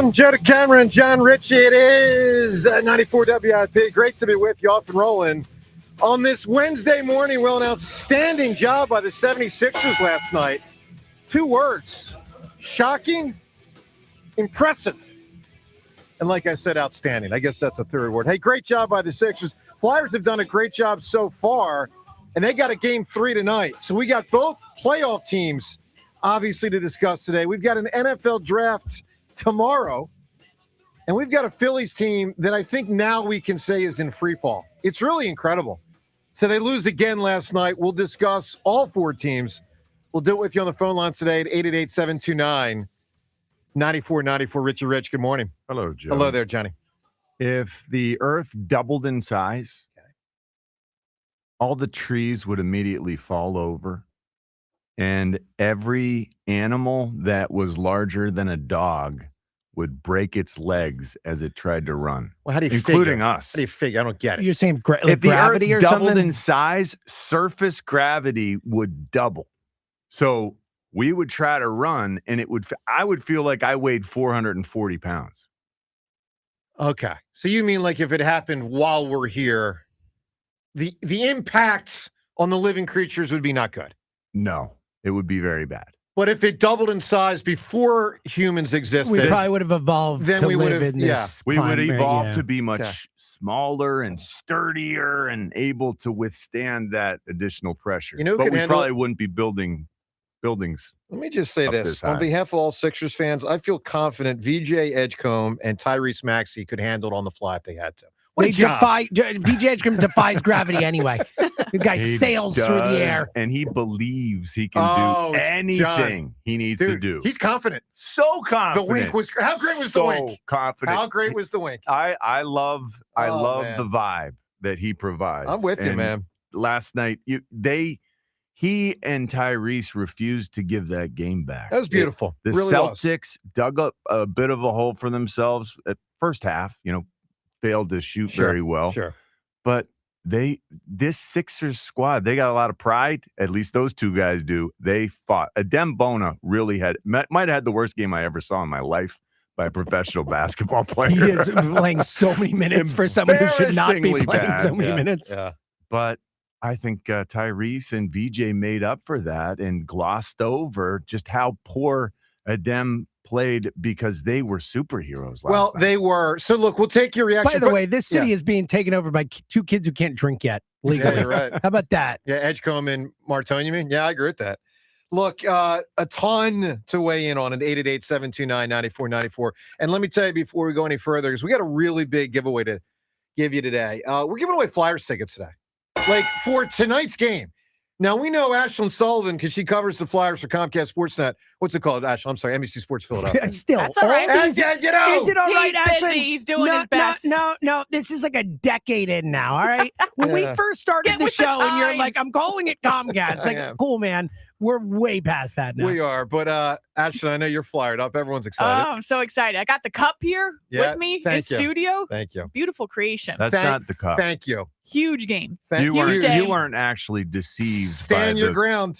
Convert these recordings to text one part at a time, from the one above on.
on. Joe DeCamera, John Ritchie. It is 94 WIP. Great to be with you, off and rolling. On this Wednesday morning, well, an outstanding job by the 76ers last night. 2 words: shocking, impressive. And like I said, outstanding. I guess that's a 3rd word. Hey, great job by the Sixers. Flyers have done a great job so far, and they got a game 3 tonight. So we got both playoff teams, obviously, to discuss today. We've got an NFL draft tomorrow, and we've got a Phillies team that I think now we can say is in free fall. It's really incredible. So they lose again last night. We'll discuss all 4 teams. We'll do it with you on the phone lines today at 888-729-9494. Richie Rich, good morning. Hello, Joe. Hello there, Johnny. If the earth doubled in size, all the trees would immediately fall over, and every animal that was larger than a dog would break its legs as it tried to run. Well, how do you including figure? us? How do you figure? I don't get it. You're saying If the gravity earth or doubled something? in size, surface gravity would double. So we would try to run, and I would feel like I weighed 440 pounds. Okay. So you mean like if it happened while we're here, the impact on the living creatures would be not good? No, it would be very bad. But if it doubled in size before humans existed, We probably would have evolved then to we live would've- in this We would climate, evolve yeah. to be much Okay. smaller and sturdier and able to withstand that additional pressure. You know who but can we handle probably it? wouldn't be building buildings. let me just say Up this. this On high. behalf of all Sixers fans, I feel confident VJ Edgecombe and Tyrese Maxey could handle it on the fly if they had to. What a They job. VJ Edgecombe defies gravity anyway. The guy He sails through the does, air. and he believes he can Oh, do anything John. he needs to Dude, do. he's confident. so The confident. wink was – how great was the so wink? confident. How great was the wink? I love Oh, man. the vibe that he provides. I'm with you, And man. Last night, he and Tyrese refused to give that game back. That was beautiful. The really was. Celtics dug up a bit of a hole for themselves at first half, failed to shoot Sure, very well. Sure. But this Sixers squad, they got a lot of pride. At least those 2 guys do. They fought. Adem Bona really might have had the worst game I ever saw in my life by a professional basketball player. He is playing so many minutes for someone who should not be Embarrassingly playing so bad. many Yeah, minutes. Yeah. But I think Tyrese and VJ made up for that and glossed over just how poor Adem played because they were superheroes last Well, night. they were. So, look, we'll take your reaction. By the way, this city is being taken over by 2 kids who can't drink yet Yeah, legally. you're right. How about that? Yeah, Edgecombe and Martone, you mean? Yeah, I agree with that. Look, a ton to weigh in on at 888-729-9494. And let me tell you before we go any further, because we got a really big giveaway to give you today. We're giving away Flyers tickets today, like for tonight's game. Now, we know Ashlyn Sullivan because she covers the Flyers for Comcast Sportsnet. What's it called, Ashlyn? I'm sorry, NBC Sports Philadelphia. Still, That's all right. these- Yeah, you know. is it all right, He's Ashley? busy. He's doing no, his best. No. This is like a decade in now. All right. When we Yeah. first started Get the with the show, and you're times. like, I'm calling it Comcast. It's like, Yeah. cool, man. We're way past that now. We are. But, Ashlyn, I know you're fired up. Everyone's Oh, excited. I'm so excited. I got the cup here Yeah, with me thank in you. studio. Thank you. Beautiful creation. That's not the cup. Thank you. Huge game. Thank You Huge day. weren't actually deceived Stand by your the, ground.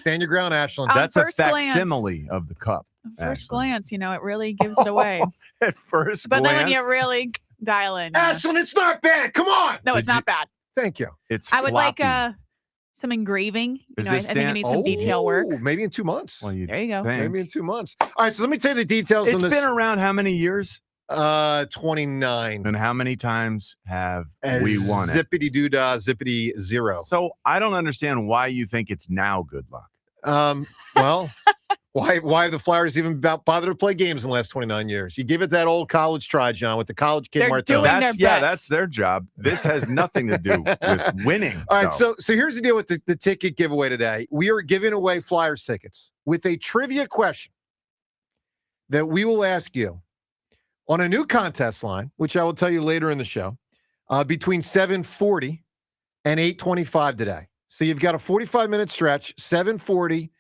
Stand your ground, Ashlyn. On That's a first glance. facsimile of the cup. At first Ashley. glance, it really gives it away. At first But glance, then when you really dial in, Ashlyn, it's not bad. Come on. no, it's Did not bad. Thank you. it's I would like floppy. some engraving. Is I this think it stand- needs some detail work. Oh, maybe in 2 months. Well, you There you go. think. Maybe in 2 months. All right, so let me tell you the details It's on this. been around how many years? 29. And how many times have we won it? Zippity doo dah, zippity zero. So I don't understand why you think it's now good luck. Well, why have the Flyers even bothered to play games in the last 29 years? You give it that old college try, John, with the college kid They're Martone. doing their best. That's their job. This has nothing to do with winning. All right, though. so here's the deal with the ticket giveaway today. We are giving away Flyers tickets with a trivia question that we will ask you on a new contest line, which I will tell you later in the show, between 7:40 and 8:25 today. So you've got a 45-minute stretch, 7:40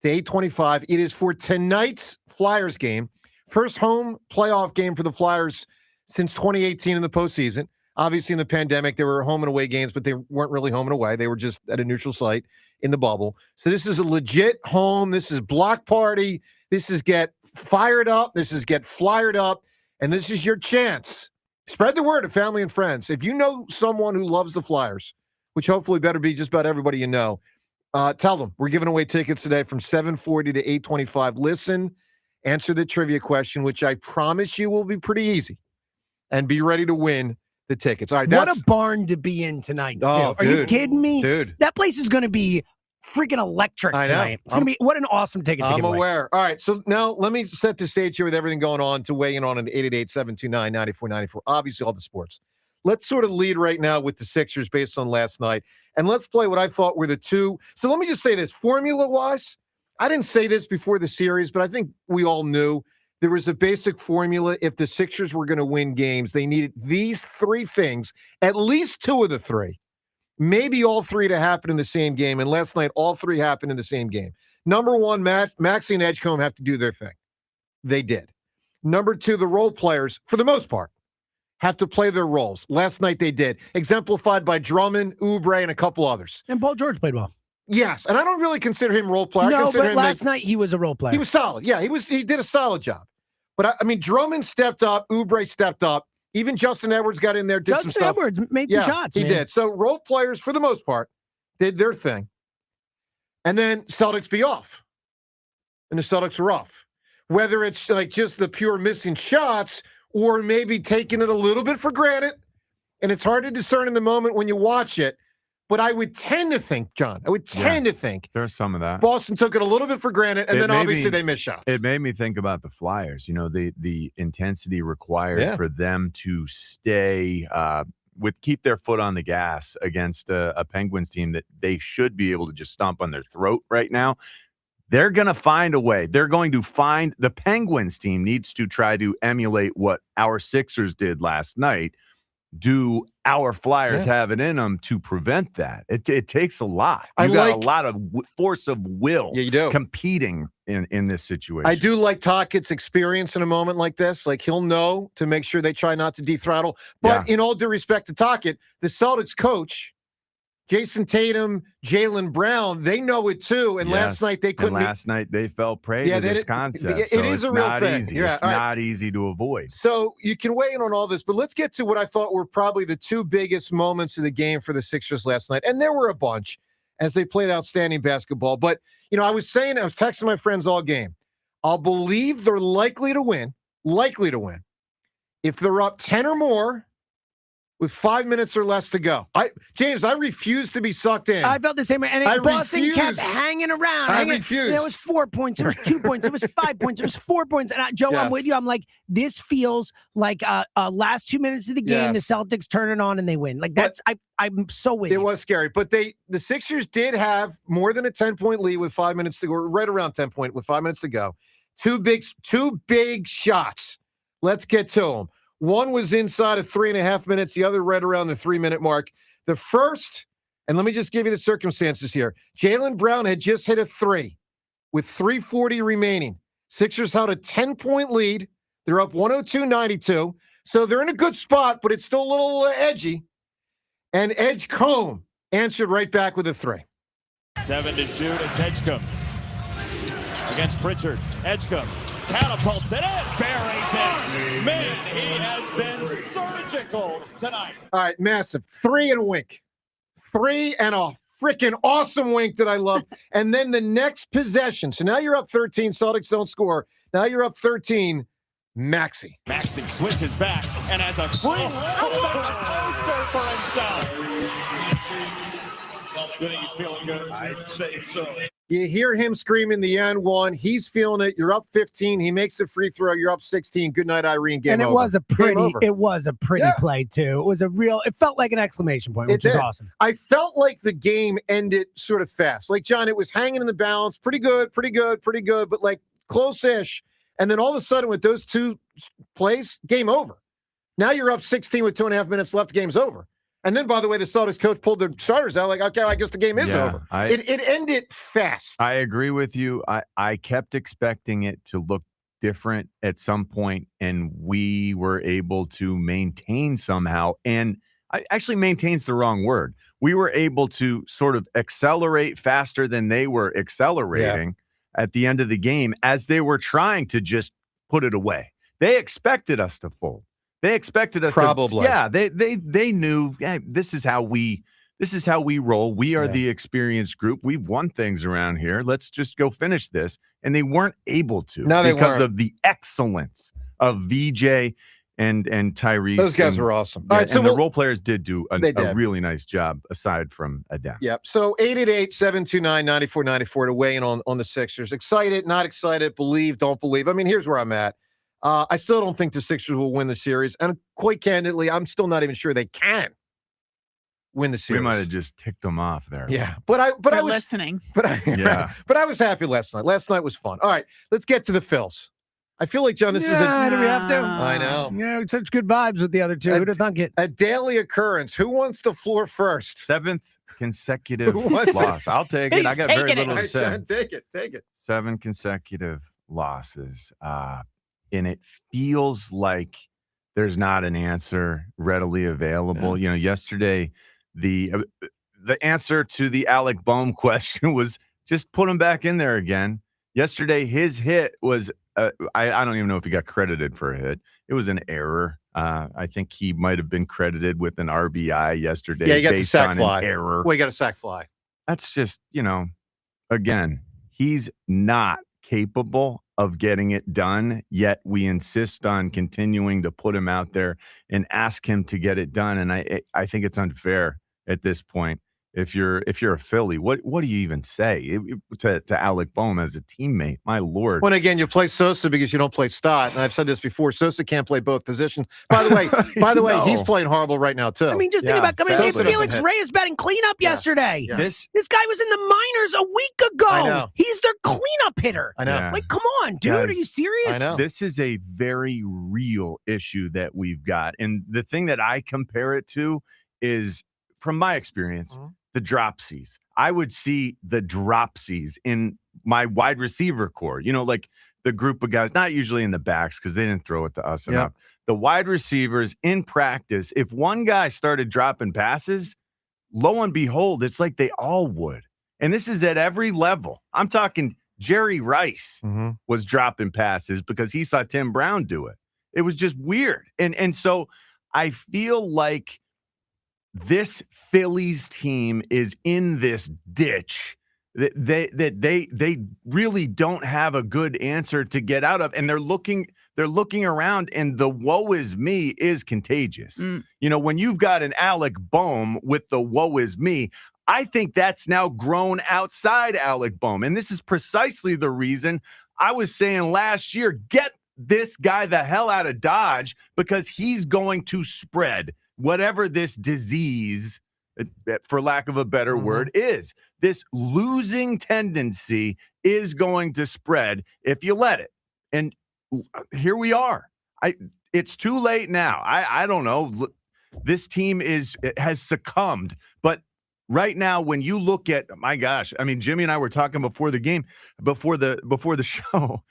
to 8:25. It is for tonight's Flyers game. First home playoff game for the Flyers since 2018 in the postseason Obviously, in the pandemic, they were home and away games, but they weren't really home and away. They were just at a neutral site in the bubble. So this is a legit home. This is block party. This is get fired up. This is get flyered up. And this is your chance. Spread the word to family and friends. If you know someone who loves the Flyers, which hopefully better be just about everybody you know, tell them we're giving away tickets today from 7:40 to 8:25. Listen, answer the trivia question, which I promise you will be pretty easy, and be ready to win the tickets. All right, what a barn to be in tonight. Oh, Are you kidding me? Dude. That place is going to be freaking electric tonight. It's going to be what an awesome ticket to I'm give away. aware. All right, so now let me set the stage here with everything going on to weigh in on an 888-729-9494. Obviously, all the sports. Let's sort of lead right now with the Sixers based on last night. And let's play what I thought were the two. So let me just say this. Formula-wise, I didn't say this before the series, but I think we all knew there was a basic formula. If the Sixers were going to win games, they needed these three things, at least two of the three, maybe all three to happen in the same game. And last night, all three happened in the same game. Number one, Maxi and Edgecombe have to do their thing. They did. Number two, the role players, for the most part, have to play their roles. Last night they did, exemplified by Drummond, Oubre, and a couple others. And Paul George played well. Yes, and I don't really consider him role player. No, but him last night he was a role player. He was solid. Yeah, he did a solid job. But I mean, Drummond stepped up, Oubre stepped up. Even Justin Edwards got in there, did some stuff. Justin Edwards made some shots. He did. So role players, for the most part, did their thing. And then Celtics be off. And the Celtics are off. Whether it's like just the pure missing shots or maybe taking it a little bit for granted. And it's hard to discern in the moment when you watch it. But I would tend to think, John, to think there's some of that. Boston took it a little bit for granted, and then obviously they missed shots. It made me think about the Flyers. You know, the intensity required for them to stay keep their foot on the gas against a Penguins team that they should be able to just stomp on their throat right now. They're going to find a way. They're going to find the Penguins team needs to try to emulate what our Sixers did last night. Do our Flyers have it in them to prevent that? It takes a lot. You got a lot of force of will competing in this situation. I do like Tockett's experience in a moment like this. Like, he'll know to make sure they try not to de-throttle. But in all due respect to Tocchet, the Celtics coach, Jason Tatum, Jaylen Brown, they know it too. And last night they couldn't. And last night they fell prey to this concept. It is a real thing. Easy. It's not easy to avoid. So you can weigh in on all this, but let's get to what I thought were probably the two biggest moments of the game for the Sixers last night. And there were a bunch as they played outstanding basketball. But, you know, I was texting my friends all game. I'll believe they're likely to win, if they're up 10 or more with 5 minutes or less to go. James, I refuse to be sucked in. I felt the same way. And Boston kept hanging around. I refuse. It was 4 points. It was 2 points. It was 5 points. It was 4 points. And Joe, I'm with you. I'm like, this feels like last 2 minutes of the game, the Celtics turn it on and they win. Like, I'm so with you. It was scary. But the Sixers did have more than a 10-point lead with 5 minutes to go, right around 10 point with 5 minutes to go. Two big shots. Let's get to them. One was inside of 3.5 minutes. The other right around the 3-minute mark. The first, and let me just give you the circumstances here. Jaylen Brown had just hit a three with 3:40 remaining. Sixers held a 10-point lead. They're up 102-92. So they're in a good spot, but it's still a little edgy. And Edgecombe answered right back with a three. 7 to shoot. It's Edgecombe against Pritchard. Edgecombe catapults it in, buries it. Man, he has been surgical tonight. All right, massive. 3 and a wink. 3 and a freaking awesome wink that I love. And then the next possession. So now you're up 13. Celtics don't score. Now you're up 13. Maxey switches back and has a free poster for himself. You think he's feeling good? I'd say so. You hear him screaming the N1. He's feeling it. You're up 15. He makes the free throw. You're up 16. Good night, Irene. Game over. And it was a pretty play too. It felt like an exclamation point, which is awesome. I felt like the game ended sort of fast. Like, John, it was hanging in the balance. Pretty good, but like close-ish. And then all of a sudden with those two plays, game over. Now you're up 16 with 2.5 minutes left. Game's over. And then, by the way, the Celtics coach pulled their starters out. Like, okay, I guess the game is over. It ended fast. I agree with you. I kept expecting it to look different at some point, and we were able to maintain somehow. And actually, maintain's the wrong word. We were able to sort of accelerate faster than they were accelerating at the end of the game as they were trying to just put it away. They expected us to fold. They expected us probably. They knew this is how we roll. We are the experienced group. We've won things around here. Let's just go finish this. And they weren't able to because of the excellence of VJ and Tyrese. Those guys were awesome. All right, so the role players did do a really nice job aside from Adem. Yep. So 888-729-9494 to weigh in on the Sixers. Excited, not excited, believe, don't believe. I mean, here's where I'm at. I still don't think the Sixers will win the series. And quite candidly, I'm still not even sure they can win the series. We might have just ticked them off there. Yeah. But I was listening. But I was happy last night. Last night was fun. All right, let's get to the Phils. I feel like, John, this is do we have to? I know. Yeah, such good vibes with the other two. Who'd have thunk it? A daily occurrence. Who wants the floor first? 7th consecutive loss. I'll take it. I got very little to say. Take it. 7 consecutive losses. And it feels like there's not an answer readily available. You know, yesterday, the answer to the Alec Boehm question was just put him back in there again. Yesterday, his hit was, I don't even know if he got credited for a hit. It was an error. I think he might have been credited with an RBI yesterday. Yeah, he got based the sack on fly. An error. Well, he got a sack fly. That's just, again, he's not capable of getting it done, yet we insist on continuing to put him out there and ask him to get it done. And I think it's unfair at this point. If you're a Philly, what do you even say to Alec Boehm as a teammate? My Lord. When again, you play Sosa because you don't play Stott, and I've said this before. Sosa can't play both positions. By the way, he's playing horrible right now too. I mean, just think about. Felix hit. Reyes batting cleanup yesterday. Yeah. This guy was in the minors a week ago. I know. He's their cleanup hitter. I know. Yeah. Like, come on, dude. Are you serious? I know. This is a very real issue that we've got, and the thing that I compare it to is, from my experience. The dropsies. I would see the dropsies in my wide receiver core, like the group of guys, not usually in the backs because they didn't throw it to us enough. The wide receivers in practice, if one guy started dropping passes, lo and behold, it's like they all would. And this is at every level. I'm talking Jerry Rice was dropping passes because he saw Tim Brown do it. It was just weird. And so I feel like this Phillies team is in this ditch that they really don't have a good answer to get out of, and they're looking around, and the woe is me is contagious. When you've got an Alec Boehm with the woe is me, I think that's now grown outside Alec Boehm, and this is precisely the reason I was saying last year, get this guy the hell out of Dodge, because he's going to spread whatever this disease, for lack of a better word, is. This losing tendency is going to spread if you let it. And here we are. It's too late now. I don't know. This team has succumbed. But right now, when you look at, my gosh, I mean, Jimmy and I were talking before the game, before the show.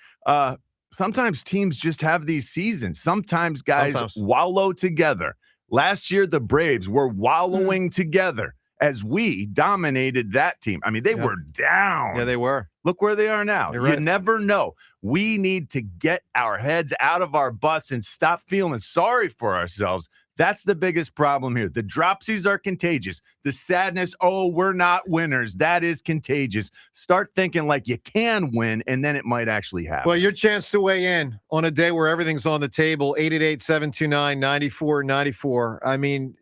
Sometimes teams just have these seasons. Sometimes guys wallow together. Last year, the Braves were wallowing together as we dominated that team. I mean, they were down. Yeah, they were. Look where they are now. You're right. You never know. We need to get our heads out of our butts and stop feeling sorry for ourselves. That's the biggest problem here. The dropsies are contagious. The sadness, we're not winners, that is contagious. Start thinking like you can win, and then it might actually happen. Well, your chance to weigh in on a day where everything's on the table, 888-729-9494. I mean,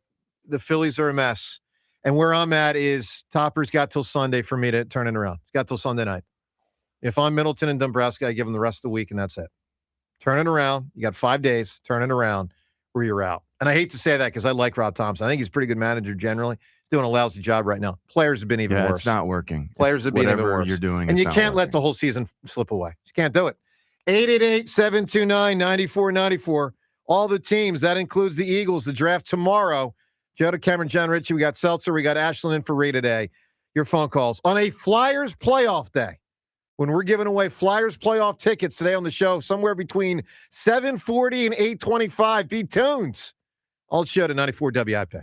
the Phillies are a mess. And where I'm at is Topper's got till Sunday for me to turn it around. It's got till Sunday night. If I'm Middleton and Dumbrosski, I give them the rest of the week, and that's it. Turn it around. You got 5 days. Turn it around, or you're out. And I hate to say that because I like Rob Thompson. I think he's a pretty good manager generally. He's doing a lousy job right now. Players have been even worse. It's not working. Players have been even worse. You're doing, and you can't let the whole season slip away. You can't do it. 888-729-9494. All the teams. That includes the Eagles. The draft tomorrow. Joe Cameron, John Ritchie. We got Seltzer. We got Ashland in for Ray today. Your phone calls on a Flyers playoff day when we're giving away Flyers playoff tickets today on the show, somewhere between 7:40 and 8:25. Be tuned. All show to 94 WIP.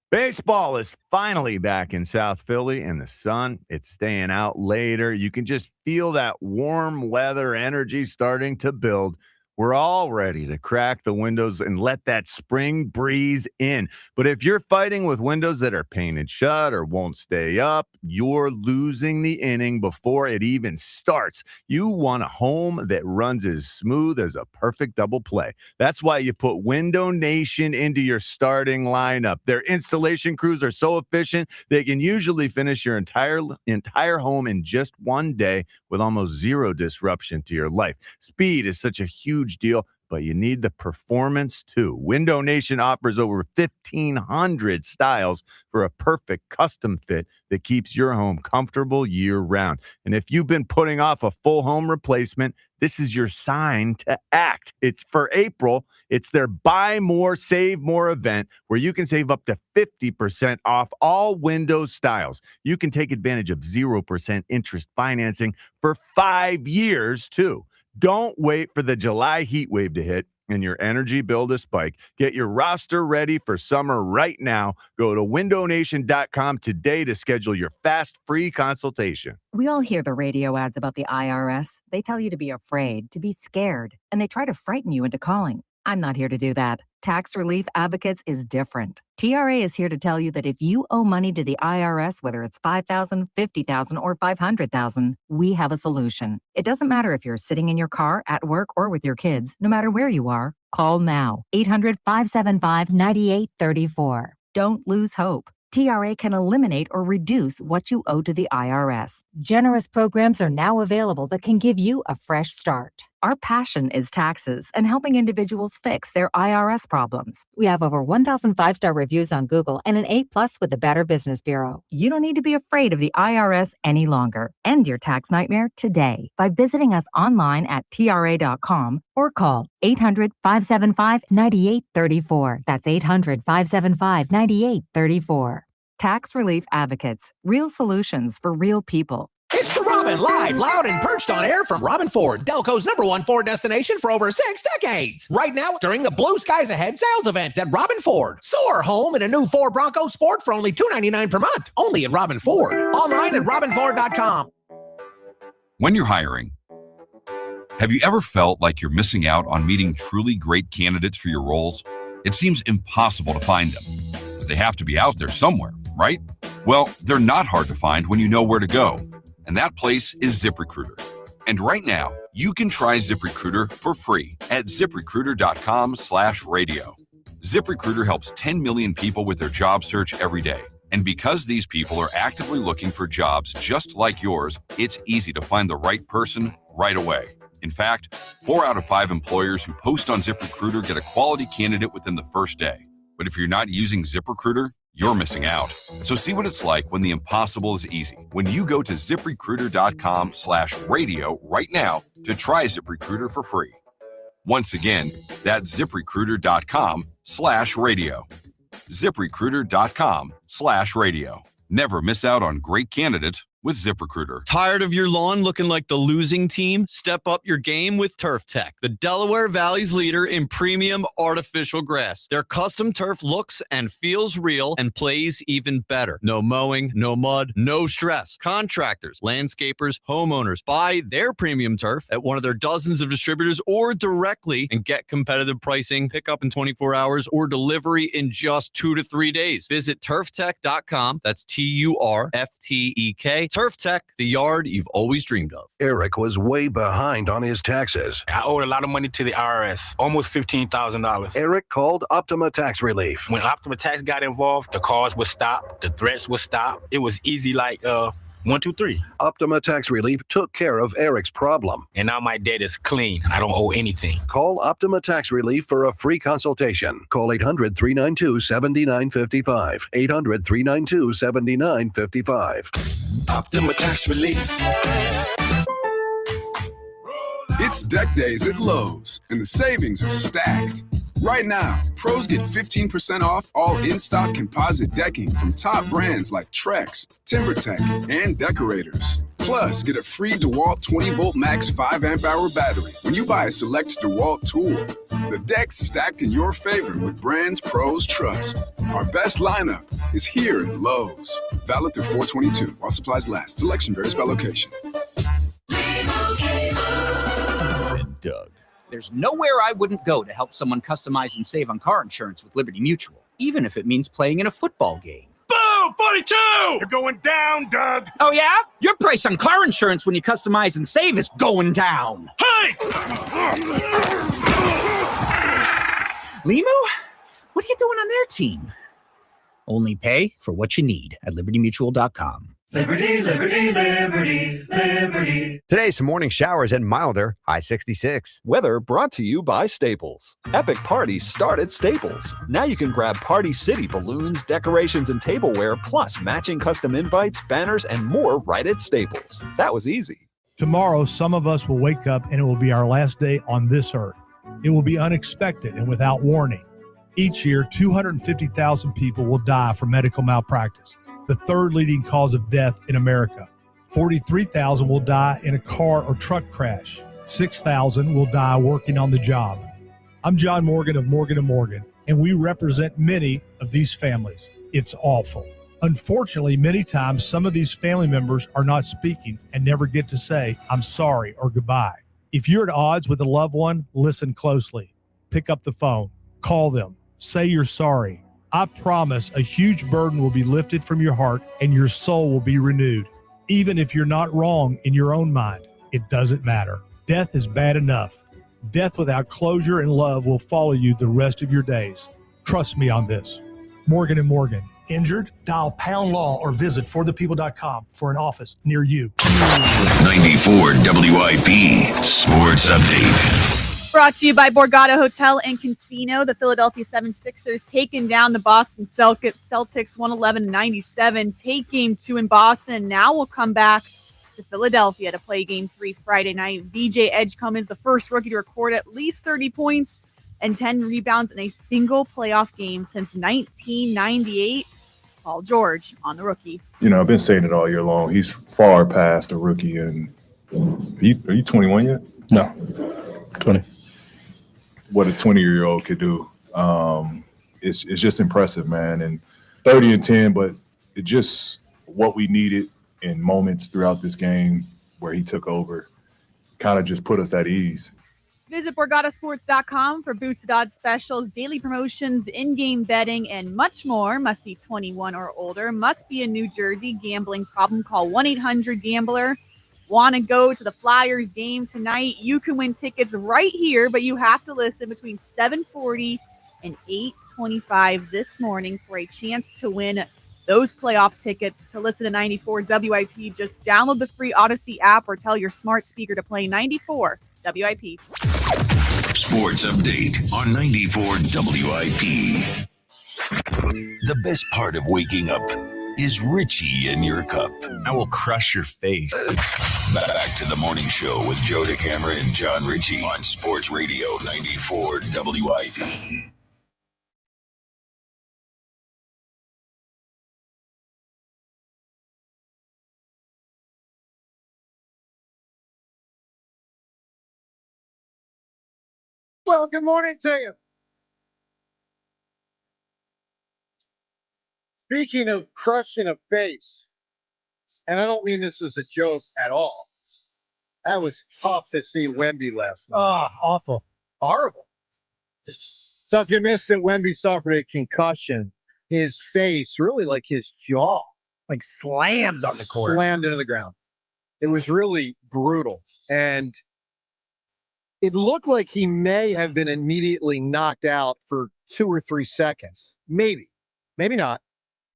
Baseball is finally back in South Philly, and the sun, it's staying out later. You can just feel that warm weather energy starting to build. We're all ready to crack the windows and let that spring breeze in. But if you're fighting with windows that are painted shut or won't stay up, you're losing the inning before it even starts. You want a home that runs as smooth as a perfect double play. That's why you put Window Nation into your starting lineup. Their installation crews are so efficient, they can usually finish your entire home in just one day with almost zero disruption to your life. Speed is such a huge deal, but you need the performance too. Window Nation offers over 1,500 styles for a perfect custom fit that keeps your home comfortable year-round. And if you've been putting off a full home replacement, this is your sign to act. It's for April. It's their Buy More, Save More event where you can save up to 50% off all window styles. You can take advantage of 0% interest financing for 5 years too. Don't wait for the July heat wave to hit and your energy bill to spike. Get your roster ready for summer right now. Go to windownation.com today to schedule your fast free consultation. We all hear the radio ads about the IRS. They tell you to be afraid, to be scared, and they try to frighten you into calling. I'm not here to do that. Tax Relief Advocates is different. TRA is here to tell you that if you owe money to the IRS, whether it's $5,000, $50,000, or $500,000, we have a solution. It doesn't matter if you're sitting in your car, at work, or with your kids. No matter where you are, call now. 800-575-9834. Don't lose hope. TRA can eliminate or reduce what you owe to the IRS. Generous programs are now available that can give you a fresh start. Our passion is taxes and helping individuals fix their IRS problems. We have over 1,000 5-star reviews on Google and an A+ with the Better Business Bureau. You don't need to be afraid of the IRS any longer. End your tax nightmare today by visiting us online at TRA.com or call 800-575-9834. That's 800-575-9834. Tax Relief Advocates. Real solutions for real people. It's the Robin, live, loud, and perched on air from Robin Ford, Delco's #1 Ford destination for over 6 decades. Right now, during the Blue Skies Ahead sales event at Robin Ford. Soar home in a new Ford Bronco Sport for only $299 per month. Only at Robin Ford. Online at robinford.com. When you're hiring, have you ever felt like you're missing out on meeting truly great candidates for your roles? It seems impossible to find them, but they have to be out there somewhere, right? Well, they're not hard to find when you know where to go. And that place is ZipRecruiter. And right now, you can try ZipRecruiter for free at ZipRecruiter.com/radio. ZipRecruiter helps 10 million people with their job search every day. And because these people are actively looking for jobs just like yours, it's easy to find the right person right away. In fact, 4 out of 5 employers who post on ZipRecruiter get a quality candidate within the first day. But if you're not using ZipRecruiter, you're missing out. So see what it's like when the impossible is easy. When you go to ZipRecruiter.com/radio right now to try ZipRecruiter for free. Once again, that's ZipRecruiter.com/radio. ZipRecruiter.com/radio. Never miss out on great candidates with ZipRecruiter. Tired of your lawn looking like the losing team? Step up your game with Turf Tech, the Delaware Valley's leader in premium artificial grass. Their custom turf looks and feels real and plays even better. No mowing, no mud, no stress. Contractors, landscapers, homeowners buy their premium turf at one of their dozens of distributors or directly and get competitive pricing, pick up in 24 hours, or delivery in just 2 to 3 days. Visit turftech.com. That's TURFTEK. Turf Tech, the yard you've always dreamed of. Eric was way behind on his taxes. I owed a lot of money to the IRS, almost $15,000. Eric called Optima Tax Relief. When Optima Tax got involved, the calls would stop, the threats would stop. It was easy like 1, 2, 3. Optima Tax Relief took care of Eric's problem. And now my debt is clean. I don't owe anything. Call Optima Tax Relief for a free consultation. Call 800-392-7955. 800-392-7955. Optima Tax Relief. It's deck days at Lowe's, and the savings are stacked. Right now, pros get 15% off all in-stock composite decking from top brands like Trex, TimberTech, and Decorators. Plus, get a free DeWalt 20-volt max 5-amp-hour battery when you buy a select DeWalt tool. The deck's stacked in your favor with brands pros trust. Our best lineup is here at Lowe's. Valid through 4/22 while supplies last. Selection varies by location. And Doug. There's nowhere I wouldn't go to help someone customize and save on car insurance with Liberty Mutual, even if it means playing in a football game. Boom! 42! You're going down, Doug. Oh, yeah? Your price on car insurance when you customize and save is going down. Hey! Limu? What are you doing on their team? Only pay for what you need at libertymutual.com. Liberty, liberty, liberty, liberty. Today, some morning showers and milder, high 66. Weather brought to you by Staples. Epic parties start at Staples. Now you can grab Party City balloons, decorations, and tableware, plus matching custom invites, banners, and more right at Staples. That was easy. Tomorrow, some of us will wake up and it will be our last day on this earth. It will be unexpected and without warning. Each year, 250,000 people will die from medical malpractice, the third leading cause of death in America. 43,000 will die in a car or truck crash. 6,000 will die working on the job. I'm John Morgan of Morgan & Morgan, and we represent many of these families. It's awful. Unfortunately, many times some of these family members are not speaking and never get to say, I'm sorry or goodbye. If you're at odds with a loved one, listen closely. Pick up the phone. Call them. Say you're sorry. I promise a huge burden will be lifted from your heart and your soul will be renewed. Even if you're not wrong in your own mind, it doesn't matter. Death is bad enough. Death without closure and love will follow you the rest of your days. Trust me on this. Morgan & Morgan. Injured? Dial pound law or visit forthepeople.com for an office near you. 94 WIP Sports Update. Brought to you by Borgata Hotel and Casino. The Philadelphia 76ers taking down the Boston Celtics 111-97. Take game 2 in Boston. Now we'll come back to Philadelphia to play game 3 Friday night. VJ Edgecombe is the first rookie to record at least 30 points and 10 rebounds in a single playoff game since 1998. Paul George on the rookie. You know, I've been saying it all year long. He's far past a rookie. And are you 21 yet? No, 20. What a 20-year-old could do. It's just impressive, man. And 30 and 10, but it just what we needed in moments throughout this game where he took over kind of just put us at ease. Visit BorgataSports.com for boosted odds specials, daily promotions, in-game betting, and much more. Must be 21 or older. Must be in New Jersey. Gambling problem? Call 1-800-GAMBLER. Want to go to the Flyers game tonight? You can win tickets right here, but you have to listen between 7:40 and 8:25 this morning for a chance to win those playoff tickets. To listen to 94 WIP, just download the free Odyssey app or tell your smart speaker to play 94 WIP. Sports Update on 94 WIP. The best part of waking up is Richie in your cup. I will crush your face. Back to the morning show with Joe DeCamera and John Ritchie on Sports Radio 94 WIP. Well, good morning to you. Speaking of crushing a face, and I don't mean this as a joke at all, that was tough to see Wemby last night. Oh, awful. Horrible. So if you missed it, Wemby suffered a concussion. His face, really like his jaw, like slammed on the court. Slammed into the ground. It was really brutal. And it looked like he may have been immediately knocked out for 2 or 3 seconds. Maybe. Maybe not.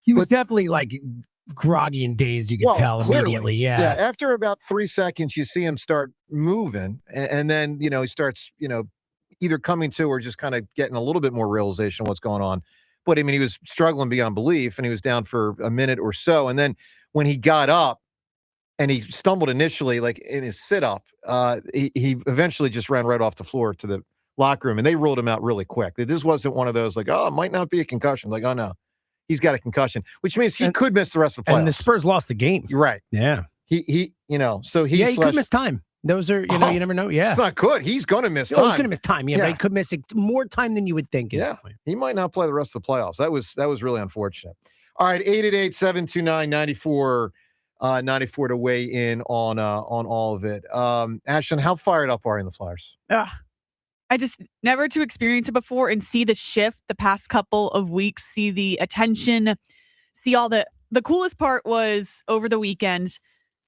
He was definitely like groggy and dazed, you could tell immediately. Yeah. After about 3 seconds, you see him start moving. And then, he starts, either coming to or just kind of getting a little bit more realization of what's going on. But I mean, he was struggling beyond belief and he was down for a minute or so. And then when he got up and he stumbled initially, like in his sit-up, he eventually just ran right off the floor to the locker room and they ruled him out really quick. This wasn't one of those like, oh, it might not be a concussion. Like, oh, no. He's got a concussion, which means he could miss the rest of the playoffs. And the Spurs lost the game. You're right. Yeah. He So he could miss time. Those are, you never know. Yeah. It's not good. He's going to miss time. He's going to miss time. Yeah, but he could miss more time than you would think. He might not play the rest of the playoffs. That was really unfortunate. All right, 888-729-9494 to weigh in on all of it. Ashlyn, how fired up are you in the Flyers? I just never to experience it before and see the shift the past couple of weeks, see the attention, see all the coolest part was over the weekend.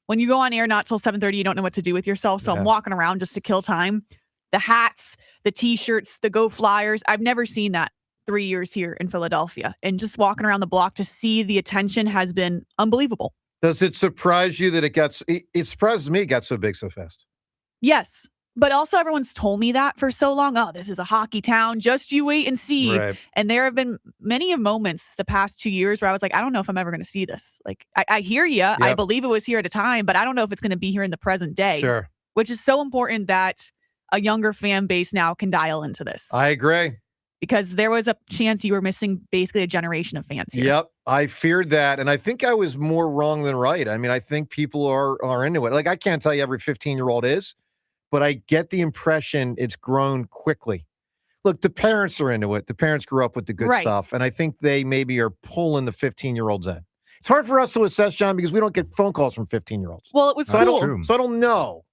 When you go on air not till 7:30, you don't know what to do with yourself. So I'm walking around just to kill time. The hats, the T-shirts, the Go Flyers. I've never seen that 3 years here in Philadelphia. And just walking around the block to see the attention has been unbelievable. Does it surprise you that it surprises me it got so big so fast? Yes. But also everyone's told me that for so long. Oh, this is a hockey town. Just you wait and see. Right. And there have been many moments the past 2 years where I was like, I don't know if I'm ever going to see this. Like, I hear you. Yep. I believe it was here at a time, but I don't know if it's going to be here in the present day. Sure. Which is so important that a younger fan base now can dial into this. I agree. Because there was a chance you were missing basically a generation of fans here. Yep. I feared that. And I think I was more wrong than right. I mean, I think people are into it. Like, I can't tell you every 15-year-old is. But I get the impression it's grown quickly. Look, the parents are into it. The parents grew up with the good stuff. And I think they maybe are pulling the 15-year-olds in. It's hard for us to assess, John, because we don't get phone calls from 15-year-olds. Well, it was so cool. I don't know.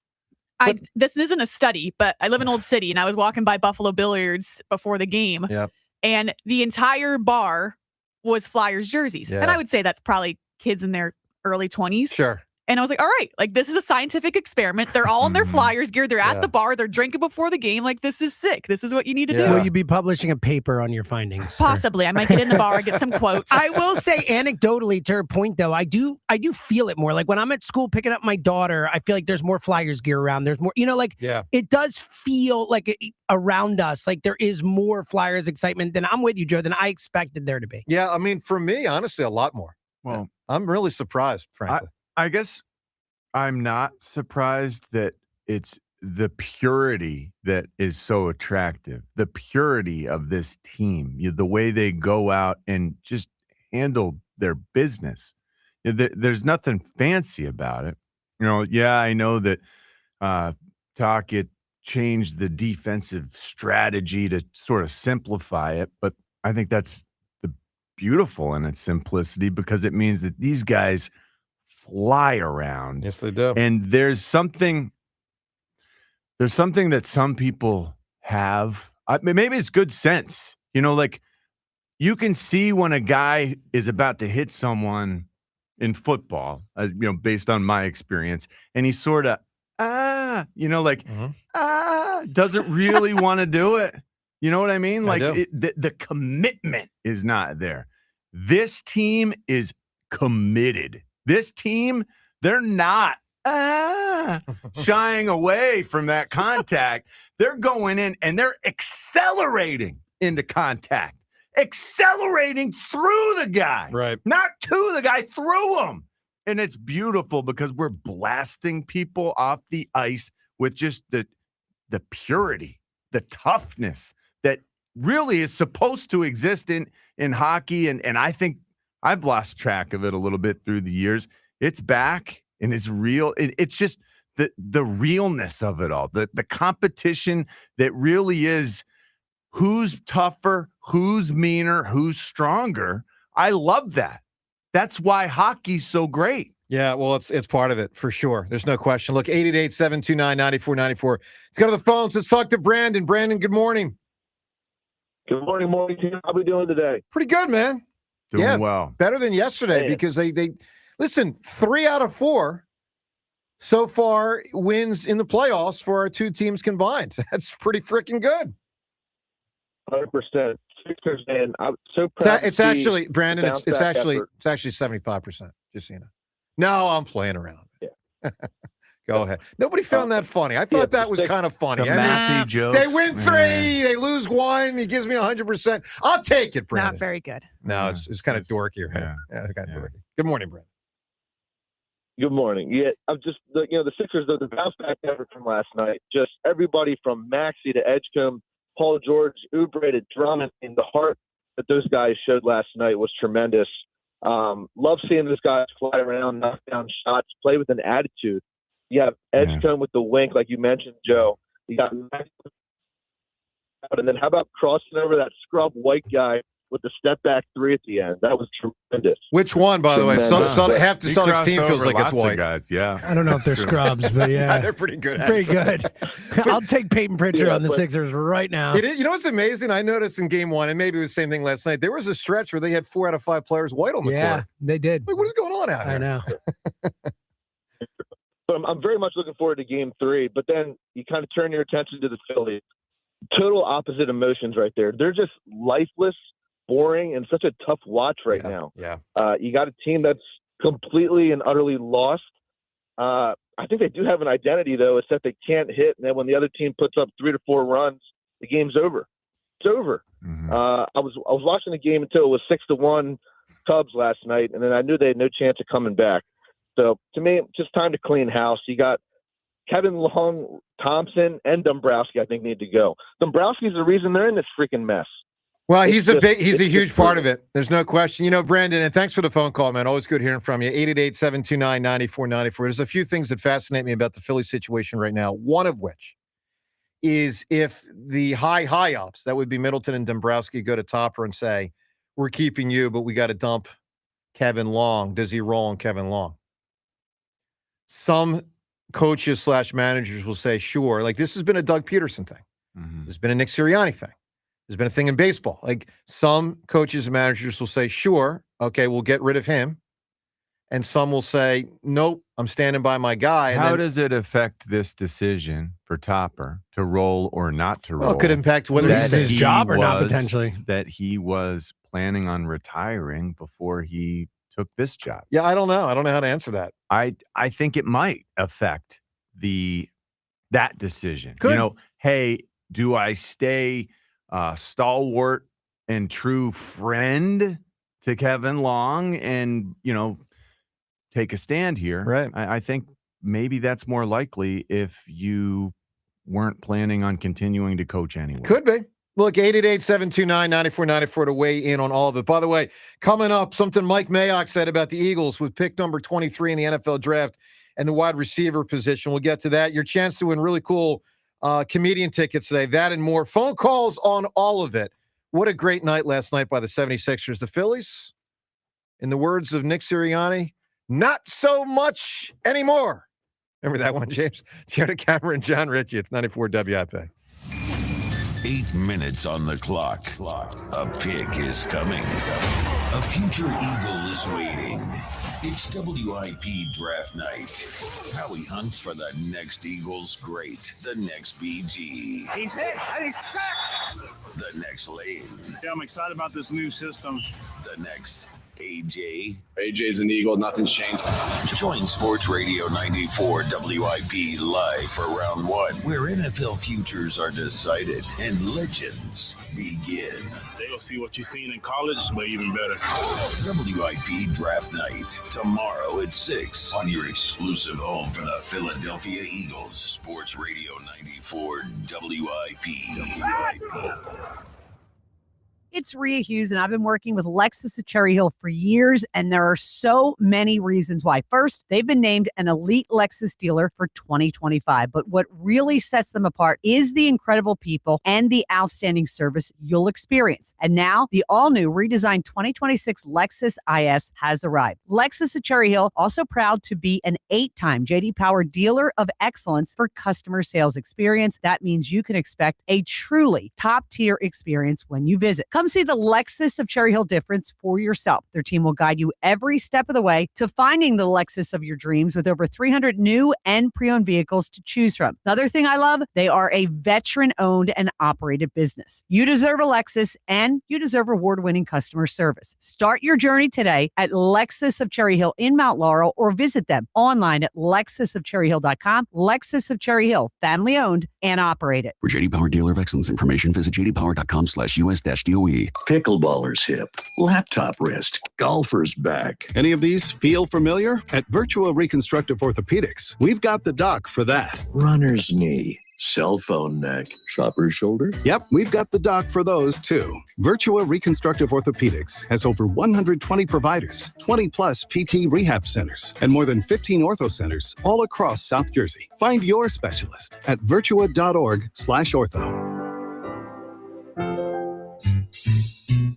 This isn't a study, but I live in Old City, and I was walking by Buffalo Billiards before the game. Yep. And the entire bar was Flyers jerseys. Yeah. And I would say that's probably kids in their early 20s. Sure. And I was like, all right, like this is a scientific experiment. They're all in their Flyers gear. They're at the bar. They're drinking before the game. Like, this is sick. This is what you need to do. Will you be publishing a paper on your findings? Possibly. I might get in the bar, get some quotes. I will say anecdotally, to her point, though, I do feel it more. Like when I'm at school picking up my daughter, I feel like there's more Flyers gear around. There's more, it does feel like around us, like there is more Flyers excitement than I'm with you, Joe, than I expected there to be. Yeah, I mean, for me, honestly, a lot more. Well, I'm really surprised, frankly. I guess I'm not surprised that it's the purity that is so attractive, the purity of this team, the way they go out and just handle their business. There's nothing fancy about it. I know that Tocchet changed the defensive strategy to sort of simplify it, but I think that's the beautiful in its simplicity because it means that these guys fly around. Yes, they do. And there's something that some people have. Maybe it's good sense. Like you can see when a guy is about to hit someone in football, based on my experience, and he's sort of, doesn't really want to do it. You know what I mean? Like the commitment is not there. This team is committed. This team, they're not shying away from that contact. They're going in and they're accelerating into contact, accelerating through the guy, right? Not to the guy, through him. And it's beautiful because we're blasting people off the ice with just the purity, the toughness that really is supposed to exist in hockey. And I think I've lost track of it a little bit through the years. It's back and it's real. It's just the realness of it all, the competition that really is who's tougher, who's meaner, who's stronger. I love that. That's why hockey's so great. Yeah, well, it's part of it for sure. There's no question. Look, 888-729-9494. Let's go to the phones. Let's talk to Brandon. Brandon, good morning. Good morning, team. How we doing today? Pretty good, man. Doing well. Better than yesterday because they listen, 3 out of 4 so far wins in the playoffs for our two teams combined. That's pretty freaking good. 100%. Sixers, man. I'm so proud. It's actually, Brandon, it's actually 75%, just so you know. No, I'm playing around. Yeah. Go ahead. Nobody found that funny. I thought that was kind of funny. The mathy jokes. They win 3, they lose 1. He gives me 100%. I'll take it, Brandon. Not very good. No, it's kind of dorky. Yeah, kind of dorky. Good morning, Brandon. Good morning. Yeah, I'm just the Sixers, the bounce back effort from last night. Just everybody from Maxey to Edgecombe, Paul George, Oubre to Drummond, and the heart that those guys showed last night was tremendous. Love seeing those guys fly around, knock down shots, play with an attitude. You have Edgecombe with the wink, like you mentioned, Joe. You got Maxey, and then how about crossing over that scrub white guy with the step back three at the end? That was tremendous. Which one, by the way? Half the He Celtics crossed team feels over like it's lots of white. guys, yeah. I don't know if they're scrubs, but yeah. They're pretty good. Pretty actually. good. I'll take Peyton Pritchard on the but- Sixers right now. It is, you know what's amazing? I noticed in game one, and maybe it was the same thing last night, there was a stretch where they had 4 out of 5 players white on the Yeah, court. they did. Like, what is going on out here? I know. But I'm very much looking forward to game 3. But then you kind of turn your attention to the Phillies. Total opposite emotions right there. They're just lifeless, boring, and such a tough watch right now. Yeah. You got a team that's completely and utterly lost. I think they do have an identity, though. It's that they can't hit. And then when the other team puts up 3 to 4 runs, the game's over. It's over. Mm-hmm. I was watching the game until it was 6-1 Cubs last night, and then I knew they had no chance of coming back. So to me, just time to clean house. You got Kevin Long, Thompson, and Dumbrosski, I think, need to go. Dombrowski's the reason they're in this freaking mess. Well, he's a huge part of it. There's no question. You know, Brandon, and thanks for the phone call, man. Always good hearing from you. 888-729-9494. There's a few things that fascinate me about the Philly situation right now, one of which is if the high ups, that would be Middleton and Dumbrowski, go to Topper and say, we're keeping you, but we got to dump Kevin Long. Does he roll on Kevin Long? Some coaches / managers will say, sure. Like, this has been a Doug Peterson thing. Mm-hmm. There's been a Nick Sirianni thing. There's been a thing in baseball. Like, some coaches and managers will say, sure, okay, we'll get rid of him. And some will say, nope, I'm standing by my guy. And How does it affect this decision for Topper to roll or not to roll? Well, it could impact whether it's his job or not, potentially. That he was planning on retiring before he took this job. Yeah, I don't know. I don't know how to answer that. I think it might affect that decision. Could. You know, hey, do I stay stalwart and true friend to Kevin Long and, you know, take a stand here? Right. I think maybe that's more likely if you weren't planning on continuing to coach anyway. Could be. Look, 888-729-9494 to weigh in on all of it. By the way, coming up, something Mike Mayock said about the Eagles with pick number 23 in the NFL draft and the wide receiver position. We'll get to that. Your chance to win really cool comedian tickets today. That and more. Phone calls on all of it. What a great night last night by the 76ers. The Phillies, in the words of Nick Sirianni, not so much anymore. Remember that one, James? Joe DeCamera and John Ritchie. It's 94 WIP. 8 minutes on the clock. A pick is coming. A future Eagle is waiting. It's WIP draft night. Howie hunts for the next Eagles great, the next BG, He's hit and he's sacked. the next Lane, Yeah, I'm excited about this new system. the next AJ. AJ's an Eagle. Nothing's changed. Join Sports Radio 94 WIP live for round 1, where NFL futures are decided and legends begin. They'll see what you've seen in college, but even better. WIP Draft Night, tomorrow at 6 on your exclusive home for the Philadelphia Eagles. Sports Radio 94 WIP. It's Rhea Hughes, and I've been working with Lexus at Cherry Hill for years, and there are so many reasons why. First, they've been named an elite Lexus dealer for 2025, but what really sets them apart is the incredible people and the outstanding service you'll experience. And now, the all-new redesigned 2026 Lexus IS has arrived. Lexus at Cherry Hill, also proud to be an 8-time J.D. Power Dealer of Excellence for customer sales experience. That means you can expect a truly top-tier experience when you visit. Come see the Lexus of Cherry Hill difference for yourself. Their team will guide you every step of the way to finding the Lexus of your dreams with over 300 new and pre-owned vehicles to choose from. Another thing I love, they are a veteran-owned and operated business. You deserve a Lexus, and you deserve award-winning customer service. Start your journey today at Lexus of Cherry Hill in Mount Laurel, or visit them online at lexusofcherryhill.com. Lexus of Cherry Hill, family-owned and operated. For J.D. Power Dealer of Excellence information, visit jdpower.com/US-DOE. Pickleballers hip, laptop wrist, golfer's back. Any of these feel familiar? At Virtual Reconstructive Orthopedics, we've got the doc for that. Runner's knee, Cell phone neck. Shopper's shoulder. Yep, we've got the doc for those too. Virtua Reconstructive Orthopedics has over 120 providers, 20 plus PT rehab centers, and more than 15 ortho centers all across South Jersey. Find your specialist at virtua.org/ortho.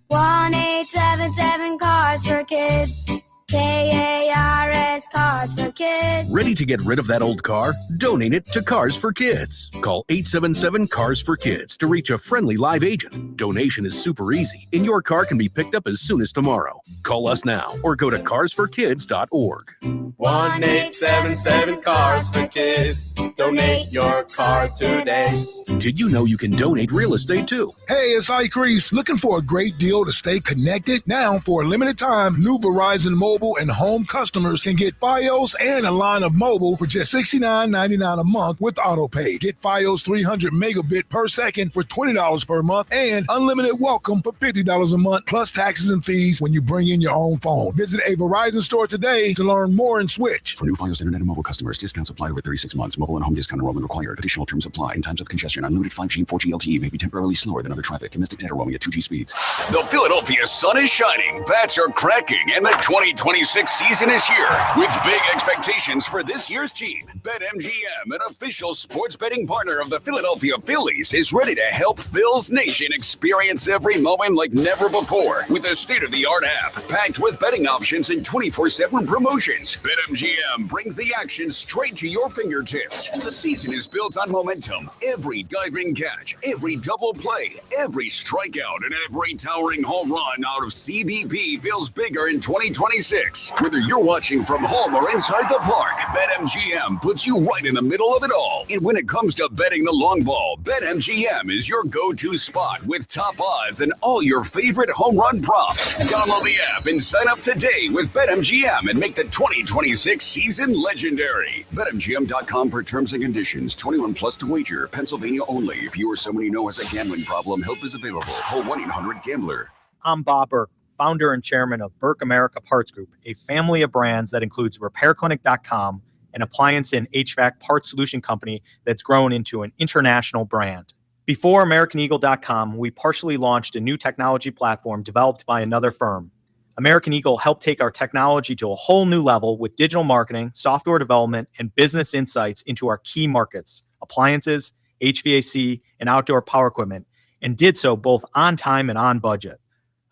1-877 Cards for Kids. KARS Cards for Kids. Ready to get rid of that old car? Donate it to Cars for Kids. Call 877 Cars for Kids to reach a friendly live agent. Donation is super easy, and your car can be picked up as soon as tomorrow. Call us now or go to carsforkids.org. 1-877 Cars for Kids. Donate your car today. Did you know you can donate real estate too? Hey, it's Ike Reese. Looking for a great deal to stay connected? Now, for a limited time, new Verizon Mobile and home customers can get Fios and a line of mobile for just $69.99 a month with AutoPay. Get Fios 300 megabit per second for $20 per month and unlimited welcome for $50 a month, plus taxes and fees when you bring in your own phone. Visit a Verizon store today to learn more and switch. For new Fios Internet and mobile customers, discounts apply over 36 months. Mobile and home discount enrollment required. Additional terms apply. In times of congestion, unlimited 5G and 4G LTE may be temporarily slower than other traffic. Domestic data roaming at 2G speeds. The Philadelphia sun is shining, bats are cracking, and the 2026 season is here. With big expectations for this year's team, BetMGM, an official sports betting partner of the Philadelphia Phillies, is ready to help Phil's Nation experience every moment like never before. With a state-of-the-art app packed with betting options and 24/7 promotions, BetMGM brings the action straight to your fingertips. The season is built on momentum. Every diving catch, every double play, every strikeout, and every towering home run out of CBP feels bigger in 2026. Whether you're watching from home or inside the park, BetMGM puts you right in the middle of it all. And when it comes to betting the long ball, BetMGM is your go-to spot with top odds and all your favorite home run props. Download the app and sign up today with BetMGM and make the 2026 season legendary. BetMGM.com for terms and conditions. 21 plus to wager. Pennsylvania only. If you or someone you know has a gambling problem, help is available. Call 1-800-GAMBLER. I'm Bob Burke, founder and chairman of Burke America Parts Group, a family of brands that includes RepairClinic.com, an appliance and HVAC parts solution company that's grown into an international brand. Before AmericanEagle.com, we partially launched a new technology platform developed by another firm. American Eagle helped take our technology to a whole new level with digital marketing, software development, and business insights into our key markets, appliances, HVAC, and outdoor power equipment, and did so both on time and on budget.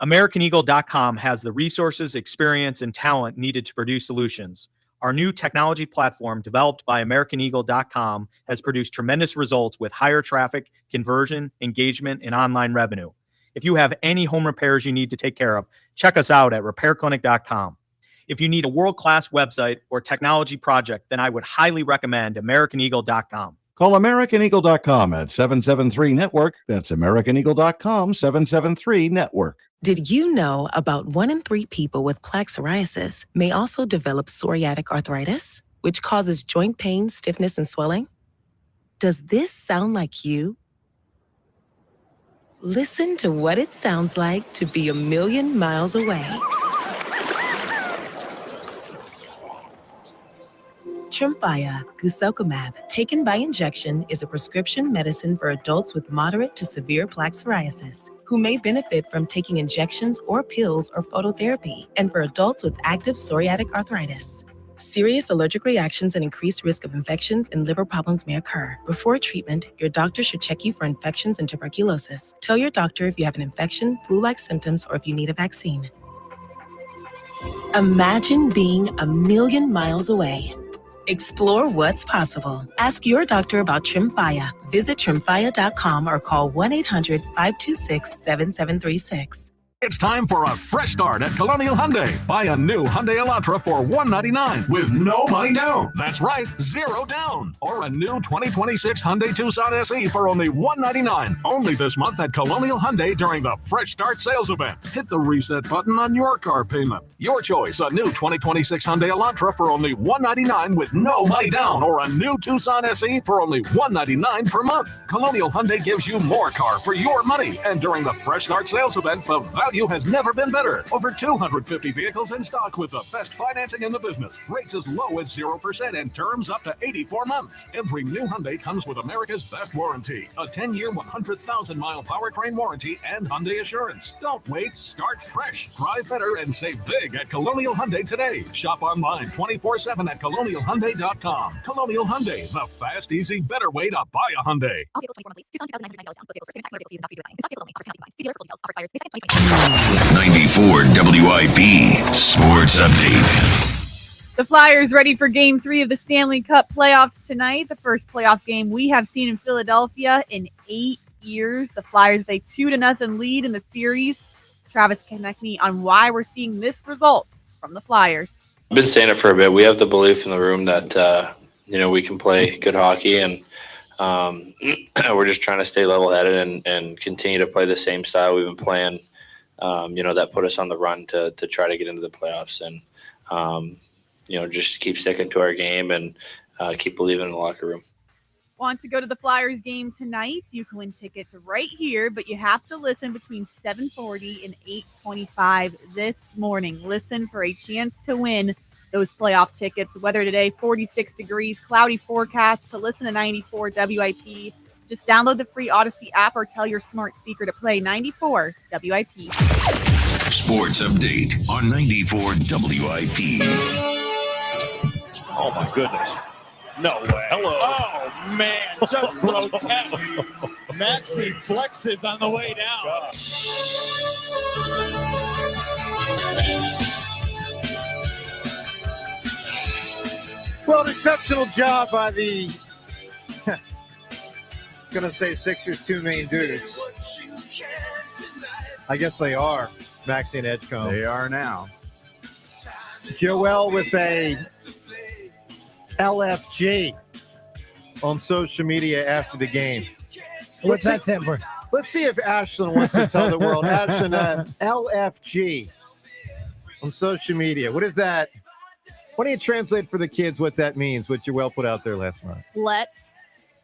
AmericanEagle.com has the resources, experience, and talent needed to produce solutions. Our new technology platform, developed by AmericanEagle.com, has produced tremendous results with higher traffic, conversion, engagement, and online revenue. If you have any home repairs you need to take care of, check us out at RepairClinic.com. If you need a world-class website or technology project, then I would highly recommend AmericanEagle.com. Call AmericanEagle.com at 773-NETWORK. That's AmericanEagle.com, 773-NETWORK. Did you know about 1 in 3 people with plaque psoriasis may also develop psoriatic arthritis, which causes joint pain, stiffness, and swelling? Does this sound like you? Listen to what it sounds like to be a million miles away. Tremfya guselkumab, taken by injection, is a prescription medicine for adults with moderate to severe plaque psoriasis who may benefit from taking injections or pills or phototherapy, and for adults with active psoriatic arthritis. Serious allergic reactions and increased risk of infections and liver problems may occur. Before treatment, your doctor should check you for infections and tuberculosis. Tell your doctor if you have an infection, flu-like symptoms, or if you need a vaccine. Imagine being a million miles away. Explore what's possible. Ask your doctor about Tremfya. Visit Tremfya.com or call 1-800-526-7736. It's time for a fresh start at Colonial Hyundai. Buy a new Hyundai Elantra for $199 with no money down. That's right, $0 down. Or a new 2026 Hyundai Tucson SE for only $199. Only this month at Colonial Hyundai during the Fresh Start sales event. Hit the reset button on your car payment. Your choice, a new 2026 Hyundai Elantra for only $199 with no money down. Or a new Tucson SE for only $199 per month. Colonial Hyundai gives you more car for your money. And during the Fresh Start sales event, the value value has never been better. Over 250 vehicles in stock with the best financing in the business. Rates as low as 0% and terms up to 84 months. Every new Hyundai comes with America's best warranty. A 10-year, 100,000-mile powertrain warranty and Hyundai Assurance. Don't wait. Start fresh. Drive better and save big at Colonial Hyundai today. Shop online 24/7 at colonialhyundai.com. Colonial Hyundai, the fast, easy, better way to buy a Hyundai. 94 WIP Sports Update. The Flyers ready for Game 3 of the Stanley Cup playoffs tonight. The first playoff game we have seen in Philadelphia in 8 years. The Flyers, they 2-0 lead in the series. Travis, connect me on why we're seeing this result from the Flyers. I've been saying it for a bit. We have the belief in the room that, we can play good hockey, and we're just trying to stay level-headed and continue to play the same style we've been playing, that put us on the run to try to get into the playoffs. And, just keep sticking to our game and keep believing in the locker room. Want to go to the Flyers game tonight? You can win tickets right here, but you have to listen between 7:40 and 8:25 this morning. Listen for a chance to win those playoff tickets. Weather today, 46 degrees, cloudy forecast. To listen to 94 WIP, just download the free Odyssey app or tell your smart speaker to play 94 WIP. Sports Update on 94 WIP. Oh, my goodness. No way. Hello. Oh, man. Just grotesque. Maxey flexes on the way down. Well, an exceptional job by the, going to say Sixers' two main dudes. I guess they are, Maxi and Edgecomb. They are now. Joel with a LFG on social media after the game. What's that stand for? Let's see if Ashlyn wants to tell the world. Ashlyn, LFG on social media. What is that? Why don't you translate for the kids what that means, what Joel put out there last night? Let's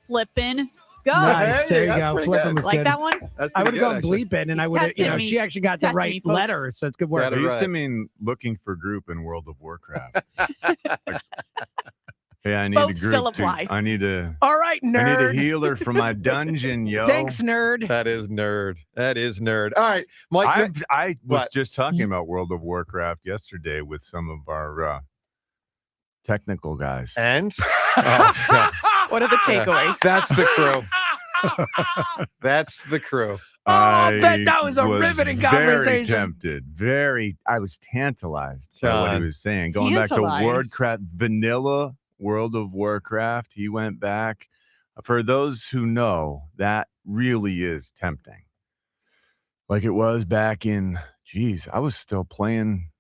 flippin' go. Nice. There you go. Flippin' was like good. That one? I would have gone bleeping, and I would have, she actually got the right letter, so it's good work. It used to mean looking for group in World of Warcraft. Hey, I need Both a group. still apply. I need a. All right, nerd. I need a healer for my dungeon, yo. Thanks, nerd. That is nerd. All right, Mike. I was just talking about World of Warcraft yesterday with some of our technical guys. And what are the takeaways? That's the crew. That's the crew. I bet that was a riveting conversation. I was tantalized by what he was saying. Going back to Warcraft, vanilla World of Warcraft, he went back. For those who know, that really is tempting. Like it was back in, I was still playing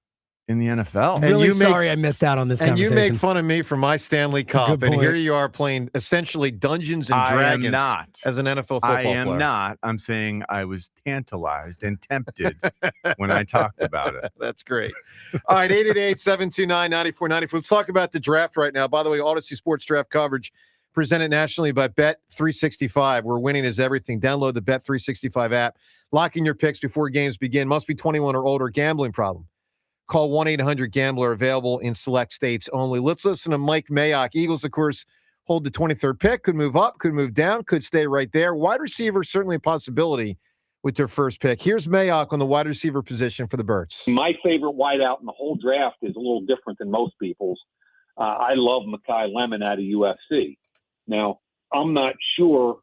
in the NFL. I'm really sorry I missed out on this conversation. And you make fun of me for my Stanley Cup, and here you are playing essentially Dungeons and Dragons. I am not. As an NFL football player. I am not. I'm saying I was tantalized and tempted when I talked about it. That's great. All right, 888-729-9494. Let's talk about the draft right now. By the way, Odyssey Sports Draft coverage presented nationally by Bet365, where winning is everything. Download the Bet365 app. Lock in your picks before games begin. Must be 21 or older. Gambling problem? Call 1-800-GAMBLER, available in select states only. Let's listen to Mike Mayock. Eagles, of course, hold the 23rd pick. Could move up, could move down, could stay right there. Wide receiver, certainly a possibility with their first pick. Here's Mayock on the wide receiver position for the Birds. My favorite wideout in the whole draft is a little different than most people's. I love Mekhi Lemon out of USC. Now, I'm not sure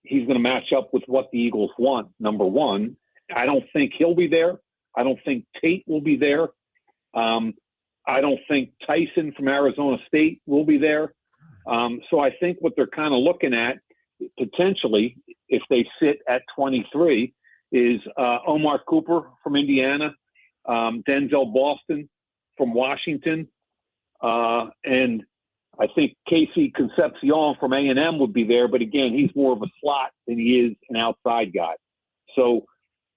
he's going to match up with what the Eagles want, number one. I don't think he'll be there. I don't think Tate will be there. I don't think Tyson from Arizona State will be there. So I think what they're kind of looking at, potentially, if they sit at 23, is Omar Cooper from Indiana, Denzel Boston from Washington, and I think Casey Concepcion from A&M would be there. But again, he's more of a slot than he is an outside guy. So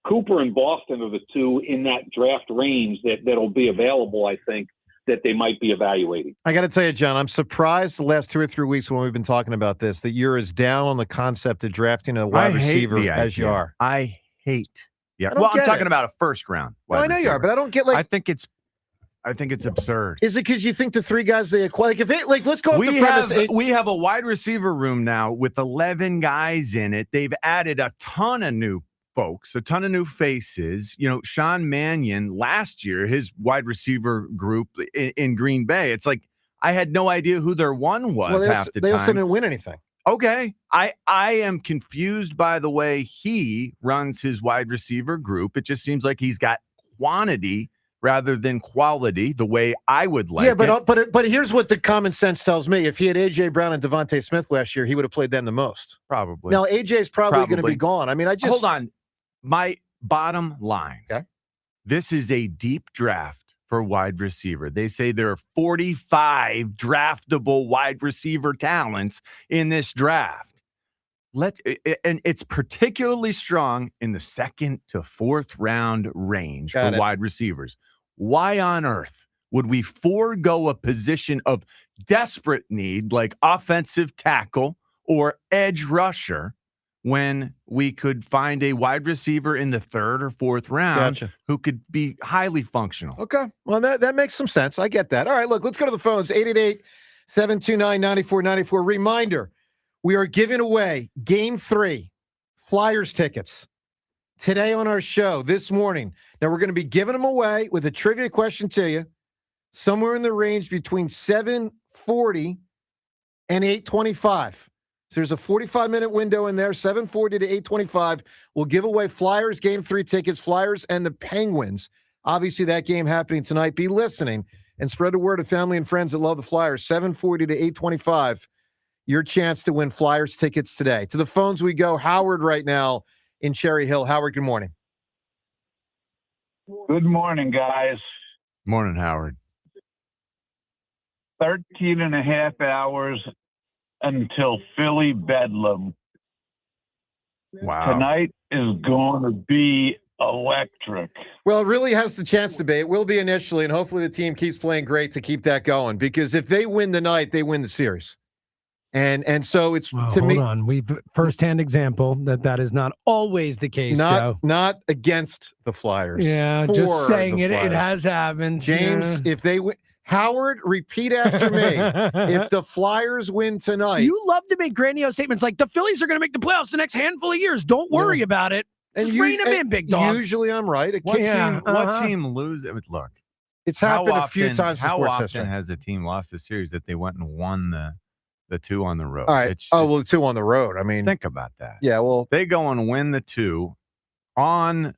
Cooper and Boston are the two in that draft range that'll be available, I think, that they might be evaluating. I got to tell you, John, I'm surprised the last 2 or 3 weeks when we've been talking about this, that you're as down on the concept of drafting a wide receiver as you are. I hate Yeah. I don't Well, I'm get talking it. about a first round. No, I know you are, but I don't get I think it's absurd. Is it because you think the three guys they acquire? Let's go off the premise. We have a wide receiver room now with 11 guys in it. They've added a ton of new folks, a ton of new faces. Sean Mannion last year, his wide receiver group in Green Bay. It's like I had no idea who their one was half the time. They also didn't win anything. Okay. I am confused by the way he runs his wide receiver group. It just seems like he's got quantity rather than quality, the way I would like it. But here's what the common sense tells me. If he had A.J. Brown and Devontae Smith last year, he would have played them the most. Probably. Now, A.J. is probably going to be gone. I mean, Hold on. My bottom line. Okay. This is a deep draft for wide receiver. They say there are 45 draftable wide receiver talents in this draft. And it's particularly strong in the second to fourth round range for wide receivers. Why on earth would we forego a position of desperate need like offensive tackle or edge rusher when we could find a wide receiver in the third or fourth round who could be highly functional? Okay. Well, that makes some sense. I get that. All right, look, let's go to the phones. 888-729-9494. Reminder, we are giving away Game 3 Flyers tickets today on our show this morning. Now, we're going to be giving them away with a trivia question to you, somewhere in the range between 7:40 and 8:25. So there's a 45-minute window in there, 7:40 to 8:25. We'll give away Flyers Game 3 tickets, Flyers and the Penguins. Obviously, that game happening tonight. Be listening and spread the word to family and friends that love the Flyers. 7:40 to 8:25, your chance to win Flyers tickets today. To the phones we go. Howard right now in Cherry Hill. Howard, good morning. Good morning, guys. Morning, Howard. 13 and a half hours until Philly Bedlam. Wow. Tonight is going to be electric. Well, it really has the chance to be. It will be initially, and hopefully the team keeps playing great to keep that going, because if they win the night, they win the series. And so it's to me. Hold on, we've firsthand example that is not always the case. Joe. Not against the Flyers. Yeah, just saying it has happened. James, if they win, Howard, repeat after me. If the Flyers win tonight, you love to make grandiose statements like the Phillies are going to make the playoffs the next handful of years. Don't worry about it. Just rein them in, big dog. Usually I'm right. What team lose? Look, it's happened a few times in How sports often history. has a team lost a series that they went and won the two on the road? All right. The two on the road. I mean, think about that. Yeah. Well, they go and win the two on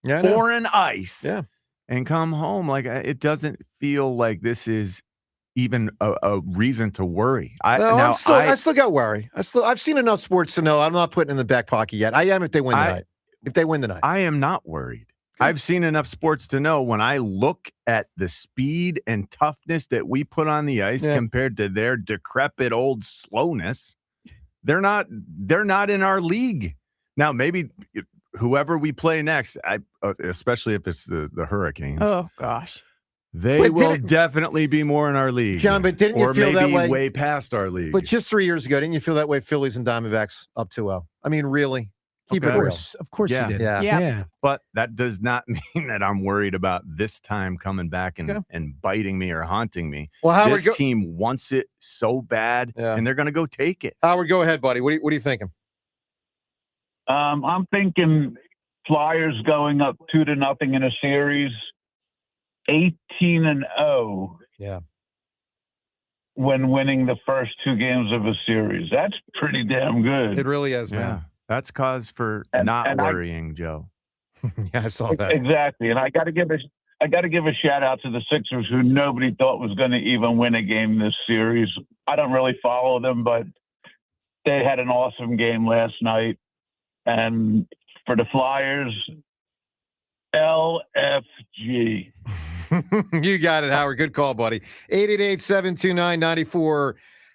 foreign ice. Yeah. And come home. Like, it doesn't feel like this is even a reason to worry. I still got worry. I've seen enough sports to know I'm not putting it in the back pocket yet. I am if they win tonight. If they win tonight, I am not worried. Good. I've seen enough sports to know when I look at the speed and toughness that we put on the ice compared to their decrepit old slowness, they're not in our league. Now, maybe whoever we play next, especially if it's the Hurricanes. Oh gosh. They will definitely be more in our league. John, but didn't you feel that way? Way past our league. But just 3 years ago, didn't you feel that way? Phillies and Diamondbacks up 2-0. I mean, really? Keep it real. Of course you did. Yeah. But that does not mean that I'm worried about this time coming back and biting me or haunting me. Well, Howard, this team wants it so bad, and they're going to go take it. Howard, go ahead, buddy. What are you thinking? I'm thinking Flyers going up 2-0 in a series, 18-0. Yeah. When winning the first two games of a series, that's pretty damn good. It really is, man. Yeah. That's cause for not worrying, Joe. Yeah, I saw that. Exactly. And I got to give a shout out to the Sixers, who nobody thought was going to even win a game this series. I don't really follow them, but they had an awesome game last night. And for the Flyers, LFG. You got it, Howard. Good call, buddy. 888-729-9494.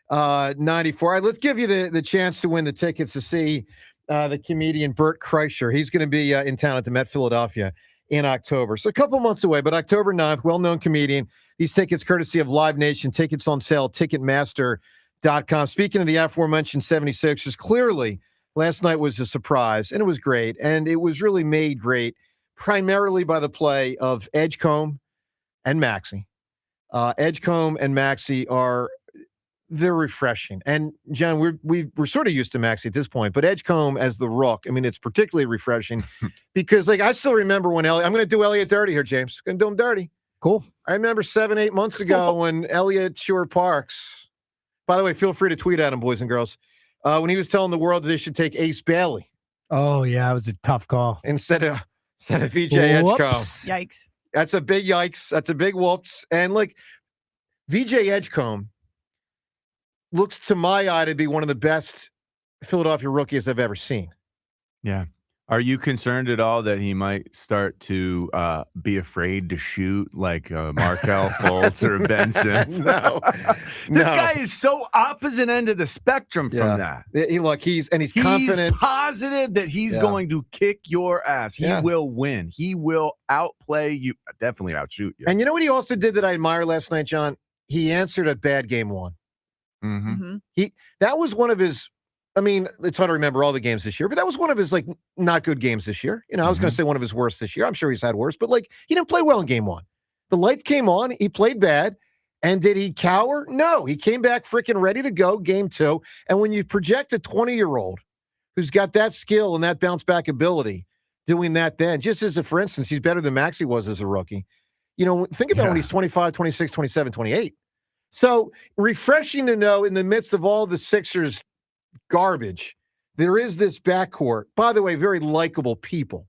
All right, let's give you the chance to win the tickets to see the comedian Bert Kreischer. He's going to be in town at the Met Philadelphia in October. So a couple months away, but October 9th, well-known comedian. These tickets courtesy of Live Nation. Tickets on sale, Ticketmaster.com. Speaking of the aforementioned 76ers, clearly last night was a surprise, and it was great. And it was really made great primarily by the play of Edgecombe and Maxey. Edgecombe and Maxey they're refreshing. And, John, we're sort of used to Maxey at this point, but Edgecombe as the rook, I mean, it's particularly refreshing because, like, I still remember when I'm going to do Elliot dirty here, James. Going to do him dirty. Cool. I remember 7-8 months ago when Elliot Shore Parks, by the way, feel free to tweet at him, boys and girls, when he was telling the world that they should take Ace Bailey. Oh, yeah, it was a tough call. Instead of VJ Edgecombe. Yikes. That's a big yikes. That's a big whoops. And, like, VJ Edgecombe looks to my eye to be one of the best Philadelphia rookies I've ever seen. Yeah. Are you concerned at all that he might start to be afraid to shoot like Markelle Fultz or Ben Simmons? No. This guy is so opposite end of the spectrum from that. He's confident. He's positive that he's going to kick your ass. He will win. He will outplay you. Definitely outshoot you. And you know what he also did that I admire last night, John? He answered a bad game one. That was one of his. I mean, it's hard to remember all the games this year, but that was one of his, like, not good games this year. You know, I was going to say one of his worst this year. I'm sure he's had worse, but, like, he didn't play well in game one. The lights came on. He played bad. And did he cower? No. He came back freaking ready to go game two. And when you project a 20-year-old who's got that skill and that bounce-back ability doing that then, just as a, for instance, he's better than Maxey was as a rookie. You know, think about when he's 25, 26, 27, 28. So refreshing to know in the midst of all the Sixers garbage, there is this backcourt, by the way, very likable people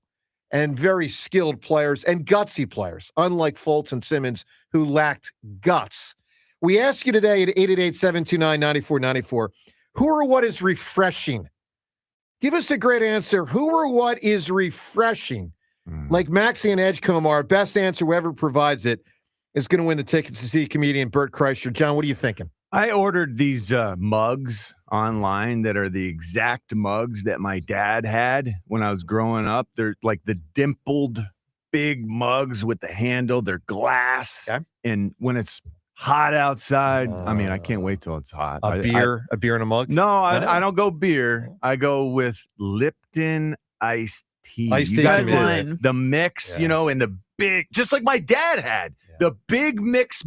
and very skilled players and gutsy players, unlike Fultz and Simmons, who lacked guts. We ask you today at 888-729-9494, who or what is refreshing? Give us a great answer. Who or what is refreshing? Like Maxi and Edgecombe, our best answer, whoever provides it, is going to win the tickets to see comedian Bert Kreischer. John, what are you thinking? I ordered these mugs online that are the exact mugs that my dad had when I was growing up. They're like the dimpled big mugs with the handle. They're glass. Okay. And when it's hot outside, I mean, I can't wait till it's hot. A beer in a mug? No, I don't go beer. I go with Lipton iced tea. Iced tea. The mix, you know, and the big, just like my dad had, the big mix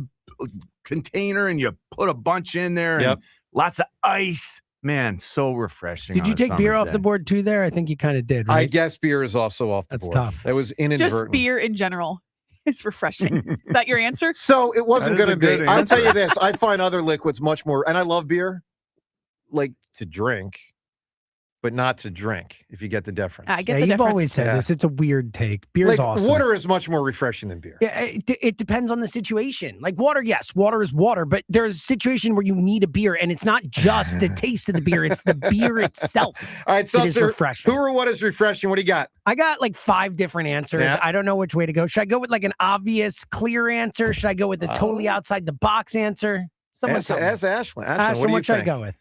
container, and you put a bunch in there and lots of ice. Man, so refreshing. Did you take beer off the board too there? I think you kind of did, right? I guess beer is also off the board. That's tough. That was inadvertent. Just beer in general is refreshing. Is that your answer? So it wasn't going to be. I'll tell you this. I find other liquids much more, and I love beer, like to drink, but not to drink, if you get the difference. I get the difference. You've always said this. It's a weird take. Beer's like, awesome. Water is much more refreshing than beer. Yeah, it depends on the situation. Like water, yes, water is water, but there's a situation where you need a beer, and it's not just the taste of the beer, it's the beer itself. All right, so it is refreshing. Who or what is refreshing? What do you got? I got like 5 different answers. Yeah. I don't know which way to go. Should I go with like an obvious, clear answer? Should I go with the totally outside the box answer? Ask Ashlyn. Ashlyn, what should I go with?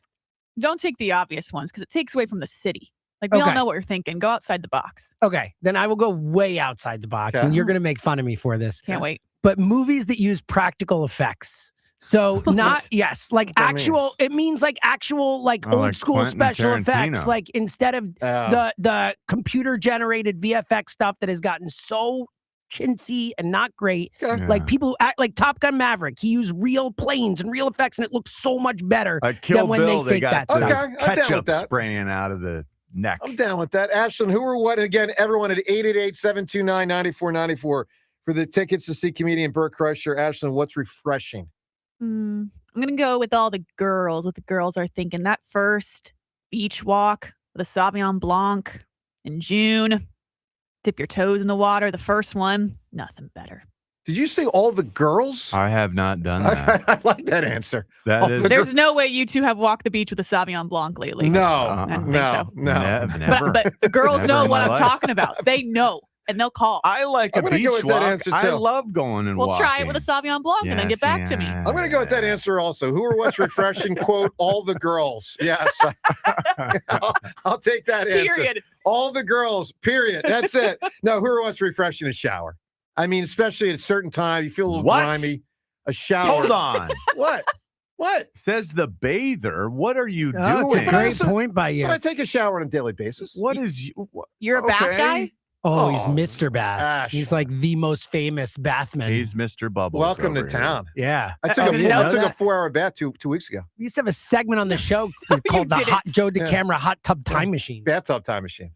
Don't take the obvious ones because it takes away from the city. Like, we all know what you're thinking. Go outside the box. Okay, then I will go way outside the box, and you're going to make fun of me for this. Can't wait. But movies that use practical effects. So not, like actual, it means like actual, like old like school Quentin special Tarantino. effects. Like instead of the computer generated VFX stuff that has gotten so chintzy and not great. Like people who act like Top Gun Maverick, he used real planes and real effects, and it looks so much better than when they fake that stuff. I'm down with Ketchup that. spraying out of the neck. I'm down with that. Ashlyn, who or what? And again, everyone at 888-729-9494 for the tickets to see comedian Bert Kreischer. Ashlyn, what's refreshing? I'm going to go with all the girls, what the girls are thinking. That first beach walk with a Sauvignon Blanc in June. Dip your toes in the water. The first one, nothing better. Did you say all the girls? I have not done that. I like that answer. There's no way you two have walked the beach with a Sauvignon Blanc lately. No, I don't think so. Never. But the girls Never know in what my I'm life. talking about. They know, and they'll call. I like I'm a gonna beach go with that walk. answer, I too. love going and We'll walking. try it with a Sauvignon Blanc and then get back to me. I'm going to go with that answer also. Who or what's refreshing? Quote, all the girls. Yes. I'll take that answer. Period. All the girls, period. That's it. No, who or what's refreshing? A shower. I mean, especially at a certain time, you feel a little grimy. A shower. Hold on. What? What? Says the bather. What are you doing? Oh, it's a great point by you. But I take a shower on a daily basis. What is you? You're a bath guy? Oh, he's Mr. Bath. He's like the most famous bathman. He's Mr. Bubbles. Welcome to over town. Yeah. I took a 4-hour bath two weeks ago. We used to have a segment on the show called the Joe DeCamera Hot Tub Time Machine. Bathtub time machine.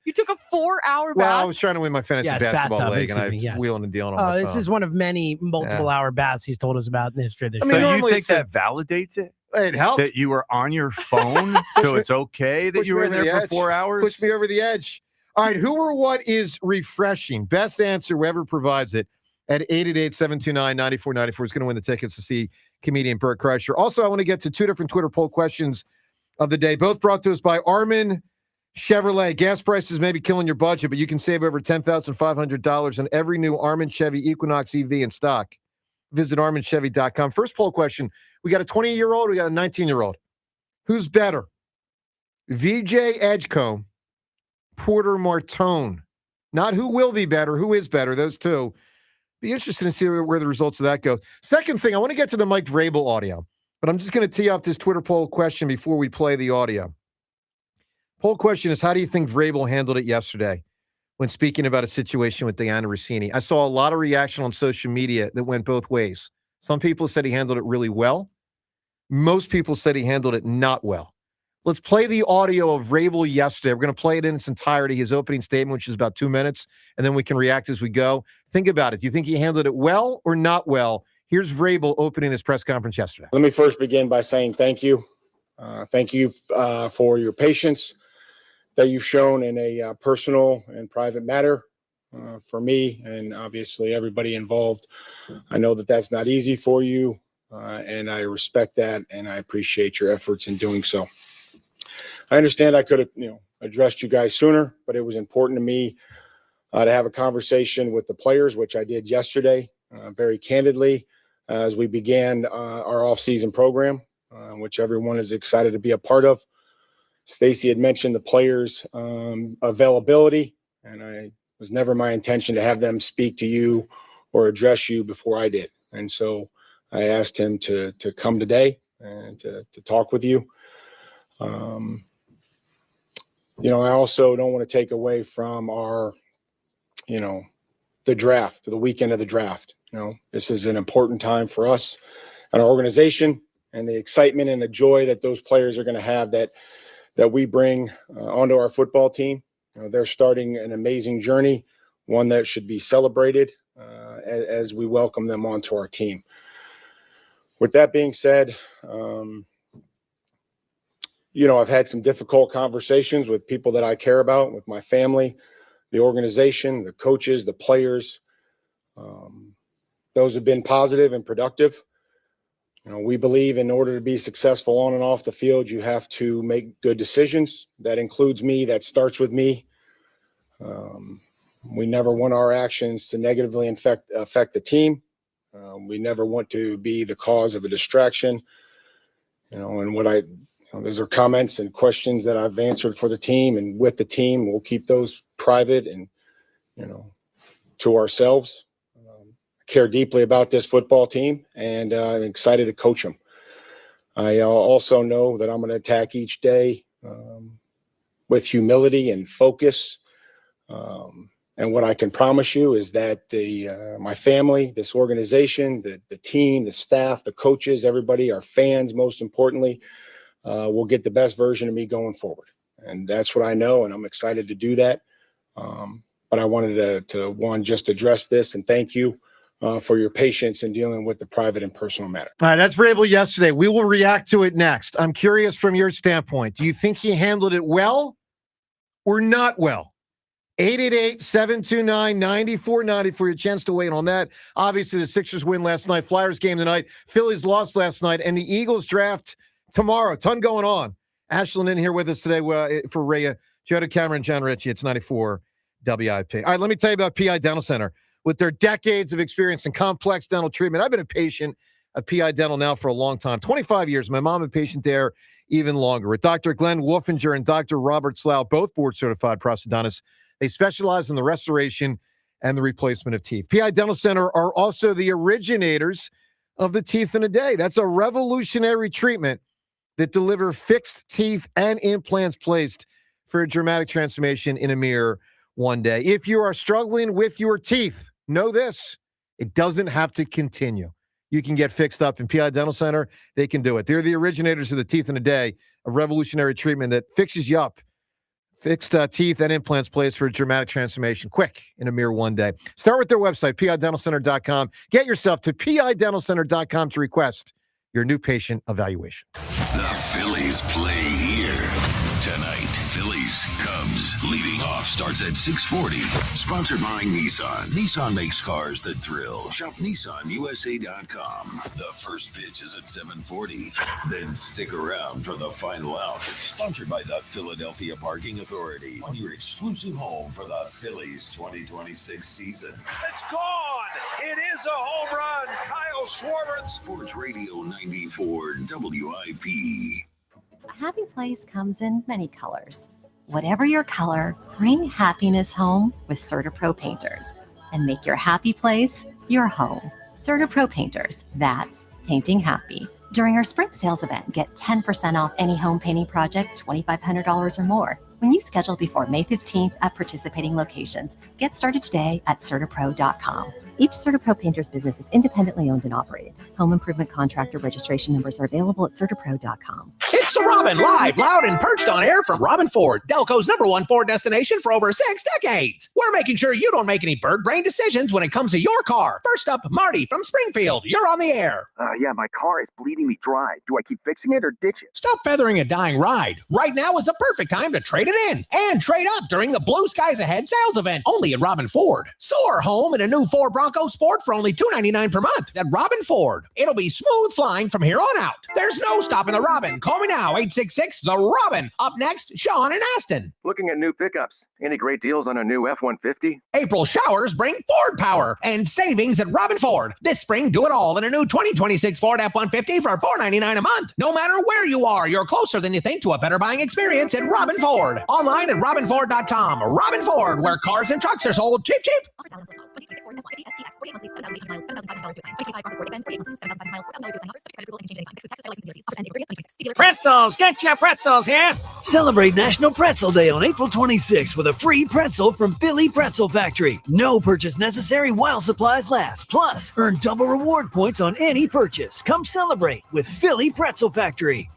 You took a 4-hour bath? Well, I was trying to win my fantasy basketball bathtub, league, and I excuse me, yes. wheeling and dealing on my phone. This is one of many multiple-hour baths he's told us about in the history of the show. So you think that validates it? It helps. That you were on your phone, so it's okay that you were in there for 4 hours? Push me over the edge. All right, who or what is refreshing? Best answer, whoever provides it, at 888-729-9494 is going to win the tickets to see comedian Bert Kreischer. Also, I want to get to two different Twitter poll questions of the day, both brought to us by Armin Chevrolet. Gas prices may be killing your budget, but you can save over $10,500 on every new Armin Chevy Equinox EV in stock. Visit arminchevy.com. First poll question. We got a 20-year-old, we got a 19-year-old. Who's better? VJ Edgecombe, Porter Martone. Not who will be better, who is better, those two. Be interested to see where the results of that go. Second thing, I want to get to the Mike Vrabel audio, but I'm just going to tee up this Twitter poll question before we play the audio. Poll question is, how do you think Vrabel handled it yesterday when speaking about a situation with Diana Rossini? I saw a lot of reaction on social media that went both ways. Some people said he handled it really well. Most people said he handled it not well. Let's play the audio of Vrabel yesterday. We're going to play it in its entirety, his opening statement, which is about 2 minutes, and then we can react as we go. Think about it. Do you think he handled it well or not well? Here's Vrabel opening this press conference yesterday. Let me first begin by saying thank you. Thank you for your patience that you've shown in a personal and private matter for me and obviously everybody involved. I know that that's not easy for you, and I respect that, and I appreciate your efforts in doing so. I understand I could have, addressed you guys sooner, but it was important to me to have a conversation with the players, which I did yesterday, very candidly, as we began our off-season program, which everyone is excited to be a part of. Stacy had mentioned the players' availability, and it was never my intention to have them speak to you or address you before I did. And so I asked him to come today and to talk with you. I also don't want to take away from our, the draft, the weekend of the draft. This is an important time for us and our organization, and the excitement and the joy that those players are going to have that we bring onto our football team. They're starting an amazing journey, one that should be celebrated as we welcome them onto our team. With that being said, I've had some difficult conversations with people that I care about, with my family, the organization, the coaches, the players. Those have been positive and productive. We believe in order to be successful on and off the field, you have to make good decisions. That includes me. That starts with me. We never want our actions to negatively affect the team. We never want to be the cause of a distraction. And those are comments and questions that I've answered for the team and with the team. We'll keep those private and, to ourselves. I care deeply about this football team, and I'm excited to coach them. I also know that I'm going to attack each day with humility and focus. And what I can promise you is that my family, this organization, the team, the staff, the coaches, everybody, our fans, most importantly, will get the best version of me going forward. And that's what I know, and I'm excited to do that. But I wanted to just address this and thank you for your patience in dealing with the private and personal matter. All right, that's Vrabel yesterday. We will react to it next. I'm curious from your standpoint. Do you think he handled it well or not well? 888-729-9490 for your chance to weigh in on that. Obviously, the Sixers win last night. Flyers game tonight. Phillies lost last night. And the Eagles draft tomorrow. Ton going on. Ashland in here with us today for Rhea, Joe DeCamera, and John Ritchie. It's 94 WIP. All right, let me tell you about PI Dental Center. With their decades of experience in complex dental treatment, I've been a patient at PI Dental now for a long time, 25 years. My mom a patient there even longer. With Dr. Glenn Wolfinger and Dr. Robert Slough, both board-certified prosthodontists, they specialize in the restoration and the replacement of teeth. PI Dental Center are also the originators of the teeth in a day. That's a revolutionary treatment that delivers fixed teeth and implants placed for a dramatic transformation in a mere one day. If you are struggling with your teeth, know this: it doesn't have to continue. You can get fixed up in PI Dental Center. They can do it. They're the originators of the teeth in a day, a revolutionary treatment that fixes you up. Fixed teeth and implants placed for a dramatic transformation quick in a mere one day. Start with their website, pidentalcenter.com. Get yourself to pidentalcenter.com to request your new patient evaluation. The Phillies play here tonight. Phillies Cubs leading off starts at 6:40. Sponsored by Nissan. Nissan makes cars that thrill. Shop NissanUSA.com. The first pitch is at 7:40. Then stick around for the final out. Sponsored by the Philadelphia Parking Authority. On your exclusive home for the Phillies 2026 season. It's gone. It is a home run. Kyle Schwarber. Sports Radio 94 WIP. A happy place comes in many colors. Whatever your color, bring happiness home with CertaPro Painters and make your happy place your home. CertaPro Painters, that's painting happy. During our spring sales event, get 10% off any home painting project, $2,500 or more. When you schedule before May 15th at participating locations, get started today at CertaPro.com. Each CertaPro Painters business is independently owned and operated. Home improvement contractor registration numbers are available at CertaPro.com. It's the Robin, live, loud, and perched on air from Robin Ford, Delco's #1 Ford destination for over 6 decades. We're making sure you don't make any bird brain decisions when it comes to your car. First up, Marty from Springfield. You're on the air. Yeah, my car is bleeding me dry. Do I keep fixing it or ditch it? Stop feathering a dying ride. Right now is the perfect time to trade it in and trade up during the Blue Skies Ahead sales event only at Robin Ford. Soar home in a new Ford Bronco Sport for only $299 per month at Robin Ford. It'll be smooth flying from here on out. There's no stopping the Robin. Call me now, 866-THE-ROBIN. Up next, Sean in Aston. Looking at new pickups. Any great deals on a new F-150? April showers bring Ford power and savings at Robin Ford. This spring, do it all in a new 2026 Ford F-150 for $499 a month. No matter where you are, you're closer than you think to a better buying experience at Robin Ford. Online at robinford.com. Robin Ford, where cars and trucks are sold cheap, cheap. Pretzels! Get your pretzels here! Celebrate National Pretzel Day on April 26th with a free pretzel from Philly Pretzel Factory. No purchase necessary while supplies last. Plus, earn double reward points on any purchase. Come celebrate with Philly Pretzel Factory.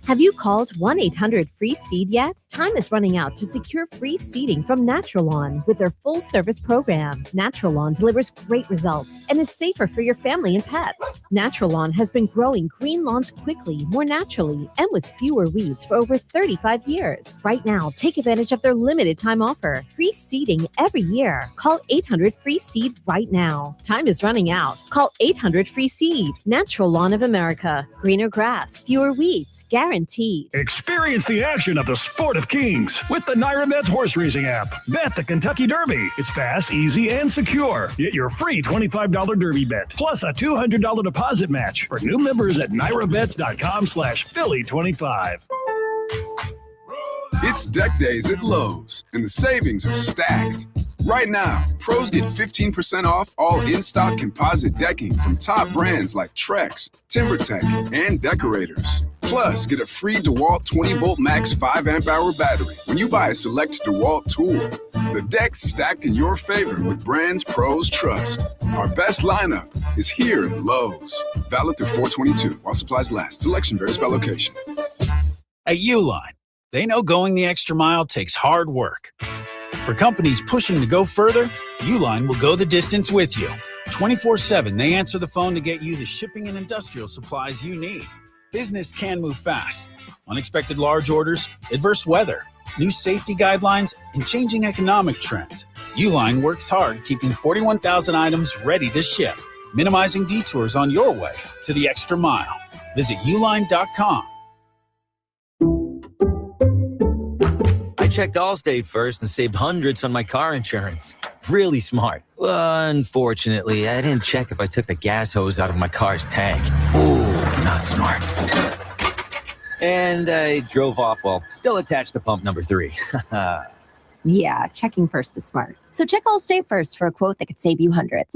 Have you called 1-800-FREE-SEED yet? Time is running out to secure free seeding from Natural Lawn with their full-service program. Natural Lawn delivers great results and is safer for your family and pets. Natural Lawn has been growing green lawns quickly, more naturally, and with fewer weeds for over 35 years. Right now, take advantage of their limited-time offer. Free seeding every year. Call 800-FREE-SEED right now. Time is running out. Call 800-FREE-SEED. Natural Lawn of America. Greener grass, fewer weeds, guaranteed. Experience the action of the Sport of Kings with the NYRA horse racing app. Bet the Kentucky Derby. It's fast, easy, and secure. Get your free $25 Derby bet, plus a $200 deposit match for new members at NYRABets.com/Philly25. It's deck days at Lowe's, and the savings are stacked. Right now, pros get 15% off all in-stock composite decking from top brands like Trex, TimberTech, and Decorators. Plus, get a free DeWalt 20-volt max 5-amp-hour battery when you buy a select DeWalt tool. The deck's stacked in your favor with brands pros trust. Our best lineup is here at Lowe's. Valid through 4/22 while supplies last. Selection varies by location. At Uline, they know going the extra mile takes hard work. For companies pushing to go further, Uline will go the distance with you. 24/7, they answer the phone to get you the shipping and industrial supplies you need. Business can move fast. Unexpected large orders, adverse weather, new safety guidelines, and changing economic trends. Uline works hard keeping 41,000 items ready to ship, minimizing detours on your way to the extra mile. Visit uline.com. I checked Allstate first and saved hundreds on my car insurance. Really smart. Unfortunately, I didn't check if I took the gas hose out of my car's tank. Ooh, not smart. And I drove off while still attached to pump number 3. Yeah, checking first is smart. So check Allstate first for a quote that could save you hundreds.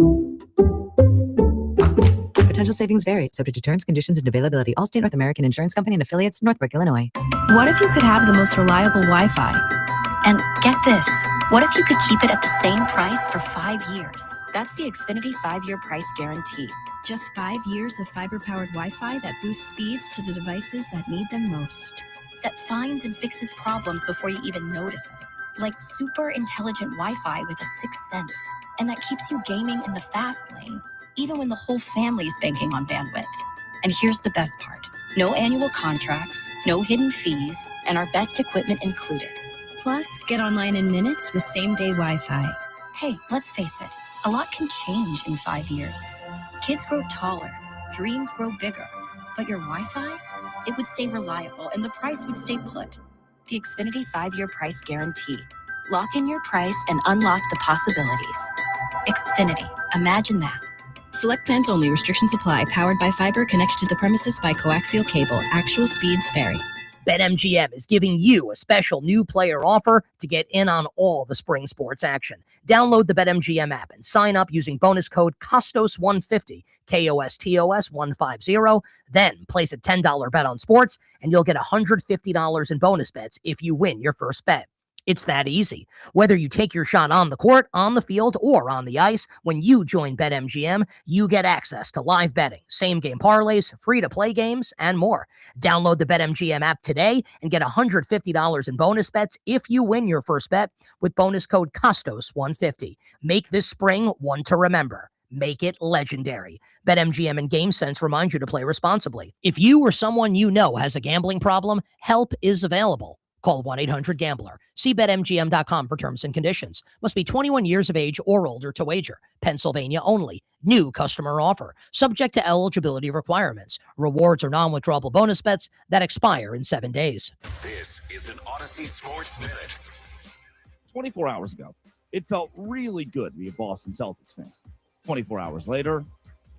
Potential savings vary, subject to terms, conditions, and availability. Allstate North American Insurance Company and affiliates, Northbrook, Illinois. What if you could have the most reliable Wi-Fi? And get this, what if you could keep it at the same price for 5 years? That's the Xfinity 5-year price guarantee. Just 5 years of fiber-powered Wi-Fi that boosts speeds to the devices that need them most. That finds and fixes problems before you even notice them. Like super intelligent Wi-Fi with a sixth sense. And that keeps you gaming in the fast lane, even when the whole family's banking on bandwidth. And here's the best part. No annual contracts, no hidden fees, and our best equipment included. Plus, get online in minutes with same-day Wi-Fi. Hey, let's face it, a lot can change in 5 years. Kids grow taller, dreams grow bigger, but your Wi-Fi, it would stay reliable and the price would stay put. The Xfinity 5-year price guarantee. Lock in your price and unlock the possibilities. Xfinity, imagine that. Select plans only. Restrictions apply. Powered by fiber. Connected to the premises by coaxial cable. Actual speeds vary. BetMGM is giving you a special new player offer to get in on all the spring sports action. Download the BetMGM app and sign up using bonus code KOSTOS150, KOSTOS150. Then place a $10 bet on sports, and you'll get $150 in bonus bets if you win your first bet. It's that easy. Whether you take your shot on the court, on the field, or on the ice, when you join BetMGM, you get access to live betting, same-game parlays, free-to-play games, and more. Download the BetMGM app today and get $150 in bonus bets if you win your first bet with bonus code KOSTOS150. Make this spring one to remember. Make it legendary. BetMGM and GameSense remind you to play responsibly. If you or someone you know has a gambling problem, help is available. Call 1-800-GAMBLER. See BetMGM.com for terms and conditions. Must be 21 years of age or older to wager. Pennsylvania only. New customer offer. Subject to eligibility requirements. Rewards or non-withdrawable bonus bets that expire in 7 days. This is an Odyssey Sports Minute. 24 hours ago, it felt really good to be a Boston Celtics fan. 24 hours later,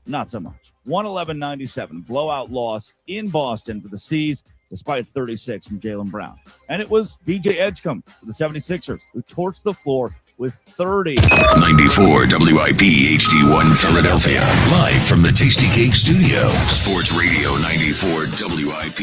not so much. 111-97 blowout loss in Boston for the C's, despite 36 from Jaylen Brown. And it was VJ Edgecombe for the 76ers who torched the floor with 30. 94 WIP HD1 Philadelphia. Live from the Tasty Cake Studio. Sports Radio 94 WIP.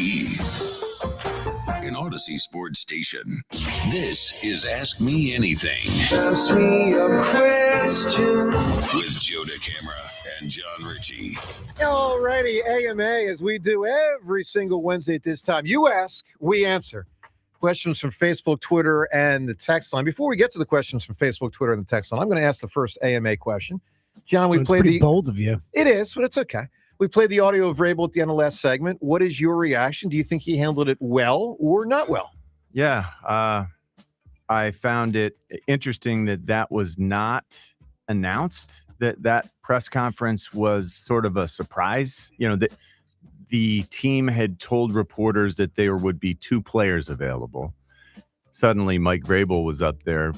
An Odyssey Sports Station. This is Ask Me Anything. Ask me a question. With Joe DeCamera and John Ritchie. Alrighty, AMA, as we do every single Wednesday at this time. You ask, we answer. Questions from Facebook, Twitter, and the text line. Before we get to the questions from Facebook, Twitter, and the text line, I'm going to ask the first AMA question. John, we played pretty bold of you. It is, but it's okay. We played the audio of Vrabel at the end of last segment. What is your reaction? Do you think he handled it well or not well? Yeah, I found it interesting that was not announced, that press conference was sort of a surprise. You know, the team had told reporters that there would be 2 players available. Suddenly, Mike Vrabel was up there,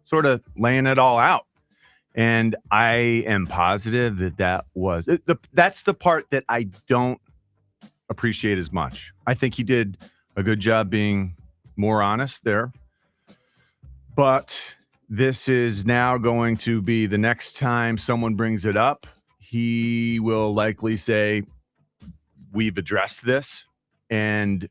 sort of laying it all out. And I am positive that was that's the part that I don't appreciate as much. I think he did a good job being more honest there. But this is now going to be the next time someone brings it up, he will likely say, we've addressed this and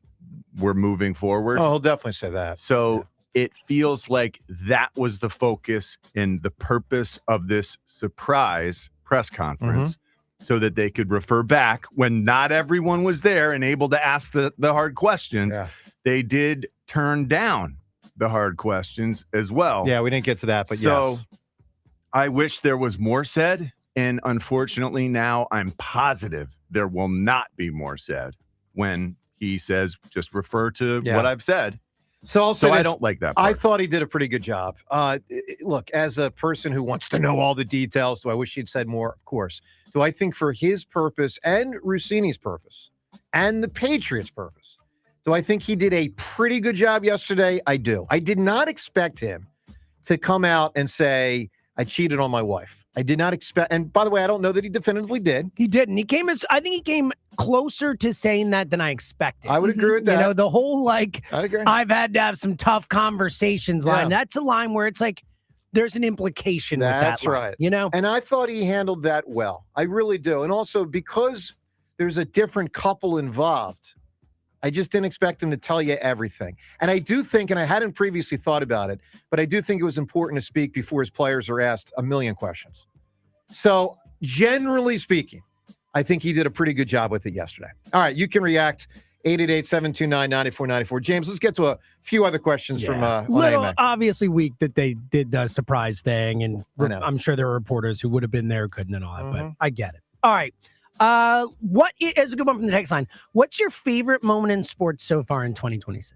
we're moving forward. Oh, he'll definitely say that. So it feels like that was the focus and the purpose of this surprise press conference, so that they could refer back when not everyone was there and able to ask the hard questions. Yeah. They did turn down the hard questions as well. Yeah, we didn't get to that, but so yes. I wish there was more said. And unfortunately, now I'm positive there will not be more said when he says, just refer to what I've said. So I'll say I this, don't like that part. I thought he did a pretty good job. Look, as a person who wants to know all the details, do I wish he'd said more? Of course. Do I think for his purpose and Rossini's purpose and the Patriots' purpose, do I think he did a pretty good job yesterday? I do. I did not expect him to come out and say, I cheated on my wife. I did not expect, and by the way, I don't know that he definitively did. He didn't. I think he came closer to saying that than I expected. I would agree with that. The whole I agree. I've had to have some tough conversations line. Yeah. That's a line where it's like, there's an implication That's with that line, right. you know? And I thought he handled that well. I really do. And also because there's a different couple involved, I just didn't expect him to tell you everything. And I do think, and I hadn't previously thought about it, but I do think it was important to speak before his players are asked a million questions. So generally speaking, I think he did a pretty good job with it yesterday. All right, you can react. 888-729-9494. James, let's get to a few other questions from little AMA. obviously weak that they did the surprise thing, and I'm sure there were reporters who would have been there, couldn't and all that, but I get it. All right. What is a good one from the text line? What's your favorite moment in sports so far in 2026?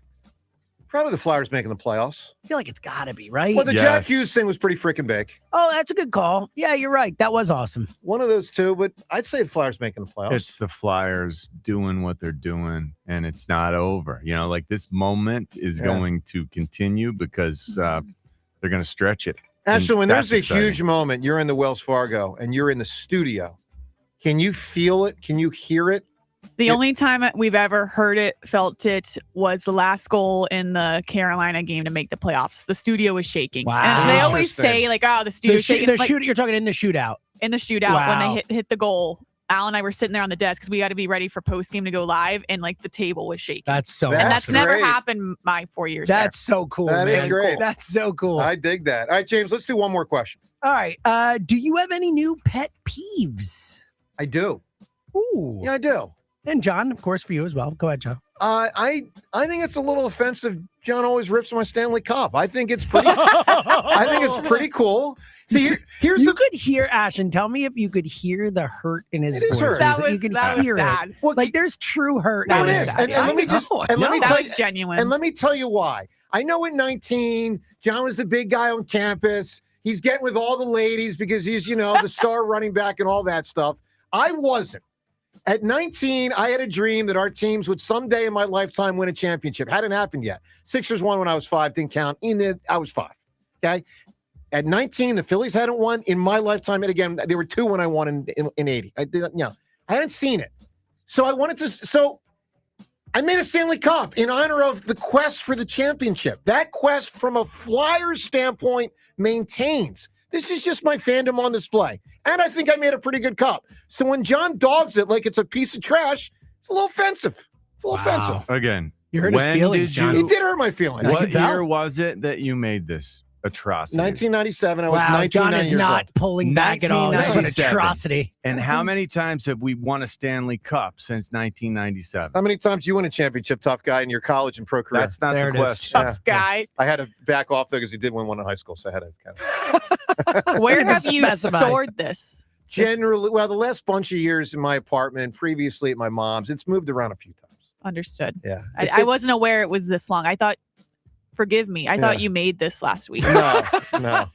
Probably the Flyers making the playoffs. I feel like it's got to be, right? Well, the Jack Hughes thing was pretty freaking big. Oh, that's a good call. Yeah, you're right. That was awesome. One of those two, but I'd say the Flyers making the playoffs. It's the Flyers doing what they're doing, and it's not over. You know, like this moment is going to continue because they're going to stretch it. Actually, when that's there's a exciting. huge moment, you're in the Wells Fargo and you're in the studio. Can you feel it? Can you hear it? The only time we've ever heard it, felt it, was the last goal in the Carolina game to make the playoffs. The studio was shaking. Wow. And they always say, like, oh, the studio's shaking. Like, You're talking in the shootout. in the shootout when Wow. they hit the goal. Al and I were sitting there on the desk because we got to be ready for post game to go live, and like the table was shaking. That's so and that's awesome. never great. happened my 4 years. That's so cool. That man. is great. That's so cool. I dig that. All right, James, let's do one more question. All right. Do you have any new pet peeves? I do. Ooh. Yeah, I do. And John, of course, for you as well. Go ahead, John. I think it's a little offensive. John always rips my Stanley Cup. I think it's pretty. I think it's pretty cool. See, here's you could hear Ashton. Tell me if you could hear the hurt in his It is voice. hurt. That You was- can that was hear sad. it. Like there's true hurt. No, in it his is. voice. And let me just and let me that tell was you, genuine. and let me tell you why. I know at 19, John was the big guy on campus. He's getting with all the ladies because he's, the star running back and all that stuff. I wasn't. At 19, I had a dream that our teams would someday in my lifetime win a championship. Hadn't happened yet. Sixers won when I was 5, didn't count. I was 5. Okay. At 19, the Phillies hadn't won in my lifetime. And again, there were 2 when I won in 80. I hadn't seen it. So I made a Stanley Cup in honor of the quest for the championship. That quest, from a Flyers standpoint, maintains. This is just my fandom on display. And I think I made a pretty good cup. So when John dogs it like it's a piece of trash, it's a little offensive. It's a little offensive. Again, You hurt his when feelings, did John. you- It did hurt my feelings. What year was it that you made this atrocity? 1997. I was Wow, 19 John is years not old. pulling back at all. That's an 1997. atrocity. And how many times have we won a Stanley Cup since 1997? How many times you win a championship, tough guy, in your college and pro career? That's not There the it is. question. Tough guy. I had to back off though because he did win one in high school, so I had to kind of Where have you Specify. stored this? generally. Well, the last bunch of years in my apartment, previously at my mom's, it's moved around a few times. Understood. Yeah, I wasn't aware it was this long. I thought, forgive me, I thought you made this last week. No.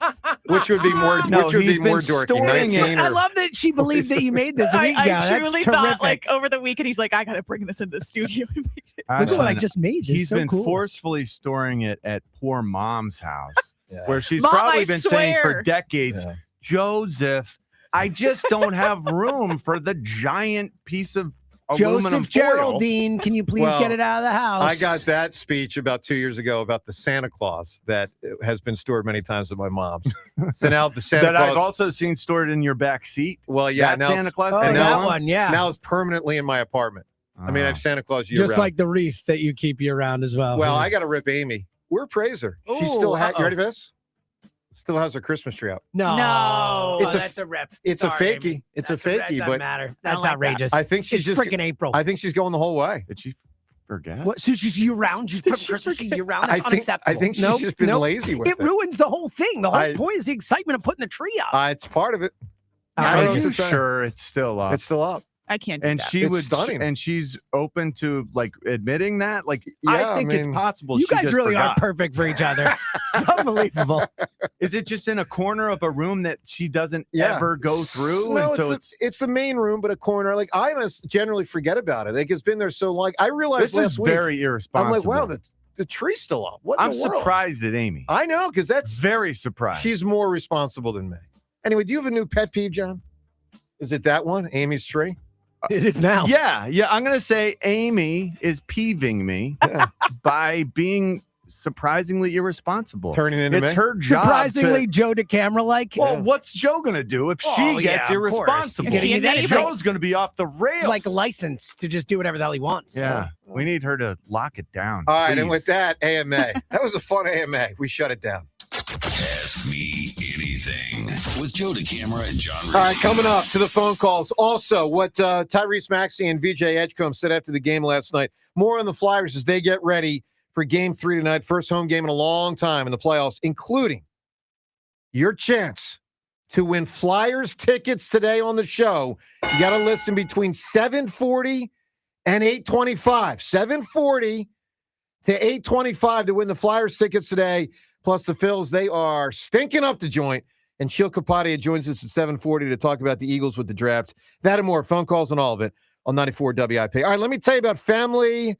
Which would be more? No, which would he's be more been dorky? storing it. 19 I or love that she believed that you made this a week ago. I That's truly terrific. thought, like, over the weekend, he's like, I got to bring this into the studio. Look at what I just made. This is He's so been cool. forcefully storing it at poor mom's house, Yeah. where she's Mom, probably I been saying for swear. decades, Yeah. Joseph, I just don't have room for the giant piece of aluminum Joseph foil. Geraldine, can you please Well, get it out of the house? I got that speech about 2 years ago about the Santa Claus that has been stored many times at my mom's. So now the Santa that Claus. I've also seen stored in your back seat. well, yeah, That now Santa it's- Claus. Oh, and that now, one, yeah. now it's permanently in my apartment. I mean, I have Santa Claus year Just round. like the wreath that you keep year round as well. Well, I got to rip Amy. We're praise her. She still has. You ready for this? Still has her Christmas tree up. No, It's a- that's a rip. It's Sorry, a fakey. Amy. It's That's a that fakey, doesn't but matter. I don't That's like outrageous. I think she's It's just freaking April. I think she's going the whole way. Did she forget? What? So she's year round. She's putting Christmas tree year round. That's I unacceptable. think she's just been lazy with it. it. ruins the whole thing. The whole I- point is the excitement of putting the tree up. It's part of it. Are Outrageous. you sure it's still up? It's still up. I can't do and that. she It's would, stunning. and she's open to like admitting that. Like, Yeah, I think I mean, it's possible. You she guys just really forgot. are perfect for each other. It's unbelievable. Is it just in a corner of a room that she doesn't Yeah. ever go through? No, and so it's the main room, but a corner. Like I just generally forget about it. Like it's been there so long. I realized this last is week. very irresponsible. I'm like, wow, the tree's still up. What? in I'm the world? surprised at Amy. I know because that's Very surprised. she's more responsible than me. Anyway, do you have a new pet peeve, John? Is it that one, Amy's tree? It is now. Yeah. I'm gonna say Amy is peeving me by being surprisingly irresponsible. Turning into it's me? her job. Surprisingly, Joe DeCamera like. Well, what's Joe going to do if she gets irresponsible? Joe's going to be off the rails. Like licensed to just do whatever the hell he wants. Yeah, we need her to lock it down. All right, please. and with that, AMA. That was a fun AMA. We shut it down. Ask Me Anything with Joe DeCamera and John Ritchie. All right, coming up to the phone calls. Also, what Tyrese, Maxey, and VJ Edgecombe said after the game last night. More on the Flyers as they get ready for Game 3 tonight. First home game in a long time in the playoffs, including your chance to win Flyers tickets today on the show. You got to listen between 7:40 and 8:25. 7:40 to 8:25 to win the Flyers tickets today. Plus the Phillies, they are stinking up the joint. And Sheil Kapadia joins us at 7:40 to talk about the Eagles with the draft. That and more. Phone calls and all of it on 94 WIP. All right, let me tell you about Family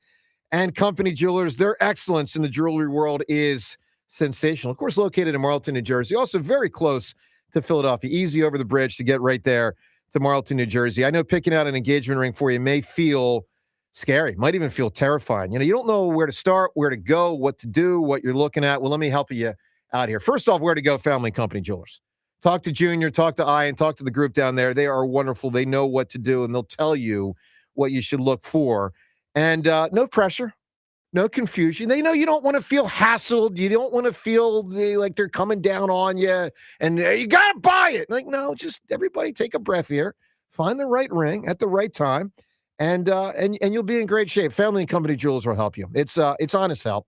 and Company Jewelers. Their excellence in the jewelry world is sensational. Of course, located in Marlton, New Jersey. Also very close to Philadelphia. Easy over the bridge to get right there to Marlton, New Jersey. I know picking out an engagement ring for you may feel scary, might even feel terrifying. You don't know where to start, where to go, what to do, what you're looking at. Well, let me help you out here. First off, where to go, Family and Company Jewelers. Talk to Junior, talk to Ian, talk to the group down there. They are wonderful. They know what to do, and they'll tell you what you should look for. And no pressure, no confusion. They know you don't want to feel hassled. You don't want to feel like they're coming down on you, and you got to buy it. Like, no, just everybody take a breath here. Find the right ring at the right time. And you'll be in great shape. Family and Company Jewelers will help you. It's honest help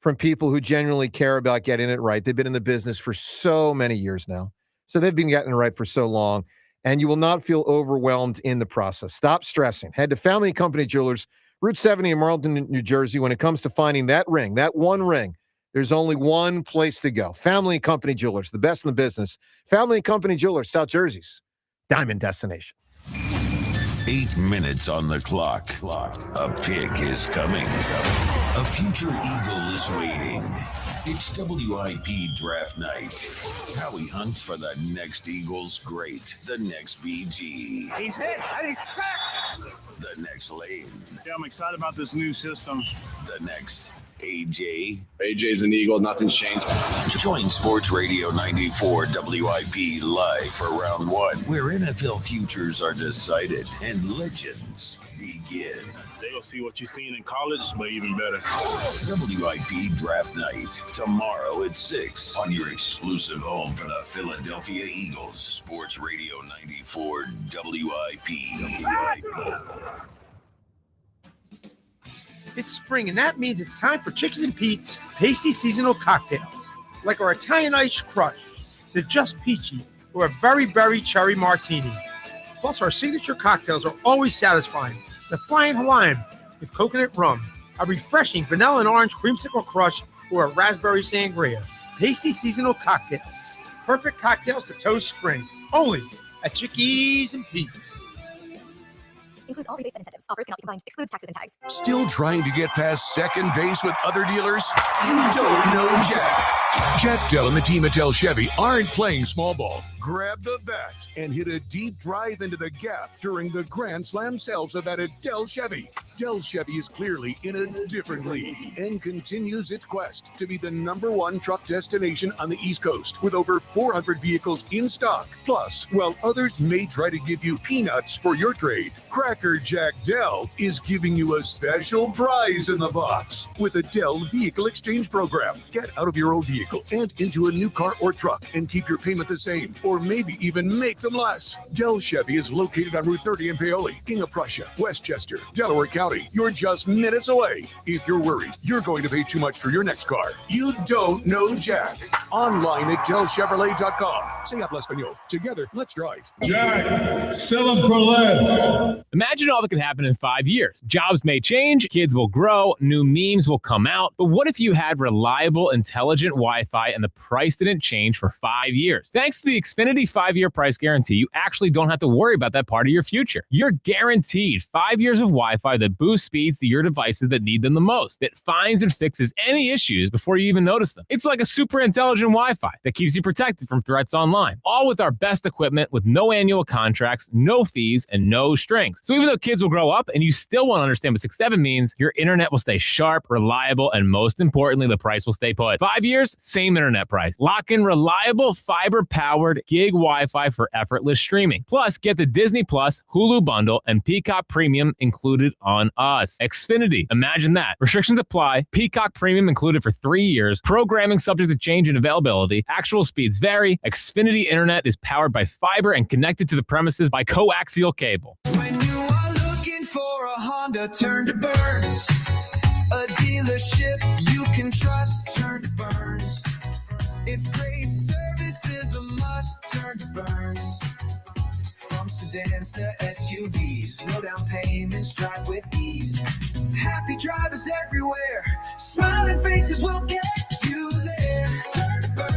from people who genuinely care about getting it right. They've been in the business for so many years now. So they've been getting it right for so long. And you will not feel overwhelmed in the process. Stop stressing. Head to Family and Company Jewelers, Route 70 in Marlton, New Jersey. When it comes to finding that ring, that one ring, there's only one place to go. Family and Company Jewelers, the best in the business. Family and Company Jewelers, South Jersey's diamond destination. 8 minutes on the clock. A pick is coming. A future eagle is waiting. It's WIP draft night. Howie hunts for the next Eagles great, the next BG, He's hit and he's sacked. the next Lane, Yeah, I'm excited about this new system. the next AJ. AJ's an Eagle, nothing's changed. Join Sports Radio 94 WIP live for round one, where NFL futures are decided and legends begin. They gonna see what you seen in college, but even better. WIP Draft Night, tomorrow at 6 on your exclusive home for the Philadelphia Eagles. Sports Radio 94 WIP. It's spring, and that means it's time for Chicks and Pete's tasty seasonal cocktails, like our Italian Ice Crush, the Just Peachy, or a Very Berry Cherry Martini. Plus, our signature cocktails are always satisfying. The Flying Hawaiian with coconut rum, a refreshing vanilla and orange creamsicle crush, or a raspberry sangria. Tasty seasonal cocktails. Perfect cocktails to toast spring. Only at Chickies and Pete's. Includes all rebates and incentives. Offers cannot be combined. Excludes taxes and tags. Still trying to get past second base with other dealers? You don't know Jack. Jack Dell and the team at Dell Chevy aren't playing small ball. Grab the bat and hit a deep drive into the gap during the Grand Slam sales event at Dell Chevy. Dell Chevy is clearly in a different league and continues its quest to be the #1 truck destination on the East Coast with over 400 vehicles in stock. Plus, while others may try to give you peanuts for your trade, Cracker Jack Dell is giving you a special prize in the box with a Dell Vehicle Exchange Program. Get out of your old vehicle and into a new car or truck and keep your payment the same, or maybe even make them less. Dell Chevy is located on Route 30 in Paoli, King of Prussia, Westchester, Delaware County. You're just minutes away. If you're worried you're going to pay too much for your next car, you don't know Jack. Online at DellChevrolet.com. Se habla español. Together, let's drive. Jack, sell them for less. Imagine all that could happen in 5 years. Jobs may change, kids will grow, new memes will come out. But what if you had reliable, intelligent Wi-Fi and the price didn't change for 5 years? Thanks to the Xfinity 5-year price guarantee, you actually don't have to worry about that part of your future. You're guaranteed 5 years of Wi-Fi that boosts speeds to your devices that need them the most. It finds and fixes any issues before you even notice them. It's like a super intelligent Wi-Fi that keeps you protected from threats online. online, all with our best equipment with no annual contracts, no fees, and no strings. So even though kids will grow up and you still won't understand what 6-7 means, your internet will stay sharp, reliable, and most importantly, the price will stay put. 5 years, same internet price. Lock in reliable, fiber-powered gig Wi-Fi for effortless streaming. Plus, get the Disney Plus, Hulu bundle, and Peacock Premium included on us. Xfinity, imagine that. Restrictions apply. Peacock Premium included for 3 years. Programming subject to change in availability. Actual speeds vary. Xfinity Internet is powered by fiber and connected to the premises by coaxial cable. When you are looking for a Honda, turn to Burns. A dealership you can trust, turn to Burns. If great service is a must, turn to Burns. From sedans to SUVs, no down payments, drive with ease. Happy drivers everywhere, smiling faces will get you there. Turn to Burns.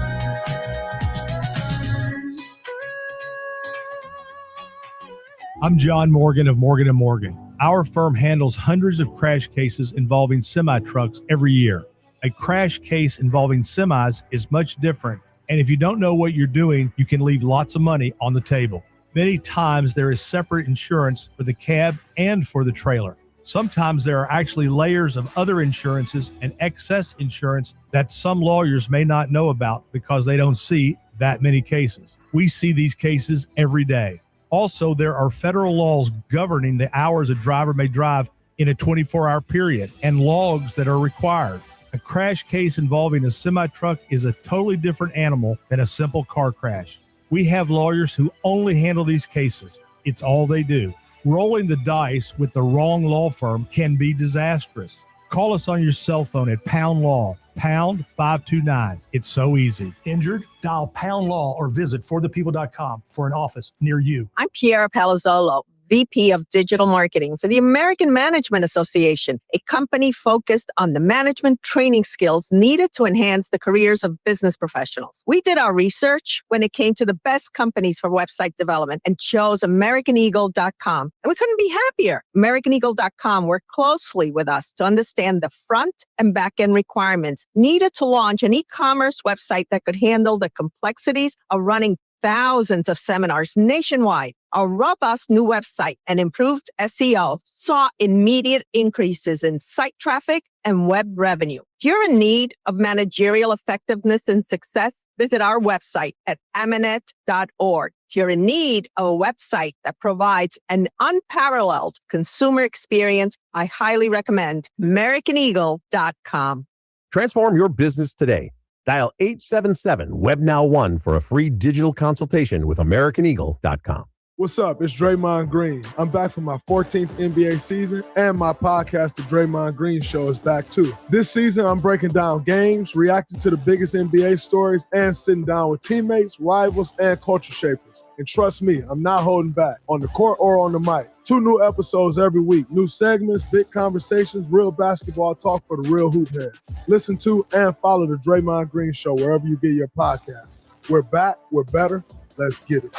I'm John Morgan of Morgan & Morgan. Our firm handles hundreds of crash cases involving semi-trucks every year. A crash case involving semis is much different, and if you don't know what you're doing, you can leave lots of money on the table. Many times there is separate insurance for the cab and for the trailer. Sometimes there are actually layers of other insurances and excess insurance that some lawyers may not know about because they don't see that many cases. We see these cases every day. Also, there are federal laws governing the hours a driver may drive in a 24-hour period and logs that are required. A crash case involving a semi-truck is a totally different animal than a simple car crash. We have lawyers who only handle these cases. It's all they do. Rolling the dice with the wrong law firm can be disastrous. Call us on your cell phone at Pound Law, pound 529. It's so easy. Injured? Dial Pound Law or visit forthepeople.com for an office near you. I'm Piera Palazzolo, VP of Digital Marketing for the American Management Association, a company focused on the management training skills needed to enhance the careers of business professionals. We did our research when it came to the best companies for website development and chose AmericanEagle.com. And we couldn't be happier. AmericanEagle.com worked closely with us to understand the front and back end requirements needed to launch an e-commerce website that could handle the complexities of running thousands of seminars nationwide. Our robust new website and improved SEO saw immediate increases in site traffic and web revenue. If you're in need of managerial effectiveness and success, visit our website at amanet.org. If you're in need of a website that provides an unparalleled consumer experience, I highly recommend AmericanEagle.com. Transform your business today. Dial 877-WebNow1 for a free digital consultation with AmericanEagle.com. What's up? It's Draymond Green. I'm back for my 14th NBA season, and my podcast, The Draymond Green Show, is back too. This season, I'm breaking down games, reacting to the biggest NBA stories, and sitting down with teammates, rivals, and culture shapers. And trust me, I'm not holding back, on the court or on the mic. 2 new episodes every week. New segments, big conversations, real basketball talk for the real hoop heads. Listen to and follow The Draymond Green Show wherever you get your podcast. We're back. We're better. Let's get it.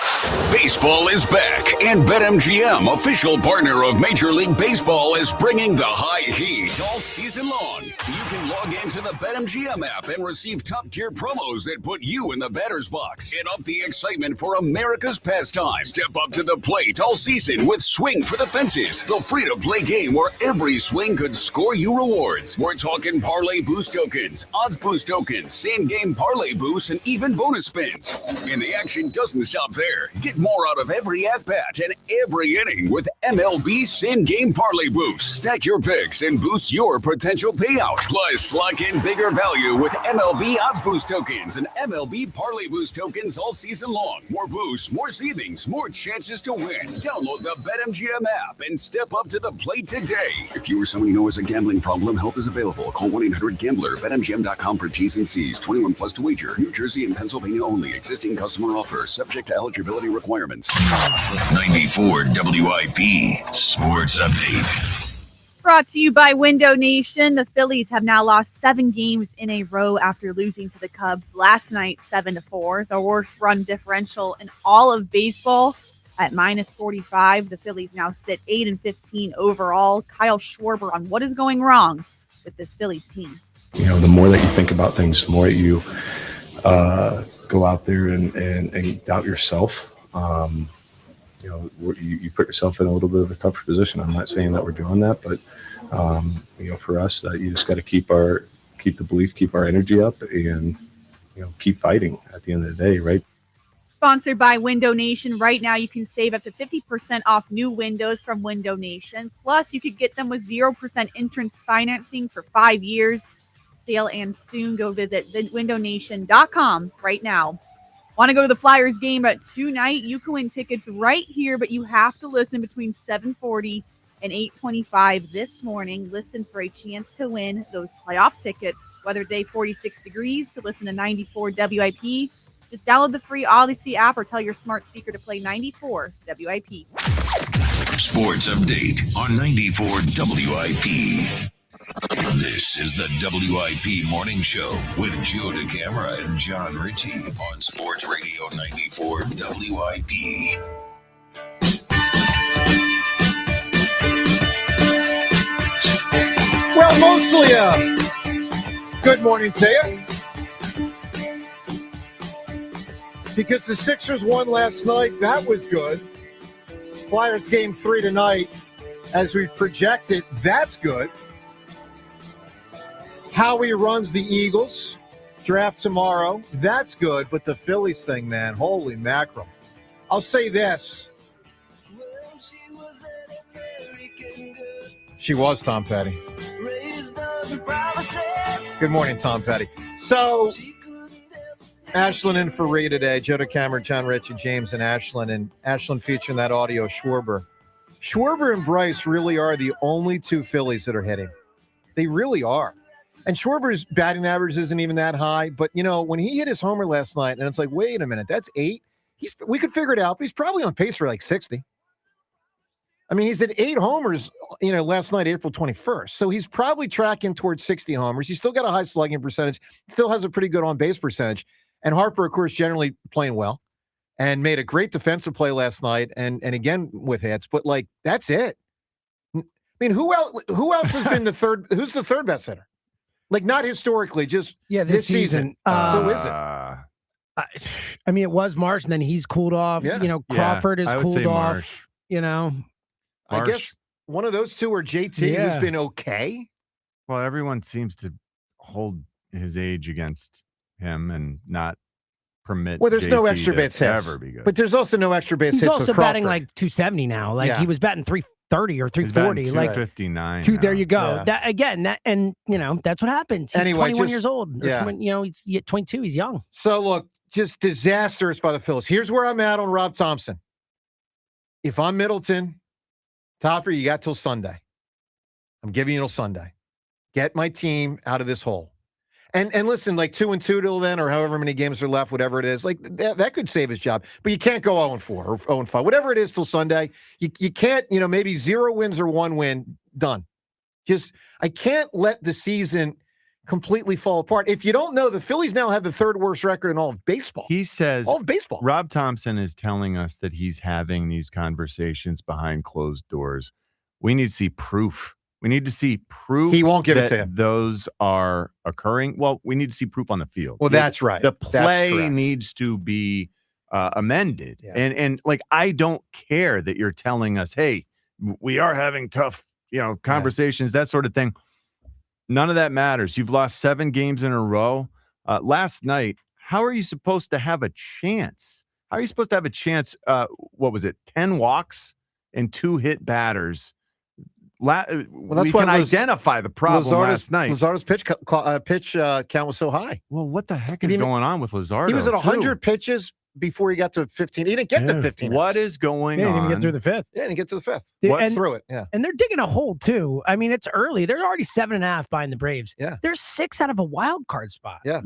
Baseball is back, and BetMGM, official partner of Major League Baseball, is bringing the high heat all season long. You can log into the BetMGM app and receive top-tier promos that put you in the batter's box and up the excitement for America's pastime. Step up to the plate all season with Swing for the Fences, the free-to-play game where every swing could score you rewards. We're talking parlay boost tokens, odds boost tokens, same-game parlay boosts, and even bonus spins. And the action doesn't stop there. Get more out of every at-bat and every inning with MLB Sin Game Parlay Boost. Stack your picks and boost your potential payout. Plus, lock in bigger value with MLB Odds Boost tokens and MLB Parlay Boost tokens all season long. More boosts, more savings, more chances to win. Download the BetMGM app and step up to the plate today. If you or someone you know has a gambling problem, help is available. Call 1-800-GAMBLER. BetMGM.com for T's and C's. 21 plus to wager. New Jersey and Pennsylvania only. Existing customer offer. Subject to eligibility requirements. 94 WIP Sports Update. Brought to you by Window Nation. The Phillies have now lost 7 games in a row after losing to the Cubs last night 7-4. The worst run differential in all of baseball at -45. The Phillies now sit 8-15 overall. Kyle Schwarber on what is going wrong with this Phillies team. You know, the more that you think about things, the more you go out there and doubt yourself. You put yourself in a little bit of a tougher position. I'm not saying that we're doing that, but for us, that you just got to keep the belief, keep our energy up, and keep fighting at the end of the day, right? Sponsored by Window Nation. Right now, you can save up to 50% off new windows from Window Nation. Plus, you could get them with 0% entrance financing for 5 years. Sale and soon. Go visit windownation.com right now. Want to go to the Flyers game tonight? You can win tickets right here, but you have to listen between 7:40 and 8:25 this morning. Listen for a chance to win those playoff tickets. Weather day 46 degrees to listen to 94 WIP. Just download the free Odyssey app or tell your smart speaker to play 94 WIP. Sports update on 94 WIP. This is the WIP Morning Show with Joe DeCamara and John Ritchie on Sports Radio 94 WIP. Well, mostly good morning to you. Because the Sixers won last night, that was good. Flyers game 3 tonight, as we projected, that's good. Howie runs the Eagles, draft tomorrow, that's good. But the Phillies thing, man, holy mackerel. I'll say this. She was Tom Petty. Good morning, Tom Petty. So, Ashlyn in for Ray today. Joe DeCamara, John Ritchie, James, and Ashlyn. And Ashlyn featuring that audio, Schwarber. Schwarber and Bryce really are the only two Phillies that are hitting. They really are. And Schwarber's batting average isn't even that high. But, when he hit his homer last night, and it's like, wait a minute, that's 8? We could figure it out, but he's probably on pace for like 60. I mean, he's at 8 homers, last night, April 21st. So he's probably tracking towards 60 homers. He's still got a high slugging percentage, still has a pretty good on-base percentage. And Harper, of course, generally playing well and made a great defensive play last night and again with hits. But, that's it. I mean, who else has been the third? Who's the third best hitter? Not historically, just this season. Who is it? I mean, it was Marsh, and then he's cooled off. Yeah. Crawford is cooled off. Marsh. I guess one of those two, or JT, who's been okay. Well, everyone seems to hold his age against him and not permit. Well, there's JT no extra base hits. Ever be good. But there's also no extra base hits. He's also with Crawford. batting like 270 now. He was batting 330 or 340. 259. There you go. Yeah. That again. That's what happens. He's Anyway, 21 years old. Yeah. He's 22. He's young. So look, just disastrous by the Phillies. Here's where I'm at on Rob Thompson. If I'm Middleton, Topper, you got till Sunday. I'm giving you till Sunday. Get my team out of this hole. And listen, 2-2 till then, or however many games are left, whatever it is, that could save his job. But you can't go 0-4 or 0-5, whatever it is till Sunday. You can't, maybe 0 wins or 1 win, done. I can't let the season completely fall apart. If you don't know, the Phillies now have the 3rd worst record in all of baseball. He says all of baseball. Rob Thompson is telling us that he's having these conversations behind closed doors. We need to see proof. We need to see proof. He won't give it to him. Those are occurring. Well, we need to see proof on the field. Well, that's right. The play needs to be amended. Yeah. And I don't care that you're telling us, hey, we are having tough, conversations, that sort of thing. None of that matters. You've lost 7 games in a row. Last night, how are you supposed to have a chance? How are you supposed to have a chance? What was it? 10 walks and 2 hit batters. That's we can identify the problem last night. Luzardo's pitch count was so high. Well, what the heck is going on with Luzardo? He was at 100 pitches before he got to 15. He didn't get to 15. What is going on? He didn't even get through the 5th. Yeah, he didn't get to the 5th. And through it, yeah. And they're digging a hole, too. I mean, it's early. They're already 7.5 behind the Braves. Yeah. They're 6 out of a wild card spot. Yeah.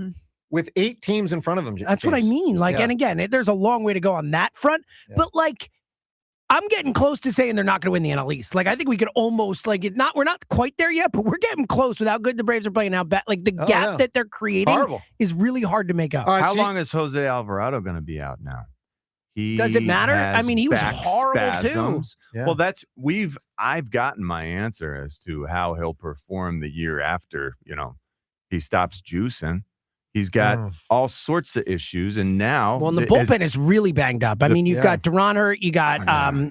With 8 teams in front of them. That's what I mean. And again, there's a long way to go on that front. Yeah. But, I'm getting close to saying they're not going to win the NL East. I think we could almost we're not quite there yet, but we're getting close with how good the Braves are playing now. The gap that they're creating is really hard to make up. How long is Jose Alvarado going to be out now? Does it matter? I mean, he was horrible too. Yeah. Well, I've gotten my answer as to how he'll perform the year after, he stops juicing. He's got all sorts of issues, and now Well, and the bullpen is really banged up. I mean, you've got Duran hurt, you got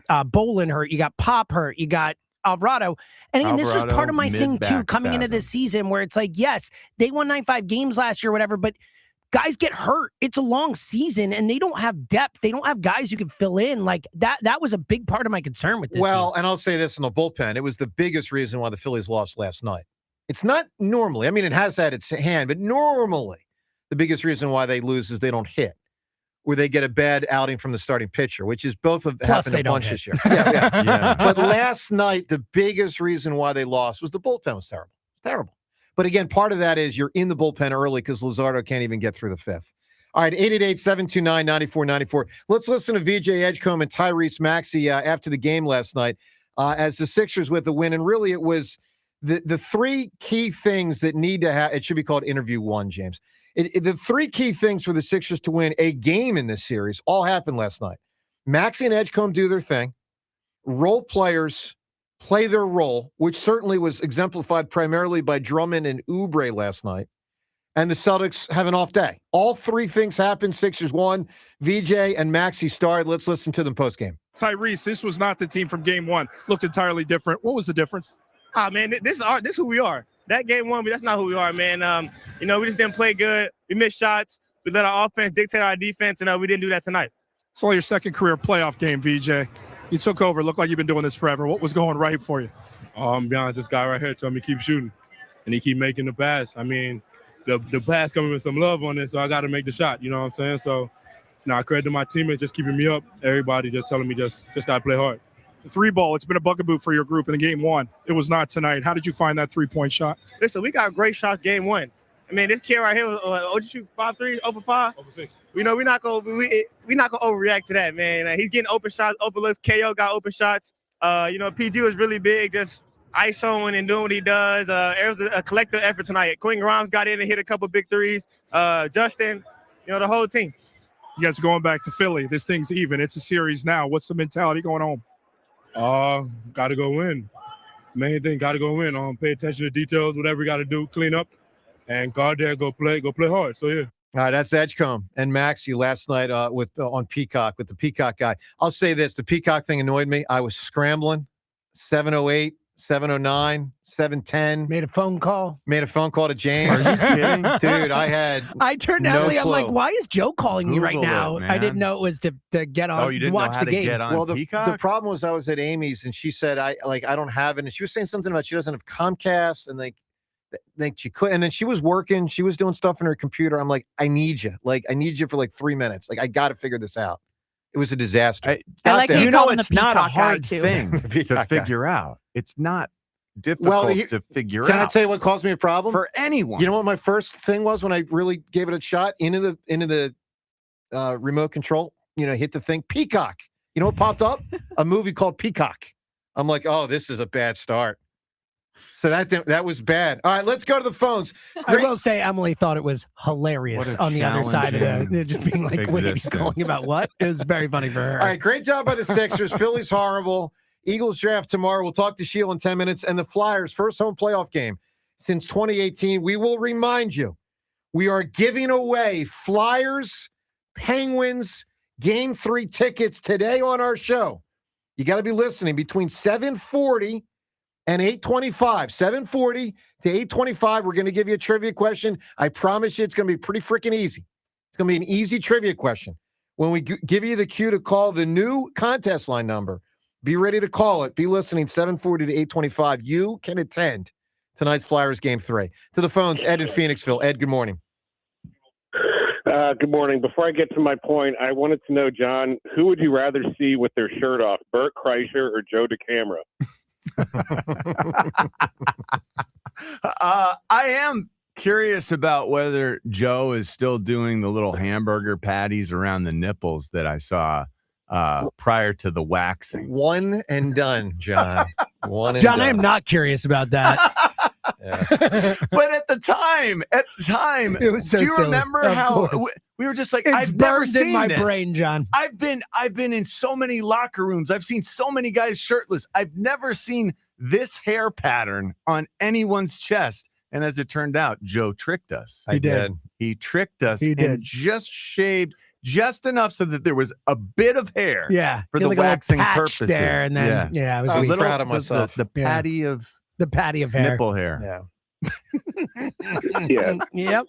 Bolin hurt, you got Pop hurt, you got Alvarado. And again, this was part of my thing too, coming into this season, where it's like, yes, they won 95 games last year, whatever, but guys get hurt. It's a long season, and they don't have depth. They don't have guys who can fill in. Like that was a big part of my concern with this team. And I'll say this in the bullpen, it was the biggest reason why the Phillies lost last night. It's not normally, I mean, it has had its hand, but normally the biggest reason why they lose is they don't hit, or they get a bad outing from the starting pitcher, which is both of happened a bunch this year. Yeah. But last night, the biggest reason why they lost was the bullpen was terrible. Terrible. But again, part of that is you're in the bullpen early because Luzardo can't even get through the fifth. All right, 888-729-9494. Let's listen to VJ Edgecombe and Tyrese Maxey after the game last night as the Sixers with the win. And really, it was the three key things that need to have. It should be called Interview 1, James. The three key things for the Sixers to win a game in this series all happened last night. Maxi and Edgecombe do their thing. Role players play their role, which certainly was exemplified primarily by Drummond and Oubre last night. And the Celtics have an off day. All three things happened. Sixers won. VJ and Maxi starred. Let's listen to them postgame. Tyrese, this was not the team from game one. Looked entirely different. What was the difference? Man, this is who we are. That game one, but that's not who we are, man. We just didn't play good. We missed shots. We let our offense dictate our defense, and we didn't do that tonight. It's only your second career playoff game, VJ. You took over. Looked like you've been doing this forever. What was going right for you? I'm be honest, this guy right here told me keep shooting, and he keep making the pass. I mean, the pass coming with some love on it, so I got to make the shot. You know what I'm saying? So, I credit to my teammates just keeping me up. Everybody just telling me just got to play hard. The three ball, it's been a bugaboo for your group in the game one. It was not tonight. How did you find that 3-point shot? Listen, we got great shots game one. I mean, this kid right here, did you shoot 5-3, over 5? Over 6. We're not gonna overreact to that, man. He's getting open shots, open looks. KO got open shots. PG was really big, just isoing and doing what he does. It was a collective effort tonight. Quinn Grimes got in and hit a couple big threes. Justin, the whole team. You guys are going back to Philly. This thing's even. It's a series now. What's the mentality going home? Got to go win. Main thing, got to go win. Pay attention to details, whatever we got to do, clean up, and go out there, go play hard. So, yeah. All right, that's Edgecombe and Maxey last night on Peacock with the Peacock guy. I'll say this. The Peacock thing annoyed me. I was scrambling. 7:08, 7:09, 7:10. Made a phone call to James. Are you kidding? Dude, I turned to Emily. I'm like, why is Joe calling me right now? It, I didn't know it was to get on. Oh, you didn't watch know how the to game. get on Peacock? The problem was I was at Amy's and she said I don't have it, and she was saying something about she doesn't have Comcast, and she could, and then she was working, she was doing stuff on her computer. I'm like, I need you for 3 minutes. I got to figure this out. It was a disaster. It's not a hard thing to figure out. It's not difficult to figure out. Can I tell you what caused me a problem? For anyone. You know what my first thing was when I really gave it a shot? Into the remote control, hit the thing. Peacock. You know what popped up? A movie called Peacock. I'm like, oh, this is a bad start. So that was bad. All right, let's go to the phones. I will say Emily thought it was hilarious on the other side of it. Just being like, wait, he's calling about what? It was very funny for her. All right, great job by the Sixers. Phillies horrible. Eagles draft tomorrow. We'll talk to Sheila in 10 minutes. And the Flyers, first home playoff game since 2018. We will remind you, we are giving away Flyers, Penguins, Game 3 tickets today on our show. You got to be listening between 7:40 and 8:25. 7:40 to 8:25. We're going to give you a trivia question. I promise you it's going to be pretty freaking easy. It's going to be an easy trivia question. When we give you the cue to call the new contest line number, be ready to call it. Be listening 7:40 to 8:25. You can attend tonight's Flyers Game 3. To the phones, Ed in Phoenixville. Ed, good morning. Good morning. Before I get to my point, I wanted to know, John, who would you rather see with their shirt off, Bert Kreischer or Joe DeCamera? I am curious about whether Joe is still doing the little hamburger patties around the nipples that I saw prior to the waxing. One and done, John. John, I am not curious about that. But at the time, it was so do you silly. remember Of how course. we were just like, It's I've never burned in seen my this. brain, John. I've been in so many locker rooms. I've seen so many guys shirtless. I've never seen this hair pattern on anyone's chest And as it turned out, Joe tricked us. I did. He tricked us He and did. just shaved just enough so that there was a bit of hair. Yeah, for Get the like a little waxing patch purposes. there, and then I was I was weak. proud of myself. The patty of hair. nipple hair. Yeah. Yep.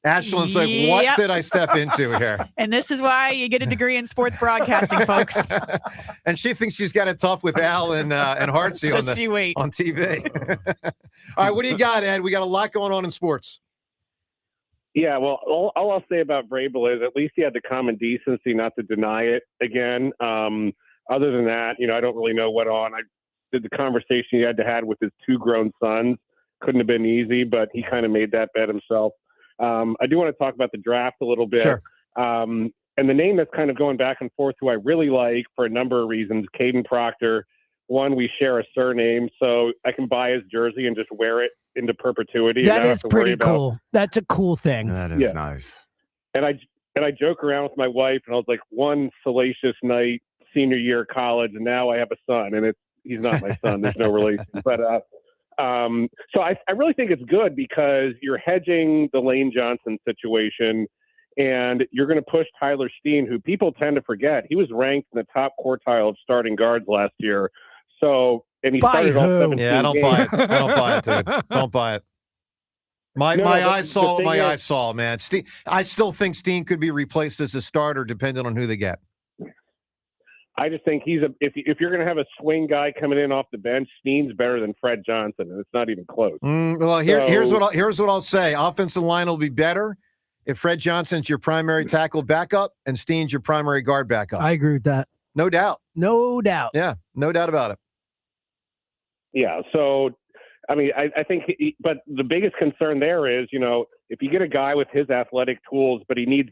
Ashland's like, what did I step into here? And this is why you get a degree in sports broadcasting, folks. And she thinks she's got it tough with Al and Hartsey on Just you wait. on TV. All right, what do you got, Ed? We got a lot going on in sports. Yeah, well, all I'll say about Vrabel is at least he had the common decency not to deny it again. Other than that, I don't really know what on. I did the conversation he had to have with his 2 grown sons. Couldn't have been easy, but he kind of made that bet himself. I do want to talk about the draft a little bit. Sure. And the name that's kind of going back and forth, who I really like for a number of reasons, Caden Proctor. One, we share a surname, so I can buy his jersey and just wear it into perpetuity. That is pretty cool. That's a cool thing. That is nice. And I joke around with my wife, and I was like, one salacious night, senior year of college, and now I have a son, and he's not my son. There's no relation. But so I really think it's good because you're hedging the Lane Johnson situation, and you're going to push Tyler Steen, who people tend to forget. He was ranked in the top quartile of starting guards last year. So, and he started all 17 Yeah, I don't buy it. I don't buy it, dude. Don't buy it. My eyes saw what my eyes saw, man. I still think Steen could be replaced as a starter depending on who they get. I just think if you're going to have a swing guy coming in off the bench, Steen's better than Fred Johnson, and it's not even close. Well, here's what I'll say. Offensive line will be better if Fred Johnson's your primary tackle backup and Steen's your primary guard backup. I agree with that. No doubt. No doubt. Yeah, no doubt about it. Yeah. So, I mean, I think, but the biggest concern there is, if you get a guy with his athletic tools, but he needs,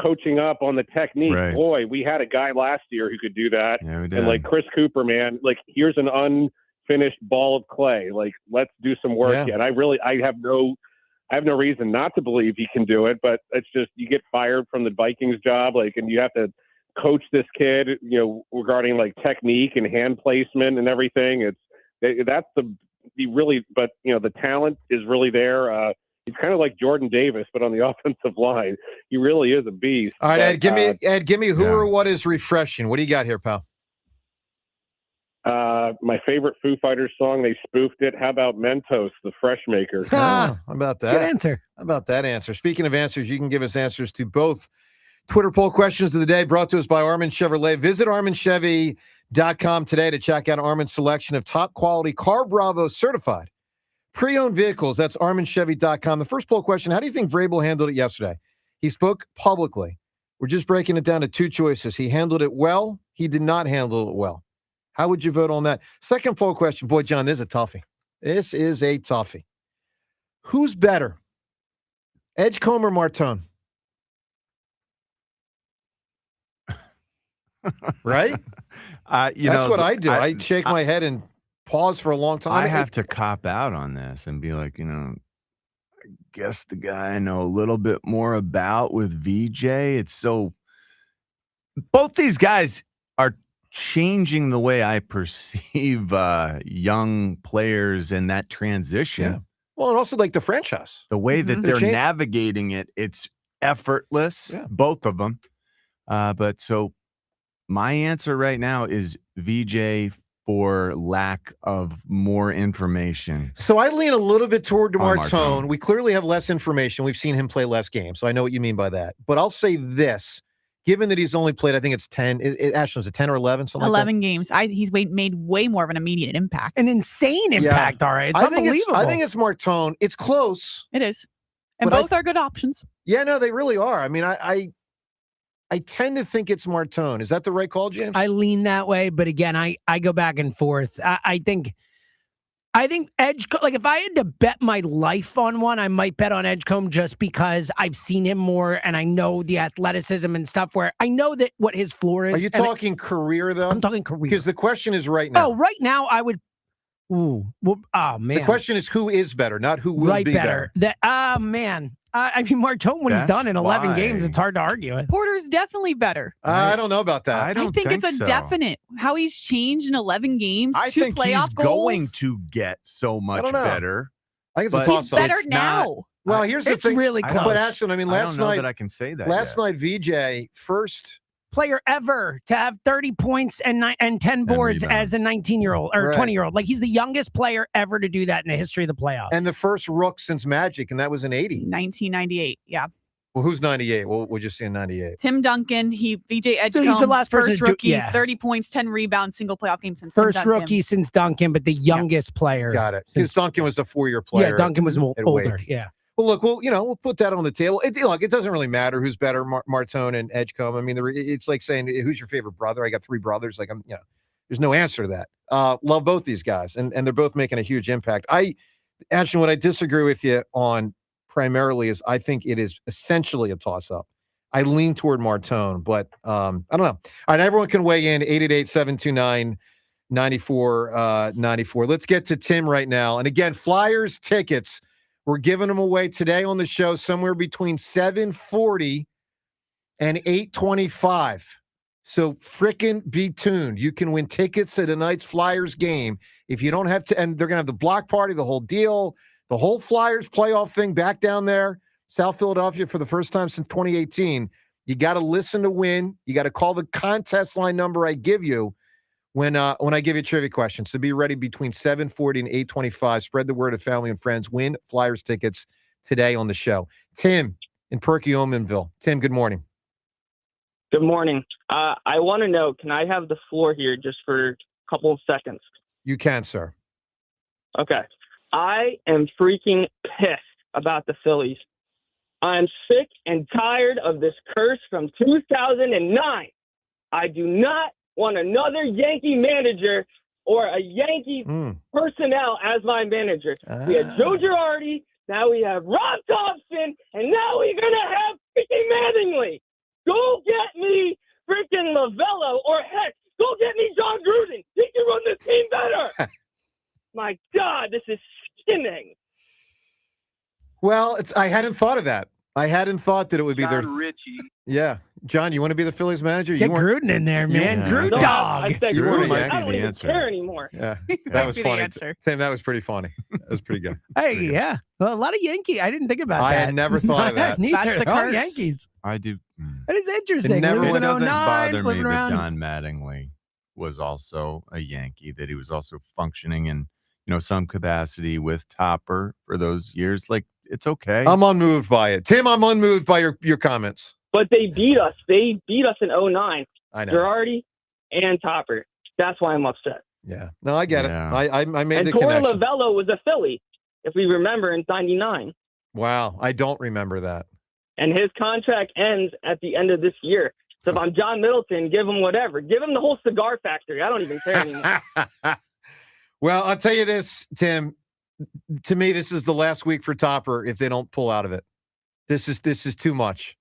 coaching up on the technique. Right. Boy, we had a guy last year who could do that. Yeah, we did. And like Chris Cooper, man, like here's an unfinished ball of clay. Like, let's do some work yet. I have no reason not to believe he can do it, but it's just, you get fired from the Vikings job, and you have to coach this kid, regarding like technique and hand placement and everything. But the talent is really there. He's kind of like Jordan Davis, but on the offensive line. He really is a beast. All right, Ed, give me who or what is refreshing. What do you got here, pal? My favorite Foo Fighters song, they spoofed it. How about Mentos, the Fresh Maker? How about that? Good answer. How about that answer? Speaking of answers, you can give us answers to both Twitter poll questions of the day brought to us by Armin Chevrolet. Visit ArminChevy.com today to check out Armin's selection of top quality Car Bravo certified pre-owned vehicles. That's ArminChevy.com. The first poll question, how do you think Vrabel handled it yesterday? He spoke publicly. We're just breaking it down to 2 choices. He handled it well. He did not handle it well. How would you vote on that? Second poll question. Boy, John, this is a toughie. This is a toughie. Who's better, Edgecombe or Martone? Right? That's what I do. I shake my head and pause for a long time. I have to cop out on this and be like, I guess the guy I know a little bit more about with VJ. It's so both these guys are changing the way I perceive young players and that transition. Yeah. Well, and also like the franchise. The way that they're navigating it, it's effortless, both of them. But so my answer right now is VJ for lack of more information. So I lean a little bit toward Martone. Martone. We clearly have less information. We've seen him play less games, so I know what you mean by that. But I'll say this. Given that he's only played, I think it's 10. Ashland's a 10 or 11? Something 11 like games. He's made way more of an immediate impact. An insane impact, all right. It's unbelievable. I think it's Martone. It's close. It is. And But both are good options. Yeah, no, they really are. I mean, I tend to think it's Martone. Is that the right call, James? I lean that way, but again, I go back and forth. I think Edgecombe, like if I had to bet my life on one, I might bet on Edgecombe just because I've seen him more and I know the athleticism and stuff where I know that what his floor is. Are you talking career, though? I'm talking career. Because the question is right now. Oh, right now I would. Ooh, well, oh man. The question is who is better, not who will be better. Man. I mean, Martone, when he's done in 11 games, it's hard to argue with. Porter's definitely better. I don't know about that. I don't think it's a so. definite. How he's changed in 11 games. I 2 think playoff he's goals. going to get so much better. I think it's a But toss-up. Better it's now. not- Well, here's the It's thing. really I don't- close. But Ashton, I mean, I last don't know night, that I can say that. last yet. night, VJ first. Player ever to have 30 points and 10 boards as a 19-year-old or Right. 20-year-old. Like, he's the youngest player ever to do that in the history of the playoffs. And the first rook since Magic, and that was in 80. 1998. Yeah. Well, who's 98? We'll just see in 98. Tim Duncan, VJ So Edgecombe, he's the last person first to do- rookie, yeah. 30 points, 10 rebounds, single playoff game since Tim First Duncan. rookie since Duncan, but the youngest player. Got it. Because Duncan was a 4-year player. Yeah, Duncan was at older. Wake. Yeah. Well, look, we'll put that on the table. Look, it doesn't really matter who's better, Martone and Edgecombe. I mean, it's like saying, who's your favorite brother? I got 3 brothers. Like, there's no answer to that. Love both these guys, and they're both making a huge impact. Ashton, what I disagree with you on primarily is I think it is essentially a toss-up. I lean toward Martone, but I don't know. All right, everyone can weigh in, 888-729-9494. Let's get to Tim right now. And again, Flyers tickets, we're giving them away today on the show somewhere between $740 and $825. So frickin' be tuned. You can win tickets to tonight's Flyers game. If you don't have to, and they're going to have the block party, the whole deal, the whole Flyers playoff thing back down there, South Philadelphia for the first time since 2018. You got to listen to win. You got to call the contest line number I give you when I give you a trivia question. So be ready between 740 and 825. Spread the word to family and friends. Win Flyers tickets today on the show. Tim in Perkiomenville. Tim, good morning. Good morning. I want to know, can I have the floor here just for a couple of seconds? You can, sir. Okay. I am freaking pissed about the Phillies. I'm sick and tired of this curse from 2009. I do not want another Yankee manager or a Yankee personnel as my manager. We had Joe Girardi, now we have Rob Thompson, and now we're going to have freaking Mattingly. Go get me freaking Lavello, or heck, go get me John Gruden. He can run this team better. My God, this is skinning. Well, I hadn't thought of that. I hadn't thought that it would be their. Richie. Yeah. John, you want to be the Phillies manager? Get You weren't- Gruden in there, man. Gruden No, dog. I said You were Gruden. might I be don't the even answer. care anymore. Yeah, Might that was be the funny. answer. Tim, that was pretty funny. That was pretty good. Hey, yeah. Well, a lot of Yankee. I didn't think about I that. had never thought of that. Neither. That's the All curse. Yankees. I do. That is interesting. It never He was It in doesn't 09, bother me flipping that around. Don Mattingly was also a Yankee, that he was also functioning in, some capacity with Topper for those years. Like, it's okay. I'm unmoved by it. Tim, I'm unmoved by your comments. But they beat us. They beat us in 09. I know. Girardi and Topper. That's why I'm upset. Yeah. No, I get Yeah. it. I made And the Torey connection. Lavello was a Philly, if we remember, in 99. Wow. I don't remember that. And his contract ends at the end of this year. So if I'm John Middleton, give him whatever. Give him the whole cigar factory. I don't even care anymore. Well, I'll tell you this, Tim. To me, this is the last week for Topper if they don't pull out of it. This is too much.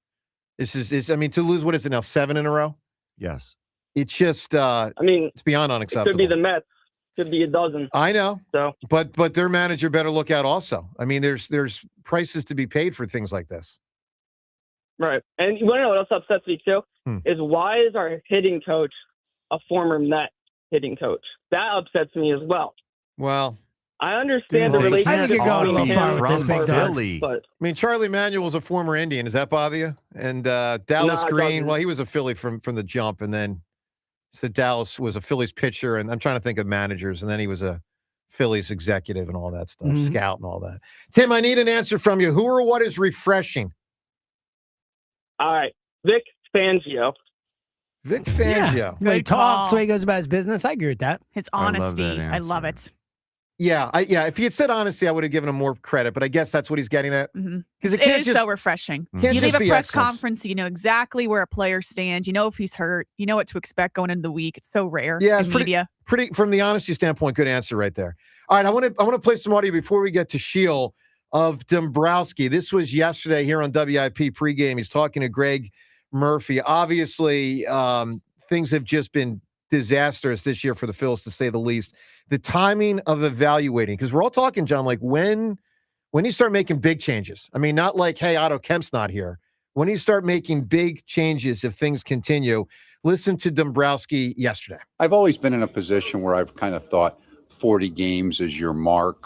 This is I mean, to lose, what is it now, 7 in a row? Yes. It's just it's beyond It unacceptable. could be the Mets. Could be a dozen. I know. So, but their manager better look out also. I mean, there's prices to be paid for things like this. right. And you want to know what else upsets me too? Is why is our hitting coach a former Met hitting coach? That upsets me as well. Well, I understand the Dude, relationship. I think you're going a little between far him with this and big dog. Philly. But I mean, Charlie Manuel's a former Indian. Does that bother you? And Dallas No, it Green, doesn't. well, he was a Philly from the jump, and then so Dallas was a Phillies pitcher, and I'm trying to think of managers, and then he was a Phillies executive and all that stuff, scout and all that. Tim, I need an answer from you. Who or what is refreshing? all right, Vic Fangio. Vic Fangio. Yeah. The way he Good talks, the call. way he goes about his business. I agree with that. His I love that honesty. I love answer. it. Yeah, if he had said honesty, I would have given him more credit, but I guess that's what he's getting at. Because It is so refreshing. can't You just leave a be press excellence. conference, you know exactly where a player stands. You know if he's hurt. You know what to expect going into the week. It's so rare Yeah, in it's media. pretty from the honesty standpoint, good answer right there. All right, I want to play some audio before we get to Shield of Dumbrosski. This was yesterday here on WIP pregame. He's talking to Greg Murphy. Obviously, things have just been disastrous this year for the Phils, to say the least. The timing of evaluating, because we're all talking, John, like when you start making big changes. I mean, not like, hey, Otto Kemp's not here. When you start making big changes, if things continue, listen to Dumbrosski yesterday. I've always been in a position where I've kind of thought, 40 games is your mark,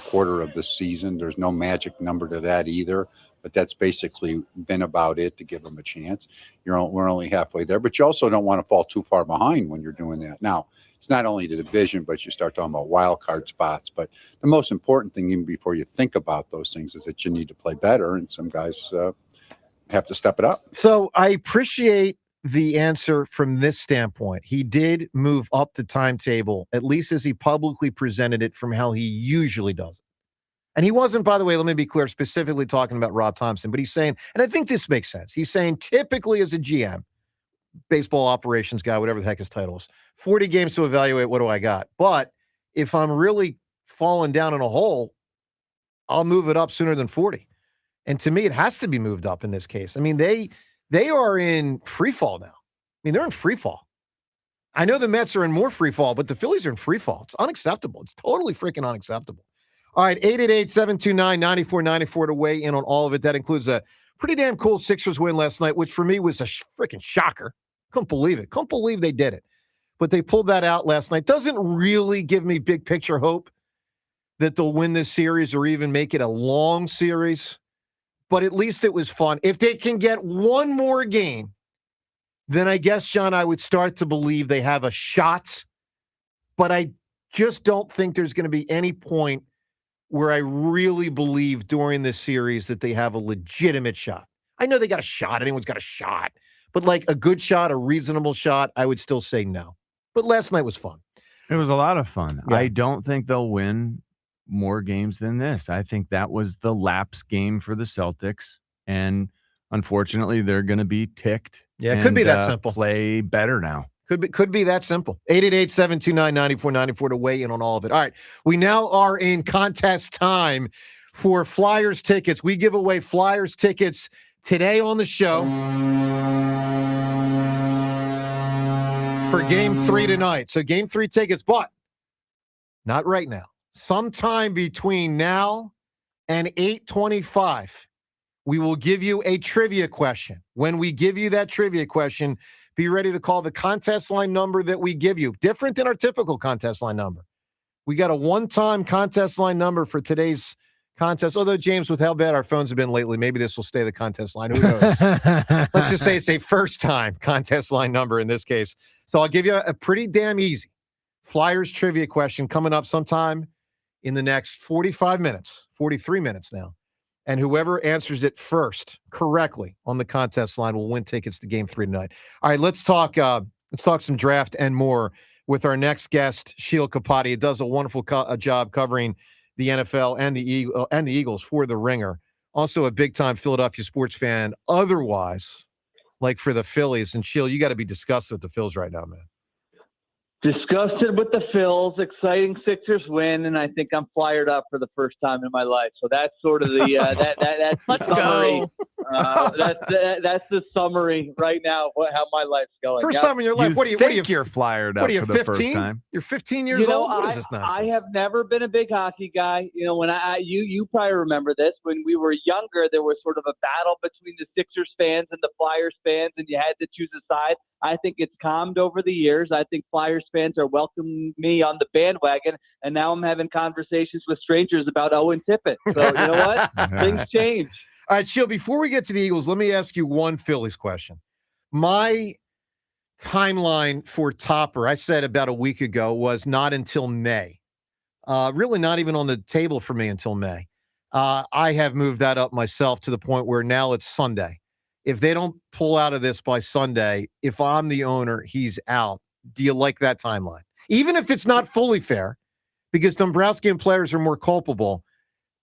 quarter of the season. There's no magic number to that either, but that's basically been about it to give them a chance. We're only halfway there, but you also don't want to fall too far behind when you're doing that. Now, it's not only the division, but you start talking about wild card spots. But the most important thing, even before you think about those things, is that you need to play better, and some guys have to step it up. So I appreciate the answer from this standpoint. He did move up the timetable, at least as he publicly presented it, from how he usually does it. And he wasn't, by the way, let me be clear, specifically talking about Rob Thompson, but he's saying, and I think this makes sense, he's saying typically as a GM, baseball operations guy, whatever the heck his title is, 40 games to evaluate what do I got. But if I'm really falling down in a hole, I'll move it up sooner than 40. And to me, it has to be moved up in this case. I mean, they are in free fall now. I mean, they're in free fall. I know the Mets are in more free fall, but the Phillies are in free fall. It's unacceptable. It's totally freaking unacceptable. All right, 888-729-9494 to weigh in on all of it. That includes a pretty damn cool Sixers win last night, which for me was a freaking shocker. Couldn't believe it. Couldn't believe they did it. But they pulled that out last night. Doesn't really give me big picture hope that they'll win this series or even make it a long series. But at least it was fun. If they can get one more game, then I guess, John, I would start to believe they have a shot. But I just don't think there's going to be any point where I really believe during this series that they have a legitimate shot. I know they got a shot. Anyone's got a shot. But like a good shot, a reasonable shot, I would still say no. But last night was fun. It was a lot of fun. Yeah. I don't think they'll win more games than this. I think that was the lapse game for the Celtics. And unfortunately, they're going to be ticked. Yeah, it could be that simple. Play better now. Could be that simple. 888-729-9494 to weigh in on all of it. All right. We now are in contest time for Flyers tickets. We give away Flyers tickets today on the show for Game 3 tonight. So Game 3 tickets, but not right now. Sometime between now and 8:25, we will give you a trivia question. When we give you that trivia question, be ready to call the contest line number that we give you. Different than our typical contest line number. We got a one-time contest line number for today's contest. Although, James, with how bad our phones have been lately, maybe this will stay the contest line. Who knows? Let's just say it's a first-time contest line number in this case. So I'll give you a pretty damn easy Flyers trivia question coming up sometime in the next 45 minutes, 43 minutes now. And whoever answers it first correctly on the contest line will win tickets to Game 3 tonight. All right, let's talk some draft and more with our next guest, Sheil Kapati. It does a wonderful job covering the NFL and the Eagles for The Ringer. Also a big-time Philadelphia sports fan otherwise, like for the Phillies. And, Sheil, you got to be disgusted with the Phils right now, man. Disgusted with the Phils, exciting Sixers win, and I think I'm fired up for the first time in my life. So that's sort of the that's the summary. That's the summary right now. How my life's going. First time in your life. What do you? You're fired up for the 15? first time. You're 15 years old. What is this nonsense? I have never been a big hockey guy. You know, when you probably remember this. When we were younger, there was sort of a battle between the Sixers fans and the Flyers fans, and you had to choose a side. I think it's calmed over the years. I think Flyers fans are welcoming me on the bandwagon, and now I'm having conversations with strangers about Owen Tippett. So, you know what? Things change. All right, Sheil, before we get to the Eagles, let me ask you one Phillies question. My timeline for Topper, I said about a week ago, was not until May. Really not even on the table for me until May. I have moved that up myself to the point where now it's Sunday. If they don't pull out of this by Sunday, if I'm the owner, he's out. Do you like that timeline? Even if it's not fully fair, because Dumbrosski and players are more culpable,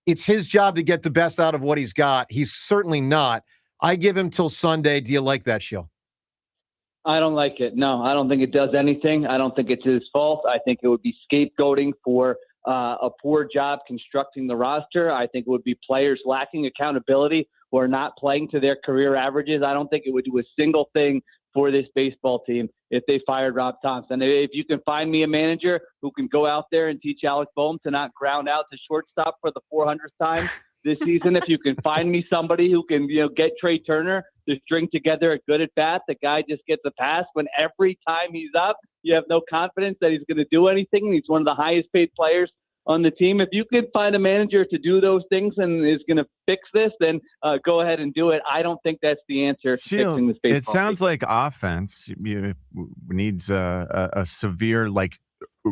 it's his job to get the best out of what he's got. He's certainly not. I give him till Sunday. Do you like that, Sheil? I don't like it. No, I don't think it does anything. I don't think it's his fault. I think it would be scapegoating for a poor job constructing the roster. I think it would be players lacking accountability who are not playing to their career averages. I don't think it would do a single thing for this baseball team if they fired Rob Thompson. If you can find me a manager who can go out there and teach Alec Boehm to not ground out to shortstop for the 400th time, this season. If you can find me somebody who can, get Trey Turner to string together a good at bat, the guy just gets a pass when every time he's up, you have no confidence that he's going to do anything. And he's one of the highest paid players on the team. If you could find a manager to do those things and is going to fix this, then go ahead and do it. I don't think that's the answer to fixing this baseball. It sounds like offense needs a severe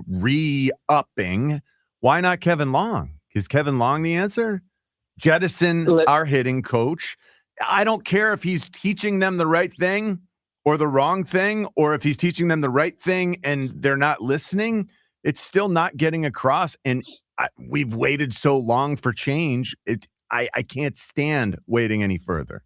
re-upping. Why not Kevin Long? Is Kevin Long the answer? Jettison our hitting coach. I don't care if he's teaching them the right thing or the wrong thing, or if he's teaching them the right thing and they're not listening. It's still not getting across, and we've waited so long for change. I can't stand waiting any further.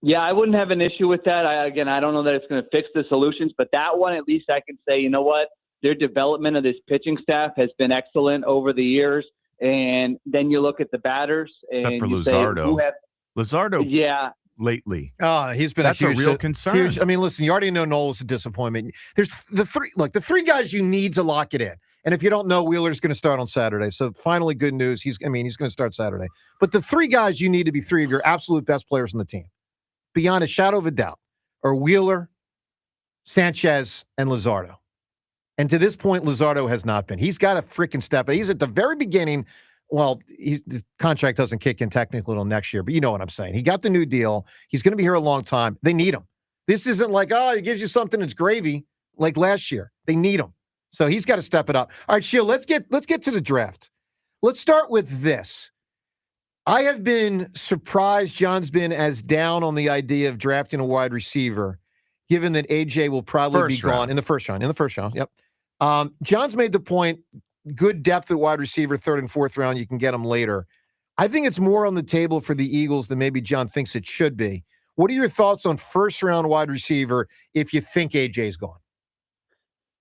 Yeah, I wouldn't have an issue with that. I don't know that it's going to fix the solutions, but that one, at least I can say, you know what? Their development of this pitching staff has been excellent over the years. And then you look at the batters. And Except for you Luzardo. Say, Luzardo. Yeah. Lately. He's been That's a real concern. Huge, I mean, listen, you already know Noel's a disappointment. There's the three guys you need to lock it in. And if you don't know, Wheeler's going to start on Saturday. So finally, good news. He's going to start Saturday. But the three guys you need to be three of your absolute best players on the team, beyond a shadow of a doubt, are Wheeler, Sanchez, and Luzardo. And to this point, Luzardo has not been. He's got a freaking step. He's at the very beginning. Well, the contract doesn't kick in technically until next year, but you know what I'm saying. He got the new deal. He's going to be here a long time. They need him. This isn't like, he gives you something that's gravy like last year. They need him. So he's got to step it up. All right, Sheil, let's get to the draft. Let's start with this. I have been surprised John's been as down on the idea of drafting a wide receiver, given that AJ will probably be gone in the first round. Yep. John's made the point, good depth at wide receiver, third and fourth round. You can get them later. I think it's more on the table for the Eagles than maybe John thinks it should be. What are your thoughts on first round wide receiver if you think AJ's gone?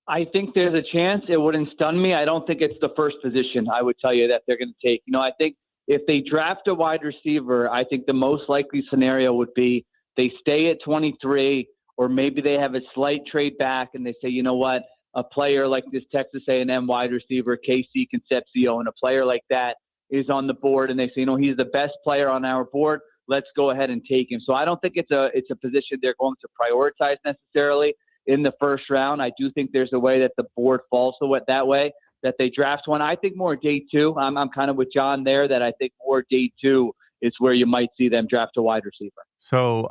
I think there's a chance. It wouldn't stun me. I don't think it's the first position I would tell you that they're going to take. I think if they draft a wide receiver, I think the most likely scenario would be they stay at 23, or maybe they have a slight trade back and they say, you know what, a player like this Texas A&M wide receiver, KC Concepcion, and a player like that is on the board, and they say, he's the best player on our board. Let's go ahead and take him. So I don't think it's a position they're going to prioritize necessarily in the first round. I do think there's a way that the board falls that way, that they draft one. I think more day two. I'm kind of with John there, that I think more day two is where you might see them draft a wide receiver. So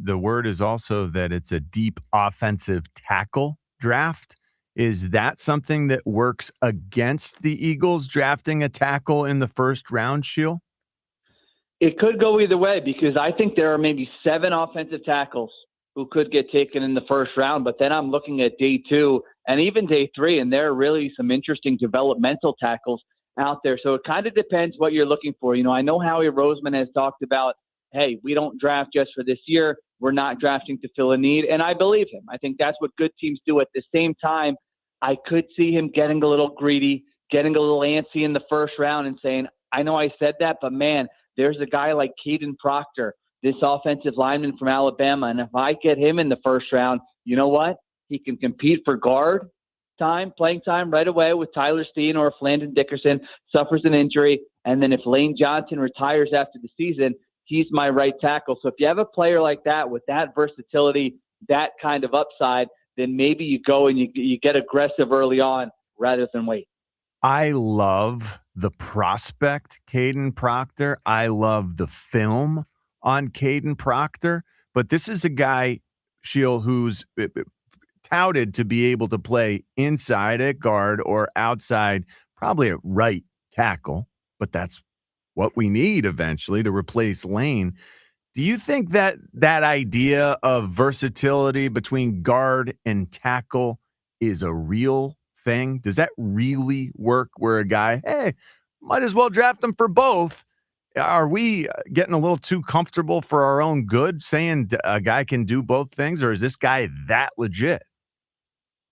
the word is also that it's a deep offensive tackle draft. Is that something that works against the Eagles drafting a tackle in the first round, Sheil? It could go either way, because I think there are maybe 7 offensive tackles who could get taken in the first round. But then I'm looking at day 2 and even day 3, and there are really some interesting developmental tackles out there. So it kind of depends what you're looking for. I know Howie Roseman has talked about, hey, we don't draft just for this year. We're not drafting to fill a need. And I believe him. I think that's what good teams do. At the same time, I could see him getting a little greedy, getting a little antsy in the first round and saying, I know I said that, but man, there's a guy like Caden Proctor, this offensive lineman from Alabama. And if I get him in the first round, you know what? He can compete for guard time, playing time right away with Tyler Steen, or if Landon Dickerson suffers an injury. And then if Lane Johnson retires after the season, he's my right tackle. So if you have a player like that with that versatility, that kind of upside, then maybe you go and you get aggressive early on rather than wait. I love the prospect, Caden Proctor. I love the film on Caden Proctor. But this is a guy, Sheil, who's touted to be able to play inside at guard or outside, probably at right tackle. But that's what we need eventually to replace Lane. Do you think that idea of versatility between guard and tackle is a real thing? Does that really work where a guy, hey, might as well draft them for both? Are we getting a little too comfortable for our own good saying a guy can do both things, or is this guy that legit?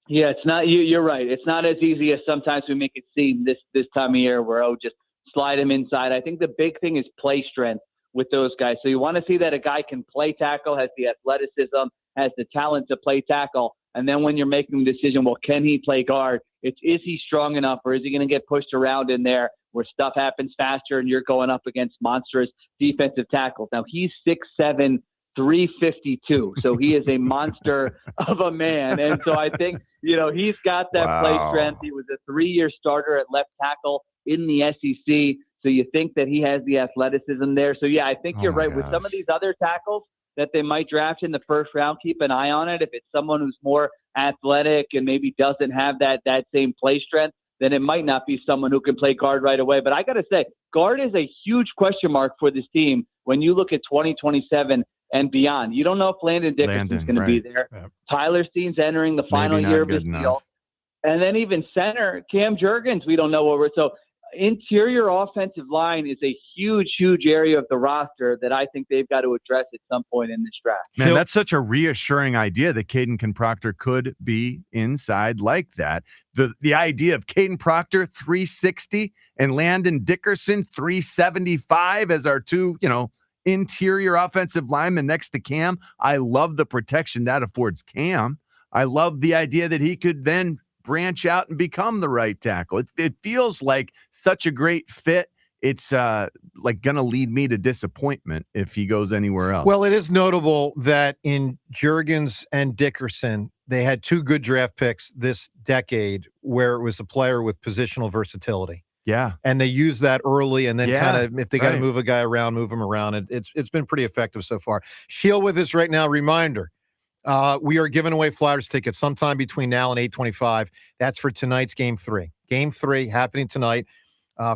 Yeah, it's not. You're right. It's not as easy as sometimes we make it seem this time of year where, just slide him inside. I think the big thing is play strength with those guys. So you want to see that a guy can play tackle, has the athleticism, has the talent to play tackle. And then when you're making the decision, well, can he play guard? Is he strong enough, or is he going to get pushed around in there where stuff happens faster and you're going up against monstrous defensive tackles. Now, he's 6'7", 352. So he is a monster of a man. And so I think, he's got that play strength. He was a 3-year starter at left tackle in the SEC. So you think that he has the athleticism there. So, yeah, I think you're right. With some of these other tackles that they might draft in the first round, keep an eye on it. If it's someone who's more athletic and maybe doesn't have that same play strength, then it might not be someone who can play guard right away. But I got to say, guard is a huge question mark for this team when you look at 2027 and beyond. You don't know if Landon Dickerson's going to be there. Yep. Tyler Steen's entering the final year of his deal. And then even center, Cam Jurgens, we don't know what we're – so interior offensive line is a huge, huge area of the roster that I think they've got to address at some point in this draft. Man, that's such a reassuring idea that Caden Proctor could be inside like that. The idea of Caden Proctor 360 and Landon Dickerson 375 as our two, interior offensive linemen next to Cam. I love the protection that affords Cam. I love the idea that he could then branch out and become the right tackle. It feels like such a great fit. It's like going to lead me to disappointment if he goes anywhere else. Well, it is notable that in Jurgens and Dickerson, they had two good draft picks this decade where it was a player with positional versatility. Yeah. And they use that early, and then kind of, if they got to move a guy around, move him around. It's been pretty effective so far. Sheil with us right now. Reminder, we are giving away Flyers tickets sometime between now and 8:25. That's for tonight's Game 3. Game 3 happening tonight.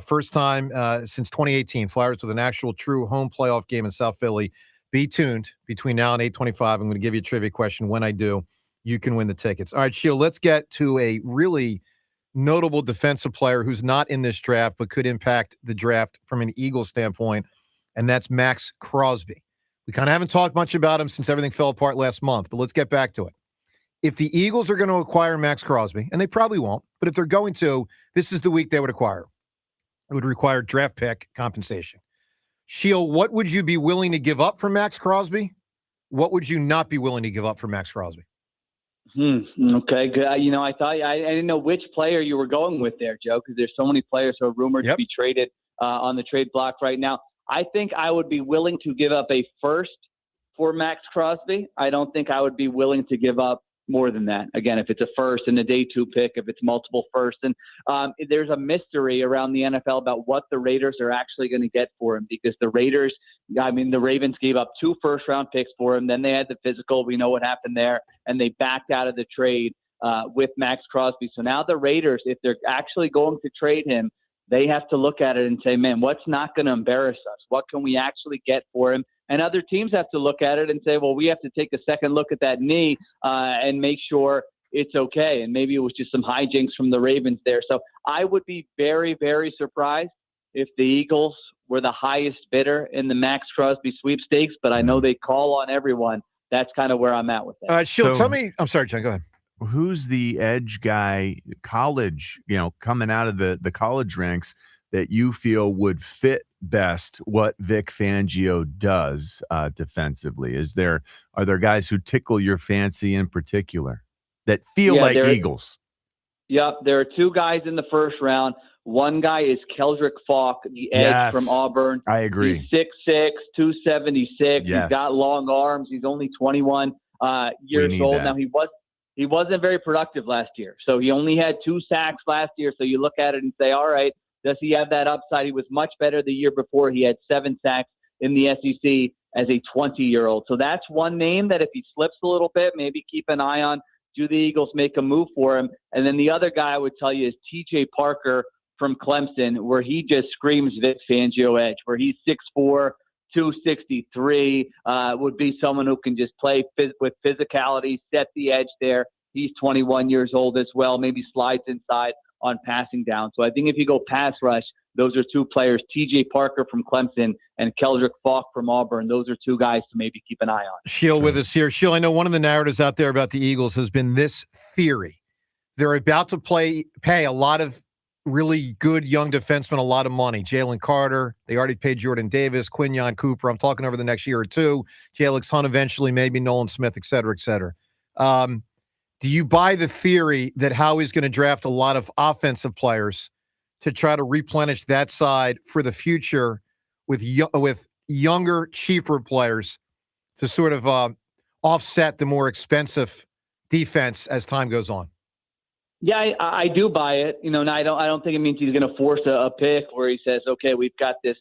First time since 2018. Flyers with an actual true home playoff game in South Philly. Be tuned between now and 8:25. I'm going to give you a trivia question. When I do, you can win the tickets. All right, Sheil, let's get to a really notable defensive player who's not in this draft but could impact the draft from an Eagles standpoint, and that's Max Crosby. We kind of haven't talked much about him since everything fell apart last month, but let's get back to it. If the Eagles are going to acquire Max Crosby, and they probably won't, but if they're going to, this is the week they would acquire him. It would require draft pick compensation. Sheil, what would you be willing to give up for Max Crosby? What would you not be willing to give up for Max Crosby? Okay, good. I thought I didn't know which player you were going with there, Joe, because there's so many players who are rumored to be traded on the trade block right now. I think I would be willing to give up a first for Max Crosby. I don't think I would be willing to give up more than that. Again, if it's a first and a day 2 pick, if it's multiple firsts. And there's a mystery around the NFL about what the Raiders are actually going to get for him, because the Ravens gave up 2 first-round picks for him. Then they had the physical. We know what happened there. And they backed out of the trade with Max Crosby. So now the Raiders, if they're actually going to trade him, they have to look at it and say, man, what's not going to embarrass us? What can we actually get for him? And other teams have to look at it and say, well, we have to take a second look at that knee and make sure it's okay. And maybe it was just some hijinks from the Ravens there. So I would be very, very surprised if the Eagles were the highest bidder in the Max Crosby sweepstakes, but I know they call on everyone. That's kind of where I'm at with that. Sheil, tell me, I'm sorry, John, go ahead. Who's the edge guy, college, coming out of the college ranks that you feel would fit best what Vic Fangio does defensively? Are there guys who tickle your fancy in particular that feel like Eagles? Yep, there are 2 guys in the first round. One guy is Keldrick Falk, the edge from Auburn. I agree. He's 6'6", 276. He's got long arms. He's only 21 years old. Now, he wasn't very productive last year. So he only had 2 sacks last year. So you look at it and say, all right, does he have that upside? He was much better the year before. He had 7 sacks in the SEC as a 20-year-old. So that's one name that if he slips a little bit, maybe keep an eye on. Do the Eagles make a move for him? And then the other guy I would tell you is TJ Parker from Clemson, where he just screams Vic Fangio edge, where he's 6'4", 263, would be someone who can just play with physicality, set the edge there. He's 21 years old as well, maybe slides inside on passing down. So I think if you go pass rush, those are 2 players, TJ Parker from Clemson and Keldrick Falk from Auburn. Those are 2 guys to maybe keep an eye on. Sheil with us here. Sheil, I know one of the narratives out there about the Eagles has been this theory. They're about to pay a lot of really good young defensemen a lot of money. Jalen Carter, they already paid Jordan Davis, Quinyon Cooper. I'm talking over the next year or 2. Jalix Hunt eventually, maybe Nolan Smith, et cetera, et cetera. Do you buy the theory that Howie's going to draft a lot of offensive players to try to replenish that side for the future with younger, cheaper players to sort of offset the more expensive defense as time goes on? Yeah, I do buy it. You know, and I don't think it means he's going to force a pick where he says, okay, we've got this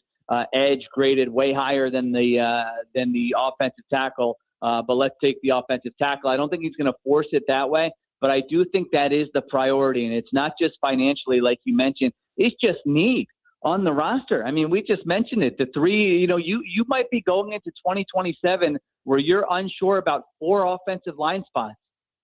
edge graded way higher than the offensive tackle, but let's take the offensive tackle. I don't think he's going to force it that way, but I do think that is the priority, and it's not just financially, like you mentioned. It's just need on the roster. I mean, we just mentioned it. The three, you know, you might be going into 2027 where you're unsure about 4 offensive line spots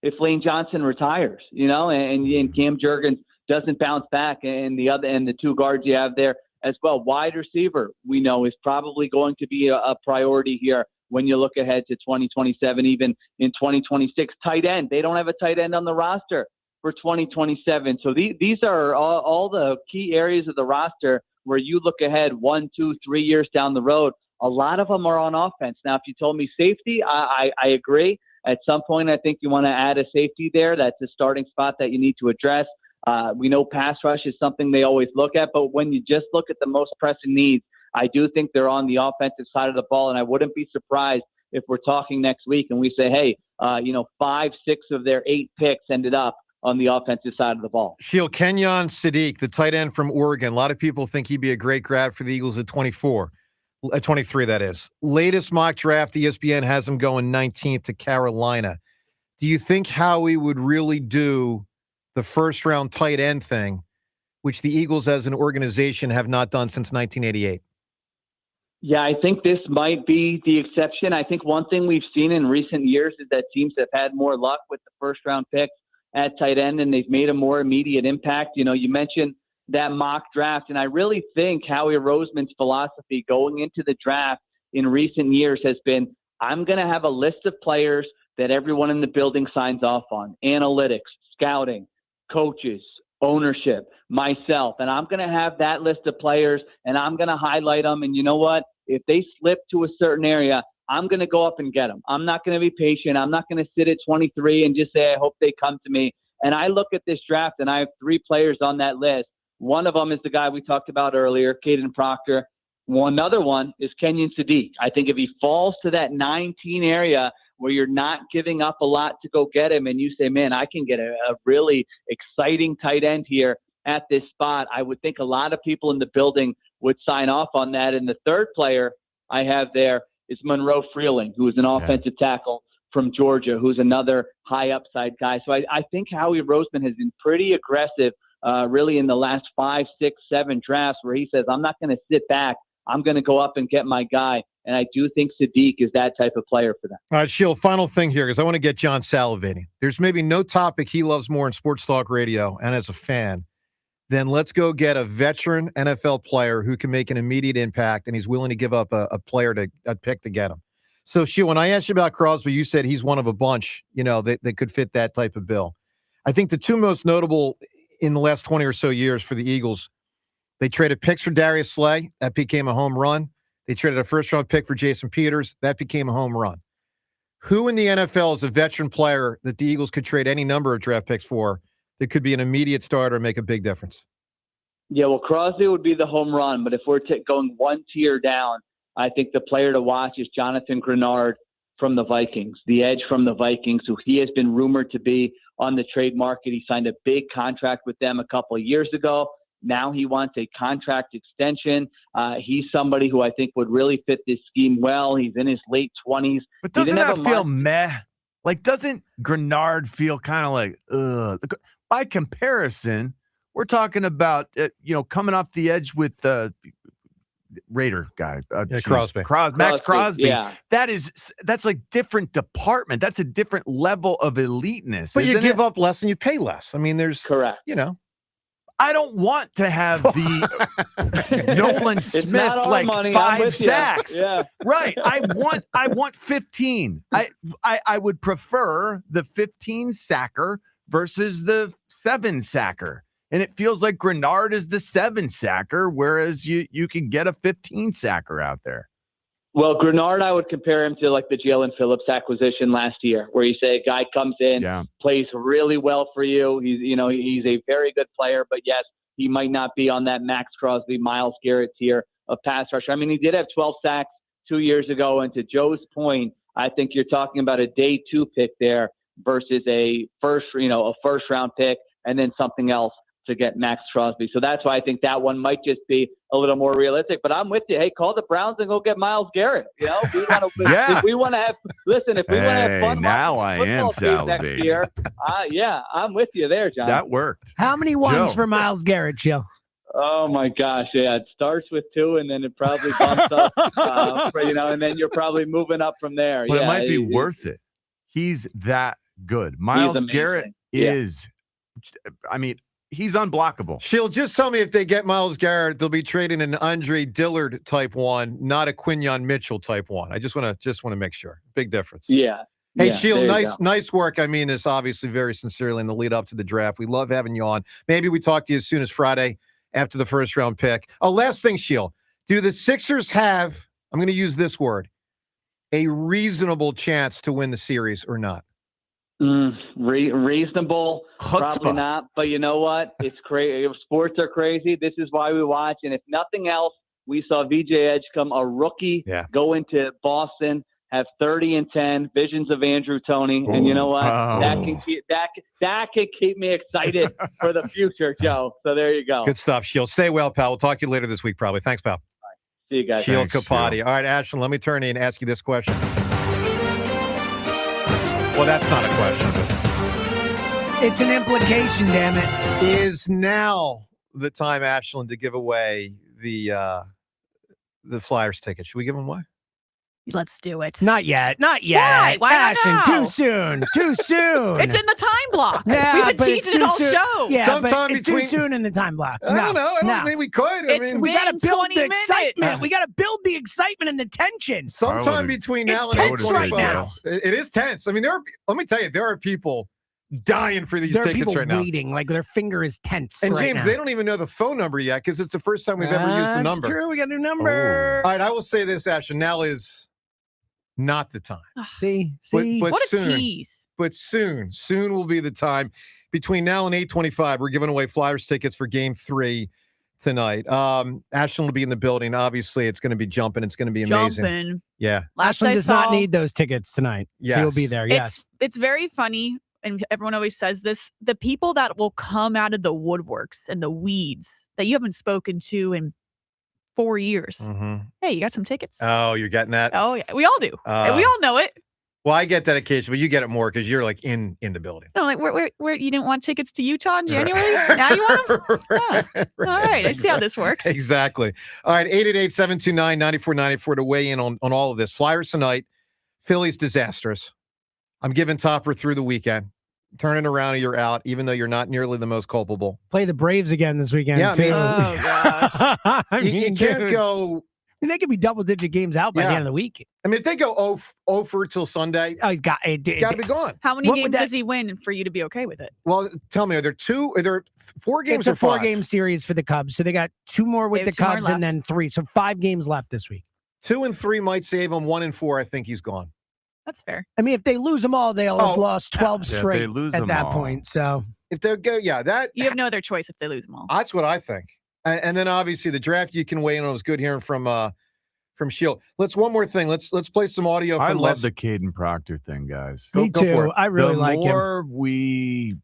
if Lane Johnson retires, you know, and Cam Jurgens doesn't bounce back, and the 2 guards you have there as well. Wide receiver, we know, is probably going to be a priority here when you look ahead to 2027, even in 2026. Tight end, they don't have a tight end on the roster for 2027. So these are all the key areas of the roster where you look ahead 1, 2, 3 years down the road. A lot of them are on offense. Now, if you told me safety, I agree. At some point, I think you want to add a safety there. That's a starting spot that you need to address. We know pass rush is something they always look at, but when you just look at the most pressing needs, I do think they're on the offensive side of the ball, and I wouldn't be surprised if we're talking next week and we say, hey, 5, 6 of their 8 picks ended up on the offensive side of the ball. Sheil, Kenyon Sadiq, the tight end from Oregon. A lot of people think he'd be a great grab for the Eagles at 23, that is. Latest mock draft, ESPN has him going 19th to Carolina. Do you think Howie would really do the first-round tight end thing, which the Eagles as an organization have not done since 1988? Yeah, I think this might be the exception. I think one thing we've seen in recent years is that teams have had more luck with the first-round picks at tight end, and they've made a more immediate impact. You know, you mentioned that mock draft, and I really think Howie Roseman's philosophy going into the draft in recent years has been, I'm going to have a list of players that everyone in the building signs off on: analytics, scouting, coaches, ownership, myself, and I'm going to have that list of players, and I'm going to highlight them. And you know what? If they slip to a certain area, I'm going to go up and get them. I'm not going to be patient. I'm not going to sit at 23 and just say, I hope they come to me. And I look at this draft, and I have 3 players on that list. One of them is the guy we talked about earlier, Caden Proctor. Another one is Kenyon Sadiq. I think if he falls to that 19 area where you're not giving up a lot to go get him, and you say, man, I can get a really exciting tight end here at this spot, I would think a lot of people in the building would sign off on that. And the third player I have there is Monroe Freeling, who is an offensive tackle from Georgia, who's another high upside guy. So I think Howie Roseman has been pretty aggressive really in the last 5, 6, 7 drafts where he says, I'm not going to sit back. I'm going to go up and get my guy. And I do think Sadiq is that type of player for them. All right, Sheil, final thing here, because I want to get John salivating. There's maybe no topic he loves more in sports talk radio and as a fan than let's go get a veteran NFL player who can make an immediate impact, and he's willing to give up a pick to get him. So, Sheil, when I asked you about Crosby, you said he's one of a bunch, that could fit that type of bill. I think the 2 most notable in the last 20 or so years for the Eagles, they traded picks for Darius Slay. That became a home run. They traded a first-round pick for Jason Peters. That became a home run. Who in the NFL is a veteran player that the Eagles could trade any number of draft picks for that could be an immediate starter and make a big difference? Yeah, well, Crosby would be the home run, but if we're going one tier down, I think the player to watch is Jonathan Grenard from the Vikings, the edge from the Vikings, who he has been rumored to be on the trade market. He signed a big contract with them a couple of years ago. Now he wants a contract extension. He's somebody who I think would really fit this scheme well. He's in his late 20s. But doesn't that feel meh? Like, doesn't Grenard feel kind of like, ugh? By comparison, we're talking about, coming off the edge with the Raider guy. Crosby. Max Crosby. Yeah. That's like different department. That's a different level of eliteness. But you give up less and you pay less. I mean, there's, correct. I don't want to have the Nolan Smith like money. 5 sacks. Yeah. Right. I want 15. I would prefer the 15 sacker versus the 7 sacker. And it feels like Grenard is the 7 sacker, whereas you can get a 15 sacker out there. Well, Grenard, I would compare him to like the Jalen Phillips acquisition last year, where you say a guy comes in, plays really well for you. He's a very good player, but yes, he might not be on that Max Crosby, Myles Garrett tier of pass rusher. I mean, he did have 12 sacks 2 years ago. And to Joe's point, I think you're talking about a day 2 pick there versus a first round pick and then something else to get Max Crosby. So that's why I think that one might just be a little more realistic. But I'm with you. Hey, call the Browns and go get Myles Garrett. You know, if we want to have fun now I am next year, I'm with you there, John. That worked. How many ones for Myles Garrett, Joe? Oh my gosh, yeah. It starts with 2, and then it probably bumps up, and then you're probably moving up from there. But it might be worth it. He's that good. Myles Garrett is. I mean, he's unblockable. She'll just tell me if they get Myles Garrett, they'll be trading an Andre Dillard type 1, not a Quinyon Mitchell type 1. I just want to make sure. Big difference. Yeah. Hey, Sheil, nice work. I mean this obviously very sincerely in the lead up to the draft. We love having you on. Maybe we talk to you as soon as Friday after the first round pick. Oh, last thing, Sheil. Do the Sixers have, I'm going to use this word, a reasonable chance to win the series or not? Reasonable, probably not. But you know what? It's crazy. Sports are crazy. This is why we watch. And if nothing else, we saw VJ Edgecombe, a rookie, go into Boston, have 30-10, visions of Andrew Toney. And you know what? That can keep me excited for the future, Joe. So there you go. Good stuff, Sheil. Stay well, pal. We'll talk to you later this week, probably. Thanks, pal. See you guys. Sheil Kapati. All right, Ashland, let me turn to you and ask you this question. Well, that's not a question. It's an implication, damn it. Is now the time, Ashland, to give away the Flyers ticket? Should we give them away? Let's do it. Not yet. Not yet. Why not Ashland, now? Too soon. Too soon. It's in the time block. Yeah, We've but been it's teasing it too all soon. show. Yeah, Sometime but it's between- too soon in the time block. I don't know. I mean, we could. We got to been build 20 the excitement. minutes. We got to build the excitement and the tension. Sometime between now It's and tense right 8:25. now. It is tense. I mean, let me tell you, there are people dying for these There are tickets people right now. waiting, like their finger is tense. And right James, now. they don't even know the phone number yet because it's the first time we've ever used the number. That's true. We got a new number. All right, I will say this, Ashton. Now is not the time. See, But What a soon, tease. But soon will be the time. Between now and 8:25, we're giving away Flyers tickets for Game 3 tonight. Ashton will be in the building. Obviously, it's going to be jumping. It's going to be amazing. Jumping. Yeah. Ashland does not need those tickets tonight. Yes. He'll be there. Yes. It's very funny, and everyone always says this, the people that will come out of the woodworks and the weeds that you haven't spoken to in 4 years. Mm-hmm. Hey, you got some tickets? Oh, you're getting that? Oh, yeah. We all do. And we all know it. Well, I get that occasion, but you get it more because you're like in the building. No, like where you didn't want tickets to Utah in January? Now you want them? Huh. All right. I see how this works. Exactly. All right. 888-729-9494 to weigh in on all of this. Flyers tonight. Phillies disastrous. I'm giving Topper through the weekend. Turning around, you're out, even though you're not nearly the most culpable. Play the Braves again this weekend, Yeah, I too. mean- Oh, gosh. I You mean, can't dude. go. I mean, they could be double-digit games out by the Yeah. end of the week. I mean, if they go 0 for till Sunday, Oh, he's got it. got to be gone. How many What would games that- does he win for you to be okay with it? Well, tell me, are there 4 games It's a or 5? 4-game series for the Cubs, so they got 2 more with They the have 2 more Cubs and left. then 3, so 5 games left this week. 2 and 3 might save him. 1 and 4, I think he's gone. That's fair. I mean, if they lose them all, they'll have lost 12 Yeah, if they straight lose at them that all. point. So If they go, that You have no other choice if they lose them all. that's what I think. And then obviously the draft you can weigh in on. It was good hearing from Shield. One more thing. Let's play some audio I from love Les. the Caden Proctor thing, guys. me go for too. it. I really the like him. more we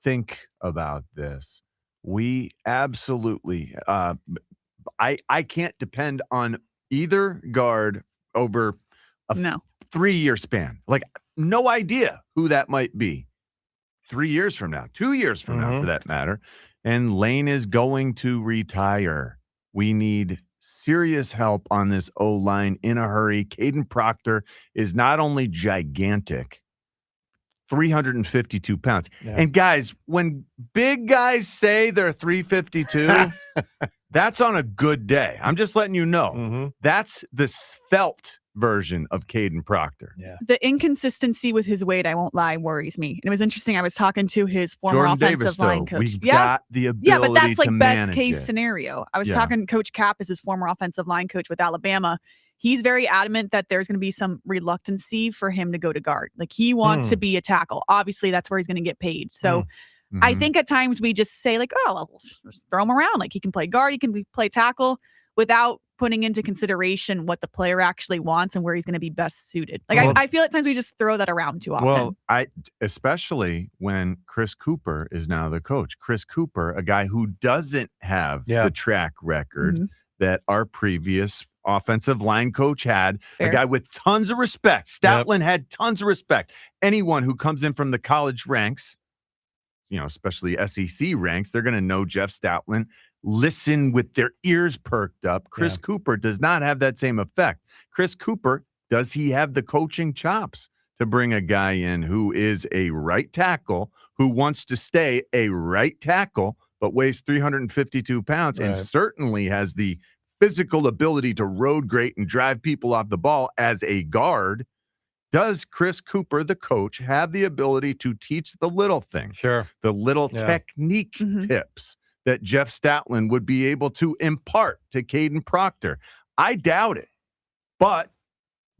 think about this, we absolutely I can't depend on either guard over a No. 3-year span. Like, no idea who that might be 3 years from now, 2 years from now, for that matter. And Lane is going to retire. We need serious help on this O-line in a hurry. Caden Proctor is not only gigantic, 352 pounds. Yeah. And guys, when big guys say they're 352, that's on a good day. I'm just letting you know. That's the svelte version of Caden Proctor. Yeah. The inconsistency with his weight, I won't lie, worries me. And it was interesting. I was talking to his former Jordan offensive Davis, line though, coach. we've Yeah. got the ability Yeah, but that's to like best manage case it. scenario. I was Yeah. talking to Coach Cap as his former offensive line coach with Alabama. He's very adamant that there's going to be some reluctancy for him to go to guard. Like he wants to be a tackle. Obviously, that's where he's going to get paid. So I think at times we just say like, oh, well, just throw him around. Like he can play guard, he can play tackle without putting into consideration what the player actually wants and where he's going to be best suited. Like I feel at times we just throw that around too often. Well, especially when Chris Cooper is now the coach. Chris Cooper, a guy who doesn't have the track record that our previous offensive line coach had, a guy with tons of respect. Stoutland had tons of respect. Anyone who comes in from the college ranks, especially SEC ranks, they're going to know Jeff Stoutland. Listen with their ears perked up. Chris Cooper does not have that same effect. Chris Cooper, does he have the coaching chops to bring a guy in who is a right tackle, who wants to stay a right tackle, but weighs 352 pounds and certainly has the physical ability to road great and drive people off the ball as a guard? Does Chris Cooper, the coach, have the ability to teach the little things, the little technique tips that Jeff Stoutland would be able to impart to Caden Proctor? I doubt it. But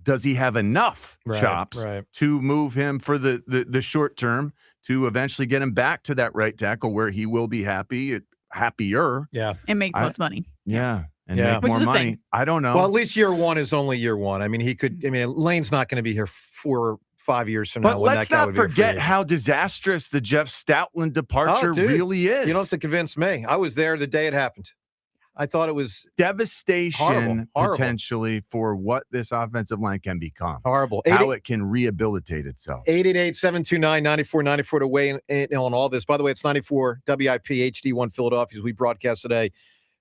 does he have enough chops to move him for the short term to eventually get him back to that right tackle where he will be happier? And make the most money. And make more money. I don't know. Well, at least year one is only year one. I mean, Lane's not going to be here 4 or 5 years from now. But let's not forget how disastrous the Jeff Stoutland departure really is. You don't have to convince me. I was there the day it happened. I thought it was devastation horrible. Potentially for what this offensive line can become. Horrible. How it can rehabilitate itself. 888-729-9494 to weigh in on all this. By the way, it's 94 WIP HD1 Philadelphia as we broadcast today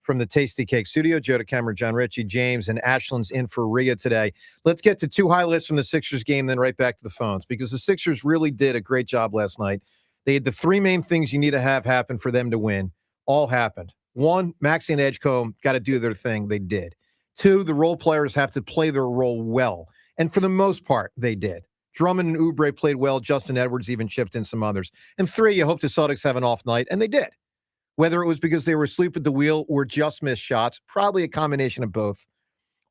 from the Tasty Cake Studio. Joe DeCamera, John Ritchie, James, and Ashland's in for Rhea today. Let's get to 2 highlights from the Sixers game, then right back to the phones, because the Sixers really did a great job last night. They had the 3 main things you need to have happen for them to win. All happened. 1, Maxi and Edgecombe got to do their thing. They did. 2, the role players have to play their role well. And for the most part, they did. Drummond and Oubre played well. Justin Edwards even chipped in some others. And 3, you hope the Celtics have an off night, and they did. Whether it was because they were asleep at the wheel or just missed shots, probably a combination of both.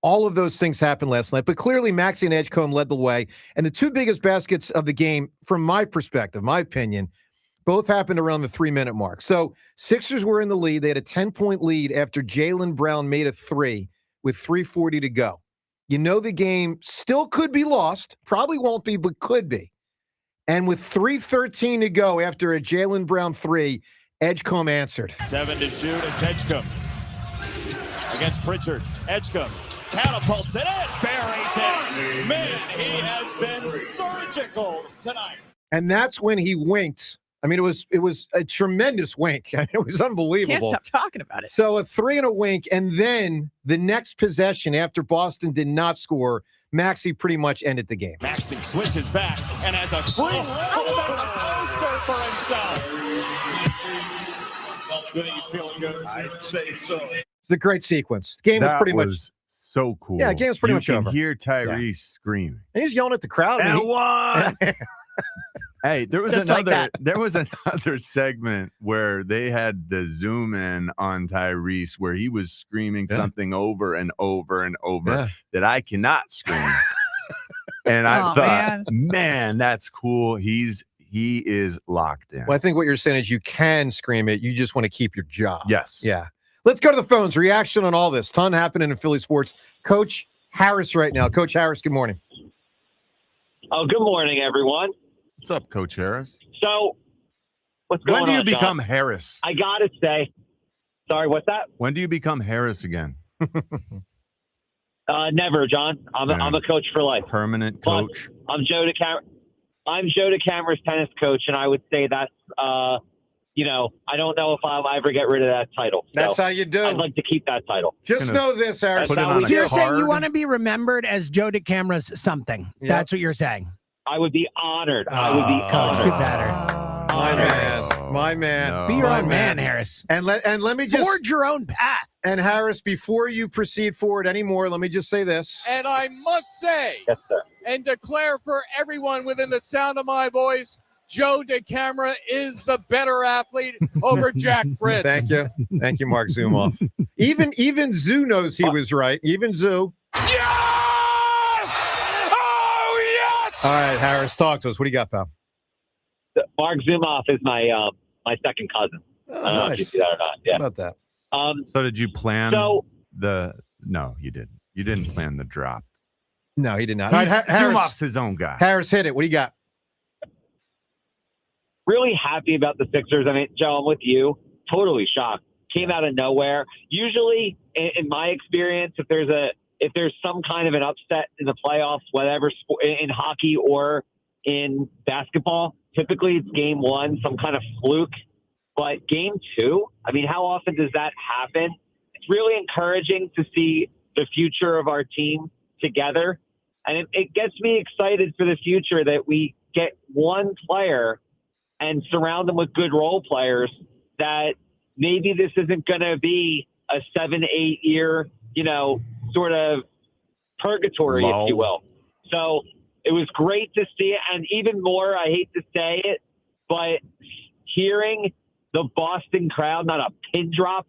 All of those things happened last night, but clearly Maxi and Edgecombe led the way. And the 2 biggest baskets of the game, from my perspective, my opinion, both happened around the 3-minute mark. So Sixers were in the lead. They had a 10-point lead after Jaylen Brown made a 3 with 3:40 to go. You know the game still could be lost. Probably won't be, but could be. And with 3:13 to go after a Jaylen Brown 3, Edgecombe answered. 7 to shoot. It's Edgecombe against Pritchard. Edgecombe catapults it in, buries it. Man, he has been surgical tonight. And that's when he winked. I mean, it was a tremendous wink. It was unbelievable. Can't stop talking about it. So a 3 and a wink, and then the next possession after Boston did not score, Maxey pretty much ended the game. Maxey switches back and has a free poster for himself. You think he's feeling good? I'd say so. It's a great sequence. The game was pretty much so cool. Yeah, the game was pretty much over. You can hear Tyrese screaming. And he's yelling at the crowd. And one. Hey, there was Just like another. that. There was another segment where they had the zoom in on Tyrese, where he was screaming something over and over and over that I cannot scream. And I thought, man, that's cool. He is locked in. Well, I think what you're saying is you can scream it. You just want to keep your job. Yes. Yeah. Let's go to the phones. Reaction on all this. Ton happening in Philly sports. Coach Harris right now. Coach Harris, good morning. Oh, good morning, everyone. What's up, Coach Harris? So, what's going on, When do you become John? Harris? I got to say. Sorry, what's that? When do you become Harris again? Never, John. I'm a coach for life. Permanent coach. But I'm Joe DeCamera's tennis coach, and I would say that's, I don't know if I'll ever get rid of that title. That's how you do. I'd like to keep that title. Just know this, Harris. So you're saying you want to be remembered as Joe DeCamera's something. Yep. That's what you're saying. I would be honored. I would be Coach, do honored. better. My man. Be your My own man, Harris. And let me just forge your own path. And Harris, before you proceed forward anymore, let me just say this. And I must say yes, sir. And declare for everyone within the sound of my voice, Joe DeCamera is the better athlete over Jack Fritz. Thank you, Mark Zumoff. Even Zoo knows he was right. Even Zoo. Oh, yes! All right, Harris, talk to us. What do you got, pal? Mark Zumoff is my my second cousin. Oh, I don't know if you nice. see that or not. Yeah. How about that? So did you plan So- No, you didn't. You didn't plan the drop. No, he did not. He's, All right, Zumaf's his own guy. Harris, hit it. What do you got? Really happy about the Sixers. I mean, Joe, I'm with you. Totally shocked. Came out of nowhere. Usually, in my experience, if there's some kind of an upset in the playoffs, whatever in hockey or in basketball, typically it's game one, some kind of fluke. But game two, I mean, how often does that happen? It's really encouraging to see the future of our team together. And it gets me excited for the future that we get one player and surround them with good role players, that maybe this isn't going to be a 7-8 year, sort of purgatory, if you will. So it was great to see it. And even more, I hate to say it, but hearing the Boston crowd, not a pin drop,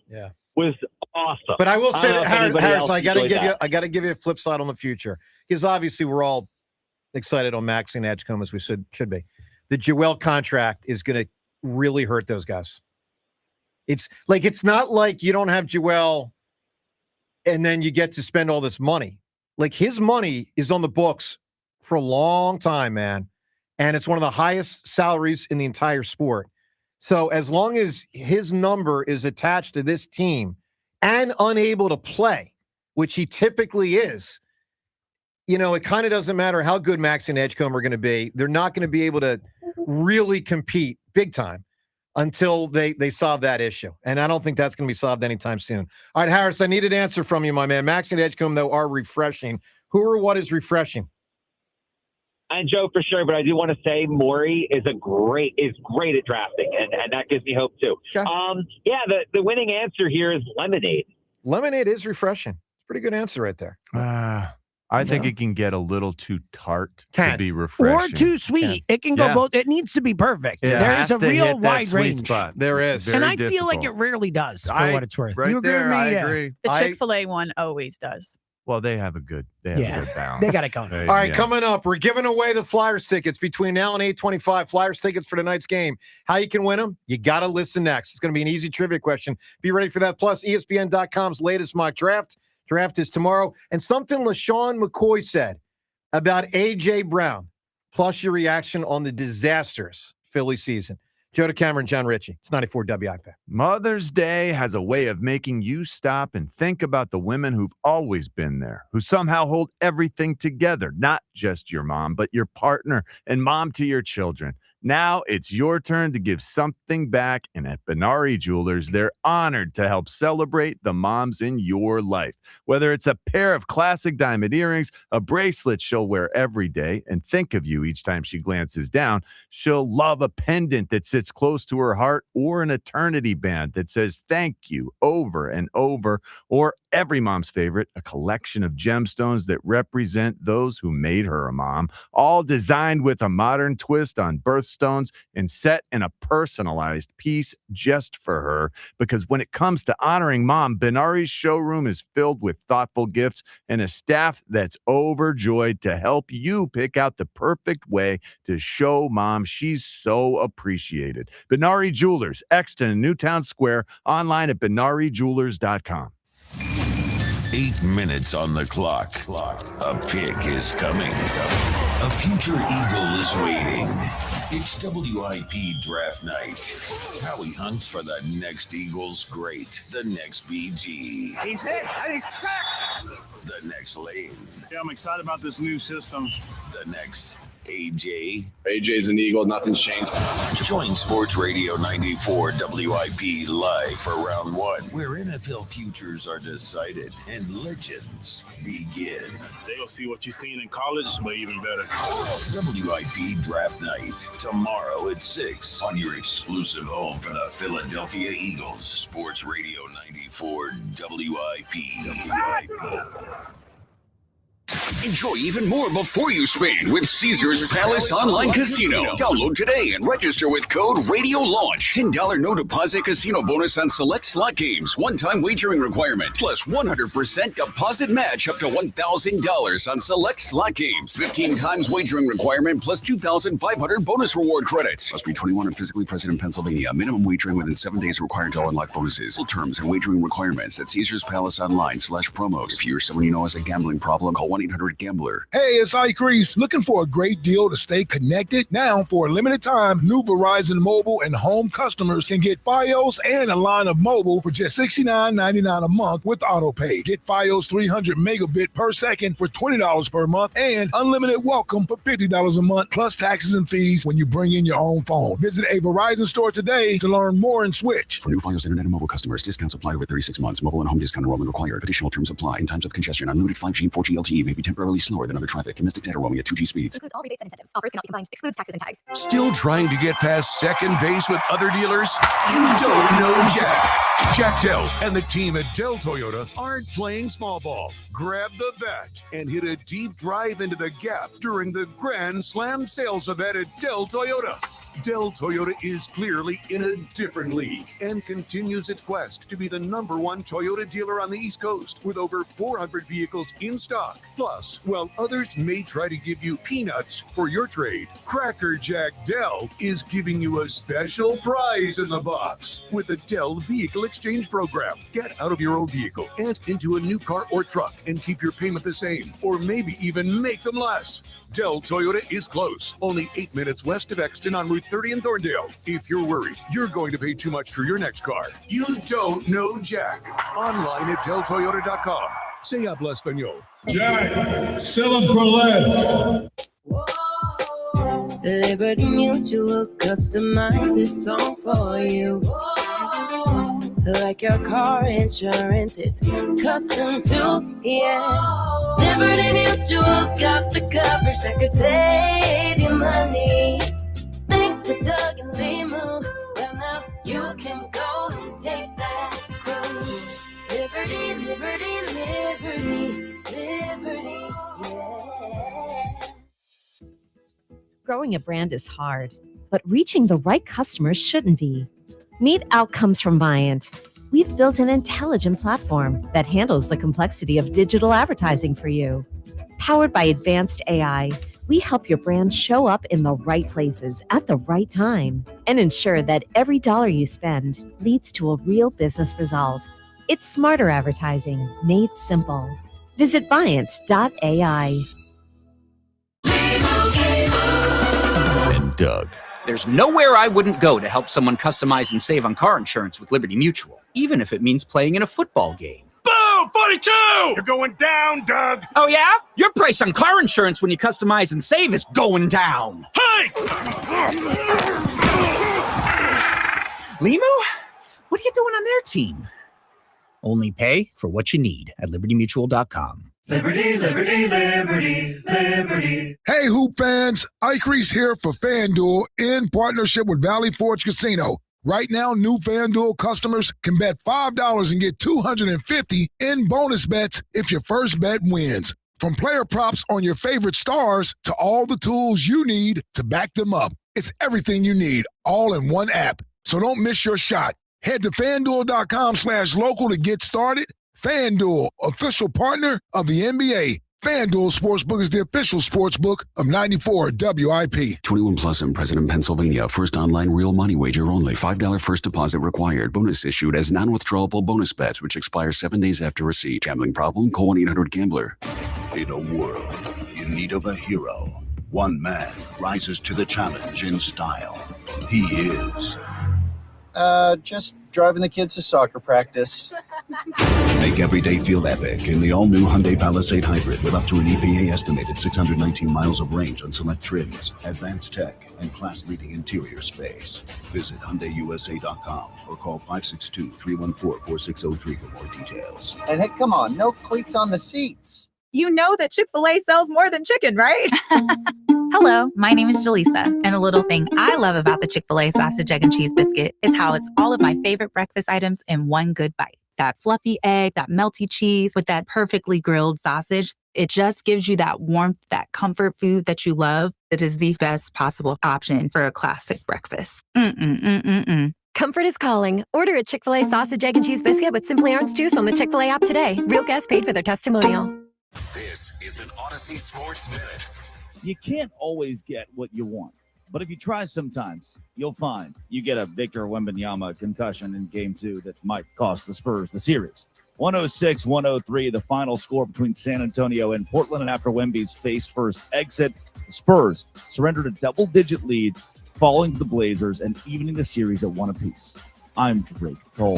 was awesome. But I will say that, Harris, I got to give you a flip side on the future, because obviously we're all excited on Maxi and Edgecombe, as we should be. The Joel contract is going to really hurt those guys. It's not like you don't have Joel and then you get to spend all this money. Like, his money is on the books for a long time, man. And it's one of the highest salaries in the entire sport. So as long as his number is attached to this team and unable to play, which he typically is, it kind of doesn't matter how good Maxi and Edgecombe are going to be. They're not going to be able to really compete big time until they solve that issue. And I don't think that's going to be solved anytime soon. All right, Harris, I need an answer from you, my man. Maxi and Edgecombe, though, are refreshing. Who or what is refreshing? And Joe, for sure, but I do want to say Morey is great at drafting, and that gives me hope too. Okay. The winning answer here is lemonade. Lemonade is refreshing. Pretty good answer right there. I think it can get a little too tart to be refreshing. Or too sweet. It can go both. It needs to be perfect. There is a real wide range. There is. And I feel like it rarely does, for what it's worth. Right, you agree there, with me? I Yeah. agree. The Chick-fil-A one always does. Well, they have a good balance. They got it going. All right, coming up, we're giving away the Flyers tickets between now and 8:25. Flyers tickets for tonight's game. How you can win them? You got to listen next. It's going to be an easy trivia question. Be ready for that. Plus, ESPN.com's latest mock draft. Draft is tomorrow. And something LaShawn McCoy said about A.J. Brown, plus your reaction on the disastrous Philly season. Joe DeCamera and John Ritchie. It's 94 WIP. Mother's Day has a way of making you stop and think about the women who've always been there, who somehow hold everything together, not just your mom, but your partner and mom to your children. Now it's your turn to give something back, and at Benari Jewelers, they're honored to help celebrate the moms in your life. Whether it's a pair of classic diamond earrings, a bracelet she'll wear every day and think of you each time she glances down, she'll love a pendant that sits close to her heart, or an eternity band that says thank you over and over, or every mom's favorite, a collection of gemstones that represent those who made her a mom, all designed with a modern twist on birthstones and set in a personalized piece just for her. Because when it comes to honoring mom, Benari's showroom is filled with thoughtful gifts and a staff that's overjoyed to help you pick out the perfect way to show mom she's so appreciated. Benari Jewelers, Exton and Newtown Square, online at benarijewelers.com. 8 minutes on the clock. A pick is coming. A future eagle is waiting. It's WIP draft night. Howie hunts for the next Eagles great, the next BG, He's hit and he's sacked. the next Lane, Yeah, I'm excited about this new system. the next AJ. AJ's an Eagle. Nothing's changed. Join Sports Radio 94 WIP live for round one, where NFL futures are decided and legends begin. They'll see what you've seen in college, but even better. WIP Draft Night, tomorrow at 6 on your exclusive home for the Philadelphia Eagles. Sports Radio 94 WIP. Enjoy even more before you spend with Caesars Palace Online Casino. Download today and register with code RADIOLAUNCH. $10 no deposit casino bonus on select slot games. One-time wagering requirement. Plus 100% deposit match up to $1,000 on select slot games. 15 times wagering requirement plus 2,500 bonus reward credits. Must be 21 and physically present in Pennsylvania. Minimum wagering within 7 days required to unlock bonuses. Full terms and wagering requirements at Caesars Palace Online/promos. If you or someone you know has a gambling problem, call 1-800-GAMBLER. Hey, it's Ike Reese. Looking for a great deal to stay connected? Now, for a limited time, new Verizon mobile and home customers can get Fios and a line of mobile for just $69.99 a month with AutoPay. Get Fios 300 megabit per second for $20 per month and unlimited welcome for $50 a month plus taxes and fees when you bring in your own phone. Visit a Verizon store today to learn more and switch. For new Fios internet and mobile customers, discounts apply over 36 months. Mobile and home discount enrollment required. Additional terms apply. In times of congestion, unlimited 5G and 4G LTE may be temporarily slower than other traffic. Domestic data roaming at 2G speeds. Excludes all rebates and incentives. Offers cannot be combined. Excludes taxes and tags. Still trying to get past second base with other dealers? You don't know Jack. Jack Dell and the team at Dell Toyota aren't playing small ball. Grab the bat and hit a deep drive into the gap during the Grand Slam sales event at Dell Toyota. Dell Toyota is clearly in a different league and continues its quest to be the #1 Toyota dealer on the East Coast with over 400 vehicles in stock. Plus, while others may try to give you peanuts for your trade, Cracker Jack Dell is giving you a special prize in the box with the Dell Vehicle Exchange Program. Get out of your old vehicle and into a new car or truck and keep your payment the same, or maybe even make them less. Dell Toyota is close, only 8 minutes west of Exton on Route 30 in Thorndale. If you're worried you're going to pay too much for your next car, you don't know Jack. Online at DellToyota.com. Se habla español. Jack, sell them for less. Liberty Mutual customize this song for you. Like your car insurance, it's custom too, yeah. Liberty Mutual's got the coverage that could save you money. Thanks to Doug and Limu, well now you can go and take that cruise. Liberty, liberty, liberty, liberty, yeah. Growing a brand is hard, but reaching the right customers shouldn't be. Meet Outcomes from Viant. We've built an intelligent platform that handles the complexity of digital advertising for you. Powered by advanced AI, we help your brand show up in the right places at the right time and ensure that every dollar you spend leads to a real business result. It's smarter advertising made simple. Visit Viant.ai. And Doug. There's nowhere I wouldn't go to help someone customize and save on car insurance with Liberty Mutual, even if it means playing in a football game. Boom! 42! You're going down, Doug! Oh, yeah? Your price on car insurance when you customize and save is going down. Hey! Limu? What are you doing on their team? Only pay for what you need at libertymutual.com. Liberty, liberty, liberty, liberty. Hey, Hoop fans. Ike Reese here for FanDuel in partnership with Valley Forge Casino. Right now, new FanDuel customers can bet $5 and get $250 in bonus bets if your first bet wins. From player props on your favorite stars to all the tools you need to back them up. It's everything you need, all in one app. So don't miss your shot. Head to FanDuel.com/local to get started. FanDuel, official partner of the NBA. FanDuel Sportsbook is the official sportsbook of 94 WIP. 21 plus and present in Pennsylvania. First online real money wager only. $5 first deposit required. Bonus issued as non-withdrawable bonus bets, which expire 7 days after receipt. Gambling problem? Call 1-800-GAMBLER. In a world in need of a hero, one man rises to the challenge in style. He is... just driving the kids to soccer practice. Make every day feel epic in the all-new Hyundai Palisade Hybrid with up to an EPA estimated 619 miles of range on select trims, advanced tech, and class-leading interior space. Visit HyundaiUSA.com or call 562-314-4603 for more details. And hey, come on, no cleats on the seats. You know that Chick-fil-A sells more than chicken, right? Hello, my name is Jaleesa, and a little thing I love about the Chick-fil-A sausage, egg, and cheese biscuit is how it's all of my favorite breakfast items in one good bite. that fluffy egg, that melty cheese with that perfectly grilled sausage. It just gives you that warmth, that comfort food that you love. It is the best possible option for a classic breakfast. Comfort is calling. Order a Chick-fil-A sausage, egg, and cheese biscuit with Simply Orange Juice on the Chick-fil-A app today. Real guests paid for their testimonial. This is an Odyssey Sports Minute. You can't always get what you want, but if you try sometimes, you'll find you get a Victor Wembanyama concussion in Game 2 that might cost the Spurs the series. 106-103, the final score between San Antonio and Portland, and after Wemby's face-first exit, the Spurs surrendered a double-digit lead, falling to the Blazers and evening the series at 1 apiece. I'm Drake Cole.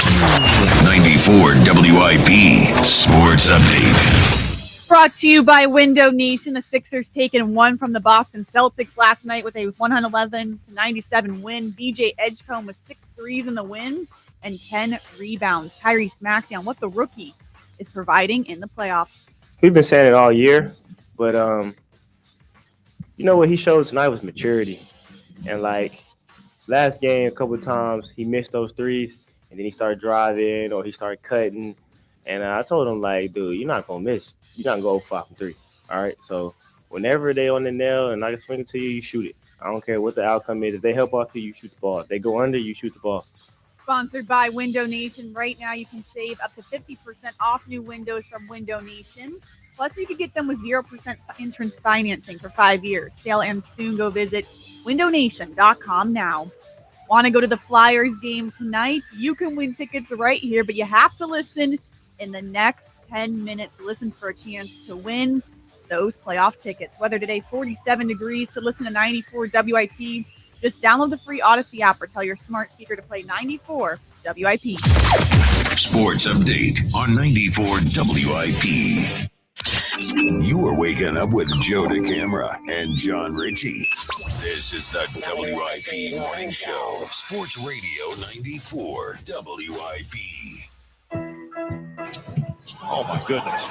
94 WIP Sports Update. Brought to you by Window Nation. The Sixers taken one from the Boston Celtics last night with a 111-97 win. BJ Edgecombe with 6 threes in the win and 10 rebounds. Tyrese Maxey on what the rookie is providing in the playoffs. We've been saying it all year, but you know what he showed tonight was maturity. And like last game, a couple of times he missed those threes, and then he started driving or he started cutting. And I told him, like, dude, you're not gonna miss. You're not gonna go 5 from 3. All right. So whenever they on the nail and I can swing it to you, you shoot it. I don't care what the outcome is. If they help off you shoot the ball. If they go under, you shoot the ball. Sponsored by Window Nation. Right now, you can save up to 50% off new windows from Window Nation. Plus, you can get them with 0% entrance financing for 5 years. Sale ends soon. Go visit windownation.com now. Want to go to the Flyers game tonight? You can win tickets right here, but you have to listen in the next 10 minutes. Listen for a chance to win those playoff tickets. Weather today, 47 degrees. To listen to 94 WIP, just download the free Odyssey app or tell your smart speaker to play 94 WIP. Sports Update on 94 WIP. You are waking up with Joe DeCamera and John Ritchie. This is the WIP Morning Show. Sports Radio 94 WIP. Oh, my goodness.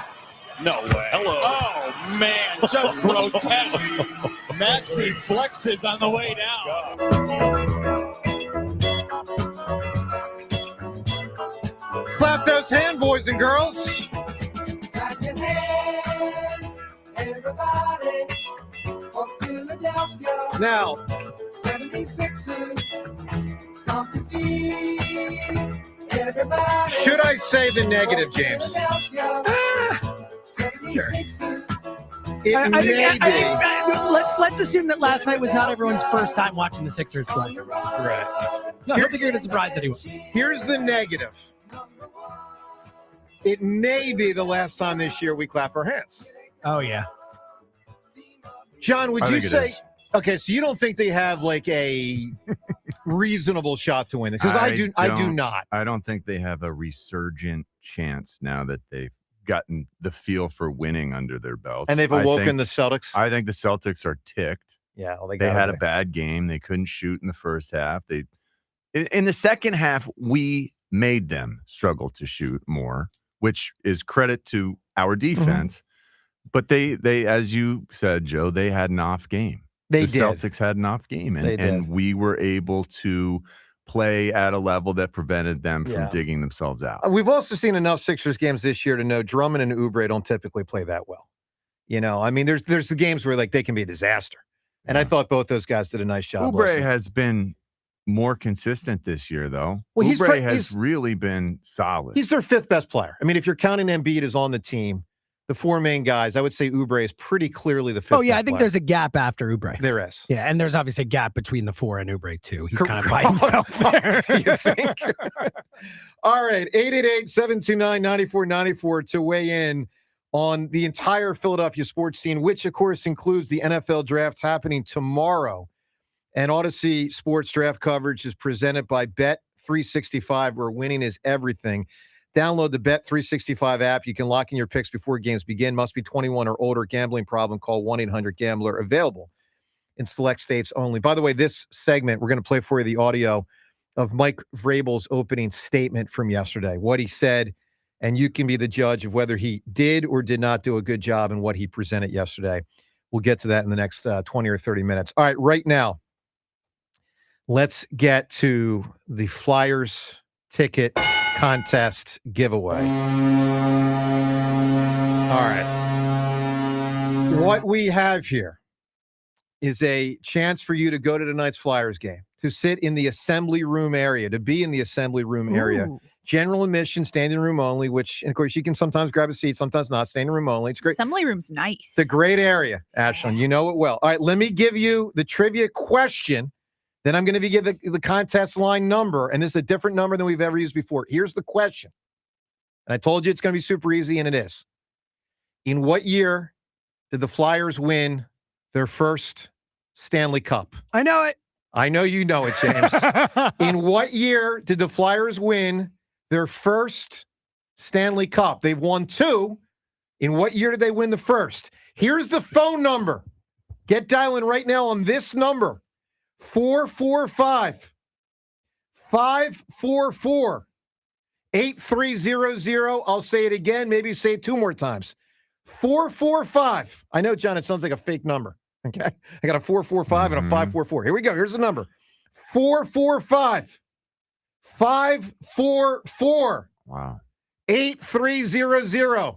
No way. Hello. Oh, man, just grotesque. Maxey flexes on the way down. Clap those hands, boys and girls. Clap your hands, everybody, for Philadelphia. Now, 76ers, stomp your feet, everybody. should I say the negative, James? Sure. Let's assume that last night was not everyone's first time watching the Sixers play. Right. No, I don't think you're going to surprise anyone. Here's the negative. It may be the last time this year we clap our hands. Oh, yeah. John, would I you think it say is. okay, so you don't think they have like a reasonable shot to win it? Because I do not. I don't think they have a resurgent chance now that they've gotten the feel for winning under their belts. And they've awoken the Celtics. I think the Celtics are ticked. Yeah, well, they had a bad game. They couldn't shoot in the first half. In the second half, we made them struggle to shoot more, which is credit to our defense. Mm-hmm. But they, as you said, Joe, they had an off game. The Celtics had an off game, and we were able to play at a level that prevented them from digging themselves out. We've also seen enough Sixers games this year to know Drummond and Oubre don't typically play that well. You know, I mean, there's the games where like they can be a disaster. And I thought both those guys did a nice job. Oubre has been more consistent this year, though. Well, Oubre has really been solid. He's their 5th best player. I mean, if you're counting Embiid as on the team, the 4 main guys, I would say Oubre is pretty clearly the 5th. Oh, yeah, best I think player. there's a gap after Oubre. There is. Yeah, and there's obviously a gap between the 4 and Oubre, too. He's kind of by himself there. You think? All right, 888-729-9494 to weigh in on the entire Philadelphia sports scene, which, of course, includes the NFL draft happening tomorrow. And Odyssey Sports Draft coverage is presented by Bet365, where winning is everything. Download the Bet365 app. You can lock in your picks before games begin. Must be 21 or older. Gambling problem, call 1-800-GAMBLER. Available in select states only. By the way, this segment, we're going to play for you the audio of Mike Vrabel's opening statement from yesterday, what he said, and you can be the judge of whether he did or did not do a good job in what he presented yesterday. We'll get to that in the next 20 or 30 minutes. All right, right now, let's get to the Flyers ticket contest giveaway. All right. What we have here is a chance for you to go to tonight's Flyers game, to sit in the assembly room area, to be in the assembly room area. General admission, standing room only, which, and of course, you can sometimes grab a seat, sometimes not. Standing room only. It's great. Assembly room's nice. It's a great area, Ashlyn. You know it well. All right, let me give you the trivia question. Then I'm going to give the contest line number, and this is a different number than we've ever used before. Here's the question. And I told you it's going to be super easy, and it is. In what year did the Flyers win their first Stanley Cup? I know it. I know you know it, James. In what year did the Flyers win their first Stanley Cup? They've won 2. In what year did they win the first? Here's the phone number. Get dialing right now on this number. 445-544-8300. I'll say it again. Maybe say it 2 more times. 445. I know, John, it sounds like a fake number. Okay. I got a 445 and a 544. Here we go. Here's the number. 445-544. Wow. 8300.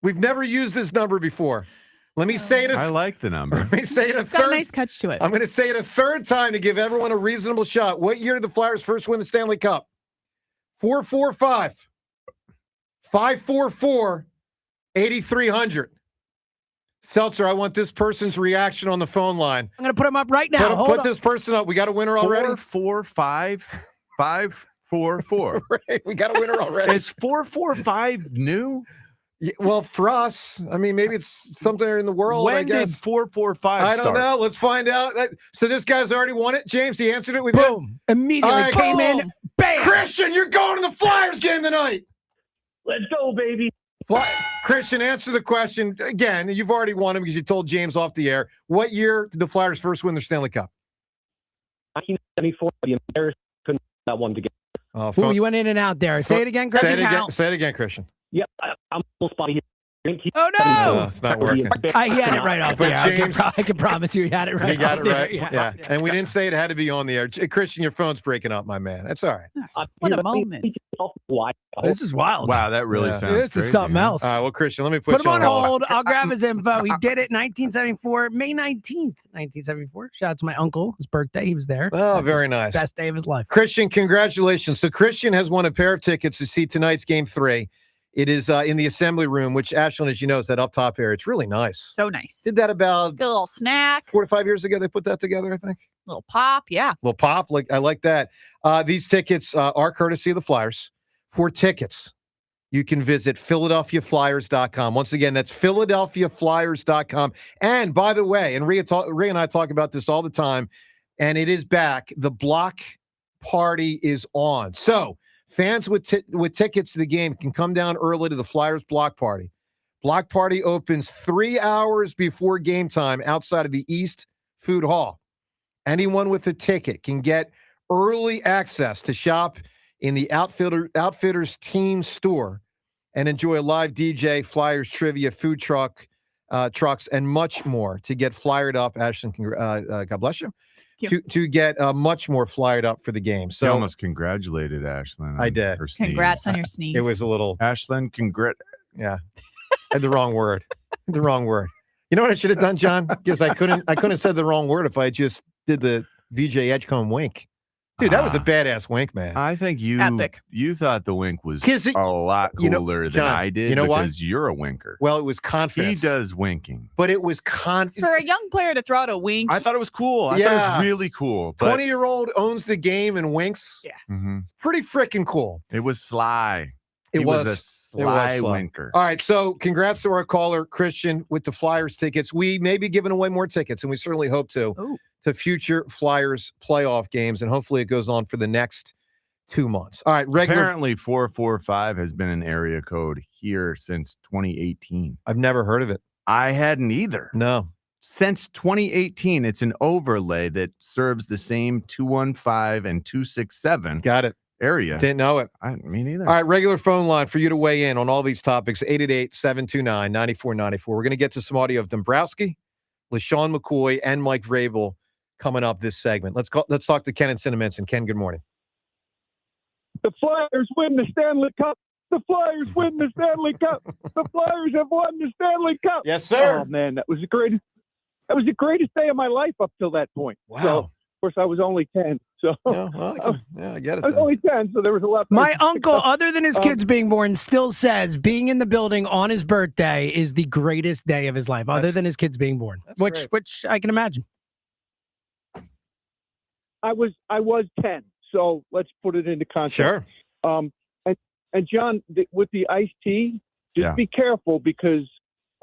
We've never used this number before. Let me say it. I like the number. Let me say it a It's got third. a nice catch to it. I'm going to say it a third time to give everyone a reasonable shot. What year did the Flyers first win the Stanley Cup? 445-544-8300. Seltzer, I want this person's reaction on the phone line. I'm going to put him up right now. Put this person up. We got a winner already? 445-544. Right, we got a winner already. Is 445 new? Yeah, well, for us, I mean, maybe it's something in the world. When I guess. did 445 I don't start? know. Let's find out. So this guy's already won it. James, he answered it with Boom. Immediately All right, came in. boom. Bam. Christian, you're going to the Flyers game tonight. Let's go, baby. Christian, answer the question again. You've already won him because you told James off the air. What year did the Flyers first win their Stanley Cup? 1974. The Embarrassed couldn't that one together. Ooh, you went in and out there. Say it again, Christian. Say it again, Christian. Yeah, I'm full spotty here. Oh, no. It's not working. He had it right off But there. James- I can promise you he had it right. You got off it there. right. Yeah. And we didn't say it had to be on the air. Christian, your phone's breaking up, my man. That's all right. What a moment. This is wild. Wow, that really sounds This is crazy, something man. else. Well, Christian, let me Put put him you on hold. I'll grab his info. He did it in 1974, May 19th, 1974. Shout out to my uncle. His birthday. He was there. Oh, very nice. Best day of his life. Christian, congratulations. So Christian has won a pair of tickets to see tonight's Game 3. It is in the assembly room, which, Ashlyn, as you know, is that up top area. It's really nice. So nice. Did that about Get a little snack, 4 to 5 years ago. They put that together, I think. little pop. Yeah. Little pop. I like that. These tickets are courtesy of the Flyers. For tickets, you can visit PhiladelphiaFlyers.com. Once again, that's PhiladelphiaFlyers.com. And by the way, and Rhea and I talk about this all the time, and it is back. The block party is on. So fans with tickets to the game can come down early to the Flyers block party. Block party opens 3 hours before game time outside of the East Food Hall. Anyone with a ticket can get early access to shop in the Outfitters team store and enjoy a live DJ, Flyers trivia, food trucks, and much more to get flyered up. Ashton, God bless you. To get much more flyered up for the game. So you almost congratulated Ashlyn. I did. Her sneeze. Congrats on your sneeze. It was a little Ashlyn. Yeah, I had the wrong word. The wrong word. You know what I should have done, John? Because I couldn't have said the wrong word if I just did the VJ Edgecombe wink. Dude, that was a badass wink, man. I think you thought the wink was a lot cooler than John, I did, you know why? because you're a winker. Well, it was confidence. He does winking. But it was For a young player to throw out a wink. I thought it was cool. I thought it was really cool. 20-year-old owns the game and winks. Yeah. Mm-hmm. Pretty freaking cool. It was sly. It He was a sly sly. winker. All right, so congrats to our caller, Christian, with the Flyers tickets. We may be giving away more tickets, and we certainly hope to future Flyers playoff games, and hopefully it goes on for the next 2 months. All right, Apparently 445 has been an area code here since 2018. I've never heard of it. I hadn't either. No. Since 2018, it's an overlay that serves the same 215 and 267. Got it. Area. Didn't know it. Me neither. All right, regular phone line for you to weigh in on all these topics, 888-729-9494. We're going to get to some audio of Dumbrosski, LaShawn McCoy, and Mike Vrabel coming up this segment. Let's talk to Ken and Cinnaminson. Ken, good morning. The Flyers win the Stanley Cup. The Flyers win the Stanley Cup. The Flyers have won the Stanley Cup. Yes, sir. Oh man, that was the greatest. That was the greatest day of my life up till that point. Wow. So, of course, I was only 10. So I get it. I was only 10, so there was a lot. My uncle, other than his kids being born, still says being in the building on his birthday is the greatest day of his life, other than his kids being born, which I can imagine. I was 10, so let's put it into context. Sure. And John, with the iced tea, just be careful because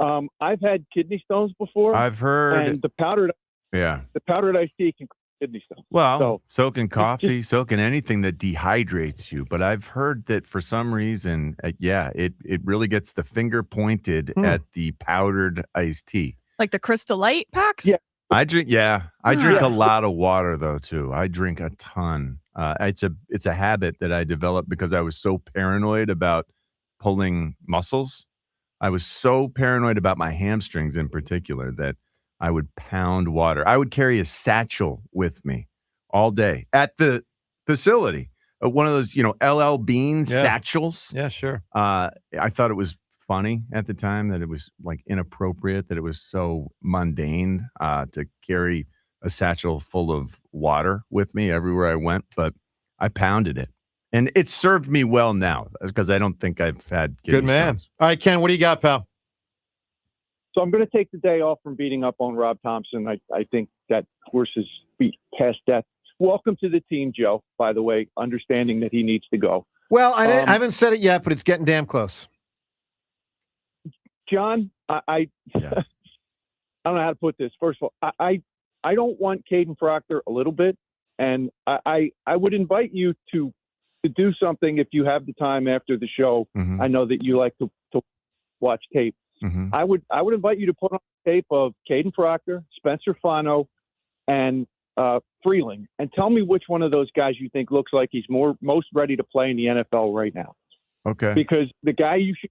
I've had kidney stones before. I've heard. And the powdered iced tea can cause kidney stones. Well, soaking coffee, soaking anything that dehydrates you. But I've heard that for some reason, it really gets the finger pointed at the powdered iced tea. Like the Crystal Light packs? Yeah. I drink a lot of water though too. I drink a ton. It's a habit that I developed because I was so paranoid about pulling muscles. I was so paranoid about my hamstrings in particular that I would pound water. I would carry a satchel with me all day at the facility. One of those, LL Bean satchels. Yeah, sure. I thought it was funny at the time that it was like inappropriate, that it was so mundane to carry a satchel full of water with me everywhere I went, but I pounded it. And it served me well now because I don't think I've had kidney Good man. stones. All right, Ken, what do you got, pal? So I'm going to take the day off from beating up on Rob Thompson. I think that horse is beat past death. Welcome to the team, Joe, by the way, understanding that he needs to go. Well, I haven't said it yet, but it's getting damn close. John, I don't know how to put this. First of all, I don't want Caden Proctor a little bit, and I would invite you to do something if you have the time after the show. Mm-hmm. I know that you like to watch tape. Mm-hmm. I would invite you to put on tape of Caden Proctor, Spencer Fano, and Freeling, and tell me which one of those guys you think looks like he's most ready to play in the NFL right now. Okay. Because the guy you should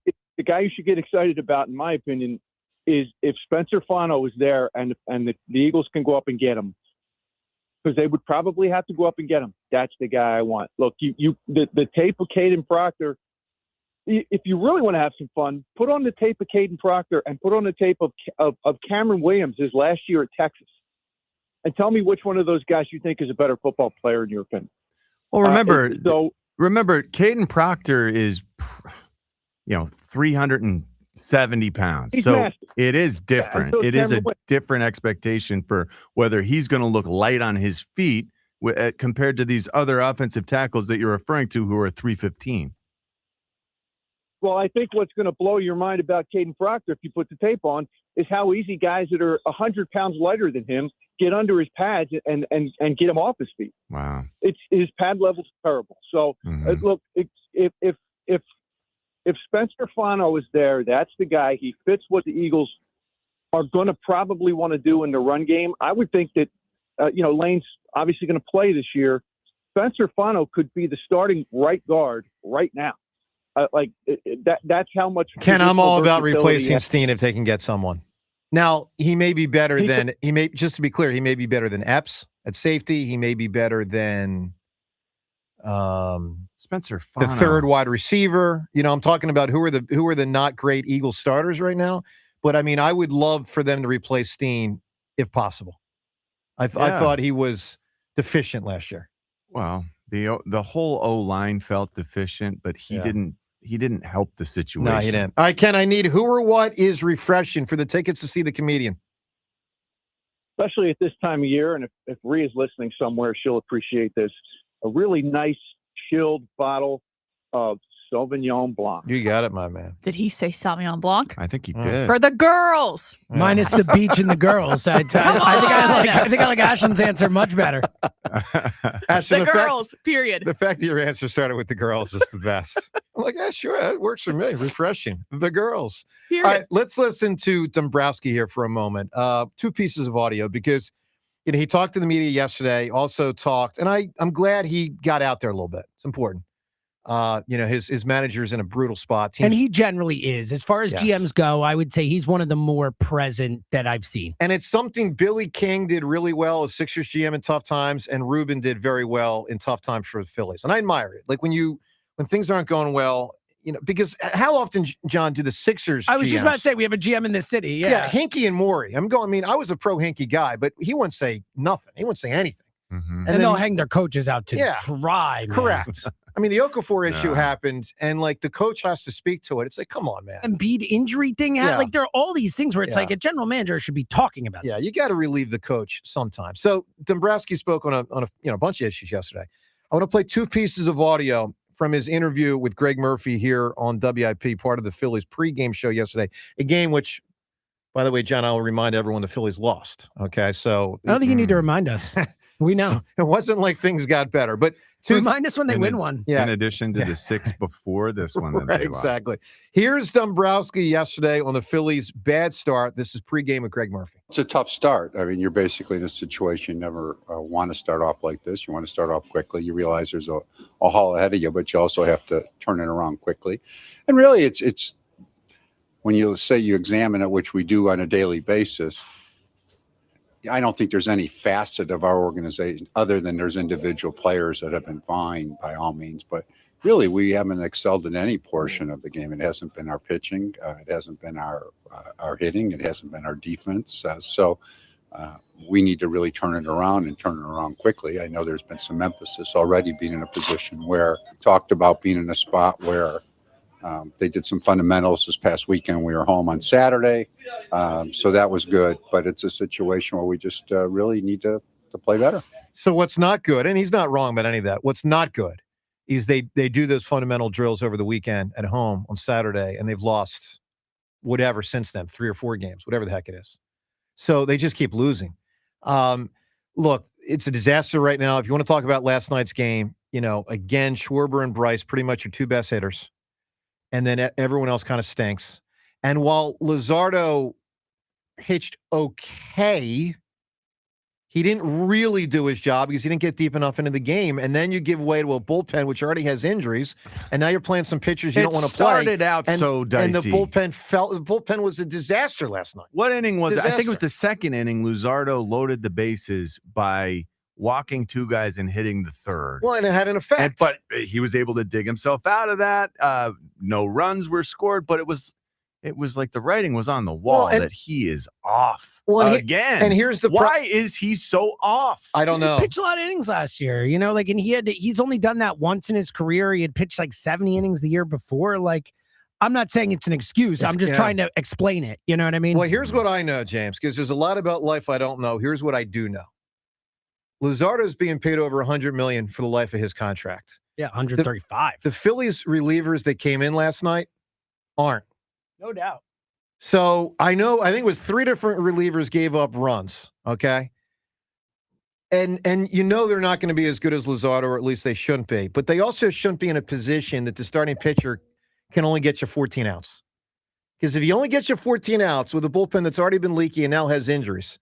get excited about, in my opinion, is if Spencer Fano is there and the Eagles can go up and get him, because they would probably have to go up and get him. That's the guy I want. Look, the tape of Caden Proctor. If you really want to have some fun, put on the tape of Caden Proctor and put on the tape of Cameron Williams his last year at Texas, and tell me which one of those guys you think is a better football player in your opinion. Well, remember, Caden Proctor is, 370 pounds. He's so massive. It is different. Yeah, it is a Cameron different expectation for whether he's going to look light on his feet compared to these other offensive tackles that you're referring to who are 315. Well, I think what's going to blow your mind about Caden Proctor, if you put the tape on, is how easy guys that are 100 pounds lighter than him get under his pads and get him off his feet. Wow. His pad level's terrible. So look, if Spencer Fano is there, that's the guy. He fits what the Eagles are going to probably want to do in the run game. I would think that Lane's obviously going to play this year. Spencer Fano could be the starting right guard right now. That's how much. Ken, I'm all about replacing Steen if they can get someone. Now, he may be better just to be clear, he may be better than Epps at safety. He may be better than Spencer Fano, the third wide receiver. I'm talking about who are the not great Eagles starters right now. But I mean, I would love for them to replace Steen if possible. I thought he was deficient last year. Well, the whole O-line felt deficient, but he didn't help the situation. No, he didn't. All right, Ken, I need who or what is refreshing for the tickets to see the comedian. Especially at this time of year, and if Rhea's listening somewhere, she'll appreciate this. A really nice chilled bottle of Sauvignon Blanc. You got it, my man. Did he say Sauvignon Blanc? I think he did. For the girls. Minus the beach and the girls. I think I like Ashton's answer much better. Ashton, the girls, period. The fact that your answer started with the girls is the best. I'm like, yeah, sure, that works for me. Refreshing. The girls. Period. All right, let's listen to Dumbrosski here for a moment. Two pieces of audio because he talked to the media yesterday, also talked, and I'm glad he got out there a little bit. It's important. His manager's in a brutal spot. And he generally is. As far as GMs go, I would say he's one of the more present that I've seen. And it's something Billy King did really well as Sixers GM in tough times, and Ruben did very well in tough times for the Phillies. And I admire it. Like when things aren't going well, because how often, John, do the Sixers I was GMs, just about to say, we have a GM in this city. Yeah. Hinkie and Morey. I was a pro Hinkie guy, but he wouldn't say nothing. He wouldn't say anything. And they'll hang their coaches out to dry, man. Correct. The Okafor issue happened, and the coach has to speak to it. It's like, come on, man. Embiid injury thing, there are all these things where it's like a general manager should be talking about. Yeah, you got to relieve the coach sometimes. So Dumbrosski spoke on a bunch of issues yesterday. I want to play 2 pieces of audio from his interview with Greg Murphy here on WIP, part of the Phillies pregame show yesterday. A game which, by the way, John, I'll remind everyone the Phillies lost. Okay, so I don't think you need to remind us. We know. It wasn't like things got better, but remind us when they win one. In addition to the 6 before this one that they lost. Exactly. Here's Dumbrosski yesterday on the Phillies' bad start. This is pregame with Greg Murphy. It's a tough start. You're basically in a situation you never want to start off like this. You want to start off quickly. You realize there's a haul ahead of you, but you also have to turn it around quickly. And really, it's when you say you examine it, which we do on a daily basis, I don't think there's any facet of our organization other than there's individual players that have been fine by all means. But really, we haven't excelled in any portion of the game. It hasn't been our pitching. It hasn't been our hitting. It hasn't been our defense. So we need to really turn it around and turn it around quickly. I know there's been some emphasis already being in a position where talked about being in a spot where they did some fundamentals this past weekend. We were home on Saturday, so that was good. But it's a situation where we just really need to play better. So what's not good, and he's not wrong about any of that, what's not good is they do those fundamental drills over the weekend at home on Saturday, and they've lost whatever since then, 3 or 4 games, whatever the heck it is. So they just keep losing. Look, it's a disaster right now. If you want to talk about last night's game, again, Schwarber and Bryce, pretty much your 2 best hitters. And then everyone else kind of stinks. And while Luzardo pitched okay, he didn't really do his job because he didn't get deep enough into the game. And then you give way to a bullpen, which already has injuries. And now you're playing some pitchers you don't want to play. It started out so dicey. And the bullpen was a disaster last night. What inning was it? I think it was the second inning. Luzardo loaded the bases by walking 2 guys and hitting the third. Well, and it had an effect. But he was able to dig himself out of that. No runs were scored, but it was like the writing was on the wall that he is off again. And here's the why is he so off? I don't know. He pitched a lot of innings last year, and he's only done that once in his career. He had pitched like 70 innings the year before. I'm not saying it's an excuse. I'm just trying to explain it. You know what I mean? Well, here's what I know, James, because there's a lot about life I don't know. Here's what I do know. Luzardo's being paid over $100 million for the life of his contract. Yeah, 135. The Phillies relievers that came in last night aren't. No doubt. So I think it was 3 different relievers gave up runs. Okay. And they're not going to be as good as Luzardo, or at least they shouldn't be. But they also shouldn't be in a position that the starting pitcher can only get you 14 outs. Because if he only gets you 14 outs with a bullpen that's already been leaky and now has injuries,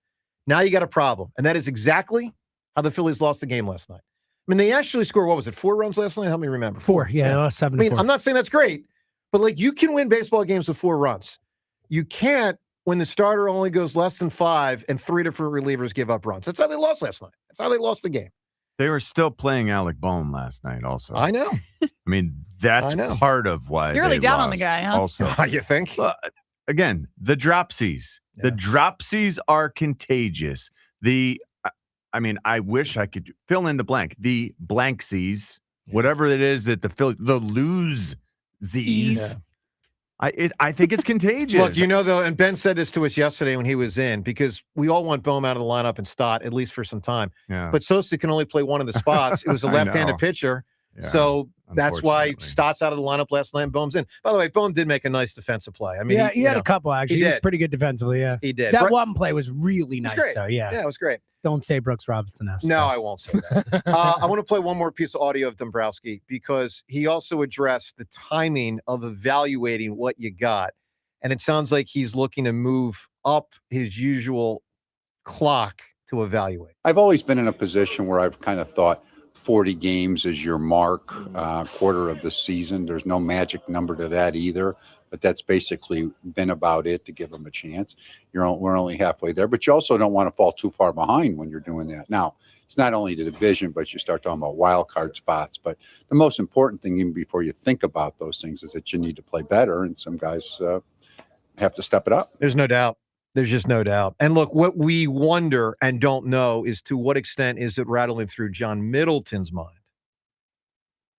now you got a problem. And that is exactly how the Phillies lost the game last night. They actually scored, 4 runs last night? Help me remember. 4, yeah. 7-4. I'm not saying that's great, but you can win baseball games with 4 runs. You can't when the starter only goes less than 5 and 3 different relievers give up runs. That's how they lost last night. That's how they lost the game. They were still playing Alec Bohm last night also. I know. That's part of why you're really down lost on the guy, huh? Also, you think? Again, the dropsies. Yeah. The dropsies are contagious. I wish I could fill in the blank. The blanksies, whatever it is that the lose-sies. Yeah. I think it's contagious. Look, though, and Ben said this to us yesterday when he was in, because we all want Bohm out of the lineup and Stott, at least for some time. Yeah. But Sosa can only play one of the spots. It was a left-handed pitcher. Yeah, so that's why Stott's out of the lineup last night and Bohm's in. By the way, Bohm did make a nice defensive play. He had a couple, actually. He was pretty good defensively, yeah. He did. That one play was really nice, though, yeah. Yeah, it was great. Don't say Brooks Robinson-esque. No, I won't say that. I want to play one more piece of audio of Dumbrosski because he also addressed the timing of evaluating what you got. And it sounds like he's looking to move up his usual clock to evaluate. I've always been in a position where I've kind of thought, 40 games is your mark, quarter of the season. There's no magic number to that either, but that's basically been about it to give them a chance. We're only halfway there, but you also don't want to fall too far behind when you're doing that. Now, it's not only the division, but you start talking about wild card spots. But the most important thing, even before you think about those things, is that you need to play better, and some guys have to step it up. There's no doubt. There's just no doubt. And look, what we wonder and don't know is to what extent is it rattling through John Middleton's mind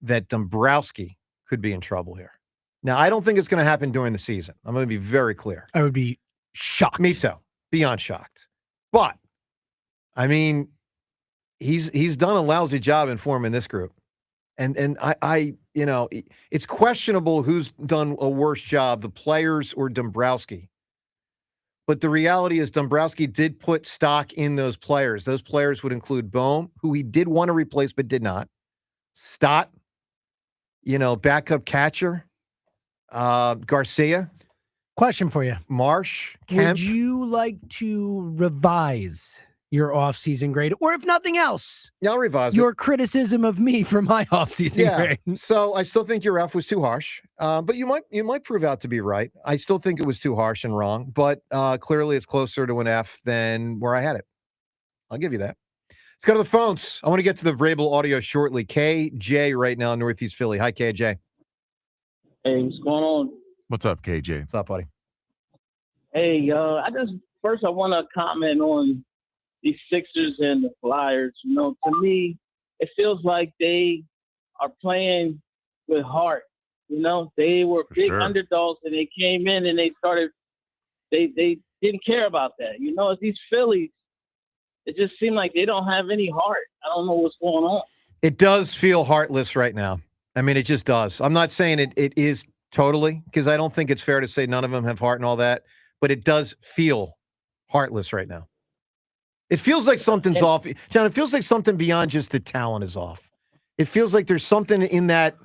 that Dumbrosski could be in trouble here. Now, I don't think it's going to happen during the season. I'm going to be very clear. I would be shocked. Me too. Beyond shocked. But, I mean, he's done a lousy job informing this group. And I it's questionable who's done a worse job, the players or Dumbrosski. But the reality is Dumbrosski did put stock in those players. Those players would include Bohm, who he did want to replace but did not. Stott, backup catcher. Garcia. Question for you. Marsh. Would Kemp. you like to revise your offseason grade? Or if nothing else, I'll revise your criticism of me for my offseason grade. So I still think your F was too harsh, but you might prove out to be right. I still think it was too harsh and wrong, but clearly it's closer to an F than where I had it. I'll give you that. Let's go to the phones. I want to get to the Vrabel audio shortly. KJ right now in Northeast Philly. Hi, KJ. Hey, what's going on? What's up, KJ? What's up, buddy? Hey, I want to comment on these Sixers and the Flyers. To me, it feels like they are playing with heart. They were big underdogs and they came in and they didn't care about that. These Phillies, it just seemed like they don't have any heart. I don't know what's going on. It does feel heartless right now. I mean, it just does. I'm not saying it is totally, because I don't think it's fair to say none of them have heart and all that, but it does feel heartless right now. It feels like something's off. John, it feels like something beyond just the talent is off. It feels like there's something in that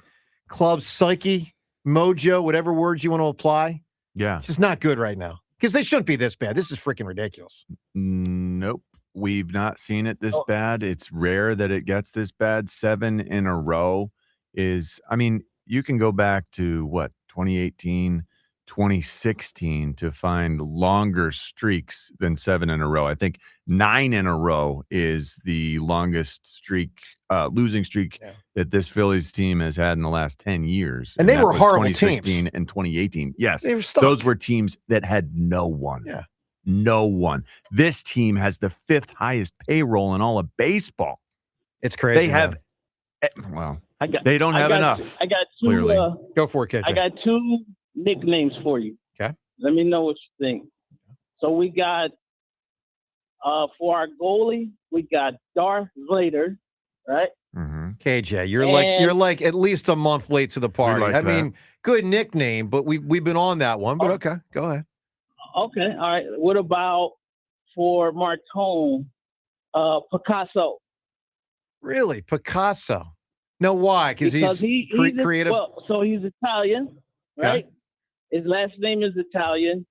club's psyche, mojo, whatever words you want to apply. Yeah. It's just not good right now. Because they shouldn't be this bad. This is freaking ridiculous. Nope. We've not seen it this bad. It's rare that it gets this bad. 7 in a row is, you can go back to 2018, 2016 to find longer streaks than 7 in a row. I think 9 in a row is the longest streak, losing streak that this Phillies team has had in the last 10 years. And they were horrible 2016 teams. and 2018. Yes. They were stuck. Those were teams that had no one. Yeah. No one. This team has the 5th highest payroll in all of baseball. It's crazy. They have, they don't have enough. I got two. Clearly. Go for it, KJ. I got 2 nicknames for you. Okay. Let me know what you think. So we got for our goalie, we got Darth Vader, right? Mm-hmm. KJ, you're like at least a month late to the party. like I that. mean, good nickname, but we've been on that one. But okay, go ahead. Okay, all right. What about for Martone, Picasso? Really, Picasso? No, why? Because he's creative. So he's Italian, right? Okay. His last name is Italian,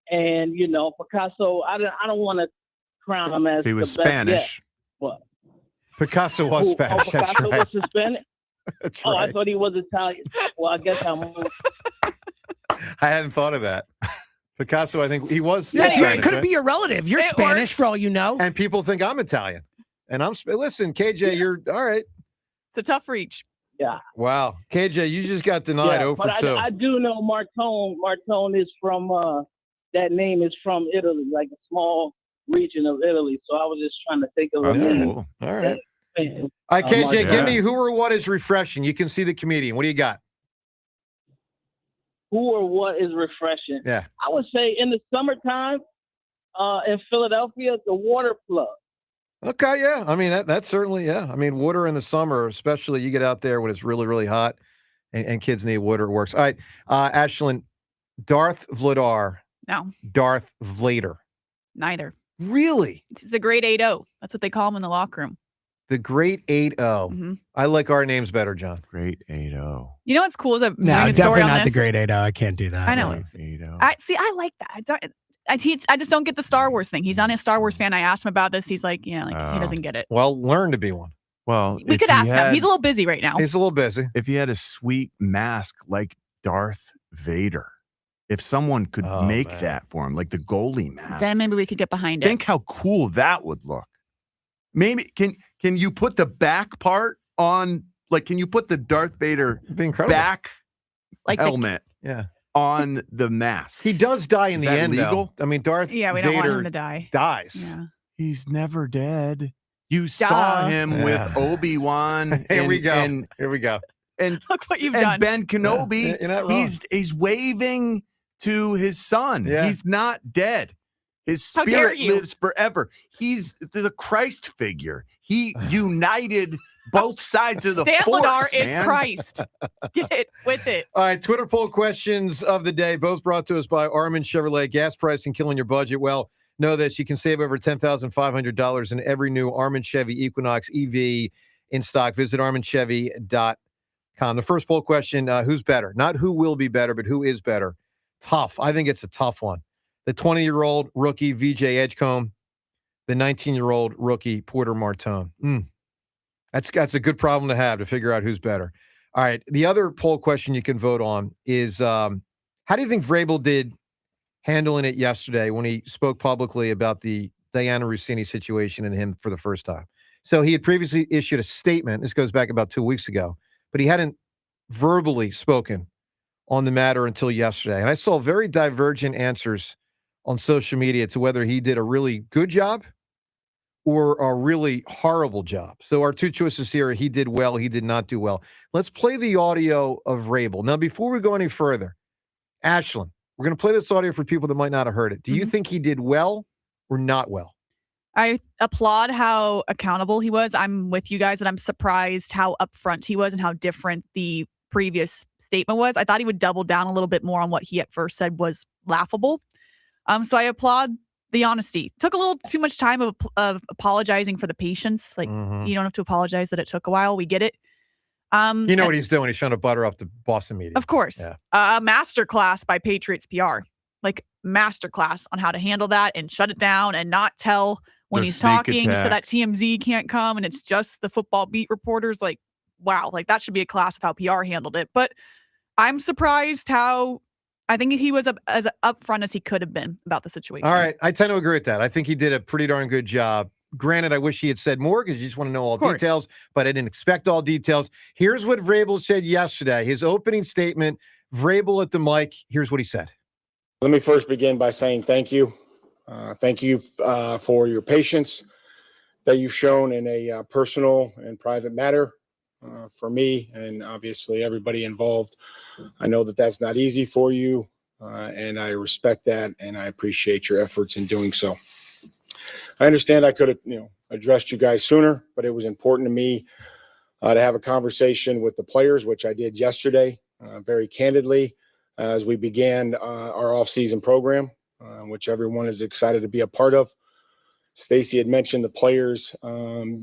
and Picasso. I don't want to crown him as He was the best Spanish. yet. What? Picasso was Spanish. Picasso That's right. was Hispanic. That's Oh, right. I thought he was Italian. Well, I guess I'm. I hadn't thought of that. Picasso, I think he was. Yeah, Spanish, it could right? be your relative. You're Spanish for all you know. And people think I'm Italian. And listen, KJ, you're all right. It's a tough reach. Yeah. Wow. KJ, you just got denied 0 for but 2. I do know Martone. Martone is from that name is from Italy, like a small region of Italy. So I was just trying to think of That's it. cool. All right. All right, KJ, Martone. give me who or what is refreshing. You can see the comedian. What do you got? Who or what is refreshing? Yeah. I would say in the summertime, in Philadelphia, the water plug. Okay, yeah. I mean, that's certainly, yeah. I mean, water in the summer, especially you get out there when it's really, really hot and kids need water, it works. All right, Ashlyn, Darth Vladar. No. Darth Vader. Neither. Really? It's the great 8-0. That's what they call him in the locker room. The great 8-0. Mm-hmm. I like our names better, John. Great 8-0. You know what's cool is I'm No, doing a definitely story on not this. the grade 8-0. I can't do that. I know. I like that. I just don't get the Star Wars thing. He's not a Star Wars fan. I asked him about this. He's like, he doesn't get it. Well, learn to be one. Well, We if could he ask him. had- He's a little busy right now. He's a little busy. If he had a sweet mask like Darth Vader, if someone could make that for him, like the goalie mask, Then maybe we could get behind think it. how cool that would look. Maybe can you put the back part on? Like, can you put the Darth Vader back Like the- helmet? On the mask. He does die in Is the that end, legal? though. I mean, Darth Yeah, we Vader don't want him to die. dies. Yeah. He's never dead. You saw him with Obi-Wan. Here we go. And, Here we go. And look what you've and done. Ben Kenobi, Yeah, you're not wrong. he's waving to his son. Yeah. He's not dead. His How dare spirit you. lives forever. He's the Christ figure. He united both sides of the Dan force, Ladar is man. Christ. Get with it. All right, Twitter poll questions of the day, both brought to us by Armin Chevrolet. Gas pricing killing your budget. Well, know this, you can save over $10,500 in every new Armin Chevy Equinox EV in stock. Visit arminchevy.com. The first poll question, who's better? Not who will be better, but who is better? Tough. I think it's a tough one. The 20-year-old rookie VJ Edgecombe, the 19-year-old rookie Porter Martone. That's a good problem to have, to figure out who's better. All right. The other poll question you can vote on is how do you think Vrabel did handling it yesterday when he spoke publicly about the Diana Rossini situation and him for the first time? So he had previously issued a statement. This goes back about 2 weeks ago, but he hadn't verbally spoken on the matter until yesterday. And I saw very divergent answers on social media to whether he did a really good job or a really horrible job. So our two choices here are he did well, he did not do well. Let's play the audio of Vrabel. Now, before we go any further, Ashlyn, we're going to play this audio for people that might not have heard it. Do you think he did well or not well? I applaud how accountable he was. I'm with you guys that I'm surprised how upfront he was and how different the previous statement was. I thought he would double down a little bit more on what he at first said was laughable. So I applaud the honesty. Took a little too much time of apologizing for the patience. Like, you don't have to apologize that it took a while. We get it. You know what he's doing. He's trying to butter up the Boston media. Of course. Yeah. A masterclass by Patriots PR. Like, masterclass on how to handle that and shut it down and not tell when The he's sneak talking so attack. that TMZ can't come and it's just the football beat reporters. Like, wow. Like, that should be a class of how PR handled it. But I'm surprised how I think he was as upfront as he could have been about the situation. All right. I tend to agree with that. I think he did a pretty darn good job. Granted, I wish he had said more because you just want to know all course. details, but I didn't expect all details. Here's what Vrabel said yesterday. His opening statement, Vrabel at the mic. Here's what he said. Let me first begin by saying thank you. Thank you for your patience that you've shown in a personal and private matter for me and obviously everybody involved. I know that that's not easy for you, and I respect that, and I appreciate your efforts in doing so. I understand I could have, addressed you guys sooner, but it was important to me to have a conversation with the players, which I did yesterday, very candidly, as we began our off-season program, which everyone is excited to be a part of. Stacy had mentioned the players'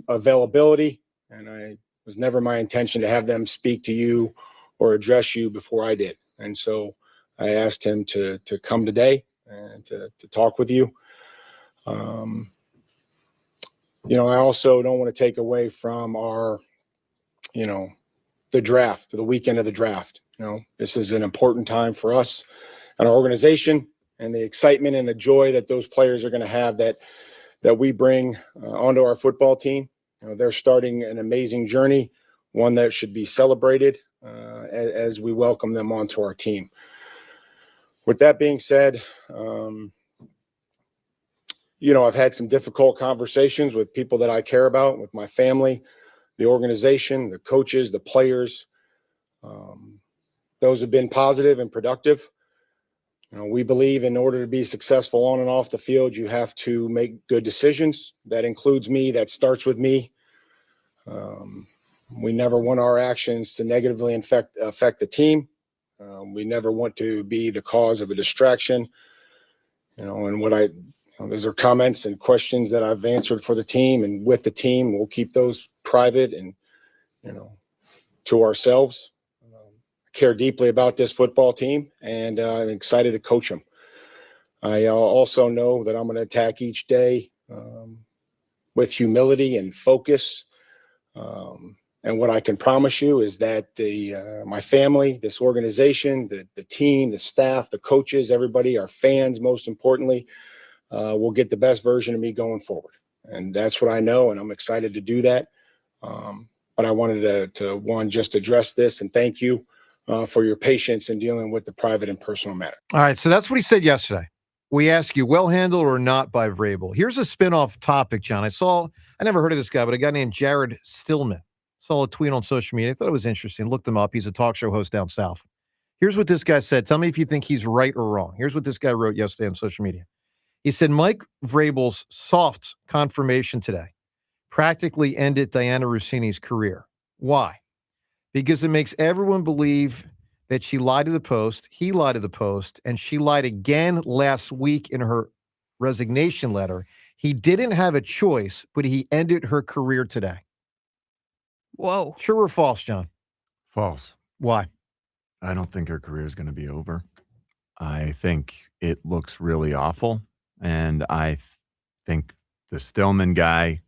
availability, and it was never my intention to have them speak to you or address you before I did. And so I asked him to come today and to talk with you. I also don't want to take away from our, the draft, the weekend of the draft. This is an important time for us and our organization, and the excitement and the joy that those players are going to have that we bring onto our football team. They're starting an amazing journey, one that should be celebrated as we welcome them onto our team. With that being said, I've had some difficult conversations with people that I care about, with my family, the organization, the coaches, the players. Those have been positive and productive. We believe in order to be successful on and off the field, you have to make good decisions. That includes me. That starts with me. We never want our actions to negatively affect the team. We never want to be the cause of a distraction. And those are comments and questions that I've answered for the team and with the team. We'll keep those private and, to ourselves. I care deeply about this football team, and I'm excited to coach them. I also know that I'm going to attack each day with humility and focus, And what I can promise you is that my family, this organization, the team, the staff, the coaches, everybody, our fans, most importantly, will get the best version of me going forward. And that's what I know, and I'm excited to do that. But I wanted to just address this and thank you for your patience in dealing with the private and personal matter. All right, so that's what he said yesterday. We ask you, well handled or not by Vrabel. Here's a spin-off topic, John. I never heard of this guy, but a guy named Jared Stillman. Saw a tweet on social media. I thought it was interesting. Looked him up. He's a talk show host down south. Here's what this guy said. Tell me if you think he's right or wrong. Here's what this guy wrote yesterday on social media. He said, Mike Vrabel's soft confirmation today practically ended Diana Rossini's career. Why? Because it makes everyone believe that she lied to the Post, he lied to the Post, and she lied again last week in her resignation letter. He didn't have a choice, but he ended her career today. Whoa. True or false, John? False. Why? I don't think her career is going to be over. I think it looks really awful. And I think the Stillman guy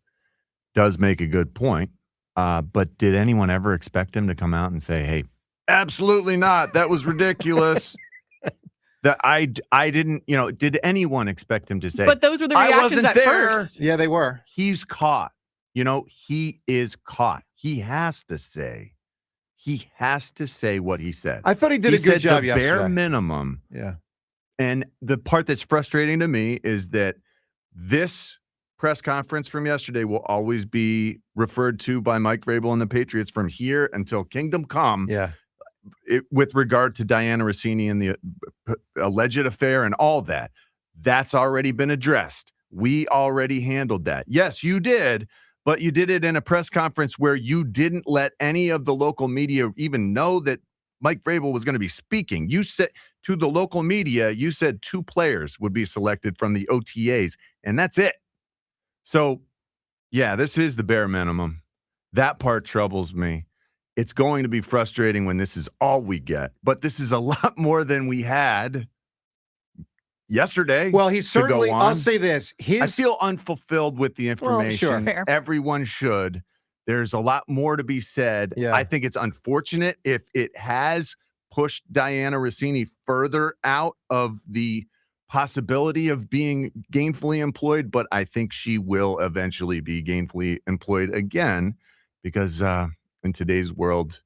does make a good point. But did anyone ever expect him to come out and say, hey, absolutely not. That was ridiculous. That I didn't, did anyone expect him to say? But those were the reactions at first. Yeah, they were. He's caught. He is caught. He has to say what he said. I thought he did a good job yesterday. Bare minimum. Yeah. And the part that's frustrating to me is that this press conference from yesterday will always be referred to by Mike Vrabel and the Patriots from here until kingdom come. Yeah. With regard to Diana Rossini and the alleged affair and all that, that's already been addressed. We already handled that. Yes, you did, but you did it in a press conference where you didn't let any of the local media even know that Mike Vrabel was going to be speaking. You said to the local media, you said 2 players would be selected from the OTAs, and that's it. So, yeah, this is the bare minimum. That part troubles me. It's going to be frustrating when this is all we get, but this is a lot more than we had yesterday. Well, he's certainly, I'll say this. I feel unfulfilled with the information. Well, sure. Fair. Everyone should. There's a lot more to be said. Yeah. I think it's unfortunate if it has pushed Diana Rossini further out of the possibility of being gainfully employed, but I think she will eventually be gainfully employed again because in today's world,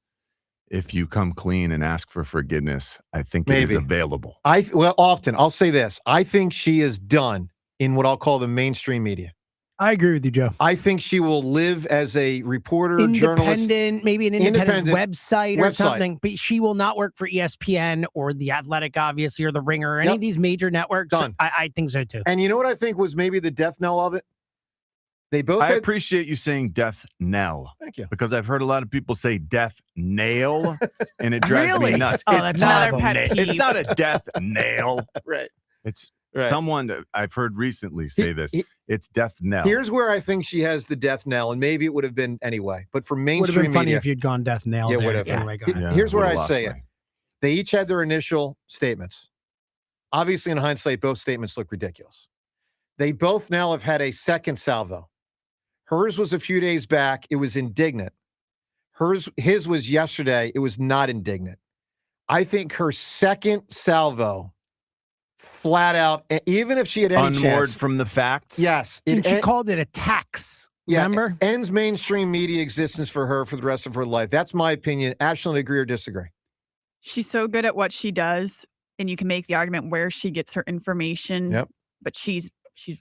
if you come clean and ask for forgiveness, I think it is available. Often. I'll say this. I think she is done in what I'll call the mainstream media. I agree with you, Joe. I think she will live as a reporter, independent, journalist. maybe an independent website or something, but she will not work for ESPN or The Athletic, obviously, or The Ringer, or any of these major networks. Done. I think so, too. And you know what I think was maybe the death knell of it? They both I appreciate you saying death knell. Thank you. Because I've heard a lot of people say death nail, and it drives me nuts. Oh, It's that's not horrible. pet peeve. It's not a death nail. Right. It's Right. someone that I've heard recently say this. It's death knell. Here's where I think she has the death knell, and maybe it would have been anyway. But for Would have mainstream been funny media, if you'd gone death nail. Yeah, there. whatever. Anyway, go ahead. Here's where I would've lost say it. me. They each had their initial statements. Obviously, in hindsight, both statements look ridiculous. They both now have had a second salvo. Hers was a few days back. It was indignant. His was yesterday. It was not indignant. I think her second salvo, flat out, even if she had any Unmoored chance, from the facts. yes, And she called it a tax. Remember? ends mainstream media existence for her for the rest of her life. That's my opinion. Ashlyn, agree or disagree? She's so good at what she does, and you can make the argument where she gets her information. Yep. But she's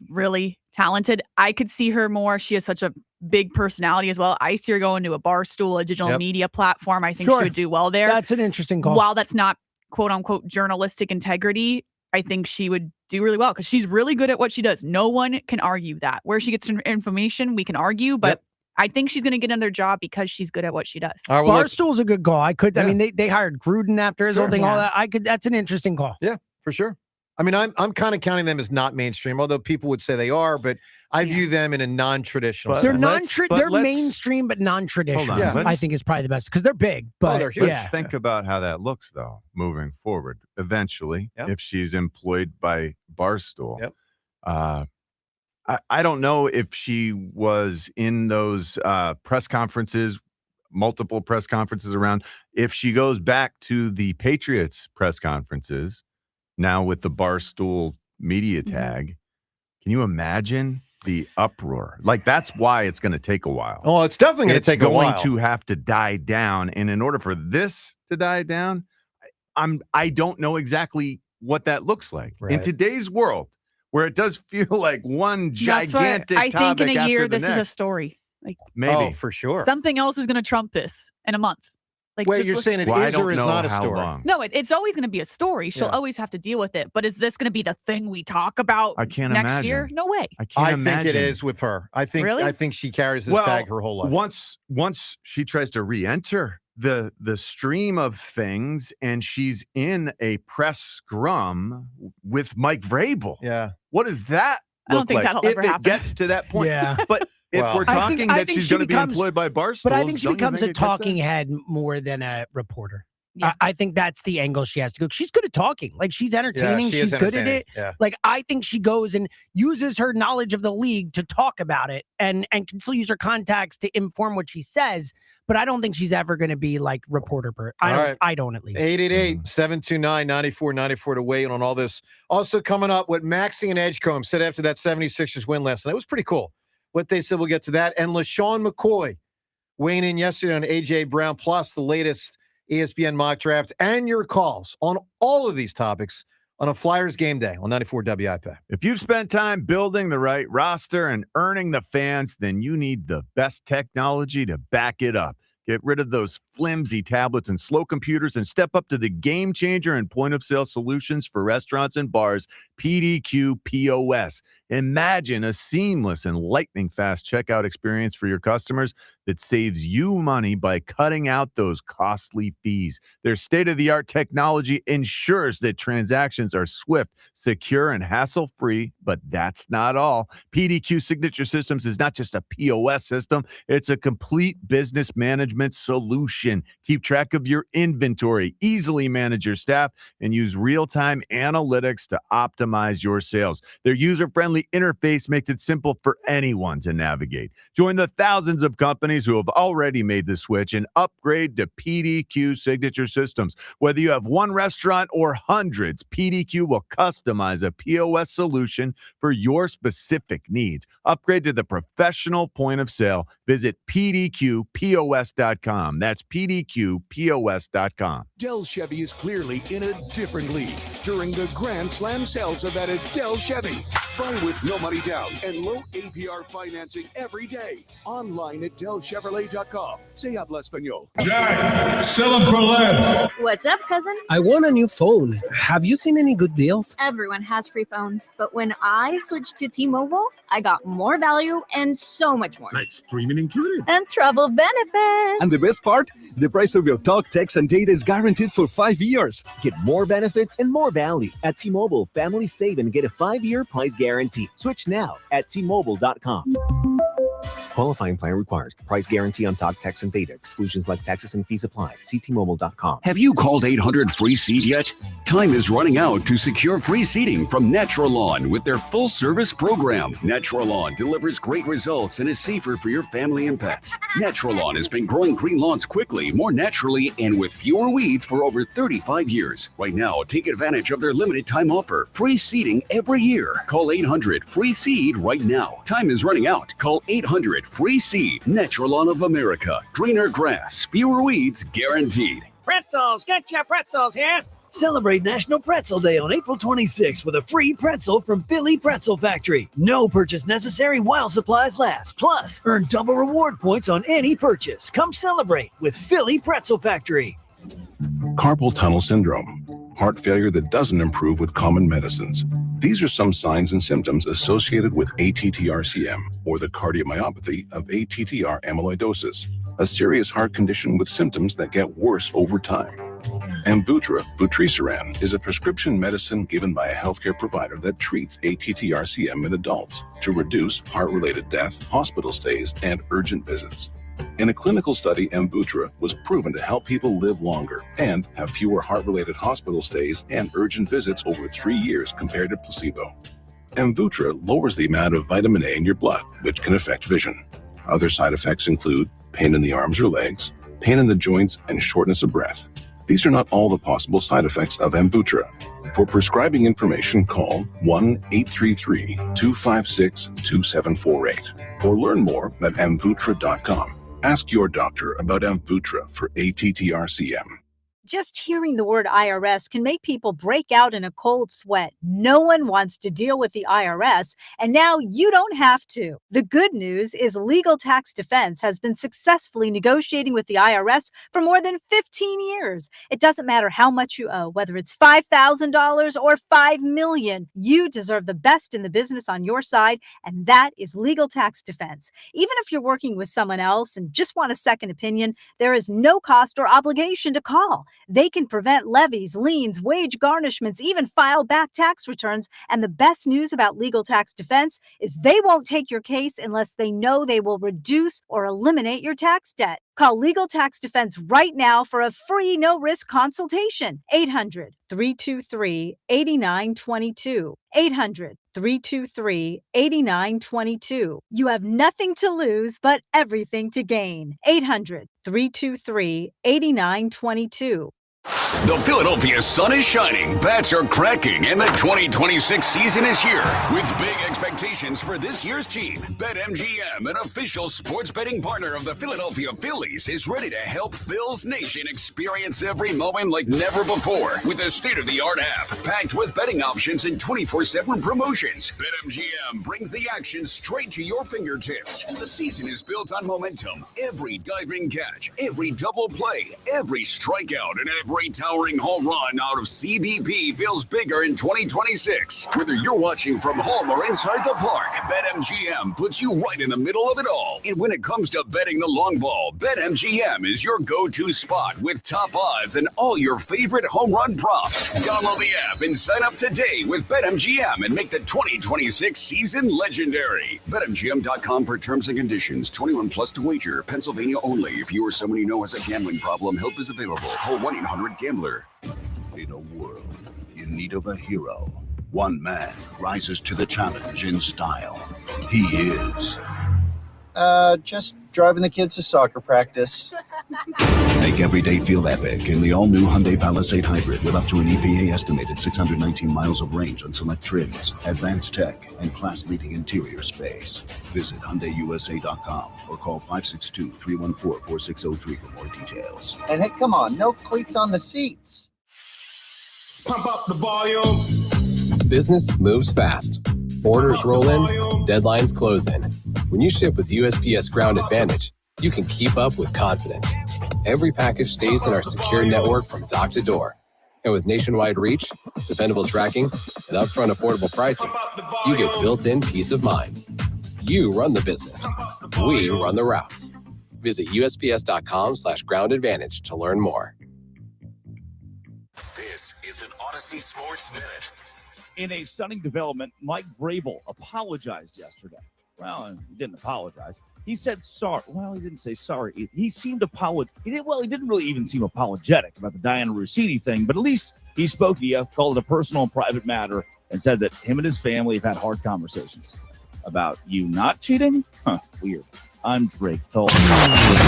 really talented. I could see her more. She has such a big personality as well. I see her going to a Barstool, a digital media platform. I think she would do well there. That's an interesting call. While that's not quote unquote journalistic integrity, I think she would do really well because she's really good at what she does. No one can argue that. Where she gets her information, we can argue, but I think she's going to get another job because she's good at what she does. All right, well, Barstool's a good call. I mean, they hired Gruden after his whole thing, all Yeah. that. That's an interesting call. Yeah, for sure. I mean, I'm kind of counting them as not mainstream, although people would say they are, but I view them in a non-traditional They're sense. they're mainstream but non-traditional. Hold on, I think is probably the best because they're big. But Let's think about how that looks, though, moving forward. Eventually, if she's employed by Barstool, I don't know if she was in those press conferences, multiple press conferences around. If she goes back to the Patriots press conferences now with the Barstool media tag, can you imagine the uproar? Like, that's why it's going to take a while. Oh, it's definitely going to take a while. It's going to have to die down. And in order for this to die down, I don't know exactly what that looks like. In today's world, where it does feel like one gigantic I think in a year, after the this is a next. story. Like, Maybe. Oh, for sure. something else is going to trump this in a month. Like, Wait, just you're look- saying it Well, I is don't or is know not a how story? long. No, it's always going to be a story. She'll Yeah. always have to deal with it. But is this going to be the thing we talk about I can't next imagine. year? No way. I can't I imagine. think it is with her. I think she carries this tag her whole life. Once she tries to re-enter the stream of things, and she's in a press scrum with Mike Vrabel. Yeah. What does that I don't look think like? that'll if ever it happen. gets to that point. Yeah. But if Well, we're talking I that think she's she going to be becomes- employed by Barstool, But I think she don't you becomes think a it gets talking there? head more than a reporter. Yeah. I think that's the angle she has to go. She's good at talking. Like, she's entertaining. she is She's good at entertaining. it. Yeah. Like, I think she goes and uses her knowledge of the league to talk about it and can still use her contacts to inform what she says. But I don't think she's ever going to be like reporter. I don't at least. 888-729-9494 to weigh in on all this. Also coming up, what Maxi and Edgecombe said after that 76ers win last night. It was pretty cool. What they said, we'll get to that. And LaShawn McCoy weighing in yesterday on A.J. Brown, plus the latest ESPN mock draft, and your calls on all of these topics on a Flyers game day on 94 WIP. If you've spent time building the right roster and earning the fans, then you need the best technology to back it up. Get rid of those flimsy tablets and slow computers and step up to the game changer and point-of-sale solutions for restaurants and bars, PDQ POS. Imagine a seamless and lightning-fast checkout experience for your customers that saves you money by cutting out those costly fees. Their state-of-the-art technology ensures that transactions are swift, secure, and hassle-free, but that's not all. PDQ Signature Systems is not just a POS system, it's a complete business management solution. Keep track of your inventory, easily manage your staff, and use real-time analytics to optimize your sales. Their user-friendly interface makes it simple for anyone to navigate. Join the thousands of companies who have already made the switch and upgrade to PDQ Signature Systems. Whether you have one restaurant or hundreds, PDQ will customize a POS solution for your specific needs. Upgrade to the professional point of sale. Visit PDQPOS.com. That's PDQPOS.com. Dell Chevy is clearly in a different league during the Grand Slam sales event at Dell Chevy. Buy with no money down and low APR financing every day. Online at DellChevrolet.com. Se habla español. Jack, sell them for less. What's up, cousin? I want a new phone. Have you seen any good deals? Everyone has free phones, but when I switched to T-Mobile, I got more value and so much more. Like streaming included. And travel benefits. And the best part? The price of your talk, text, and data is guaranteed for 5 years. Get more benefits and more value. At T-Mobile, families save and get a 5-year price guarantee. Switch now at T-Mobile.com. Qualifying plan requires price guarantee on talk, text, and data. Exclusions like taxes and fees apply. See T-Mobile.com. Have you called 800 Free Seat yet? Time is running out to secure free seating from Natural Lawn with their full service program. Natural Lawn delivers great results and is safer for your family and pets. Natural Lawn has been growing green lawns quickly, more naturally, and with fewer weeds for over 35 years. Right now, take advantage of their limited time offer. Free seating every year. Call 800 Free Seed right now. Time is running out. Call 800 Free Seed. Natural Lawn of America. Greener grass, fewer weeds, guaranteed. Pretzels, get your pretzels here. Celebrate National Pretzel Day on April 26th with a free pretzel from Philly Pretzel Factory. No purchase necessary while supplies last. Plus, earn double reward points on any purchase. Come celebrate with Philly Pretzel Factory. Carpal tunnel syndrome, heart failure that doesn't improve with common medicines. These are some signs and symptoms associated with ATTR-CM, or the cardiomyopathy of ATTR amyloidosis, a serious heart condition with symptoms that get worse over time. Amvuttra, vutrisiran, is a prescription medicine given by a healthcare provider that treats ATTR-CM in adults to reduce heart-related death, hospital stays, and urgent visits. In a clinical study, Amvuttra was proven to help people live longer and have fewer heart-related hospital stays and urgent visits over 3 years compared to placebo. Amvuttra lowers the amount of vitamin A in your blood, which can affect vision. Other side effects include pain in the arms or legs, pain in the joints, and shortness of breath. These are not all the possible side effects of Amvuttra. For prescribing information, call 1-833-256-2748 or learn more at amvuttra.com. Ask your doctor about Amvuttra for ATTRCM. Just hearing the word IRS can make people break out in a cold sweat. No one wants to deal with the IRS, and now you don't have to. The good news is Legal Tax Defense has been successfully negotiating with the IRS for more than 15 years. It doesn't matter how much you owe, whether it's $5,000 or $5 million. You deserve the best in the business on your side, and that is Legal Tax Defense. Even if you're working with someone else and just want a second opinion, there is no cost or obligation to call. They can prevent levies, liens, wage garnishments, even file back tax returns. And the best news about Legal Tax Defense is they won't take your case unless they know they will reduce or eliminate your tax debt. Call Legal Tax Defense right now for a free no-risk consultation. 800-323-8922. 800-323-8922. You have nothing to lose but everything to gain. 800-323-8922. The Philadelphia sun is shining, bats are cracking, and the 2026 season is here. With big expectations for this year's team, BetMGM, an official sports betting partner of the Philadelphia Phillies, is ready to help Phil's Nation experience every moment like never before. With a state-of-the-art app, packed with betting options and 24/7 promotions, BetMGM brings the action straight to your fingertips. The season is built on momentum. Every diving catch, every double play, every strikeout, and every towering home run out of CBP feels bigger in 2026. Whether you're watching from home or inside the park, BetMGM puts you right in the middle of it all. And when it comes to betting the long ball, BetMGM is your go-to spot with top odds and all your favorite home run props. Download the app and sign up today with BetMGM and make the 2026 season legendary. BetMGM.com for terms and conditions. 21 plus to wager. Pennsylvania only. If you or someone you know has a gambling problem, help is available. Call 1-800-GAMBLER. In a world in need of a hero, one man rises to the challenge in style. He is. Just driving the kids to soccer practice. Make every day feel epic in the all-new Hyundai Palisade Hybrid with up to an EPA-estimated 619 miles of range on select trims, advanced tech, and class-leading interior space. Visit HyundaiUSA.com or call 562-314-4603 for more details. And hey, come on, no cleats on the seats. Pump up the volume. Business moves fast. Orders roll in, deadlines close in. When you ship with USPS Ground Advantage, you can keep up with confidence. Every package stays in our secure network from dock to door. And with nationwide reach, dependable tracking, and upfront affordable pricing, you get built-in peace of mind. You run the business. We run the routes. Visit USPS.com/Ground Advantage to learn more. This is an Odyssey Sports Minute. In a stunning development, Mike Vrabel apologized yesterday. Well, he didn't apologize. He said sorry. Well, he didn't say sorry. He seemed he didn't really even seem apologetic about the Diana Russini thing, but at least he spoke to you, called it a personal and private matter, and said that him and his family have had hard conversations. About you not cheating? Huh, weird. I'm Drake Toll.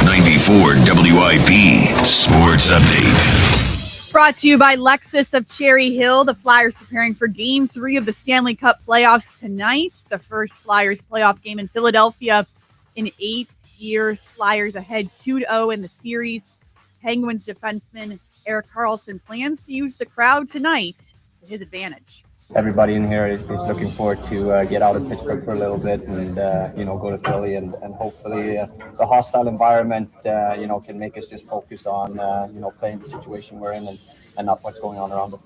94 WIP Sports Update. Brought to you by Lexus of Cherry Hill. The Flyers preparing for Game 3 of the Stanley Cup playoffs tonight. The first Flyers playoff game in Philadelphia in 8 years. Flyers ahead 2-0 in the series. Penguins defenseman Erik Karlsson plans to use the crowd tonight to his advantage. Everybody in here is looking forward to get out of Pittsburgh for a little bit and go to Philly and hopefully the hostile environment can make us just focus on playing the situation we're in and not what's going on around us.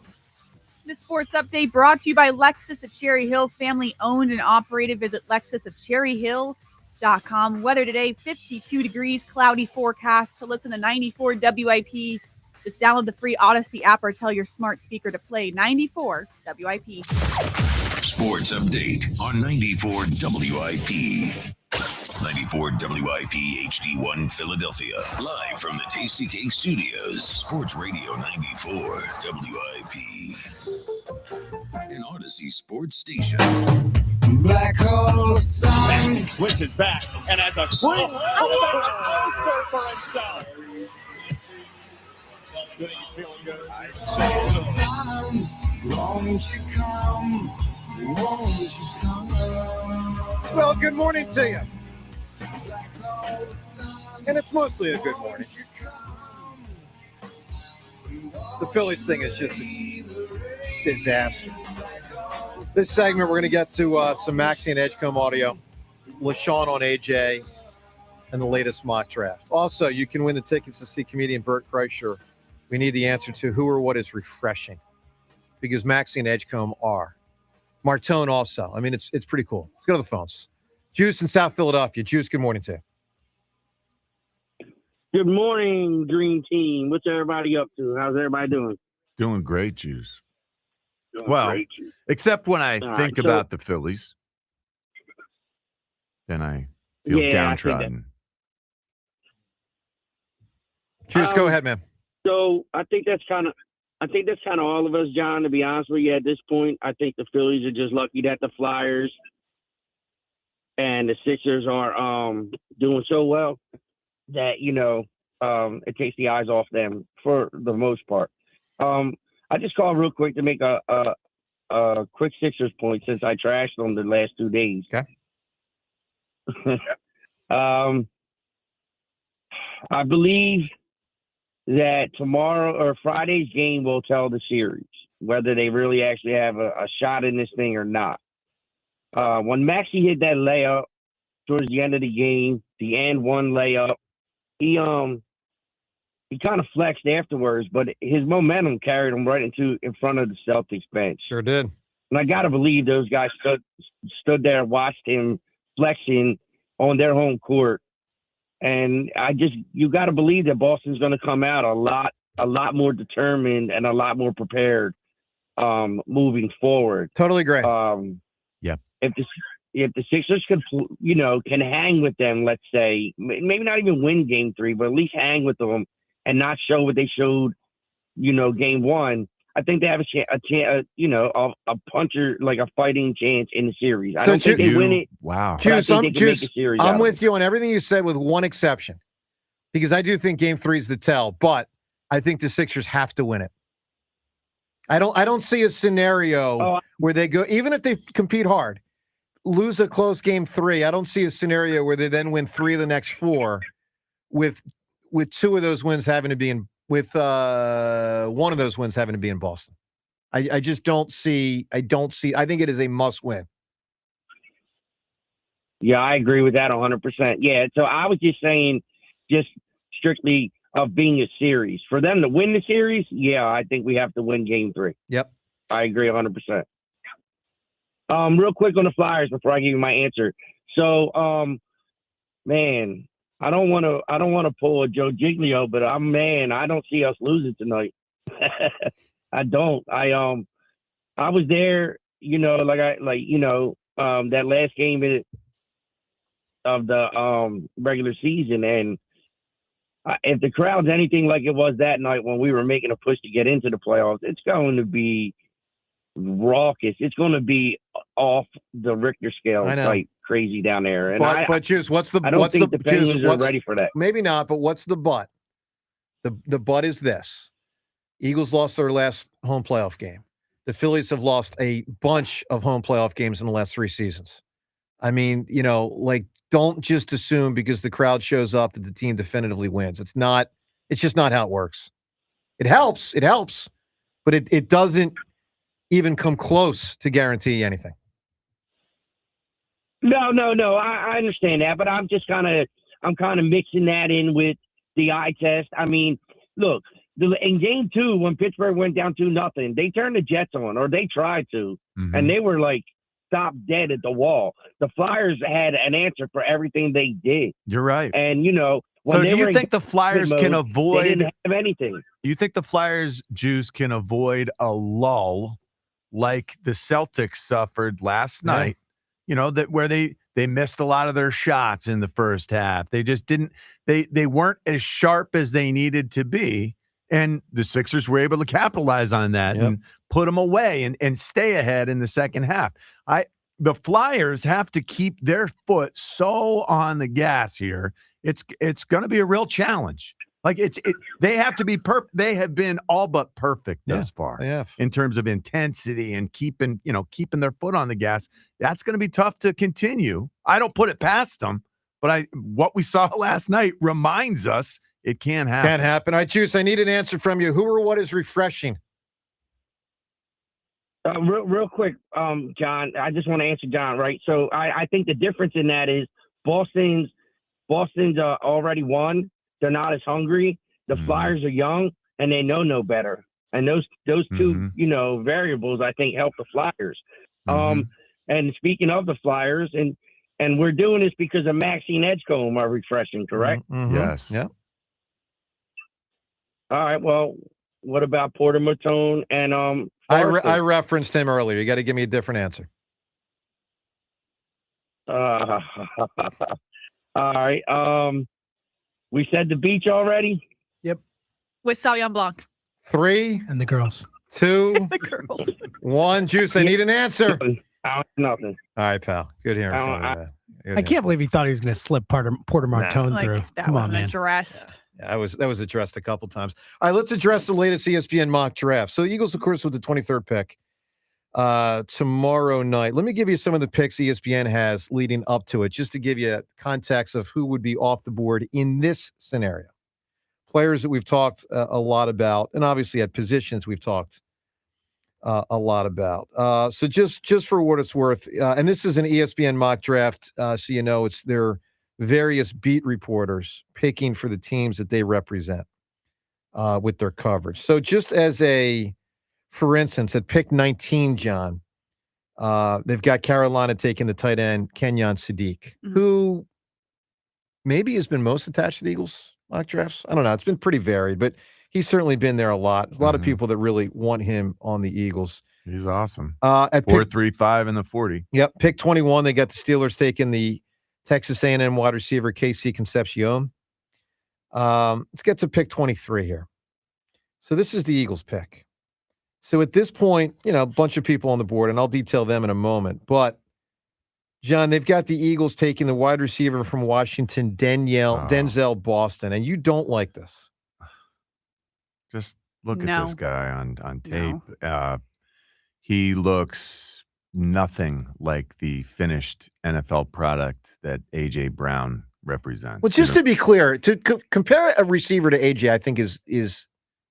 The sports update brought to you by Lexus of Cherry Hill, family owned and operated. Visit LexusofCherryHill.com. Weather today, 52 degrees, cloudy forecast. To listen to 94 WIP, just download the free Odyssey app or tell your smart speaker to play 94 WIP. Sports update on 94 WIP. 94 WIP HD1 Philadelphia. Live from the Tasty Cake Studios. Sports Radio 94 WIP. In Odyssey. Fantasy Sports Station. Black hole sun. Maxey switches back and has a free poster for himself. You think he's feeling good? Sun, won't you come? Won't you come? Well, good morning to you. And it's mostly a good morning. The Phillies thing is just a disaster. This segment, we're going to get to some Maxi and Edgecomb audio, LaShawn on AJ, and the latest mock draft. Also, you can win the tickets to see comedian Bert Kreischer. We need the answer to who or what is refreshing, because Maxi and Edgecomb are. Martone also. I mean, it's pretty cool. Let's go to the phones. Juice in South Philadelphia. Juice, good morning to you. Good morning, Dream Team. What's everybody up to? How's everybody doing? Doing great, Juice. Doing Well, great, Juice. except when I All think right, so- about the Phillies, then I feel Yeah, downtrodden. Juice, go ahead, man. So I think that's kind of all of us, John. To be honest with you, at this point, I think the Phillies are just lucky that the Flyers and the Sixers are doing so well that it takes the eyes off them for the most part. I just called real quick to make a quick Sixers point since I trashed them the last 2 days. Okay. I believe that tomorrow or Friday's game will tell the series whether they really actually have a shot in this thing or not. When Maxey hit that layup towards the end of the game, the and one layup, he kind of flexed afterwards, but his momentum carried him right in front of the Celtics bench. Sure did. And I gotta believe those guys stood there and watched him flexing on their home court. And you got to believe that Boston's going to come out a lot more determined and a lot more prepared moving forward. Totally agree. Yeah. If the Sixers can hang with them, let's say, maybe not even win Game 3, but at least hang with them and not show what they showed, Game 1. I think they have a puncher, like a fighting chance in the series. I don't think they win it. Wow. Juice, I'm with it. you on everything you said with one exception, because I do think Game 3 is the tell, but I think the Sixers have to win it. I don't see a scenario where they go, even if they compete hard, lose a close Game 3. I don't see a scenario where they then win 3 of the next 4 with 2 of those wins having to be in. With one of those wins having to be in Boston. I just don't see. I think it is a must win. Yeah, I agree with that 100%. Yeah, so I was just saying, just strictly of being a series. For them to win the series, yeah, I think we have to win Game 3. Yep. I agree 100%. Real quick on the Flyers before I give you my answer. So, man, I don't want to pull a Joe Giglio, but I don't see us losing tonight. I don't. I was there, that last game of the regular season, and if the crowd's anything like it was that night when we were making a push to get into the playoffs, it's going to be raucous. It's going to be off the Richter scale, like crazy down there. And but Juice, I don't think the Penguins are ready for that. Maybe not, but what's the but? The but is this: Eagles lost their last home playoff game. The Phillies have lost a bunch of home playoff games in the last 3 seasons. I mean, don't just assume because the crowd shows up that the team definitively wins. It's just not how it works. It helps, but it doesn't even come close to guarantee anything. No. I understand that, but I'm kind of mixing that in with the eye test. I mean, look, in Game 2, when Pittsburgh went down 2-0, they turned the Jets on, or they tried to, and they were like stopped dead at the wall. The Flyers had an answer for everything they did. You're right. And so do you think the Flyers can avoid? They didn't have anything. You think the Flyers, Juice, can avoid a lull like the Celtics suffered last night? That where they missed a lot of their shots in the first half. They just didn't. They weren't as sharp as they needed to be, and the Sixers were able to capitalize on that and put them away and stay ahead in the second half. The Flyers have to keep their foot so on the gas here. It's going to be a real challenge. Like they have to be perfect. They have been all but perfect thus far in terms of intensity and keeping their foot on the gas. That's going to be tough to continue. I don't put it past them, but what we saw last night reminds us it can happen. Can't happen. All right, Juice, I need an answer from you. Who or what is refreshing? Real quick, John, I just want to answer John, right? So I think the difference in that is Boston's already won. They're not as hungry. The Flyers are young and they know no better. And those two, variables, I think, help the Flyers. And speaking of the Flyers, and we're doing this because of Maxi and Edgecombe are refreshing, correct? Yes. Yeah. All right. Well, what about Porter Matone and I referenced him earlier. You got to give me a different answer. All right. We said the beach already? Yep. With Sauvignon Blanc. 3. And the girls. 2. The girls. 1. Juice, I need an answer. Nothing. All right, pal. Good hearing from you. I can't believe he thought he was going to slip Porter Martone through. That Come on, wasn't man. addressed. Yeah, that was addressed a couple times. All right, let's address the latest ESPN mock draft. So Eagles, of course, with the 23rd pick tomorrow night. Let me give you some of the picks ESPN has leading up to it, just to give you context of who would be off the board in this scenario. Players that we've talked a lot about, and obviously at positions we've talked a lot about. So just for what it's worth, and this is an ESPN mock draft, so you know it's their various beat reporters picking for the teams that they represent with their coverage. So just as for instance, at pick 19, John, they've got Carolina taking the tight end, Kenyon Sadiq, who maybe has been most attached to the Eagles mock drafts. I don't know. It's been pretty varied, but he's certainly been there a lot. A lot of people that really want him on the Eagles. He's awesome. At 4.35 in the 40. Yep. Pick 21, they got the Steelers taking the Texas A&M wide receiver, KC Concepcion. Let's get to pick 23 here. So this is the Eagles pick. So at this point, a bunch of people on the board, and I'll detail them in a moment. But, John, they've got the Eagles taking the wide receiver from Washington, Denzel Boston, and you don't like this. Just look at this guy on tape. No. He looks nothing like the finished NFL product that A.J. Brown represents. Well, just to be clear, to compare a receiver to A.J., I think is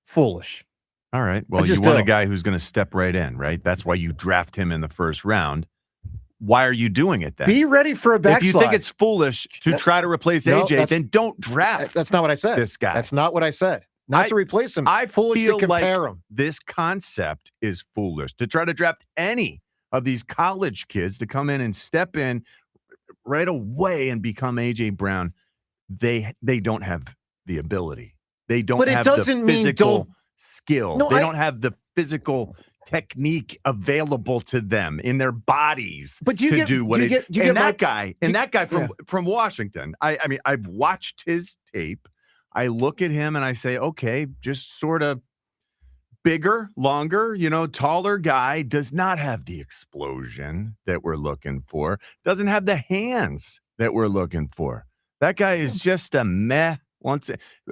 foolish. All right. Well, you want a guy who's going to step right in, right? That's why you draft him in the first round. Why are you doing it then? Be ready for a backslide. If you think it's foolish to try to replace AJ, then don't draft. That's not what I said. This guy. That's not what I said. Not to replace him. I foolish feel to compare like him. This concept is foolish to try to draft any of these college kids to come in and step in right away and become AJ Brown. They don't have the ability. They don't have the physical skill. No, they don't have the physical technique available to them in their bodies to do what it is. And that guy from Washington, I mean, I've watched his tape. I look at him and I say, okay, just sort of bigger, longer, taller guy, does not have the explosion that we're looking for, doesn't have the hands that we're looking for. That guy is just a meh.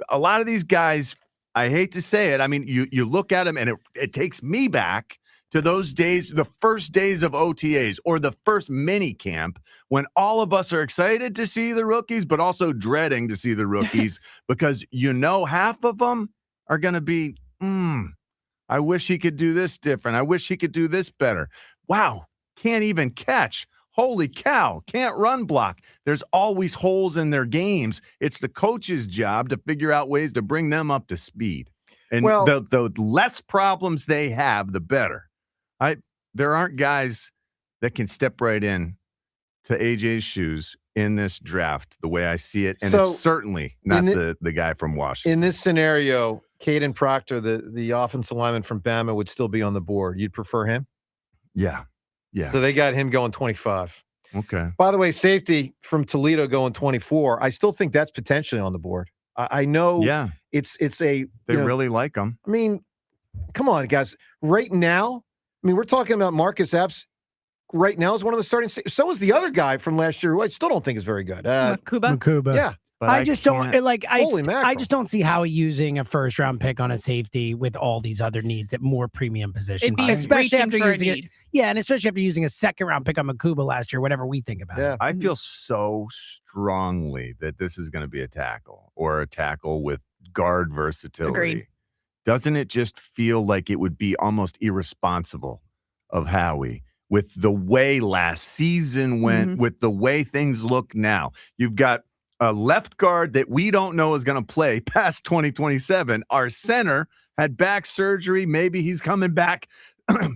A lot of these guys, I hate to say it. I mean, you look at him and it takes me back to those days, the first days of OTAs or the first mini camp when all of us are excited to see the rookies, but also dreading to see the rookies because half of them are going to be, I wish he could do this different. I wish he could do this better. Wow, can't even catch. Holy cow, can't run block. There's always holes in their games. It's the coach's job to figure out ways to bring them up to speed. And the less problems they have, the better. There aren't guys that can step right in to AJ's shoes in this draft the way I see it. And it's certainly not the guy from Washington. In this scenario, Caden Proctor, the offensive lineman from Bama, would still be on the board. You'd prefer him? Yeah. Yeah. So they got him going 25. Okay. By the way, safety from Toledo going 24. I still think that's potentially on the board. I know. Yeah. It's a. They really like him. I mean, come on, guys. Right now, I mean, we're talking about Marcus Epps. Right now is one of the starting. So is the other guy from last year, who I still don't think is very good. Makuba. Yeah. But I just don't like. Holy I mackerel. just don't see how using a first round pick on a safety with all these other needs at more premium positions, It'd be especially reaching after for a using it. need. Yeah, and especially after using a second round pick on Makuba last year. Whatever we think about it. I feel so strongly that this is going to be a tackle or a tackle with guard versatility. Agreed. Doesn't it just feel like it would be almost irresponsible of Howie with the way last season went, with the way things look now? You've got a left guard that we don't know is going to play past 2027. Our center had back surgery. Maybe he's coming back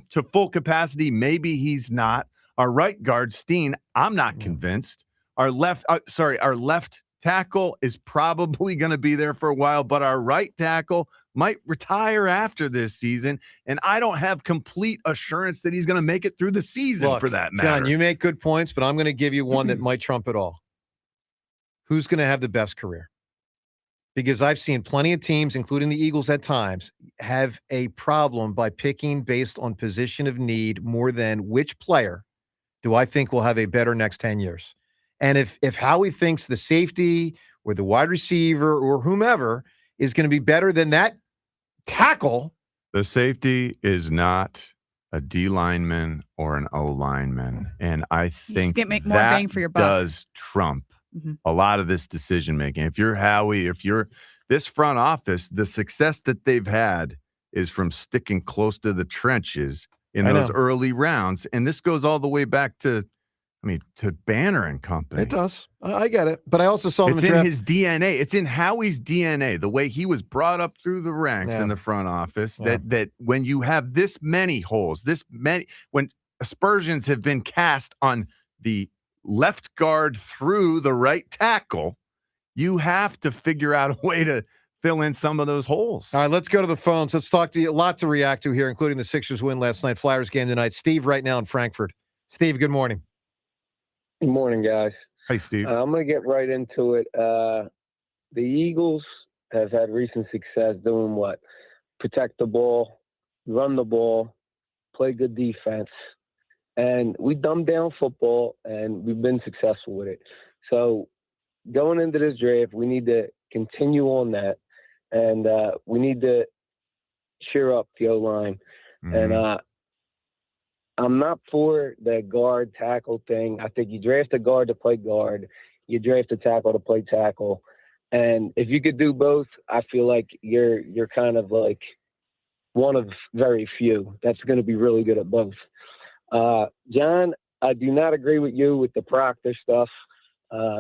to full capacity. Maybe he's not. Our right guard, Steen, I'm not convinced. Our left tackle is probably going to be there for a while, but our right tackle might retire after this season, and I don't have complete assurance that he's going to make it through the season. Look, for that matter. John, you make good points, but I'm going to give you one that might trump it all. Who's going to have the best career? Because I've seen plenty of teams, including the Eagles at times, have a problem by picking based on position of need more than which player do I think will have a better next 10 years. And if Howie thinks the safety or the wide receiver or whomever is going to be better than that tackle. The safety is not a D lineman or an O lineman. And I think get more that bang for your buck. does trump a lot of this decision making. If you're Howie, if you're this front office, the success that they've had is from sticking close to the trenches in those early rounds. And this goes all the way back to Banner and company. It does. I get it. But I also saw it's in his DNA. It's in Howie's DNA, the way he was brought up through the ranks in the front office, that when you have this many holes, when aspersions have been cast on the left guard through the right tackle, you have to figure out a way to fill in some of those holes. All right, let's go to the phones. Let's talk to you. A lot to react to here, including the Sixers win last night, Flyers game tonight. Steve right now in Frankfurt. Steve, good morning. Good morning, guys. Hi, Steve. I'm going to get right into it. The Eagles have had recent success doing what? Protect the ball, run the ball, play good defense. And we dumb down football, and we've been successful with it. So going into this draft, we need to continue on that. And we need to cheer up the O-line. And I'm not for the guard tackle thing. I think you draft a guard to play guard. You draft a tackle to play tackle. And if you could do both, I feel like you're kind of like one of very few that's going to be really good at both. John, I do not agree with you with the Proctor stuff.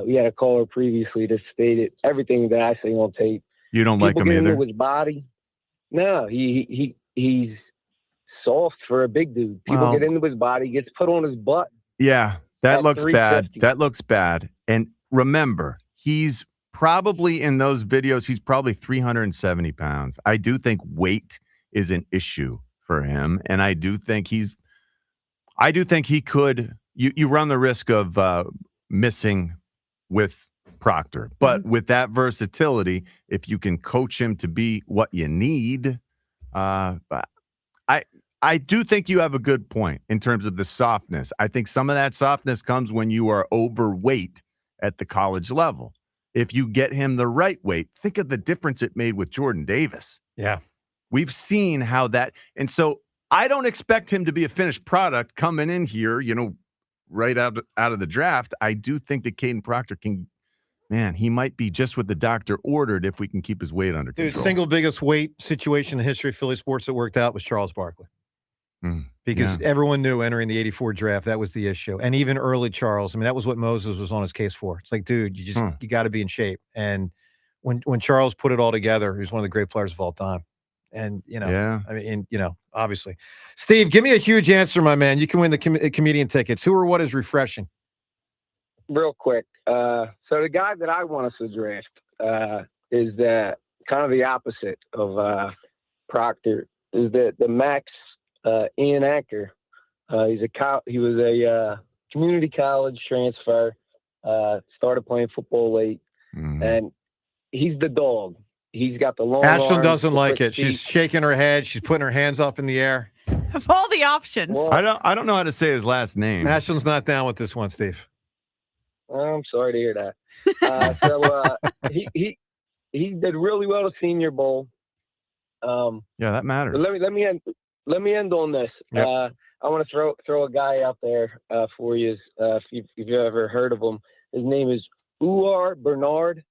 We had a caller previously that stated everything that I say on tape. You don't like him either? Into his body. No, he's soft for a big dude. People get into his body, gets put on his butt. Yeah, that looks bad. That looks bad. And remember, he's probably in those videos, he's probably 370 pounds. I do think weight is an issue for him. And I do think he could, you run the risk of missing with Proctor. But with that versatility, if you can coach him to be what you need, I do think you have a good point in terms of the softness. I think some of that softness comes when you are overweight at the college level. If you get him the right weight, think of the difference it made with Jordan Davis. Yeah. We've seen how that, and so I don't expect him to be a finished product coming in here, right out of the draft. I do think that Caden Proctor he might be just what the doctor ordered if we can keep his weight under control. Single biggest weight situation in the history of Philly sports that worked out was Charles Barkley. Because everyone knew entering the 84 draft, that was the issue. And even early Charles, that was what Moses was on his case for. It's like, dude, you got to be in shape. And when Charles put it all together, he was one of the great players of all time. And, obviously. Steve, give me a huge answer, my man. You can win the comedian tickets. Who or what is refreshing? Real quick. So the guy that I want us to draft is kind of the opposite of Proctor, is the Max Ian Acker. He was a community college transfer, started playing football late, and he's the dog. He's got the long Ashland arms, doesn't the like quick it. She's feet. shaking her head. She's putting her hands up in the air. Of all the options. Well, I don't know how to say his last name. Ashland's not down with this one, Steve. I'm sorry to hear that. He did really well at Senior Bowl. Yeah, that matters. But let me end on this. Yep. I want to throw a guy out there for you. If you've ever heard of him, his name is Uar Bernard.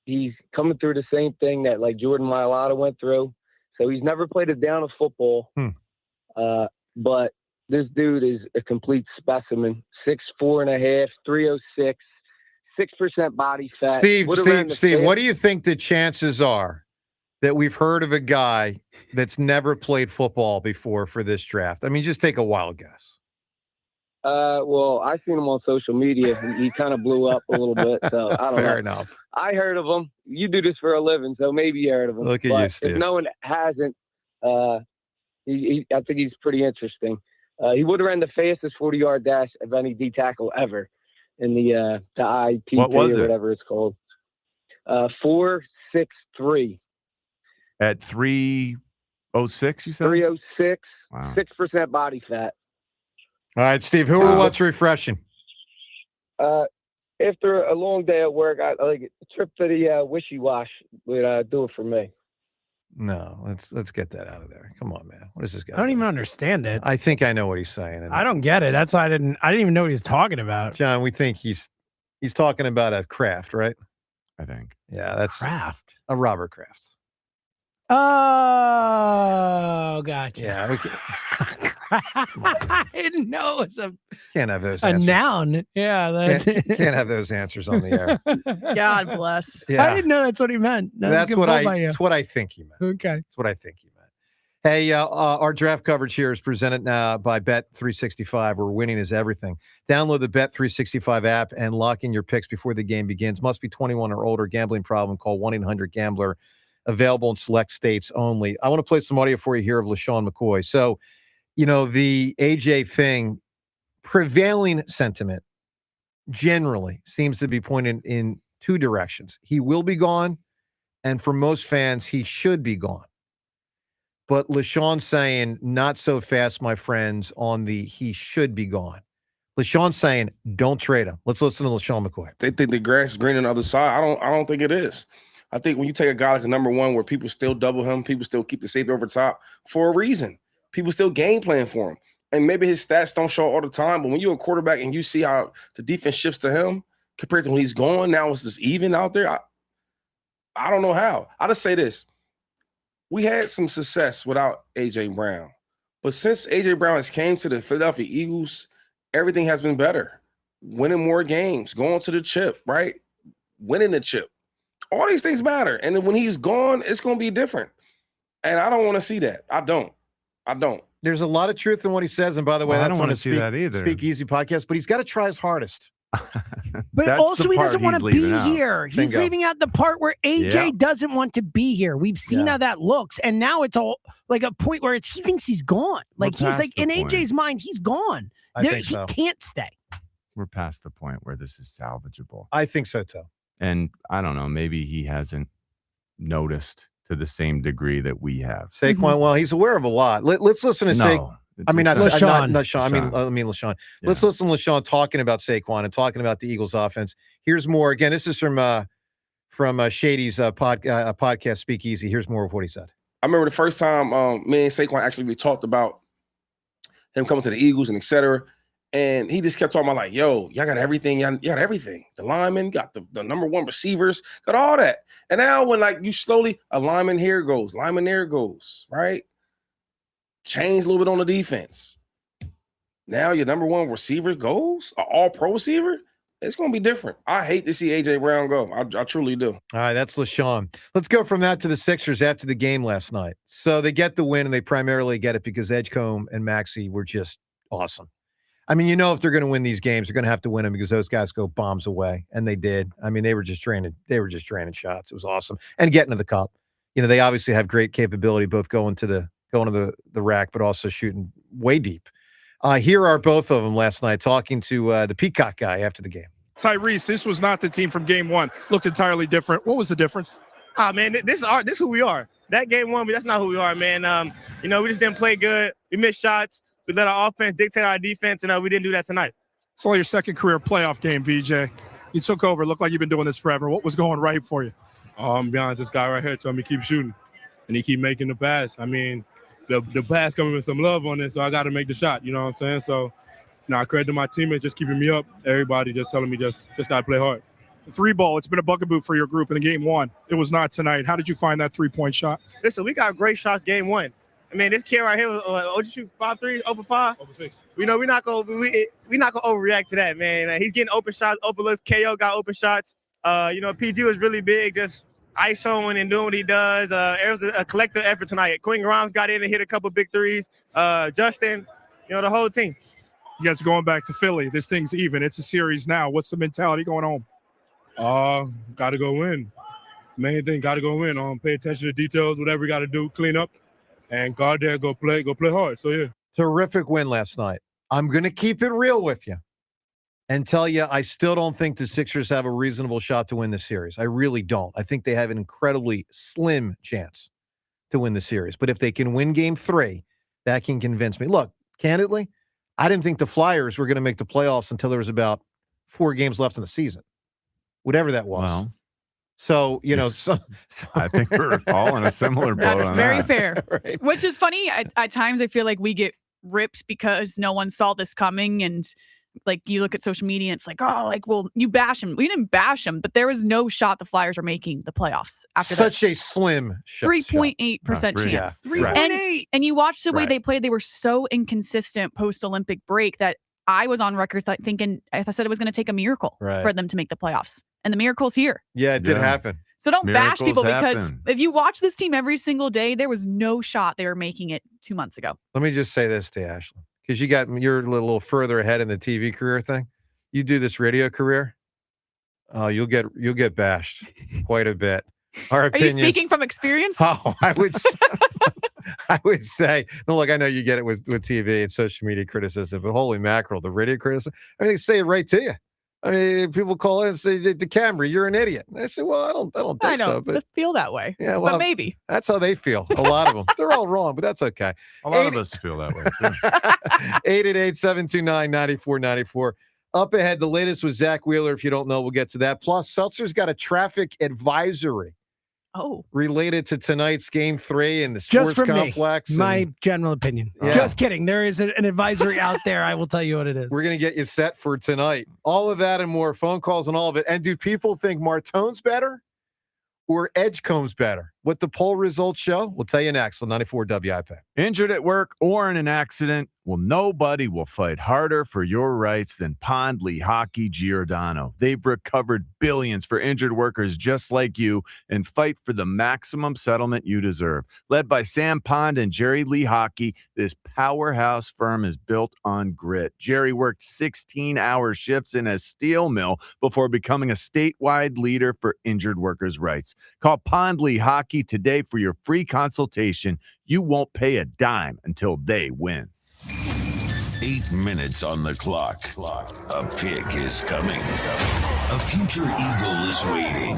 He's coming through the same thing that like Jordan Mailata went through. So he's never played a down of football. But this dude is a complete specimen. 6'4.5", 306, 6% body fat. Steve, what do you think the chances are that we've heard of a guy that's never played football before for this draft? I mean, just take a wild guess. Well, I seen him on social media. He kind of blew up a little bit, so I don't know. Fair enough. I heard of him. You do this for a living, so maybe you heard of him. Look at but you, Steve. If no one hasn't, I think he's pretty interesting. He would have ran the fastest 40-yard dash of any D tackle ever in the IPP What was or it? whatever it's called. 4.63. At 306, you said? 306, Wow. 6% body fat. All right, Steve, who or what's refreshing? After a long day at work, I like a trip to the Wishy-Wash would do it for me. No, let's get that out of there. Come on, man. What is this guy? I don't even understand it. I think I know what he's saying. And I don't get it. That's why I didn't even know what he was talking about. John, we think he's talking about a Kraft, right? I think. Yeah, that's Kraft. a Robert Kraft. Oh, gotcha. Yeah, we can, I didn't know it was can't have those a answers. noun. Yeah. Can't have those answers on the air. God bless. Yeah. I didn't know that's what he meant. That's what That's what I think he meant. Okay. That's what I think he meant. Hey, our draft coverage here is presented now by Bet365, where winning is everything. Download the Bet365 app and lock in your picks before the game begins. Must be 21 or older. Gambling problem? Call 1-800-GAMBLER. Available in select states only. I want to play some audio for you here of LaShawn McCoy. So, the AJ thing, prevailing sentiment generally seems to be pointed in two directions. He will be gone, and for most fans, he should be gone. But LaShawn saying, not so fast, my friends, on the he should be gone. LaShawn saying, don't trade him. Let's listen to LaShawn McCoy. They think the grass is green on the other side. I don't think it is. I think when you take a guy like a number one where people still double him, people still keep the safety over top for a reason. People still game plan for him. And maybe his stats don't show all the time, but when you're a quarterback and you see how the defense shifts to him compared to when he's gone, now it's just even out there. I don't know how. I'll just say this. We had some success without A.J. Brown. But since A.J. Brown has came to the Philadelphia Eagles, everything has been better. Winning more games, going to the chip, right? Winning the chip. All these things matter. And then when he's gone, it's going to be different. And I don't want to see that. I don't. There's a lot of truth in what he says. And by the way, Well, I that's don't on wanna his see that either. Speak Easy podcast, but he's got to try his hardest. But That's also, the he part doesn't want he's to be leaving out. here. He's Bingo. leaving out the part where AJ Yeah. doesn't want to be here. We've seen Yeah. how that looks, and now it's all like a point where he thinks he's gone. Like he's past like the in point. AJ's mind, he's gone. I think He so. can't stay. We're past the point where this is salvageable. I think so, too. And I don't know, maybe he hasn't noticed to the same degree that we have. Saquon, well, he's aware of a lot. Let's listen to Saquon. No. I mean, not LaShawn. Sean. I mean LaShawn. Let's listen to LaShawn talking about Saquon and talking about the Eagles' offense. Here's more. Again, this is from Shady's podcast, Speakeasy. Here's more of what he said. I remember the first time me and Saquon we talked about him coming to the Eagles and et cetera. And he just kept talking about like, yo, y'all got everything. Y'all got everything. The linemen, got the number one receivers, got all that. And now when like you slowly, a lineman here goes, lineman there goes, right? Change a little bit on the defense. Now your number one receiver goes, an all-pro receiver. It's going to be different. I hate to see A.J. Brown go. I truly do. All right, that's LaShawn. Let's go from that to the Sixers after the game last night. So they get the win, and they primarily get it because Edgecombe and Maxey were just awesome. I mean, if they're going to win these games, they're going to have to win them because those guys go bombs away, and they did. I mean, they were just draining shots. It was awesome. And getting to the cup. They obviously have great capability, both going to the rack, but also shooting way deep. Here are both of them last night talking to the Peacock guy after the game. Tyrese, this was not the team from game one. Looked entirely different. What was the difference? Man, this is who we are. That game one, but that's not who we are, man. We just didn't play good. We missed shots. We let our offense dictate our defense, and we didn't do that tonight. It's only your second career playoff game, VJ. You took over. It looked like you've been doing this forever. What was going right for you? I'm be honest, this guy right here told me keep shooting, and he keep making the pass. I mean, the pass coming with some love on it, so I got to make the shot. You know what I'm saying? So, I credit to my teammates just keeping me up. Everybody just telling me just got to play hard. The 3-ball, it's been a bugaboo for your group in the game one. It was not tonight. How did you find that 3-point shot? Listen, we got great shots game one. I mean, this kid right here, did you shoot 5-3, over 5? Over 6. We're not gonna overreact to that, man. He's getting open shots, open looks. KO got open shots. PG was really big, just isoing and doing what he does. It was a collective effort tonight. Quinn Grimes got in and hit a couple big threes. Justin, the whole team. You guys are going back to Philly. This thing's even. It's a series now. What's the mentality going home? Got to go win. Main thing, got to go win. Pay attention to details, whatever we got to do, clean up, and go out there, go play hard. So, yeah. Terrific win last night. I'm going to keep it real with you and tell you I still don't think the Sixers have a reasonable shot to win the series. I really don't. I think they have an incredibly slim chance to win the series. But if they can win game 3, that can convince me. Look, candidly, I didn't think the Flyers were going to make the playoffs until there was about 4 games left in the season. Whatever that was. Well, so, I think we're all in a similar boat. That's on very that. fair. Right. Which is funny. At times, I feel like we get ripped because no one saw this coming. And like you look at social media, and it's like, you bash him. We didn't bash him, but there was no shot the Flyers are making the playoffs after such a slim shot. 3.8% chance. 3.8. And you watch the way Right. they played. They were so inconsistent post-Olympic break that I was on record thinking, I said it was going to take a miracle Right. for them to make the playoffs. And the miracle's here. Yeah, it did happen. So don't bash Miracles people because happen. if you watch this team every single day, there was no shot they were making it 2 months ago. Let me just say this to Ashley, because you're a little further ahead in the TV career thing. You do this radio career, you'll get bashed quite a bit. Our Are you opinions, speaking from experience? Oh, I would say, no, look, I know you get it with TV and social media criticism, but holy mackerel, the radio criticism, they say it right to you. I mean, people call in and say, the camera, you're an idiot. And I say, well, I don't think I don't so. But feel that way. yeah, well, but maybe. That's how they feel. A lot of them. They're all wrong, but that's okay. A lot of us feel that way, too. 888-729-9494. Up ahead, the latest with Zach Wheeler. If you don't know, we'll get to that. Plus, Seltzer's got a traffic advisory related to tonight's Game 3 in the sports Just from complex. me, my general opinion. Yeah. Just kidding. There is an advisory out there. I will tell you what it is. We're going to get you set for tonight. All of that and more. Phone calls and all of it. And do people think Martone's better or Edgecombe's better? What the poll results show? We'll tell you next on 94 WIP. Injured at work or in an accident? Well, nobody will fight harder for your rights than Pond Lehocky Giordano. They've recovered billions for injured workers just like you and fight for the maximum settlement you deserve. Led by Sam Pond and Jerry Lehocky, this powerhouse firm is built on grit. Jerry worked 16-hour shifts in a steel mill before becoming a statewide leader for injured workers' rights. Call Pond Lehocky today for your free consultation. You won't pay a dime until they win. 8 minutes on the clock. A pick is coming. A future eagle is waiting.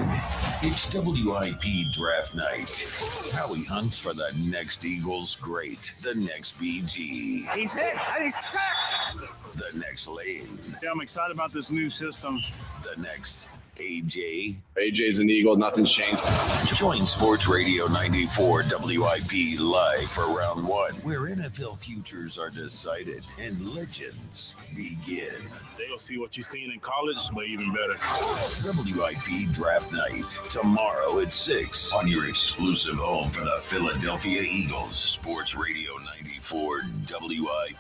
It's WIP draft night. Howie hunts for the next Eagles great, the next BG, He's hit and he's sacked. the next Lane, Yeah, I'm excited about this new system. the next AJ. AJ's an Eagle. Nothing's changed. Join Sports Radio 94 WIP live for round 1, where NFL futures are decided and legends begin. They'll see what you've seen in college, but even better. WIP Draft Night, tomorrow at 6 on your exclusive home for the Philadelphia Eagles. Sports Radio 94 WIP.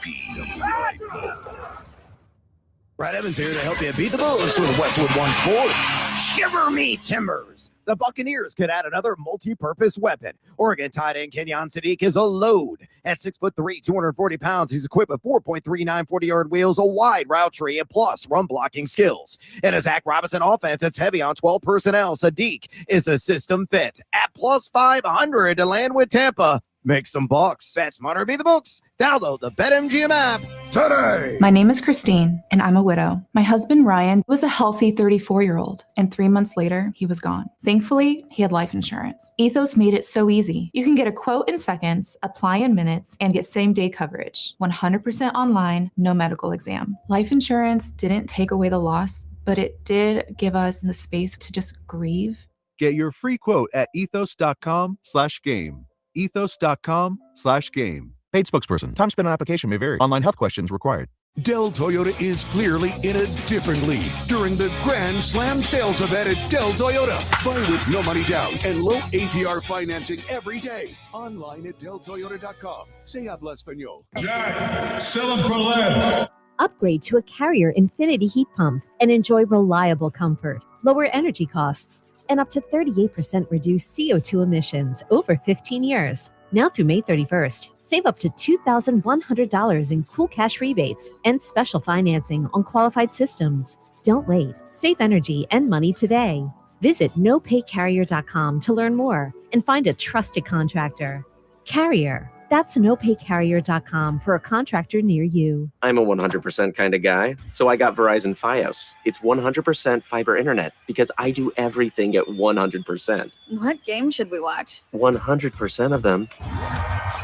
Brad Evans here to help you beat the Bulls with Westwood One Sports. Shiver me timbers. The Buccaneers could add another multi-purpose weapon. Oregon tight end Kenyon Sadiq is a load. At 6'3", 240 pounds, he's equipped with 4.39 40-yard wheels, a wide route tree, and plus run-blocking skills. In a Zach Robinson offense, it's heavy on 12 personnel. Sadiq is a system fit. At plus 500 to land with Tampa. Make some bucks. Bet smarter, be the books. Download the BetMGM app today. My name is Christine, and I'm a widow. My husband, Ryan, was a healthy 34-year-old, and 3 months later, he was gone. Thankfully, he had life insurance. Ethos made it so easy. You can get a quote in seconds, apply in minutes, and get same-day coverage. 100% online, no medical exam. Life insurance didn't take away the loss, but it did give us the space to just grieve. Get your free quote at ethos.com/game. Ethos.com/game. Paid spokesperson. Time spent on application may vary. Online health questions required. Dell Toyota is clearly in a different league during the Grand Slam sales event at Dell Toyota. Buy with no money down and low APR financing every day. Online at DellToyota.com. Se habla español. Jack, sell them for less. Upgrade to a Carrier Infinity heat pump and enjoy reliable comfort, lower energy costs, and up to 38% reduced CO2 emissions over 15 years. Now through May 31st, save up to $2,100 in cool cash rebates and special financing on qualified systems. Don't wait. Save energy and money today. Visit nopaycarrier.com to learn more and find a trusted contractor. Carrier. That's nopaycarrier.com for a contractor near you. I'm a 100% kind of guy, so I got Verizon Fios. It's 100% fiber internet because I do everything at 100%. What game should we watch? 100% of them.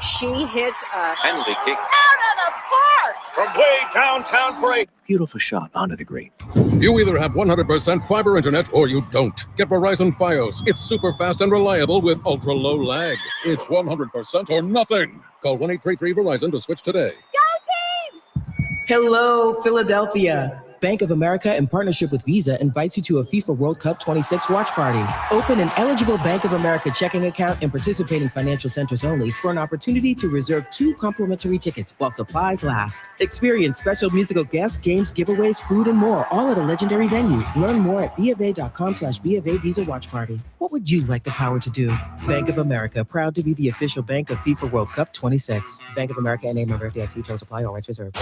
She hits a Penalty kick. out of the park! From way downtown for a Beautiful shot onto the green. You either have 100% fiber internet or you don't. Get Verizon Fios. It's super fast and reliable with ultra low lag. It's 100% or nothing. Call 1-833-VERIZON to switch today. Go teams! Hello, Philadelphia. Bank of America, in partnership with Visa, invites you to a FIFA World Cup 26 watch party. Open an eligible Bank of America checking account in participating financial centers only for an opportunity to reserve 2 complimentary tickets while supplies last. Experience special musical guests, games, giveaways, food, and more, all at a legendary venue. Learn more at BofA.com/BofA Visa Watch Party. What would you like the power to do? Bank of America, proud to be the official bank of FIFA World Cup 26. Bank of America and a member FDIC. Terms apply. All rights reserved.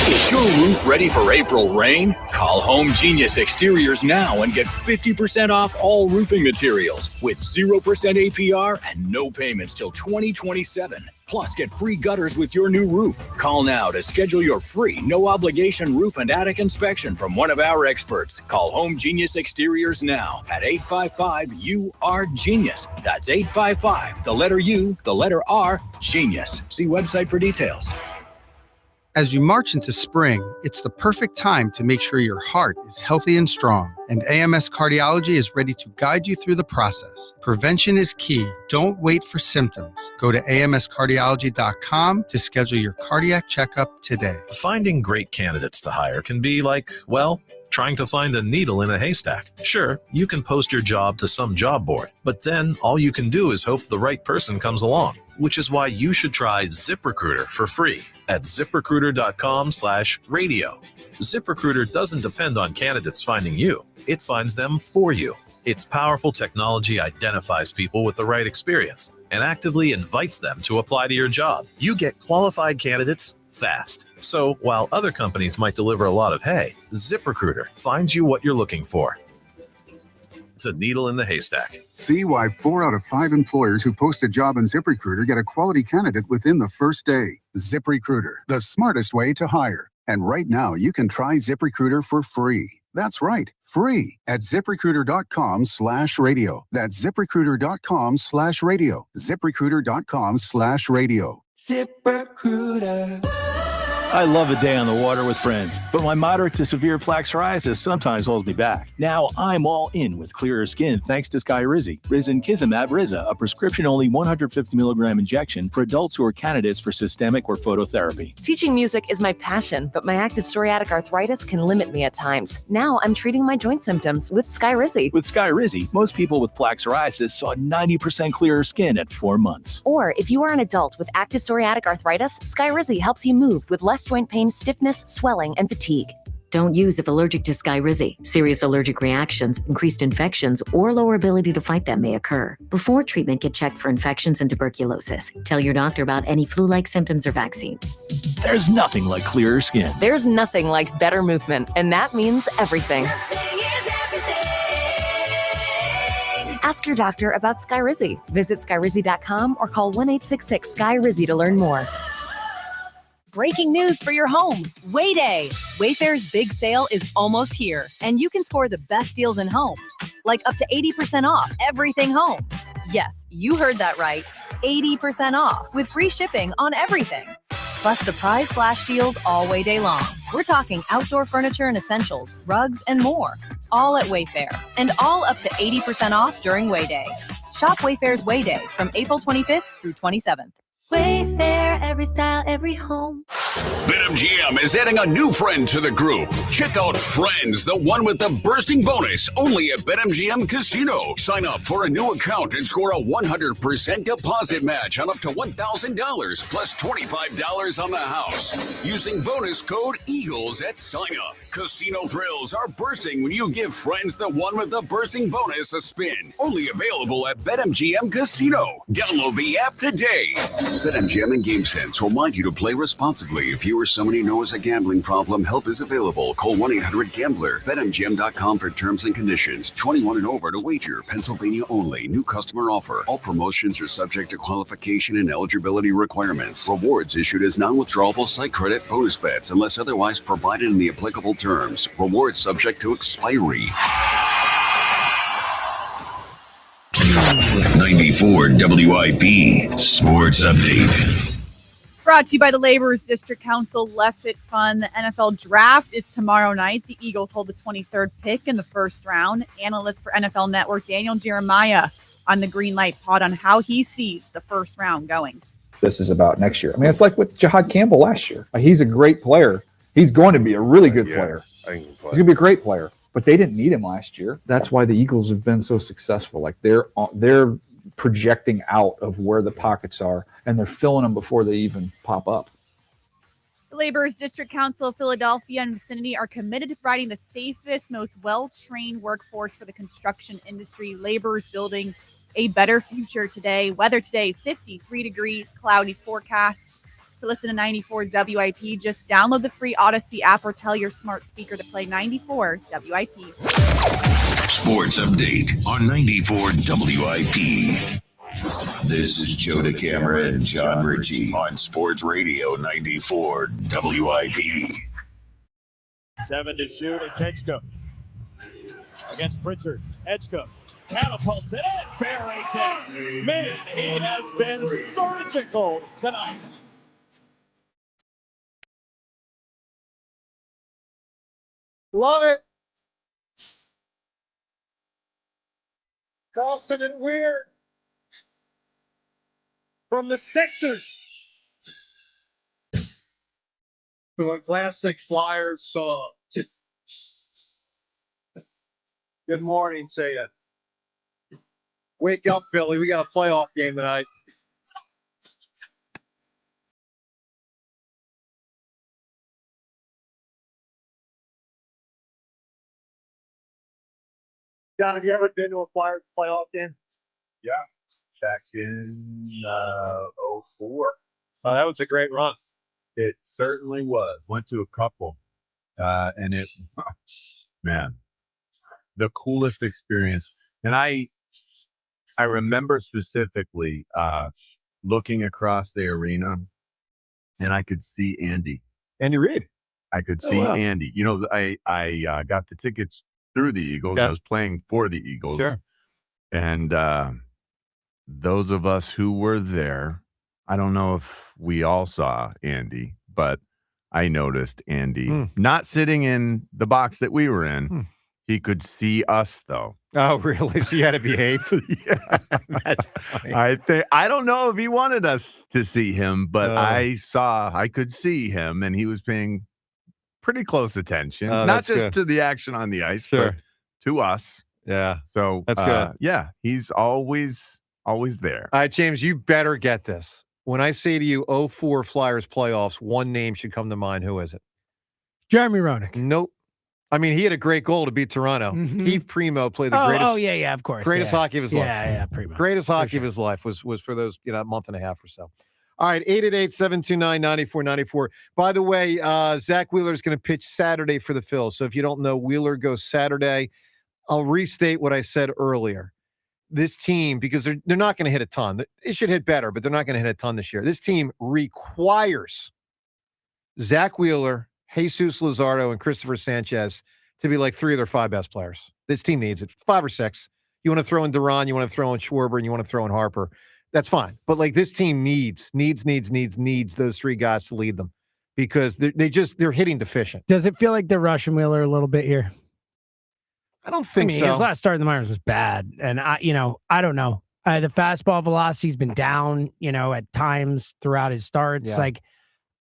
Is your roof ready for April rain? Call Home Genius Exteriors now and get 50% off all roofing materials with 0% APR and no payments till 2027. Plus, get free gutters with your new roof. Call now to schedule your free, no-obligation roof and attic inspection from one of our experts. Call Home Genius Exteriors now at 855-U-R-GENIUS. That's 855, the letter U, the letter R, Genius. See website for details. As you march into spring, it's the perfect time to make sure your heart is healthy and strong, and AMS Cardiology is ready to guide you through the process. Prevention is key. Don't wait for symptoms. Go to amscardiology.com to schedule your cardiac checkup today. Finding great candidates to hire can be like, well, trying to find a needle in a haystack. Sure, you can post your job to some job board, but then all you can do is hope the right person comes along, which is why you should try ZipRecruiter for free at ziprecruiter.com/radio. ZipRecruiter doesn't depend on candidates finding you. It finds them for you. Its powerful technology identifies people with the right experience and actively invites them to apply to your job. You get qualified candidates fast. So while other companies might deliver a lot of hay, ZipRecruiter finds you what you're looking for. The needle in the haystack. See why 4 out of 5 employers who post a job on ZipRecruiter get a quality candidate within the first day. ZipRecruiter, the smartest way to hire. And right now, you can try ZipRecruiter for free. That's right, free at ZipRecruiter.com/radio. That's ZipRecruiter.com/radio. ZipRecruiter.com/radio. ZipRecruiter. I love a day on the water with friends, but my moderate to severe plaque psoriasis sometimes holds me back. Now I'm all in with clearer skin thanks to Skyrizi. Risankizumab Riza, a prescription-only 150 milligram injection for adults who are candidates for systemic or phototherapy. Teaching music is my passion, but my active psoriatic arthritis can limit me at times. Now I'm treating my joint symptoms with Skyrizi. With Skyrizi, most people with plaque psoriasis saw 90% clearer skin at 4 months. Or if you are an adult with active psoriatic arthritis, Skyrizi helps you move with less joint pain, stiffness, swelling, and fatigue. Don't use if allergic to Skyrizi. Serious allergic reactions, increased infections, or lower ability to fight them may occur. Before treatment, get checked for infections and tuberculosis. Tell your doctor about any flu-like symptoms or vaccines. There's nothing like clearer skin. There's nothing like better movement, and that means everything. Ask your doctor about Skyrizi. Visit Skyrizi.com or call 1-866-SKY-RIZI to learn more. Breaking news for your home. Wayday. Wayfair's big sale is almost here, and you can score the best deals in home, like up to 80% off everything home. Yes, you heard that right. 80% off with free shipping on everything. Plus surprise flash deals all Wayday long. We're talking outdoor furniture and essentials, rugs, and more. All at Wayfair, and all up to 80% off during Wayday. Shop Wayfair's Wayday from April 25th through 27th. Wayfair, every style, every home. BetMGM is adding a new friend to the group. Check out Friends, the one with the bursting bonus, only at BetMGM Casino. Sign up for a new account and score a 100% deposit match on up to $1,000 plus $25 on the house using bonus code EAGLES at sign up. Casino thrills are bursting when you give Friends, the one with the bursting bonus, a spin. Only available at BetMGM Casino. Download the app today. BetMGM and GameSense remind you to play responsibly. If you or someone you know has a gambling problem, help is available. Call 1-800-GAMBLER. BetMGM.com for terms and conditions. 21 and over to wager. Pennsylvania only. New customer offer. All promotions are subject to qualification and eligibility requirements. Rewards issued as non-withdrawable site credit bonus bets unless otherwise provided in the applicable terms. Rewards subject to expiry. 94 WIP Sports Update. Brought to you by the Laborers District Council. Less it fun. The NFL Draft is tomorrow night. The Eagles hold the 23rd pick in the first round. Analyst for NFL Network Daniel Jeremiah on the Green Light Pod on how he sees the first round going. This is about next year. I mean, it's like with Jahad Campbell last year. He's a great player. He's going to be a really good player. He's going to be a great player. But they didn't need him last year. That's why the Eagles have been so successful. Like they're projecting out of where the pockets are, and they're filling them before they even pop up. The Laborers District Council of Philadelphia and vicinity are committed to providing the safest, most well-trained workforce for the construction industry. Laborers building a better future today. Weather today, 53 degrees, cloudy forecast. To listen to 94 WIP, just download the free Odyssey app or tell your smart speaker to play 94 WIP. Sports Update on 94 WIP. This is Joe DeCamera and John Ritchie on Sports Radio 94 WIP. 7 to shoot. It's Edgecombe against Pritchard. Edgecombe catapults it and buries it. Man, he has been surgical tonight. Love it. Carlson and Weir from the Sixers. To a classic Flyers song. Good morning to you. Wake up, Philly. We got a playoff game tonight. John, have you ever been to a Flyers playoff game? Yeah, back in 04. Oh, that was a great run. It certainly was. Went to a couple, and it, man, the coolest experience. And I remember specifically looking across the arena, and I could see Andy Reid. I could see Andy. You know, I got the tickets through the Eagles. Yeah. I was playing for the Eagles. Sure. And those of us who were there, I don't know if we all saw Andy, but I noticed Andy not sitting in the box that we were in. He could see us, though. Oh, really? So you had to behave? Yeah. That's funny. I don't know if he wanted us to see him, but I could see him, and he was paying pretty close attention, not just good. to the action on the ice, Sure. but to us. Yeah. So That's good. Yeah, he's always there. All right, James, you better get this. When I say to you 04 Flyers playoffs, one name should come to mind. Who is it? Jeremy Roenick. Nope. I mean, he had a great goal to beat Toronto. Keith Primo played the greatest. Oh, yeah, of course. Greatest hockey of his life. Yeah, Primo. Greatest hockey of his life was for those, a month and a half or so. All right, 888-729-9494. By the way, Zach Wheeler is going to pitch Saturday for the Phils. So if you don't know, Wheeler goes Saturday. I'll restate what I said earlier. This team, because they're not going to hit a ton. They should hit better, but they're not going to hit a ton this year. This team requires Zach Wheeler, Jesus Luzardo, and Christopher Sanchez to be like 3 of their 5 best players. This team needs it. 5 or 6. You want to throw in Duran, you want to throw in Schwarber, and you want to throw in Harper. That's fine. But like this team needs those 3 guys to lead them because they're hitting deficient. Does it feel like they're rushing Wheeler a little bit here? I don't think so. His last start in the minors was bad, and I don't know. The fastball velocity's been down, at times throughout his starts. Yeah. Like,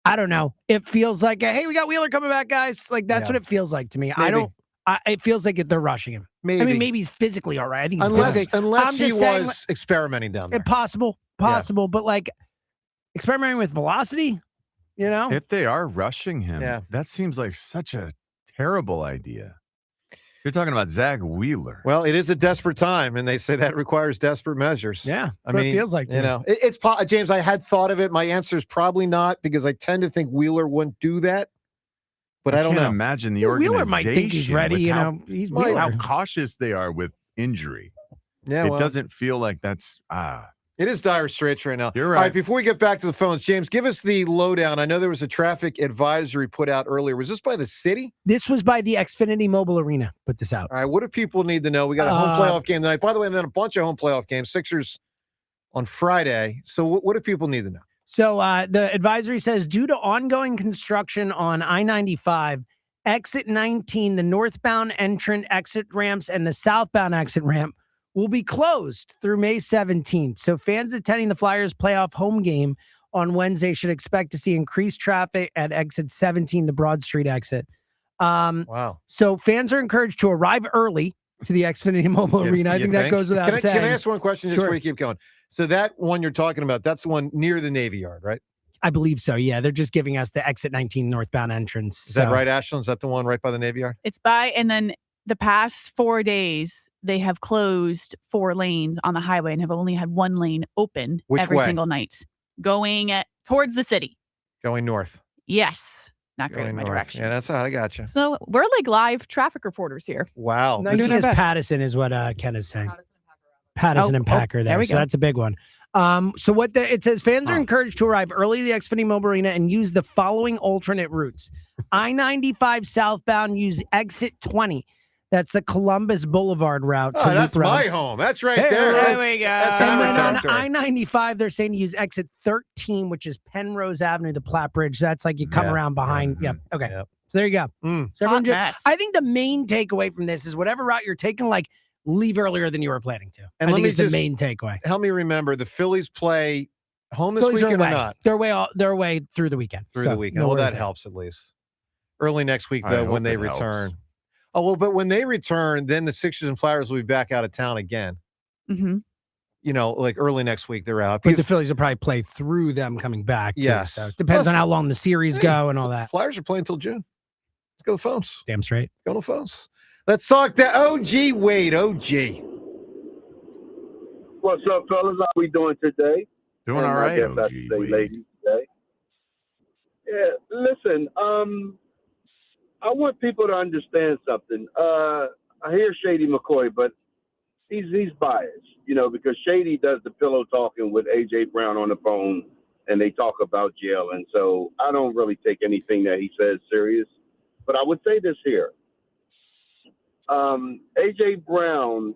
I don't know. It feels like, hey, we got Wheeler coming back, guys. Like that's what it feels like to me. Maybe. It feels like they're rushing him. Maybe. I mean, maybe he's physically all right. I think he's unless he was experimenting down there. Possible, but like experimenting with velocity, If they are rushing him, Yeah. that seems like such a terrible idea. You're talking about Zach Wheeler. Well, it is a desperate time, and they say that requires desperate measures. Yeah, that's what it feels like to me. It's James. I had thought of it. My answer is probably not because I tend to think Wheeler wouldn't do that. But I don't can't know. imagine the Wheeler organization. might think he's ready. He's Wheeler. How cautious they are with injury. Yeah, it doesn't feel like that's It is dire straits right now. You're right. All right, before we get back to the phones, James, give us the lowdown. I know there was a traffic advisory put out earlier. Was this by the city? This was by the Xfinity Mobile Arena. Put this out. All right, what do people need to know? We got a home playoff game tonight. By the way, and then a bunch of home playoff games. Sixers on Friday. So what do people need to know? So the advisory says, due to ongoing construction on I-95, exit 19, the northbound entrant exit ramps and the southbound exit ramp will be closed through May 17th. So fans attending the Flyers playoff home game on Wednesday should expect to see increased traffic at exit 17, the Broad Street exit. Wow. So fans are encouraged to arrive early to the Xfinity Mobile Arena. I think that goes without saying. Can I ask one question just before you keep going? So that one you're talking about, that's the one near the Navy Yard, right? I believe so, yeah. They're just giving us the exit 19 northbound entrance. Is that right, Ashlyn? Is that the one right by the Navy Yard? It's and then the past 4 days, they have closed 4 lanes on the highway and have only had 1 lane open every single night. Going towards the city. Going north. Yes. Not great in my direction. Yeah, that's how I got you. So we're like live traffic reporters here. Wow. No, is Pattison is what Ken is saying. Pattison and Packer there. So that's a big one. So what it says, fans are encouraged to arrive early to the Xfinity Mobile Arena and use the following alternate routes. I-95 southbound, use exit 20. That's the Columbus Boulevard route. Oh, that's my home. That's right there. There we go. And then on I-95, they're saying to use exit 13, which is Penrose Avenue, the Platte Bridge. That's like you come around behind. Yeah. Okay. So there you go. So everyone I think the main takeaway from this is whatever route you're taking, like leave earlier than you were planning to. And I think it's the main takeaway. Help me remember, the Phillies play home this weekend or not? They're away through the weekend. Through the weekend. Well, that helps at least. Early next week, though, when they return. Helps. Oh, well, but when they return, then the Sixers and Flyers will be back out of town again. Mm-hmm. Like early next week, they're out. But the Phillies will probably play through them coming back. Yes. So it depends on how long the series go and all that. Flyers are playing until June. Let's go to the phones. Damn straight. Go to the phones. Let's talk to OG Wade. OG. What's up, fellas? How we doing today? Doing all right, OG ladies today. Yeah, listen, I want people to understand something. I hear Shady McCoy, but he's biased, because Shady does the pillow talking with AJ Brown on the phone, and they talk about jail, and so I don't really take anything that he says serious. But I would say this here. AJ Brown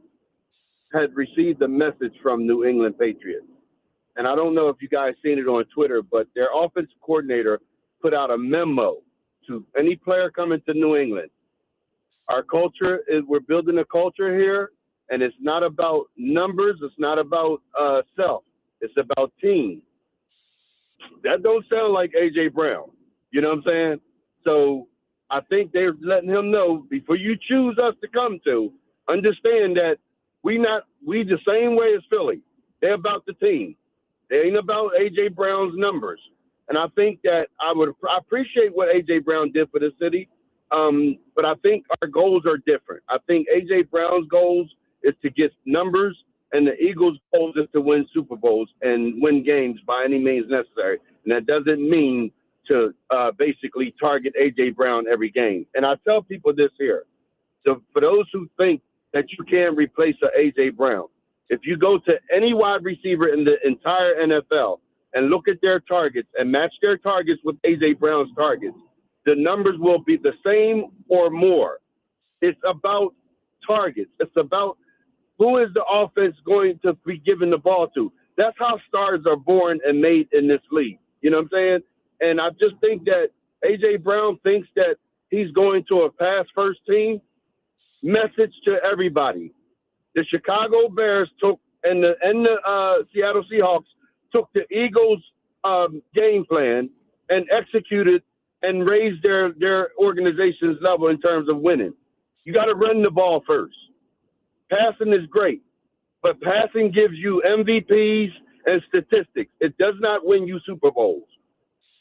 had received a message from New England Patriots. And I don't know if you guys seen it on Twitter, but their offensive coordinator put out a memo to any player coming to New England. Our culture is, we're building a culture here, and it's not about numbers. It's not about self. It's about team. That don't sound like AJ Brown. You know what I'm saying? So I think they're letting him know, before you choose us to come to, understand that we the same way as Philly. They're about the team. They ain't about AJ Brown's numbers. And I think that I appreciate what AJ Brown did for the city, but I think our goals are different. I think AJ Brown's goals is to get numbers, and the Eagles' goals is to win Super Bowls and win games by any means necessary. And that doesn't mean to basically target AJ Brown every game. And I tell people this here. So for those who think that you can't replace a AJ Brown, if you go to any wide receiver in the entire NFL, and look at their targets and match their targets with A.J. Brown's targets, the numbers will be the same or more. It's about targets. It's about who is the offense going to be given the ball to. That's how stars are born and made in this league. You know what I'm saying? And I just think that A.J. Brown thinks that he's going to a pass-first team. Message to everybody. The Chicago Bears took and the Seattle Seahawks took the Eagles' game plan and executed and raised their organization's level in terms of winning. You got to run the ball first. Passing is great, but passing gives you MVPs and statistics. It does not win you Super Bowls.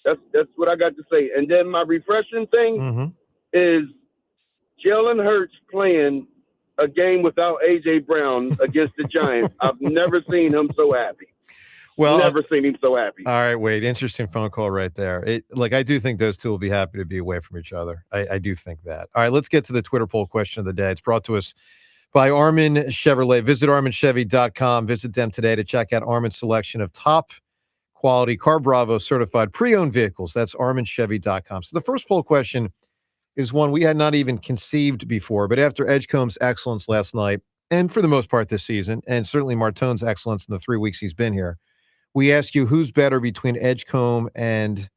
That's what I got to say. And then my refreshing thing is Jalen Hurts playing a game without A.J. Brown against the Giants. I've never seen him so happy. Well, never seen him so happy. All right, Wade. Interesting phone call right there. I do think those two will be happy to be away from each other. I do think that. All right, let's get to the Twitter poll question of the day. It's brought to us by Armin Chevrolet. Visit ArminChevy.com. Visit them today to check out Armin's selection of top quality Car Bravo certified pre-owned vehicles. That's ArminChevy.com. So the first poll question is one we had not even conceived before, but after Edgecombe's excellence last night, and for the most part this season, and certainly Martone's excellence in the 3 weeks he's been here, we ask you who's better between Edgecombe and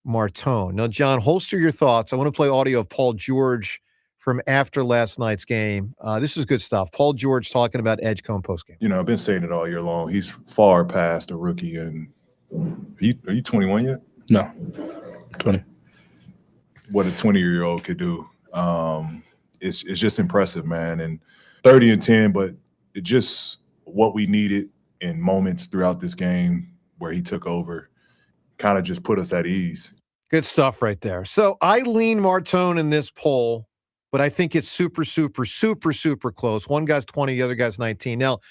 Martone. Now, John, holster your thoughts. I want to play audio of Paul George from after last night's game. This is good stuff. Paul George talking about Edgecombe postgame. You know, I've been saying it all year long. He's far past a rookie. And are you 21 yet? No, 20. What a 20-year-old could do. It's just impressive, man. And 30 and 10, but it just what we needed in moments throughout this game where he took over kind of just put us at ease. Good stuff right there. So I lean Martone in this poll, but I think it's super, super, super, super close. One guy's 20, the other guy's 19. Now,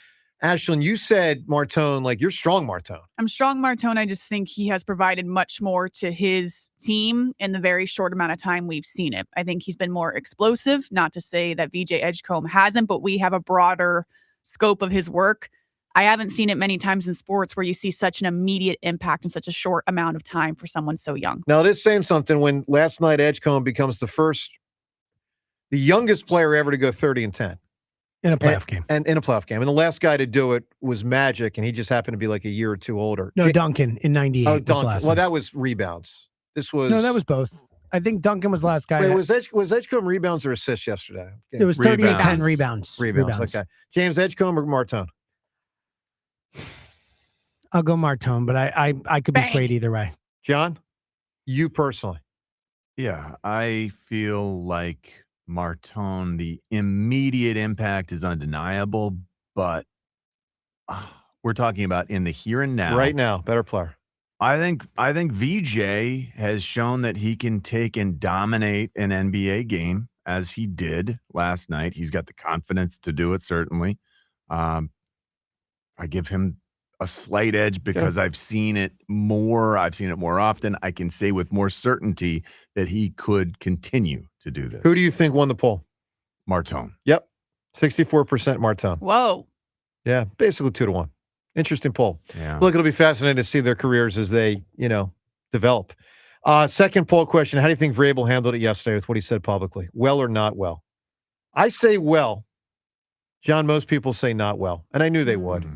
Ashlyn, you said Martone, like you're strong Martone. I'm strong Martone. I just think he has provided much more to his team in the very short amount of time we've seen it. I think he's been more explosive, not to say that VJ Edgecombe hasn't, but we have a broader scope of his work. I haven't seen it many times in sports where you see such an immediate impact in such a short amount of time for someone so young. Now, it is saying something when last night Edgecombe becomes the youngest player ever to go 30 and 10. In a playoff game. And in a playoff game. And the last guy to do it was Magic, and he just happened to be like a year or two older. No, Duncan in 98. Oh, Duncan. Well, that was rebounds. This was... No, that was both. I think Duncan was the last guy. Wait, was Edgecombe rebounds or assists yesterday? It was 30 and 10 rebounds. Rebounds, okay. James, Edgecombe or Martone? I'll go Martone, but I could be swayed either way. John, you personally? Yeah, I feel like Martone, the immediate impact is undeniable, but we're talking about in the here and now. Right now, better player. I think VJ has shown that he can take and dominate an NBA game as he did last night. He's got the confidence to do it, certainly. I give him a slight edge because I've seen it more. I've seen it more often. I can say with more certainty that he could continue to do this. Who do you think won the poll? Martone. Yep. 64% Martone. Whoa. Yeah, basically 2-1. Interesting poll. Yeah. Look, it'll be fascinating to see their careers as they, develop. Second poll question. How do you think Vrabel handled it yesterday with what he said publicly? Well or not well? I say well. John, most people say not well. And I knew they would.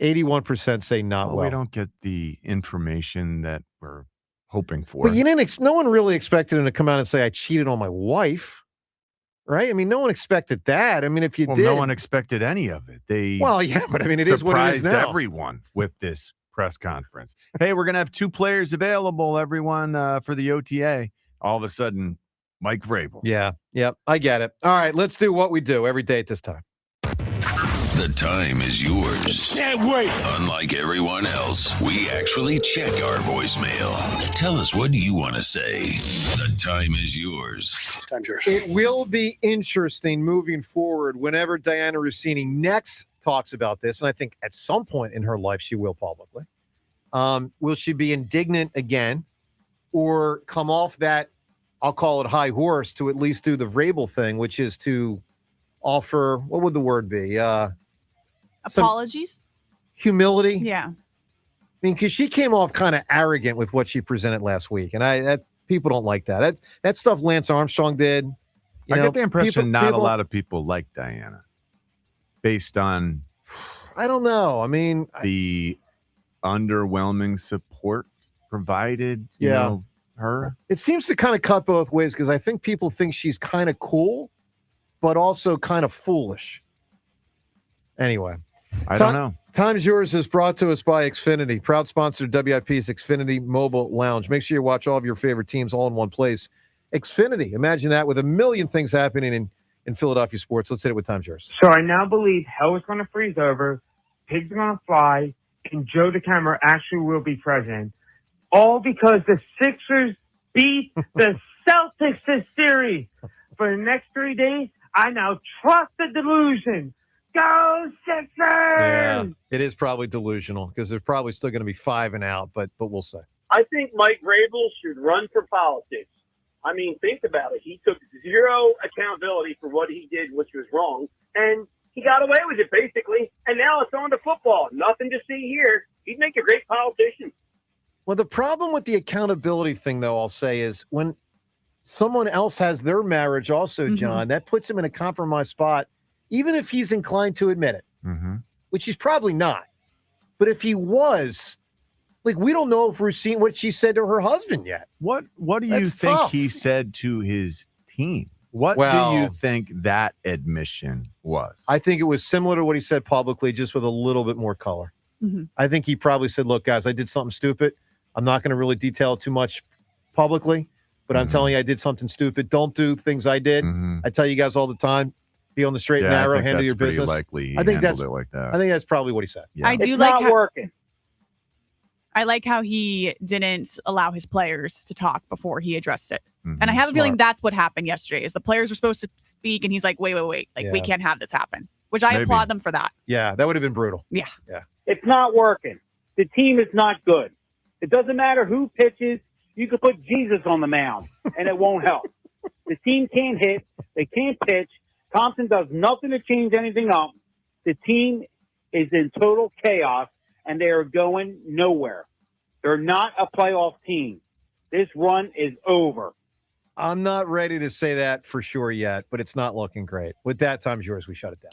81% say not well. We don't get the information that we're hoping for. But no one really expected him to come out and say, I cheated on my wife. Right? I mean, no one expected that. I mean, if you did. No one expected any of it. But I mean, it is what it is now. Surprised everyone with this press conference. Hey, we're going to have 2 players available, everyone, for the OTA. All of a sudden, Mike Vrabel. Yeah. Yep. I get it. All right. Let's do what we do every day at this time. The time is yours. Can't wait. Unlike everyone else, we actually check our voicemail. Tell us, what do you want to say? The time is yours. Time's yours. It will be interesting moving forward whenever Diana Rossini next talks about this, and I think at some point in her life she will publicly. Will she be indignant again or come off that, I'll call it high horse, to at least do the Vrabel thing, which is to offer, what would the word be? Apologies? Humility? Yeah. mean, because she came off kind of arrogant with what she presented last week, and people don't like that. That stuff Lance Armstrong did. I get the impression a lot of people like Diana, based on. I don't know. I mean, the underwhelming support provided. You know, her. It seems to kind of cut both ways because I think people think she's kind of cool, but also kind of foolish. Anyway. I don't know. Time's Yours is brought to us by Xfinity, proud sponsor of WIP's Xfinity Mobile Lounge. Make sure you watch all of your favorite teams all in one place. Xfinity, imagine that with a million things happening in Philadelphia sports. Let's hit it with Time's Yours. So I now believe hell is going to freeze over, pigs are going to fly, and Joe DeCamera actually will be president. All because the Sixers beat the Celtics this series. For the next 3 days, I now trust the delusion. Go Sixers! Yeah, it is probably delusional because they're probably still going to be 5 and out, but we'll see. I think Mike Vrabel should run for politics. I mean, think about it. He took zero accountability for what he did, which was wrong, and he got away with it, basically. And now it's on to football. Nothing to see here. He'd make a great politician. Well, the problem with the accountability thing, though, I'll say, is when someone else has their marriage also, John, that puts him in a compromised spot, even if he's inclined to admit it, which he's probably not. But if he was, like, we don't know if we're seeing what she said to her husband yet. What do you think he said to his team? What do you think that admission was? I think it was similar to what he said publicly, just with a little bit more color. I think he probably said, look, guys, I did something stupid. I'm not going to really detail it too much publicly, but I'm telling you I did something stupid. Don't do things I did. I tell you guys all the time, be on the straight and narrow, handle your business. Likely I think that's it like that. I think that's probably what he said. I do it's like not working. I like how he didn't allow his players to talk before he addressed it. And I have a feeling that's what happened yesterday is the players were supposed to speak and he's like, wait. Like, we can't have this happen, which I applaud them for that. Yeah, that would have been brutal. Yeah. It's not working. The team is not good. It doesn't matter who pitches. You could put Jesus on the mound, and it won't help. The team can't hit. They can't pitch. Thompson does nothing to change anything up. The team is in total chaos, and they are going nowhere. They're not a playoff team. This run is over. I'm not ready to say that for sure yet, but it's not looking great. With that, Time's Yours. We shut it down.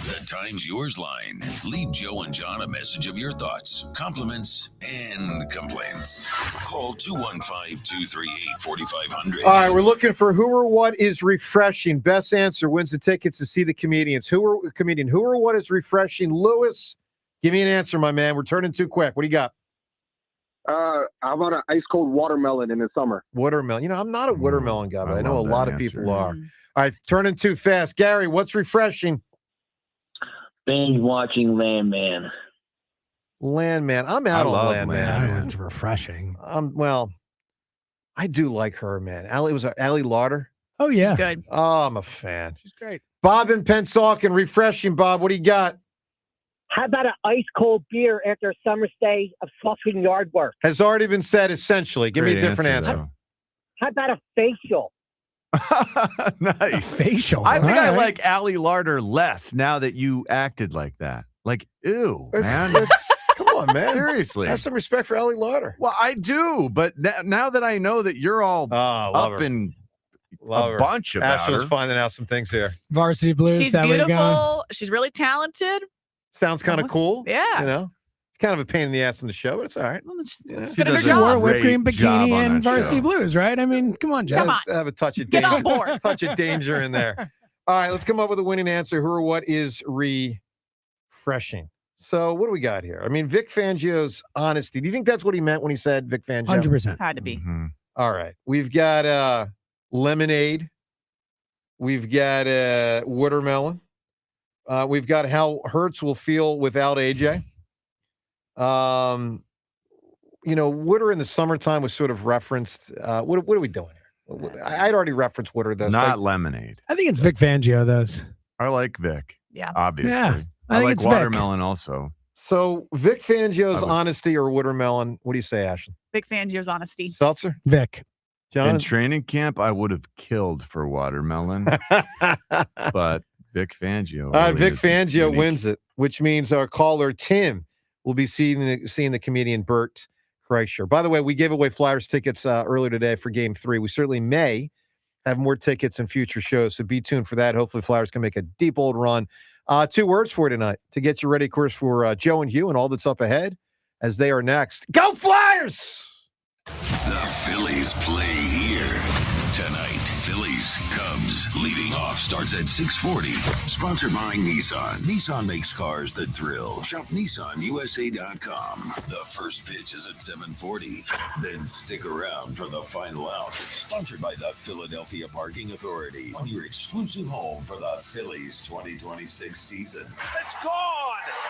The Time's Yours line. Leave Joe and John a message of your thoughts, compliments, and complaints. Call 215-238-4500. All right, we're looking for who or what is refreshing. Best answer wins the tickets to see the comedians. Who or what is refreshing? Lewis, give me an answer, my man. We're turning too quick. What do you got? How about an ice cold watermelon in the summer? Watermelon. You know, I'm not a watermelon guy, but I know a lot of people are. All right, turning too fast. Gary, what's refreshing? Binge watching Landman. Landman. I'm out on Landman. It's refreshing. Well, I do like her, man. Allie Lauder. Oh, yeah. She's good. Oh, I'm a fan. She's great. Bob in Pensauken, refreshing. Bob, what do you got? How about an ice cold beer after a summer stay of sweating yard work? Has already been said, essentially. Give me a different answer. How about a facial? Nice. Facial. I think All I right. like Allie Larder less now that you acted like that. Like, ew, man. Come on, man. Seriously. Have some respect for Allie Lauder. Well, I do, but now that I know that you're all up in a bunch about Ashland's her. finding out some things here. Varsity Blues. She's that way going? beautiful. She's really talented. Sounds kind of cool. Yeah. You know, kind of a pain in the ass in the show, but it's all right. She does a wore whipped cream bikini and Varsity Blues, right? I mean, come on, Joe. Come on. Have a touch of Get danger. on board. Touch of danger in there. All right, let's come up with a winning answer. Who or what is refreshing? So what do we got here? I mean, Vic Fangio's honesty. Do you think that's what he meant when he said Vic Fangio? 100%. Had to be. All right. We've got lemonade. We've got watermelon. We've got how Hurts will feel without AJ. You know, Woodard in the summertime was sort of referenced. What are we doing here? I'd already referenced Woodard. Not lemonade. I think it's Vic Fangio, those. I like Vic. Yeah. Obviously. Yeah, I I think like it's Vic. watermelon also. So Vic Fangio's honesty or watermelon? What do you say, Ashton? Big Fangio's honesty. Seltzer? Vic. John? In training camp, I would have killed for watermelon, but Vic Fangio. All right, really Vic is Fangio unique. wins it, which means our caller, Tim, we'll be seeing the comedian Bert Kreischer. By the way, we gave away Flyers tickets earlier today for Game 3. We certainly may have more tickets in future shows, so be tuned for that. Hopefully Flyers can make a deep old run. 2 words for you tonight to get you ready, of course, for Joe and Hugh and all that's up ahead as they are next. Go Flyers! The Phillies play here tonight. Phillies Cubs leading off starts at 6:40. Sponsored by Nissan. Nissan makes cars that thrill. Shop NissanUSA.com. The first pitch is at 7:40. Then stick around for the final out. Sponsored by the Philadelphia Parking Authority. On your exclusive home for the Phillies 2026 season. It's gone!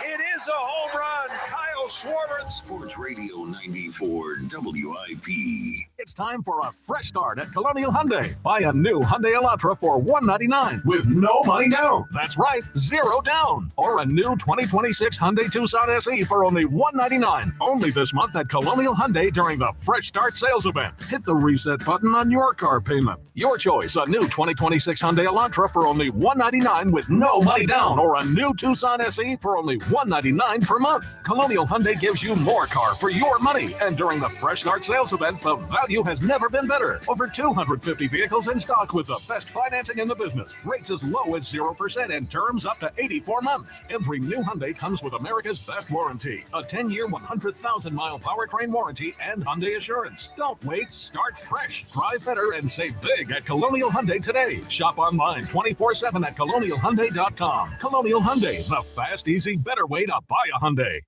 It is a home run! Kyle Schwarber. Sports Radio 94 WIP. It's time for a fresh start at Colonial Hyundai. Buy a new Hyundai Elantra for $199 with no money down. That's right, 0 down. Or a new 2026 Hyundai Tucson SE for only $199. Only this month at Colonial Hyundai during the Fresh Start sales event. Hit the reset button on your car payment. Your choice, a new 2026 Hyundai Elantra for only $199 with no money down. Or a new Tucson SE for only $199 per month. Colonial Hyundai gives you more car for your money. And during the Fresh Start sales event, the value has never been better. Over 250 vehicles in stock with the best financing in the business. Rates as low as 0% and terms up to 84 months. Every new Hyundai comes with America's best warranty. A 10-year, 100,000-mile powertrain warranty and Hyundai Assurance. Don't wait. Start fresh. Drive better and save big at Colonial Hyundai today. Shop online 24/7 at colonialhyundai.com. Colonial Hyundai, the fast, easy, better way to buy a Hyundai.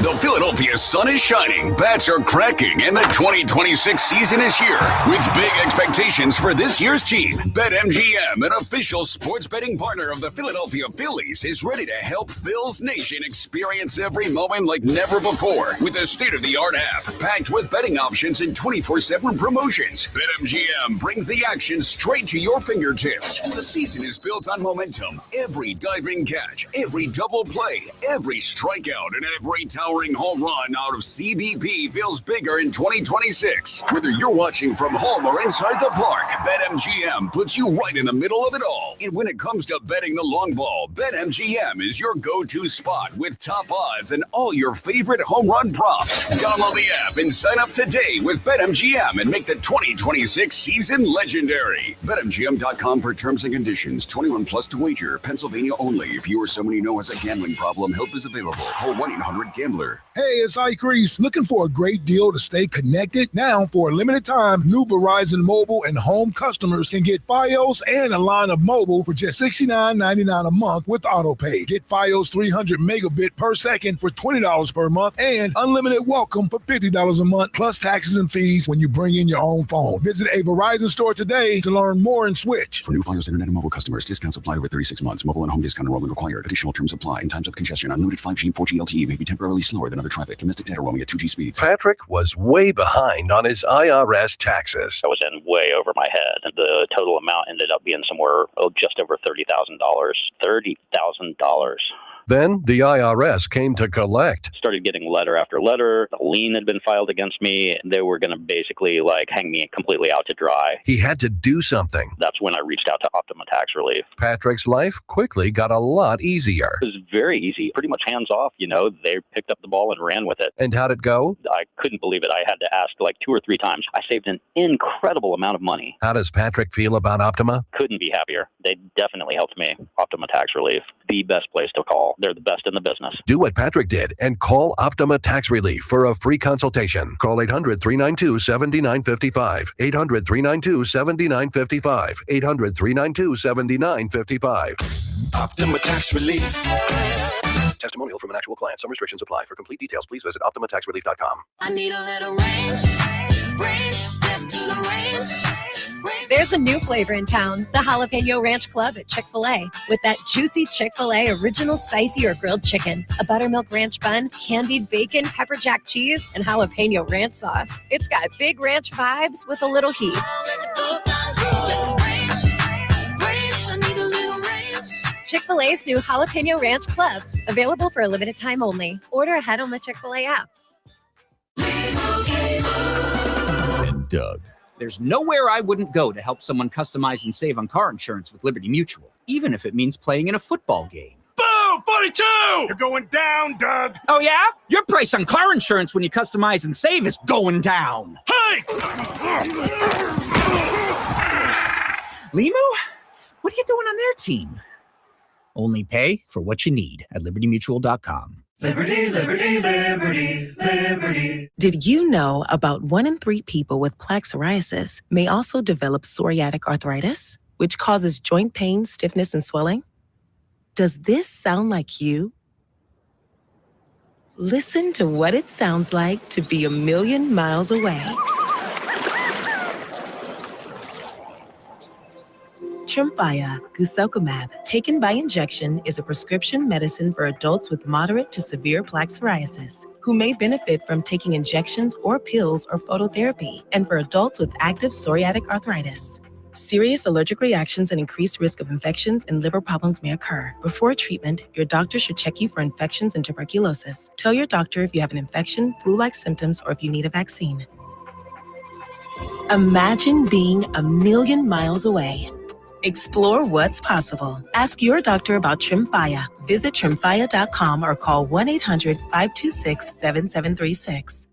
The Philadelphia sun is shining, bats are cracking, and the 2026 season is here. With big expectations for this year's team, BetMGM, an official sports betting partner of the Philadelphia Phillies, is ready to help Phil's Nation experience every moment like never before. With a state-of-the-art app, packed with betting options and 24/7 promotions, BetMGM brings the action straight to your fingertips. The season is built on momentum. Every diving catch, every double play, every strikeout, and every towering home run out of CBP feels bigger in 2026. Whether you're watching from home or inside the park, BetMGM puts you right in the middle of it all. And when it comes to betting the long ball, BetMGM is your go-to spot with top odds and all your favorite home run props. Download the app and sign up today with BetMGM and make the 2026 season legendary. BetMGM.com for terms and conditions. 21 plus to wager. Pennsylvania only. If you or someone you know has a gambling problem, help is available. Call 1-800-GAMBLER. Hey, it's Ike Reese. Looking for a great deal to stay connected? Now, for a limited time, new Verizon mobile and home customers can get Fios and a line of mobile for just $69.99 a month with AutoPay. Get Fios 300 megabit per second for $20 per month and unlimited welcome for $50 a month, plus taxes and fees when you bring in your own phone. Visit a Verizon store today to learn more and switch. For new Fios Internet and mobile customers, discounts apply over 36 months. Mobile and home discount enrollment required. Additional terms apply. In times of congestion, unlimited 5G and 4G LTE may be temporarily slower than other traffic. Domestic data roaming at 2G speeds. Patrick was way behind on his IRS taxes. I was in way over my head. The total amount ended up being somewhere just over $30,000. $30,000. Then the IRS came to collect. Started getting letter after letter. A lien had been filed against me. They were going to basically hang me completely out to dry. He had to do something. That's when I reached out to Optima Tax Relief. Patrick's life quickly got a lot easier. It was very easy, pretty much hands off. They picked up the ball and ran with it. And how'd it go? I couldn't believe it. I had to ask 2 or 3 times. I saved an incredible amount of money. How does Patrick feel about Optima? Couldn't be happier. They definitely helped me. Optima Tax Relief, the best place to call. They're the best in the business. Do what Patrick did and call Optima Tax Relief for a free consultation. Call 800-392-7955. 800-392-7955. 800-392-7955. Optima Tax Relief. Testimonial from an actual client. Some restrictions apply. For complete details, please visit OptimaTaxRelief.com. I need a little range, step to the range. There's a new flavor in town, the Jalapeno Ranch Club at Chick-fil-A. With that juicy Chick-fil-A original spicy or grilled chicken, a buttermilk ranch bun, candied bacon, pepper jack cheese, and jalapeno ranch sauce. It's got big ranch vibes with a little heat. Chick-fil-A's new Jalapeno Ranch Club, available for a limited time only. Order ahead on the Chick-fil-A app. And Doug. There's nowhere I wouldn't go to help someone customize and save on car insurance with Liberty Mutual, even if it means playing in a football game. Boom! 42! You're going down, Doug. Oh, yeah? Your price on car insurance when you customize and save is going down. Hey! Limu? What are you doing on their team? Only pay for what you need at libertymutual.com. Liberty, liberty, liberty, liberty. Did you know about 1 in 3 people with plaque psoriasis may also develop psoriatic arthritis, which causes joint pain, stiffness, and swelling? Does this sound like you? Listen to what it sounds like to be a million miles away. Tremfya guselkumab, taken by injection, is a prescription medicine for adults with moderate to severe plaque psoriasis who may benefit from taking injections or pills or phototherapy, and for adults with active psoriatic arthritis. Serious allergic reactions and increased risk of infections and liver problems may occur. Before treatment, your doctor should check you for infections and tuberculosis. Tell your doctor if you have an infection, flu-like symptoms, or if you need a vaccine. Imagine being a million miles away. Explore what's possible. Ask your doctor about Tremfya. Visit Tremfya.com or call 1-800-526-7736.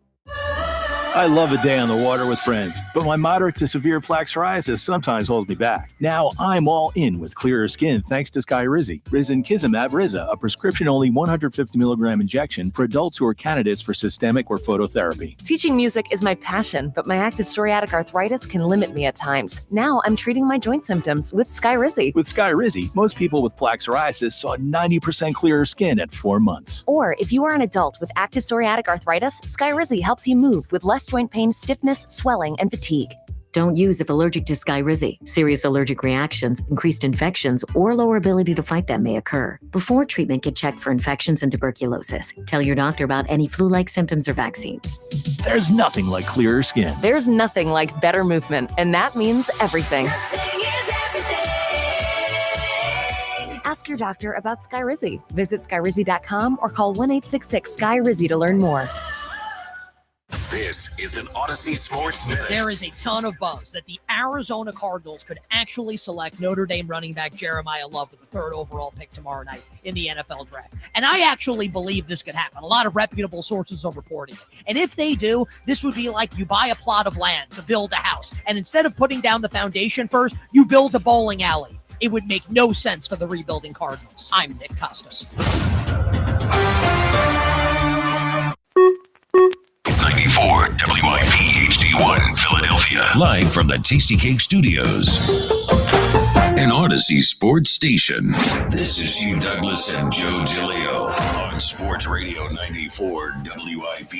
I love a day on the water with friends, but my moderate to severe plaque psoriasis sometimes holds me back. Now I'm all in with clearer skin thanks to Skyrizi. Risankizumab Riza, a prescription-only 150 milligram injection for adults who are candidates for systemic or phototherapy. Teaching music is my passion, but my active psoriatic arthritis can limit me at times. Now I'm treating my joint symptoms with Skyrizi. With Skyrizi, most people with plaque psoriasis saw 90% clearer skin at 4 months. Or if you are an adult with active psoriatic arthritis, Skyrizi helps you move with less joint pain, stiffness, swelling, and fatigue. Don't use if allergic to Skyrizi. Serious allergic reactions, increased infections, or lower ability to fight them may occur. Before treatment, get checked for infections and tuberculosis. Tell your doctor about any flu-like symptoms or vaccines. There's nothing like clearer skin. There's nothing like better movement, and that means everything. Ask your doctor about Skyrizi. Visit Skyrizi.com or call 1-866-SKY-RIZI to learn more. This is an Odyssey Sports Minute. There is a ton of buzz that the Arizona Cardinals could actually select Notre Dame running back Jeremiah Love with the 3rd overall pick tomorrow night in the NFL draft. And I actually believe this could happen. A lot of reputable sources are reporting it. And if they do, this would be like you buy a plot of land to build a house. And instead of putting down the foundation first, you build a bowling alley. It would make no sense for the rebuilding Cardinals. I'm Nick Costas. 94 WIP HD1 Philadelphia. Live from the Tasty Cake Studios. An Odyssey Sports Station. This is Hugh Douglas and Joe DeLeo on Sports Radio 94 WIP.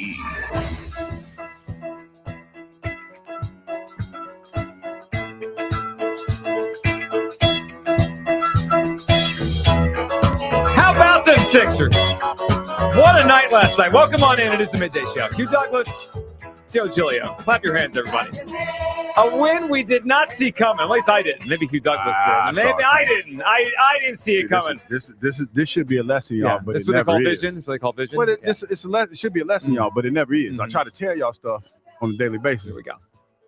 How about them Sixers? What a night last night. Welcome on in. It is the Midday Show. Hugh Douglas, Joe Giglio. Clap your hands, everybody. A win we did not see coming. At least I didn't. Maybe Hugh Douglas did. Maybe I didn't. I didn't see it coming. This should be a lesson, y'all, but this it never is. Vision. That's what they call vision. Well, it should be a lesson, y'all, but it never is. I try to tell y'all stuff on a daily basis. Here we go.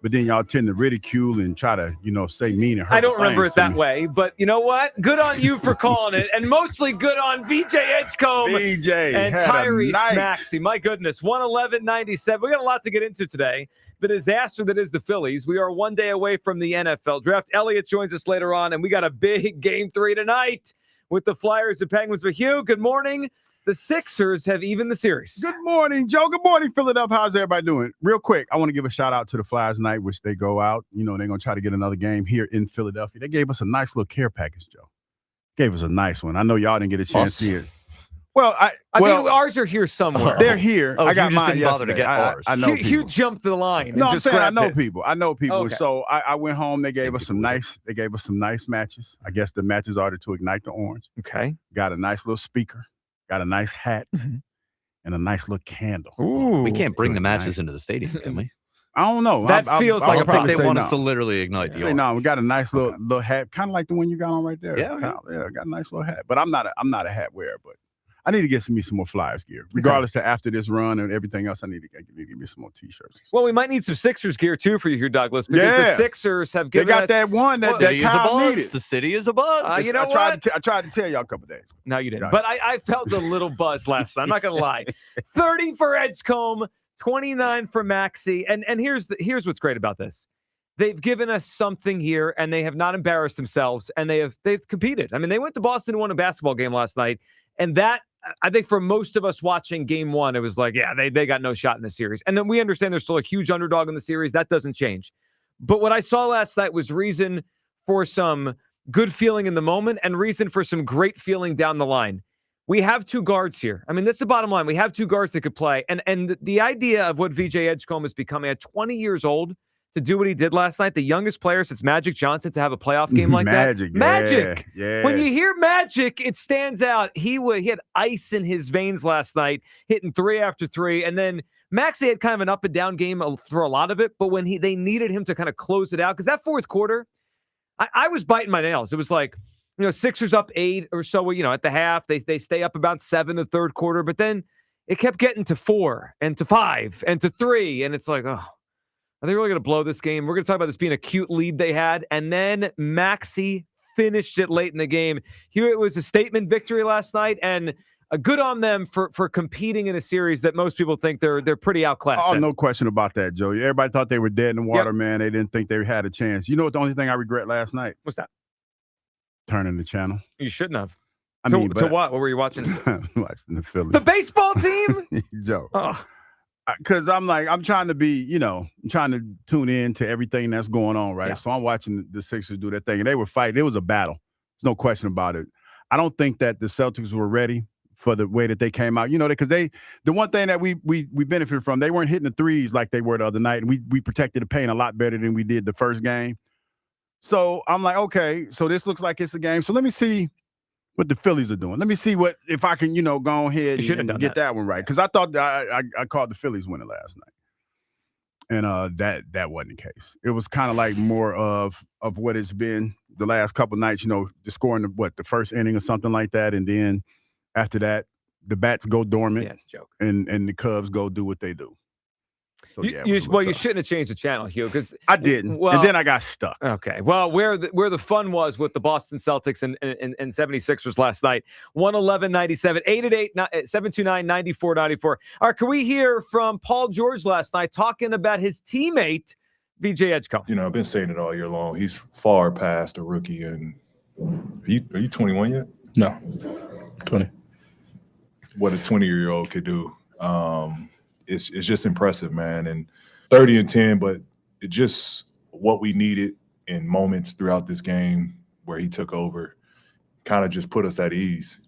But then y'all tend to ridicule and try to, say mean and hurt. I don't remember things it that way, but you know what? Good on you for calling it, and mostly good on VJ Edgecombe and Tyrese Maxey. My goodness, 111.97. We got a lot to get into today. The disaster that is the Phillies. We are one day away from the NFL draft. Elliot joins us later on, and we got a big Game 3 tonight with the Flyers and Penguins. But Hugh, good morning. The Sixers have evened the series. Good morning, Joe. Good morning, Philadelphia. How's everybody doing? Real quick, I want to give a shout out to the Flyers tonight, which they go out. They're going to try to get another game here in Philadelphia. They gave us a nice little care package, Joe. Gave us a nice one. I know y'all didn't get a chance to see it. Well, I think ours are here somewhere. They're here. I got mine didn't bother yesterday. to get ours. I know Hugh jumped the line. No, and I'm just saying I grabbed know his. people. I know people. Okay. So I went home. They gave us some nice matches. I guess the matches are to ignite the orange. Okay. Got a nice little speaker. Got a nice hat. And a nice little candle. Ooh, we can't bring the matches into the stadium, can we? I don't know. That feels like I think they want us to literally ignite the orange. No, we got a nice little hat, kind of like the one you got on right there. Yeah, got a nice little hat. But I'm not a hat wearer, but I need to get me some more Flyers gear. Regardless to after this run and everything else, I need to get me some more T-shirts. Well, we might need some Sixers gear too for you here, Douglas, because the Sixers have given They got us, that one that Kyle needed. The city is a buzz. You know I tried to tell y'all a couple days. No, you didn't. But I felt a little buzz last night. I'm not going to lie. 30 for Edgecombe, 29 for Maxey. And here's what's great about this. They've given us something here, and they have not embarrassed themselves, and they've competed. I mean, they went to Boston and won a basketball game last night, and that, I think for most of us watching game one, it was like, yeah, they got no shot in the series. And then we understand they're still a huge underdog in the series. That doesn't change. But what I saw last night was reason for some good feeling in the moment and reason for some great feeling down the line. We have two guards here. I mean, that's the bottom line. We have two guards that could play. And the idea of what VJ Edgecombe is becoming at 20 years old to do what he did last night, the youngest player since Magic Johnson to have a playoff game like Magic, that. Magic. Yeah. When you hear Magic, it stands out. He had ice in his veins last night, hitting 3 after 3. And then Maxey had kind of an up and down game for a lot of it. But when they needed him to kind of close it out, because that fourth quarter, I was biting my nails. It was like, Sixers up 8 or so, at the half. They stay up about 7 the third quarter. But then it kept getting to 4 and to 5 and to 3. And it's like, oh. Are they really going to blow this game? We're going to talk about this being a cute lead they had. And then Maxey finished it late in the game. Here it was a statement victory last night, and good on them for competing in a series that most people think they're pretty outclassed. Oh, in. no question about that, Joe. Everybody thought they were dead in the water, man. They didn't think they had a chance. You know what the only thing I regret last night? What's that? Turning the channel. You shouldn't have. To what? What were you watching? Watching the Phillies. The baseball team? Joe. Oh. Because I'm trying to be, I'm trying to tune in to everything that's going on, right? Yeah. So I'm watching the Sixers do that thing, and they were fighting. It was a battle. There's no question about it. I don't think that the Celtics were ready for the way that they came out. Because the one thing that we benefited from, they weren't hitting the threes like they were the other night, and we protected the paint a lot better than we did the first game. So I'm like, okay, so this looks like it's a game. So let me see what the Phillies are doing. Let me see if I can, go ahead and get that one right. Because I thought I called the Phillies winning last night. And that wasn't the case. It was kind of like more of what it's been the last couple nights, the scoring the first inning or something like that. And then after that, the bats go dormant. Yeah, it's a joke. And the Cubs go do what they do. So, you shouldn't have changed the channel, Hugh, because I didn't. And then I got stuck. Okay. Well, where the fun was with the Boston Celtics and 76ers last night, 111-97, 888-729-9494. All right, can we hear from Paul George last night talking about his teammate, VJ Edgecombe? I've been saying it all year long. He's far past a rookie. And are you 21 yet? No, 20. What a 20-year-old could do. It's just impressive, man. And 30 and 10, but it just what we needed in moments throughout this game where he took over kind of just put us at ease.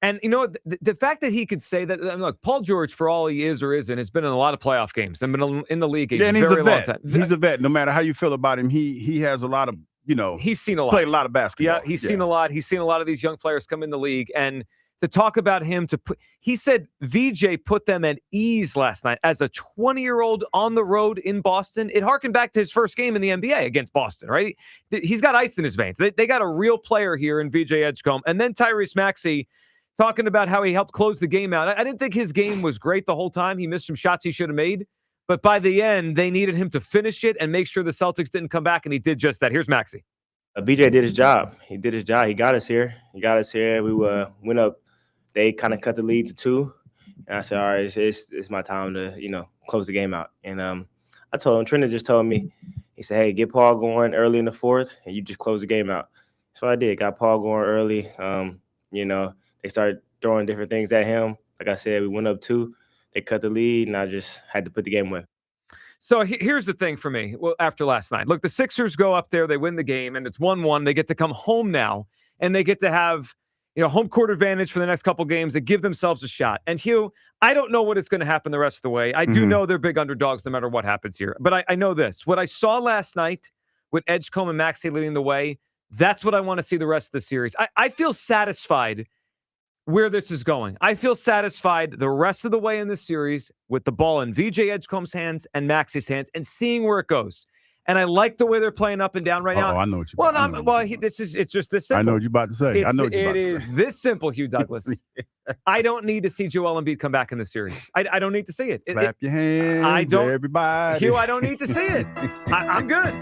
And the fact that he could say that, look, Paul George, for all he is or isn't, has been in a lot of playoff games and been in the league a very long time. He's a vet. No matter how you feel about him, he has a lot of, he's seen a lot. Played a lot of basketball. Yeah, he's seen a lot. He's seen a lot of these young players come in the league. And to talk about him, he said VJ put them at ease last night as a 20-year-old on the road in Boston. It harkened back to his first game in the NBA against Boston, right? He's got ice in his veins. They got a real player here in VJ Edgecombe. And then Tyrese Maxey talking about how he helped close the game out. I didn't think his game was great the whole time. He missed some shots he should have made. But by the end, they needed him to finish it and make sure the Celtics didn't come back, and he did just that. Here's Maxey. BJ did his job. He did his job. He got us here. We went up. They kind of cut the lead to 2. And I said, all right, it's my time to, close the game out. And I told him, Trina just told me, he said, hey, get Paul going early in the fourth, and you just close the game out. So I did. Got Paul going early. They started throwing different things at him. Like I said, we went up 2. They cut the lead, and I just had to put the game away. So here's the thing for me. Well, after last night, look, the Sixers go up there, they win the game, and it's 1-1. They get to come home now, and they get to have home court advantage for the next couple games. They give themselves a shot. And Hugh, I don't know what is going to happen the rest of the way. I do know they're big underdogs no matter what happens here. But I know this. What I saw last night with Edgecombe and Maxey leading the way, that's what I want to see the rest of the series. I feel satisfied where this is going. I feel satisfied the rest of the way in this series with the ball in VJ Edgecombe's hands and Maxey's hands and seeing where it goes. And I like the way they're playing up and down right now. Oh, I know what you. Well, it's just this simple. I know what you're about to say. It is this simple, Hugh Douglas. I don't need to see Joel Embiid come back in the series. I don't need to see it. Clap your hands, I don't, everybody. Hugh, I don't need to see it. I'm good.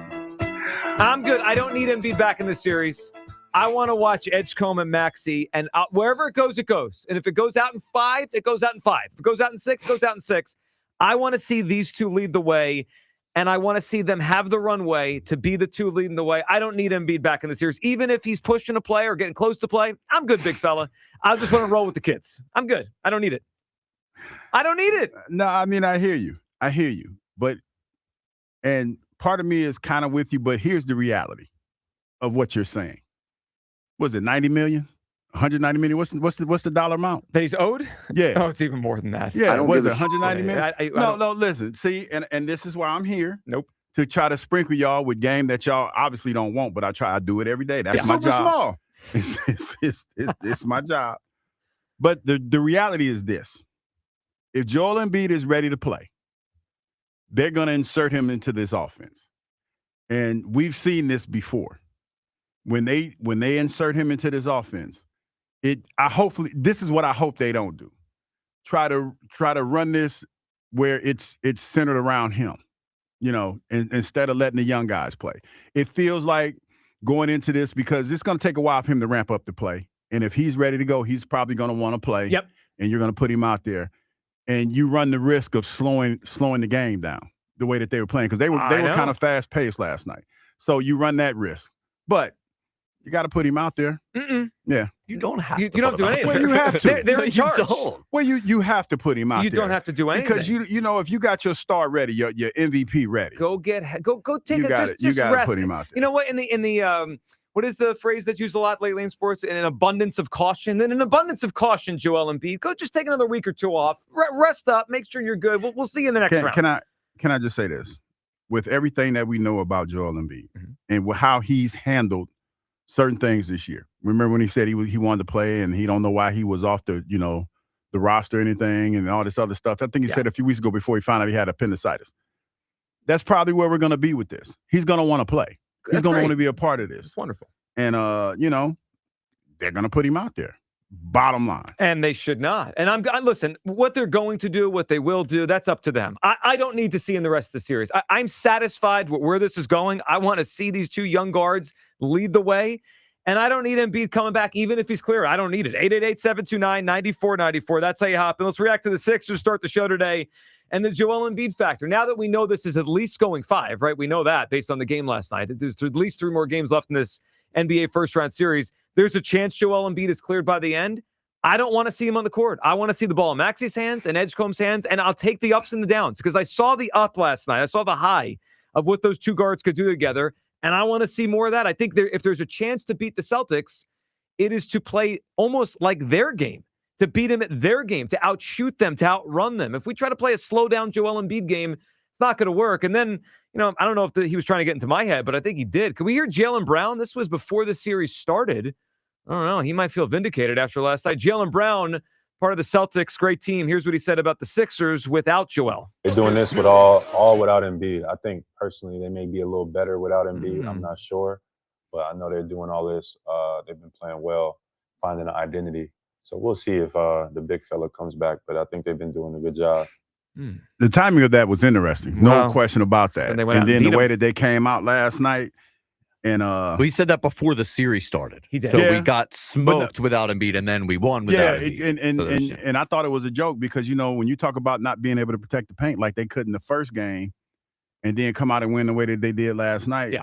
I'm good. I don't need Embiid back in the series. I want to watch Edgecombe and Maxey, and wherever it goes, it goes. And if it goes out in 5, it goes out in 5. If it goes out in 6, it goes out in 6. I want to see these two lead the way. And I want to see them have the runway to be the two leading the way. I don't need Embiid back in the series. Even if he's pushing a play or getting close to play, I'm good, big fella. I just want to roll with the kids. I'm good. I don't need it. I don't need it. No, I mean, I hear you. But, and part of me is kind of with you, but here's the reality of what you're saying. Was it 90 million? 190 million? What's the dollar amount that he's owed? Yeah. Oh, it's even more than that. Yeah. Was it 190 million? No, listen. See, and this is why I'm here. Nope. To try to sprinkle y'all with game that y'all obviously don't want, but I do it every day. That's my Super job. It's my job. But the reality is this. If Joel Embiid is ready to play, they're going to insert him into this offense. And we've seen this before. When they insert him into this offense, this is what I hope they don't do. Try to run this where it's centered around him, instead of letting the young guys play. It feels like going into this because it's going to take a while for him to ramp up the play. And if he's ready to go, he's probably going to want to play. Yep. And you're going to put him out there. And you run the risk of slowing the game down the way that they were playing because they were kind of fast paced last night. So you run that risk. But you got to put him out there. Mm-mm. Yeah. You don't have you to. You don't do anything. Well, you have to. They're in charge. Well, you have to put him out there. You don't have to do anything. Because if you got your star ready, your MVP ready. Go take you it. Just you got to put him out there. You know what? In the what is the phrase that's used a lot lately in sports? An abundance of caution. Then an abundance of caution, Joel Embiid. Go just take another week or two off. Rest up. Make sure you're good. We'll see you in the next round. Can I just say this? With everything that we know about Joel Embiid and how he's handled certain things this year. Remember when he said he wanted to play and he don't know why he was off the roster or anything and all this other stuff. I think he said a few weeks ago before he found out he had appendicitis. That's probably where we're going to be with this. He's going to want to play. He's going to want to be a part of this. It's wonderful. And, they're going to put him out there. Bottom line. And they should not. And listen, what they're going to do, what they will do, that's up to them. I don't need to see in the rest of the series. I'm satisfied with where this is going. I want to see these two young guards lead the way. And I don't need Embiid coming back, even if he's clear. I don't need it. 888-729-9494. That's how you hop in. Let's react to the Sixers start the show today and the Joel Embiid factor. Now that we know this is at least going 5, right? We know that based on the game last night. There's at least 3 more games left in this NBA first-round series. There's a chance Joel Embiid is cleared by the end. I don't want to see him on the court. I want to see the ball in Maxey's hands and Edgecombe's hands, and I'll take the ups and the downs because I saw the up last night. I saw the high of what those two guards could do together, and I want to see more of that. I think if there's a chance to beat the Celtics, it is to play almost like their game, to beat them at their game, to outshoot them, to outrun them. If we try to play a slow-down Joel Embiid game, it's not going to work. And then, I don't know if he was trying to get into my head, but I think he did. Could we hear Jaylen Brown? This was before the series started. I don't know. He might feel vindicated after last night. Jaylen Brown, part of the Celtics, great team. Here's what he said about the Sixers without Joel. They're doing this with all without Embiid. I think personally they may be a little better without Embiid. I'm not sure, but I know they're doing all this. They've been playing well, finding an identity. So we'll see if the big fella comes back, but I think they've been doing a good job. The timing of that was interesting. No question about that. And then the way that they came out last night. And we said that before the series started. He did. So we got smoked without Embiid, and then we won without Embiid. And I thought it was a joke because, when you talk about not being able to protect the paint like they could in the first game and then come out and win the way that they did last night,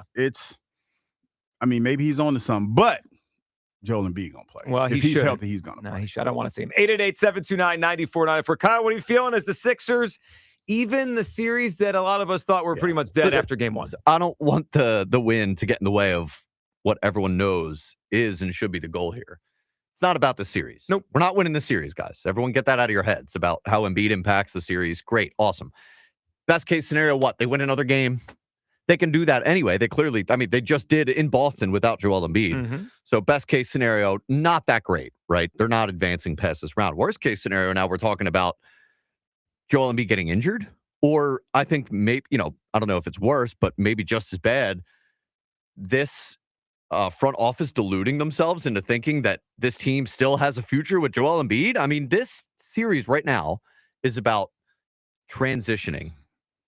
maybe he's on to something. But Joel Embiid going to play. Well, if he's healthy, he's going to play. No, he should. I don't want to see him. 888-729-9494. Kyle, what are you feeling as the Sixers, even the series that a lot of us thought were pretty much dead after game 1? I don't want the win to get in the way of what everyone knows is and should be the goal here. It's not about the series. Nope. We're not winning the series, guys. Everyone get that out of your heads about how Embiid impacts the series. Great. Awesome. Best case scenario, what? They win another game. They can do that anyway. They clearly, they just did in Boston without Joel Embiid. So best case scenario, not that great, right? They're not advancing past this round. Worst case scenario, now we're talking about Joel Embiid getting injured, or I think maybe, I don't know if it's worse, but maybe just as bad, this front office deluding themselves into thinking that this team still has a future with Joel Embiid. I mean, this series right now is about transitioning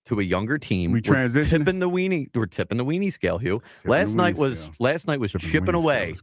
to a younger team. We're tipping the weenie scale, Hugh. Last night was chipping away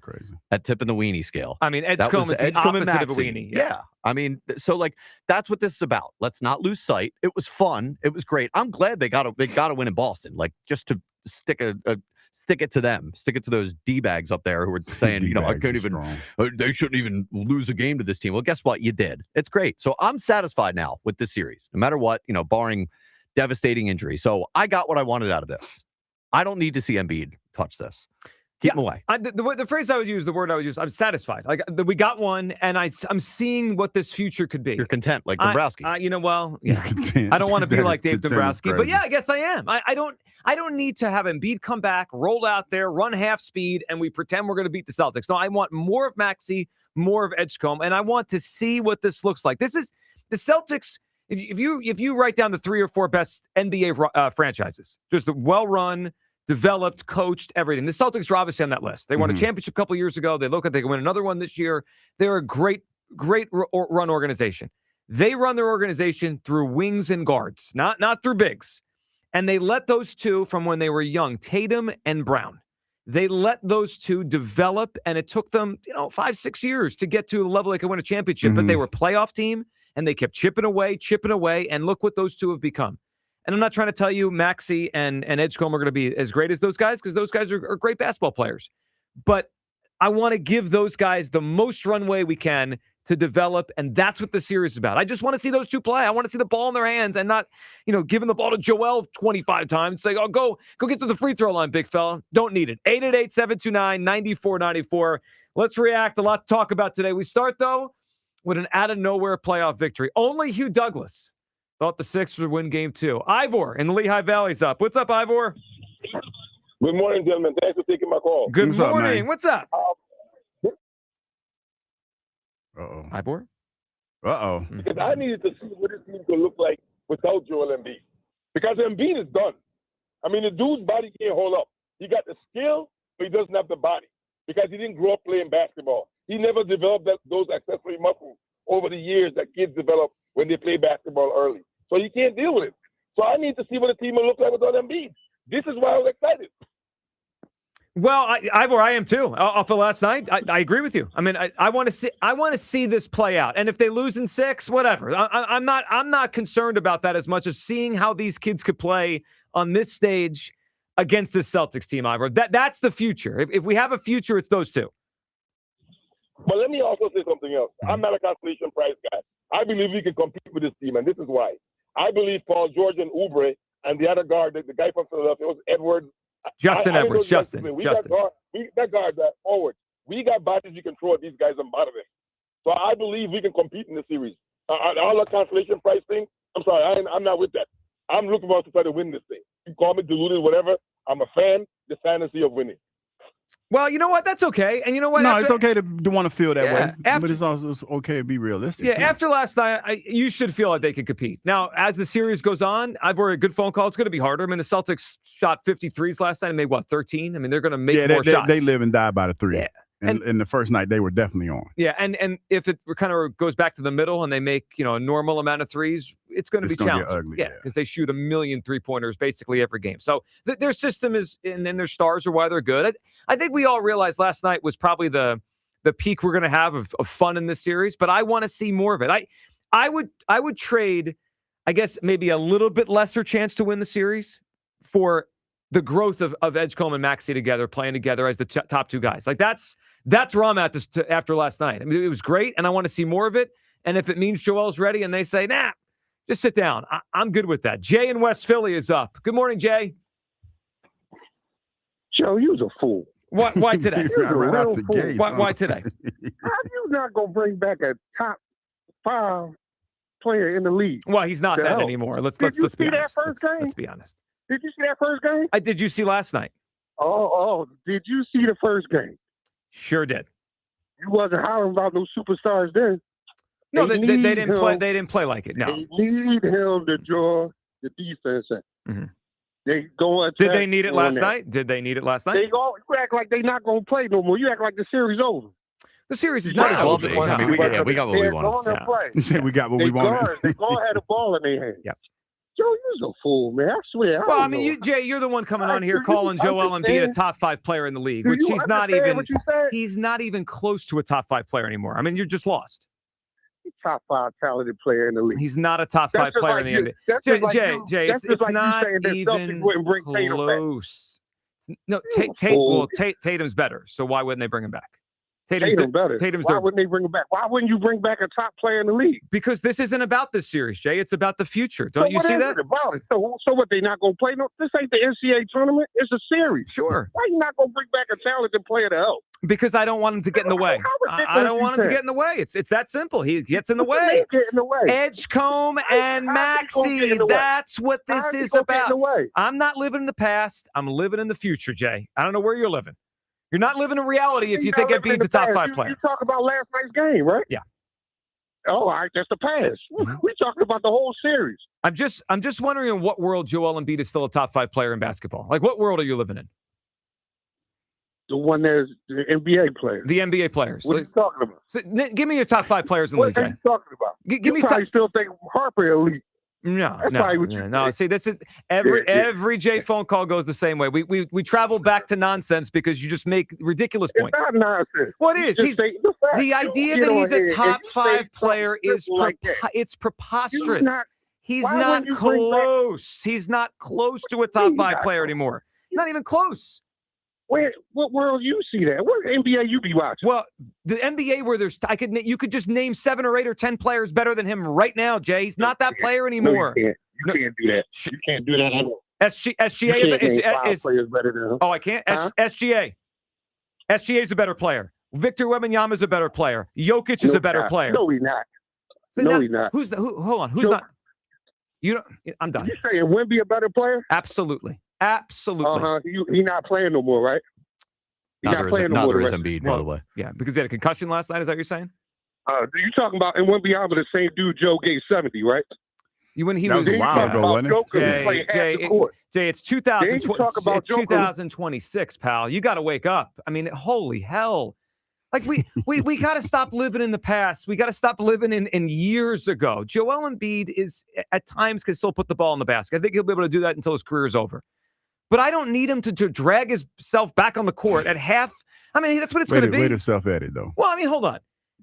at tipping the weenie scale. I mean, That Edgecombe was is the Edgecombe and opposite of a Maxey. weenie. Yeah. I mean, so like that's what this is about. Let's not lose sight. It was fun. It was great. I'm glad they got to win in Boston. Like just to stick it to them. Stick it to those D-bags up there who were saying, I can't even, they shouldn't even lose a game to this team. Well, guess what? You did. It's great. So I'm satisfied now with this series, no matter what, barring devastating injury. So I got what I wanted out of this. I don't need to see Embiid touch this. Keep him away. The phrase I would use, the word I would use, I'm satisfied. Like we got one, and I'm seeing what this future could be. You're content, like Dumbrosski. I don't want to be like Dave Dumbrosski, but yeah, I guess I am. I don't need to have Embiid come back, roll out there, run half speed, and we pretend we're going to beat the Celtics. No, I want more of Maxey, more of Edgecombe, and I want to see what this looks like. This is the Celtics. If you write down the 3 or 4 best NBA franchises, just the well-run, developed, coached, everything. The Celtics are obviously on that list. They won a championship a couple years ago. They look like they can win another one this year. They're a great run organization. They run their organization through wings and guards, not through bigs. And they let those two from when they were young, Tatum and Brown, they let those two develop, and it took them 5-6 years to get to the level they could win a championship. But they were a playoff team. And they kept chipping away, and look what those two have become. And I'm not trying to tell you Maxey and Edgecombe are going to be as great as those guys, because those guys are great basketball players. But I want to give those guys the most runway we can to develop, and that's what the series is about. I just want to see those two play. I want to see the ball in their hands and not, giving the ball to Joel 25 times. Say, go get to the free throw line, big fella. Don't need it. 888-729-9494. Let's react. A lot to talk about today. We start, though, with an out-of-nowhere playoff victory. Only Hugh Douglas thought the Sixers would win Game 2. Ivor in the Lehigh Valley's up. What's up, Ivor? Good morning, gentlemen. Thanks for taking my call. Good morning. What's up? Uh-oh. Ivor? Uh-oh. Because I needed to see what this team could look like without Joel Embiid. Because Embiid is done. I mean, the dude's body can't hold up. He got the skill, but he doesn't have the body because he didn't grow up playing basketball. He never developed those accessory muscles over the years that kids develop when they play basketball early. So you can't deal with it. So I need to see what the team will look like without Embiid. This is why I was excited. Well, Ivor, I am too. Off of last night, I agree with you. I mean, I want to see this play out. And if they lose in 6, whatever. I'm not concerned about that as much as seeing how these kids could play on this stage against the Celtics team, Ivor. That's the future. If we have a future, it's those two. But let me also say something else. I'm not a consolation prize guy. I believe we can compete with this team, and this is why. I believe Paul George and Oubre and the other guard, the guy from Philadelphia, was Edwards. Justin Edwards. Justin. Got guard that forward. We got bodies we can throw at these guys and bottom it. So I believe we can compete in the series. All the consolation prize thing, I'm sorry, I'm not with that. I'm looking for us to try to win this thing. You call me deluded, whatever. I'm a fan, the fantasy of winning. Well, you know what? That's okay. And you know what? No, it's okay to want to feel that way. After, but it's also okay to be realistic. Yeah, too. after last night, you should feel like they could compete. Now, as the series goes on, I've already a good phone call. It's going to be harder. I mean, the Celtics shot 53s last night and made, 13? I mean, they're going to make more shots. They live and die by the 3. Yeah. And the first night, they were definitely on. Yeah, and if it kind of goes back to the middle and they make, a normal amount of threes, it's going to be challenging. Get ugly, yeah, because they shoot 1 million three-pointers basically every game. So their system is, and then their stars are why they're good. I think we all realized last night was probably the peak we're going to have of fun in this series, but I want to see more of it. I would trade, I guess, maybe a little bit lesser chance to win the series for the growth of Edgecombe and Maxey together, playing together as the top two guys. Like that's where I'm at after last night. I mean, it was great, and I want to see more of it. And if it means Joel's ready and they say, nah, just sit down, I'm good with that. Jay in West Philly is up. Good morning, Jay. Joe, you was a fool. Why today? right out the gate. Why today? How you not going to bring back a top 5 player in the league? Well, he's not that anymore. Let's be honest. Did you see that first game? Let's be honest. Did you see that first game? Did you see last night? Oh, did you see the first game? Sure did. You wasn't hollering about those superstars then. No, they didn't play. They didn't play like it. No, they need him to draw the defense in. Mm-hmm. They go attack. Did they need it on last that. night? Did they need it last night? They go. You act like they not gonna play no more. You act like the series over. The series is Might not as well over. be. I mean, we got what we They're wanted. gonna play. Say we got what They we wanted. guard. They gonna have the ball in their hand. Yep. Joe, you're a fool, man. I swear. Well, I don't mean, know. you, Jay, you're the one coming I on here do calling you Joel Embiid a understand? top 5 player in the league, Do which you he's not understand even. what you said? He's not even close to a top 5 player anymore. I mean, you're just lost. Top 5 talented player in the league. He's not a top That's 5 just player like in you- the NBA. that's Jay, just like Jay, you- Jay, that's it's just like you not saying that Celtics even wouldn't bring Tatum back. close. No, You fool. well, Tatum's better, so why wouldn't they bring him back? Tatum better. Tatum's Why their, wouldn't they bring him back? Why wouldn't you bring back a top player in the league? because this isn't about this series, Jay. It's about the future. So Don't you what see is that? it about it? So what? They not gonna play? No, this ain't the NCAA tournament. It's a series. Sure. Why you not gonna bring back a talented player to help? Because I don't want him to get in the way. I don't want him to get in the way. It's that simple. He gets in the way. Get in the way. Edgecombe and How's he gonna get in Maxey. the way? That's what this How's he is gonna get in about. the way? I'm not living in the past. I'm living in the future, Jay. I don't know where you're living. You're not living in reality if you think not living in Embiid's a the top past. 5 You player. talk about last night's game, right? Yeah. Oh, all right, that's the past. Mm-hmm. We talking about the whole series. I'm just wondering in what world Joel Embiid is still a top 5 player in basketball. Like, what world are you living in? The one that's the NBA players. The NBA players. What are you talking about? So, give me your top 5 players in the league, What are Jay. you talking about? Give you me probably still think Harper elite. No, That's probably what you no. think. See, this is every Yeah, yeah. every Jay phone call goes the same way. We travel back to nonsense because you just make ridiculous It's points. not nonsense. What You is? just He's say the facts. the You idea get that on he's here a and top you say 5 something player is simple like that. it's preposterous. He's why not wouldn't you bring back- close. He's not close to a top 5 not player close? anymore. Not even close. What world you see that? What NBA you be watching? Well, the NBA where you could just name 7 or 8 or 10 players better than him right now, Jay. He's not that player anymore. No, you can't do that. You can't do that at all. SGA You can't name 5 is players better than him. Oh, I can't. Huh? SGA is a better player. Victor Wembanyama is a better player. Jokic is No, a better not. player. No, he's not. So No, now, he's not. Who's hold on? Who's Jokic. not? You don't. I'm done. You saying Wemby a better player? Absolutely. Absolutely. Uh-huh. He not playing no more, right? He not playing no more. Neither is right? Embiid, by the way. Yeah, because he had a concussion last night. Is that what you're saying? You talking about and Wembyama the same dude Joe gave 70, right? When he That was was a while ago, wasn't it? Jay, it's 2020. Then you talk about It's Joker. 2026, pal. You got to wake up. I mean, holy hell. Like we got to stop living in the past. We got to stop living in years ago. Joel Embiid is at times can still put the ball in the basket. I think he'll be able to do that until his career is over. But I don't need him to drag himself back on the court at half. I mean, that's what it's going to be. Wait a self edit though. Well, I mean, hold on.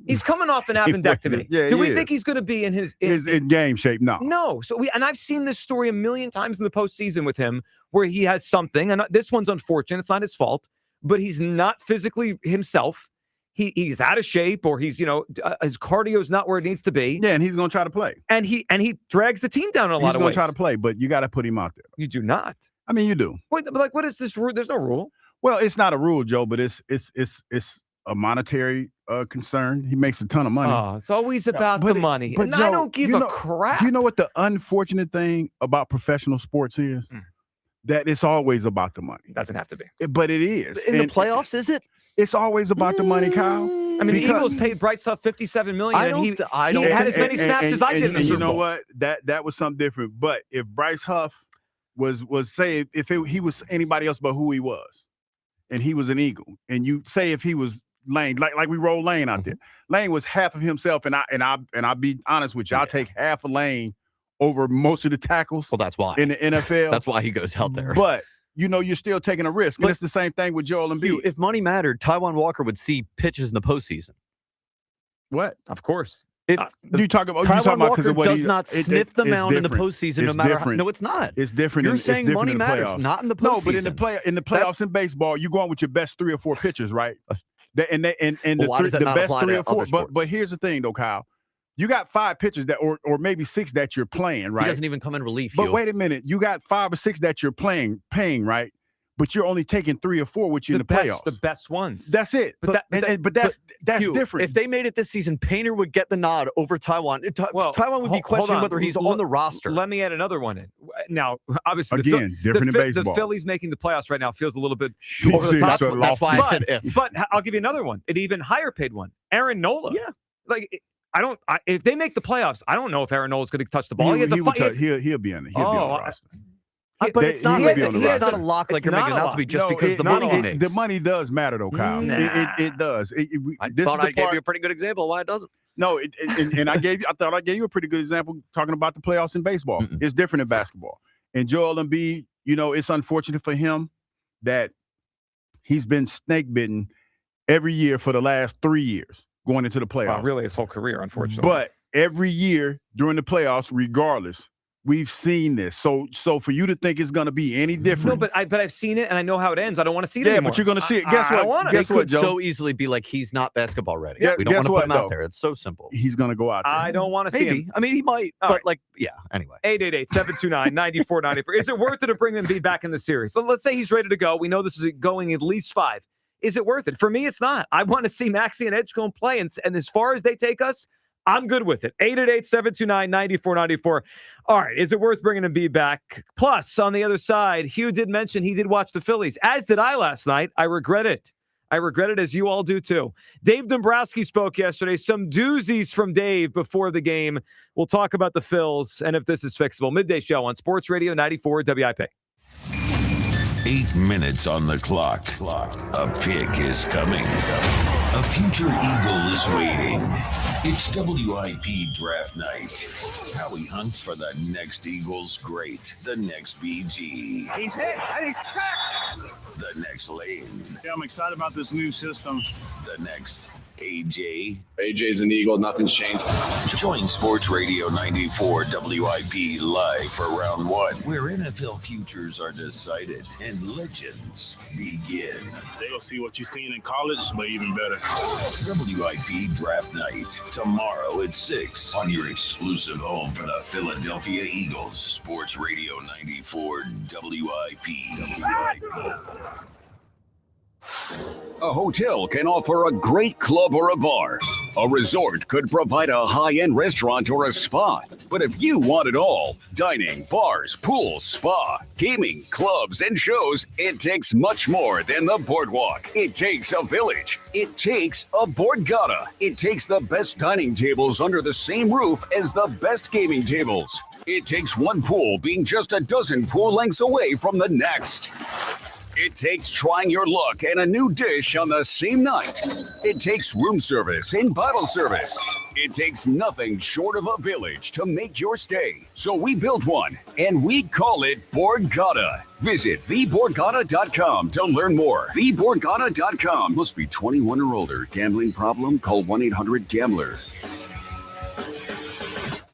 He's coming off an appendectomy. Yeah, Do he we is. think he's going to be in his in game shape? No. No. So I've seen this story a million times in the postseason with him where he has something, and this one's unfortunate. It's not his fault, but he's not physically himself. He's out of shape, or he's his cardio is not where it needs to be. Yeah, and he's going to try to play. And he drags the team down in a lot of ways. He's going to try to play, but you got to put him out there. You do not. I mean, you do. Wait, like, what is this rule? There's no rule. Well, it's not a rule, Joe, but it's a monetary concern. He makes a ton of money. Oh, it's always about the money. But And Joe, I don't give a crap. You know what the unfortunate thing about professional sports is? That it's always about the money. It doesn't have to be. But it is. In the playoffs, is it? It's always about the money, Kyle. I mean, the Eagles paid Bryce Huff $57 million, and he had as many snaps as I did in the and Super you know Bowl. what? That was something different. But if Bryce Huff was say he was anybody else but who he was, and he was an Eagle, and you say if he was Lane, like we roll Lane out there, Lane was half of himself, and I'll be honest with you, I'll take half of Lane over most of the tackles. Well, that's why in the NFL. That's why he goes out there. But you're still taking a risk, and it's the same thing with Joel Embiid. If money mattered, Taiwan Walker would see pitches in the postseason. What? Of course. You talk about Taiwan because Walker of what does not sniff the mound in the postseason, no matter how. No, it's not. It's different. You're it's saying different money in the matters, playoffs. not in the postseason. No, but in the playoffs in baseball, you go on with your best 3 or 4 pitchers, right? And Why does that the not best apply 3 to or 4. other sports? But here's the thing, though, Kyle. You got 5 pitchers that, or maybe 6 that you're playing, right? He doesn't even come in relief. But wait a minute, you got 5 or 6 that you're paying, right? But you're only taking 3 or 4 with you in the playoffs. The best ones. That's it. But that's Hugh, different. If they made it this season, Painter would get the nod over Taiwan. Taiwan would be questioned whether he's on the roster. Let me add another one in. Now, obviously, Again, different in baseball. The Phillies making the playoffs right now feels a little bit It's over the top. That's why I said if. But I'll give you another one. An even higher paid one. Aaron Nola. Yeah. Like, if they make the playoffs, I don't know if Aaron Nola's going to touch the ball. He'll be on the roster. But it's not he like would be on the it's roster. not a lock like It's you're making it not a out to be lock. just No, because the no, money he makes. The money does matter, though, Kyle. Nah. It does. I This thought is the I gave part- you a pretty good example of why it doesn't. No, and I thought I gave you a pretty good example talking about the playoffs in baseball. It's different in basketball. And Joel Embiid, it's unfortunate for him that he's been snake bitten every year for the last 3 years going into the playoffs. Well, really his whole career, unfortunately. But every year during the playoffs, regardless, we've seen this. So for you to think it's going to be any different. No, but I've seen it and I know how it ends. I don't want to see it Yeah, anymore. but you're going to see it. Guess I what? don't want it. Guess They what, could Joe? so easily be like, he's not basketball ready. Yeah, We don't guess want to put what, him out though? there. It's so simple. He's going to go out there. I don't want to see Maybe. him. I mean, he might, All but right. like, yeah, anyway. 888-729-9494. Is it worth it to bring Embiid back in the series? Let's say he's ready to go. We know this is going at least 5. Is it worth it? For me, it's not. I want to see Maxi and Edgecombe play, and as far as they take us, I'm good with it. 888-729-9494. All right, is it worth bringing Embiid back? Plus, on the other side, Hugh did mention he did watch the Phillies, as did I last night. I regret it. I regret it, as you all do too. Dave Dumbrosski spoke yesterday. Some doozies from Dave before the game. We'll talk about the Phils and if this is fixable. Midday show on Sports Radio 94 WIP. 8 minutes on the clock. A pick is coming. A future Eagle is waiting. It's WIP draft night. Howie hunts for the next Eagles great, the next BG, He's hit and he's sacked. the next Lane, Yeah, I'm excited about this new system. the next AJ. AJ's an Eagle. Nothing's changed. Join Sports Radio 94 WIP live for round 1, where NFL futures are decided and legends begin. They're going to see what you've seen in college, but even better. WIP Draft Night, tomorrow at 6 on your exclusive home for the Philadelphia Eagles. Sports Radio 94 WIP. A hotel can offer a great club or a bar. A resort could provide a high-end restaurant or a spa. But if you want it all, dining, bars, pools, spa, gaming, clubs, and shows, it takes much more than the Boardwalk. It takes a village. It takes a Borgata. It takes the best dining tables under the same roof as the best gaming tables. It takes one pool being just a dozen pool lengths away from the next. It takes trying your luck and a new dish on the same night. It takes room service and bottle service. It takes nothing short of a village to make your stay. So we built one, and we call it Borgata. Visit theborgata.com to learn more. Theborgata.com. Must be 21 or older. Gambling problem? Call 1-800-GAMBLER.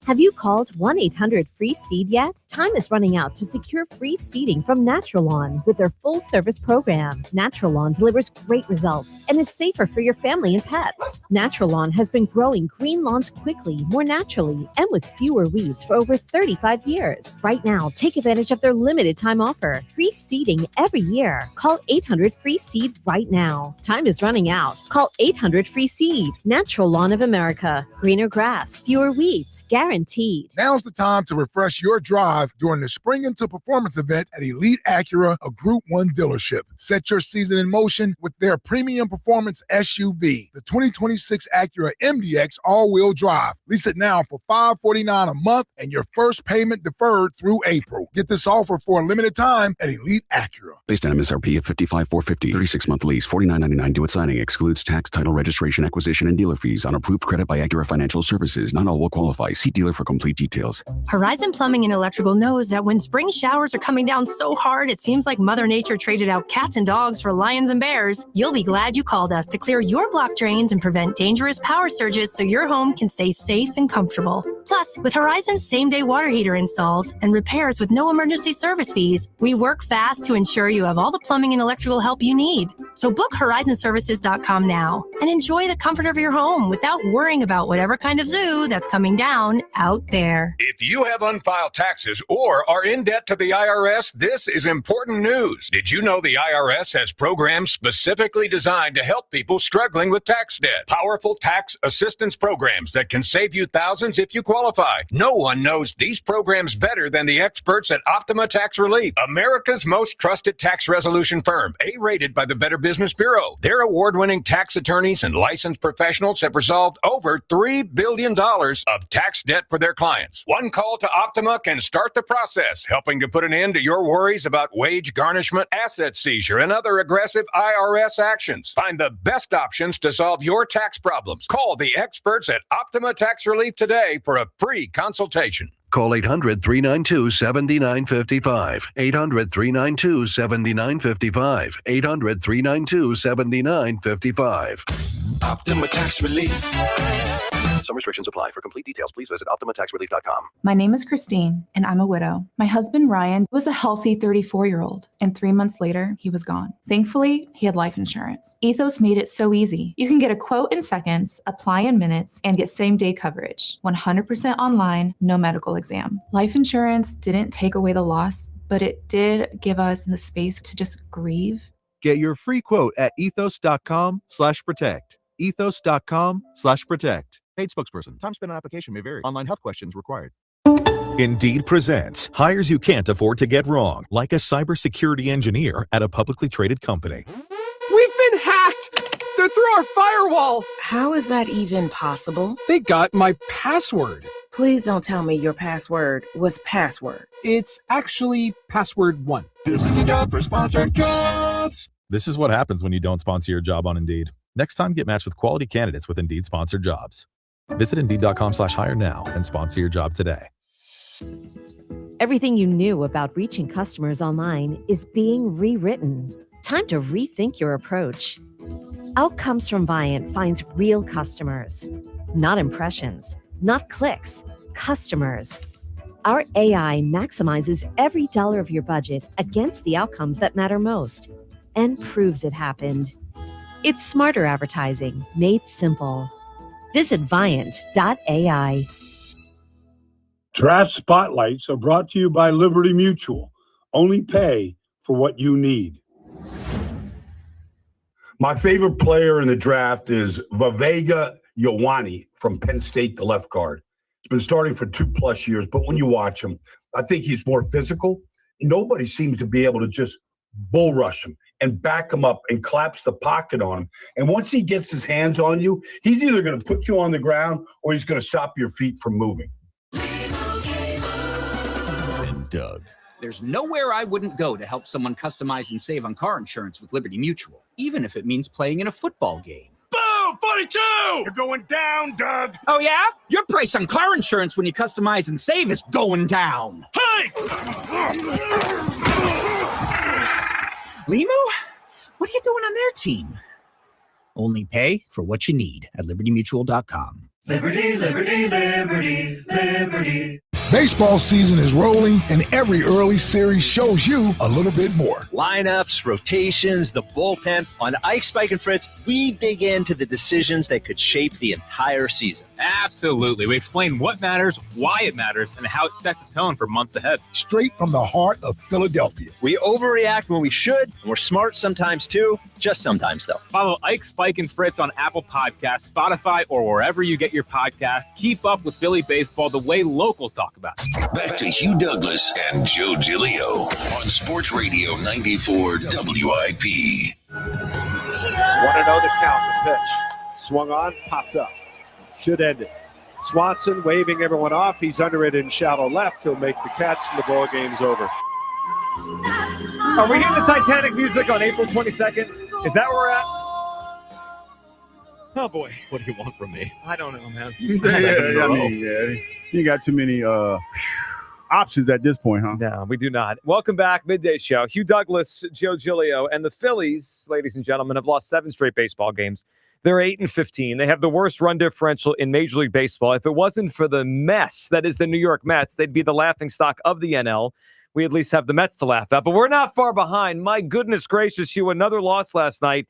Have you called 1-800-FREE-SEED yet? Time is running out to secure free seeding from Natural Lawn with their full-service program. Natural Lawn delivers great results and is safer for your family and pets. Natural Lawn has been growing green lawns quickly, more naturally, and with fewer weeds for over 35 years. Right now, take advantage of their limited time offer. Free seeding every year. Call 800-FREE-SEED right now. Time is running out. Call 800-FREE-SEED. Natural Lawn of America. Greener grass, fewer weeds, guaranteed. Now's the time to refresh your drive during the Spring Into Performance event at Elite Acura, a Group 1 dealership. Set your season in motion with their premium performance SUV, the 2026 Acura MDX all-wheel drive. Lease it now for $549 a month and your first payment deferred through April. Get this offer for a limited time at Elite Acura. Based on MSRP of $55,450, 36-month lease, $49.99 due at signing, excludes tax, title, registration, acquisition, and dealer fees on approved credit by Acura Financial Services. Not all will qualify. See dealer for complete details. Horizon Plumbing and Electrical knows that when spring showers are coming down so hard it seems like Mother Nature traded out cats and dogs for lions and bears, you'll be glad you called us to clear your block drains and prevent dangerous power surges so your home can stay safe and comfortable. Plus, with Horizon's same-day water heater installs and repairs with no emergency service fees, we work fast to ensure you have all the plumbing and electrical help you need. So book horizonservices.com now and enjoy the comfort of your home without worrying about whatever kind of zoo that's coming down out there. If you have unfiled taxes or are in debt to the IRS, this is important news. Did you know the IRS has programs specifically designed to help people struggling with tax debt? Powerful tax assistance programs that can save you thousands if you qualify. qualify. No one knows these programs better than the experts at Optima Tax Relief, America's most trusted tax resolution firm, A-rated by the Better Business Bureau. Their award-winning tax attorneys and licensed professionals have resolved over $3 billion of tax debt for their clients. One call to Optima can start the process, helping to put an end to your worries about wage garnishment, asset seizure, and other aggressive IRS actions. Find the best options to solve your tax problems. Call the experts at Optima Tax Relief today for a free consultation. Call 800-392-7955. 800-392-7955. 800-392-7955. Optima Tax Relief. Some restrictions apply. For complete details, please visit OptimaTaxRelief.com. My name is Christine, and I'm a widow. My husband, Ryan, was a healthy 34-year-old, and 3 months later, he was gone. Thankfully, he had life insurance. Ethos made it so easy. You can get a quote in seconds, apply in minutes, and get same-day coverage. 100% online, no medical exam. Life insurance didn't take away the loss, but it did give us the space to just grieve. Get your free quote at ethos.com/protect. Ethos.com/protect. Paid spokesperson. Time spent on application may vary. Online health questions required. Indeed presents hires you can't afford to get wrong, like a cybersecurity engineer at a publicly traded company. We've been hacked! They're through our firewall! How is that even possible? They got my password. Please don't tell me your password was password. It's actually password 1. This is the job for sponsored jobs. This is what happens when you don't sponsor your job on Indeed. Next time, get matched with quality candidates with Indeed sponsored jobs. Visit Indeed.com/hire now and sponsor your job today. Everything you knew about reaching customers online is being rewritten. Time to rethink your approach. Outcomes from Viant finds real customers, not impressions, not clicks, customers. Our AI maximizes every dollar of your budget against the outcomes that matter most and proves it happened. It's smarter advertising made simple. Visit Viant.ai. Draft Spotlights are brought to you by Liberty Mutual. Only pay for what you need. My favorite player in the draft is Vavega Ioane from Penn State, the left guard. He's been starting for 2+ years, but when you watch him, I think he's more physical. Nobody seems to be able to just bull rush him and back him up and collapse the pocket on him. And once he gets his hands on you, he's either going to put you on the ground or he's going to stop your feet from moving. And Doug. There's nowhere I wouldn't go to help someone customize and save on car insurance with Liberty Mutual, even if it means playing in a football game. Boom! 42! You're going down, Doug. Oh, yeah? Your price on car insurance when you customize and save is going down. Hey! Limu? What are you doing on their team? Only pay for what you need at libertymutual.com. Liberty, liberty, liberty, liberty. Baseball season is rolling, and every early series shows you a little bit more. Lineups, rotations, the bullpen. On Ike, Spike, and Fritz, we dig into the decisions that could shape the entire season. Absolutely. We explain what matters, why it matters, and how it sets a tone for months ahead. Straight from the heart of Philadelphia. We overreact when we should, and we're smart sometimes too. Just sometimes, though. Follow Ike, Spike, and Fritz on Apple Podcasts, Spotify, or wherever you get your podcasts. Keep up with Philly baseball the way locals talk about it. Back to Hugh Douglas and Joe Giglio on Sports Radio 94 WIP. Want to know the count, the pitch. Swung on, popped up. Should end it. Swanson waving everyone off. He's under it in shallow left. He'll make the catch, and the ball game's over. Are we getting the Titanic music on April 22nd? Is that where we're at? Oh, boy. What do you want from me? I don't know, man. You got too many options at this point, huh? No, we do not. Welcome back, Midday Show. Hugh Douglas, Joe Giglio, and the Phillies, ladies and gentlemen, have lost 7 straight baseball games. They're 8-15. They have the worst run differential in Major League Baseball. If it wasn't for the mess that is the New York Mets, they'd be the laughingstock of the NL. We at least have the Mets to laugh at, but we're not far behind. My goodness gracious, Hugh, another loss last night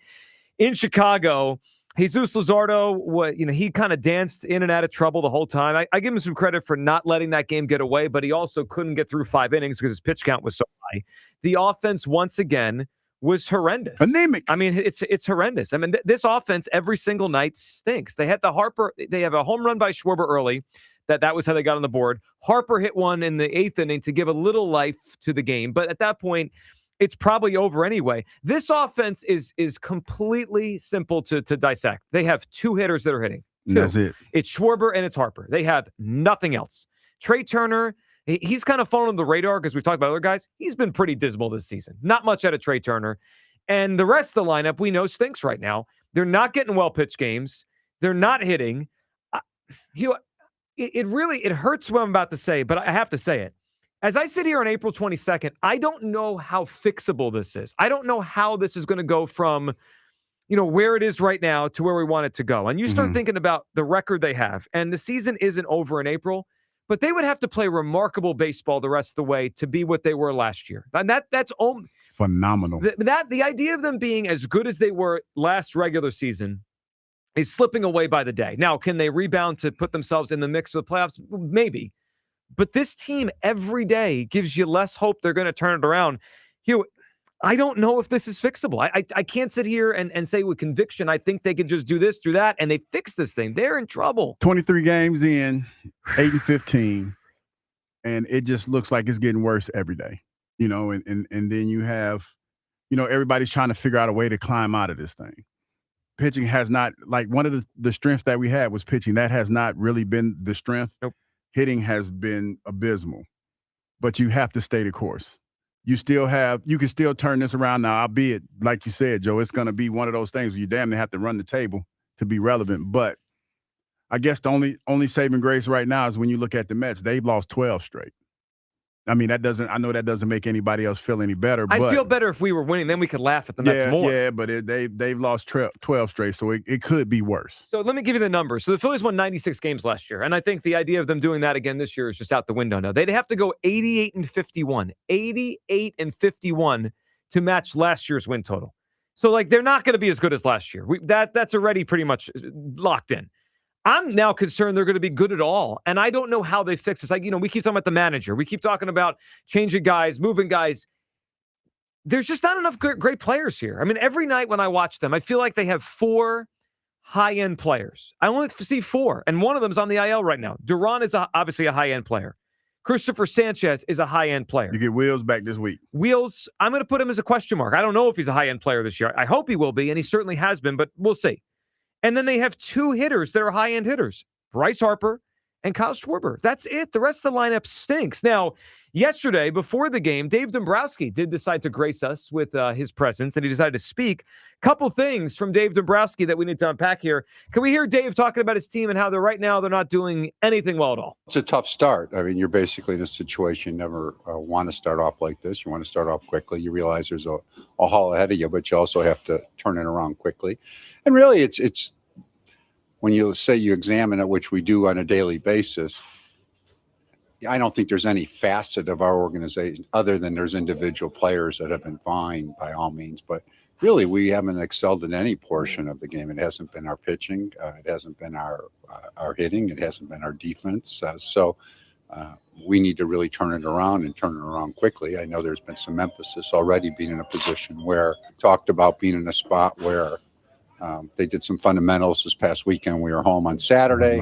in Chicago. Jesus Luzardo, he kind of danced in and out of trouble the whole time. I give him some credit for not letting that game get away, but he also couldn't get through 5 innings because his pitch count was so high. The offense, once again, was horrendous. Anemic. I mean, it's horrendous. I mean, this offense every single night stinks. They have a home run by Schwarber early. that was how they got on the board. Harper hit one in the 8th inning to give a little life to the game. But at that point, it's probably over anyway. This offense is completely simple to dissect. They have 2 hitters that are hitting. 2. That's it. It's Schwarber and it's Harper. They have nothing else. Trey Turner, he's kind of fallen on the radar because we've talked about other guys. He's been pretty dismal this season. Not much out of Trey Turner. And the rest of the lineup we know stinks right now. They're not getting well-pitched games. They're not hitting. It hurts what I'm about to say, but I have to say it. As I sit here on April 22nd, I don't know how fixable this is. I don't know how this is going to go from, where it is right now to where we want it to go. And you start thinking about the record they have, and the season isn't over in April, but they would have to play remarkable baseball the rest of the way to be what they were last year. And that's phenomenal. The idea of them being as good as they were last regular season is slipping away by the day. Now, can they rebound to put themselves in the mix of the playoffs? Maybe. But this team every day gives you less hope they're going to turn it around. I don't know if this is fixable. I can't sit here and say with conviction, I think they can just do this, do that, and they fix this thing. They're in trouble. 23 games in, 8-15, and it just looks like it's getting worse every day. And then you have, everybody's trying to figure out a way to climb out of this thing. Pitching has not, like one of the strengths that we had was pitching. That has not really been the strength. Nope. Hitting has been abysmal, but you have to stay the course. You can still turn this around now, albeit, like you said, Joe, it's going to be one of those things where you damn near have to run the table to be relevant. But I guess the only saving grace right now is when you look at the Mets, they've lost 12 straight. I mean, I know that doesn't make anybody else feel any better. I'd feel better if we were winning. Then we could laugh at the Mets more. Yeah, but they've lost 12 straight, so it could be worse. So let me give you the numbers. So the Phillies won 96 games last year, and I think the idea of them doing that again this year is just out the window now. They'd have to go 88-51. 88-51 to match last year's win total. So, they're not going to be as good as last year. That's already pretty much locked in. I'm now concerned they're going to be good at all. And I don't know how they fix this. We keep talking about the manager. We keep talking about changing guys, moving guys. There's just not enough great players here. I mean, every night when I watch them, I feel like they have 4 high-end players. I only see 4, and one of them is on the IL right now. Duran is obviously a high-end player. Christopher Sanchez is a high-end player. You get Wheels back this week. Wheels, I'm going to put him as a question mark. I don't know if he's a high-end player this year. I hope he will be, and he certainly has been, but we'll see. And then they have 2 hitters that are high-end hitters, Bryce Harper and Kyle Schwarber. That's it. The rest of the lineup stinks. Now, yesterday, before the game, Dave Dumbrosski did decide to grace us with his presence, and he decided to speak. Couple things from Dave Dumbrosski that we need to unpack here. Can we hear Dave talking about his team and how they're not doing anything well at all? It's a tough start. I mean, you're basically in a situation you never want to start off like this. You want to start off quickly. You realize there's a haul ahead of you, but you also have to turn it around quickly. And really, it's when you say you examine it, which we do on a daily basis, I don't think there's any facet of our organization other than there's individual players that have been fine by all means. But really, we haven't excelled in any portion of the game. It hasn't been our pitching. It hasn't been our hitting. It hasn't been our defense. So we need to really turn it around quickly. I know there's been some emphasis already being in a position where talked about being in a spot where they did some fundamentals this past weekend. We were home on Saturday.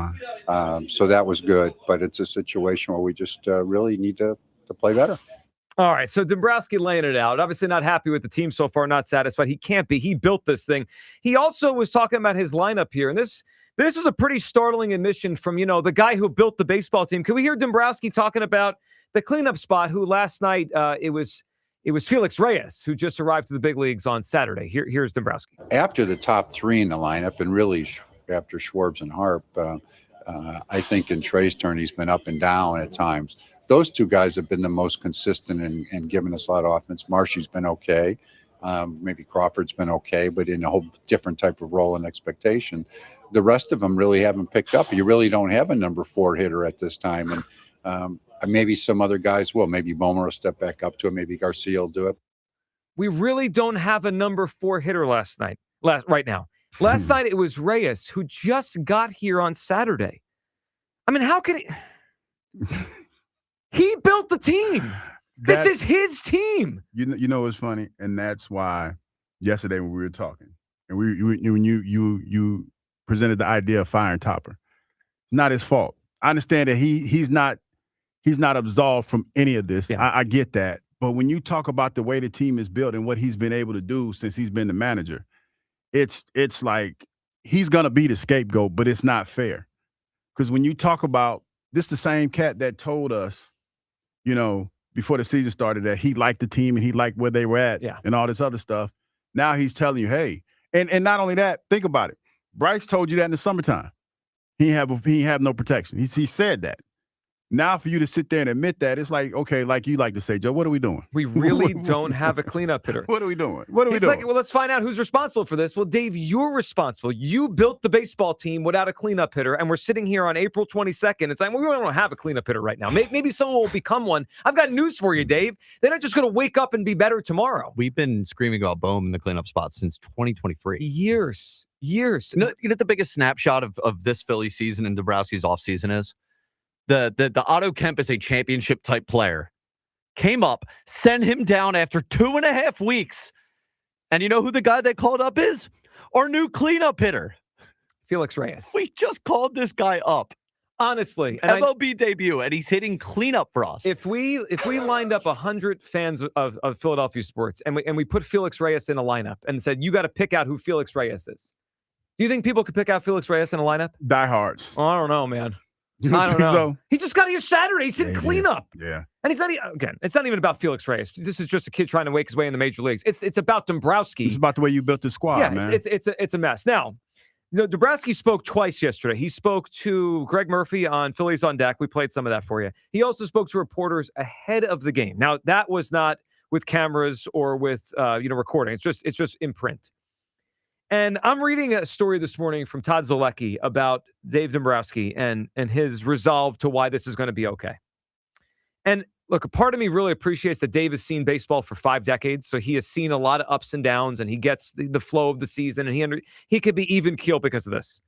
So that was good. But it's a situation where we just really need to play better. All right, so Dumbrosski laying it out. Obviously not happy with the team so far, not satisfied. He can't be. He built this thing. He also was talking about his lineup here, and this was a pretty startling admission from, the guy who built the baseball team. Can we hear Dumbrosski talking about the cleanup spot, who last night it was Felix Reyes, who just arrived to the big leagues on Saturday. Here's Dumbrosski. After the top 3 in the lineup, and really after Schwartz and Harp, I think in Trey's turn, he's been up and down at times. Those 2 guys have been the most consistent and given us a lot of offense. Marshy's been okay. Maybe Crawford's been okay, but in a whole different type of role and expectation. The rest of them really haven't picked up. You really don't have a number 4 hitter at this time. And maybe some other guys will. Maybe Bomer will step back up to it. Maybe Garcia will do it. We really don't have a number 4 hitter right now. Last night it was Reyes, who just got here on Saturday. I mean, how can he... He built the team. This is his team. You know what's funny? And that's why yesterday when we were talking, and when you presented the idea of firing Topper, not his fault. I understand that he's not absolved from any of this. Yeah. I get that. But when you talk about the way the team is built and what he's been able to do since he's been the manager, it's like he's going to be the scapegoat, but it's not fair. Because when you talk about this, the same cat that told us, before the season started that he liked the team and he liked where they were at and all this other stuff. Now he's telling you, hey, and not only that, think about it. Bryce told you that in the summertime. He have no protection. He said that. Now for you to sit there and admit that, it's like, okay, like you like to say, Joe, what are we doing? We really don't have a cleanup hitter. What are we doing? It's like, well, let's find out who's responsible for this. Well, Dave, you're responsible. You built the baseball team without a cleanup hitter, and we're sitting here on April 22nd. It's like, well, we don't have a cleanup hitter right now. Maybe someone will become one. I've got news for you, Dave. They're not just going to wake up and be better tomorrow. We've been screaming about Bohm in the cleanup spot since 2023. Years. You know the biggest snapshot of this Philly season and Dumbrowski's offseason is? The Otto Kemp is a championship type player. Came up, sent him down after 2.5 weeks. And you know who the guy they called up is? Our new cleanup hitter. Felix Reyes. We just called this guy up. Honestly. MLB debut, and he's hitting cleanup for us. If we lined up 100 fans of Philadelphia sports and we put Felix Reyes in a lineup and said, you got to pick out who Felix Reyes is. Do you think people could pick out Felix Reyes in a lineup? Diehards. Oh, I don't know, man. I don't know. So? He just got here Saturday. He's in cleanup. Yeah. And he's not again. It's not even about Felix Reyes. This is just a kid trying to make his way in the major leagues. It's about Dumbrosski. It's about the way you built the squad, man. It's a mess. Now, Dumbrosski spoke twice yesterday. He spoke to Greg Murphy on Phillies on Deck. We played some of that for you. He also spoke to reporters ahead of the game. Now, that was not with cameras or with recording. It's just in print. And I'm reading a story this morning from Todd Zolecki about Dave Dumbrosski and his resolve to why this is going to be okay. And look, a part of me really appreciates that Dave has seen baseball for 5 decades, so he has seen a lot of ups and downs, and he gets the flow of the season, and he could be even keel because of this.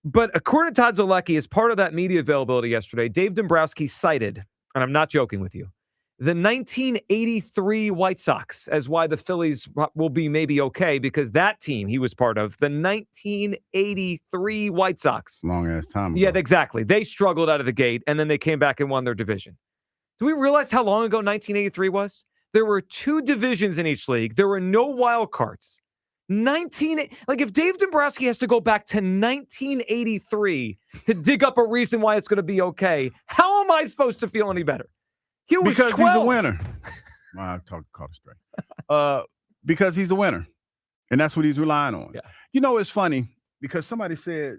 But according to Todd Zolecki, as part of that media availability yesterday, Dave Dumbrosky cited, and I'm not joking with you, the 1983 White Sox as why the Phillies will be maybe okay, because that team he was part of, the 1983 White Sox. Long ass time ago. Yeah, exactly. They struggled out of the gate, and then they came back and won their division. Do we realize how long ago 1983 was? There were 2 divisions in each league. There were no wild cards. If Dave Dumbrosky has to go back to 1983 to dig up a reason why it's going to be okay, how am I supposed to feel any better? He was because 12. he's a winner. Well, I caught it straight. Because he's a winner, and that's what he's relying on. Yeah. It's funny because somebody said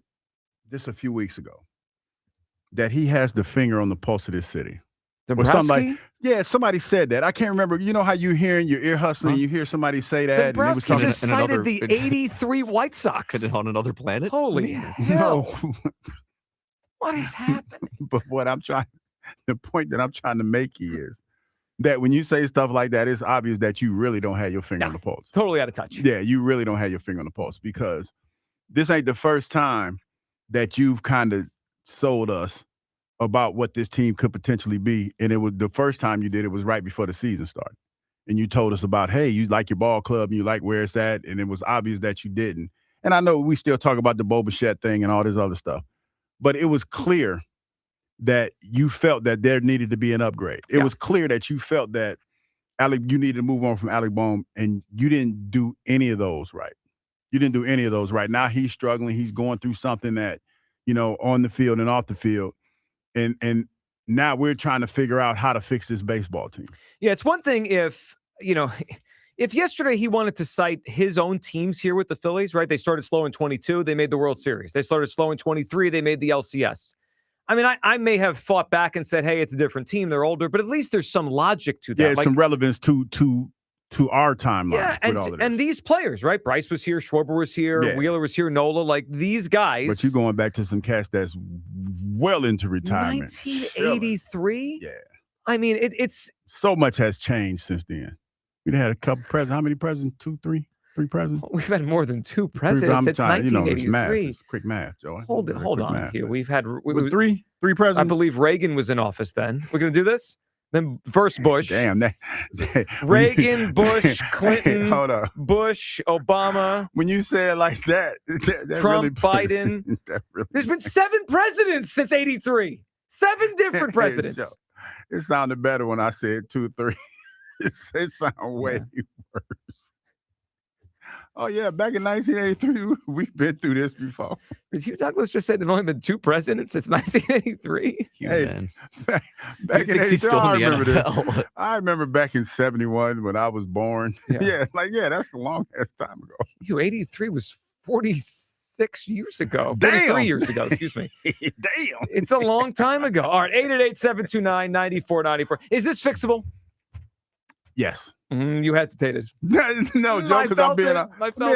this a few weeks ago that he has the finger on the pulse of this city. Dumbrosky? Somebody said that. I can't remember. You know how you hear in your ear hustling, you hear somebody say that. Dumbrosky and was talking just cited the 83 White Sox. On another planet? Holy hell. No. What is happening? But the point that I'm trying to make is that when you say stuff like that, it's obvious that you really don't have your finger on the pulse. Totally out of touch. Yeah, you really don't have your finger on the pulse, because this ain't the first time that you've kind of sold us about what this team could potentially be. And it was the first time you did it was right before the season started. And you told us about, hey, you like your ball club and you like where it's at. And it was obvious that you didn't. And I know we still talk about the Bo Bichette thing and all this other stuff, but it was clear that you felt that there needed to be an upgrade. It was clear that you felt that you needed to move on from Alec Bohm, and you didn't do any of those right. You didn't do any of those right. Now he's struggling. He's going through something that, on the field and off the field. And now we're trying to figure out how to fix this baseball team. Yeah, it's one thing if yesterday he wanted to cite his own teams here with the Phillies, right? They started slow in 22. They made the World Series. They started slow in 23. They made the LCS. I mean, I may have fought back and said, hey, it's a different team. They're older, but at least there's some logic to that. Yeah, some relevance to our timeline. Yeah, with all of this. and these players, right? Bryce was here, Schwarber was here, Wheeler was here, Nola, like these guys. But you're going back to some cast that's well into retirement. 1983? Yeah. I mean, it's... So much has changed since then. We've had a couple presidents. How many presidents? 2, 3 presidents? We've had more than 2 presidents since 1983. It's quick math, Joe. Hold on here. We've had... Three presidents? I believe Reagan was in office then. We're going to do this? Then first Bush. Damn. Reagan, Bush, Clinton, Hey, hold on. Bush, Obama. When you say it like that Trump, really Biden. There's been 7 presidents since 83. 7 different presidents. Hey, Joe, it sounded better when I said 2 or 3. It sounded way worse. Oh, yeah. Back in 1983, we've been through this before. Did Hugh Douglas just say there's only been 2 presidents since 1983? Hey, back in 83, I remember back in 71 when I was born. Yeah, that's a long-ass time ago. 83 was 46 years ago. Damn. 43 years ago, excuse me. Damn. It's a long time ago. All right, 888-729-9494. Is this fixable? Yes. You hesitated. No, Joe, because I'm being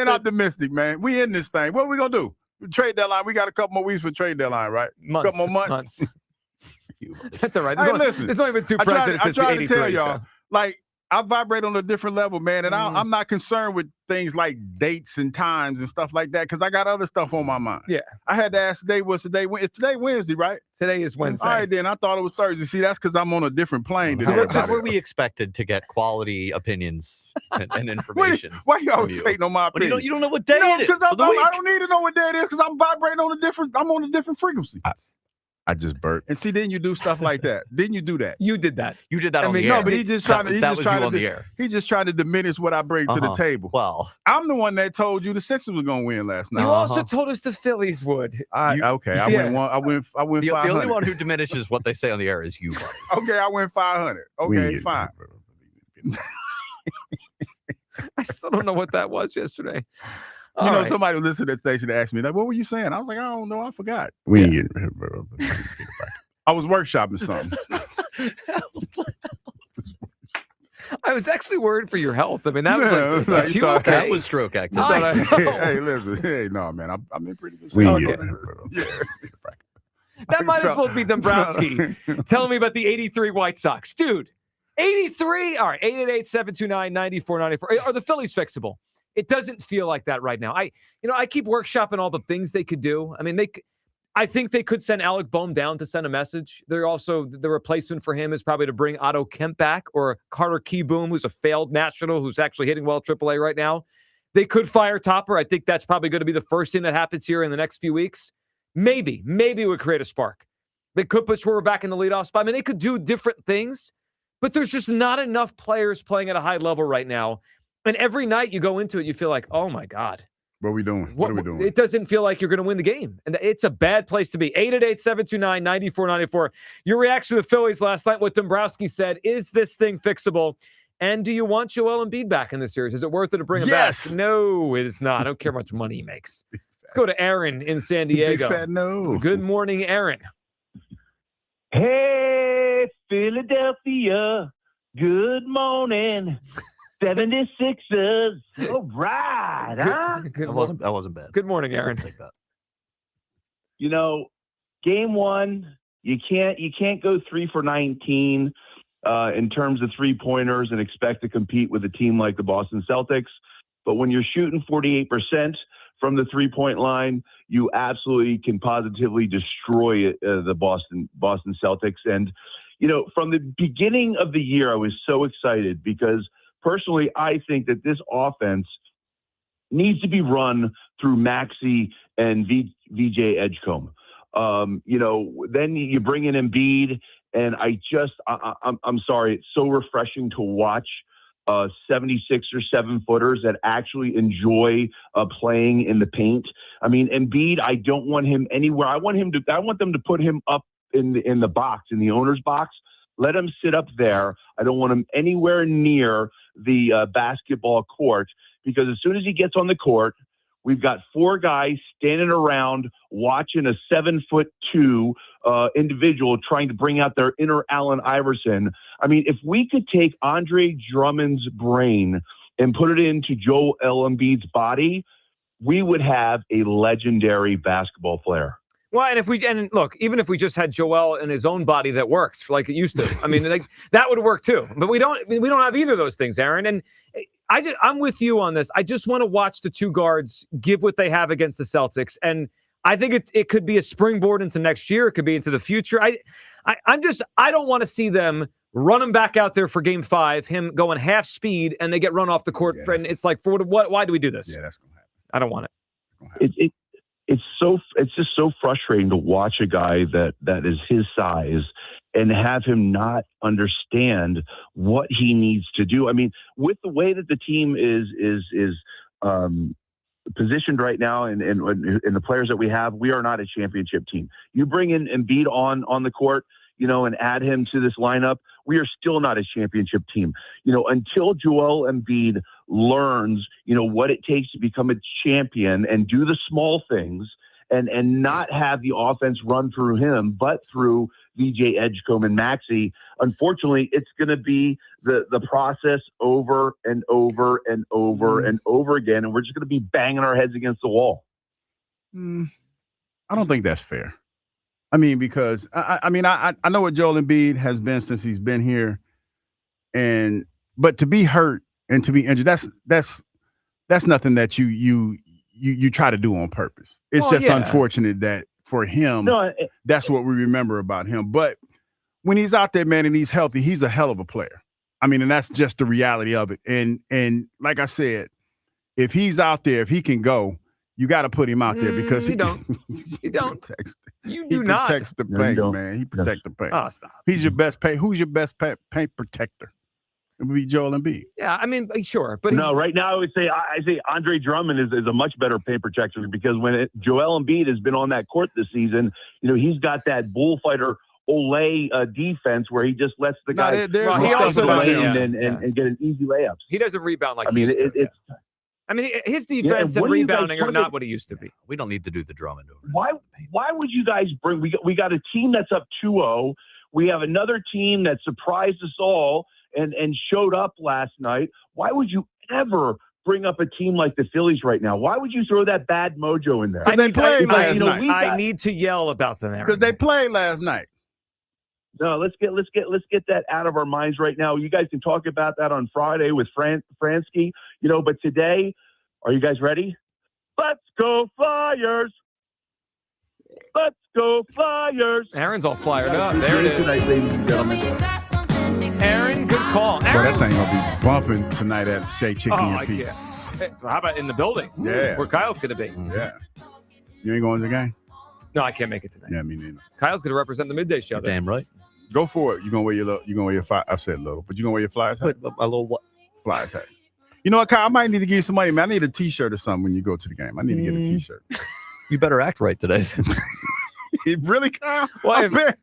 optimistic, man. We in this thing. What are we going to do? Trade deadline. We got a couple more weeks for trade deadline, right? Months. A couple more months. That's all right. Hey, listen, there's only been 2 presidents since I tried 83. to tell y'all, So. like, I vibrate on a different level, man, and I'm not concerned with things like dates and times and stuff like that because I got other stuff on my mind. Yeah. I had to ask today, what's today? It's today Wednesday, right? Today is Wednesday. All right, then. I thought it was Thursday. See, that's because I'm on a different plane today. That's where we expected to get quality opinions and information. Why you always hating on my opinion? You don't know what day it is. Because I don't need to know what day it is because I'm vibrating on I'm on a different frequency. I just burped. And see, then you do stuff like that. Didn't you do that? You did that. You did that on the air. No, but he just trying to. That was you on the air. He just trying to diminish what I bring to the table. Well, I'm the one that told you the Sixers was gonna win last night. You also told us the Phillies would. I win one. I win 500. The only one who diminishes what they say on the air is you, buddy. Okay, I win 500. Okay, fine. I still don't know what that was yesterday. You know, somebody who listened to that station asked me, like, what were you saying? I was like, I don't know. I forgot. I was workshopping something. I was actually worried for your health. I mean, that was like, is he okay? That was stroke activity. Hey, listen. Hey, no, man. I'm in pretty good shape. That might as well be Dumbrosski telling me about the 83 White Sox. Dude, 83? All right, 888-729-9494. Are the Phillies fixable? It doesn't feel like that right now. I keep workshopping all the things they could do. I mean, I think they could send Alec Boehm down to send a message. They're also, the replacement for him is probably to bring Otto Kemp back or Carter Keyboom, who's a failed national, who's actually hitting well at AAA right now. They could fire Topper. I think that's probably going to be the first thing that happens here in the next few weeks. Maybe it would create a spark. They could put Schwarber back in the leadoff spot. I mean, they could do different things, but there's just not enough players playing at a high level right now. And every night you go into it, you feel like, oh my God. What are we doing? What are we doing? It doesn't feel like you're going to win the game. And it's a bad place to be. 888-729-9494. Your reaction to the Phillies last night, what Dumbrosski said, is this thing fixable? And do you want Joel Embiid back in the series? Is it worth it to bring him back? No, it is not. I don't care how much money he makes. Let's go to Aaron in San Diego. Big fat no. Good morning, Aaron. Hey, Philadelphia. Good morning. 76ers. All right, huh? That wasn't bad. Good morning, Aaron. Take that. You know, game one, you can't go 3 for 19 in terms of 3-pointers and expect to compete with a team like the Boston Celtics. But when you're shooting 48% from the 3-point line, you absolutely can positively destroy the Boston Celtics. And, you know, from the beginning of the year, I was so excited because personally, I think that this offense needs to be run through Maxey and VJ Edgecombe. You know, then you bring in Embiid, and I'm sorry, it's so refreshing to watch 76 or 7-footers that actually enjoy playing in the paint. I mean, Embiid, I don't want him anywhere. I want them to put him up in the box, in the owner's box. Let him sit up there. I don't want him anywhere near the basketball court, because as soon as he gets on the court, we've got 4 guys standing around watching a 7'2" individual trying to bring out their inner Allen Iverson. I mean, if we could take Andre Drummond's brain and put it into Joel Embiid's body, we would have a legendary basketball player. Well, and look, even if we just had Joel in his own body that works like it used to, I mean, that would work too. But we don't have either of those things, Aaron. And I'm with you on this. I just want to watch the 2 guards give what they have against the Celtics, and I think it could be a springboard into next year. It could be into the future. I don't want to see them run him back out there for game 5, him going half speed, and they get run off the court. And it's like, for what? Why do we do this? Yeah, that's going to happen. I don't want it. It's just so frustrating to watch a guy that is his size and have him not understand what he needs to do. I mean, with the way that the team is positioned right now and the players that we have, we are not a championship team. You bring in Embiid on the court, and add him to this lineup, we are still not a championship team. Until Joel Embiid learns, what it takes to become a champion and do the small things and not have the offense run through him, but through VJ Edgecombe and Maxey, unfortunately, it's going to be the process over and over and over and over again, and we're just going to be banging our heads against the wall. I don't think that's fair. I mean, because I know what Joel Embiid has been since he's been here, but to be hurt and to be injured, that's nothing that you try to do on purpose. It's unfortunate that for him, that's what we remember about him. But when he's out there, man, and he's healthy, he's a hell of a player. I mean, and that's just the reality of it. And like I said, if he's out there, if he can go, you got to put him out there because you don't. He protects the paint, man. He protects the paint. Oh, stop. He's your best paint. Who's your best paint protector? It would be Joel Embiid. Yeah, I mean, sure, but no. Right now, I say Andre Drummond is a much better paint protector because when Joel Embiid has been on that court this season, he's got that bullfighter Olay defense where he just lets the guy he also doesn't and get an easy layups. He doesn't rebound like he used to. I mean, his defense and rebounding are not what he used to be. We don't need to do the Drummond over. Why would you guys bring? We got a team that's up 2-0. We have another team that surprised us all and showed up last night. Why would you ever bring up a team like the Phillies right now? Why would you throw that bad mojo in there? They played last night. I need to yell about them because they played last night. No, let's get that out of our minds right now. You guys can talk about that on Friday with Fransky, but today, are you guys ready? Let's go Flyers! Let's go Flyers! Aaron's all flyered up. There it is. Tonight, ladies and gentlemen. Aaron, good call. Well, that thing gonna be bumping tonight at Shea Chicken and Peace. Hey, how about in the building? Yeah. Where Kyle's going to be. Yeah. You ain't going to the game? No, I can't make it tonight. Yeah, me neither. Kyle's going to represent the midday show. Damn right. Go for it. You're gonna wear your fly. I've said little, but you're gonna wear your Flyers hat. A little what? Flyers hat. You know what, Kyle? I might need to give you some money, man. I need a T-shirt or something when you go to the game. I need to get a T-shirt. You better act right today. Really, Kyle? Why? I'm not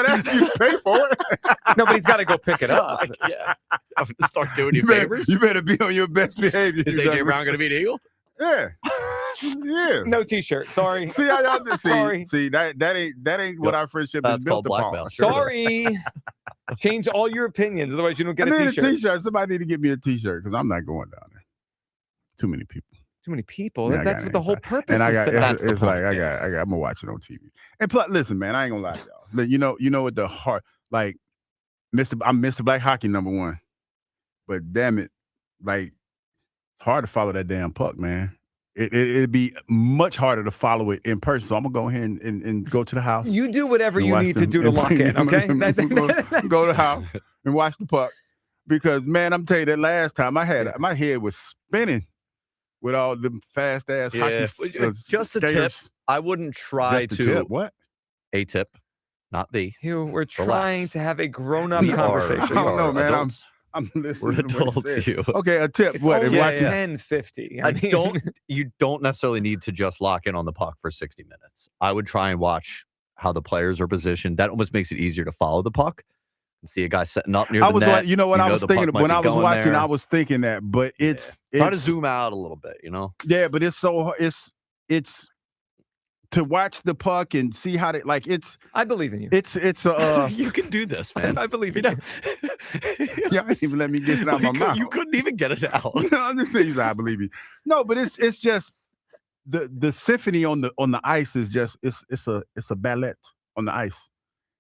asking you to pay for it. No, but he's got to go pick it up. Yeah, I'm gonna start doing you favors. You better be on your best behavior. Is AJ Brown gonna be an Eagle? Yeah. Yeah. No T-shirt. Sorry. See how y'all just Sorry. see that ain't what our friendship is built upon. Sorry. Change all your opinions, otherwise you don't get a T-shirt. T-shirt. A T-shirt. Somebody need to get me a T-shirt because I'm not going down there. Too many people. Too many people. Yeah, That's what the whole purpose and I is. got it's like I got I'm gonna watch it on TV. And plus, listen, man, I ain't gonna lie to y'all. You know what the heart like, I'm Mr. Black Hockey #1, but damn it, like hard to follow that damn puck, man. It'd be much harder to follow it in person. So I'm gonna go ahead and go to the house. You do whatever you need to do to lock in, okay? Go to the house and watch the puck because, man, I'm telling you that last time my head was spinning with all them fast ass hockey. Just a tip. I wouldn't try to. Tip. What? A tip, not the. Hugh, we're trying to have a grown-up conversation. I don't know, man. Adults. I'm listening. We're adults, you. Okay, a tip. It's What? only Watch it. 10:50. You don't necessarily need to just lock in on the puck for 60 minutes. I would try and watch how the players are positioned. That almost makes it easier to follow the puck and see a guy setting up near the net. Like, you know what I was thinking when I was watching. There. I was thinking that, but it's try to zoom out a little bit. Yeah, but it's it's to watch the puck and see how they like. It's. I believe in you. It's you can do this, man. I believe in you. Y'all didn't even let me get it out of my mouth. You couldn't even get it out. No, I'm just saying. I believe you. No, but it's just the symphony on the ice is just it's a ballet on the ice,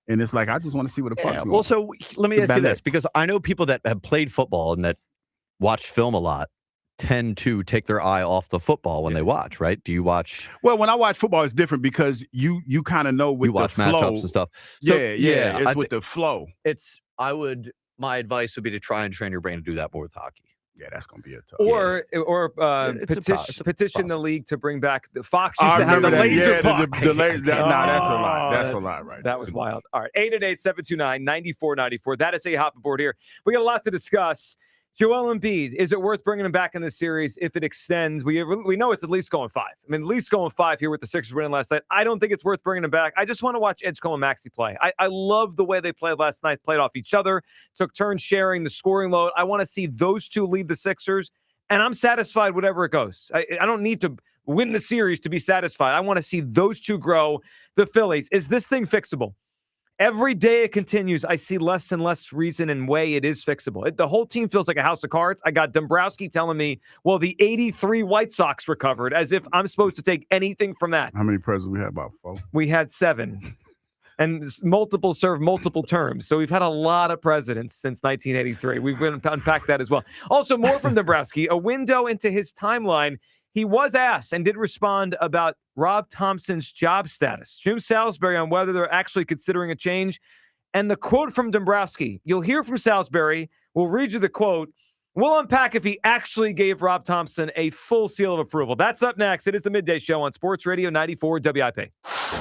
and it's like I just want to see what the puck's going. Well, so let me ask you this, because I know people that have played football and that watch film a lot. tend to take their eye off the football when they watch, right? Do you watch? Well, when I watch football, it's different because you kind of know with You watch the flow. matchups and stuff. So, Yeah. It's with the flow. My advice would be to try and train your brain to do that more with hockey. Yeah, that's going to be a tough. Petition the league to bring back the Fox used to have the laser puck. That's a lot. That's a lot, right? That was wild. All right, 888-729-9494. That is a hop aboard here. We got a lot to discuss. Joel Embiid, is it worth bringing him back in this series if it extends? We know it's at least going 5. I mean, at least going 5 here with the Sixers winning last night. I don't think it's worth bringing him back. I just want to watch Edgecombe and Maxey play. I love the way they played last night, played off each other, took turns sharing the scoring load. I want to see those two lead the Sixers, and I'm satisfied whatever it goes. I don't need to win the series to be satisfied. I want to see those two grow. The Phillies, is this thing fixable? Every day it continues, I see less and less reason and way it is fixable. The whole team feels like a house of cards. I got Dumbrosski telling me, well, the 83 White Sox recovered, as if I'm supposed to take anything from that. How many presidents we had? About 4? We had 7. And multiple served multiple terms. So we've had a lot of presidents since 1983. We've been unpacked that as well. Also, more from Dumbrosski, a window into his timeline. He was asked and did respond about Rob Thompson's job status. Jim Salisbury on whether they're actually considering a change. And the quote from Dumbrosski, you'll hear from Salisbury. We'll read you the quote. We'll unpack if he actually gave Rob Thompson a full seal of approval. That's up next. It is the Midday Show on Sports Radio 94 WIP.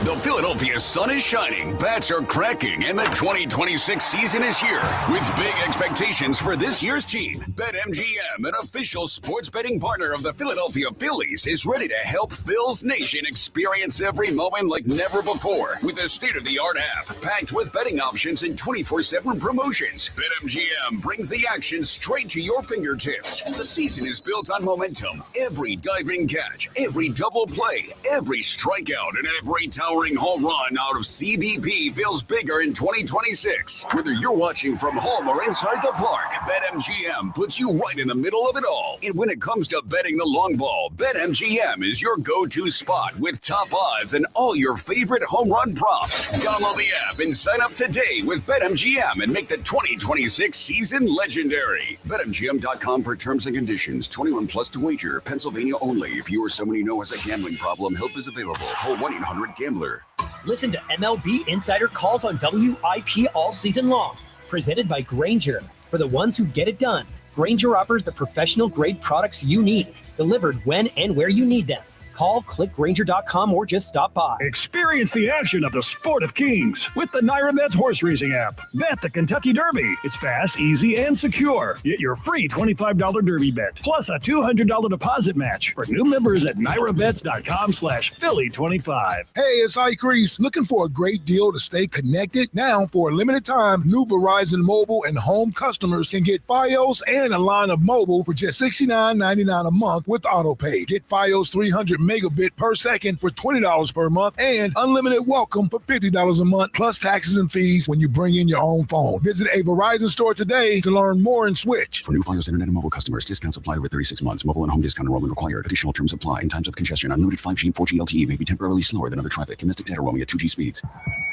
The Philadelphia sun is shining, bats are cracking, and the 2026 season is here. With big expectations for this year's team, BetMGM, an official sports betting partner of the Philadelphia Phillies, is ready to help Phil's Nation experience every moment like never before. With a state-of-the-art app packed with betting options and 24/7 promotions, BetMGM brings the action straight to your fingertips. The season is built on momentum. Every diving catch, every double play, every strikeout, and every towering home run out of CBP feels bigger in 2026. Whether you're watching from home or inside the park, BetMGM puts you right in the middle of it all. And when it comes to betting the long ball, BetMGM is your go-to spot with top odds and all your favorite home run props. Download the app and sign up today with BetMGM and make the 2026 season legendary. BetMGM.com for terms and conditions. 21 plus to wager. Pennsylvania only. If you or someone you know has a gambling problem, help is available. Call 1-800-GAMBLER. Listen to MLB Insider Calls on WIP all season long. Presented by Grainger. For the ones who get it done, Grainger offers the professional-grade products you need, delivered when and where you need them. Call, click Grainger.com, or just stop by. Experience the action of the Sport of Kings with the NYRA horse racing app. Bet the Kentucky Derby. It's fast, easy, and secure. Get your free $25 Derby bet, plus a $200 deposit match for new members at NYRABets.com/Philly25. Hey, it's Ike Reese. Looking for a great deal to stay connected? Now, for a limited time, new Verizon mobile and home customers can get Fios and a line of mobile for just $69.99 a month with AutoPay. Get Fios 300 megabit per second for $20 per month and unlimited welcome for $50 a month plus taxes and fees when you bring in your own phone. Visit a Verizon store today to learn more and switch. For new Fios Internet and mobile customers, discounts apply over 36 months. Mobile and home discount enrollment required. Additional terms apply. In times of congestion, unlimited 5G and 4G LTE may be temporarily slower than other traffic. Domestic data roaming at 2G speeds.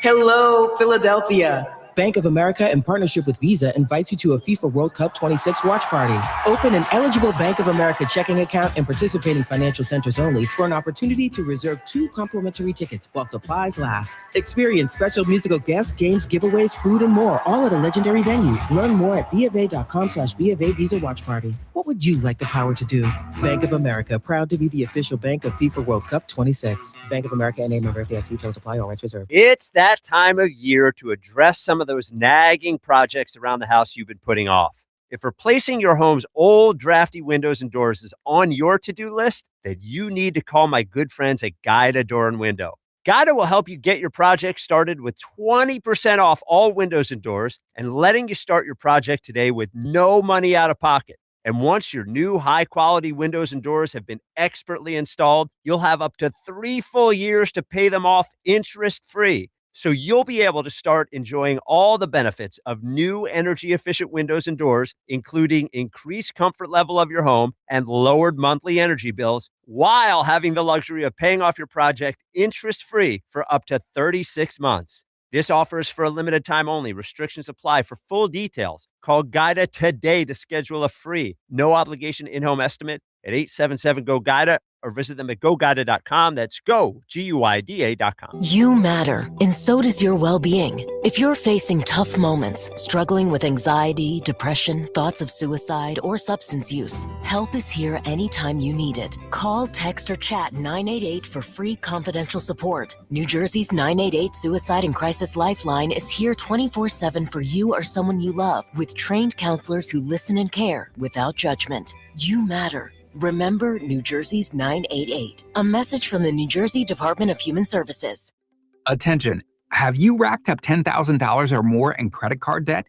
Hello, Philadelphia. Bank of America, in partnership with Visa, invites you to a FIFA World Cup 26 watch party. Open an eligible Bank of America checking account in participating financial centers only for an opportunity to reserve 2 complimentary tickets while supplies last. Experience special musical guests, games, giveaways, food, and more, all at a legendary venue. Learn more at BofA.com/BofA Visa Watch Party. What would you like the power to do? Bank of America, proud to be the official bank of FIFA World Cup 26. Bank of America, N.A. member FDIC. Terms apply. All rights reserved. It's that time of year to address some of those nagging projects around the house you've been putting off. If replacing your home's old drafty windows and doors is on your to-do list, then you need to call my good friends at Guida Door and Window. Guida will help you get your project started with 20% off all windows and doors and letting you start your project today with no money out of pocket. And once your new high-quality windows and doors have been expertly installed, you'll have up to 3 full years to pay them off interest-free. So you'll be able to start enjoying all the benefits of new energy-efficient windows and doors, including increased comfort level of your home and lowered monthly energy bills, while having the luxury of paying off your project interest-free for up to 36 months. This offer is for a limited time only. Restrictions apply. For full details, call Guida today to schedule a free, no-obligation in-home estimate at 877-GO-GUIDA or visit them at GoGuida.com. That's go, GUIDA.com. You matter, and so does your well-being. If you're facing tough moments, struggling with anxiety, depression, thoughts of suicide, or substance use, help is here anytime you need it. Call, text, or chat 988 for free confidential support. New Jersey's 988 Suicide and Crisis Lifeline is here 24/7 for you or someone you love, with trained counselors who listen and care without judgment. You matter. Remember New Jersey's 988. A message from the New Jersey Department of Human Services. Attention. Have you racked up $10,000 or more in credit card debt?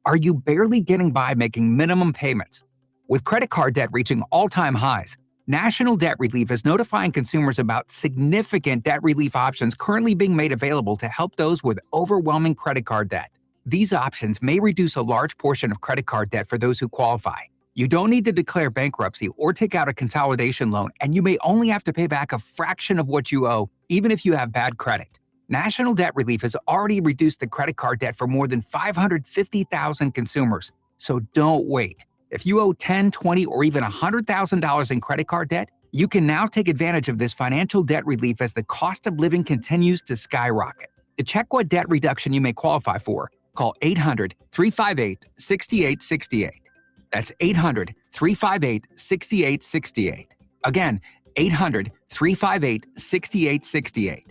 Are you barely getting by making minimum payments? With credit card debt reaching all-time highs, National Debt Relief is notifying consumers about significant debt relief options currently being made available to help those with overwhelming credit card debt. These options may reduce a large portion of credit card debt for those who qualify. You don't need to declare bankruptcy or take out a consolidation loan, and you may only have to pay back a fraction of what you owe, even if you have bad credit. National Debt Relief has already reduced the credit card debt for more than 550,000 consumers. So don't wait. If you owe $10, $20, or even $100,000 in credit card debt, you can now take advantage of this financial debt relief as the cost of living continues to skyrocket. To check what debt reduction you may qualify for, call 800-358-6868. That's 800-358-6868. Again, 800-358-6868.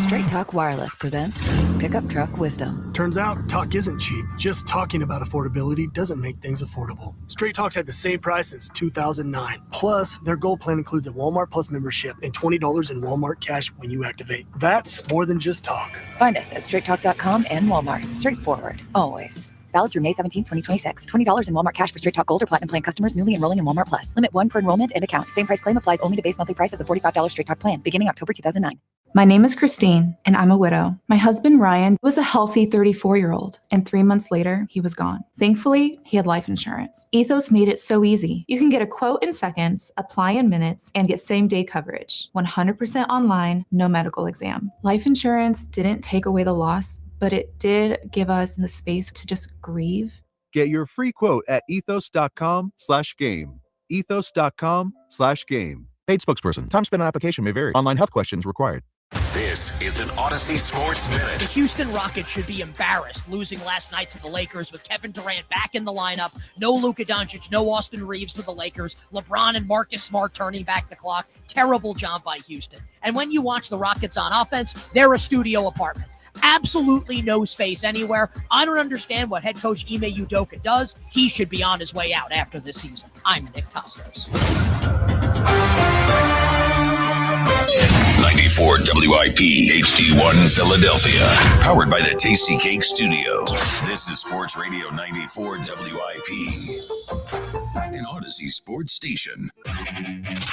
Straight Talk Wireless presents Pickup Truck Wisdom. Turns out, talk isn't cheap. Just talking about affordability doesn't make things affordable. Straight Talk's had the same price since 2009. Plus, their Gold plan includes a Walmart Plus membership and $20 in Walmart cash when you activate. That's more than just talk. Find us at straighttalk.com and Walmart. Straightforward, always. Valid through May 17, 2026. $20 in Walmart cash for Straight Talk Gold or Platinum plan customers newly enrolling in Walmart Plus. Limit 1 per enrollment and account. Same price claim applies only to base monthly price of the $45 Straight Talk plan, beginning October 2009. My name is Christine, and I'm a widow. My husband, Ryan, was a healthy 34-year-old, and 3 months later, he was gone. Thankfully, he had life insurance. Ethos made it so easy. You can get a quote in seconds, apply in minutes, and get same-day coverage. 100% online, no medical exam. Life insurance didn't take away the loss, but it did give us the space to just grieve. Get your free quote at ethos.com/game. Ethos.com/game. Paid spokesperson. Time spent on application may vary. Online health questions required. This is an Odyssey Sports Minute. The Houston Rockets should be embarrassed losing last night to the Lakers with Kevin Durant back in the lineup. No Luka Doncic, no Austin Reeves for the Lakers. LeBron and Marcus Smart turning back the clock. Terrible job by Houston. And when you watch the Rockets on offense, they're a studio apartment. Absolutely no space anywhere. I don't understand what head coach Ime Udoka does. He should be on his way out after this season. I'm Nick Costos. 94 WIP HD1 Philadelphia. Powered by the Tasty Cake Studio. This is Sports Radio 94 WIP. An Odyssey Sports Station. Let's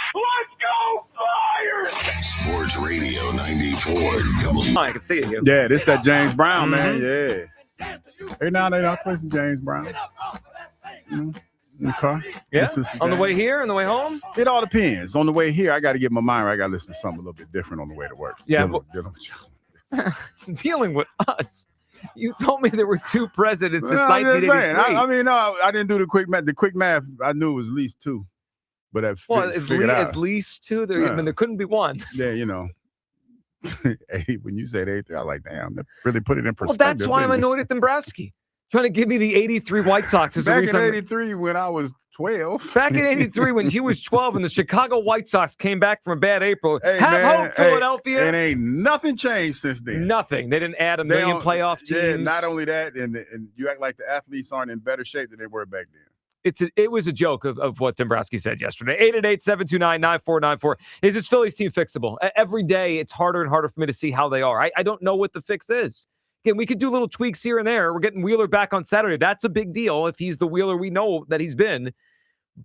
go Flyers! Sports Radio 94 WIP. I can see it here. Yeah, this that James Brown, man. Yeah. Every now and then I play some James Brown. In the car. Yeah, on the way here, on the way home? It all depends. On the way here, I got to get my mind right. I got to listen to something a little bit different on the way to work. Yeah, dealing with us. You told me there were 2 presidents since 1983. I mean, no, I didn't do the quick math. The quick math, I knew it was at least 2. But at least 2? There, I mean, there couldn't be 1. Yeah, you know. When you said 83, I was like, damn, that really put it in perspective. Well, that's why I'm annoyed at Dombrosski. Trying to give me the 83 White Sox. Back in 83 when I was 12. Back in 83 when he was 12 and the Chicago White Sox came back from a bad April. Hope, Philadelphia. And ain't nothing changed since then. Nothing. They didn't add a million playoff teams. Yeah, not only that, and you act like the athletes aren't in better shape than they were back then. It was a joke of what Dumbrosski said yesterday. 888-729-9494. Is this Phillies team fixable? Every day, it's harder and harder for me to see how they are. I don't know what the fix is. Again, we could do little tweaks here and there. We're getting Wheeler back on Saturday. That's a big deal if he's the Wheeler we know that he's been.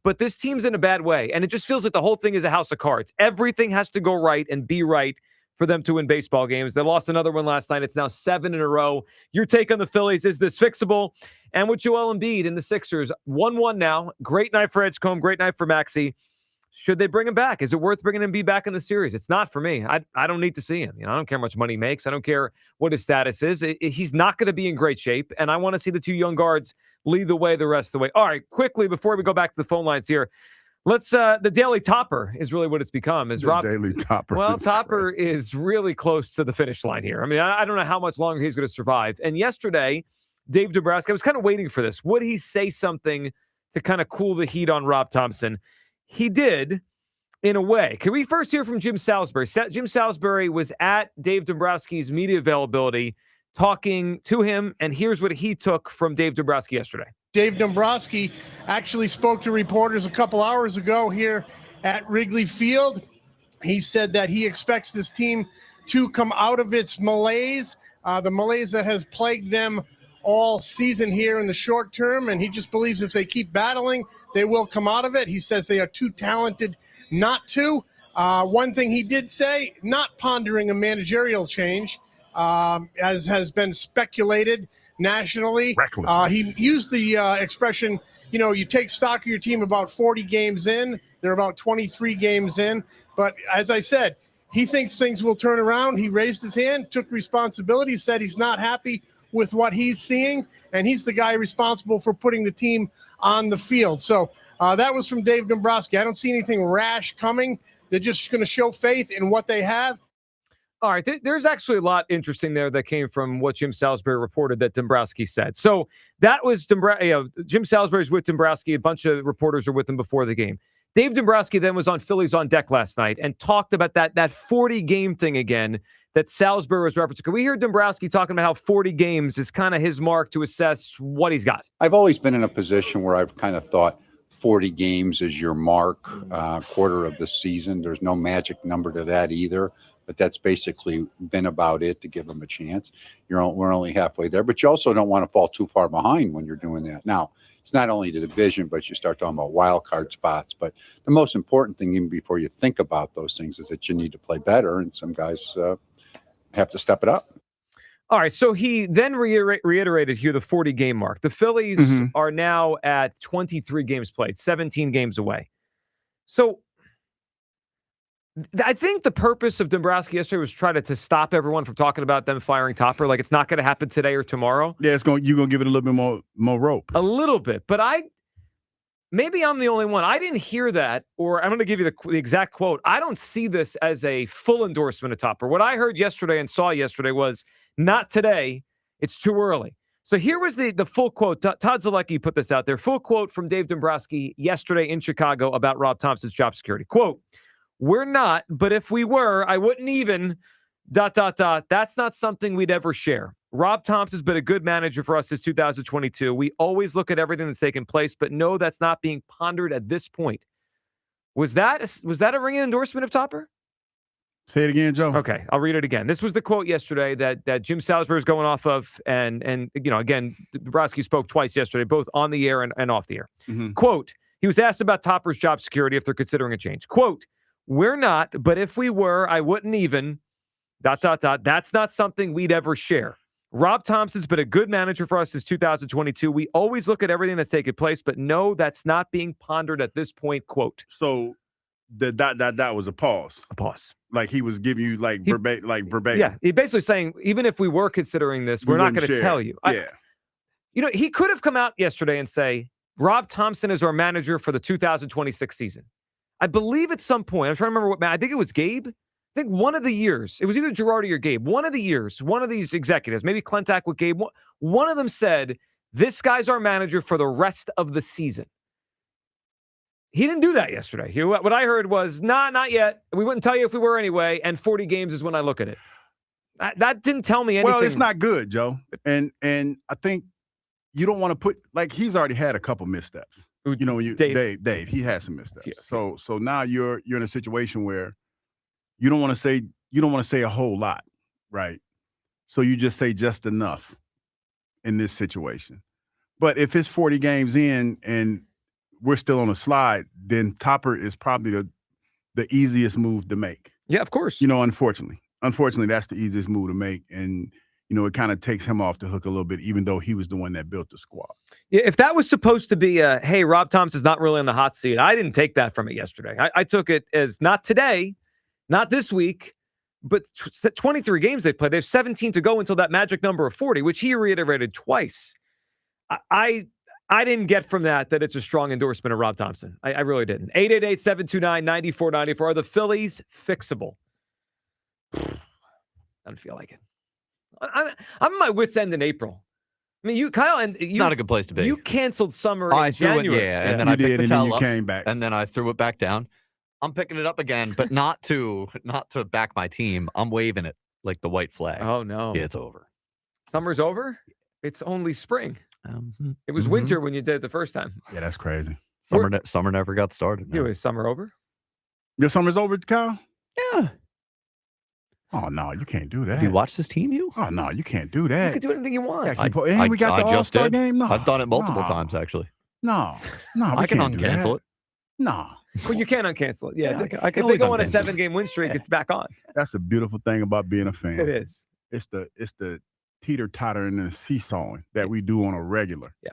But this team's in a bad way, and it just feels like the whole thing is a house of cards. Everything has to go right and be right for them to win baseball games. They lost another one last night. It's now 7 in a row. Your take on the Phillies, is this fixable? And with Joel Embiid and the Sixers, 1-1 now. Great night for Edgecombe, great night for Maxey. Should they bring him back? Is it worth bringing him back in the series? It's not for me. I don't need to see him. I don't care how much money he makes. I don't care what his status is. He's not going to be in great shape, and I want to see the two young guards lead the way the rest of the way. All right, quickly, before we go back to the phone lines here, let's the Daily Topper is really what it's become. Daily Topper. Well, Topper is really close to the finish line here. I mean, I don't know how much longer he's going to survive. And yesterday, Dave Dumbrosski, I was kind of waiting for this. Would he say something to kind of cool the heat on Rob Thompson? He did, in a way. Can we first hear from Jim Salisbury? Jim Salisbury was at Dave Dumbrowski's media availability talking to him, and here's what he took from Dave Dumbrowski yesterday. Dave Dumbrosski actually spoke to reporters a couple hours ago here at Wrigley Field. He said that he expects this team to come out of its malaise, the malaise that has plagued them all season here in the short term, and he just believes if they keep battling, they will come out of it. He says they are too talented not to. One thing he did say, not pondering a managerial change, as has been speculated nationally. He used the expression, you take stock of your team about 40 games in. They're about 23 games in. But as I said, he thinks things will turn around. He raised his hand, took responsibility, said he's not happy with what he's seeing, and he's the guy responsible for putting the team on the field. So that was from Dave Dumbrosski. I don't see anything rash coming. They're just going to show faith in what they have. All right, there's actually a lot interesting there that came from what Jim Salisbury reported that Dumbrosski said. So that was Jim Salisbury's with Dumbrosski. A bunch of reporters are with him before the game. Dave Dumbrosski then was on Phillies on Deck last night and talked about that 40-game thing again that Salisbury was referencing. Can we hear Dumbrosski talking about how 40 games is kind of his mark to assess what he's got? I've always been in a position where I've kind of thought 40 games is your mark, quarter of the season. There's no magic number to that either, but that's basically been about it to give them a chance. We're only halfway there, but you also don't want to fall too far behind when you're doing that. Now, it's not only the division, but you start talking about wild card spots. But the most important thing, even before you think about those things, is that you need to play better, and some guys have to step it up. All right, so he then reiterated here the 40-game mark. The Phillies are now at 23 games played, 17 games away. So I think the purpose of Dumbrosski yesterday was try to stop everyone from talking about them firing Topper. Like, it's not going to happen today or tomorrow. Yeah, you're going to give it a little bit more rope. A little bit, but maybe I'm the only one. I didn't hear that, or I'm going to give you the exact quote. I don't see this as a full endorsement of Topper. What I heard yesterday and saw yesterday was, not today, it's too early. So here was the full quote. Todd Zalecki put this out there. Full quote from Dave Dumbrosski yesterday in Chicago about Rob Thompson's job security. Quote, "We're not, but if we were, I wouldn't even, ... That's not something we'd ever share. Rob Thompson's been a good manager for us since 2022. We always look at everything that's taken place, but no, that's not being pondered at this point." Was that a ringing endorsement of Topper? Say it again, Joe. Okay, I'll read it again. This was the quote yesterday that Jim Salisbury is going off of, and again, Dumbrosski spoke twice yesterday, both on the air and off the air. Quote, he was asked about Topper's job security if they're considering a change. Quote, "We're not, but if we were, I wouldn't even, ... That's not something we'd ever share. Rob Thompson's been a good manager for us since 2022. We always look at everything that's taken place, but no, that's not being pondered at this point." Quote. So that was a pause. A pause. Like he was giving you verbatim. Yeah, he basically saying, even if we were considering this, we're not going to tell you. Yeah. He could have come out yesterday and say, Rob Thompson is our manager for the 2026 season. I believe at some point, I'm trying to remember I think it was Gabe. I think one of the years, it was either Girardi or Gabe. One of the years, one of these executives, maybe Klentak with Gabe, one of them said, this guy's our manager for the rest of the season. He didn't do that yesterday. What I heard was, not yet. We wouldn't tell you if we were anyway, and 40 games is when I look at it. That didn't tell me anything. Well, it's not good, Joe. And I think you don't want to put, he's already had a couple missteps. Dave, he had some missteps. Yeah. So now you're in a situation where you don't want to say a whole lot, right? So you just say just enough in this situation. But if it's 40 games in and we're still on a slide, then Topper is probably the easiest move to make. Yeah, of course. Unfortunately, that's the easiest move to make. And it kind of takes him off the hook a little bit, even though he was the one that built the squad. Yeah, if that was supposed to be hey, Rob Thompson's not really on the hot seat, I didn't take that from it yesterday. I took it as not today, not this week, but 23 games they've played. There's 17 to go until that magic number of 40, which he reiterated twice. I didn't get from that it's a strong endorsement of Rob Thompson. I really didn't. 888-729-9494. Are the Phillies fixable? Doesn't feel like it. I'm at my wit's end in April. I mean, Kyle, and you, not a good place to be. You canceled summer I in threw January. it, and then I picked the and then towel you up, came back. and then I threw it back down. I'm picking it up again, but not to back my team. I'm waving it like the white flag. Oh, no. Yeah, it's over. Summer's over? It's only spring. It was winter when you did it the first time. Yeah, that's crazy. Summer never got started. No. Is summer over? Your summer's over, Kyle? Yeah. Oh, no, you can't do that. Have you watched this team, you? Oh, no, you can't do that. You can do anything you want. We got the All-Star game? No. I've done it multiple times, actually. No, I can uncancel it. No. Well, you can uncancel it. Yeah. I can if they go always on a uncancel 7-game win streak, it's back on. That's the beautiful thing about being a fan. It is. It's the teeter-tottering and the seesawing that we do on a regular. Yeah.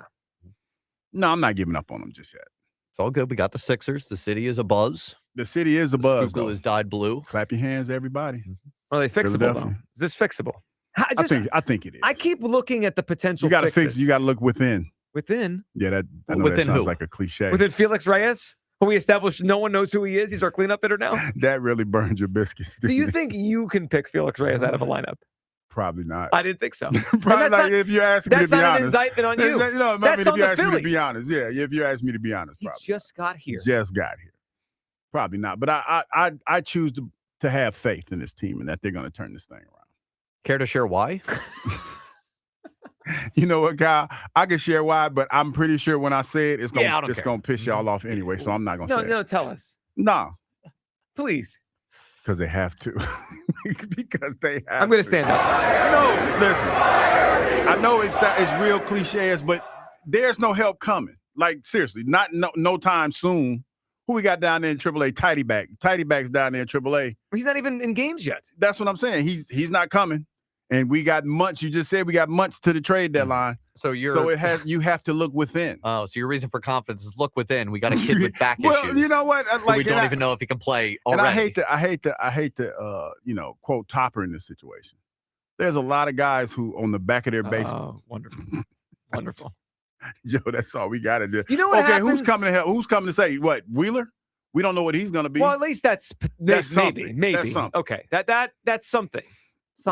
No, I'm not giving up on them just yet. It's all good. We got the Sixers. The city is abuzz. The city is abuzz. Blue has dyed blue. Clap your hands, everybody. Are they fixable, though? Is this fixable? I think it is. I keep looking at the potential You got to fixes. fix. You got to look within. Within? Yeah, I know Within that sounds who? like a cliche. Within Felix Reyes, who we established no one knows who he is. He's our cleanup hitter now. That really burns your biscuits. Do you think you can pick Felix Reyes out of a lineup? Probably not. I didn't think so. Probably not, if you ask me to be honest. That's not an indictment on you. No, that's on if you the ask me to Phillies. be honest. Yeah, if you ask me to be honest. Probably. He just got here. Just got here. Probably not. But I choose to have faith in this team and that they're going to turn this thing around. Care to share why? You know what, Kyle? I can share why, but I'm pretty sure when I say it, it's going to piss y'all off anyway, so I'm not going to say it. No, tell us. No. Please. Because they have to. Because they have I'm going to stand up. No, listen. I know it's real cliches, but there's no help coming. Like, seriously, no time soon. Who we got down there in AAA? Tidy Back. Tidy Back's down there in AAA. He's not even in games yet. That's what I'm saying. He's not coming. And we got months. You just said we got months to the trade deadline. So you have to look within. Oh, so your reason for confidence is look within. We got a kid with back well, issues. You know what? We don't even know if he can play already. And I hate to quote Topper in this situation. There's a lot of guys who on the back of their base. Oh, wonderful. Wonderful. Joe, that's all we got to do. You know what happens? Who's coming to help? Who's coming to say what? Wheeler? We don't know what he's going to be. Well, at least that's maybe. That's something. Okay, that's something.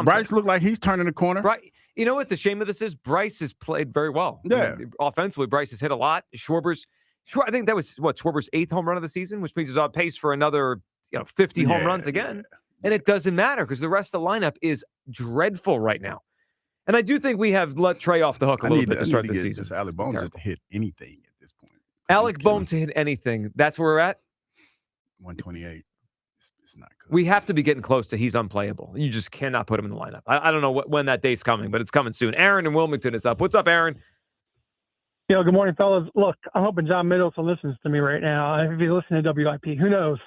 Bryce looked like he's turning the corner. Right. You know what the shame of this is? Bryce has played very well. Yeah. I mean, offensively, Bryce has hit a lot. I think that was Schwarber's 8th home run of the season, which means he's on pace for another 50 home runs again. And it doesn't matter because the rest of the lineup is dreadful right now. And I do think we have let Trey off the hook a little bit to start the season. Just Alec Bohm just to hit anything at this point. Alec Bohm to hit anything. That's where we're at? 128. It's not good. We have to be getting close to he's unplayable. You just cannot put him in the lineup. I don't know when that date's coming, but it's coming soon. Aaron in Wilmington is up. What's up, Aaron? Good morning, fellas. Look, I'm hoping John Middleton listens to me right now. If he's listening to WIP, who knows?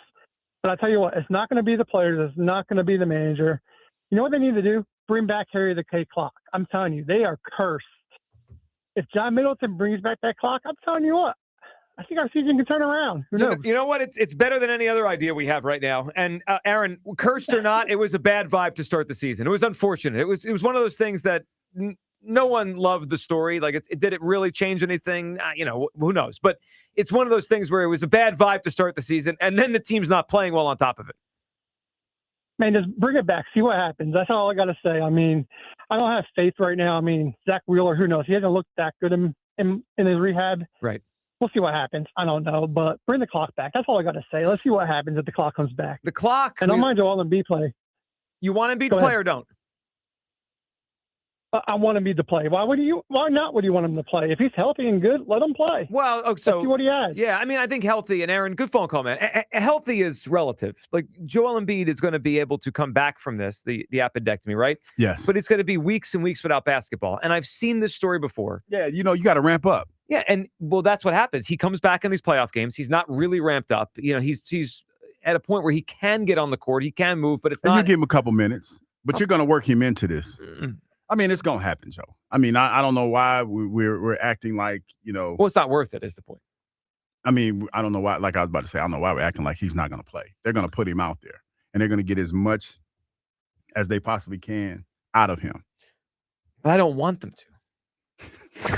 But I tell you what, it's not going to be the players. It's not going to be the manager. You know what they need to do? Bring back Harry the K clock. I'm telling you, they are cursed. If John Middleton brings back that clock, I'm telling you what, I think our season can turn around. Who knows? You know what? It's better than any other idea we have right now. And Aaron, cursed or not, it was a bad vibe to start the season. It was unfortunate. It was one of those things that no one loved the story. Like, did it really change anything? Who knows? But it's one of those things where it was a bad vibe to start the season, and then the team's not playing well on top of it. Man, just bring it back. See what happens. That's all I got to say. I mean, I don't have faith right now. I mean, Zach Wheeler, who knows? He hasn't looked that good in his rehab. Right. We'll see what happens. I don't know, but bring the clock back. That's all I got to say. Let's see what happens if the clock comes back. The clock. And I don't mind Joel Embiid play. You want Embiid to play or don't? I want Embiid to play. Why not would you want him to play? If he's healthy and good, let him play. Well, Let's see what he has. Yeah, I mean, I think healthy, and Aaron, good phone call, man. Healthy is relative. Like, Joel Embiid is going to be able to come back from this, the appendectomy, right? Yes. But it's going to be weeks and weeks without basketball. And I've seen this story before. Yeah, you got to ramp up. Yeah, and well, that's what happens. He comes back in these playoff games. He's not really ramped up. He's at a point where he can get on the court. He can move, but it's not. You give him a couple minutes, but you're going to work him into this. I mean, it's gonna happen, Joe. I mean, I don't know why we're acting like, Well, it's not worth it, is the point. I mean, I don't know why. Like I was about to say, I don't know why we're acting like he's not gonna play. They're gonna put him out there, and they're gonna get as much as they possibly can out of him. But I don't want them to.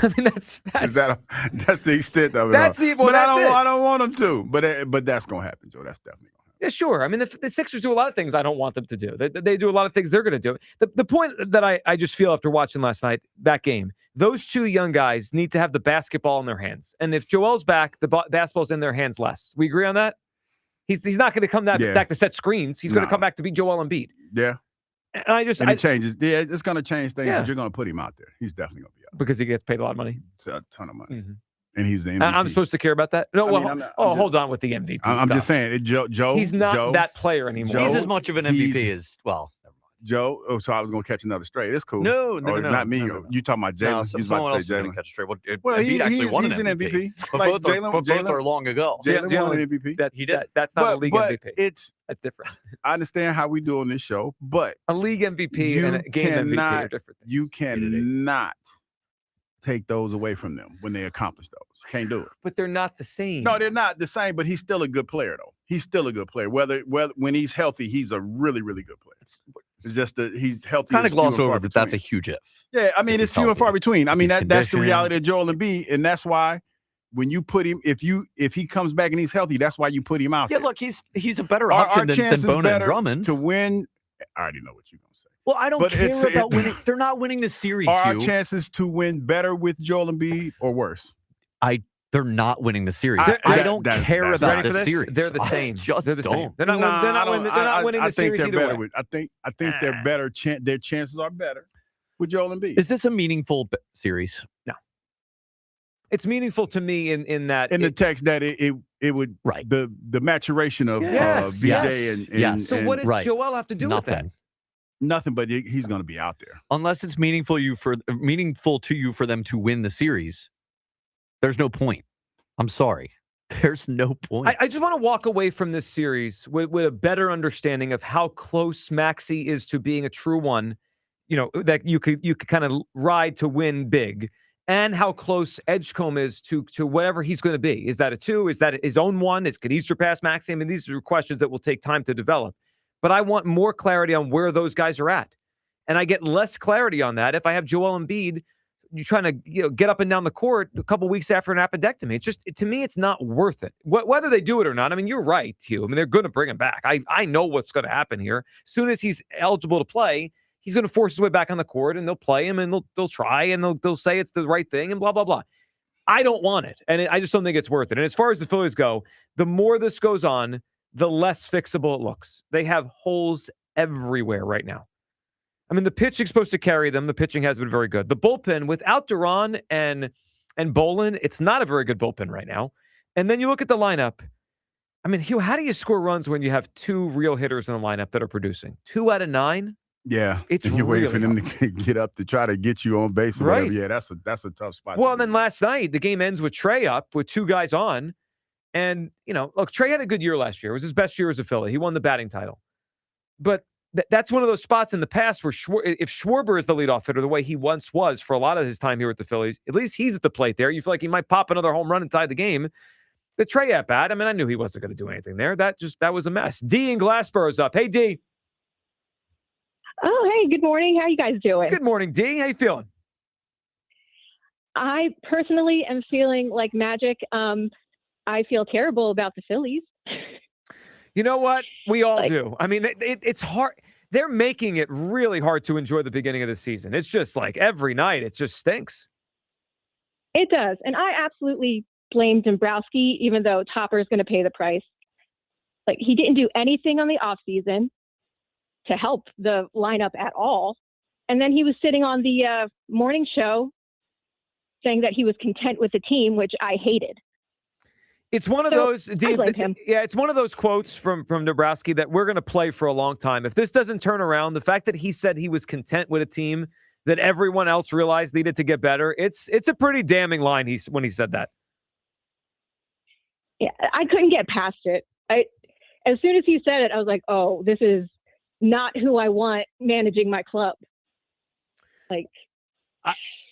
I mean, that's the extent of it. That's all. the well, but that's I don't want them to. But that's gonna happen, Joe. That's definitely gonna happen. Yeah, sure. I mean, the Sixers do a lot of things I don't want them to do. They do a lot of things they're going to do. The point that I just feel after watching last night, that game, those two young guys need to have the basketball in their hands. And if Joel's back, the basketball's in their hands less. We agree on that? He's not going to come back to set screens. He's going to come back to be Joel Embiid. Yeah. And it changes. Yeah, it's going to change things. Yeah. But you're going to put him out there. He's definitely going to be out because he gets paid a lot of money. A ton of money. Mm-hmm. And he's the MVP. I'm supposed to care about that? No, hold on with the MVP I'm just saying, Joe. He's not that player anymore. He's as much of an MVP as, well. Joe, so I was going to catch another straight. It's cool. No. Not me. No. You talking about Jalen? No, someone else is going to catch straight. Well, he actually won he's an MVP. But Like both are long ago. Jalen won an MVP. He did. That's not a league MVP. That's different. I understand how we do on this show, but a league MVP and a game MVP are different things. You cannot take those away from them when they accomplish those. Can't do it. But they're not the same. No, they're not the same, but he's still a good player, though. He's still a good player. Whether when he's healthy, he's a really, really good player. It's just that he's healthy. Kind of gloss over that that's a huge if. Yeah, I mean, it's few and far between. I mean, that's the reality of Joel Embiid, and that's why when you put him, if he comes back and he's healthy, that's why you put him out there. Yeah, look, he's a better option than Bona and Drummond. To win, I already know what you're going to say. Well, I don't care about winning. They're not winning the series, Are our Hugh. chances to win better with Joel Embiid or worse? They're not winning the series. I don't care about the series. They're the same. They're the same. Don't. They're not winning the series either way. I think they're better. Their chances are better with Joel Embiid. Is this a meaningful series? No. It's meaningful to me in that the text that it would the maturation of VJ and so what does Joel have to do with that? Nothing, but he's going to be out there. Unless it's meaningful to you for them to win the series, there's no point. I'm sorry. There's no point. I just want to walk away from this series with a better understanding of how close Maxey is to being a true one, that you could kind of ride to win big, and how close Edgecombe is to whatever he's going to be. Is that a 2? Is that his own 1? Could he surpass Maxey? I mean, these are questions that will take time to develop. But I want more clarity on where those guys are at. And I get less clarity on that if I have Joel Embiid trying to get up and down the court a couple weeks after an appendectomy. It's just, to me, it's not worth it. Whether they do it or not, I mean, you're right, Hugh. I mean, they're going to bring him back. I know what's going to happen here. As soon as he's eligible to play, he's going to force his way back on the court, and they'll play him, and they'll try, and they'll say it's the right thing, and blah, blah, blah. I don't want it, and I just don't think it's worth it. And as far as the Phillies go, the more this goes on, the less fixable it looks. They have holes everywhere right now. I mean, the pitching's supposed to carry them. The pitching has been very good. The bullpen, without Duran and Bolin, it's not a very good bullpen right now. And then you look at the lineup. I mean, Hugh, how do you score runs when you have 2 real hitters in the lineup that are producing? 2 out of 9? Yeah, it's and you're really waiting for them to get up to try to get you on base or whatever. Yeah, that's a tough spot. Well, and then last night, the game ends with Trey up with 2 guys on. And, look, Trey had a good year last year. It was his best year as a Philly. He won the batting title. But that's one of those spots in the past where if Schwarber is the leadoff hitter the way he once was for a lot of his time here with the Phillies, at least he's at the plate there. You feel like he might pop another home run and tie the game. The Trey at bat, I mean, I knew he wasn't going to do anything there. That was a mess. D in Glassboro's up. Hey, D. Oh, hey, good morning. How are you guys doing? Good morning, D. How you feeling? I personally am feeling like magic. I feel terrible about the Phillies. You know what? We all do. I mean, it's hard. They're making it really hard to enjoy the beginning of the season. It's just like every night, it just stinks. It does. And I absolutely blame Dumbrosski, even though Topper is going to pay the price. Like, he didn't do anything on the offseason to help the lineup at all. And then he was sitting on the morning show saying that he was content with the team, which I hated. It's one of those. It's one of those quotes from Dumbrosski that we're going to play for a long time. If this doesn't turn around, the fact that he said he was content with a team that everyone else realized needed to get better, it's a pretty damning line. When he said that. Yeah, I couldn't get past it. As soon as he said it, I was like, oh, this is not who I want managing my club. Like,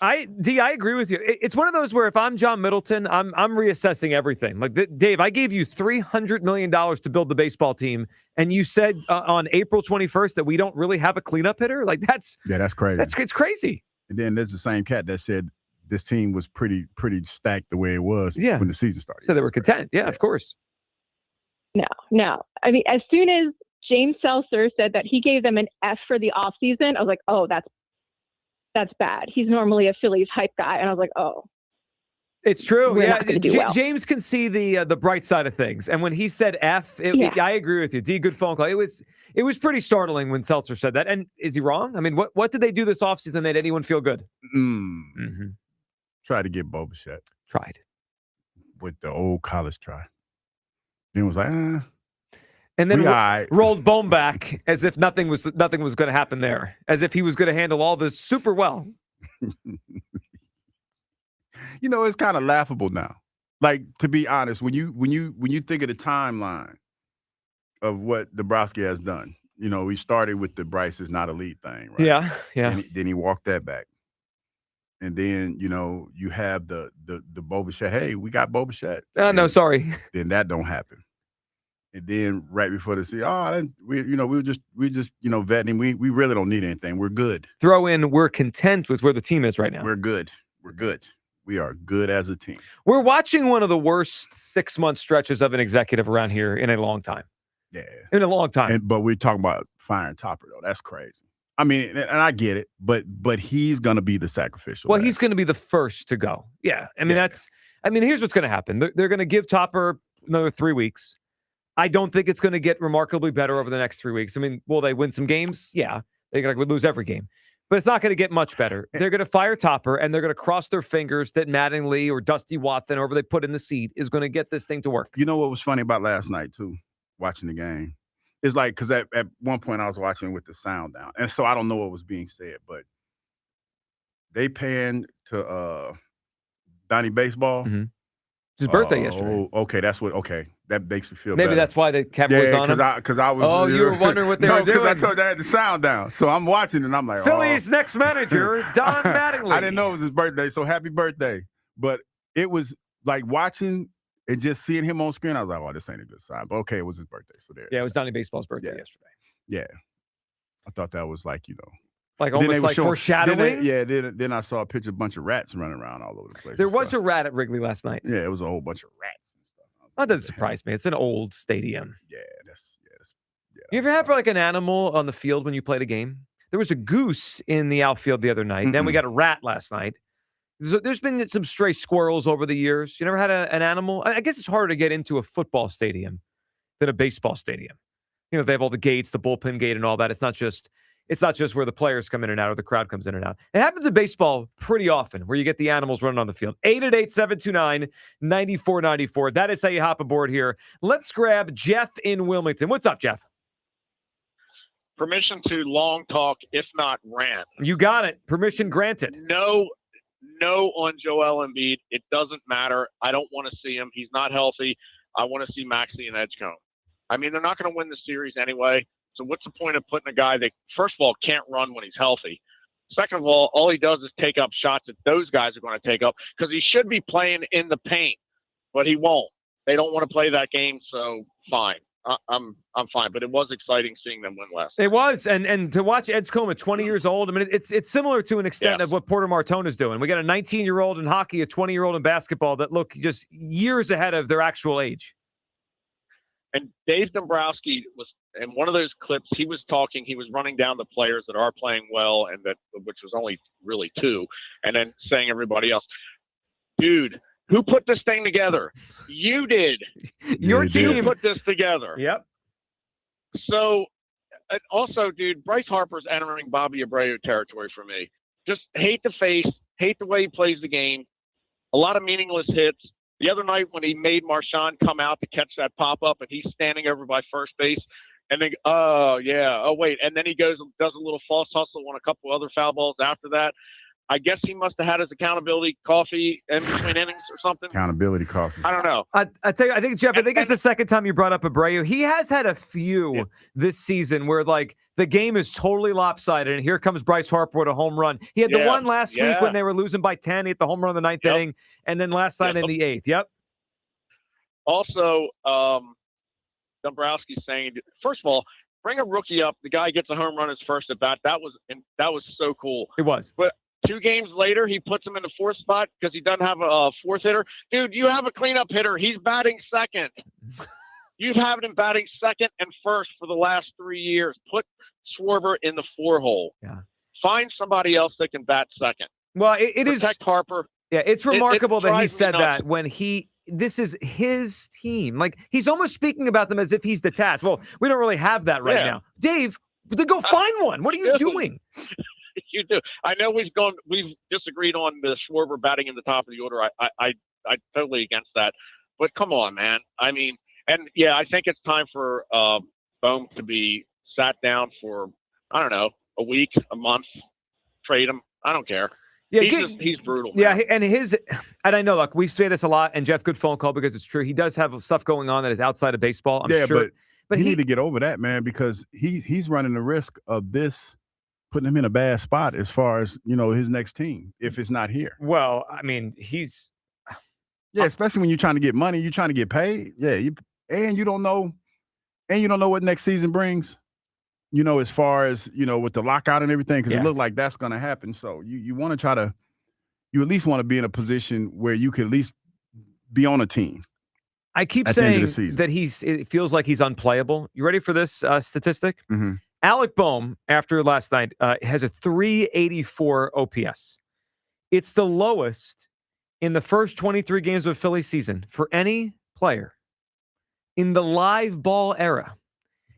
I agree with you. It's one of those where if I'm John Middleton, I'm reassessing everything. Like, Dave, I gave you $300 million to build the baseball team, and you said on April 21st that we don't really have a cleanup hitter. Like, that's crazy. It's crazy. And then there's the same cat that said this team was pretty stacked the way it was when the season started. So they were content. Yeah, of course. No. I mean, as soon as James Seltzer said that he gave them an F for the offseason, I was like, oh, that's bad. He's normally a Phillies hype guy. And I was like, oh. It's true. We're Yeah, not gonna do well. James can see the bright side of things. And when he said F, I agree with you. D, good phone call. It was pretty startling when Seltzer said that. And is he wrong? I mean, what did they do this offseason that made anyone feel good? Mm-hmm. Tried to get Bo Bichette. Tried. With the old college try. Then was like, and then rolled Bone back as if nothing was going to happen there, as if he was going to handle all this super well. You know, it's kind of laughable now. Like, to be honest, when you think of the timeline of what Dumbrosski has done, you know, we started with the Bryce is not elite thing, right? Yeah. Then he walked that back. And then, you know, you have the Bo Bichette. Hey, we got Bo Bichette. No, sorry. Then that don't happen. And then right before the season, we were just vetting him. We really don't need anything. We're good. Throw in, we're content with where the team is right now. We're good. We are good as a team. We're watching one of the worst 6-month stretches of an executive around here in a long time. Yeah. In a long time. But we're talking about firing Topper, though. That's crazy. I mean, and I get it, but he's going to be the sacrificial. Well, he's going to be the first to go. Yeah. I mean, here's what's going to happen. They're going to give Topper another 3 weeks. I don't think it's going to get remarkably better over the next 3 weeks. I mean, will they win some games? Yeah. They're going to lose every game. But it's not going to get much better. They're going to fire Topper, and they're going to cross their fingers that Mattingly or Dusty Watson, whoever they put in the seat, is going to get this thing to work. You know what was funny about last night, too, watching the game? It's like, because at one point I was watching with the sound down, and so I don't know what was being said, but they panned to Donnie Baseball. Mm-hmm. His birthday yesterday. Okay, that makes me feel maybe better. That's why the camera was on him. Because I was. Oh, you were wondering what they were doing. I told you I had the sound down, so I'm watching and I'm like, Phillies next manager Don Mattingly. I didn't know it was his birthday, so happy birthday! But it was like watching and just seeing him on screen. I was like, oh, this ain't a good sign. But okay, it was his birthday, so there. Yeah, it was Donnie Baseball's birthday yesterday. Yeah, I thought that was like like almost like foreshadowing. Then I saw a picture of a bunch of rats running around all over the place. There was a rat at Wrigley last night. Yeah, it was a whole bunch of rats and stuff. That doesn't surprise me. It's an old stadium. Yeah. You ever have like an animal on the field when you played a game? There was a goose in the outfield the other night. Then we got a rat last night. There's been some stray squirrels over the years. You never had an animal? I guess it's harder to get into a football stadium than a baseball stadium. You know, they have all the gates, the bullpen gate and all that. It's not just where the players come in and out or the crowd comes in and out. It happens in baseball pretty often where you get the animals running on the field. 888-729-9494. That is how you hop aboard here. Let's grab Jeff in Wilmington. What's up, Jeff? Permission to long talk, if not rant. You got it. Permission granted. No on Joel Embiid. It doesn't matter. I don't want to see him. He's not healthy. I want to see Maxey and Edgecombe. I mean, they're not going to win the series anyway. So what's the point of putting a guy that, first of all, can't run when he's healthy? Second of all he does is take up shots that those guys are going to take up because he should be playing in the paint, but he won't. They don't want to play that game, so fine. I'm fine, but it was exciting seeing them win last. It was, and to watch Edgecombe at 20 years old, I mean, it's similar to an extent of what Porter Martone is doing. We got a 19-year-old in hockey, a 20-year-old in basketball that look just years ahead of their actual age. And Dave Dumbrosski was in one of those clips. He was running down the players that are playing well, and which was only really two, and then saying everybody else, dude. Who put this thing together? You did. Your team put this together. Yep. So, also, dude, Bryce Harper's entering Bobby Abreu territory for me. Just hate the face, hate the way he plays the game. A lot of meaningless hits. The other night when he made Marshawn come out to catch that pop-up and he's standing over by first base, and then, and then he goes and does a little false hustle on a couple other foul balls after that. I guess he must have had his accountability coffee in between innings or something. Accountability coffee. I don't know. I tell you, I think, Jeff, it's the second time you brought up Abreu. He has had a few this season where, like, the game is totally lopsided, and here comes Bryce Harper with a home run. He had the one last week when they were losing by 10. He hit the home run in the ninth inning, and then last night in the eighth. Yep. Also, Dumbrosski saying, first of all, bring a rookie up. The guy gets a home run his first at bat. That was so cool. It was. But 2 games later, he puts him in the 4th spot because he doesn't have a 4th hitter. Dude, you have a cleanup hitter. He's batting second. You've had him batting second and first for the last 3 years. Put Schwarber in the 4-hole. Yeah. Find somebody else that can bat second. Well, it is Protect Harper. Yeah, it's remarkable that he drives me said nuts. that when this is his team. Like, he's almost speaking about them as if he's detached. Well, we don't really have that right now. Dave, then go find one. What are you doing? You do. I know we've disagreed on the Schwarber batting in the top of the order. I totally against that. But come on, man. I mean, and yeah, I think it's time for Bohm to be sat down for, I don't know, a week, a month, trade him. I don't care. Yeah, he's brutal. Yeah, man. and I know, look, we say this a lot, and Jeff, good phone call because it's true. He does have stuff going on that is outside of baseball. I'm sure. But he need to get over that, man, because he's running the risk of this putting him in a bad spot as far as, his next team, if it's not here. Well, I mean, yeah, especially when you're trying to get money, you're trying to get paid. Yeah, you don't know what next season brings. As far as, with the lockout and everything, because it looked like that's going to happen. So you want to you at least want to be in a position where you can at least be on a team. I keep saying that it feels like he's unplayable. You ready for this statistic? Mm-hmm. Alec Bohm, after last night, has a 384 OPS. It's the lowest in the first 23 games of a Phillies season for any player in the live ball era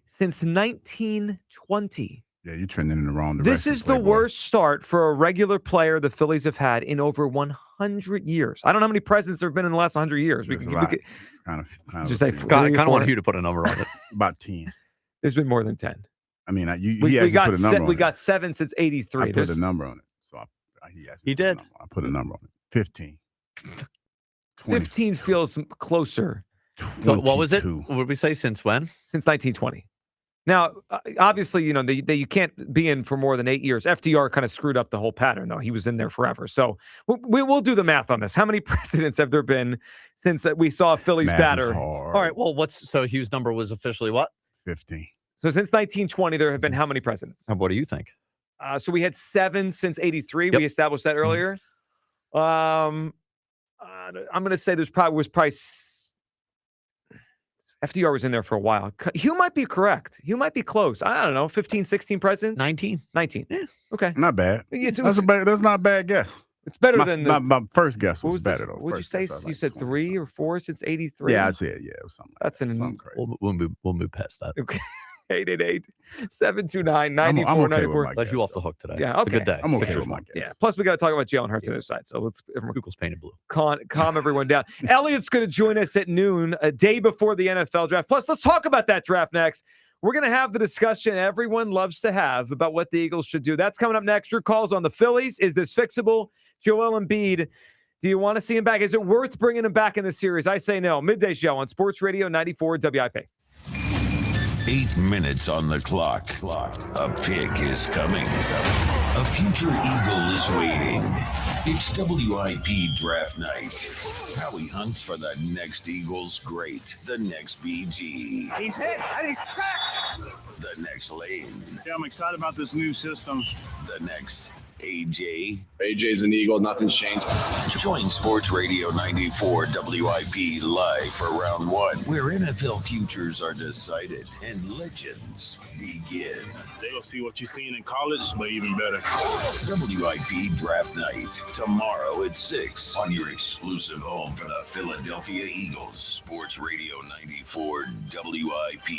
since 1920. Yeah, you're trending in the wrong direction. This is the worst start for a regular player the Phillies have had in over 100 years. I don't know how many presidents there have been in the last 100 years. We could kind of just say I kind of want you to put a number on it. About 10. There's been more than 10. I mean, we got 7 since 83. I put a number on it. So he did. I put a number on it. 15. 15 feels closer. So what was it? What did we say? Since when? Since 1920. Now, obviously, you can't be in for more than 8 years. FDR kind of screwed up the whole pattern, though. He was in there forever. So we'll do the math on this. How many presidents have there been since we saw a Phillies batter? All right. Well, so Hughes' number was officially what? 15. So since 1920, there have been how many presidents? And what do you think? So we had 7 since 83. Yep. We established that earlier. I'm going to say was probably FDR was in there for a while. Hugh might be correct. Hugh might be close. I don't know, 15, 16 presidents? 19. Yeah. Okay. Not bad. That's not a bad guess. It's better than my first guess was better, though. What did you say? You said 3 or 4 since 83? Yeah, I'd say it. Yeah, it was something. That's something crazy. We'll move past that. Okay. 888-729-9494. Let you off the hook today. Yeah, okay. It's a good day. I'm okay with my guess. Yeah. Plus, we got to talk about Jalen Hurts on his side. So let's Google's painted blue. Calm everyone down. Elliot's going to join us at noon, a day before the NFL draft. Plus, let's talk about that draft next. We're going to have the discussion everyone loves to have about what the Eagles should do. That's coming up next. Your calls on the Phillies. Is this fixable? Joel Embiid, do you want to see him back? Is it worth bringing him back in the series? I say no. Midday Show on Sports Radio 94 WIP. 8 minutes on the clock. A pick is coming. A future Eagle is waiting. It's WIP draft night. Howie hunts for the next Eagles great, the next BG, He's hit. And he's sacked. the next Lane, Yeah, I'm excited about this new system. the next AJ. AJ's an Eagle. Nothing's changed. Join Sports Radio 94 WIP live for round 1, where NFL futures are decided and legends begin. They'll see what you've seen in college, but even better. WIP Draft Night, tomorrow at 6 on your exclusive home for the Philadelphia Eagles. Sports Radio 94 WIP.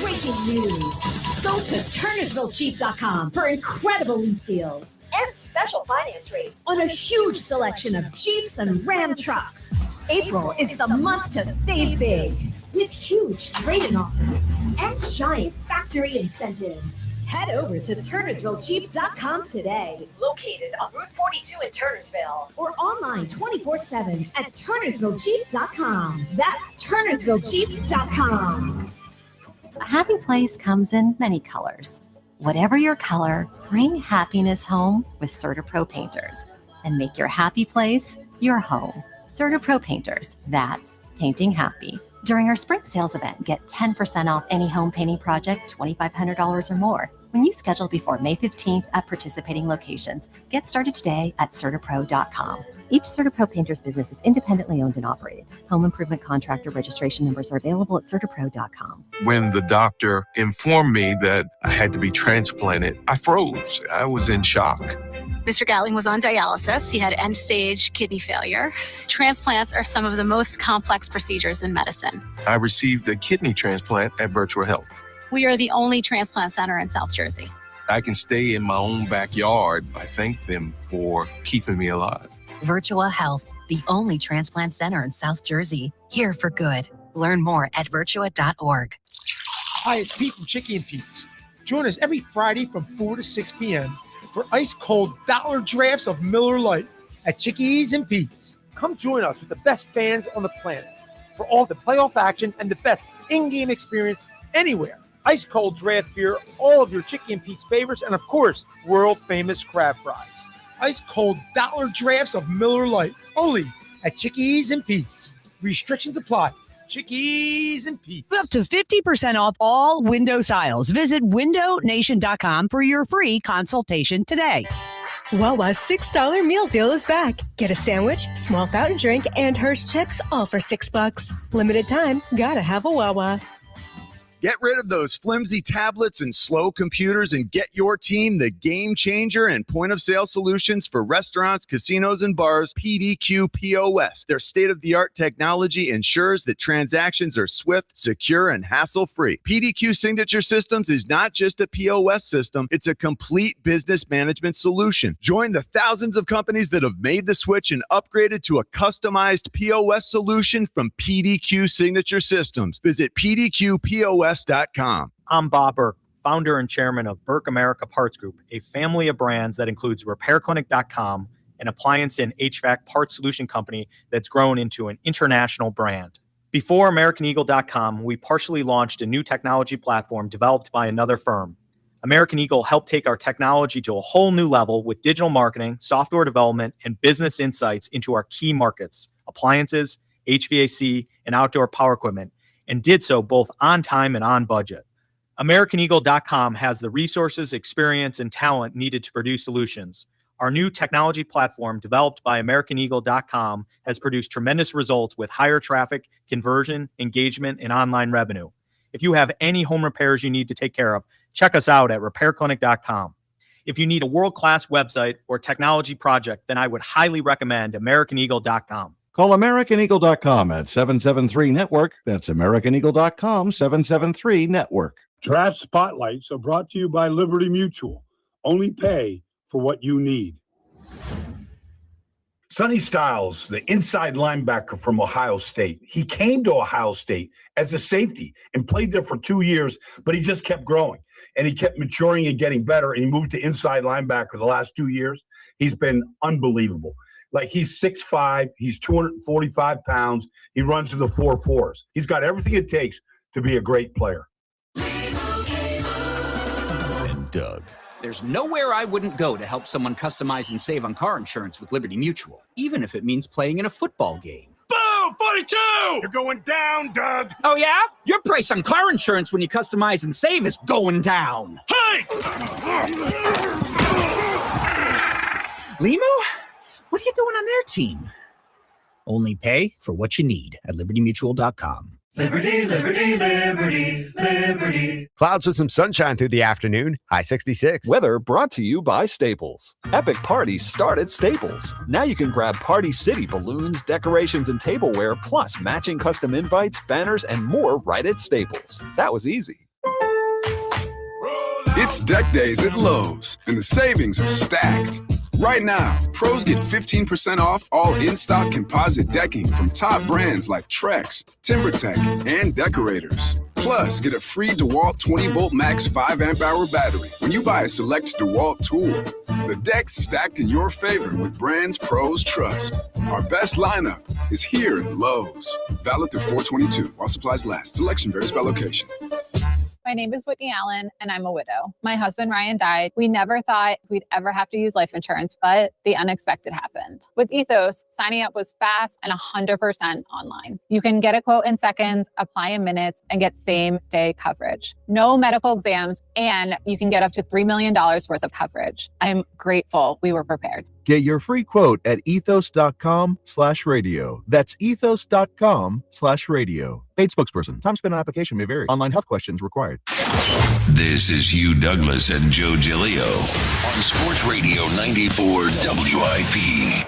Breaking news. Go to TurnersvilleJeep.com for incredible lease deals and special finance rates on a huge selection of Jeeps and Ram trucks. April is the month to save big with huge trade-in offers and giant factory incentives. Head over to TurnersvilleJeep.com today, located on Route 42 in Turnersville, or online 24/7 at TurnersvilleJeep.com. That's TurnersvilleJeep.com. A happy place comes in many colors. Whatever your color, bring happiness home with CertaPro painters and make your happy place your home. CertaPro painters, that's painting happy. During our spring sales event, get 10% off any home painting project, $2,500 or more. When you schedule before May 15th at participating locations, get started today at CertaPro.com. Each CertaPro painter's business is independently owned and operated. Home improvement contractor registration numbers are available at CertaPro.com. When the doctor informed me that I had to be transplanted, I froze. I was in shock. Mr. Gatling was on dialysis. He had end-stage kidney failure. Transplants are some of the most complex procedures in medicine. I received a kidney transplant at Virtual Health. We are the only transplant center in South Jersey. I can stay in my own backyard. I thank them for keeping me alive. Virtual Health, the only transplant center in South Jersey. Here for good. Learn more at virtua.org. Hi, it's Pete from Chicky and Pete's. Join us every Friday from 4 to 6 p.m. for ice-cold dollar drafts of Miller Lite at Chickies and Pete's. Come join us with the best fans on the planet for all the playoff action and the best in-game experience anywhere. Ice-cold draft beer, all of your Chicky and Pete's favorites, and of course, world-famous crab fries. Ice-cold dollar drafts of Miller Lite, only at Chickies and Pete's. Restrictions apply. Chickies and Pete's. Up to 50% off all window styles. Visit windownation.com for your free consultation today. Wawa's $6 meal deal is back. Get a sandwich, small fountain drink, and Hershey chips, all for $6. Limited time, gotta have a Wawa. Get rid of those flimsy tablets and slow computers and get your team the game changer and point of sale solutions for restaurants, casinos, and bars, PDQ POS. Their state-of-the-art technology ensures that transactions are swift, secure, and hassle-free. PDQ Signature Systems is not just a POS system, it's a complete business management solution. Join the thousands of companies that have made the switch and upgraded to a customized POS solution from PDQ Signature Systems. Visit PDQPOS.com. I'm Bob Burke, founder and chairman of Burke America Parts Group, a family of brands that includes RepairClinic.com, an appliance and HVAC parts solution company that's grown into an international brand. Before AmericanEagle.com, we partially launched a new technology platform developed by another firm. American Eagle helped take our technology to a whole new level with digital marketing, software development, and business insights into our key markets, appliances, HVAC, and outdoor power equipment, and did so both on time and on budget. AmericanEagle.com has the resources, experience, and talent needed to produce solutions. Our new technology platform, developed by AmericanEagle.com, has produced tremendous results with higher traffic, conversion, engagement, and online revenue. If you have any home repairs you need to take care of, check us out at RepairClinic.com. If you need a world-class website or technology project, then I would highly recommend AmericanEagle.com. Call AmericanEagle.com at 773-NETWORK. That's AmericanEagle.com, 773-NETWORK. Draft Spotlights are brought to you by Liberty Mutual. Only pay for what you need. Sonny Styles, the inside linebacker from Ohio State. He came to Ohio State as a safety and played there for 2 years, but he just kept growing. And he kept maturing and getting better, and he moved to inside linebacker the last 2 years. He's been unbelievable. Like, he's 6'5", he's 245 pounds, he runs to the 4.4s. He's got everything it takes to be a great player. And Doug. There's nowhere I wouldn't go to help someone customize and save on car insurance with Liberty Mutual, even if it means playing in a football game. Boom! 42! You're going down, Doug! Oh, yeah? Your price on car insurance when you customize and save is going down. Hey! Limu? What are you doing on their team? Only pay for what you need at LibertyMutual.com. Liberty, liberty, liberty, liberty. Clouds with some sunshine through the afternoon. High 66. Weather brought to you by Staples. Epic parties start at Staples. Now you can grab Party City balloons, decorations, and tableware, plus matching custom invites, banners, and more right at Staples. That was easy. It's deck days at Lowe's, and the savings are stacked. Right now, pros get 15% off all in-stock composite decking from top brands like Trex, TimberTech, and Decorators. Plus, get a free DeWalt 20-volt max 5-amp-hour battery when you buy a select DeWalt tool. The deck's stacked in your favor with brands pros trust. Our best lineup is here at Lowe's. Valid through 4/22 while supplies last. Selection varies by location. My name is Whitney Allen, and I'm a widow. My husband, Ryan, died. We never thought we'd ever have to use life insurance, but the unexpected happened. With Ethos, signing up was fast and 100% online. You can get a quote in seconds, apply in minutes, and get same-day coverage. No medical exams, and you can get up to $3 million worth of coverage. I'm grateful we were prepared. Get your free quote at ethos.com/radio. That's ethos.com/radio. Paid spokesperson. Time spent on application may vary. Online health questions required. This is Hugh Douglas and Joe Giglio on Sports Radio 94 WIP.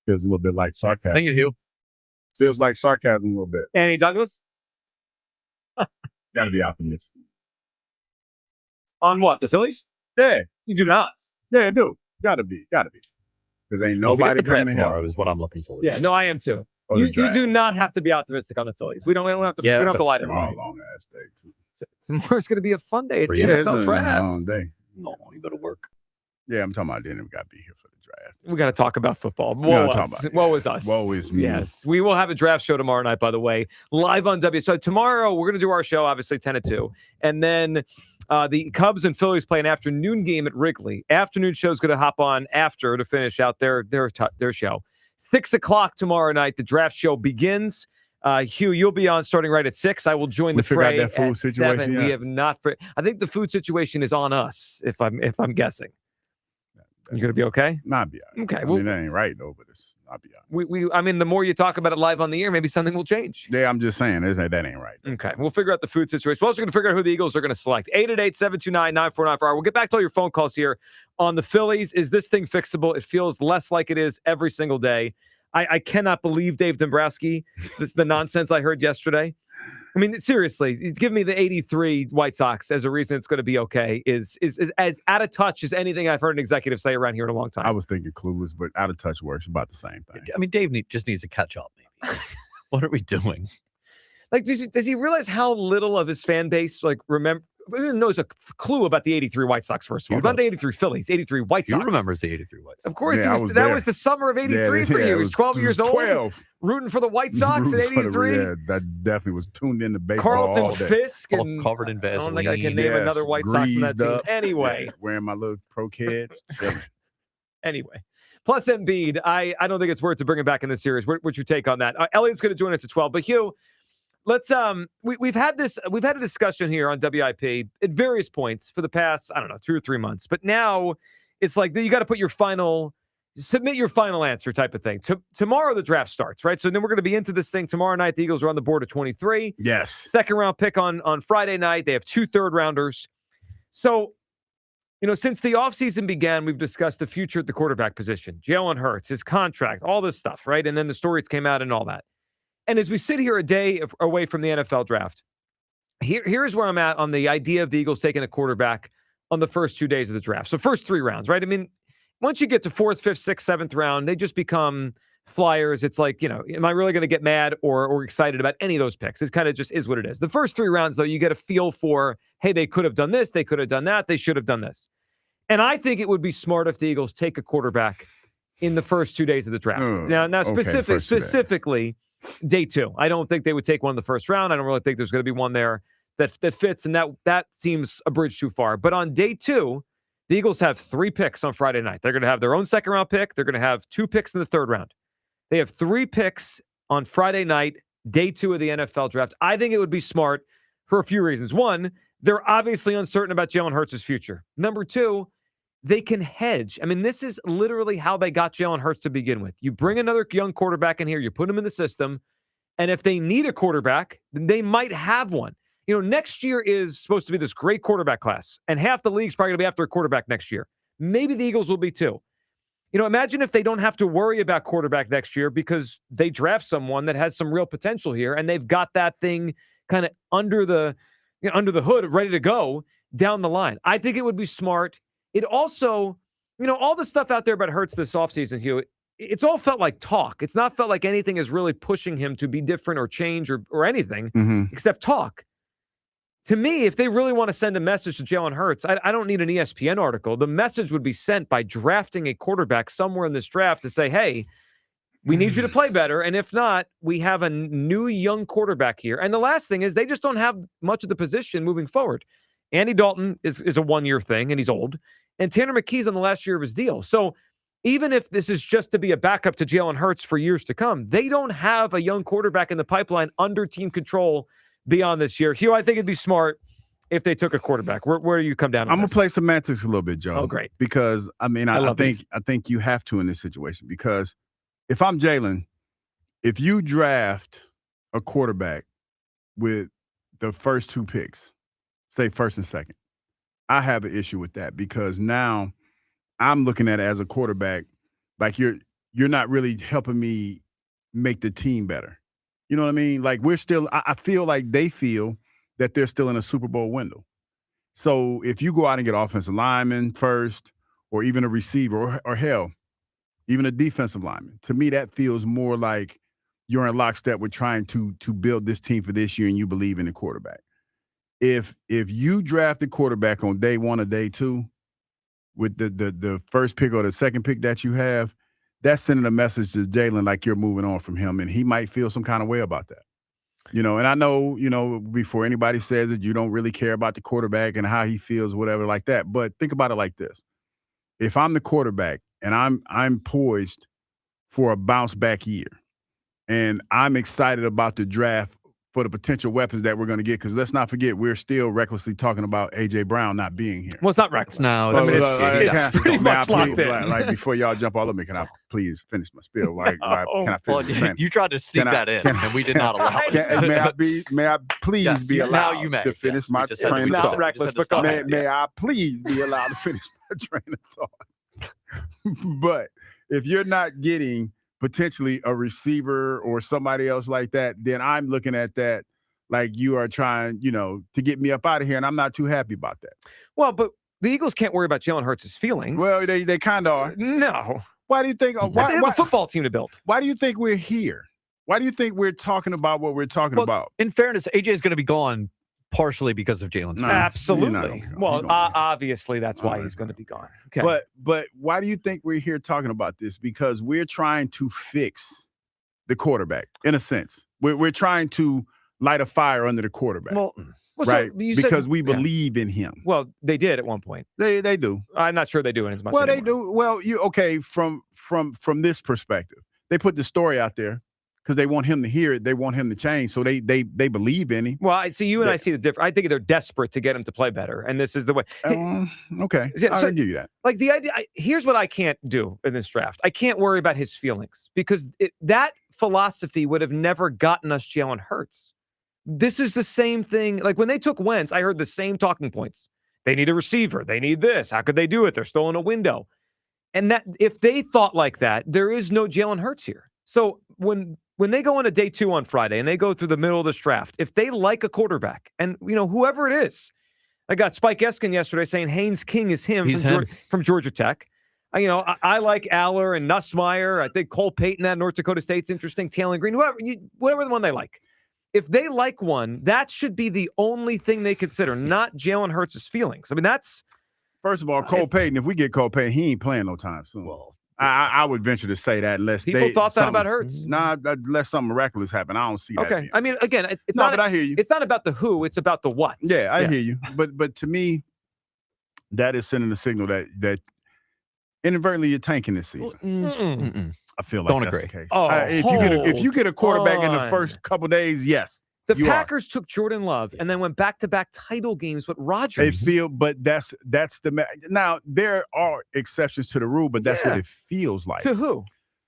Feels a little bit like sarcasm. Thank you, Hugh. Feels like sarcasm a little bit. Annie Douglas? Gotta be optimistic. On what? The Phillies? Yeah. You do not. Yeah, I do. Gotta be. Because ain't nobody coming to help. Is what I'm looking for. Yeah, no, I am too. You do not have to be optimistic on the Phillies. We don't have to. We don't have to lie to them. Long ass day too. Tomorrow's going to be a fun day. It's the It's NFL a draft. long day. No, you go to work. Yeah, I'm talking about I didn't got to be here for the draft. We got to talk about football. Woe is us. Woe is me. Yes, we will have a draft show tomorrow night, by the way, live on W. So tomorrow we're going to do our show, obviously 10 to 2, and then the Cubs and Phillies play an afternoon game at Wrigley. Afternoon show's going to hop on after to finish out their show. 6 o'clock tomorrow night, the draft show begins. Hugh, you'll be on starting right at 6. I will join the fray that food at situation 7. yet? We have not. I think the food situation is on us. If I'm guessing, you're gonna be okay. Not be all right. Okay. I mean, that ain't right though, but it's not be all right. I mean, the more you talk about it live on the air, maybe something will change. Yeah, I'm just saying that ain't right. Okay, we'll figure out the food situation. We're also going to figure out who the Eagles are going to select. 888-729-9494. We'll get back to all your phone calls here on the Phillies. Is this thing fixable? It feels less like it is every single day. I cannot believe Dave Dumbrosski. This is the nonsense I heard yesterday. I mean, seriously, give me the 83 White Sox as a reason it's going to be okay is as out of touch as anything I've heard an executive say around here in a long time. I was thinking clueless, but out of touch works about the same thing. I mean, Dave just needs to catch up, maybe. What are we doing? Like, does he realize how little of his fan base, knows a clue about the 83 White Sox, first of all? Not the 83 Phillies, 83 White Sox. He remembers the 83 White Sox. Of course, Yeah, that was the summer of 83 for you. He was 12 years old, rooting for the White Sox in 83. Yeah, that definitely was tuned into baseball Carlton all day. Fisk. And covered in Vaseline. I don't think I can name Yes, another White Sox from that greased team. up, Anyway. wearing my little pro kids. Anyway. Plus Embiid, I don't think it's worth to bring him back in the series. What's your take on that? Elliot's going to join us at 12. But Hugh, let's we've had a discussion here on WIP at various points for the past, 2 or 3 months. But now it's like you got to submit your final answer type of thing. Tomorrow the draft starts, right? So then we're going to be into this thing tomorrow night. The Eagles are on the board at 23. Yes. Second round pick on Friday night. They have 2 third-rounders. So, since the offseason began, we've discussed the future at the quarterback position. Jalen Hurts, his contract, all this stuff, right? And then the stories came out and all that. And as we sit here a day away from the NFL draft, here's where I'm at on the idea of the Eagles taking a quarterback on the first 2 days of the draft. So first 3 rounds, right? I mean, once you get to 4th, 5th, 6th, 7th round, they just become flyers. It's like, am I really going to get mad or excited about any of those picks? It kind of just is what it is. The first 3 rounds, though, you get a feel for, hey, they could have done this, they could have done that, they should have done this. And I think it would be smart if the Eagles take a quarterback in the first 2 days of the draft. Specifically, day 2. I don't think they would take one in the first round. I don't really think there's going to be one there that fits, and that seems a bridge too far. But on day 2, the Eagles have 3 picks on Friday night. They're going to have their own second-round pick. They're going to have 2 picks in the third round. They have 3 picks on Friday night, day 2 of the NFL draft. I think it would be smart for a few reasons. One, they're obviously uncertain about Jalen Hurts' future. Number 2, they can hedge. I mean, this is literally how they got Jalen Hurts to begin with. You bring another young quarterback in here, you put him in the system, and if they need a quarterback, then they might have one. Next year is supposed to be this great quarterback class, and half the league's probably going to be after a quarterback next year. Maybe the Eagles will be too. Imagine if they don't have to worry about quarterback next year because they draft someone that has some real potential here, and they've got that thing kind of under the hood, ready to go down the line. I think it would be smart. It also, all the stuff out there about Hurts this offseason, Hugh, it's all felt like talk. It's not felt like anything is really pushing him to be different or change or anything except talk. To me, if they really want to send a message to Jalen Hurts, I don't need an ESPN article. The message would be sent by drafting a quarterback somewhere in this draft to say, hey, we need you to play better. And if not, we have a new young quarterback here. And the last thing is they just don't have much of the position moving forward. Andy Dalton is a one-year thing, and he's old. And Tanner McKee's on the last year of his deal. So even if this is just to be a backup to Jalen Hurts for years to come, they don't have a young quarterback in the pipeline under team control beyond this year. Hugh, I think it'd be smart if they took a quarterback. Where do you come down on I'm going this? to play semantics a little bit, Joe. Oh, great. Because, I think you have to in this situation. Because if I'm Jalen, if you draft a quarterback with the first 2 picks, say first and second, I have an issue with that because now I'm looking at it as a quarterback like you're not really helping me make the team better. You know what I mean? Like I feel like they feel that they're still in a Super Bowl window. So if you go out and get offensive lineman first or even a receiver or hell, even a defensive lineman, to me that feels more like you're in lockstep with trying to build this team for this year and you believe in the quarterback. If you draft a quarterback on day 1 or day 2 with the first pick or the second pick that you have, that's sending a message to Jalen like you're moving on from him, and he might feel some kind of way about that. And I know, before anybody says it, you don't really care about the quarterback and how he feels, whatever like that. But think about it like this. If I'm the quarterback and I'm poised for a bounce back year and I'm excited about the draft for the potential weapons that we're going to get, because let's not forget, we're still recklessly talking about A.J. Brown not being here. Well, it's not reckless. No, it's pretty much locked in. Like, before y'all jump all over me, can I please finish my spiel? Can I finish? Well, you tried to sneak that in, and we did not allow it. May I please be allowed to finish my train of thought? Reckless, but go ahead. May I please be allowed to finish my train of thought? But if you're not getting potentially a receiver or somebody else like that, then I'm looking at that like you are trying, to get me up out of here, and I'm not too happy about that. Well, but the Eagles can't worry about Jalen Hurts' feelings. Well, they kind of are. No. Why do you think? They have a football team to build. Why do you think we're here? Why do you think we're talking about what we're talking about? In fairness, AJ is going to be gone partially because of Jalen's. No, absolutely. Well, obviously that's why he's going to be gone. Okay. But why do you think we're here talking about this? Because we're trying to fix the quarterback in a sense. We're trying to light a fire under the quarterback. Well, right? So you said, because we believe in him. Well, they did at one point. They do. I'm not sure they do it as much. Well, anymore. they do. Well, from this perspective, they put the story out there because they want him to hear it. They want him to change. So they believe in him. Well, I see you and I see the difference. I think they're desperate to get him to play better, and this is the way. Okay, I'll give you that. Like the idea. Here's what I can't do in this draft. I can't worry about his feelings because that philosophy would have never gotten us Jalen Hurts. This is the same thing. Like when they took Wentz, I heard the same talking points. They need a receiver. They need this. How could they do it? They're still in a window. And that if they thought like that, there is no Jalen Hurts here. So when they go into day 2 on Friday and they go through the middle of this draft, if they like a quarterback and, whoever it is, I got Spike Eskin yesterday saying Haynes King is him from Georgia Tech. I like Aller and Nussmeier. I think Cole Payton at North Dakota State's interesting. Taylor Green, whatever the one they like. If they like one, that should be the only thing they consider, not Jalen Hurts' feelings. I mean, that's... First of all, Cole Payton, if we get Cole Payton, he ain't playing no time soon. Well, I would venture to say that unless people thought that about Hurts. Nah, unless something miraculous happened. I don't see that. Okay. I mean, again, it's not. But I hear you. It's not about the who. It's about the what. Yeah, I hear you. But to me, that is sending a signal that inadvertently you're tanking this season. I feel like that's the case. If you get a quarterback in the first couple days, yes. The Packers took Jordan Love and then went back-to-back title games with Rodgers. But that's now there are exceptions to the rule, but that's what it feels like. To who?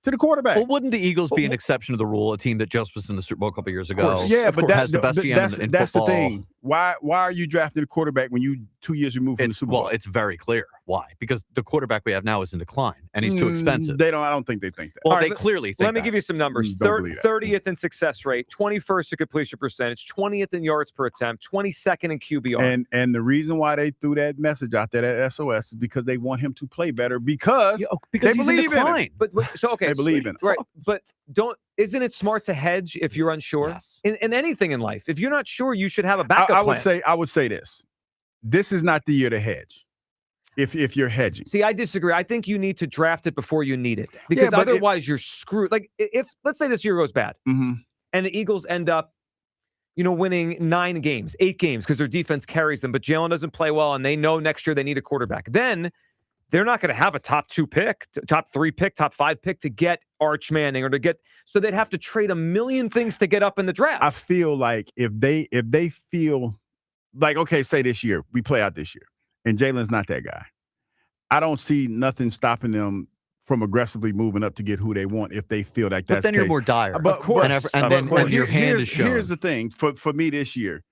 To the quarterback. Well, wouldn't the Eagles be an exception to the rule? A team that just was in the Super Bowl a couple years ago. Yeah, but has the best GM in that's football. the thing. Why are you drafting a quarterback when you 2 years removed from the Super Bowl? Well, it's very clear why. Because the quarterback we have now is in decline, and he's too expensive. I don't think they think that. Well, they clearly think that. Let me give you some numbers. 30th in success rate, 21st in completion percentage, 20th in yards per attempt, 22nd in QBR. And the reason why they threw that message out there, that SOS, is because they want him to play better because they he's believe in decline. in him. They believe in him. Right. But isn't it smart to hedge if you're unsure? Yes. In anything in life. If you're not sure, you should have a backup I plan. would say this. This is not the year to hedge. If you're hedging. See, I disagree. I think you need to draft it before you need it. Because otherwise you're screwed. Like if let's say this year goes bad and the Eagles end up, winning 9 games, 8 games because their defense carries them, but Jalen doesn't play well and they know next year they need a quarterback. Then they're not going to have a top 2 pick, top 3 pick, top 5 pick to get Arch Manning or to get, so they'd have to trade a million things to get up in the draft. I feel like if they feel like, okay, say this year, we play out this year, and Jalen's not that guy. I don't see nothing stopping them from aggressively moving up to get who they want if they feel like that's. But then you're more dire. But, of course. And then your hand is shown. Here's the thing for me this year.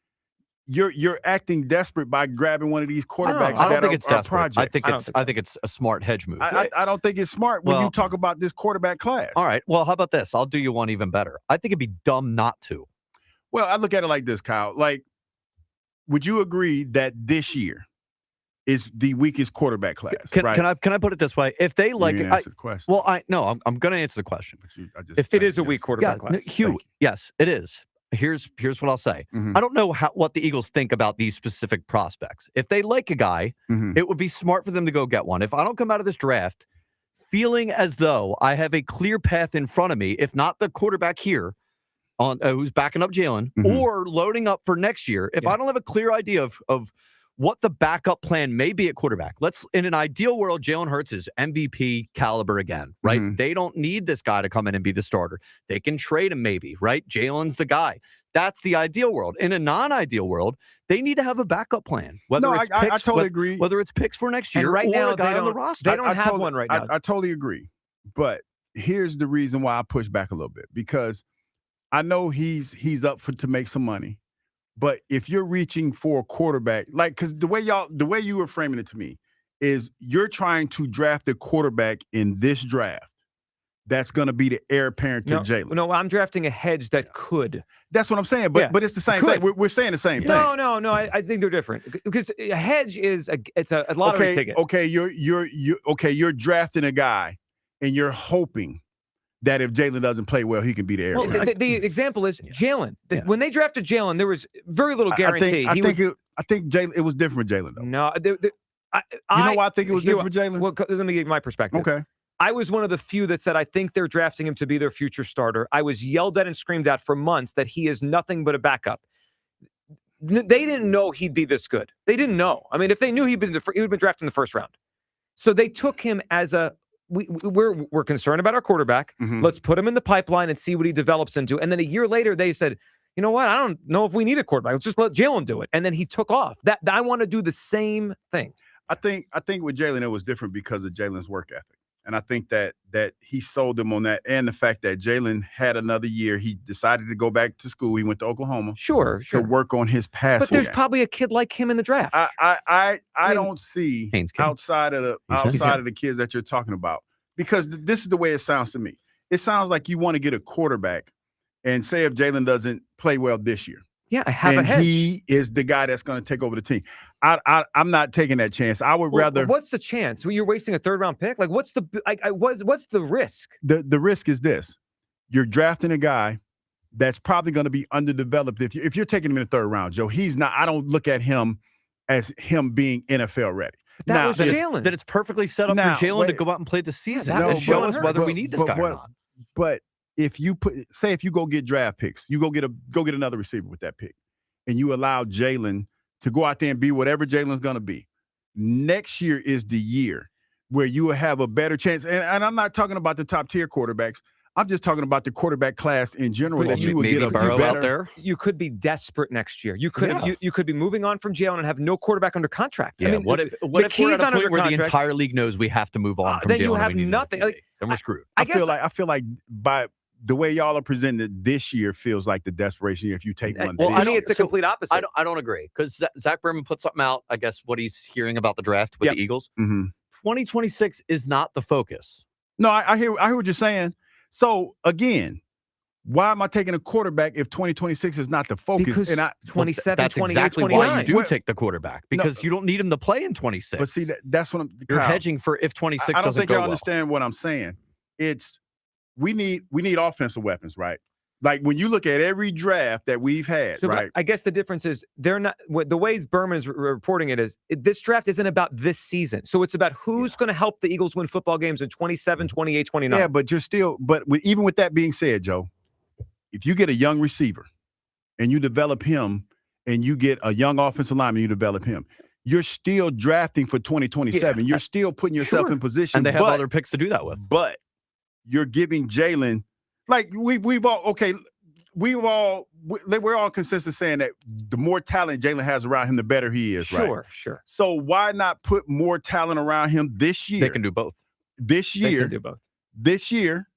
You're acting desperate by grabbing one of these quarterbacks. I don't think it's desperate. Projects. I think it's a smart hedge move. I don't think it's smart when you talk about this quarterback class. All right. Well, how about this? I'll do you one even better. I think it'd be dumb not to. Well, I look at it like this, Kyle. Like, would you agree that this year is the weakest quarterback class? Can I put it this way? If they like it, answer the question. Well, I'm going to answer the question. If it is a weak quarterback class, Hugh, yes, it is. Here's what I'll say. I don't know what the Eagles think about these specific prospects. If they like a guy, it would be smart for them to go get one. If I don't come out of this draft feeling as though I have a clear path in front of me, if not the quarterback here on who's backing up Jalen or loading up for next year, if I don't have a clear idea of what the backup plan may be at quarterback. In an ideal world, Jalen Hurts is MVP caliber again, right? They don't need this guy to come in and be the starter. They can trade him maybe, right? Jalen's the guy. That's the ideal world. In a non-ideal world, they need to have a backup plan. I totally agree. Whether it's picks for next year right or now, a guy on the roster. They don't have one right now. I totally agree. But here's the reason why I push back a little bit. Because I know he's up to make some money. But if you're reaching for a quarterback, because the way you were framing it to me is you're trying to draft a quarterback in this draft that's going to be the heir apparent to Jalen. No, I'm drafting a hedge that could. That's what I'm saying. But it's the same thing. We're saying the same thing. No. I think they're different because a hedge is a lottery ticket. Okay, you're drafting a guy and you're hoping that if Jalen doesn't play well, he can be the heir. Well, the example is Jalen. When they drafted Jalen, there was very little guarantee. I think Jalen. It was different for Jalen, though. No, you know why I think it was different for Jalen? Well, let me give you my perspective. Okay. I was one of the few that said I think they're drafting him to be their future starter. I was yelled at and screamed at for months that he is nothing but a backup. They didn't know he'd be this good. They didn't know. I mean, if they knew he would have been drafted in the first round. So they took him as a. We're concerned about our quarterback. Let's put him in the pipeline and see what he develops into. And then a year later, they said, you know what? I don't know if we need a quarterback. Let's just let Jalen do it. And then he took off. That I want to do the same thing. I think with Jalen, it was different because of Jalen's work ethic. And I think that he sold them on that, and the fact that Jalen had another year. He decided to go back to school. He went to Oklahoma. Sure. To work on his passing. But there's probably a kid like him in the draft. I don't see outside of the kids that you're talking about, because this is the way it sounds to me. It sounds like you want to get a quarterback, and say if Jalen doesn't play well this year. Yeah, I have a hedge. He is the guy that's going to take over the team. I'm not taking that chance. I would rather. What's the chance? You're wasting a 3rd round pick. Like, what's the risk? The risk is this: you're drafting a guy that's probably going to be underdeveloped. If you're taking him in the 3rd round, Joe, he's not. I don't look at him as him being NFL ready. But that was Jalen. Then it's perfectly set up for Jalen to go out and play the season and show us whether we need this guy or not. But if you if you go get draft picks, you go get another receiver with that pick, and you allow Jalen to go out there and be whatever Jalen's going to be, next year is the year where you will have a better chance. And I'm not talking about the top tier quarterbacks. I'm just talking about the quarterback class in general. That you would get a Burrow better out there. You could be desperate next year. You could you could be moving on from Jalen and have no quarterback under contract. Yeah. I mean, what if we're at a point where the entire league knows we have to move on from Jalen? Then you have nothing. Then we're screwed. I feel like by the way y'all are presented this year feels like the desperation if you take one. Well, I think it's the complete opposite. I don't agree, because Zach Berman put something out, I guess, what he's hearing about the draft with the Eagles. 2026 is not the focus. No, I hear what you're saying. So, again, why am I taking a quarterback if 2026 is not the focus? Because 27, that's 28, exactly 29. why you do take the quarterback, because you don't need him to play in 26. But see, that's what you're hedging for if 26 doesn't go well. I don't think you understand what I'm saying. It's we need offensive weapons, right? Like when you look at every draft that we've had, So right? I guess the difference is they're not the way Berman is reporting it is this draft isn't about this season. So it's about who's going to help the Eagles win football games in 27, 28, 29. Yeah, but even with that being said, Joe, if you get a young receiver and you develop him and you get a young offensive lineman, you develop him, you're still drafting for 2027. Yeah. You're still putting yourself in position. And they have other picks to do that with. But you're giving Jalen, like we're all consensus saying that the more talent Jalen has around him, the better he is, right? Sure. So why not put more talent around him this year? They can do both. This year. They can do both. This year.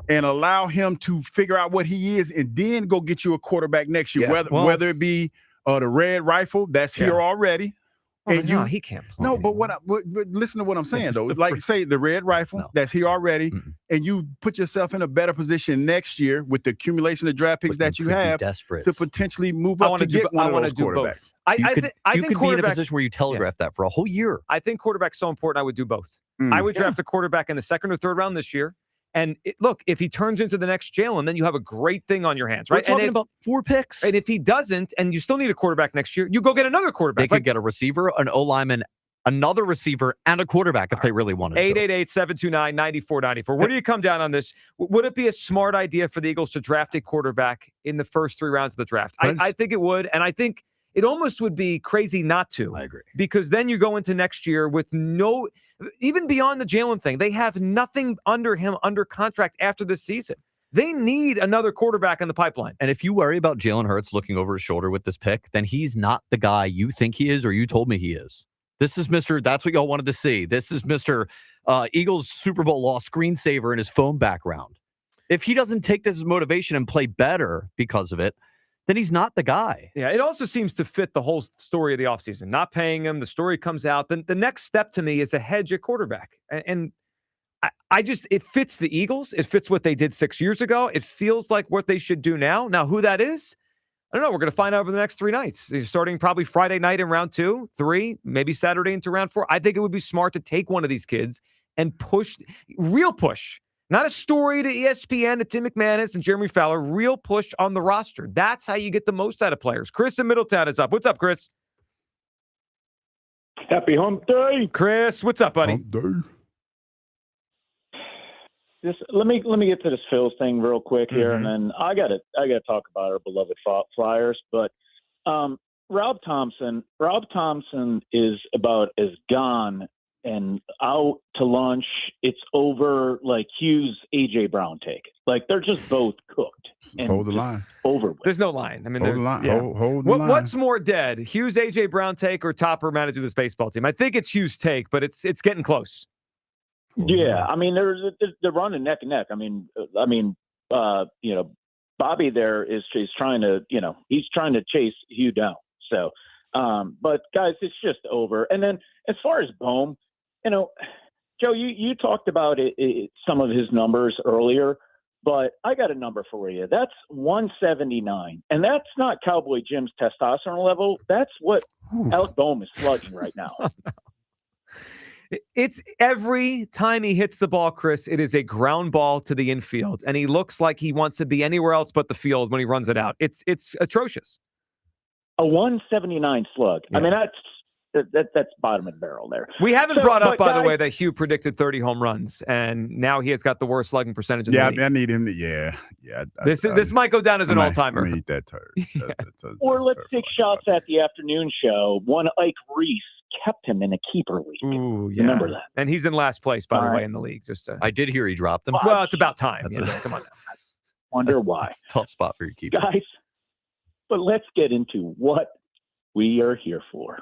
And allow him to figure out what he is and then go get you a quarterback next year, whether it be the red rifle that's here already. Oh, and no, he can't play. No, but but listen to what I'm saying, though. Like, say the red rifle that's here already, and you put yourself in a better position next year with the accumulation of draft picks that you have to potentially move up to get one of those quarterbacks. You could think be in a position where you telegraph that for a whole year. I think quarterback's so important. I would do both. I would draft a quarterback in the second or third round this year. And look, if he turns into the next Jalen, then you have a great thing on your hands, right? We're talking about 4 picks. And if he doesn't, and you still need a quarterback next year, you go get another quarterback. They could get a receiver, an O-lineman, another receiver, and a quarterback if they really wanted to. 888-729-9494. Where do you come down on this? Would it be a smart idea for the Eagles to draft a quarterback in the first 3 rounds of the draft? I think it would, and I think it almost would be crazy not to. I agree. Because then you go into next year with no... Even beyond the Jalen thing, they have nothing under him under contract after this season. They need another quarterback in the pipeline. And if you worry about Jalen Hurts looking over his shoulder with this pick, then he's not the guy you think he is or you told me he is. This is Mr. That's what y'all wanted to see. This is Mr. Eagles Super Bowl loss screensaver in his phone background. If he doesn't take this as motivation and play better because of it, then he's not the guy. Yeah, it also seems to fit the whole story of the offseason. Not paying him, the story comes out. Then the next step to me is a hedge at quarterback. And I just, it fits the Eagles. It fits what they did 6 years ago. It feels like what they should do now. Now, who that is, I don't know. We're going to find out over the next 3 nights. Starting probably Friday night in round 2, 3, maybe Saturday into round 4. I think it would be smart to take one of these kids and push, real push. Not a story to ESPN, to Tim McManus and Jeremy Fowler. Real push on the roster. That's how you get the most out of players. Chris in Middletown is up. What's up, Chris? Happy hump day. Chris, what's up, buddy? Hump day. Let me get to this Phil's thing real quick here, and then I gotta talk about our beloved Flyers. But Rob Thompson is about as gone and out to lunch. It's over like Hughes, AJ Brown take. Like they're just both cooked. And hold the line. Over with. There's no line. I mean, hold the line. Yeah. Hold the line. What's more dead, Hughes, AJ Brown take, or Topper manager of this baseball team? I think it's Hughes take, but it's getting close. Yeah, I mean they're running neck and neck. I mean, Bobby there is trying to chase Hugh down. So, but guys, it's just over. And then as far as Bohm, Joe, you talked about some of his numbers earlier, but I got a number for you. That's 179, and that's not Cowboy Jim's testosterone level. That's what Alec Bohm is slugging right now. It's every time he hits the ball, Chris, it is a ground ball to the infield, and he looks like he wants to be anywhere else but the field when he runs it out. It's atrocious. A 179 slug. Yeah. I mean, that's bottom of the barrel there. We haven't brought up, by the way, that Hugh predicted 30 home runs, and now he has got the worst slugging percentage in the league. I need him to, yeah. This might go down as an all-timer. I eat that turd. Or let's take shots at the afternoon show. One Ike Reese kept him in a keeper league. Ooh, yeah. Remember that. And he's in last place, by the way, in the league. I did hear he dropped him. Well, it's about time. Come on now. Wonder why. It's a tough spot for your keeper. Guys, but let's get into what we are here for.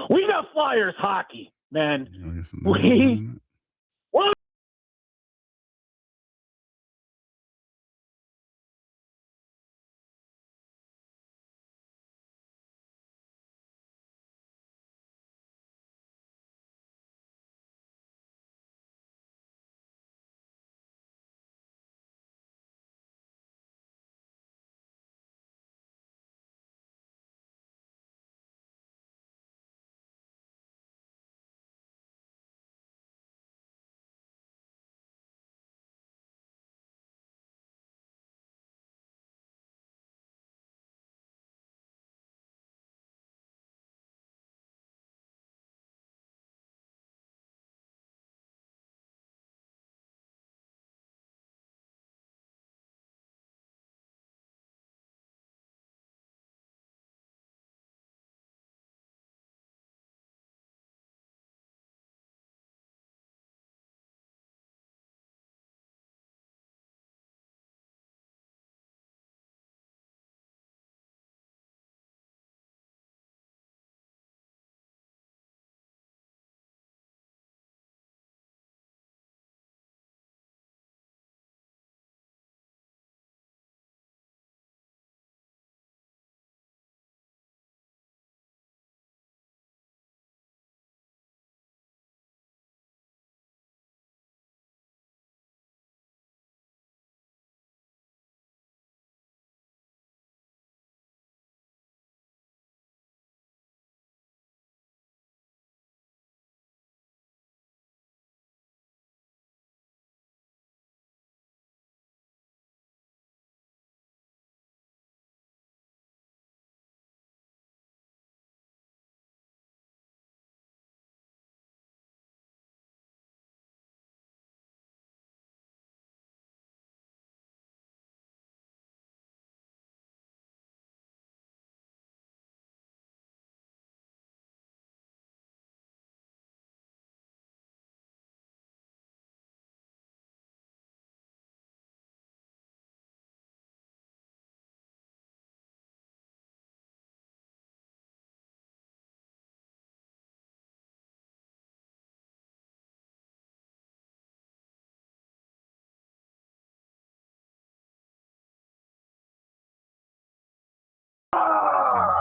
We got Flyers hockey, man. We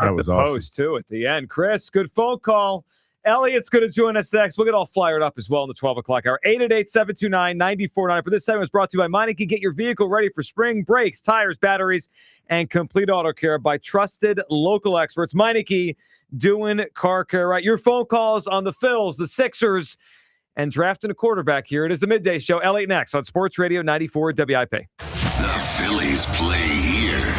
That was awesome. Post, too, at the end. Chris, good phone call. Elliot's going to join us next. We'll get all fired up as well in the 12 o'clock hour. 888-729-9490. For this segment, was brought to you by Meineke. Get your vehicle ready for spring, brakes, tires, batteries, and complete auto care by trusted local experts. Meineke, doing car care right. Your phone calls on the Phils, the Sixers, and drafting a quarterback here. It is the Midday Show. Elliot next on Sports Radio 94 WIP. The Phillies play here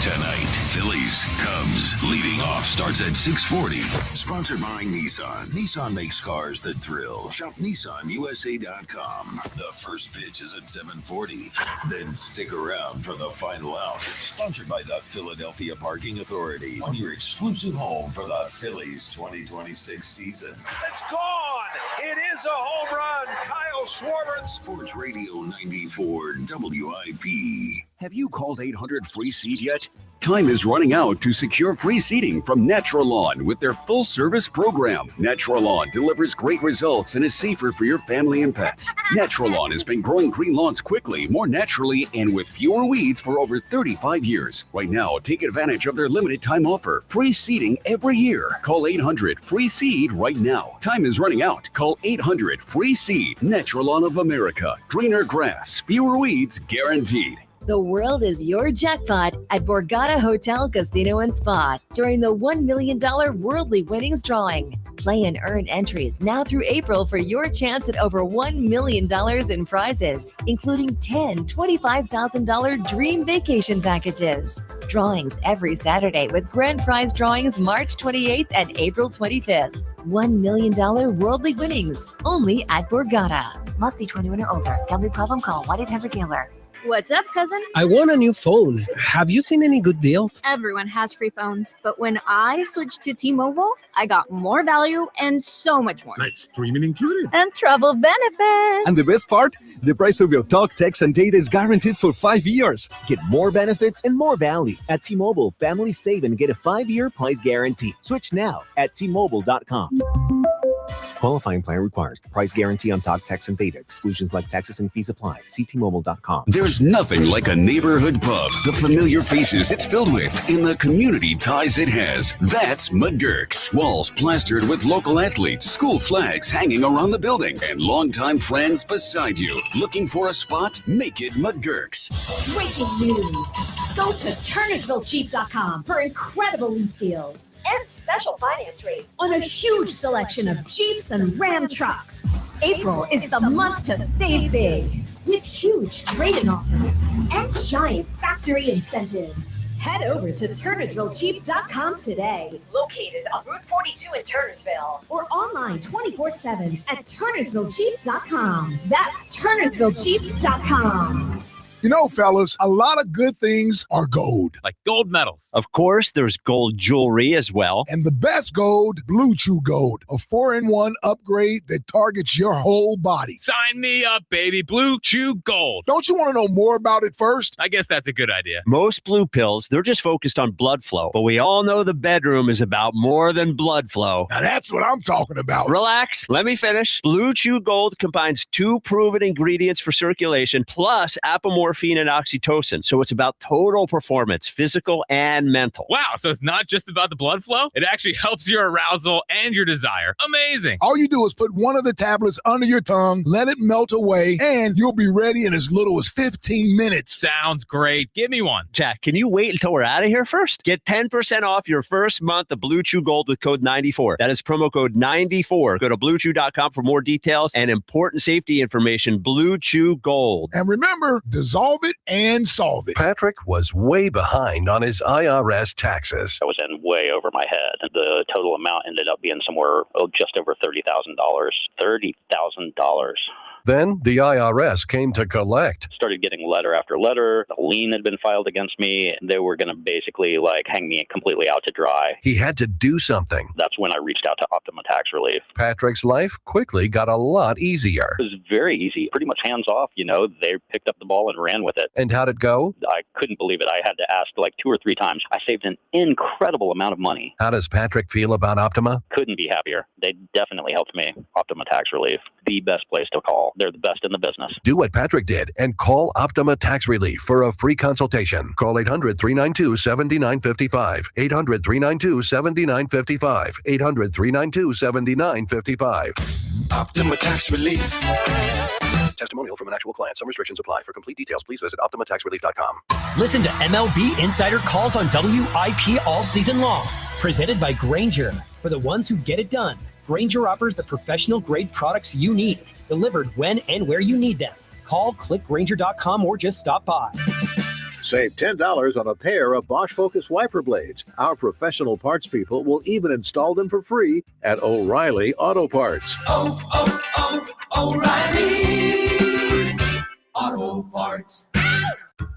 tonight. Phillies Cubs leading off starts at 6:40. Sponsored by Nissan. Nissan makes cars that thrill. Shop NissanUSA.com. The first pitch is at 7:40. Then stick around for the final out. Sponsored by the Philadelphia Parking Authority. Your exclusive home for the Phillies 2026 season. It's gone. It is a home run. Kyle Schwarber. Sports Radio 94 WIP. Have you called 800-FREE-SEAT yet? Time is running out to secure free seating from Natural Lawn with their full-service program. Natural Lawn delivers great results and is safer for your family and pets. Natural Lawn has been growing green lawns quickly, more naturally, and with fewer weeds for over 35 years. Right now, take advantage of their limited time offer. Free seating every year. Call 800-FREE-SEED right now. Time is running out. Call 800-FREE-SEED. Natural Lawn of America. Greener grass, fewer weeds, guaranteed. The world is your jackpot at Borgata Hotel, Casino and Spa during the $1 million Worldly Winnings drawing. Play and earn entries now through April for your chance at over $1 million in prizes, including 10 $25,000 dream vacation packages. Drawings every Saturday with grand prize drawings March 28th and April 25th. $1 million Worldly Winnings only at Borgata. Must be 21 or older. Gambling problem? Call 1-800-GAMBLER. What's up, cousin? I want a new phone. Have you seen any good deals? Everyone has free phones, but when I switched to T-Mobile, I got more value and so much more. Like streaming included. And travel benefits. And the best part? The price of your talk, text, and data is guaranteed for 5 years. Get more benefits and more value. At T-Mobile, families save and get a 5-year price guarantee. Switch now at T-Mobile.com. Qualifying plan requires price guarantee on talk, text, and data. Exclusions like taxes and fees apply. See T-Mobile.com. There's nothing like a neighborhood pub. The familiar faces it's filled with and the community ties it has. That's McGurk's. Walls plastered with local athletes, school flags hanging around the building, and longtime friends beside you. Looking for a spot? Make it McGurk's. Breaking news. Go to TurnersvilleCheap.com for incredible lease deals and special finance rates on a huge selection of Jeeps and Ram trucks. April is the month to save big with huge trade-in offers and giant factory incentives. Head over to TurnersvilleCheap.com today, located on Route 42 in Turnersville, or online 24/7 at TurnersvilleCheap.com. That's TurnersvilleCheap.com. You know, fellas, a lot of good things are gold. Like gold medals. Of course, there's gold jewelry as well. And the best gold, Blue Chew Gold, a 4-in-1 upgrade that targets your whole body. Sign me up, baby. Blue Chew Gold. Don't you want to know more about it first? I guess that's a good idea. Most blue pills, they're just focused on blood flow. But we all know the bedroom is about more than blood flow. Now that's what I'm talking about. Relax. Let me finish. Blue Chew Gold combines 2 proven ingredients for circulation plus apomorphine and oxytocin. So it's about total performance, physical and mental. Wow. So it's not just about the blood flow. It actually helps your arousal and your desire. Amazing. All you do is put one of the tablets under your tongue, let it melt away, and you'll be ready in as little as 15 minutes. Sounds great. Give me one. Jack, can you wait until we're out of here first? Get 10% off your first month of Blue Chew Gold with code 94. That is promo code 94. Go to BlueChew.com for more details and important safety information. Blue Chew Gold. And remember, dissolve it and solve it. Patrick was way behind on his IRS taxes. I was in way over my head. The total amount ended up being somewhere just over $30,000. $30,000. Then the IRS came to collect. Started getting letter after letter. A lien had been filed against me. They were going to basically hang me completely out to dry. He had to do something. That's when I reached out to Optima Tax Relief. Patrick's life quickly got a lot easier. It was very easy, pretty much hands off. They picked up the ball and ran with it. And how'd it go? I couldn't believe it. I had to ask 2 or 3 times. I saved an incredible amount of money. How does Patrick feel about Optima? Couldn't be happier. They definitely helped me. Optima Tax Relief, the best place to call. They're the best in the business. Do what Patrick did and call Optima Tax Relief for a free consultation. Call 800-392-7955. 800-392-7955. 800-392-7955. Optima Tax Relief. Testimonial from an actual client. Some restrictions apply. For complete details, please visit OptimaTaxRelief.com. Listen to MLB Insider Calls on WIP all season long. Presented by Grainger. For the ones who get it done, Grainger offers the professional-grade products you need, delivered when and where you need them. Call, click Grainger.com, or just stop by. Save $10 on a pair of Bosch Focus wiper blades. Our professional parts people will even install them for free at O'Reilly Auto Parts. O'Reilly Auto Parts.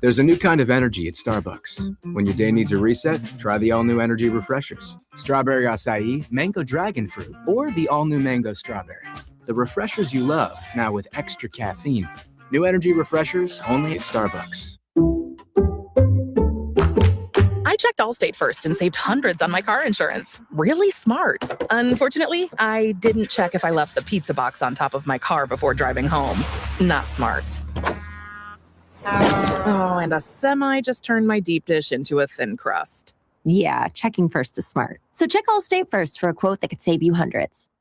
There's a new kind of energy at Starbucks. When your day needs a reset, try the all-new energy refreshers. Strawberry acai, mango dragon fruit, or the all-new mango strawberry. The refreshers you love, now with extra caffeine. New energy refreshers only at Starbucks. I checked Allstate first and saved hundreds on my car insurance. Really smart. Unfortunately, I didn't check if I left the pizza box on top of my car before driving home. Not smart. Oh, and a semi just turned my deep dish into a thin crust. Yeah, checking first is smart. So check Allstate first for a quote that could save you hundreds.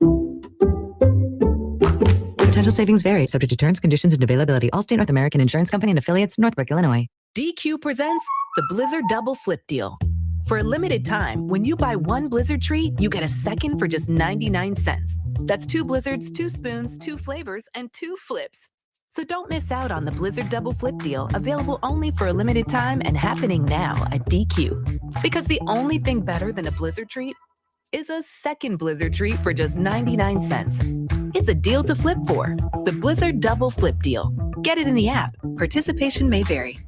Potential savings vary, subject to terms, conditions, and availability. Allstate North American Insurance Company and affiliates, Northbrook, Illinois. DQ presents the Blizzard Double Flip Deal. For a limited time, when you buy one Blizzard treat, you get a second for just 99 cents. That's 2 Blizzards, 2 spoons, 2 flavors, and 2 flips. So don't miss out on the Blizzard Double Flip Deal, available only for a limited time and happening now at DQ. Because the only thing better than a Blizzard treat is a second Blizzard treat for just 99 cents. It's a deal to flip for. The Blizzard Double Flip Deal. Get it in the app. Participation may vary.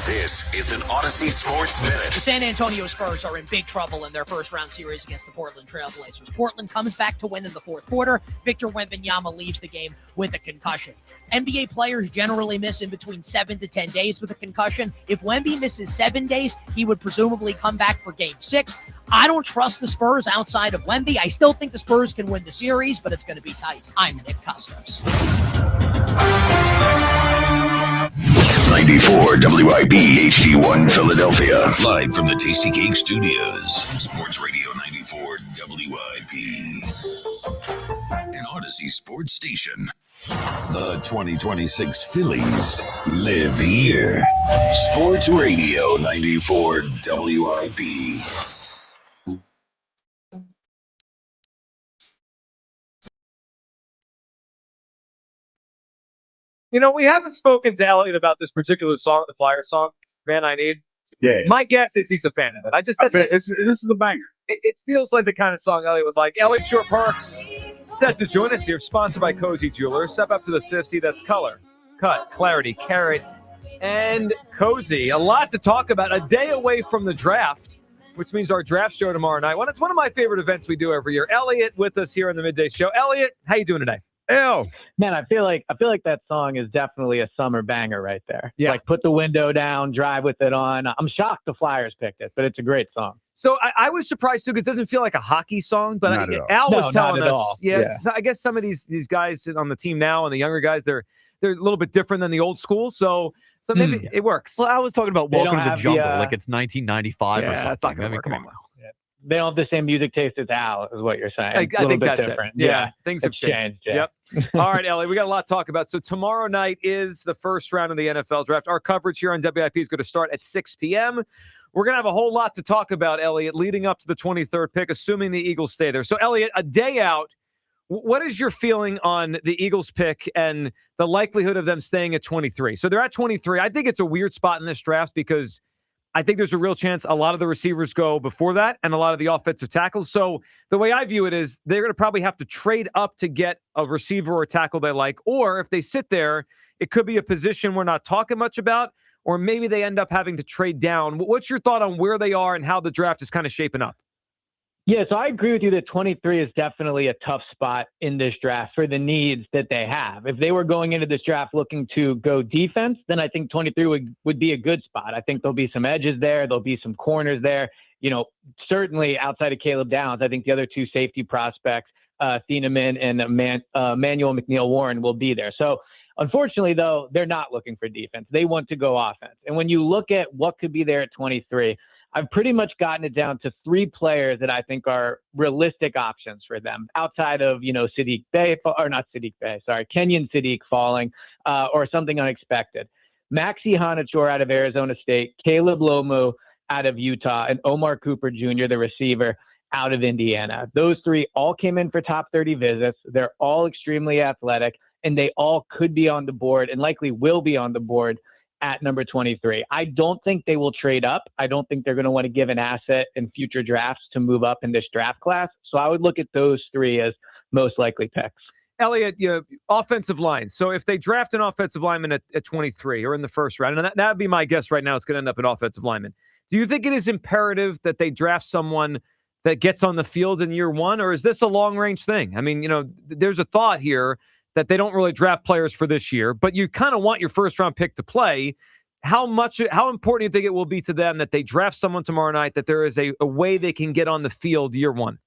This is an Odyssey Sports Minute. The San Antonio Spurs are in big trouble in their first-round series against the Portland Trailblazers. Portland comes back to win in the fourth quarter. Victor Wembanyama leaves the game with a concussion. NBA players generally miss in between 7 to 10 days with a concussion. If Wemby misses 7 days, he would presumably come back for Game 6. I don't trust the Spurs outside of Wemby. I still think the Spurs can win the series, but it's going to be tight. I'm Nick Costos. 94 WIP HD1 Philadelphia. Live from the Tasty Cake Studios. Sports Radio 94 WIP. An Odyssey Sports Station. The 2026 Phillies live here. Sports Radio 94 WIP. You know, we haven't spoken to Elliot about this particular song, the Flyer song, Man I Need. Yeah. My guess is he's a fan of it. This is a banger. It feels like the kind of song Elliot was like. Elliot Shore Parks set to join us here, sponsored by Cozy Jewelers. Step up to the 50. That's color, cut, clarity, carrot, and Cozy. A lot to talk about. A day away from the draft, which means our draft show tomorrow night. It's one of my favorite events we do every year. Elliot with us here on the Midday Show. Elliot, how you doing today? Man, I feel like that song is definitely a summer banger right there. Yeah. Like put the window down, drive with it on. I'm shocked the Flyers picked it, but it's a great song. So I was surprised too, because it doesn't feel like a hockey song, but Al was telling us, so I guess some of these guys on the team now and the younger guys, they're a little bit different than the old school. So maybe it works. Well, I was talking about Welcome to the Jungle, like it's 1995 or something. That's not gonna I mean, work come on. anymore. They don't have the same music taste as Al, is what you're saying. I think that's different. it. Yeah, things have changed. Yeah. Yep. All right, Ellie, we got a lot to talk about. So tomorrow night is the first round of the NFL draft. Our coverage here on WIP is going to start at 6 p.m. We're going to have a whole lot to talk about, Elliot, leading up to the 23rd pick, assuming the Eagles stay there. So, Elliot, a day out, what is your feeling on the Eagles pick and the likelihood of them staying at 23? So they're at 23. I think it's a weird spot in this draft because I think there's a real chance a lot of the receivers go before that and a lot of the offensive tackles. So the way I view it is they're going to probably have to trade up to get a receiver or tackle they like. Or if they sit there, it could be a position we're not talking much about, or maybe they end up having to trade down. What's your thought on where they are and how the draft is kind of shaping up? Yeah, so I agree with you that 23 is definitely a tough spot in this draft for the needs that they have. If they were going into this draft looking to go defense, then I think 23 would be a good spot. I think there'll be some edges there. There'll be some corners there. You know, certainly outside of Caleb Downs, I think the other two safety prospects Thieneman and Manuel McNeil-Warren will be there. So unfortunately, though, they're not looking for defense. They want to go offense. And when you look at what could be there at 23, I've pretty much gotten it down to 3 players that I think are realistic options for them outside of, Kenyon Sadiq falling or something unexpected. Maxey out of Arizona State, Caleb Lomu out of Utah, and Omar Cooper Jr., the receiver, out of Indiana. Those 3 all came in for top 30 visits. They're all extremely athletic, and they all could be on the board and likely will be on the board at number 23. I don't think they will trade up. I don't think they're going to want to give an asset in future drafts to move up in this draft class. So I would look at those 3 as most likely picks. Elliot, offensive line. So if they draft an offensive lineman at 23 or in the first round, and that would be my guess right now, it's going to end up an offensive lineman. Do you think it is imperative that they draft someone that gets on the field in year 1, or is this a long-range thing? I mean, there's a thought here that they don't really draft players for this year, but you kind of want your first-round pick to play. How important do you think it will be to them that they draft someone tomorrow night, that there is a way they can get on the field year 1?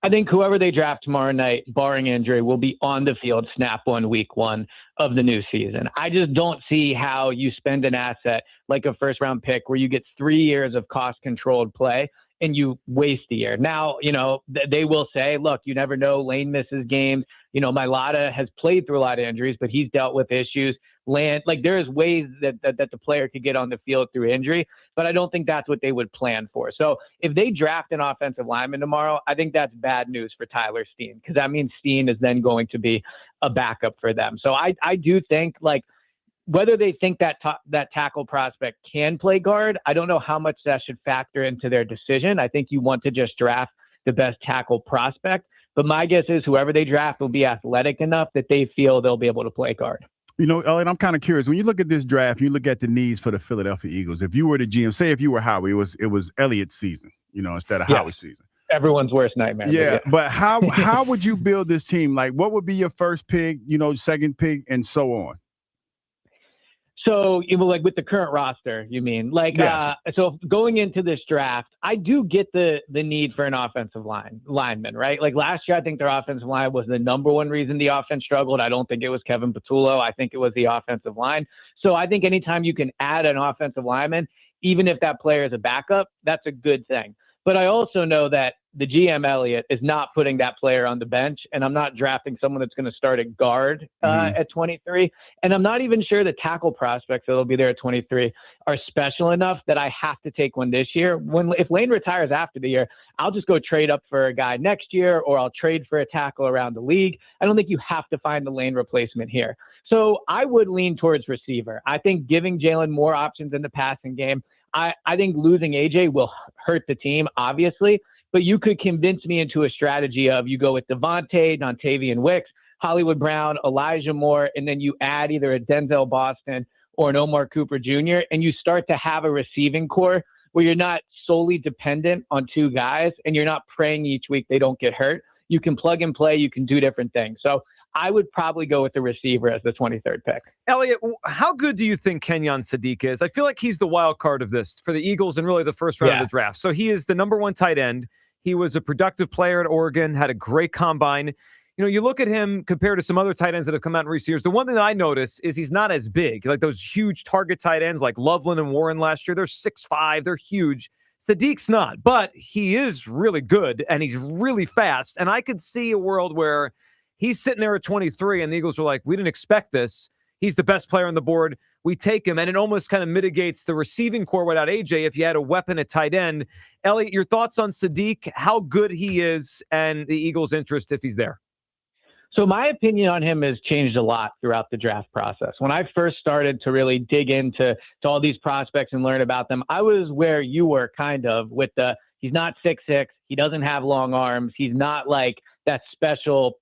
I think whoever they draft tomorrow night, barring injury, will be on the field snap 1 week 1 of the new season. I just don't see how you spend an asset like a first-round pick where you get 3 years of cost-controlled play and you waste a year. Now, they will say, look, you never know. Lane misses games. Mailata has played through a lot of injuries, but he's dealt with issues. There's ways that the player could get on the field through injury, but I don't think that's what they would plan for. So if they draft an offensive lineman tomorrow, I think that's bad news for Tyler Steen, because that means Steen is then going to be a backup for them. So I do think, whether they think that tackle prospect can play guard, I don't know how much that should factor into their decision. I think you want to just draft the best tackle prospect. But my guess is whoever they draft will be athletic enough that they feel they'll be able to play guard. Elliot, I'm kind of curious. When you look at this draft, you look at the needs for the Philadelphia Eagles. If you were the GM, say if you were Howie, it was Elliott's season, instead of Howie's season. Everyone's worst nightmare. Yeah, but how would you build this team? What would be your first pick, second pick, and so on? So, with the current roster, you mean? Yes. So going into this draft, I do get the need for an offensive lineman, right? Last year, I think their offensive line was the number one reason the offense struggled. I don't think it was Kevin Patullo. I think it was the offensive line. So I think anytime you can add an offensive lineman, even if that player is a backup, that's a good thing. But I also know that the GM, Elliott, is not putting that player on the bench, and I'm not drafting someone that's going to start at guard at 23. And I'm not even sure the tackle prospects that'll be there at 23 are special enough that I have to take one this year. If Lane retires after the year, I'll just go trade up for a guy next year, or I'll trade for a tackle around the league. I don't think you have to find the Lane replacement here. So I would lean towards receiver. I think giving Jalen more options in the passing game, I think losing AJ will hurt the team, obviously, but you could convince me into a strategy of you go with Devontae, Dontavian Wicks, Hollywood Brown, Elijah Moore, and then you add either a Denzel Boston or an Omar Cooper Jr., and you start to have a receiving core where you're not solely dependent on 2 guys and you're not praying each week they don't get hurt. You can plug and play. You can do different things. So I would probably go with the receiver as the 23rd pick. Elliot, how good do you think Kenyon Sadiq is? I feel like he's the wild card of this for the Eagles and really the first round of the draft. So he is the number 1 tight end. He was a productive player at Oregon, had a great combine. You look at him compared to some other tight ends that have come out in recent years. The one thing that I notice is he's not as big. Like those huge target tight ends like Loveland and Warren last year, they're 6'5", they're huge. Sadiq's not, but he is really good and he's really fast. And I could see a world where he's sitting there at 23 and the Eagles are like, we didn't expect this. He's the best player on the board. We take him, and it almost kind of mitigates the receiving core without AJ if you had a weapon at tight end. Elliot, your thoughts on Sadiq, how good he is, and the Eagles' interest if he's there? So my opinion on him has changed a lot throughout the draft process. When I first started to really dig into all these prospects and learn about them, I was where you were kind of with he's not 6'6", he doesn't have long arms, he's not like that special,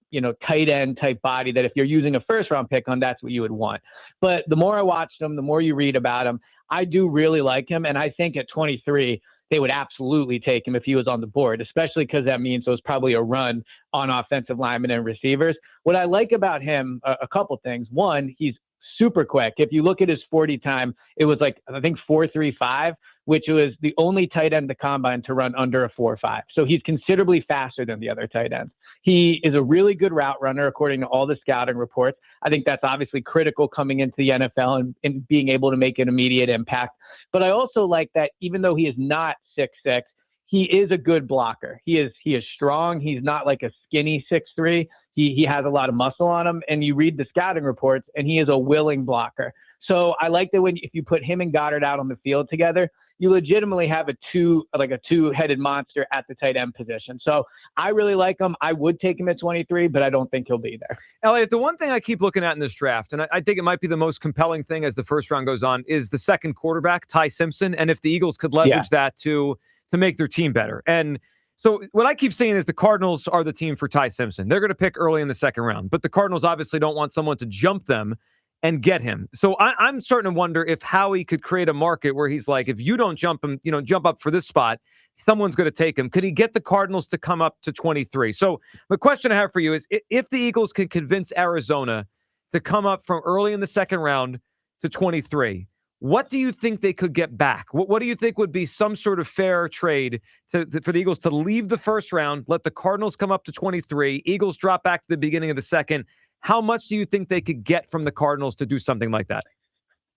tight end type body that if you're using a first round pick on, that's what you would want. But the more I watched him, the more you read about him, I do really like him. And I think at 23, they would absolutely take him if he was on the board, especially because that means there's probably a run on offensive linemen and receivers. What I like about him, a couple things. One, he's super quick. If you look at his 40 time, it was I think 4.35, which was the only tight end in the combine to run under a 4.5. So he's considerably faster than the other tight ends. He is a really good route runner, according to all the scouting reports. I think that's obviously critical coming into the NFL and being able to make an immediate impact. But I also like that even though he is not 6'6", he is a good blocker. He is strong. He's not like a skinny 6'3". He has a lot of muscle on him, and you read the scouting reports, and he is a willing blocker. So I like that if you put him and Goddard out on the field together, you legitimately have a two-headed monster at the tight end position. So I really like him. I would take him at 23, but I don't think he'll be there. Elliot, the one thing I keep looking at in this draft, and I think it might be the most compelling thing as the first round goes on, is the second quarterback, Ty Simpson, and if the Eagles could leverage that to make their team better. And so what I keep saying is the Cardinals are the team for Ty Simpson. They're going to pick early in the second round, but the Cardinals obviously don't want someone to jump them and get him. So I'm starting to wonder if Howie could create a market where he's like, if you don't jump him, jump up for this spot, someone's going to take him. Could he get the Cardinals to come up to 23? So the question I have for you is, if the Eagles can convince Arizona to come up from early in the second round to 23, what do you think they could get back? What do you think would be some sort of fair trade for the Eagles to leave the first round, let the Cardinals come up to 23, Eagles drop back to the beginning of the second? How much do you think they could get from the Cardinals to do something like that?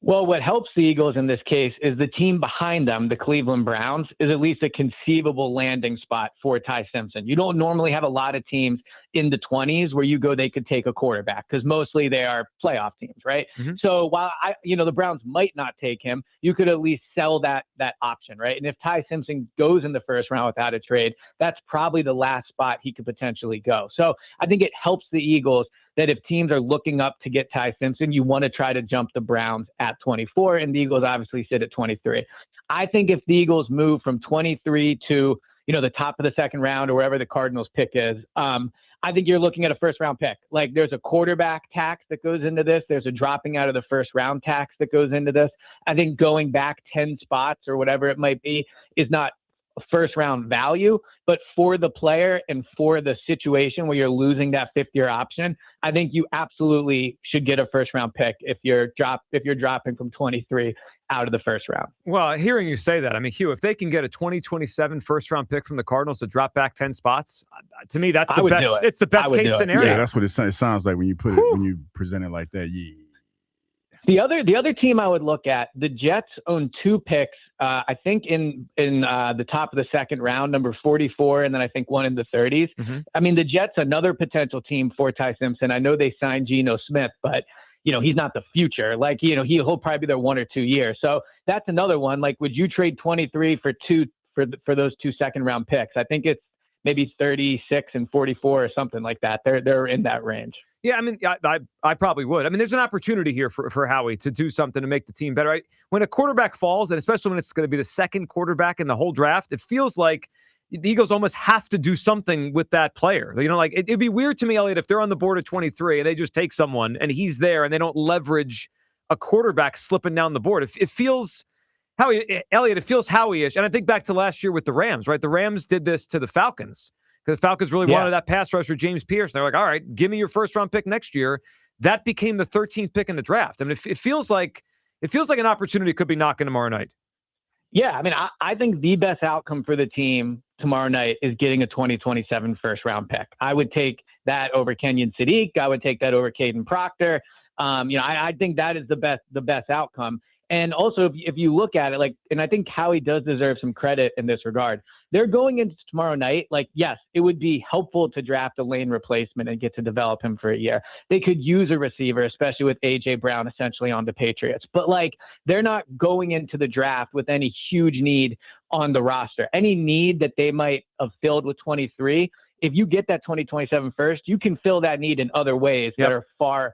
Well, what helps the Eagles in this case is the team behind them, the Cleveland Browns, is at least a conceivable landing spot for Ty Simpson. You don't normally have a lot of teams in the 20s where you go, they could take a quarterback because mostly they are playoff teams, right? Mm-hmm. So while the Browns might not take him, you could at least sell that option, right? And if Ty Simpson goes in the first round without a trade, that's probably the last spot he could potentially go. So I think it helps the Eagles that if teams are looking up to get Ty Simpson, you want to try to jump the Browns at 24, and the Eagles obviously sit at 23. I think if the Eagles move from 23 to, the top of the second round or wherever the Cardinals pick is, I think you're looking at a first-round pick. Like, there's a quarterback tax that goes into this. There's a dropping out of the first-round tax that goes into this. I think going back 10 spots or whatever it might be is not first-round value, but for the player and for the situation where you're losing that fifth-year option, I think you absolutely should get a first-round pick if you're dropping from 23 out of the first round. Well, hearing you say that, I mean, Hugh, if they can get a 2027 first-round pick from the Cardinals to drop back 10 spots, to me, that's the best. It's the best case scenario. Yeah, that's what it sounds like when you when you present it like that. Yeah. The other team I would look at, the Jets own 2 picks, I think in the top of the second round, number 44, and then I think one in the 30s. Mm-hmm. I mean, the Jets, another potential team for Ty Simpson. I know they signed Geno Smith, but he's not the future. Like, he'll probably be there 1 or 2 years. So that's another one. Like, would you trade 23 for those 2 second round picks? I think it's maybe 36 and 44 or something like that. They're in that range. Yeah, I mean, I probably would. I mean, there's an opportunity here for Howie to do something to make the team better. When a quarterback falls, and especially when it's going to be the second quarterback in the whole draft, it feels like the Eagles almost have to do something with that player. It'd be weird to me, Elliot, if they're on the board at 23 and they just take someone and he's there and they don't leverage a quarterback slipping down the board. It feels Elliot, it feels Howie-ish. And I think back to last year with the Rams, right? The Rams did this to the Falcons. Because the Falcons really wanted that pass rusher, James Pierce. They're like, all right, give me your first-round pick next year. That became the 13th pick in the draft. I mean, it feels like an opportunity could be knocking tomorrow night. Yeah, I mean, I think the best outcome for the team tomorrow night is getting a 2027 first-round pick. I would take that over Kenyon Sadiq. I would take that over Caden Proctor. I think that is the best outcome. And also, if you look at it, and I think Howie does deserve some credit in this regard. They're going into tomorrow night, yes, it would be helpful to draft a lane replacement and get to develop him for a year. They could use a receiver, especially with A.J. Brown essentially on the Patriots. But, they're not going into the draft with any huge need on the roster. Any need that they might have filled with 23, if you get that 2027 first, you can fill that need in other ways that are far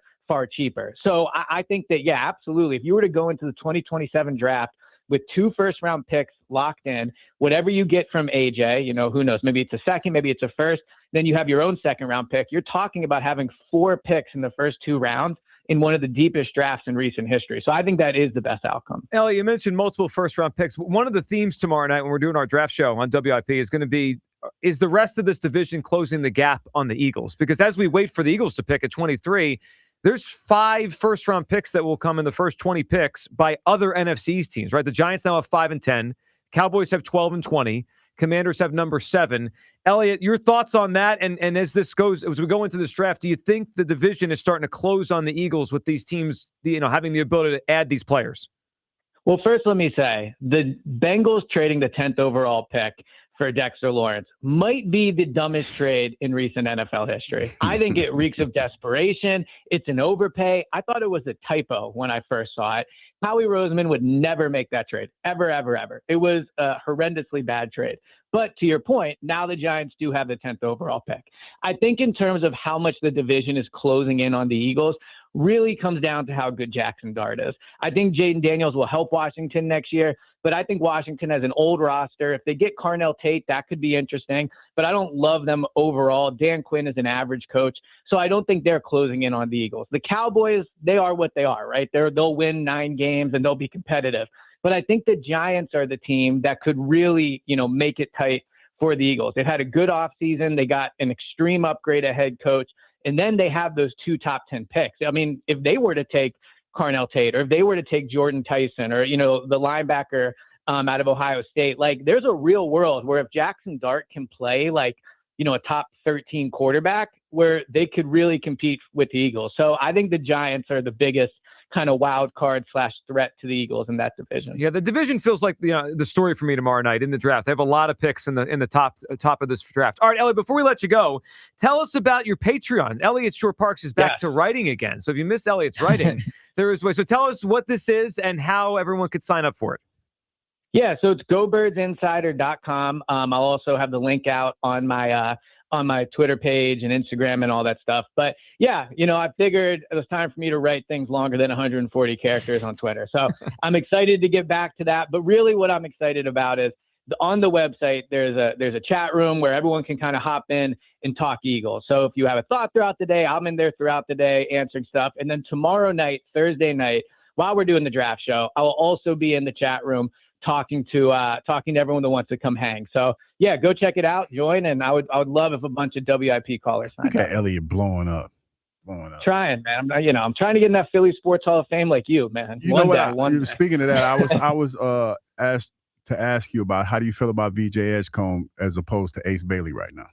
cheaper. So I think that, yeah, absolutely. If you were to go into the 2027 draft with 2 first-round picks locked in, whatever you get from AJ, who knows, maybe it's a second, maybe it's a first, then you have your own second-round pick. You're talking about having 4 picks in the first 2 rounds in one of the deepest drafts in recent history. So I think that is the best outcome. Ellie, you mentioned multiple first-round picks. One of the themes tomorrow night when we're doing our draft show on WIP is going to be, is the rest of this division closing the gap on the Eagles? Because as we wait for the Eagles to pick at 23, there's 5 first-round picks that will come in the first 20 picks by other NFC's teams, right? The Giants now have 5 and 10. Cowboys have 12 and 20. Commanders have number 7. Elliot, your thoughts on that? And as we go into this draft, do you think the division is starting to close on the Eagles with these teams, having the ability to add these players? Well, first, let me say the Bengals trading the 10th overall pick for Dexter Lawrence might be the dumbest trade in recent NFL history. I think it reeks of desperation. It's an overpay. I thought it was a typo when I first saw it. Howie Roseman would never make that trade, ever, ever, ever. It was a horrendously bad trade. But to your point, now the Giants do have the 10th overall pick. I think in terms of how much the division is closing in on the Eagles, really comes down to how good Jackson Dart is. I think Jaden Daniels will help Washington next year, but I think Washington has an old roster. If they get Carnell Tate, that could be interesting, but I don't love them overall. Dan Quinn is an average coach, so I don't think they're closing in on the Eagles. The Cowboys, they are what they are, right? They'll win 9 games and they'll be competitive. But I think the Giants are the team that could really, make it tight for the Eagles. They've had a good offseason. They got an extreme upgrade at head coach. And then they have those 2 top 10 picks. I mean, if they were to take Carnell Tate, or if they were to take Jordan Tyson, or, the linebacker out of Ohio State, there's a real world where if Jackson Dart can play a top 13 quarterback, where they could really compete with the Eagles. So I think the Giants are the biggest kind of wild card / threat to the Eagles in that division. Yeah, the division feels like the story for me tomorrow night in the draft. They have a lot of picks in the top of this draft. All right, Elliot, before we let you go, tell us about your Patreon. Elliot Shore Parks is back to writing again. So if you missed Elliot's writing, there is a way. So tell us what this is and how everyone could sign up for it. Yeah, so it's GoBirdsInsider.com. I'll also have the link out on my Twitter page and Instagram and all that stuff. But yeah, I figured it was time for me to write things longer than 140 characters on Twitter. So I'm excited to get back to that. But really what I'm excited about is on the website, there's a chat room where everyone can kind of hop in and talk Eagles. So if you have a thought throughout the day, I'm in there throughout the day answering stuff. And then tomorrow night, Thursday night, while we're doing the draft show, I will also be in the chat room talking to everyone that wants to come hang. So yeah, go check it out, join, and I would love if a bunch of WIP callers signed up. Elliot blowing up. Trying, man. I'm trying to get in that Philly Sports Hall of Fame like you, man. One day. Speaking of that, I was asked to ask you about how do you feel about VJ Edgecombe as opposed to Ace Bailey right now?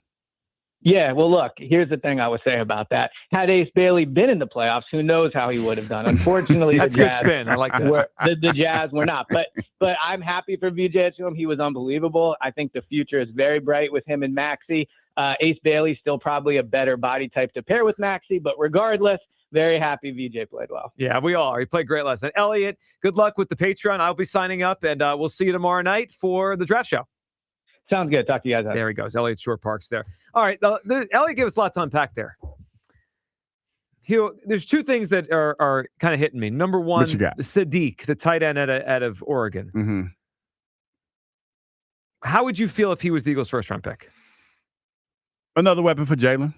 Yeah, well, look, here's the thing I would say about that. Had Ace Bailey been in the playoffs, who knows how he would have done. Unfortunately, that's good spin. I like that. The Jazz were not. But I'm happy for VJ Edgecombe. He was unbelievable. I think the future is very bright with him and Maxey. Ace Bailey still probably a better body type to pair with Maxey, but regardless, very happy VJ played well. Yeah, we all are. He played great last night. Elliot, good luck with the Patreon. I'll be signing up, and we'll see you tomorrow night for the draft show. Sounds good. Talk to you guys. There he goes. Elliot Shore Parks there. All right. Elliot gave us a lot to unpack there. There's 2 things that are kind of hitting me. Number one, Sadiq, the tight end out of Oregon. Mm-hmm. How would you feel if he was the Eagles' first-round pick? Another weapon for Jalen.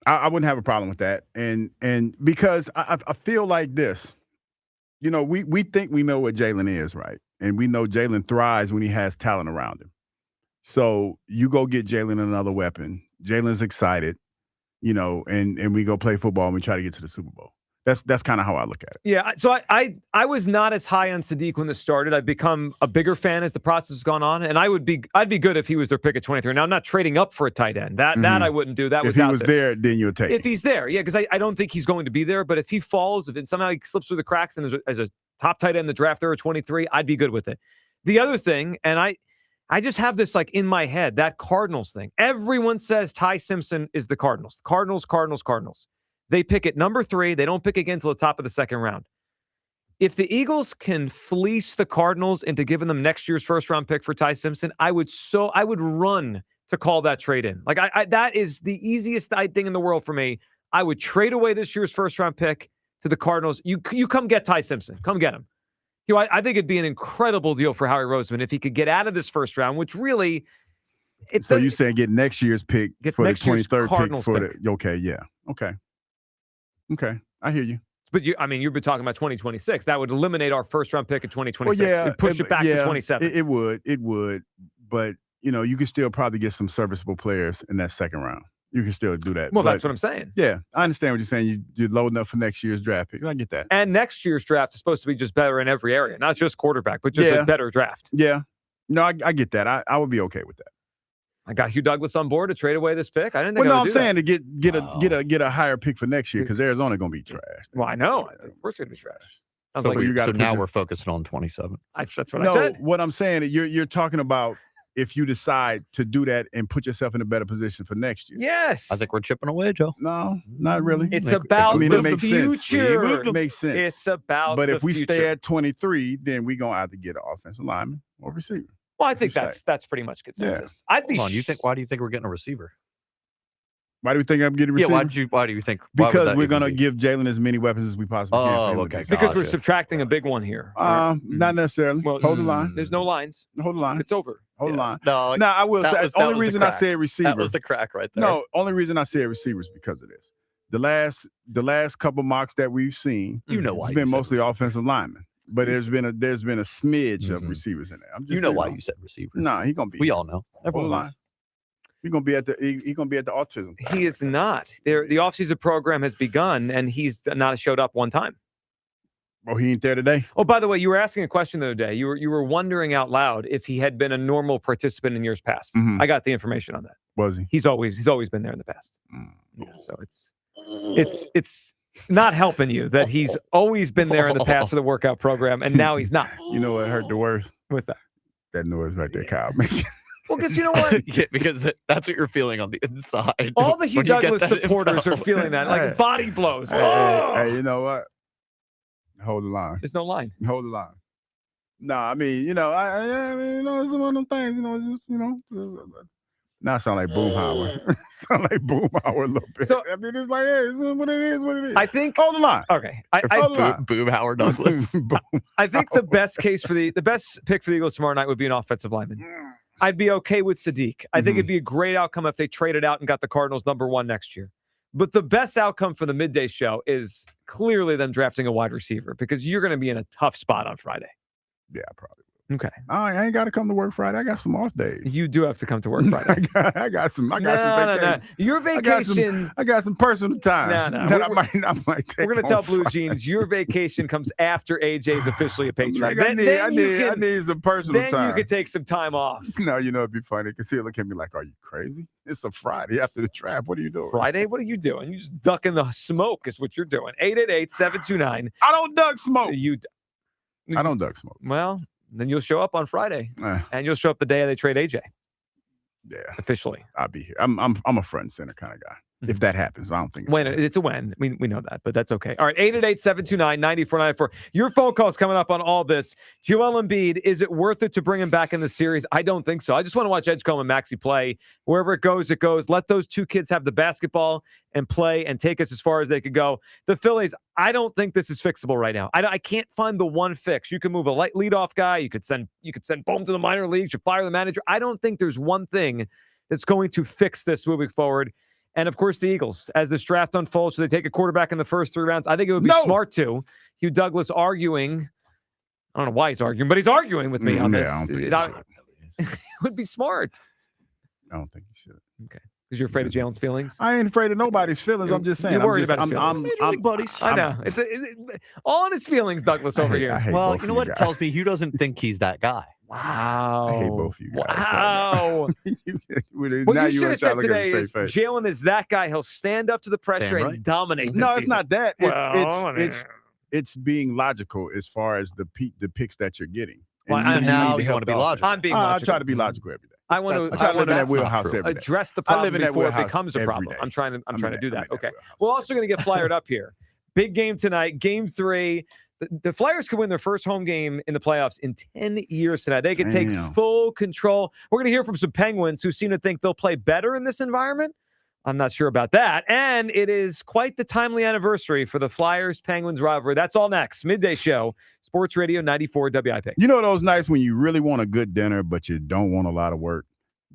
I wouldn't have a problem with that. And because I feel like this, we think we know what Jalen is, right? And we know Jalen thrives when he has talent around him. So you go get Jalen another weapon. Jalen's excited, and we go play football and we try to get to the Super Bowl. That's kind of how I look at it. Yeah. So I was not as high on Sadiq when this started. I've become a bigger fan as the process has gone on, and I'd be good if he was their pick at 23. Now I'm not trading up for a tight end. That I wouldn't do. That if he was there, then you'll take. If he's there, yeah, because I don't think he's going to be there. But if he falls, if somehow he slips through the cracks, and as a top tight end in the draft there at 23, I'd be good with it. The other thing, and I just have this in my head, that Cardinals thing. Everyone says Ty Simpson is the Cardinals. Cardinals. They pick at number 3. They don't pick again until the top of the second round. If the Eagles can fleece the Cardinals into giving them next year's first-round pick for Ty Simpson, I would run to call that trade in. That is the easiest thing in the world for me. I would trade away this year's first-round pick to the Cardinals. You come get Ty Simpson. Come get him. I think it'd be an incredible deal for Howie Roseman if he could get out of this first round, which really... So you're saying get next year's pick for the 23rd Cardinals pick for the... Okay, yeah. Okay. I hear you. But you've been talking about 2026. That would eliminate our first-round pick in 2026. Well, yeah, it'd push it back to 27. It would. But, you could still probably get some serviceable players in that second round. You can still do that. Well, that's what I'm saying. Yeah, I understand what you're saying. You're loading up for next year's draft pick. I get that. And next year's draft is supposed to be just better in every area, not just quarterback, but just a better draft. Yeah. No, I get that. I would be okay with that. I got Hugh Douglas on board to trade away this pick. I didn't think. Well, I no, would I'm do saying that. to get a higher pick for next year because Arizona going to be trash. Well, I know. Of course, it's going to be trash. Sounds So, like we, gotta so put now your- we're focusing on 27. That's what I said. What I'm saying, you're talking about if you decide to do that and put yourself in a better position for next year. Yes. I think we're chipping away, Joe. No, not really. It's about it the makes future. Sense. It makes sense. It's about But the if we future. stay at 23, then we're going to have to get an offensive lineman or receiver. Well, I think that's pretty much consensus. Yeah. I'd be. Hold on, why do you think we're getting a receiver? Why do we think I'm getting a receiver? Yeah, why do you think? why would Because that we're even going to be? give Jalen as many weapons as we possibly can. for him to okay. be Because we're Gotcha. subtracting a big one here. Not necessarily. Well, Hold the line. There's no lines. Hold the line. It's over. Hold the line. No, Now, I will that say, was- the that only was the reason I crack. said receiver. That was the crack right there. No, only reason I said receiver is because of this. The last couple mocks that we've seen, You know why it's you been said mostly offensive linemen. But there's been a smidge of receivers in there. I'm just You know why you said receiver. Nah, he's gonna be. We all know. Hold the Everyone line. knows. He's gonna be at the autism. He is not. The offseason program has begun, and he's not showed up one time. Oh, he ain't there today. Oh, by the way, you were asking a question the other day. You were wondering out loud if he had been a normal participant in years past. Mhm. I got the information on that. Was he? He's always been there in the past. Yeah, so it's not helping you that he's always been there in the past for the workout program, and now he's not. You know what hurt the worst? What's that? That noise right there, Kyle making. Well, because you know what? Yeah, because that's what you're feeling on the inside. All the Hugh when you get Douglas that supporters info. are feeling that, like body blows. Hey, you know what? Hold the line. There's no line. Hold the line. No, I mean, I mean, it's one of them things, it's just, now it sound like Boomhauer. Sound like Boomhauer a little bit. So- I mean, it's like, hey, it's what it is, what it is. I think. Hold the line. Okay. Hold the line. Boom Howard Douglas. I think the best case for the best pick for the Eagles tomorrow night would be an offensive lineman. I'd be okay with Sadiq. I think it'd be a great outcome if they traded out and got the Cardinals #1 next year. But the best outcome for the midday show is clearly them drafting a wide receiver because you're going to be in a tough spot on Friday. Yeah, probably. Okay. I ain't got to come to work Friday. I got some off days. You do have to come to work Friday. I got some No. vacation. Your vacation. I got some personal time. No. That I might take. We're going to on tell Blue Friday. Jeans your vacation comes after AJ's officially a Patriot. Like, Then I need some personal then time. you could take some time off. No, it'd be funny because he'll look at me like, "Are you crazy? It's a Friday after the draft. What are you doing?" Friday? What are you doing? You're just ducking the smoke is what you're doing. 888-729. I don't duck smoke. I don't duck smoke. Well, then you'll show up on Friday, Eh. and you'll show up the day they trade AJ. Yeah, officially. I'll be here. I'm a front and center kind of guy. If that happens, I don't think. It's a win. We know that, but that's okay. All right, 888-729-9494. Your phone call's coming up on all this. Joel Embiid, is it worth it to bring him back in the series? I don't think so. I just want to watch Edgecombe and Maxey play. Wherever it goes, it goes. Let those two kids have the basketball and play and take us as far as they could go. The Phillies, I don't think this is fixable right now. I can't find the one fix. You can move a light leadoff guy. You could send Bohm to the minor leagues. You fire the manager. I don't think there's one thing that's going to fix this moving forward. And, of course, the Eagles, as this draft unfolds, should they take a quarterback in the first 3 rounds? I think it would be smart to. Hugh Douglas arguing. I don't know why he's arguing, but he's arguing with me on this. I don't think It would be smart. I don't think you should. Okay. Because you're afraid of Jalen's feelings? I ain't afraid of nobody's feelings. I'm just saying. You're worried I'm about his feelings. buddies. I know. It's all on his feelings, Douglas, over here. Well, you know what? It tells me Hugh doesn't think he's that guy. Wow. I hate both of you guys. Wow. What What you should have said today is Jalen is that guy. He'll stand up to the pressure Damn and right. dominate. No, this it's season. not that. Well, It's being logical as far as the picks that you're getting. Well, And I'm- you now need to you help wanna be out. logical. I'm being I logical. try to be logical every day. I want to. I try to live in that wheelhouse every day. Address the I problem live in that before it wheelhouse becomes a every problem. day. I'm trying to do that. Okay. wheelhouse. We're also going to get flyered up here. Big game tonight. Game 3. The Flyers could win their first home game in the playoffs in 10 years tonight. They could take Damn. full control. We're going to hear from some Penguins who seem to think they'll play better in this environment. I'm not sure about that. And it is quite the timely anniversary for the Flyers-Penguins rivalry. That's all next. Midday Show, Sports Radio 94 WIP. You know those nights when you really want a good dinner, but you don't want a lot of work?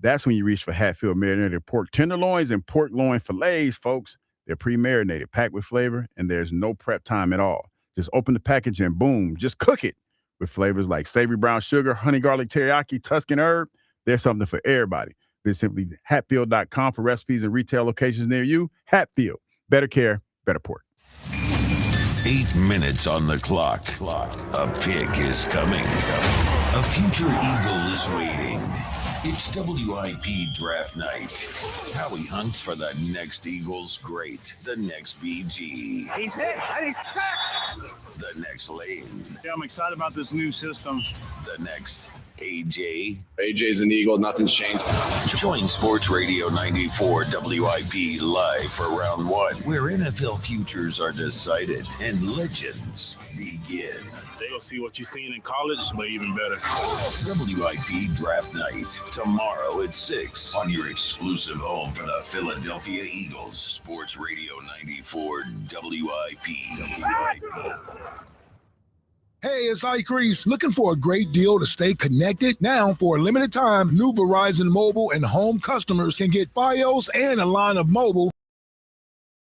That's when you reach for Hatfield marinated pork tenderloins and pork loin fillets, folks. They're pre-marinated, packed with flavor, and there's no prep time at all. Just open the package and boom, just cook it with flavors like savory brown sugar, honey garlic teriyaki, Tuscan herb. There's something for everybody. Visit simply Hatfield.com for recipes and retail locations near you. Hatfield, better care, better pork. 8 minutes on the clock. A pick is coming. A future Eagle is waiting. It's WIP draft night. Howie hunts for the next Eagles great, the next BG, He's hit and he's sacked. the next Lane, Yeah, I'm excited about this new system. the next AJ. AJ's an Eagle. Nothing's changed. Join Sports Radio 94 WIP live for round one, where NFL futures are decided and legends begin. They gonna see what you've seen in college, but even better. WIP Draft Night, tomorrow at 6 on your exclusive home for the Philadelphia Eagles. Sports Radio 94 WIP. Hey, it's Ike Reese. Looking for a great deal to stay connected? Now, for a limited time, new Verizon mobile and home customers can get Fios and a line of mobile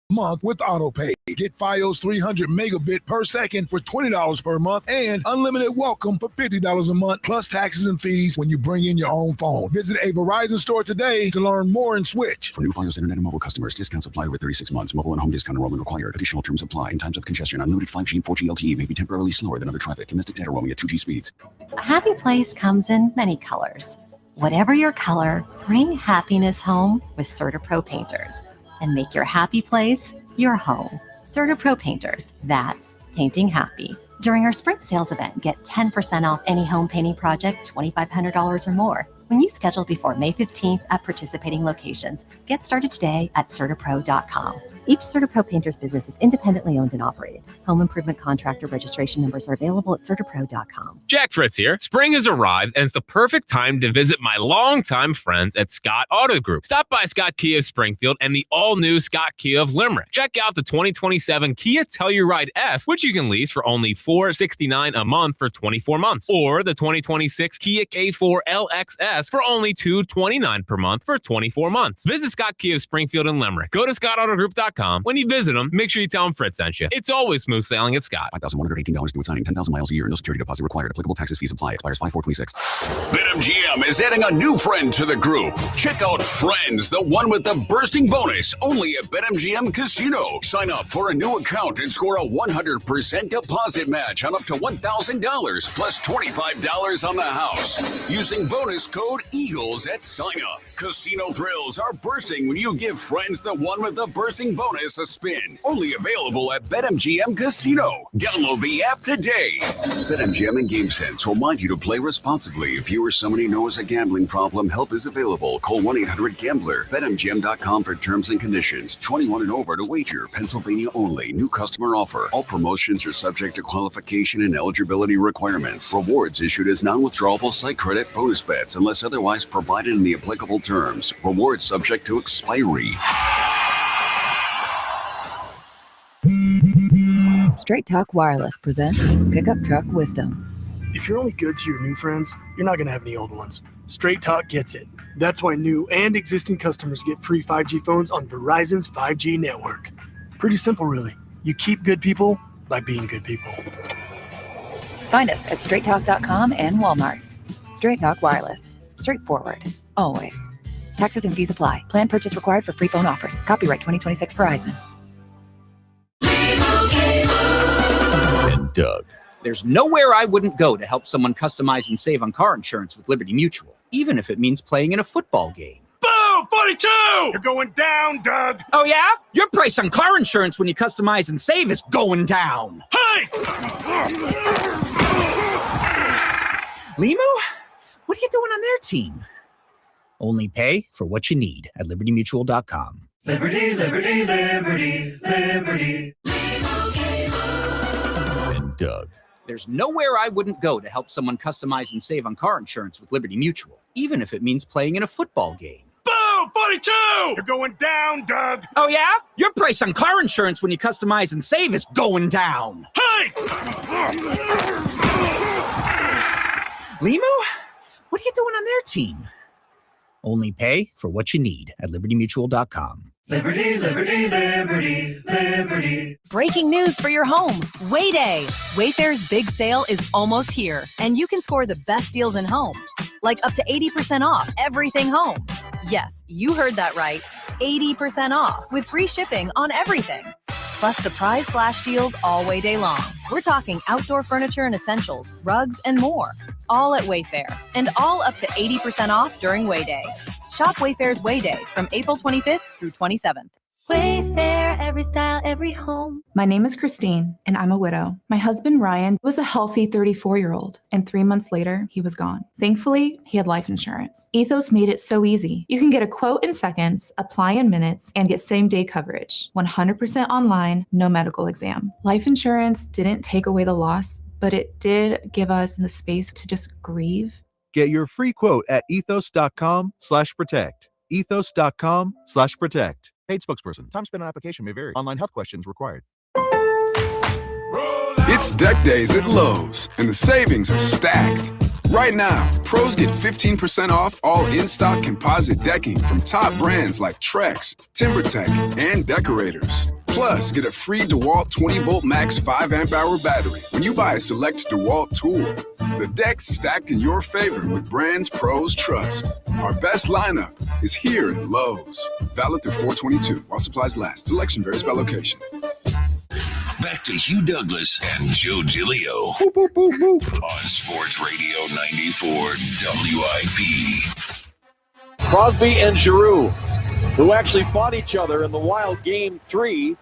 month with AutoPay. Get Fios 300 megabit per second for $20 per month and unlimited welcome for $50 a month, plus taxes and fees when you bring in your own phone. Visit a Verizon store today to learn more and switch. For new Fios Internet and mobile customers, discounts apply over 36 months. Mobile and home discount enrollment required. Additional terms apply. In times of congestion, unlimited 5G and 4G LTE may be temporarily slower than other traffic. Domestic data roaming at 2G speeds. A happy place comes in many colors. Whatever your color, bring happiness home with CertaPro painters and make your happy place your home. CertaPro painters, that's painting happy. During our spring sales event, get 10% off any home painting project, $2,500 or more. When you schedule before May 15th at participating locations, get started today at CertaPro.com. Each CertaPro painter's business is independently owned and operated. Home improvement contractor registration numbers are available at CertaPro.com. Jack Fritz here. Spring has arrived, and it's the perfect time to visit my longtime friends at Scott Auto Group. Stop by Scott Kia of Springfield and the all-new Scott Kia of Limerick. Check out the 2027 Kia Telluride S, which you can lease for only $469 a month for 24 months, or the 2026 Kia K4 LXS for only $229 per month for 24 months. Visit Scott Kia of Springfield and Limerick. Go to ScottAutoGroup.com. When you visit them, make sure you tell them Fritz sent you. It's always smooth sailing at Scott. $5,118 due at signing. 10,000 miles a year. No security deposit required. Applicable taxes, fees apply. Expires 5/4/26. BetMGM is adding a new friend to the group. Check out Friends, the one with the bursting bonus, only at BetMGM Casino. Sign up for a new account and score a 100% deposit match on up to $1,000 plus $25 on the house using bonus code EAGLES at sign up. Casino thrills are bursting when you give Friends, the one with the bursting bonus, a spin. Only available at BetMGM Casino. Download the app today. BetMGM and GameSense remind you to play responsibly. If you or somebody knows a gambling problem, help is available. Call 1-800-GAMBLER. BetMGM.com for terms and conditions. 21 and over to wager. Pennsylvania only. New customer offer. All promotions are subject to qualification and eligibility requirements. Rewards issued as non-withdrawable site credit bonus bets unless otherwise provided in the applicable terms. Rewards subject to expiry. Straight Talk Wireless presents Pickup Truck Wisdom. If you're only good to your new friends, you're not going to have any old ones. Straight Talk gets it. That's why new and existing customers get free 5G phones on Verizon's 5G network. Pretty simple, really. You keep good people by being good people. Find us at straighttalk.com and Walmart. Straight Talk Wireless. Straightforward. Always. Taxes and fees apply. Plan purchase required for free phone offers. Copyright 2026 Verizon. And Doug. There's nowhere I wouldn't go to help someone customize and save on car insurance with Liberty Mutual, even if it means playing in a football game. Boom! 42! You're going down, Doug! Oh, yeah? Your price on car insurance when you customize and save is going down. Hey! Limu? What are you doing on their team? Only pay for what you need at libertymutual.com. Liberty, liberty, liberty, liberty. And Doug. There's nowhere I wouldn't go to help someone customize and save on car insurance with Liberty Mutual, even if it means playing in a football game. Boom! 42! You're going down, Doug! Oh, yeah? Your price on car insurance when you customize and save is going down. Hey! Limu? What are you doing on their team? Only pay for what you need at libertymutual.com. Liberty, liberty, liberty, liberty. Breaking news for your home. Wayday. Wayfair's big sale is almost here, and you can score the best deals in home. Like up to 80% off everything home. Yes, you heard that right. 80% off with free shipping on everything. Plus surprise flash deals all Wayday long. We're talking outdoor furniture and essentials, rugs, and more. All at Wayfair, and all up to 80% off during Wayday. Shop Wayfair's Wayday from April 25th through 27th. Wayfair, every style, every home. My name is Christine, and I'm a widow. My husband, Ryan, was a healthy 34-year-old, and 3 months later, he was gone. Thankfully, he had life insurance. Ethos made it so easy. You can get a quote in seconds, apply in minutes, and get same-day coverage. 100% online, no medical exam. Life insurance didn't take away the loss, but it did give us the space to just grieve. Get your free quote at ethos.com/protect. ethos.com/protect. Paid spokesperson. Time spent on application may vary. Online health questions required. It's deck days at Lowe's, and the savings are stacked. Right now, pros get 15% off all in-stock composite decking from top brands like Trex, TimberTech, and Decorators. Plus, get a free DeWalt 20-volt max 5-amp-hour battery when you buy a select DeWalt tool. The deck's stacked in your favor with brands pros trust. Our best lineup is here at Lowe's. Valid through 4/22 while supplies last. Selection varies by location. Back to Hugh Douglas and Joe Giglio on Sports Radio 94 WIP. Crosby and Giroux, who actually fought each other in the Wild Game 3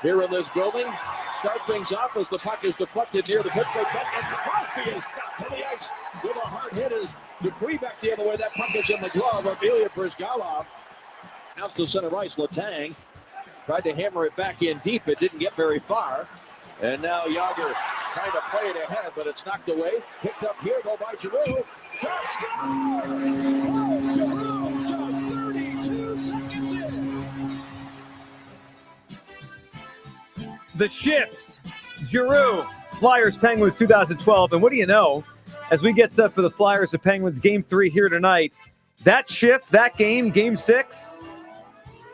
here in this building. Start things off as the puck is deflected near the Pittsburgh net, and Crosby is got to the ice with a hard hit as Dupuis back the other way. That puck is in the glove of Ilya Bryzgalov. Out to center ice, Letang tried to hammer it back in deep. It didn't get very far. And now Yager trying to play it ahead, but it's knocked away. Picked up here, go by Giroux. Shot, score! Oh, Giroux just 32 seconds in. The shift. Giroux, Flyers Penguins 2012. And what do you know? As we get set for the Flyers of Penguins Game 3 here tonight, that shift, that game, Game 6,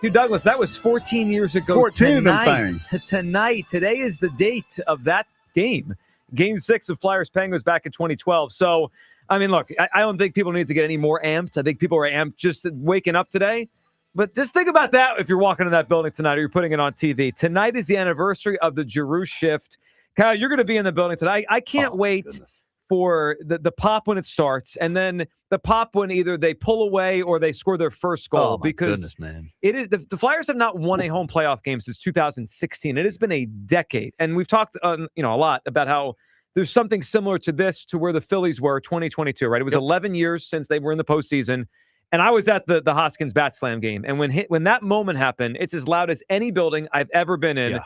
Hugh Douglas, that was 14 years ago 14 tonight. of them things. Tonight. Today is the date of that game. Game 6 of Flyers Penguins back in 2012. So, I mean, look, I don't think people need to get any more amped. I think people are amped just waking up today. But just think about that if you're walking in that building tonight or you're putting it on TV. Tonight is the anniversary of the Giroux shift. Kyle, you're going to be in the building tonight. I can't wait for the pop when it starts, and then the pop when either they pull away or they score their first goal. Because man. It is the Flyers have not won a home playoff game since 2016. It has been a decade, and we've talked a lot about how there's something similar to this to where the Phillies were 2022. Right, it was 11 years since they were in the postseason, and I was at the Hoskins Bat Slam game, and when that moment happened, it's as loud as any building I've ever been in. Yeah.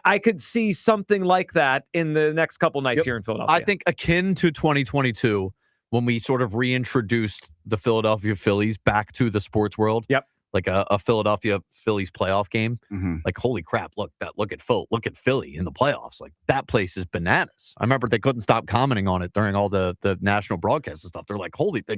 I could see something like that in the next couple nights here in Philadelphia. I think akin to 2022 when we sort of reintroduced the Philadelphia Phillies back to the sports world. Yep. Like a Philadelphia Phillies playoff game. Mm-hmm. Like, holy crap, look at Philly in the playoffs. Like, that place is bananas. I remember they couldn't stop commenting on it during all the national broadcasts and stuff. They're like,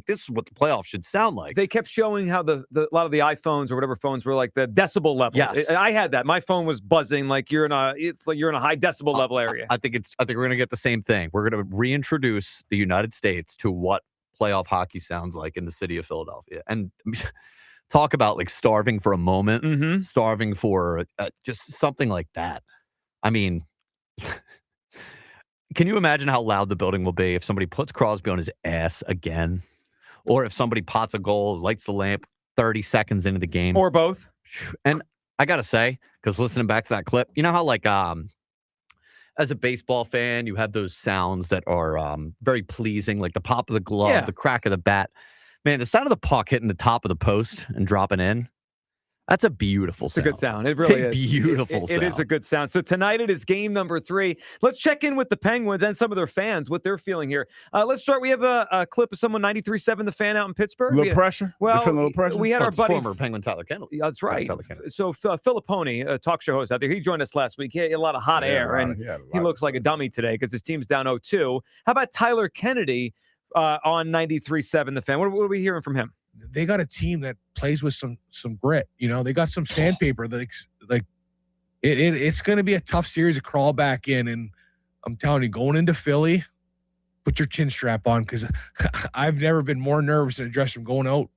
this is what the playoffs should sound like. They kept showing how a lot of the iPhones or whatever phones were like the decibel level. Yes. I had that. My phone was buzzing like you're in a high decibel level area. I think we're going to get the same thing. We're going to reintroduce the United States to what playoff hockey sounds like in the city of Philadelphia. And talk about like starving for a moment, starving for just something like that. I mean, can you imagine how loud the building will be if somebody puts Crosby on his ass again? Or if somebody pots a goal, lights the lamp 30 seconds into the game? Or both. And I got to say, because listening back to that clip, you know how like as a baseball fan, you have those sounds that are very pleasing, like the pop of the glove, the crack of the bat. Man, the sound of the puck hitting the top of the post and dropping in, that's a beautiful sound. It's a good sound. It really is. Beautiful sound. It is a good sound. So tonight it is game number 3. Let's check in with the Penguins and some of their fans, what they're feeling here. Let's start. We have a clip of someone, 93.7, the fan out in Pittsburgh. A little pressure? Well, a little pressure? We had our buddy. Former Penguin Tyler Kennedy. That's right. So Filipponi, a talk show host out there, he joined us last week. He had a lot of hot air, and he looks like a dummy today because his team's down 0-2. How about Tyler Kennedy on 93.7, the fan? What are we hearing from him? They got a team that plays with some grit. You know, they got some sandpaper. It's going to be a tough series to crawl back in. And I'm telling you, going into Philly, put your chin strap on, because I've never been more nervous in a dressing room going out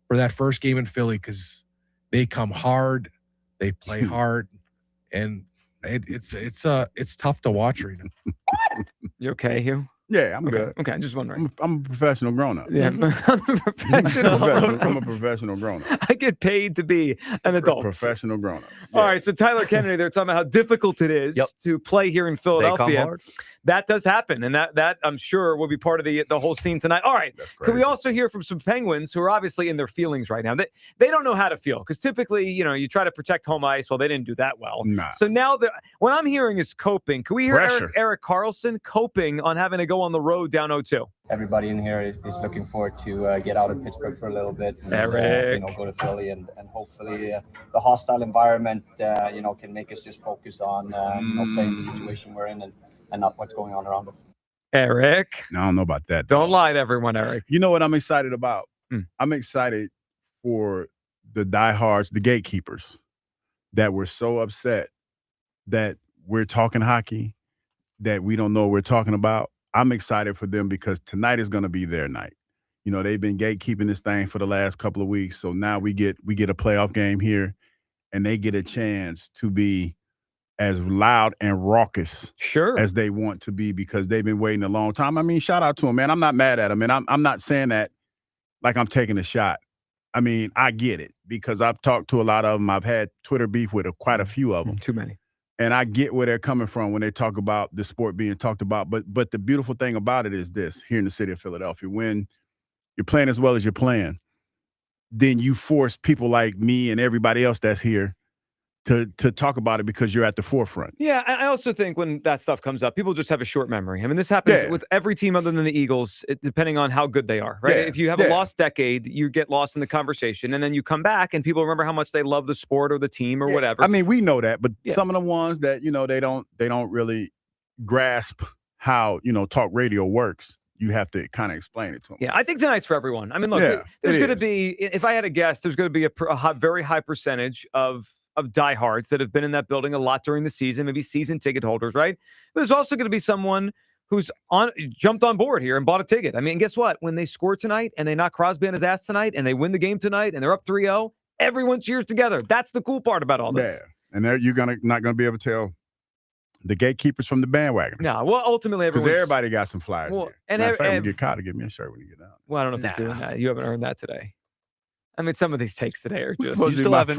for that first game in Philly, because they come hard, they play hard, and it's tough to watch right now. You okay, Hugh? Yeah, I'm good. Okay, I'm just wondering. I'm a professional grown-up. Yeah, I'm a professional. I'm a professional grown-up. I get paid to be an adult. Professional grown-up. All right, so Tyler Kennedy, they're talking about how difficult it is to play here in Philadelphia. That does happen, and that I'm sure will be part of the whole scene tonight. All right, can we also hear from some Penguins who are obviously in their feelings right now? They don't know how to feel because typically, you try to protect home ice. Well, they didn't do that well. Nah. So now what I'm hearing is coping. Can we hear Eric Carlson coping on having to go on the road down 0-2? Everybody in here is looking forward to get out of Pittsburgh for a little bit. And, Eric. Go to Philly and hopefully the hostile environment, can make us just focus on playing the situation we're in and not what's going on around us. Eric. I don't know about that. Don't lie to everyone, Eric. You know what I'm excited about? I'm excited for the diehards, the gatekeepers that were so upset that we're talking hockey, that we don't know what we're talking about. I'm excited for them because tonight is going to be their night. They've been gatekeeping this thing for the last couple of weeks. So now we get a playoff game here and they get a chance to be as loud and raucous as they want to be because they've been waiting a long time. I mean, shout out to them, man. I'm not mad at them, and I'm not saying that like I'm taking a shot. I mean, I get it because I've talked to a lot of them. I've had Twitter beef with quite a few of them. Too many. And I get where they're coming from when they talk about the sport being talked about. But the beautiful thing about it is this, here in the city of Philadelphia, when you're playing as well as you're playing, then you force people like me and everybody else that's here to talk about it because you're at the forefront. Yeah, I also think when that stuff comes up, people just have a short memory. I mean, this happens with every team other than the Eagles, depending on how good they are, right? If you have a lost decade, you get lost in the conversation, and then you come back and people remember how much they love the sport or the team or whatever. I mean, we know that, but some of the ones that, they don't really grasp how, talk radio works. You have to kind of explain it to them. Yeah, I think tonight's for everyone. I mean, look, there's going to be, if I had a guess, there's going to be a very high percentage of diehards that have been in that building a lot during the season, maybe season ticket holders, right? There's also going to be someone who's jumped on board here and bought a ticket. I mean, guess what? When they score tonight and they knock Crosby on his ass tonight and they win the game tonight and they're up 3-0, everyone cheers together. That's the cool part about all this. Yeah, and you're not going to be able to tell the gatekeepers from the bandwagon. No, well, ultimately, because everybody got some flyers. Well, there. and matter of fact, when you get caught, give me a shirt when you get out. Well, I don't know if he's doing that. You haven't earned that today. I mean, some of these takes today are just. You still haven't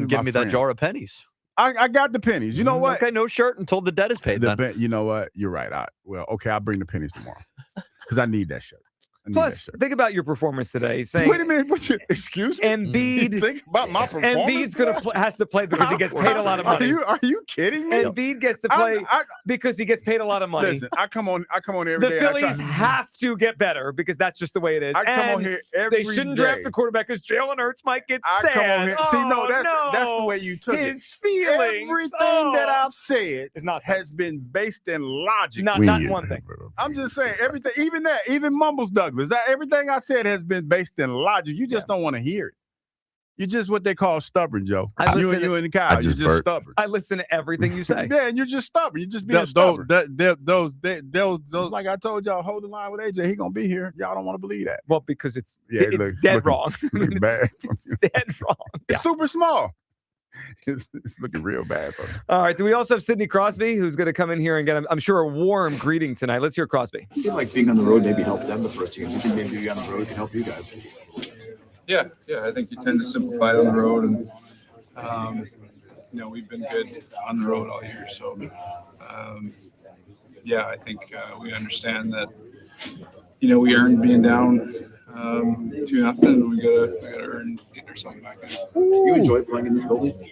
given me that jar of pennies. I got the pennies. You know what? Okay, no shirt until the debt is paid. You know what? You're right. I'll bring the pennies tomorrow because I need that shirt. Plus, think about your performance today. Saying, wait a minute, excuse me. Embiid, think about my performance. Embiid's has to play because he gets paid a lot of money. Are you kidding me? Embiid gets to play because he gets paid a lot of money. Listen, I come on every day. The Phillies have to get better because that's just the way it is. I come on here every day. They shouldn't draft a quarterback because Jalen Hurts might get sad. Come on here. See, that's the way you took it. His feelings. Everything that I've said has been based in logic. Not one thing. I'm just saying everything, even Mumbles Douglas, that everything I said has been based in logic. You just don't want to hear it. You're just what they call stubborn, Joe. You and Kyle, you're just stubborn. I listen to everything you say. Yeah, and you're just stubborn. You're just being stubborn. Those, like I told y'all, hold the line with AJ. He gonna be here. Y'all don't want to believe that. Well, because it's dead wrong. Looking bad. It's dead wrong. It's super small. It's looking real bad for me. All right. Do we also have Sidney Crosby, who's going to come in here and get, I'm sure, a warm greeting tonight? Let's hear Crosby. It seemed like being on the road maybe helped them the first year. You think maybe being on the road can help you guys? Yeah. I think you tend to simplify it on the road, and we've been good on the road all year. So, I think we understand that. We earned being down 2-0. We gotta earn getting ourselves back in. You enjoy playing in this building?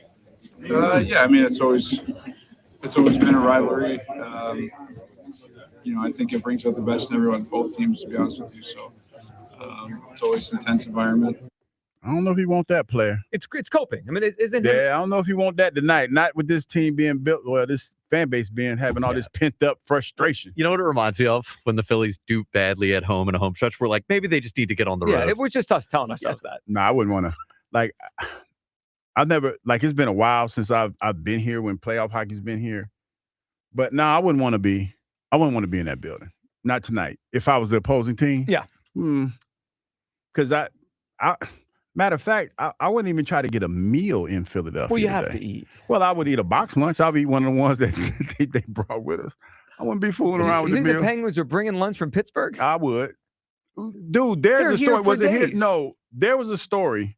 Yeah. I mean, it's always been a rivalry. I think it brings out the best in everyone, both teams, to be honest with you. So it's always an intense environment. I don't know if he want that player. It's coping. I mean, isn't I don't know if he want that tonight. Not with this team being built. Well, this fan base having all this pent up frustration. You know what it reminds me of? When the Phillies do badly at home in a home stretch, we're like, maybe they just need to get on the road. Yeah, we're just us telling ourselves that. No, I wouldn't want to. Like, I've never, it's been a while since I've been here when playoff hockey's been here. But no, I wouldn't want to be in that building. Not tonight. If I was the opposing team. Yeah. Because Matter of fact, I wouldn't even try to get a meal in Philadelphia. Well, you have today. to eat. Well, I would eat a box lunch. I'll eat one of the ones that they brought with us. I wouldn't be fooling around with You the think meal. the Penguins are bringing lunch from Pittsburgh? I would. Dude, They're there's a here story. for Was it here? days. No, there was a story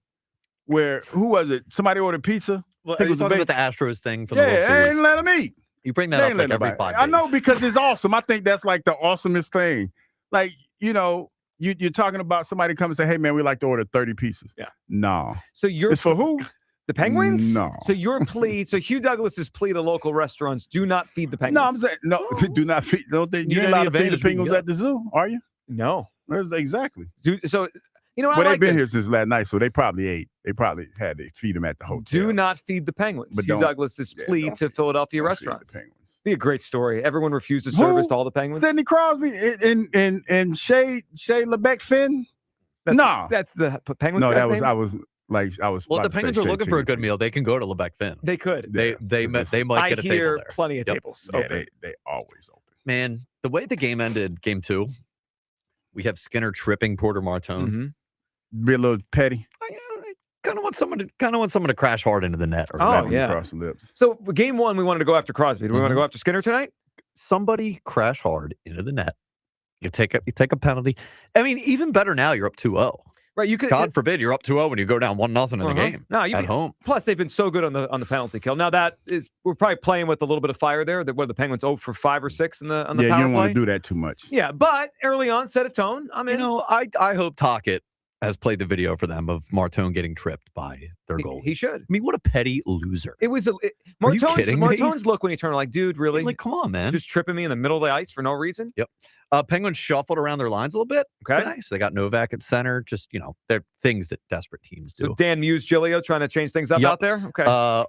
where, who was it? Somebody ordered pizza. Well, I think are it you was a talking bait. about the Astros thing from the Yeah, World I Series? ain't let them eat. You bring They that ain't up like let every nobody- 5 days. I know, because it's awesome. I think that's like the awesomest thing. Like, you're talking about somebody come and say, hey, man, we like to order 30 pieces. Yeah. No. So you're It's for who? the Penguins? No. So your plea, so Hugh Douglas's plea to local restaurants, do not feed the Penguins. No, I'm saying, no, do not feed. Don't they, You you ain't got allowed any to feed the advantage being penguins good. at the zoo, are you? No. Exactly. So, I Well, like they've been here this. since last night, so they probably ate. They probably had to feed them at the hotel. Do not feed the Penguins. But Hugh don't- Douglas's yeah, plea don't to Philadelphia Don't feed restaurants. the penguins. Be a great story. Everyone refuses Who? service to all the Penguins. Sidney Crosby and Shay LeBeck Finn? No. That's the Penguins. No, guy's that was name? I was Well, about the to say Penguins are Shea looking for a Chicken. good meal. They can go to Lebec Finn. They could. They might get a I hear table there. plenty of Yep. tables. Yeah, open. they always open. Man, the way the game ended, game 2, we have Skinner tripping Porter Martone. Mhm. Be a little petty. I kind of want someone to crash hard into the net. Or Oh, Slap him yeah. across the lips. So game 1, we wanted to go after Crosby. Do we want to go after Skinner tonight? Somebody crash hard into the net. You take a penalty. I mean, even better now. You're up 2-0. Right. You could. God forbid you're up 2-0 when you go down 1-0 in the game. No, at home. Plus, they've been so good on the penalty kill. Now we're probably playing with a little bit of fire there. That the Penguins 0 for 5 or 6 on the Yeah, power you don't play. want to do that too much. Yeah, but early on, set a tone. I mean, I hope Tocchet has played the video for them of Martone getting tripped by their goal. he should. I mean, what a petty loser. It was Are you kidding me? Martone's look when he turned, like, dude, really? Like, come on, man. Just tripping me in the middle of the ice for no reason? Yep. Penguins shuffled around their lines a little bit. Okay. Nice. They got Novak at center. Just, they're things that desperate teams do. So Dan Muse, Gilio trying to change things up Yep. out there? Okay.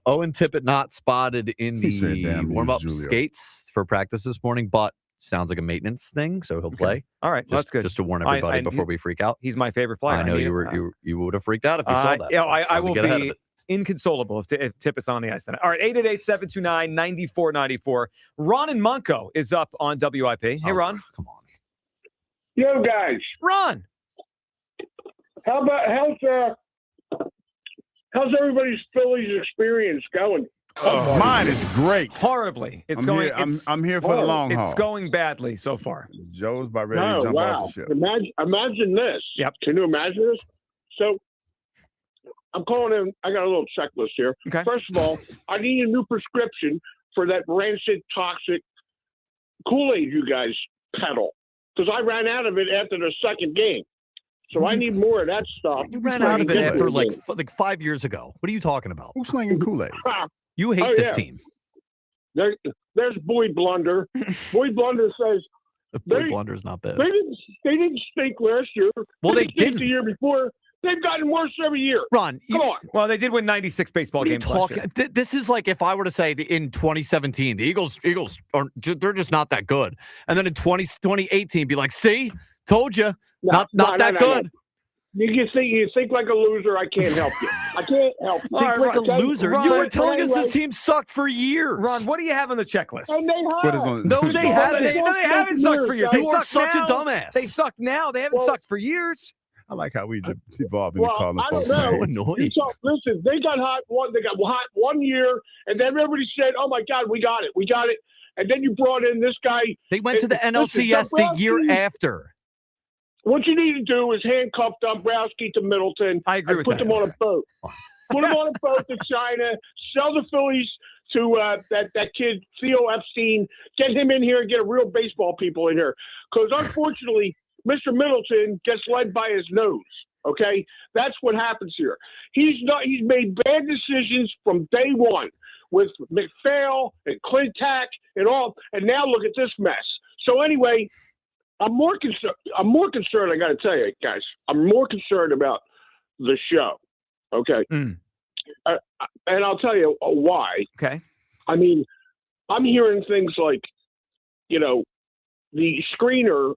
Owen Tippett not spotted in He said, the "Damn you, warm-up Julio." skates for practice this morning, but sounds like a maintenance thing, so he'll play. All right. Just, That's good. Just to warn I- everybody I- before we freak out. He's my favorite flyer. I know need you him. you would have freaked out if you saw that. Yeah, so I let me will get ahead of be it. inconsolable if Tippett's on the ice tonight. All right, 888-729-9494. Ron and Munko is up on WIP. Hey, Ron. Come on. Yo, guys. Ron. How's everybody's Phillies experience going? Mine is great. Horribly. It's I'm going. here- I'm- it's- I'm here for the long haul. It's going badly so far. Joe's about ready Oh, to jump wow. off the ship. Imagine this. Yep. Can you imagine this? So I'm calling in. I got a little checklist here. Okay. First of all, I need a new prescription for that rancid, toxic Kool-Aid you guys peddle, because I ran out of it after the second game. So I need more of that stuff. You ran out of it after like 5 years ago. What are you talking about? Who's slinging Kool-Aid? You hate Oh, this yeah. team. There's Boy Blunder. Boy Blunder says Boy Blunder's not bad. they didn't stink last year. Well, they stink didn't. the year before. They've gotten worse every year. Ron, Come on. Well, they did win 96 baseball What are you games last talking? year. This is like if I were to say in 2017, the Eagles they're just not that good, and then in 2018, be like, see, told you, not that good. You think like a loser. I can't help you. I can't help you. Think like a loser. Ron, you were telling us anyway. this team sucked for years. Ron, what do you have on the checklist? And they have. What is on? No, they haven't. They haven't sucked for years. They You are suck such now. a dumbass. They suck now. They haven't sucked for years. I like how we evolved into Well, calling I folks don't know. names. annoying. Listen, they got hot one year, and then everybody said, "Oh my God, we got it." And then you brought in this guy. They went to the Listen, NLCS the year Dumbrosski- after. What you need to do is handcuff Dumbrosski to Middleton. I agree with put that. them on a boat. Put them on a boat to China. Sell the Phillies to that kid Theo Epstein. Get him in here and get a real baseball people in here. Because unfortunately, Mr. Middleton gets led by his nose. Okay, that's what happens here. He's made bad decisions from day one with McPhail and Clintack and all, and now look at this mess. So anyway, I'm more concerned. I got to tell you, guys, I'm more concerned about the show. Okay, and I'll tell you why. Okay, I mean, I'm hearing things like, the screener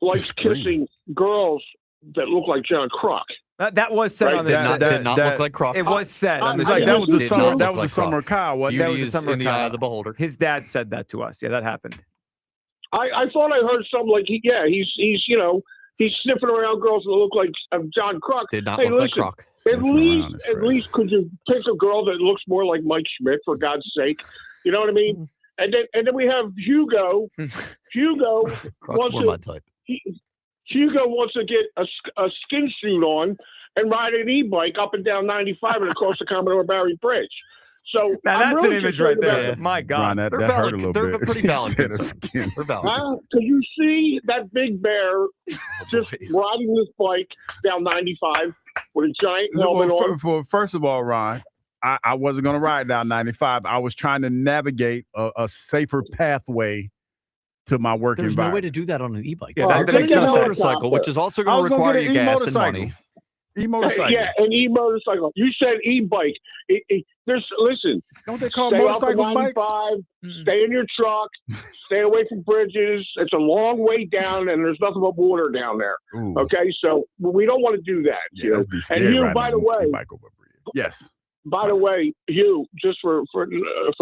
likes kissing girls that look like John Kruk. That was said Right, on this. Did not look like Croc. It was said on this. Like that was the Did summer. not That look was like the summer Croc. Kyle. Wasn't That that? was the Beauty is summer in the eye of the beholder. His dad said that to us. Yeah, that happened. I thought I heard something like he's He's sniffing around girls that look like John Kruk. Did not hey, look listen, like Kruk. At least could you pick a girl that looks more like Mike Schmidt, for God's sake? You know what I mean? And then we have Hugo. Hugo wants to. Hugo wants to get a skin suit on and ride an e-bike up and down 95 and across the Commodore Barry Bridge. So now that's really an image right there. About, My God, Ron, that hurt a little they're bit. pretty valid. They're Could valid. you see that big bear just riding this bike down 95 with a giant helmet on? First of all, Ron, I wasn't going to ride down 95. I was trying to navigate a safer pathway to my work There's environment. no way to do that on an e-bike. Yeah, you're going to get a motorcycle, which is also going to require you gas and money. E-motorcycle. Yeah, an e-motorcycle. You said e-bike. Listen. Don't they call stay motorcycles off bikes? 95, Stay in your truck. Stay away from bridges. It's a long way down, and there's nothing but water down there. Ooh. Okay, so we don't want to do that. Yeah, that'd be scary. And you, by the way, yes. By the way, you just for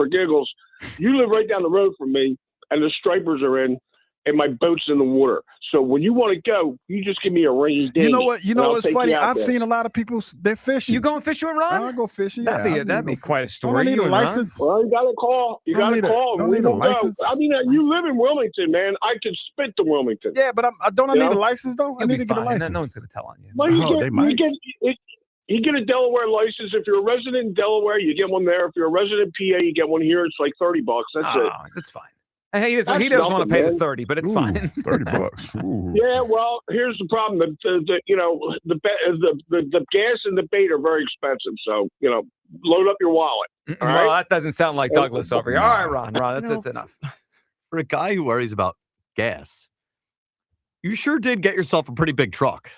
giggles, you live right down the road from me, and the stripers are in, and my boat's in the water. So when you want to go, you just give me a rainy day. You know what? You know what's funny? I've seen a lot of people. They're fishing. You going fishing with Ron? I go fishing. That'd be quite a story. I need a license. Well, you got to call. You got to call. Don't need a license. I mean, you live in Wilmington, man. I could spit to Wilmington. Yeah, but I need a license though. I need to get a license. No one's going to tell on you. Well, you get a Delaware license. If you're a resident in Delaware, you get one there. If you're a resident in PA, you get one here. It's like $30. That's it. That's fine. Hey, he doesn't want to pay the 30, but it's fine. $30. Ooh. Yeah, well, here's the problem. The gas and the bait are very expensive. So, load up your wallet. All well, right? that doesn't sound like Douglas over here. All right, Ron, that's enough. For a guy who worries about gas, you sure did get yourself a pretty big truck.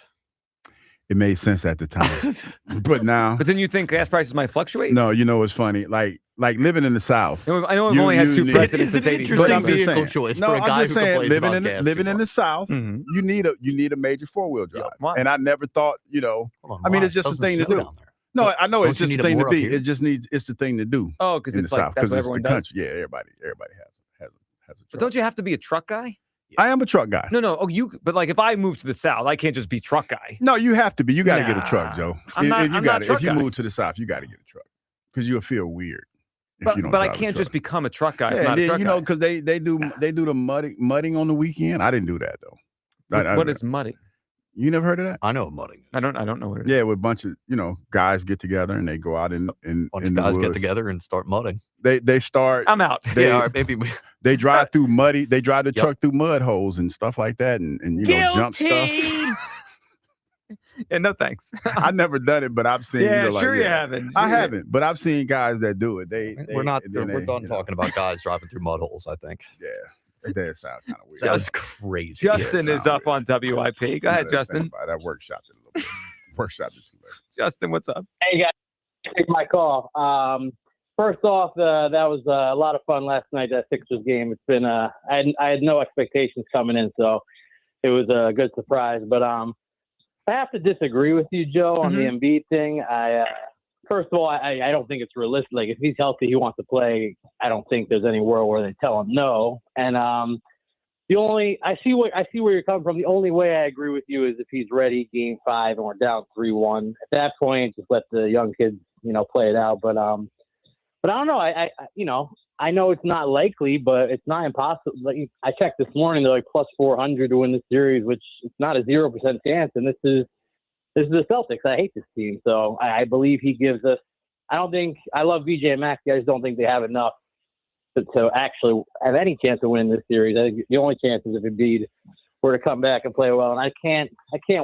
It made sense at the time, but now. But then you think gas prices might fluctuate? No, you know what's funny? Like living in the South. I know we've only had two presidents since '80. Interesting vehicle choice for a guy who complains about gas. Living in the South, you need a major 4-wheel drive. Why? And I never thought, I mean, it's just a thing to do. No, I know it's just a thing to be. It's the thing to do. Oh, because it's the like South, that's what it's everyone the does. country. Yeah, everybody has a truck. But don't you have to be a truck guy? I am a truck guy. No. But like if I move to the South, I can't just be truck guy. No, you have to be. You got to get a truck, Joe. If you move to the South, you got to get a truck because you'll feel weird. But I can't just become a truck guy. Yeah, because they do the mudding on the weekend. I didn't do that though. What is mudding? You never heard of that? I know mudding. I don't know what it is. Yeah, with a bunch of guys get together and they go out in guys get together and start mudding. They start. I'm out. Maybe they drive through muddy. They drive the truck through mud holes and stuff like that, and jump stuff. Yeah, no thanks. I've never done it, but I've seen. Yeah, you haven't. I haven't, but I've seen guys that do it. We're done talking about guys driving through mud holes. I think. Yeah. It does sound kind of weird. That's crazy. Justin is up on WIP. Go ahead, Justin. That workshopped it a little bit. Workshopped it too late. Justin, what's up? Hey, guys. Take my call. First off, that was a lot of fun last night, that Sixers game. It's been, I had no expectations coming in, so it was a good surprise. But I have to disagree with you, Joe, on the Embiid thing. First of all, I don't think it's realistic. Like, if he's healthy, he wants to play. I don't think there's any world where they tell him no. And I see where you're coming from. The only way I agree with you is if he's ready, Game 5, and we're down 3-1. At that point, just let the young kids, play it out. But I don't know. I know it's not likely, but it's not impossible. Like, I checked this morning; they're like plus 400 to win the series, which is not a 0% chance. And this is the Celtics. I hate this team. So I believe he gives us – I love VJ and Maxey. I just don't think they have enough to actually have any chance of winning this series. I think the only chance is if Embiid were to come back and play well. And I can't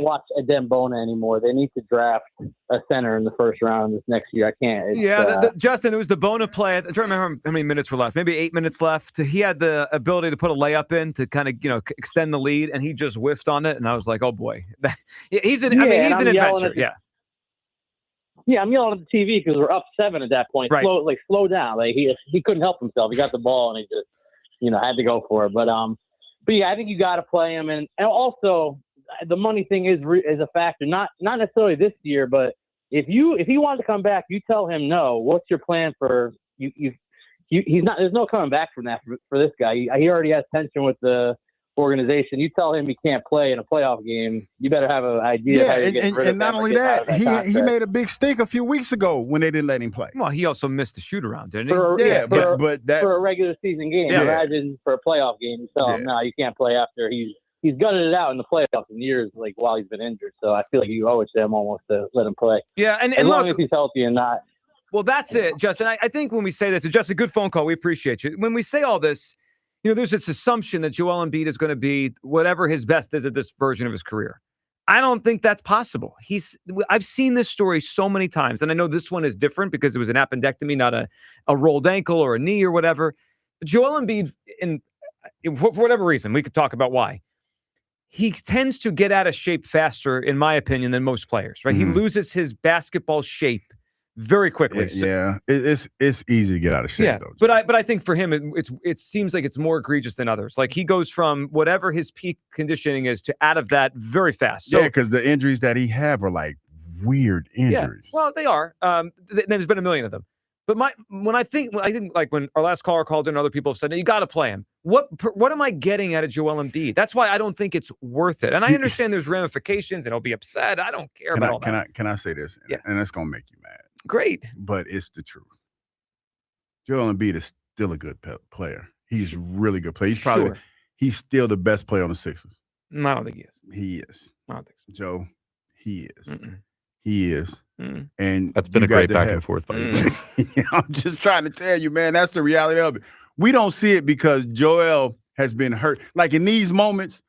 watch Dembona anymore. They need to draft a center in the first round this next year. I can't. Justin, it was the Bona play. I don't remember how many minutes were left. Maybe 8 minutes left. He had the ability to put a layup in to kind of extend the lead, and he just whiffed on it. And I was like, oh boy, he's an adventure. Yeah, I'm yelling at the TV because we're up 7 at that point. Right. Slow down. Like he couldn't help himself. He got the ball and he just had to go for it. But yeah, I think you got to play him, and also the money thing is a factor. Not necessarily this year, but if he wanted to come back, you tell him no. What's your plan for you? He's not. There's no coming back from that for this guy. He already has tension with the organization. You tell him he can't play in a playoff game, you better have an idea. Yeah, how you're getting rid of and not him or only getting out that, of he contract. made a big stink a few weeks ago when they didn't let him play. Well, he also missed the shoot around, didn't he? But that for a regular season game. Yeah. Imagine for a playoff game, you tell him, no, you can't play after he's gutted it out in the playoffs in years, like while he's been injured. So I feel like you owe it to him almost to let him play. Yeah, and as long look, as he's healthy and not. Well, that's it, Justin. I think when we say this, it's just a good phone call. We appreciate you. When we say all this, there's this assumption that Joel Embiid is going to be whatever his best is at this version of his career. I don't think that's possible. I've seen this story so many times, and I know this one is different because it was an appendectomy, not a rolled ankle or a knee or whatever. Joel Embiid, for whatever reason, we could talk about why. He tends to get out of shape faster, in my opinion, than most players, right? Mm-hmm. He loses his basketball shape very quickly. It's easy to get out of shape, Yeah, though. but I think for him, it seems like it's more egregious than others. Like he goes from whatever his peak conditioning is to out of that very fast. So, yeah, because the injuries that he have are like weird injuries. Yeah, well, they are. There's been a million of them. But I think like when our last caller called in, other people have said, you got to play him. What am I getting out of Joel Embiid? That's why I don't think it's worth it. And I understand there's ramifications and he'll be upset. I don't care about all that. Can I say this? Yeah. And that's going to make you mad. Great. But it's the truth. Joel Embiid is still a good player. He's a really good player. He's still the best player on the Sixers. I don't think he is. He is. I don't think so. Joe, he is. Mm-mm. He is. Mm. And that's been a great back and forth. I'm just trying to tell you, man, that's the reality of it. We don't see it because Joel has been hurt. Like in these moments,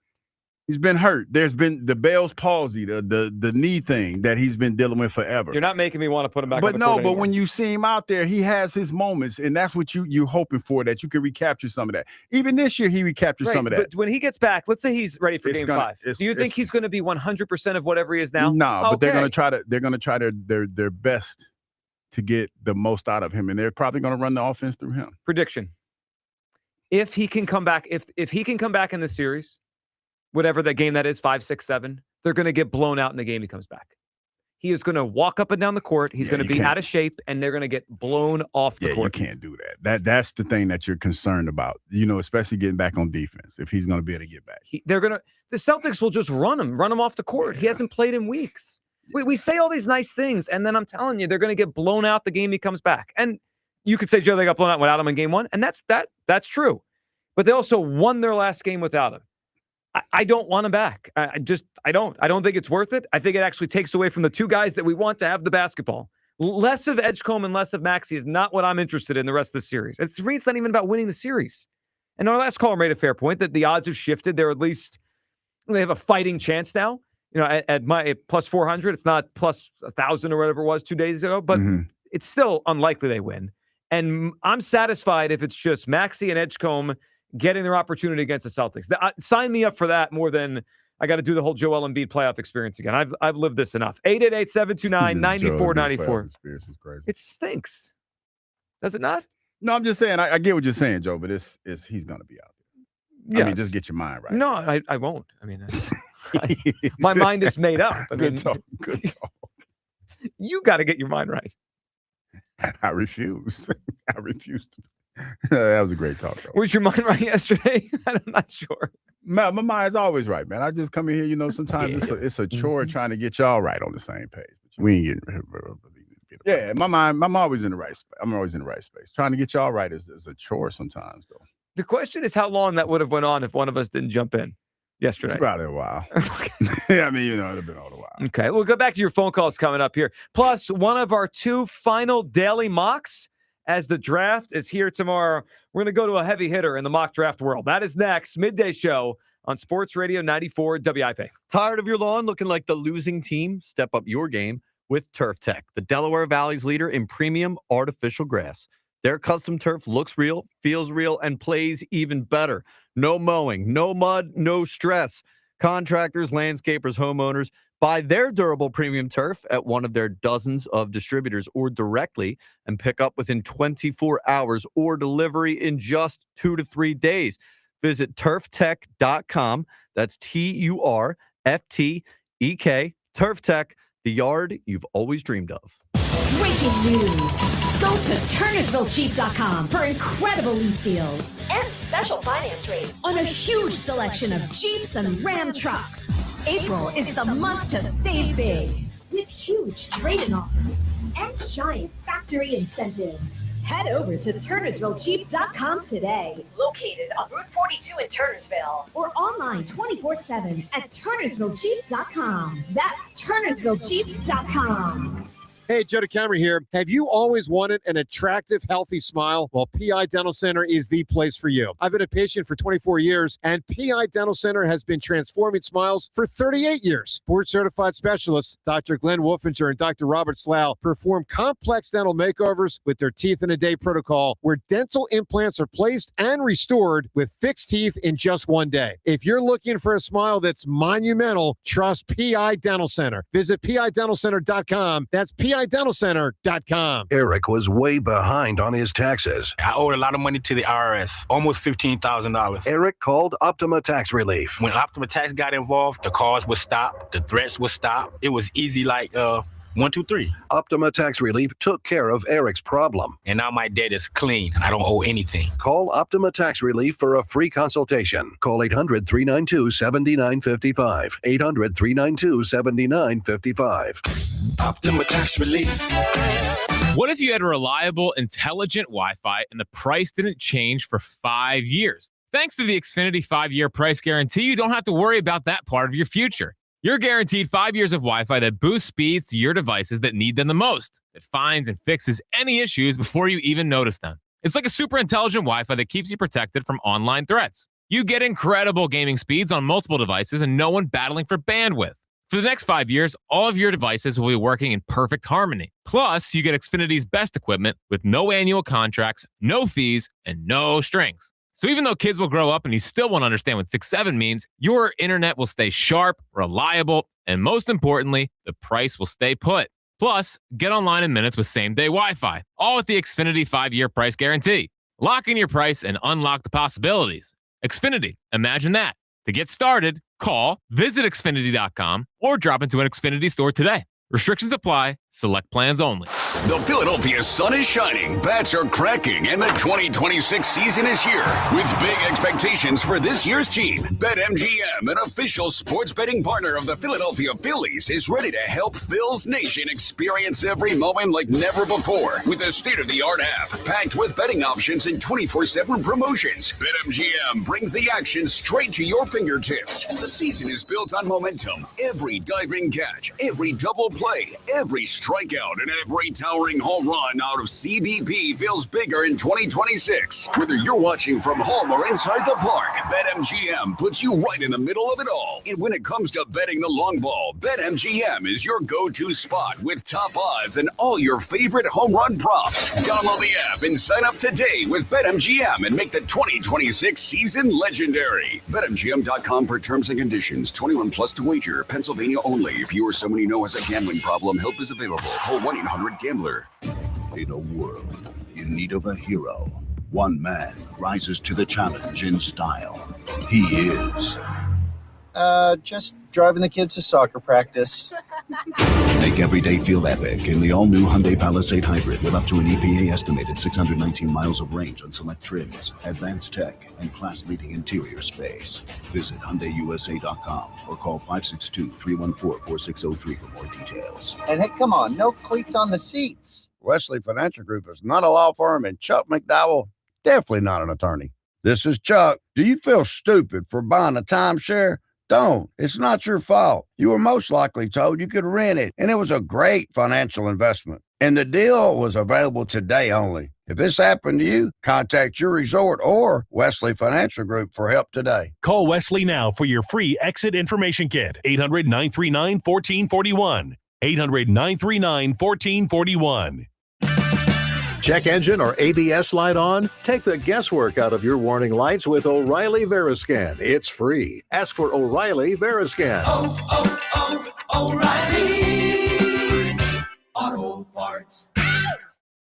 he's been hurt. There's been the Bell's palsy, the knee thing that he's been dealing with forever. You're not making me want to put him back But on the court anymore. when you see him out there, he has his moments, and that's what you're hoping for, that you can recapture some of that. Even this year, he recaptured some of that. But when he gets back, let's say he's ready for Game 5. Do you think he's going to be 100% of whatever he is now? No, but they're going to try their best to get the most out of him, and they're probably going to run the offense through him. Prediction: if he can come back, if he can come back in the series, whatever that game that is, 5, 6, 7, they're going to get blown out in the game he comes back. He is going to walk up and down the court. He's going to be out of shape, and they're going to get blown off the court. You can't do that. That's the thing that you're concerned about, especially getting back on defense, if he's going to be able to get back. The Celtics will just run him off the court. He hasn't played in weeks. We say all these nice things, and then I'm telling you, they're going to get blown out the game he comes back. And you could say, Joe, they got blown out without him in game 1, and that's true. But they also won their last game without him. I don't want him back. I don't think it's worth it. I think it actually takes away from the two guys that we want to have the basketball. Less of Edgecombe and less of Maxey is not what I'm interested in the rest of the series. It's not even about winning the series. And our last caller made a fair point that the odds have shifted. They have a fighting chance now. At my plus 400, it's not plus 1,000 or whatever it was 2 days ago, but it's still unlikely they win. And I'm satisfied if it's just Maxey and Edgecombe getting their opportunity against the Celtics. Sign me up for that more than I got to do the whole Joel Embiid playoff experience again. I've lived this enough. 888-729-9494. Experience is crazy. It stinks. Does it not? No, I'm just saying. I get what you're saying, Joe, but he's going to be out there. Yes. I mean, just get your mind right. No, I won't. I mean, my mind is made up. Good talk. You got to get your mind right. I refuse. That was a great talk, though. Was your mind right yesterday? I'm not sure. My mind's always right, man. I just come in here, sometimes it's a chore trying to get y'all right on the same page. We ain't getting. Yeah, I'm always in the right space. I'm always in the right space. Trying to get y'all right is a chore sometimes, though. The question is how long that would have went on if one of us didn't jump in yesterday. Probably a while. Yeah, I mean, it'd have been all a while. Okay, we'll go back to your phone calls coming up here. Plus, one of our 2 final daily mocks as the draft is here tomorrow. We're going to go to a heavy hitter in the mock draft world. That is next. Midday show on Sports Radio 94 WIP. Tired of your lawn looking like the losing team? Step up your game with Turf Tech, the Delaware Valley's leader in premium artificial grass. Their custom turf looks real, feels real, and plays even better. No mowing, no mud, no stress. Contractors, landscapers, homeowners buy their durable premium turf at one of their dozens of distributors or directly and pick up within 24 hours or delivery in just 2 to 3 days. Visit turftech.com. That's TURFTEK. Turf Tech, the yard you've always dreamed of. Breaking news. Go to TurnersvilleCheap.com for incredible lease deals and special finance rates on a huge selection of Jeeps and Ram trucks. April is the month to save big with huge trade-in offers and giant factory incentives. Head over to TurnersvilleCheap.com today. Located on Route 42 in Turnersville or online 24/7 at TurnersvilleCheap.com. That's TurnersvilleCheap.com. Hey, Joe DeCamera here. Have you always wanted an attractive, healthy smile? Well, PI Dental Center is the place for you. I've been a patient for 24 years, and PI Dental Center has been transforming smiles for 38 years. Board-certified specialists, Dr. Glenn Wolfinger and Dr. Robert Slough, perform complex dental makeovers with their teeth-in-a-day protocol, where dental implants are placed and restored with fixed teeth in just one day. If you're looking for a smile that's monumental, trust PI Dental Center. Visit PIDentalCenter.com. That's PIDentalCenter.com. Eric was way behind on his taxes. I owed a lot of money to the IRS, almost $15,000. Eric called Optima Tax Relief. When Optima Tax got involved, the calls would stop, the threats would stop. It was easy like 1, 2, 3. Optima Tax Relief took care of Eric's problem. And now my debt is clean. I don't owe anything. Call Optima Tax Relief for a free consultation. Call 800-392-7955. 800-392-7955. Optima Tax Relief. What if you had reliable, intelligent Wi-Fi and the price didn't change for 5 years? Thanks to the Xfinity 5-year price guarantee, you don't have to worry about that part of your future. You're guaranteed 5 years of Wi-Fi that boosts speeds to your devices that need them the most. It finds and fixes any issues before you even notice them. It's like a super intelligent Wi-Fi that keeps you protected from online threats. You get incredible gaming speeds on multiple devices and no one battling for bandwidth. For the next 5 years, all of your devices will be working in perfect harmony. Plus, you get Xfinity's best equipment with no annual contracts, no fees, and no strings. So even though kids will grow up and you still won't understand what 6-7 means, your internet will stay sharp, reliable, and most importantly, the price will stay put. Plus, get online in minutes with same-day Wi-Fi, all with the Xfinity 5-year price guarantee. Lock in your price and unlock the possibilities. Xfinity, imagine that. To get started, call, visit Xfinity.com, or drop into an Xfinity store today. Restrictions apply. Select plans only. The Philadelphia sun is shining, bats are cracking, and the 2026 season is here. With big expectations for this year's team, BetMGM, an official sports betting partner of the Philadelphia Phillies, is ready to help Phil's Nation experience every moment like never before. With a state-of-the-art app packed with betting options and 24/7 promotions, BetMGM brings the action straight to your fingertips. The season is built on momentum. Every diving catch, every double play, every strikeout, and every towering home run out of CBP feels bigger in 2026. Whether you're watching from home or inside the park, BetMGM puts you right in the middle of it all. And when it comes to betting the long ball, BetMGM is your go-to spot with top odds and all your favorite home run props. Download the app and sign up today with BetMGM and make the 2026 season legendary. BetMGM.com for terms and conditions. 21 plus to wager. Pennsylvania only. If you or someone you know has a gambling problem, help is available. Call 1-800-GAMBLER. In a world in need of a hero, one man rises to the challenge in style. He is. Just driving the kids to soccer practice. Make every day feel epic in the all-new Hyundai Palisade Hybrid with up to an EPA estimated 619 miles of range on select trims, advanced tech, and class-leading interior space. Visit HyundaiUSA.com or call 562-314-4603 for more details. And hey, come on, no cleats on the seats. Wesley Financial Group is not a law firm, and Chuck McDowell, definitely not an attorney. This is Chuck. Do you feel stupid for buying a timeshare? Don't. It's not your fault. You were most likely told you could rent it, and it was a great financial investment. And the deal was available today only. If this happened to you, contact your resort or Wesley Financial Group for help today. Call Wesley now for your free exit information kit. 800-939-1441. 800-939-1441. Check engine or ABS light on? Take the guesswork out of your warning lights with O'Reilly Veriscan. It's free. Ask for O'Reilly Veriscan. O'Reilly Auto Parts.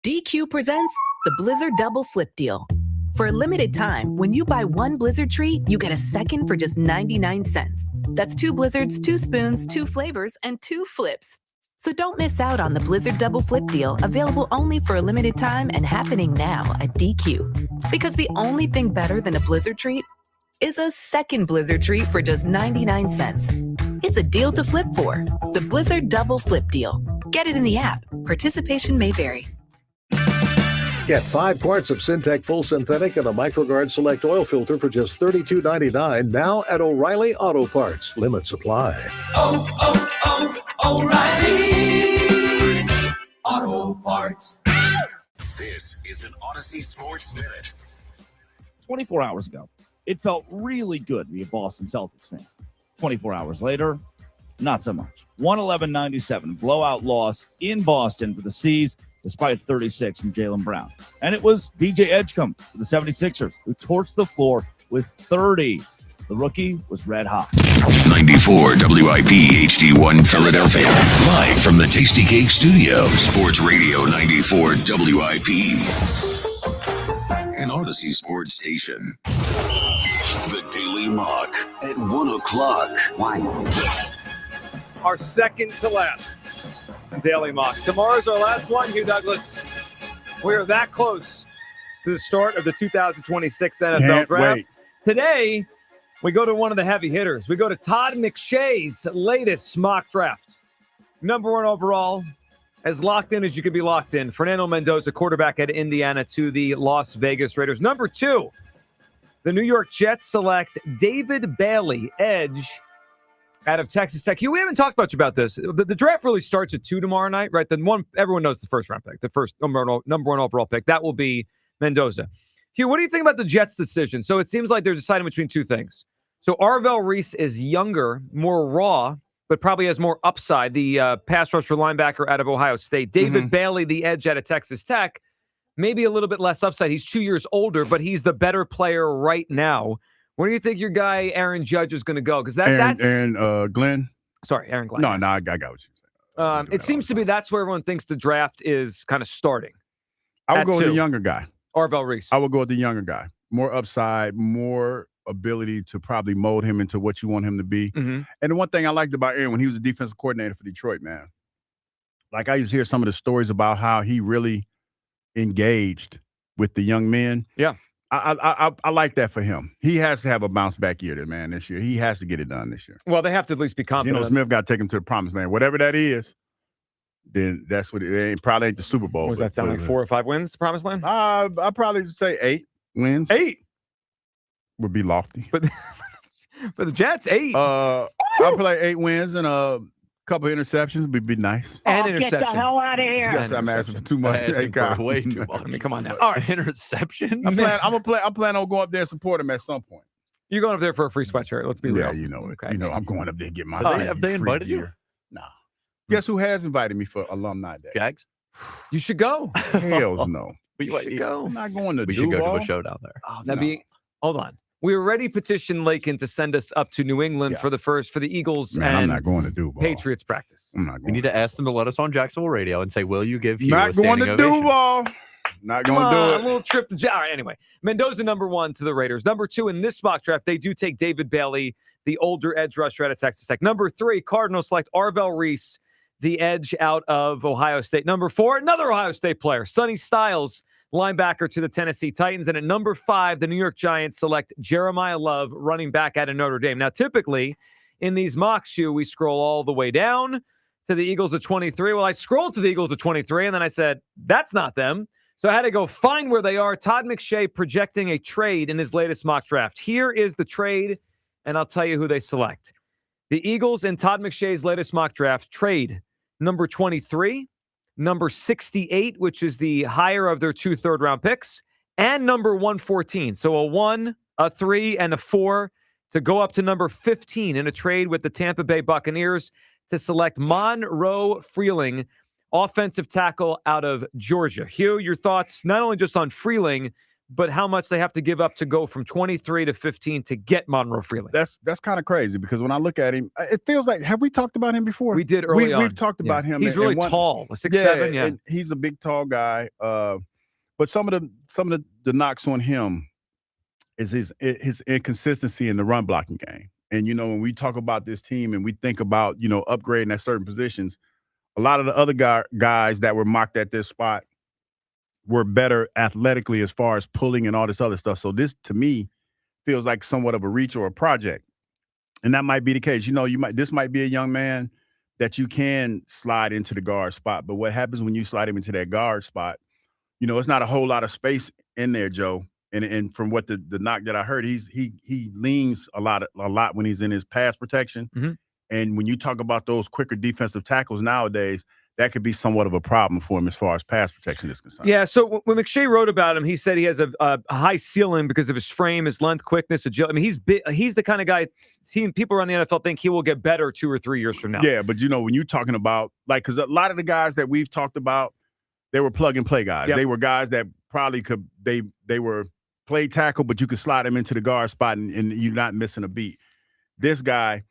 DQ presents the Blizzard Double Flip Deal. For a limited time, when you buy one Blizzard treat, you get a second for just 99 cents. That's 2 Blizzards, 2 spoons, 2 flavors, and 2 flips. So don't miss out on the Blizzard Double Flip deal, available only for a limited time and happening now at DQ. Because the only thing better than a Blizzard treat is a second Blizzard treat for just 99 cents. It's a deal to flip for. The Blizzard Double Flip deal. Get it in the app. Participation may vary. Get 5 quarts of Syntec Full Synthetic and a MicroGuard Select Oil Filter for just $32.99 now at O'Reilly Auto Parts. Limit supply. O'Reilly Auto Parts. This is an Odyssey Sports Minute. 24 hours ago, it felt really good to be a Boston Celtics fan. 24 hours later, not so much. 111-97 blowout loss in Boston for the C's, despite 36 from Jaylen Brown. And it was DJ Edgecombe for the 76ers, who torched the floor with 30. The rookie was red hot. 94 WIP HD1 Philadelphia. Live from the Tasty Cake Studio. Sports Radio 94 WIP. An Odyssey Sports Station. The Daily Mock at 1 o'clock. Our second to last Daily Mocks. Tomorrow's our last one, Hugh Douglas. We are that close to the start of the 2026 NFL Draft. Wait. Today, we go to one of the heavy hitters. We go to Todd McShay's latest mock draft. Number 1 overall, as locked in as you could be locked in. Fernando Mendoza, quarterback at Indiana, to the Las Vegas Raiders. Number 2, the New York Jets select David Bailey, edge out of Texas Tech. Hugh, we haven't talked much about this. The draft really starts at 2 tomorrow night, right? Then everyone knows the first round pick, the first number 1 overall pick. That will be Mendoza. Hugh, what do you think about the Jets' decision? So it seems like they're deciding between 2 things. So Arvell Reese is younger, more raw, but probably has more upside. The pass rusher linebacker out of Ohio State. David Bailey, the edge out of Texas Tech, maybe a little bit less upside. He's 2 years older, but he's the better player right now. Where do you think your guy Aaron Judge is going to go? Because that's Aaron Glenn. Sorry, Aaron Glenn. No, I got what you said. It seems to be that's where everyone thinks the draft is kind of starting. I would go with the younger guy. Arvell Reese. I would go with the younger guy. More upside, more ability to probably mold him into what you want him to be. And the one thing I liked about Aaron when he was a defensive coordinator for Detroit, man, like I used to hear some of the stories about how he really engaged with the young men. Yeah. I like that for him. He has to have a bounce back year, man, this year. He has to get it done this year. Well, they have to at least be confident. Smith got to take him to the promised land. Whatever that is, then that's what it probably ain't the Super Bowl. Does that sound like 4 or 5 wins, the promised land? I'd probably say 8 wins. 8 would be lofty. But for the Jets, 8. I'll play 8 wins and a couple of interceptions would be nice. And interception. Get the hell out of here. Yes, I'm asking for too much. Way too much. I mean, come on now. All right. Interceptions? I'm planning on going up there and support him at some point. You're going up there for a free sweatshirt. Let's be real. Yeah, you know it. Okay. You know I'm going up there to get my Have they invited you? No. Guess who has invited me for Alumni Day? Jags? You should go. Hell no. You should go. I'm not going to We should go to a show down there. Oh, hold on. We already petitioned Lakin to send us up to New England for the Eagles Man, and I'm not going to Duval. Patriots practice. I'm not going. We need to ask them to let us on Jacksonville Radio and say, will you give Hugh Not a standing going to ovation? Duval. Not going to do it. A little trip to all right, anyway. Mendoza, number 1 to the Raiders. Number 2 in this mock draft, they do take David Bailey, the older edge rusher out of Texas Tech. Number 3, Cardinals select Arvell Reese, the edge out of Ohio State. Number 4, another Ohio State player, Sonny Styles, linebacker to the Tennessee Titans. And at number 5, the New York Giants select Jeremiah Love, running back out of Notre Dame. Now, typically in these mocks, we scroll all the way down to the Eagles at 23. Well, I scrolled to the Eagles at 23, and then I said, that's not them. So I had to go find where they are. Todd McShay projecting a trade in his latest mock draft. Here is the trade, and I'll tell you who they select. The Eagles in Todd McShay's latest mock draft trade number 23, number 68, which is the higher of their 2 third-round picks, and number 114. So a 1, a 3, and a 4 to go up to number 15 in a trade with the Tampa Bay Buccaneers to select Monroe Freeling, offensive tackle out of Georgia. Hugh, your thoughts not only just on Freeling, but how much they have to give up to go from 23 to 15 to get Monroe Freeling. That's kind of crazy because when I look at him, it feels like, have we talked about him before? We did early on. We've talked about him. He's really tall, 6'7". Yeah, and he's a big, tall guy. But some of the knocks on him is his inconsistency in the run blocking game. And when we talk about this team and we think about upgrading at certain positions, a lot of the other guys that were mocked at this spot were better athletically as far as pulling and all this other stuff. So this, to me, feels like somewhat of a reach or a project. And that might be the case. This might be a young man that you can slide into the guard spot. But what happens when you slide him into that guard spot, it's not a whole lot of space in there, Joe. And from what the knock that I heard, he leans a lot when he's in his pass protection. Mm-hmm. And when you talk about those quicker defensive tackles nowadays, that could be somewhat of a problem for him as far as pass protection is concerned. Yeah, so when McShay wrote about him, he said he has a high ceiling because of his frame, his length, quickness, agility. I mean, he's the kind of guy people around the NFL think he will get better 2 or 3 years from now. Yeah, but when you're talking about, because a lot of the guys that we've talked about, they were plug-and-play guys. Yep. They were guys that probably they were play tackle, but you could slide them into the guard spot and you're not missing a beat. This guy,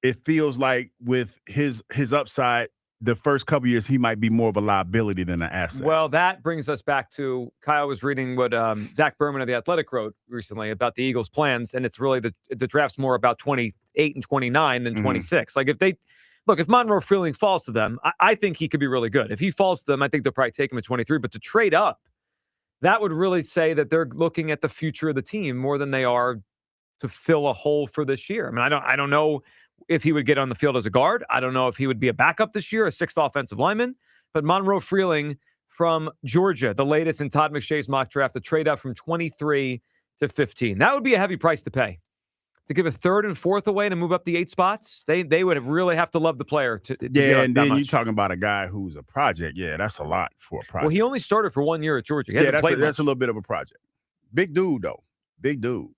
it feels like with his upside, the first couple years, he might be more of a liability than an asset. Well, that brings us back to Kyle was reading what Zach Berman of The Athletic wrote recently about the Eagles' plans, and it's really the draft's more about 28 and 29 than 26. Like if Monroe Freeling falls to them, I think he could be really good. If he falls to them, I think they'll probably take him at 23. But to trade up, that would really say that they're looking at the future of the team more than they are to fill a hole for this year. I mean, I don't know if he would get on the field as a guard. I don't know if he would be a backup this year, a 6th offensive lineman. But Monroe Freeling from Georgia, the latest in Todd McShay's mock draft, the trade up from 23 to 15. That would be a heavy price to pay. To give a 3rd and 4th away to move up the 8 spots, they would really have to love the player to yeah, and then you're talking about a guy who's a project. Yeah, that's a lot for a project. Well, he only started for 1 year at Georgia. That's a little bit of a project. Big dude, though. Big dude.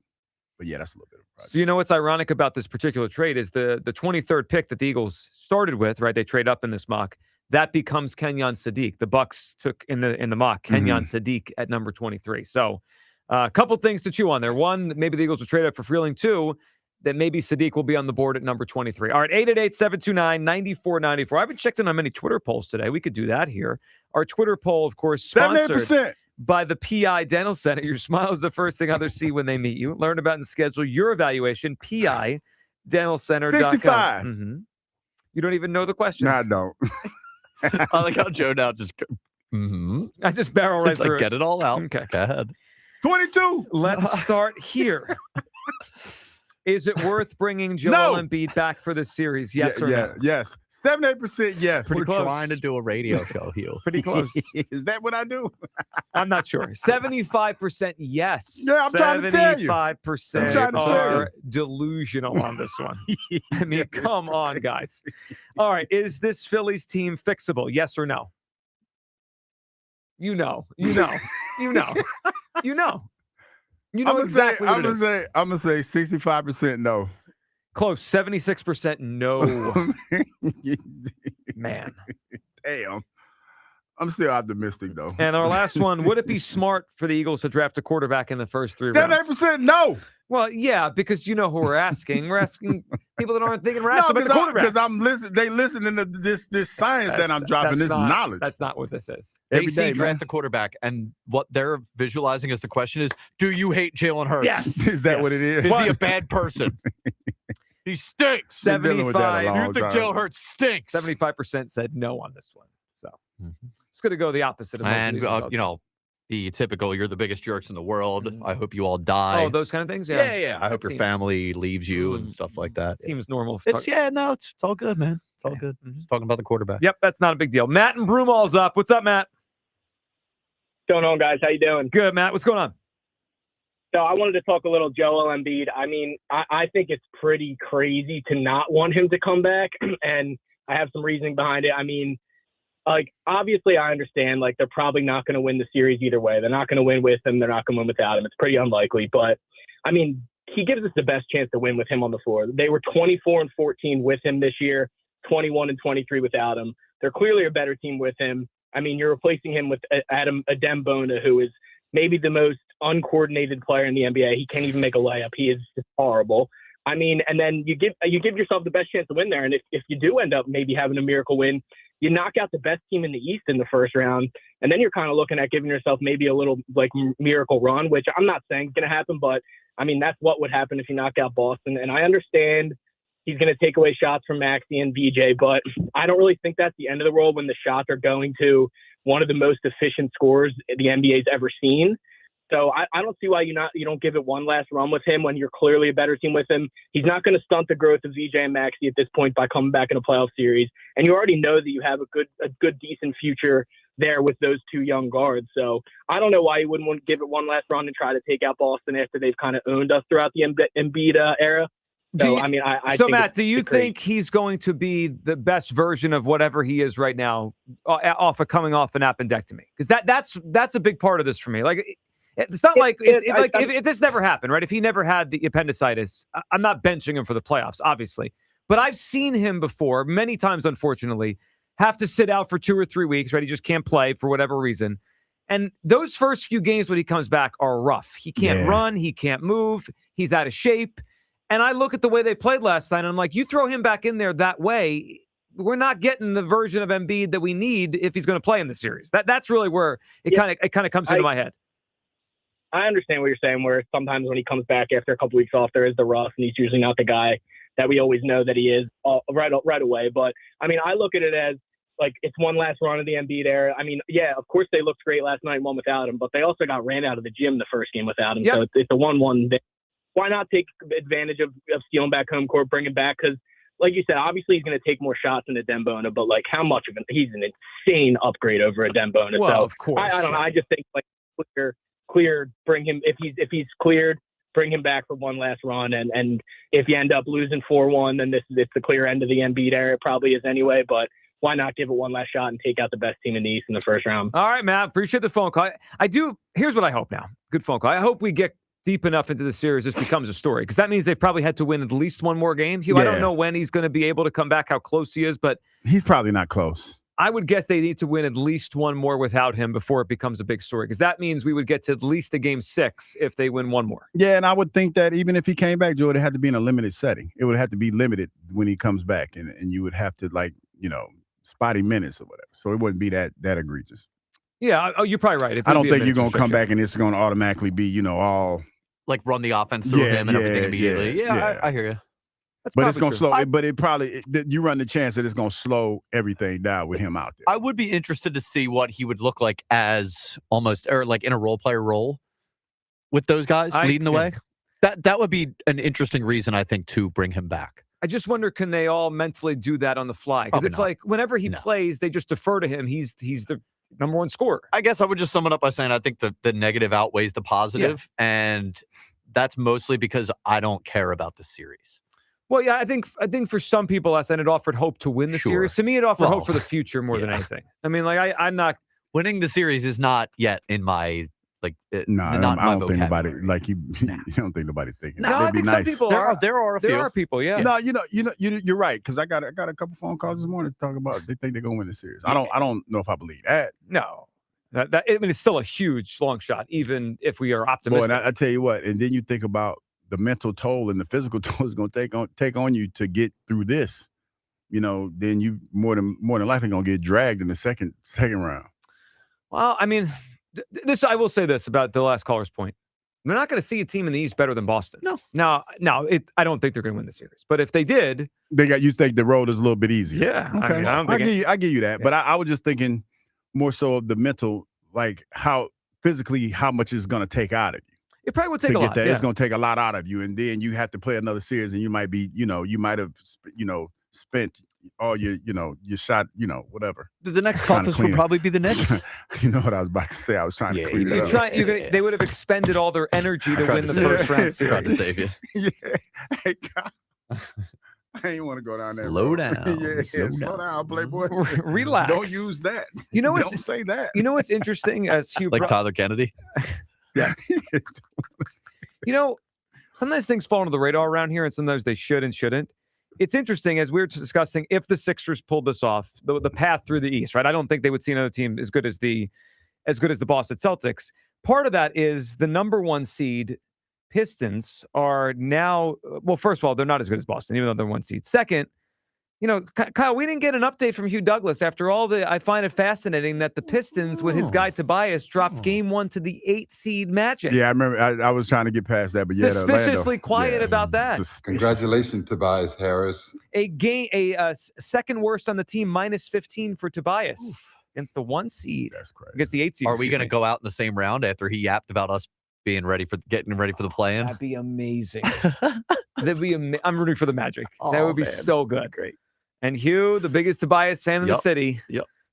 But yeah, that's a little bit of a project. So you know what's ironic about this particular trade is the 23rd pick that the Eagles started with, right? They trade up in this mock. That becomes Kenyon Sadiq. The Bucks took in the mock Kenyon Sadiq at number 23. So a couple things to chew on there. One, maybe the Eagles will trade up for Freeling. 2, that maybe Sadiq will be on the board at number 23. All right, 888-729-9494. I haven't checked in on many Twitter polls today. We could do that here. Our Twitter poll, of course, sponsored 78%. by the PI Dental Center. Your smile is the first thing others see when they meet you. Learn about and schedule your evaluation, PIDentalCenter.com. 65. You don't even know the questions. No, I don't. I like how Joe now just I just barrel right through it. Get it all out. Okay. Go ahead. 22. Let's start here. Is it worth bringing Joel Embiid back for this series? Yes or no? Yes. 78% yes. We're trying to do a radio show here. Pretty close. Is that what I do? I'm not sure. 75% yes. Yeah, I'm trying to tell you. 75% are delusional on this one. I mean, come on, guys. All right. Is this Phillies team fixable? Yes or no? You know. You know exactly what it is. I'm going to say 65% no. Close. 76% no. Man. Damn. I'm still optimistic, though. And our last one, would it be smart for the Eagles to draft a quarterback in the first 3 rounds? 78% no. Well, yeah, because you know who we're asking. We're asking people that aren't thinking rational about the quarterback. Because they listening to this science that I'm dropping, this knowledge. That's not what this is. They see draft the quarterback, and what they're visualizing as the question is, do you hate Jalen Hurts? Yes. Is that what it is? Is he a bad person? He stinks. 75. You think Jalen Hurts stinks? 75% said no on this one. So it's going to go the opposite of most of these results. You know, the typical, you're the biggest jerks in the world. I hope you all die. Oh, those kind of things? Yeah. I hope your family leaves you and stuff like that. Seems normal. It's all good, man. It's all good. Just talking about the quarterback. Yep, that's not a big deal. Matt and Broomall's up. What's up, Matt? What's going on, guys? How you doing? Good, Matt. What's going on? So I wanted to talk a little Joel Embiid. I mean, I think it's pretty crazy to not want him to come back, and I have some reasoning behind it. I mean, like, obviously I understand, like, they're probably not going to win the series either way. They're not going to win with him. They're not going to win without him. It's pretty unlikely. But, I mean, he gives us the best chance to win with him on the floor. They were 24-14 with him this year, 21-23 without him. They're clearly a better team with him. I mean, you're replacing him with Adem Bona, who is maybe the most uncoordinated player in the NBA. He can't even make a layup. He is just horrible. I mean, and then you give yourself the best chance to win there. And if you do end up maybe having a miracle win, you knock out the best team in the East in the first round, and then you're kind of looking at giving yourself maybe a little like miracle run, which I'm not saying is going to happen, but I mean, that's what would happen if you knock out Boston. And I understand, he's going to take away shots from Maxey and VJ, but I don't really think that's the end of the world when the shots are going to one of the most efficient scorers the NBA's ever seen. So I don't see why you don't give it one last run with him when you're clearly a better team with him. He's not going to stunt the growth of VJ and Maxey at this point by coming back in a playoff series. And you already know that you have a good, decent future there with those two young guards. So I don't know why you wouldn't want to give it one last run and try to take out Boston after they've kind of owned us throughout the Embiid era. So, I so think Matt, do you think he's going to be the best version of whatever he is right now coming off an appendectomy? Because that's a big part of this for me. Like, it's not if this never happened, right? If he never had the appendicitis, I'm not benching him for the playoffs, obviously. But I've seen him before, many times, unfortunately, have to sit out for 2 or 3 weeks, right? He just can't play for whatever reason. And those first few games when he comes back are rough. He can't run. He can't move. He's out of shape. And I look at the way they played last night, and I'm like, you throw him back in there that way, we're not getting the version of Embiid that we need if he's going to play in the series. That's really where it kind of comes into my head. I understand what you're saying, where sometimes when he comes back after a couple weeks off, there is the rough, and he's usually not the guy that we always know that he is right away. But, I look at it as, like, it's one last run of the Embiid era. Of course they looked great last night, one without him, but they also got ran out of the gym the first game without him. Yep. So it's a 1-1 thing. Why not take advantage of stealing back home court, bring him back? Because, like you said, obviously he's going to take more shots than a Dembona, but, like, how much of he's an insane upgrade over a Dembona. Well, so of course. I don't know. I just think, like, cleared, bring him, if he's cleared, bring him back for one last run. And if you end up losing 4-1, then it's the clear end of the Embiid era. It probably is anyway, but why not give it one last shot and take out the best team in the East in the first round? All right, Matt. Appreciate the phone call. Here's what I hope now. Good phone call. I hope we get deep enough into the series, this becomes a story, because that means they've probably had to win at least one more game. Hugh, I don't know when he's going to be able to come back, how close he is, but he's probably not close. I would guess they need to win at least one more without him before it becomes a big story, because that means we would get to at least a game 6 if they win one more. Yeah, and I would think that even if he came back, Joe, it had to be in a limited setting. It would have to be limited when he comes back, and you would have to, spotty minutes or whatever. So it wouldn't be that egregious. Yeah, you're probably right. I don't think you're going to come back and it's going to automatically be, all... Like run the offense through him and everything immediately. Yeah. I hear you. But it's going to slow. You run the chance that it's going to slow everything down with him out there. I would be interested to see what he would look like as like in a role player role with those guys leading the way. That would be an interesting reason, I think, to bring him back. I just wonder, can they all mentally do that on the fly? Because it's like whenever he plays, they just defer to him. He's the number one scorer. I guess I would just sum it up by saying I think the negative outweighs the positive, and that's mostly because I don't care about the series. Well, yeah, I think for some people, last night it offered hope to win the series. To me, it offered hope for the future more than anything. I'm not winning the series is not yet in my I don't think nobody you don't think nobody thinking. No, I think some people are. There are a few. There are people, yeah. No, you're right, because I got a couple phone calls this morning to talk about they think they're gonna win the series. I don't know if I believe that. No, it's still a huge long shot, even if we are optimistic. Boy, and I tell you what, and then you think about the mental toll and the physical toll is going to take on you to get through this. Then you more than likely gonna get dragged in the second round. Well, this I will say this about the last caller's point. They're not going to see a team in the East better than Boston. No. I don't think they're going to win the series. But if they did, you think the road is a little bit easier. Yeah. Okay. I give you that. Yeah. But I was just thinking more so of the mental, like how much it's going to take out of you. It probably would take a lot. Yeah. It's going to take a lot out of you, and then you have to play another series, and you might be, you might have, spent all your shot, whatever. The next toughest would probably be the Knicks. You know what I was about to say? I was trying to clean it up. They would have expended all their energy to win the first round series. Trying to save you. Yeah. Hey, God. I ain't want to go down there. Slow down. Slow down, Playboy. Relax. Don't use that. Don't say that. You know what's interesting? As Hugh Tyler Kennedy? Yes. Sometimes things fall under the radar around here, and sometimes they should and shouldn't. It's interesting, as we were discussing, if the Sixers pulled this off, the path through the East, right? I don't think they would see another team as good as the Boston Celtics. Part of that is the number 1 seed Pistons are now, well, first of all, they're not as good as Boston, even though they're 1 seed. Second, Kyle, we didn't get an update from Hugh Douglas after all I find it fascinating that the Pistons with his guy Tobias dropped game 1 to the 8 seed Magic. Yeah, I remember. I was trying to get past that, but yeah, suspiciously quiet about that. Congratulations, Tobias Harris. A second worst on the team, -15 for Tobias against the 1 seed. That's crazy. Against the 8 seed. Are we going to go out in the same round after he yapped about us getting ready for the play-in? That'd be amazing. I'm rooting for the Magic. That would be so good. Great. And Hugh, the biggest Tobias fan in the city,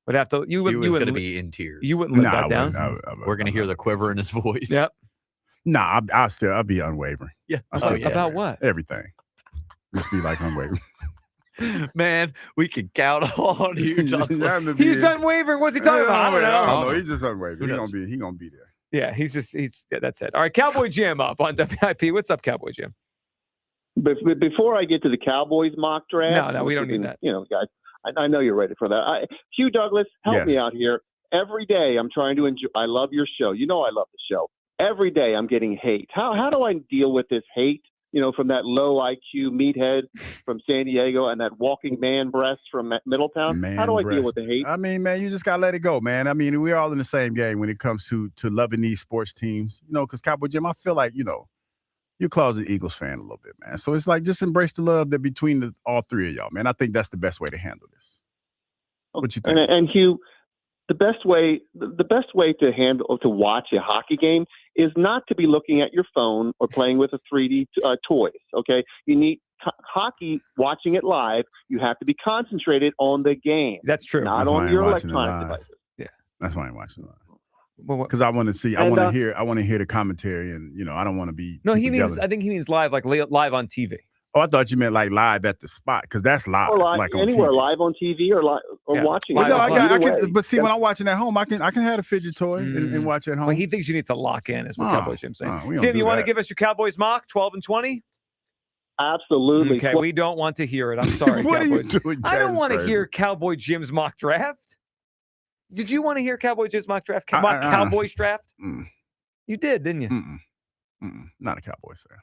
would have to. You was going to be in tears. You wouldn't let that down. We're going to hear the quiver in his voice. Yep. Nah, I'll be unwavering. Yeah. About what? Everything. Just be like unwavering. Man, we can count on you. He's unwavering. What's he talking about? I don't know. He's just unwavering. He's gonna be there. Yeah, that's it. All right, Cowboy Jim up on WIP. What's up, Cowboy Jim? Before I get to the Cowboys mock draft, no, we don't need that. Guys, I know you're ready for that. Hugh Douglas, help me out here. Every day I'm trying to enjoy. I love your show. You know I love the show. Every day I'm getting hate. How do I deal with this hate? From that low IQ meathead from San Diego and that walking man breast from Middletown. How do I deal with the hate? I mean, man, you just gotta let it go, man. I mean, we're all in the same game when it comes to loving these sports teams. Because Cowboy Jim, I feel like you're closet Eagles fan a little bit, man. So it's like just embrace the love that between all three of y'all, man. I think that's the best way to handle this. What you think? And Hugh, the best way to watch a hockey game is not to be looking at your phone or playing with a 3D toys. Okay, you need hockey. Watching it live, you have to be concentrated on the game. That's true. Not on your electronic devices. Yeah, that's why I'm watching live. Because I want to see, I want to hear the commentary, and I don't want to be. No, I think he means live, like live on TV. Oh, I thought you meant like live at the spot, because that's live. Or live, like anywhere, on TV. live on TV or watching. Well, I can, but see, when I'm watching at home, I can have a fidget toy and watch at home. Well, he thinks you need to lock in, is what Cowboy Jim's saying. Jim, you want to give us your Cowboys mock, 12-20? Absolutely. Okay, we don't want to hear it. I'm sorry, what Cowboy are you doing? I don't want to hear Cowboy Jim's mock draft. Did you want to hear Cowboy Jim's mock draft? Cowboys draft? You did, didn't you? Not a Cowboys fan.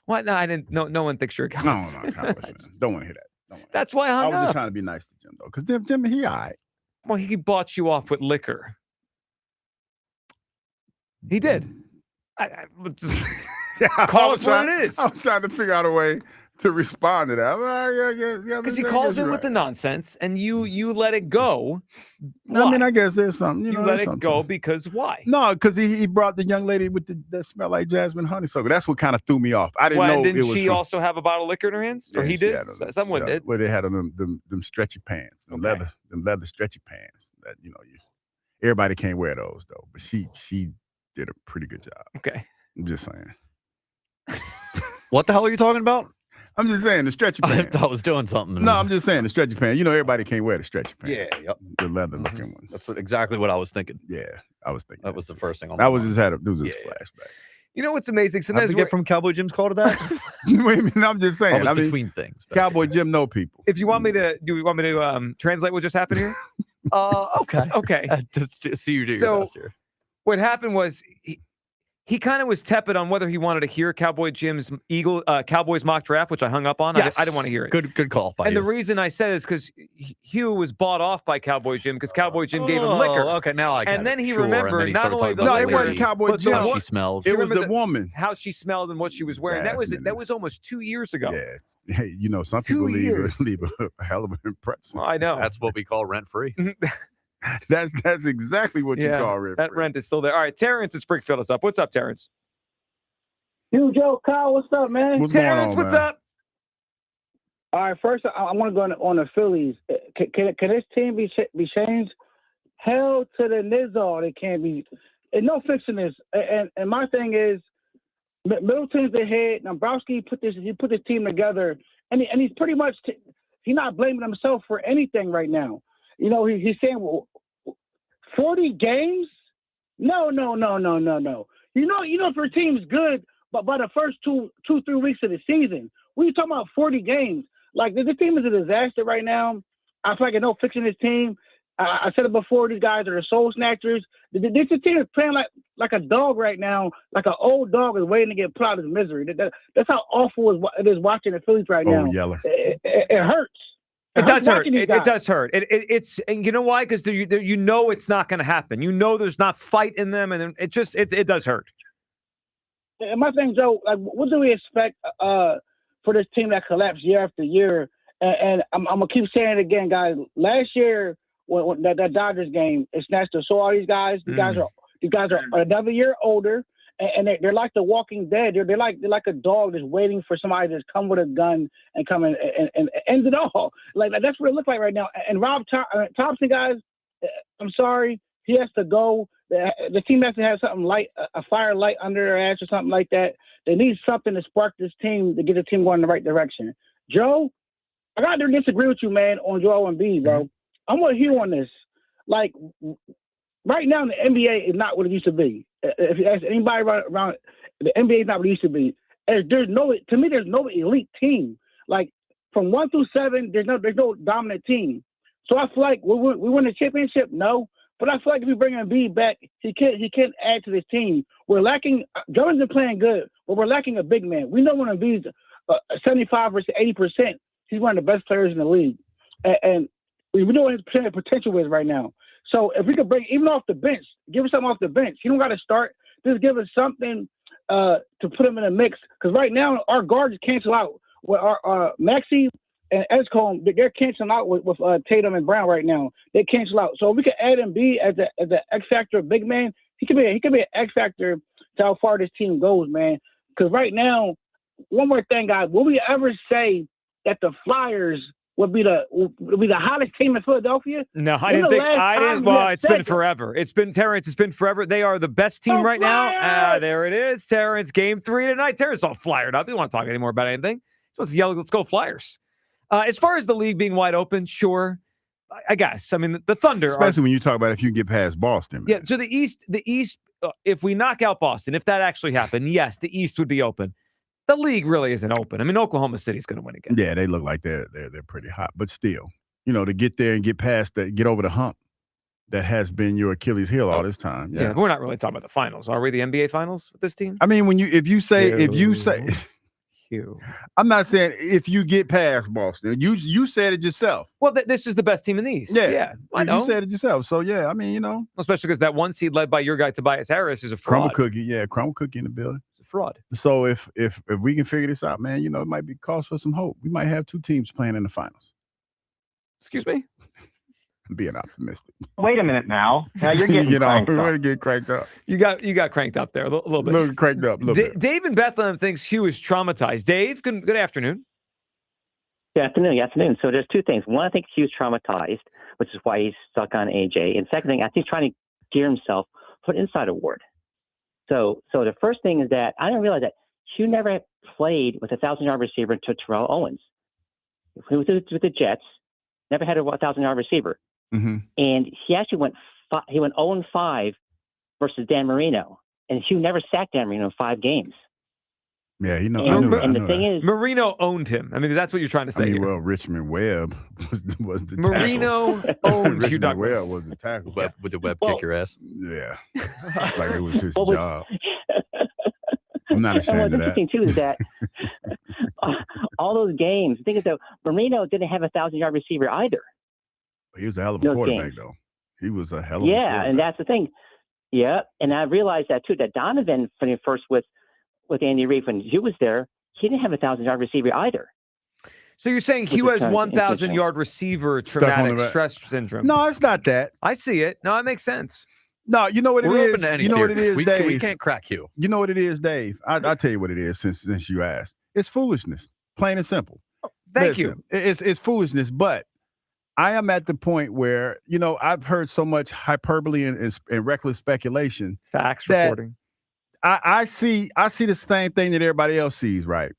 What? No, I didn't. No one thinks you're a Cowboys fan. No, Cowboys fan. Don't want to hear that. That's why I was just trying to be nice to Jim, though, because Jim, he all right. Well, he bought you off with liquor. He did. I just call it what it is. I was trying to figure out a way to respond to that. Because he calls in with the nonsense, and you let it go. Why? I mean, I guess there's something. You let it go because why? No, because he brought the young lady with that smell like jasmine honeysuckle. That's what kind of threw me off. I didn't know. Didn't she also have a bottle of liquor in her hands? Or he did? Someone did. Well, they had them stretchy pants, them leather stretchy pants. That everybody can't wear those though. But she did a pretty good job. Okay, I'm just saying. What the hell are you talking about? I'm just saying the stretchy pants. I was doing something. No, I'm just saying the stretchy pants. Everybody can't wear the stretchy pants. Yeah, yep. The leather looking ones. That's exactly what I was thinking. Yeah, I was thinking. That was the first thing. That was just had a flashback. You know what's amazing? Sometimes we get from Cowboy Jim's call to that. Wait, I'm just saying. I mean, between things. Cowboy Jim know people. If you want me to, do you want me to translate what just happened here? Okay. Okay. See you do your best here. What happened was he kind of was tepid on whether he wanted to hear Cowboy Jim's Cowboys mock draft, which I hung up on. Yes. I didn't want to hear it. Good call. And the reason I said is because Hugh was bought off by Cowboy Jim because Cowboy Jim gave him liquor. Okay, now I get And then it. he Sure. remembered Then not only the No, liquor, it wasn't Cowboy but Jim. How she smelled. It was the woman. How she smelled and what she was wearing. That was almost 2 years ago. Yeah. Hey, some people leave a hell of an impression. Well, I know. That's what we call rent free. That's exactly what you call rent free. That rent is still there. All right, Terrence at Springfield is up. What's up, Terrence? Hugh, Joe, Kyle, what's up, man? Terrence, what's up? All right, first, I want to go on the Phillies. Can this team be changed? Hell to the nizzle, it can't be. And no fixing this. And my thing is, Middleton's ahead. Dumbrosski put this team together, and he's pretty much he's not blaming himself for anything right now. He's saying, well, 40 games? No. If your team's good, but by the first 2-3 weeks of the season, what are you talking about 40 games? Like, this team is a disaster right now. I feel like there's no fixing this team. I said it before, these guys are the soul snatchers. This team is playing like a dog right now, like an old dog is waiting to get put out of his misery. That's how awful it is watching the Phillies right now. Yeller. It hurts. It does hurt. It does hurt. It's and you know why? Because you know it's not going to happen. You know there's not fight in them, and it does hurt. And my thing, Joe, like, what do we expect for this team that collapsed year after year? And I'm gonna keep saying it again, guys. Last year, when that Dodgers game, it snatched the soul out of these guys. These guys are another year older, and they're like the Walking Dead. They're like a dog that's waiting for somebody to come with a gun and come and end it all. Like that's what it looks like right now. And Rob Thompson, guys, I'm sorry, he has to go. The team has to have something light, a fire light under their ass or something like that. They need something to spark this team to get the team going in the right direction. Joe, I got to disagree with you, man, on Joel Embiid, bro. I'm with you on this. Like, right now, the NBA is not what it used to be. If you ask anybody around, the NBA is not what it used to be. There's no elite team. Like, from 1 through 7, there's no dominant team. So I feel like we win the championship, no. But I feel like if we bring Embiid back, he can't add to this team. We're lacking. Jordan's been playing good, but we're lacking a big man. We know when Embiid's 75 versus 80%, he's one of the best players in the league, and we know what his potential is right now. So if we could bring even off the bench, give us something off the bench. He don't got to start. Just give us something to put him in a mix. Because right now our guards cancel out. With our Maxey and Edgecombe, they're canceling out with Tatum and Brown right now. They cancel out. So if we could add Embiid as the X factor big man, he could be an X factor to how far this team goes, man. Because right now, one more thing, guys, will we ever say that the Flyers would be the hottest team in Philadelphia? No, I didn't. Well, it's been forever. It's been Terrence. It's been forever. They are the best team right now. There it is, Terrence. Game 3 tonight. Terrence all flyed up. He don't want to talk anymore about anything. He wants to yell, "Let's go Flyers!" As far as the league being wide open, sure, I guess. I mean, the Thunder, especially when you talk about if you can get past Boston. Man. Yeah. So the East. If we knock out Boston, if that actually happened, yes, the East would be open. The league really isn't open. I mean, Oklahoma City's going to win again. Yeah, they look like they're pretty hot, but still, to get there and get past that, get over the hump that has been your Achilles heel all this time. Yeah, but we're not really talking about the finals, are we? The NBA finals with this team? I mean, if you say, I'm not saying if you get past Boston. You said it yourself. Well, this is the best team in the East. Yeah, I know. You said it yourself. So yeah, I mean, especially because that 1 seed led by your guy Tobias Harris is a fraud. Crumble cookie in the building. Fraud. So if we can figure this out, man, it might be cause for some hope. We might have 2 teams playing in the finals. Excuse me? I'm being optimistic. Wait a minute now. Now you're getting cranked up. We're get cranked up. You got cranked up there a little bit. A little cranked up. Dave in Bethlehem thinks Hugh is traumatized. Dave, good afternoon. Good afternoon. So there's 2 things. One, I think Hugh's traumatized, which is why he's stuck on AJ. And second thing, I think he's trying to gear himself for an inside award. So the first thing is that I didn't realize that Hugh never played with a 1,000-yard receiver to Terrell Owens. With the Jets, never had a 1,000-yard receiver. Mm-hmm. And he actually went 0-5 versus Dan Marino. And Hugh never sacked Dan Marino in 5 games. Yeah, And the thing is, Marino owned him. I mean, that's what you're trying to say. Well, Richmond Webb was the Marino tackle. owned Hugh Richmond Douglas. Webb was the tackle. With the Webb kick your ass. Yeah, like it was his job. I'm not ashamed of that. What's interesting too is that all those games. The thing is, though, Marino didn't have a 1,000-yard receiver either. He was a hell of a quarterback, though. He was a hell of a quarterback. And that's the thing. Yeah, and I realized that too. That Donovan, when he first with Andy Reid, when Hugh was there, he didn't have a 1,000-yard receiver either. So you're saying Hugh has 1,000-yard receiver traumatic stress syndrome? No, it's not that. I see it. No, it makes sense. No, you know what it is? We're open to any you know what it theories. is, Dave? We can't crack Hugh. You know what it is, Dave? I'll tell you what it is since you asked. It's foolishness, plain and simple. Thank you. It's foolishness, but I am at the point where, I've heard so much hyperbole and reckless speculation. Facts reporting. I see the same thing that everybody else sees, right?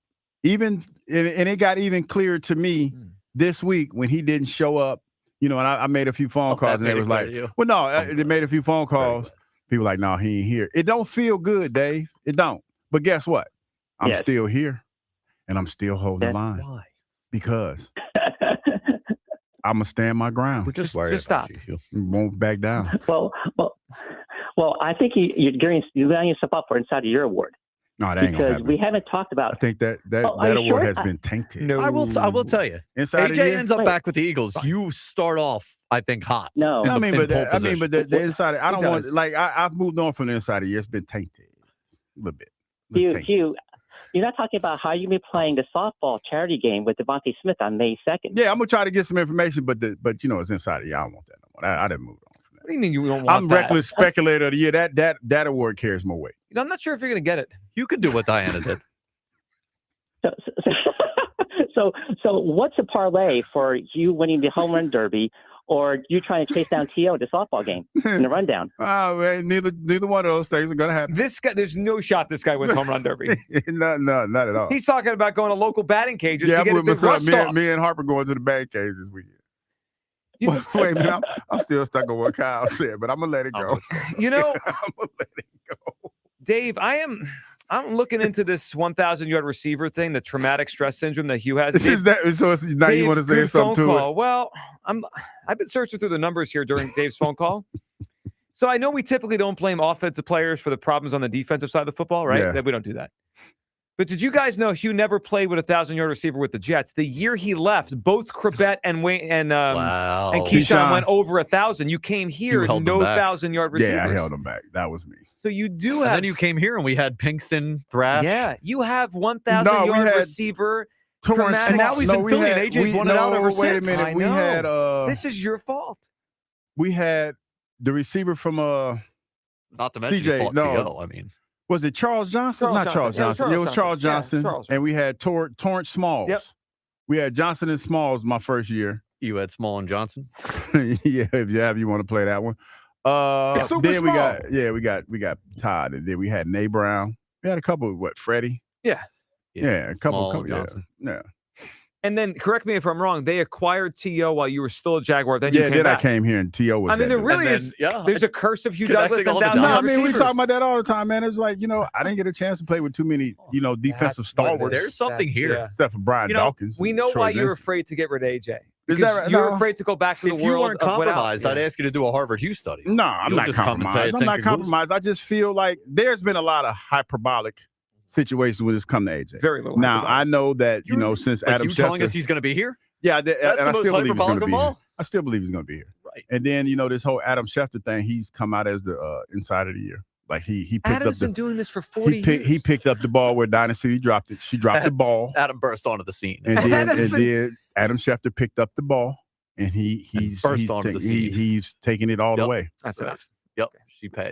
And it got even clearer to me this week when he didn't show up. And I made a few phone calls, and they was like, "Well, no." They made a few phone calls. People like, "No, he ain't here." It don't feel good, Dave. It don't. But guess what? I'm still here, and I'm still holding the line. Why? Because I'm gonna stand my ground. We're just worried stop. about you. Won't back down. Well, I think you're laying yourself up for inside of your award. No, that ain't gonna because happen. we haven't talked about. I think that are you award sure? has been tainted. I will tell you. Inside of the AJ year? ends up Wait. back with the Eagles. You start off, I think, hot. No. I mean, but the the inside. I don't want does. like I've moved on from the inside of the year. It's been tainted a little bit. Hugh, you're not talking about how you be playing the softball charity game with Devontae Smith on May 2nd. Yeah, I'm gonna try to get some information, but it's inside of the year. I don't want that no more. I didn't move on from that. What do you mean you don't want I'm that? reckless speculator of the year. That award carries more weight. I'm not sure if you're going to get it. You could do what Diana did. So what's a parlay for you winning the home run derby, or you trying to chase down T.O. at the softball game in the rundown? Oh, man, neither one of those things are gonna happen. This guy, there's no shot this guy wins home run derby. not at all. He's talking about going to local batting cages Yeah, to I'm get with the my rust son. off. Me and Harper going to the bad case this weekend. Wait a minute, I'm still stuck on what Kyle said, but I'm gonna let it go. You know, I'm gonna let it go. Dave, I'm looking into this 1,000-yard receiver thing, the traumatic stress syndrome that Hugh has. Is that so? Now you want to say good something phone to call. it? Well, I've been searching through the numbers here during Dave's phone call. So I know we typically don't blame offensive players for the problems on the defensive side of the football, right? Yeah. That we don't do that. But did you guys know Hugh never played with a 1,000-yard receiver with the Jets? The year he left, both Crabette and Wayne and Keyshawn went over 1,000. You came here, no 1,000-yard receivers. Yeah, I held them back. That was me. So you do And have. then you came here and we had Pinkston, Thrash. Yeah, you have No, 1,000-yard we had receiver. Torrance traumatic- And now he's in Philly and AJ's won it out ever wait since. a minute. I We know. had This is your fault. we had the receiver from Not to mention CJ, you fought no. T.O. I mean, was it Charles Johnson? Charles Not Charles Johnson. Johnson. Yeah, It was Charles Johnson. Yeah, Charles And we had Torrance Smalls. Yep. We had Johnson and Smalls my first year. you had Small and Johnson. Yeah, if you want to play that one. It's super Then we small. got Todd, and then we had Nay Brown. We had a couple. Freddie? Yeah. Yeah, a couple. Small, yeah. Johnson. Yeah. And then, correct me if I'm wrong, they acquired T.O. while you were still a Jaguar. Then you Yeah, came then back. I came here and T.O. was I mean, that there dude. really And is. then, yeah. There's a curse of Hugh Connecting Douglas and all the down No, dots. I mean, we receivers. talk about that all the time, man. It's like, I didn't get a chance to play with too many, defensive That's what it stalwarts. is. There's something That's- here. yeah. Except for Brian Dawkins. We and know Troy why you're Vincent. afraid to get rid of AJ. Is Because that right? you're No. afraid to go back to If the you world weren't of without- compromised, I'd ask you to do a Harvard Hugh study. No, I'm You'll not just come and say compromised. it's I'm not inconclusive. compromised. I just feel like there's been a lot of hyperbolic situations when it's come to AJ. Very little. Now, hyperbolic. I know that, since Like Adam you telling Schefter- us he's going to be here? Yeah, That's and the I most still believe he's going hyperbolic to of be here. all. I still believe he's going to be here. Right. And then, this whole Adam Schefter thing, he's come out as the inside of the year. Like he picked Adam's up the been doing this for 40 years. he picked up the ball where Dynasty dropped it. She dropped the ball. Adam burst onto the scene. And then Adam Schefter picked up the ball and he's onto the scene. He's taking it all the way. That's enough. Yep.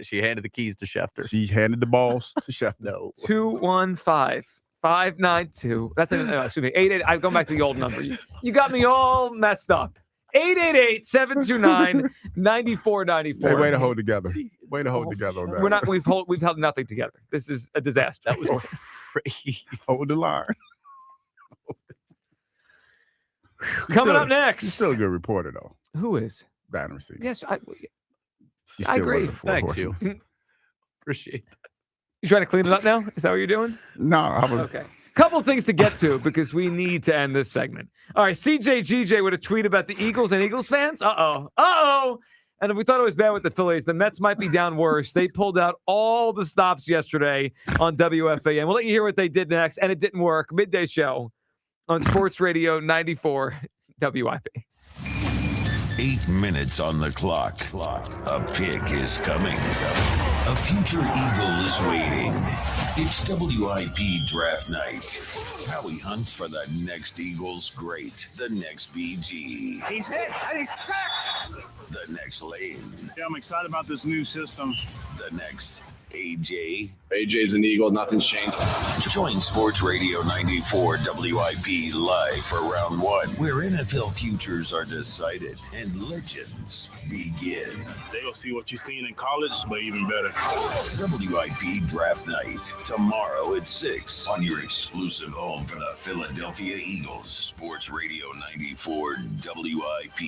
She handed the keys to Schefter. She handed the balls to Schefter. No. 215-592. That's excuse me. 88. I've gone back to the old number. You got me all messed up. 888-729-9494. Hey, way to hold together. Way to hold together on that. We've held nothing together. This is a disaster. That was crazy. Hold the line. Coming up next. She's still a good reporter, though. Who is? Bad receiver. Yes, She I still agree. was a four Thanks, horseman. you. Appreciate that. You trying to clean it up now? Is that what you're doing? No, I was. Okay. Couple things to get to because we need to end this segment. All right, CJGJ with a tweet about the Eagles and Eagles fans. Uh-oh. And if we thought it was bad with the Phillies, the Mets might be down worse. They pulled out all the stops yesterday on WFAN. We'll let you hear what they did next, and it didn't work. Midday show on Sports Radio 94 WIP. 8 minutes on the clock. A pick is coming. A future Eagle is waiting. It's WIP draft night. Howie hunts for the next Eagles great, the next BG, He's hit and he's sacked. the next Lane, Yeah, I'm excited about this new system. the next AJ. AJ's an Eagle. Nothing's changed. Join Sports Radio 94 WIP live for round one, where NFL futures are decided and legends begin. They'll see what you've seen in college, but even better. WIP Draft Night, tomorrow at 6 on your exclusive home for the Philadelphia Eagles. Sports Radio 94 WIP.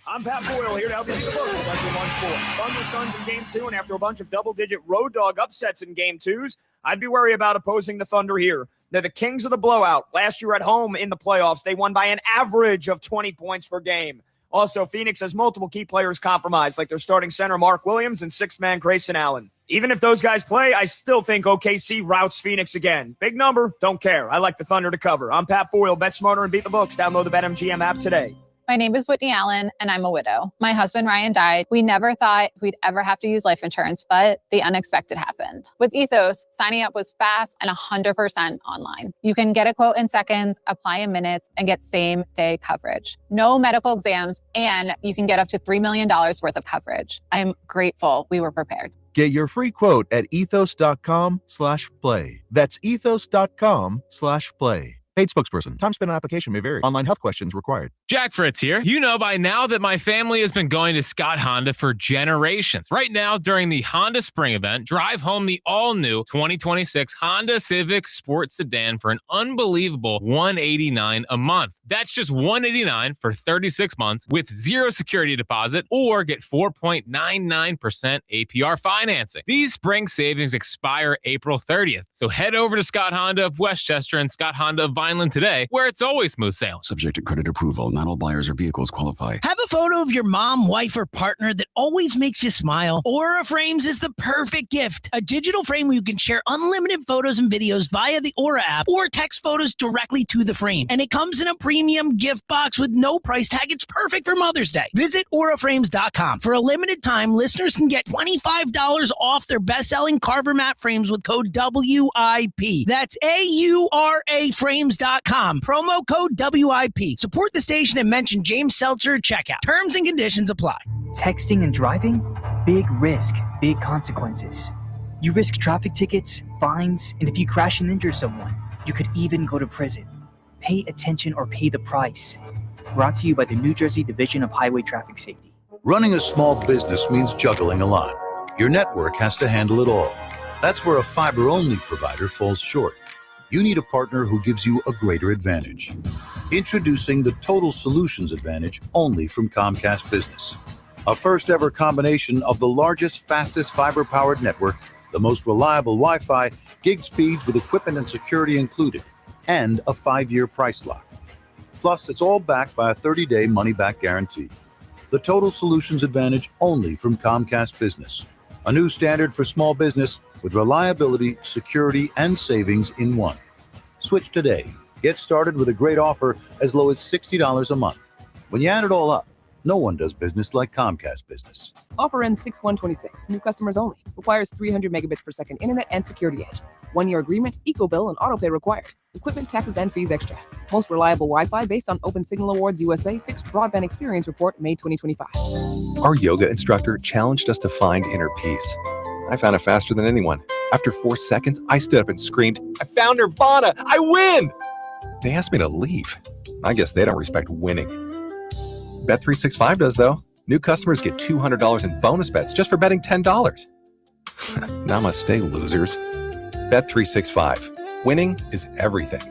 I'm Pat Boyle here to help you take a look at Leslie One Sports. Thunder Suns in Game 2, and after a bunch of double-digit road dog upsets in Game 2s, I'd be worried about opposing the Thunder here. They're the kings of the blowout. Last year at home in the playoffs, they won by an average of 20 points per game. Also, Phoenix has multiple key players compromised, like their starting center Mark Williams and sixth man Grayson Allen. Even if those guys play, I still think OKC routes Phoenix again. Big number, don't care. I like the Thunder to cover. I'm Pat Boyle. Bet smarter and beat the books. Download the BetMGM app today. My name is Whitney Allen, and I'm a widow. My husband, Ryan, died. We never thought we'd ever have to use life insurance, but the unexpected happened. With Ethos, signing up was fast and 100% online. You can get a quote in seconds, apply in minutes, and get same-day coverage. No medical exams, and you can get up to $3 million worth of coverage. I'm grateful we were prepared. Get your free quote at ethos.com/play. That's ethos.com/play. Paid spokesperson. Time spent on application may vary. Online health questions required. Jack Fritz here. You know by now that my family has been going to Scott Honda for generations. Right now, during the Honda Spring Event, drive home the all-new 2026 Honda Civic Sport Sedan for an unbelievable $189 a month. That's just $189 for 36 months with zero security deposit, or get 4.99% APR financing. These spring savings expire April 30th. So head over to Scott Honda of Westchester and Scott Honda of Vineland today, where it's always smooth sailing. Subject to credit approval. Not all buyers or vehicles qualify. Have a photo of your mom, wife, or partner that always makes you smile. Aura Frames is the perfect gift. A digital frame where you can share unlimited photos and videos via the Aura app or text photos directly to the frame. And it comes in a premium gift box with no price tag. It's perfect for Mother's Day. Visit auraframes.com. For a limited time, listeners can get $25 off their best-selling Carver mat frames with code WIP. That's AURA frames.com. Promo code WIP. Support the station and mention James Seltzer at checkout. Terms and conditions apply. Texting and driving? Big risk, big consequences. You risk traffic tickets, fines, and if you crash and injure someone, you could even go to prison. Pay attention or pay the price. Brought to you by the New Jersey Division of Highway Traffic Safety. Running a small business means juggling a lot. Your network has to handle it all. That's where a fiber-only provider falls short. You need a partner who gives you a greater advantage. Introducing the Total Solutions Advantage only from Comcast Business. A first-ever combination of the largest, fastest fiber-powered network, the most reliable Wi-Fi, gig speeds with equipment and security included, and a 5-year price lock. Plus, it's all backed by a 30-day money-back guarantee. The Total Solutions Advantage only from Comcast Business. A new standard for small business with reliability, security, and savings in one. Switch today. Get started with a great offer as low as $60 a month. When you add it all up, no one does business like Comcast Business. Offer ends 6/1/26. New customers only. Requires 300 megabits per second internet and security edge. 1-year agreement, eco-bill, and autopay required. Equipment, taxes, and fees extra. Most reliable Wi-Fi based on Open Signal Awards USA Fixed Broadband Experience Report, May 2025. Our yoga instructor challenged us to find inner peace. I found it faster than anyone. After 4 seconds, I stood up and screamed, "I found Nirvana! I win!" They asked me to leave. I guess they don't respect winning. Bet365 does, though. New customers get $200 in bonus bets just for betting $10. Namaste, losers. Bet365. Winning is everything.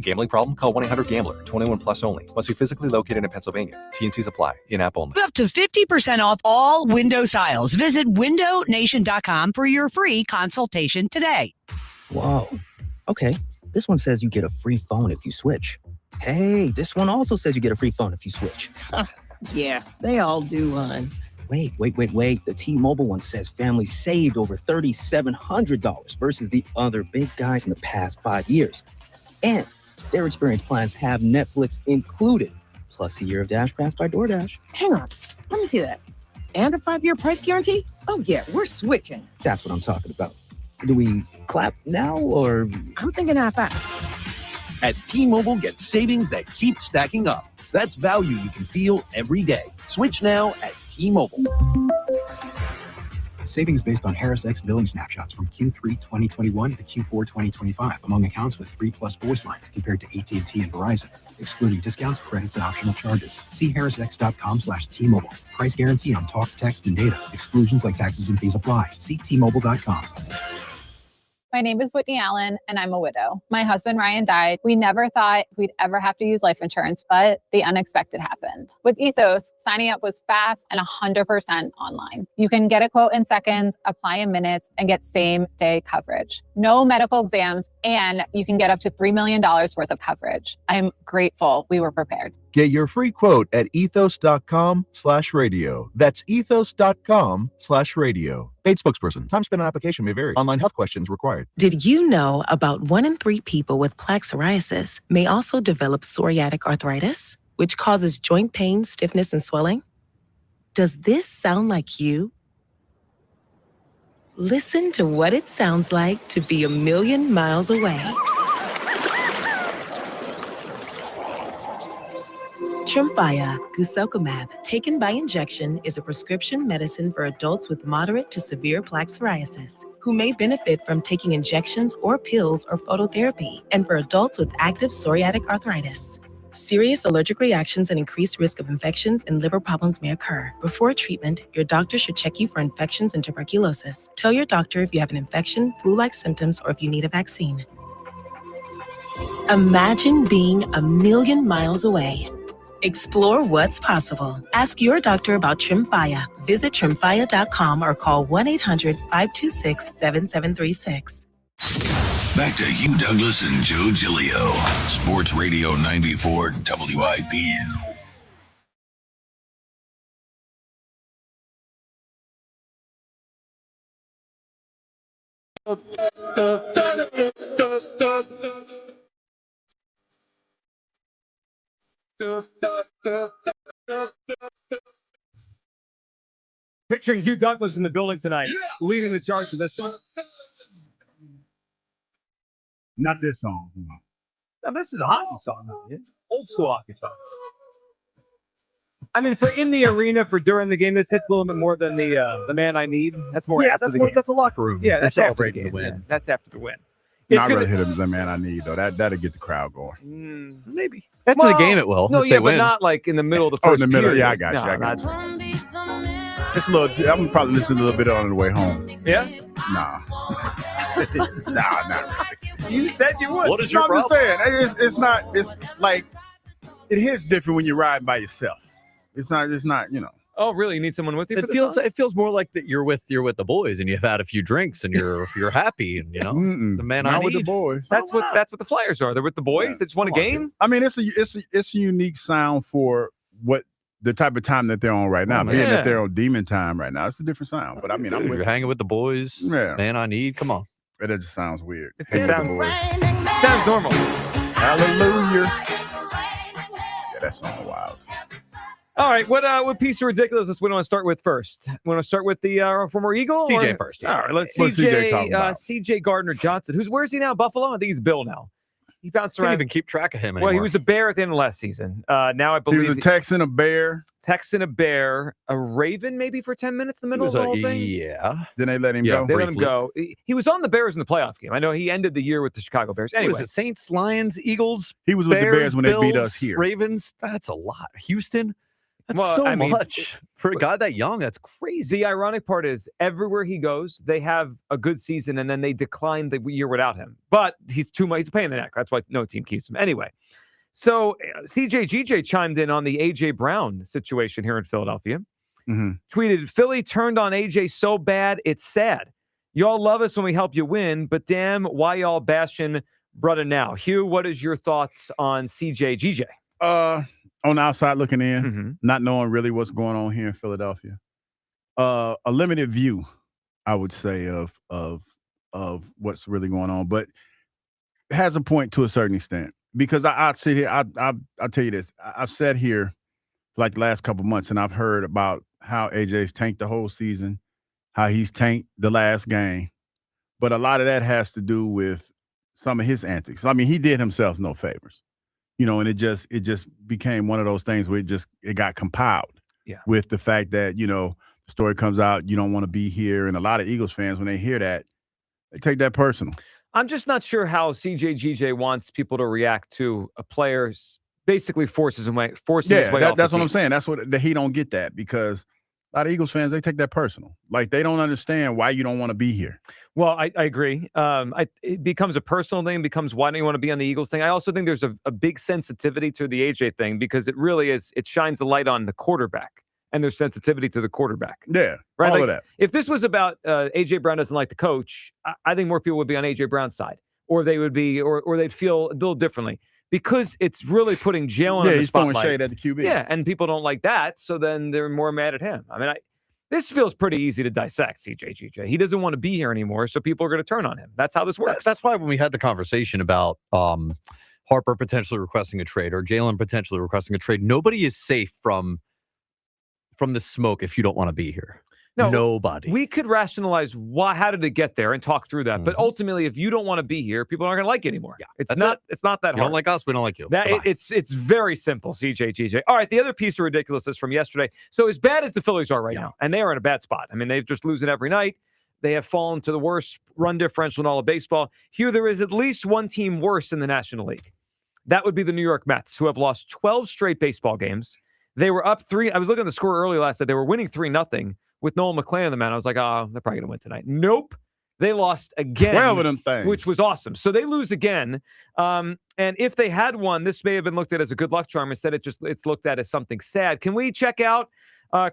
Gambling problem? Call 1-800-GAMBLER. 21 plus only. Must be physically located in Pennsylvania. T&Cs apply. In-app only. Up to 50% off all window styles. Visit windownation.com for your free consultation today. Whoa. Okay. This one says you get a free phone if you switch. Hey, this one also says you get a free phone if you switch. Yeah, they all do, hon. Wait. The T-Mobile one says families saved over $3,700 versus the other big guys in the past 5 years. And their experience plans have Netflix included, plus a year of Dash Pass by DoorDash. Hang on. Let me see that. And a 5-year price guarantee? Oh, yeah, we're switching. That's what I'm talking about. Do we clap now or? I'm thinking high-five. At T-Mobile, get savings that keep stacking up. That's value you can feel every day. Switch now at T-Mobile. Savings based on Harris X billing snapshots from Q3 2021 to Q4 2025 among accounts with 3+ voice lines compared to AT&T and Verizon, excluding discounts, credits, and optional charges. See harrisx.com/T-Mobile. Price guarantee on talk, text, and data. Exclusions like taxes and fees apply. See T-Mobile.com. My name is Whitney Allen, and I'm a widow. My husband, Ryan, died. We never thought we'd ever have to use life insurance, but the unexpected happened. With Ethos, signing up was fast and 100% online. You can get a quote in seconds, apply in minutes, and get same-day coverage. No medical exams, and you can get up to $3 million worth of coverage. I'm grateful we were prepared. Get your free quote at ethos.com/radio. That's ethos.com/radio. Paid spokesperson. Time spent on application may vary. Online health questions required. Did you know about 1 in 3 people with plaque psoriasis may also develop psoriatic arthritis, which causes joint pain, stiffness, and swelling? Does this sound like you? Listen to what it sounds like to be a million miles away. Tremfya guselkumab, taken by injection, is a prescription medicine for adults with moderate to severe plaque psoriasis who may benefit from taking injections or pills or phototherapy, and for adults with active psoriatic arthritis. Serious allergic reactions and increased risk of infections and liver problems may occur. Before treatment, your doctor should check you for infections and tuberculosis. Tell your doctor if you have an infection, flu-like symptoms, or if you need a vaccine. Imagine being a million miles away. Explore what's possible. Ask your doctor about Tremfya. Visit tremfya.com or call 1-800-526-7736. Back to Hugh Douglas and Joe Giglio. Sports Radio 94 WIP. Picturing Hugh Douglas in the building tonight, leading the charge for this song. Not this song. Now, this is a hockey song, though. It's old school hockey song. I mean, for in the arena, for during the game, this hits a little bit more than the Man I Need. That's more after the game. That's a locker room. Yeah, that's after the celebrating game. the win. Yeah, that's after the win. No, I'd rather hit him the Man I Need, though. That'll get the crowd going. Maybe. After the game, it will. No, if yeah, they but win. not like in the middle of the Oh, first in the middle. period. Yeah, I got you. No, I got that's- you. It's a little. I'm probably listening a little bit on the way home. Yeah? Nah. Nah, not really. You said you would. What is No, your I'm just problem? saying. It's not. It's like it hits different when you're riding by yourself. It's not. You know. Oh, really? You need someone with you? It for this feels song? it feels more like that you're with the boys and you've had a few drinks and you're happy and the man Not I with the need. boys. That's what the Flyers are. They're with the boys. Yeah. They just won a game. I mean, it's a unique sound for what the type of time that they're on right now. Oh, Being yeah. that they're on demon time right now, it's a different sound. But I mean, I'm Dude, with you're hanging with the boys. Yeah. Man I need. Come on. it. Just sounds weird. It Hanging with sounds- the boys. Sounds normal. Hallelujah. Yeah, that song wild. All right, what piece of ridiculousness we want to start with first? We want to start with the former Eagle? CJ or- first, yeah. All right, let's What's CJ talking CJ, about? CJ Gardner-Johnson. Where's he now? Buffalo? I think he's Bill now. He bounced Can't around. even keep track of him Well, anymore. he was a Bear at the end of last season. Now I He believe was a Texan, a Bear. Texan, a Bear, a Raven maybe for 10 minutes in the He middle was of the whole thing. yeah. Then they let him Yeah, go. They let him briefly. go. He was on the Bears in the playoff game. I know he ended the year with the Chicago Bears. What Anyway, is it? Saints, Lions, Eagles, He was with the Bears when they beat us Bills, here. Ravens. That's a lot. Houston. That's Well, so I mean, much for a guy that young. That's crazy. the ironic part is everywhere he goes, they have a good season and then they decline the year without him. But he's too much. He's a pain in the neck. That's why no team keeps him. Anyway, so CJGJ chimed in on the A.J. Brown situation here in Philadelphia. Mm-hmm. Tweeted, Philly turned on A.J. so bad, it's sad. Y'all love us when we help you win, but damn, why y'all bashing brother now? Hugh, what is your thoughts on CJGJ? On the outside looking in, Mm-hmm. not knowing really what's going on here in Philadelphia. A limited view, I would say, of what's really going on, but it has a point to a certain extent. Because I sit here, I'll tell you this. I've sat here like the last couple months and I've heard about how AJ's tanked the whole season, how he's tanked the last game. But a lot of that has to do with some of his antics. I mean, he did himself no favors. And it just became one of those things where it got compiled with the fact that, the story comes out, you don't want to be here. And a lot of Eagles fans, when they hear that, they take that personal. I'm just not sure how CJGJ wants people to react to a player's basically forcing his way off That's the what I'm team. saying. That's what he don't get that because a lot of Eagles fans, they take that personal. Like they don't understand why you don't want to be here. Well, I agree. It becomes a personal thing, becomes why don't you want to be on the Eagles thing. I also think there's a big sensitivity to the AJ thing because it really is, it shines the light on the quarterback and there's sensitivity to the quarterback. Yeah, right. all Like, of that. If this was about AJ Brown doesn't like the coach, I think more people would be on AJ Brown's side or they would be, or they'd feel a little differently. because it's really putting Jalen in the he's throwing spotlight. shade at the QB. Yeah, and people don't like that, so then they're more mad at him. I mean, this feels pretty easy to dissect, CJ. He doesn't want to be here anymore, so people are going to turn on him. That's how this works. That's why when we had the conversation about Harper potentially requesting a trade or Jalen potentially requesting a trade, nobody is safe from the smoke if you don't want to be here. No, nobody. We could rationalize how did it get there and talk through that. But ultimately, if you don't want to be here, people aren't going to like you anymore. Yeah, it's not that hard. You don't like us, we don't like you. It's very simple, CJ. All right, the other piece of ridiculousness from yesterday. So as bad as the Phillies are right now, and they are in a bad spot. I mean, they're just losing every night. They have fallen to the worst run differential in all of baseball. Here, there is at least one team worse in the National League. That would be the New York Mets, who have lost 12 straight baseball games. They were up 3. I was looking at the score early last night. They were winning 3-0 with Noel McClain on the mound. I was like, oh, they're probably going to win tonight. Nope. They lost again. 12 of them things. Which was awesome. So they lose again. And if they had won, this may have been looked at as a good luck charm. Instead, it's looked at as something sad. Can we check out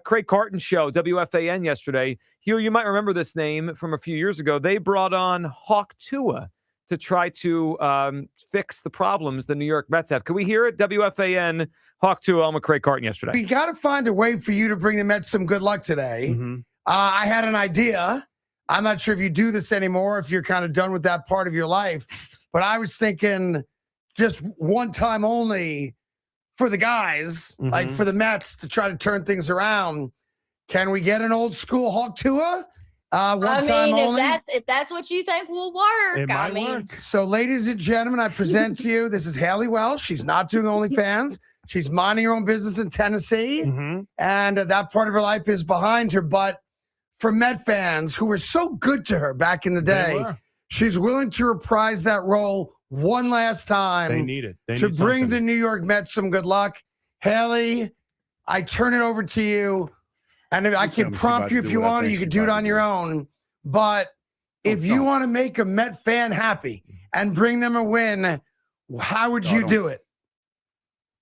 Craig Carton's show, WFAN, yesterday? Hugh, you might remember this name from a few years ago. They brought on Hawk Tua to try to fix the problems the New York Mets have. Can we hear it? WFAN, Hawk Tua, I'm with Craig Carton yesterday. We got to find a way for you to bring the Mets some good luck today. I had an idea. I'm not sure if you do this anymore, if you're kind of done with that part of your life, but I was thinking just one time only for the guys, like for the Mets to try to turn things around. Can we get an old school Hawk Tua? If that's what you think will work, It might work. So, ladies and gentlemen, I present to you, this is Haley Welsh. She's not doing OnlyFans. She's minding her own business in Tennessee. And that part of her life is behind her. But for Met fans who were so good to her back in the day, she's willing to reprise that role one last time. They need it. They to need bring something. the New York Mets some good luck. Haley, I turn it over to you. And I can prompt you if you want, or you can do it on your own. But if you want to make a Met fan happy and bring them a win, how would you do it?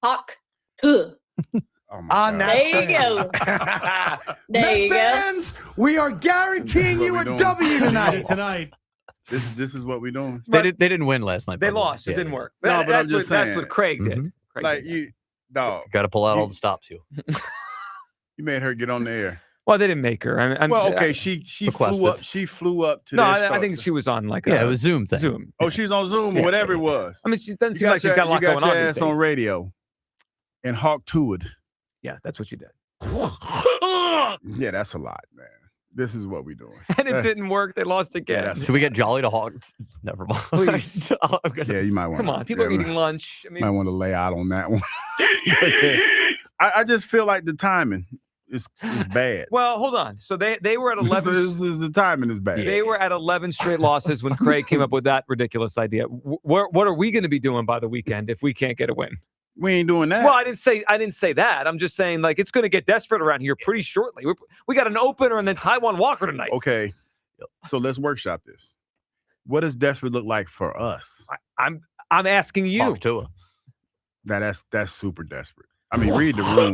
Hawk Tua. There you go. Met fans, we are guaranteeing you a W tonight. This is what we're doing. They didn't win last night. They lost. It didn't work. No, but I'm just saying. That's what Craig did. Craig Like did. Got to pull out all the stops, you. You made her get on the air. Well, they didn't make her. She flew up. She flew up to. No, their I think she was on like it was Zoom thing. Zoom. Oh, she's on Zoom or whatever it was. I mean, she doesn't seem like she's got a lot going on. You got your these ass on days. radio, and Hawk Tua'd. Yeah, that's what you did. Yeah, that's a lot, man. This is what we're doing. And it didn't work. They lost again. Should we get Jolly to Hawk? Never mind. Please. Yeah, you might want. Come on, people are eating lunch. I mean, might want to lay out on that one. I just feel like the timing is bad. Well, hold on. So they were at 11. The timing is bad. They were at 11 straight losses when Craig came up with that ridiculous idea. What are we going to be doing by the weekend if we can't get a win? We ain't doing that. Well, I didn't say that. I'm just saying like it's going to get desperate around here pretty shortly. We got an opener and then Taiwan Walker tonight. Okay, so let's workshop this. What does desperate look like for us? I'm asking you. Hawk Tua. That's super desperate. I mean, read the room.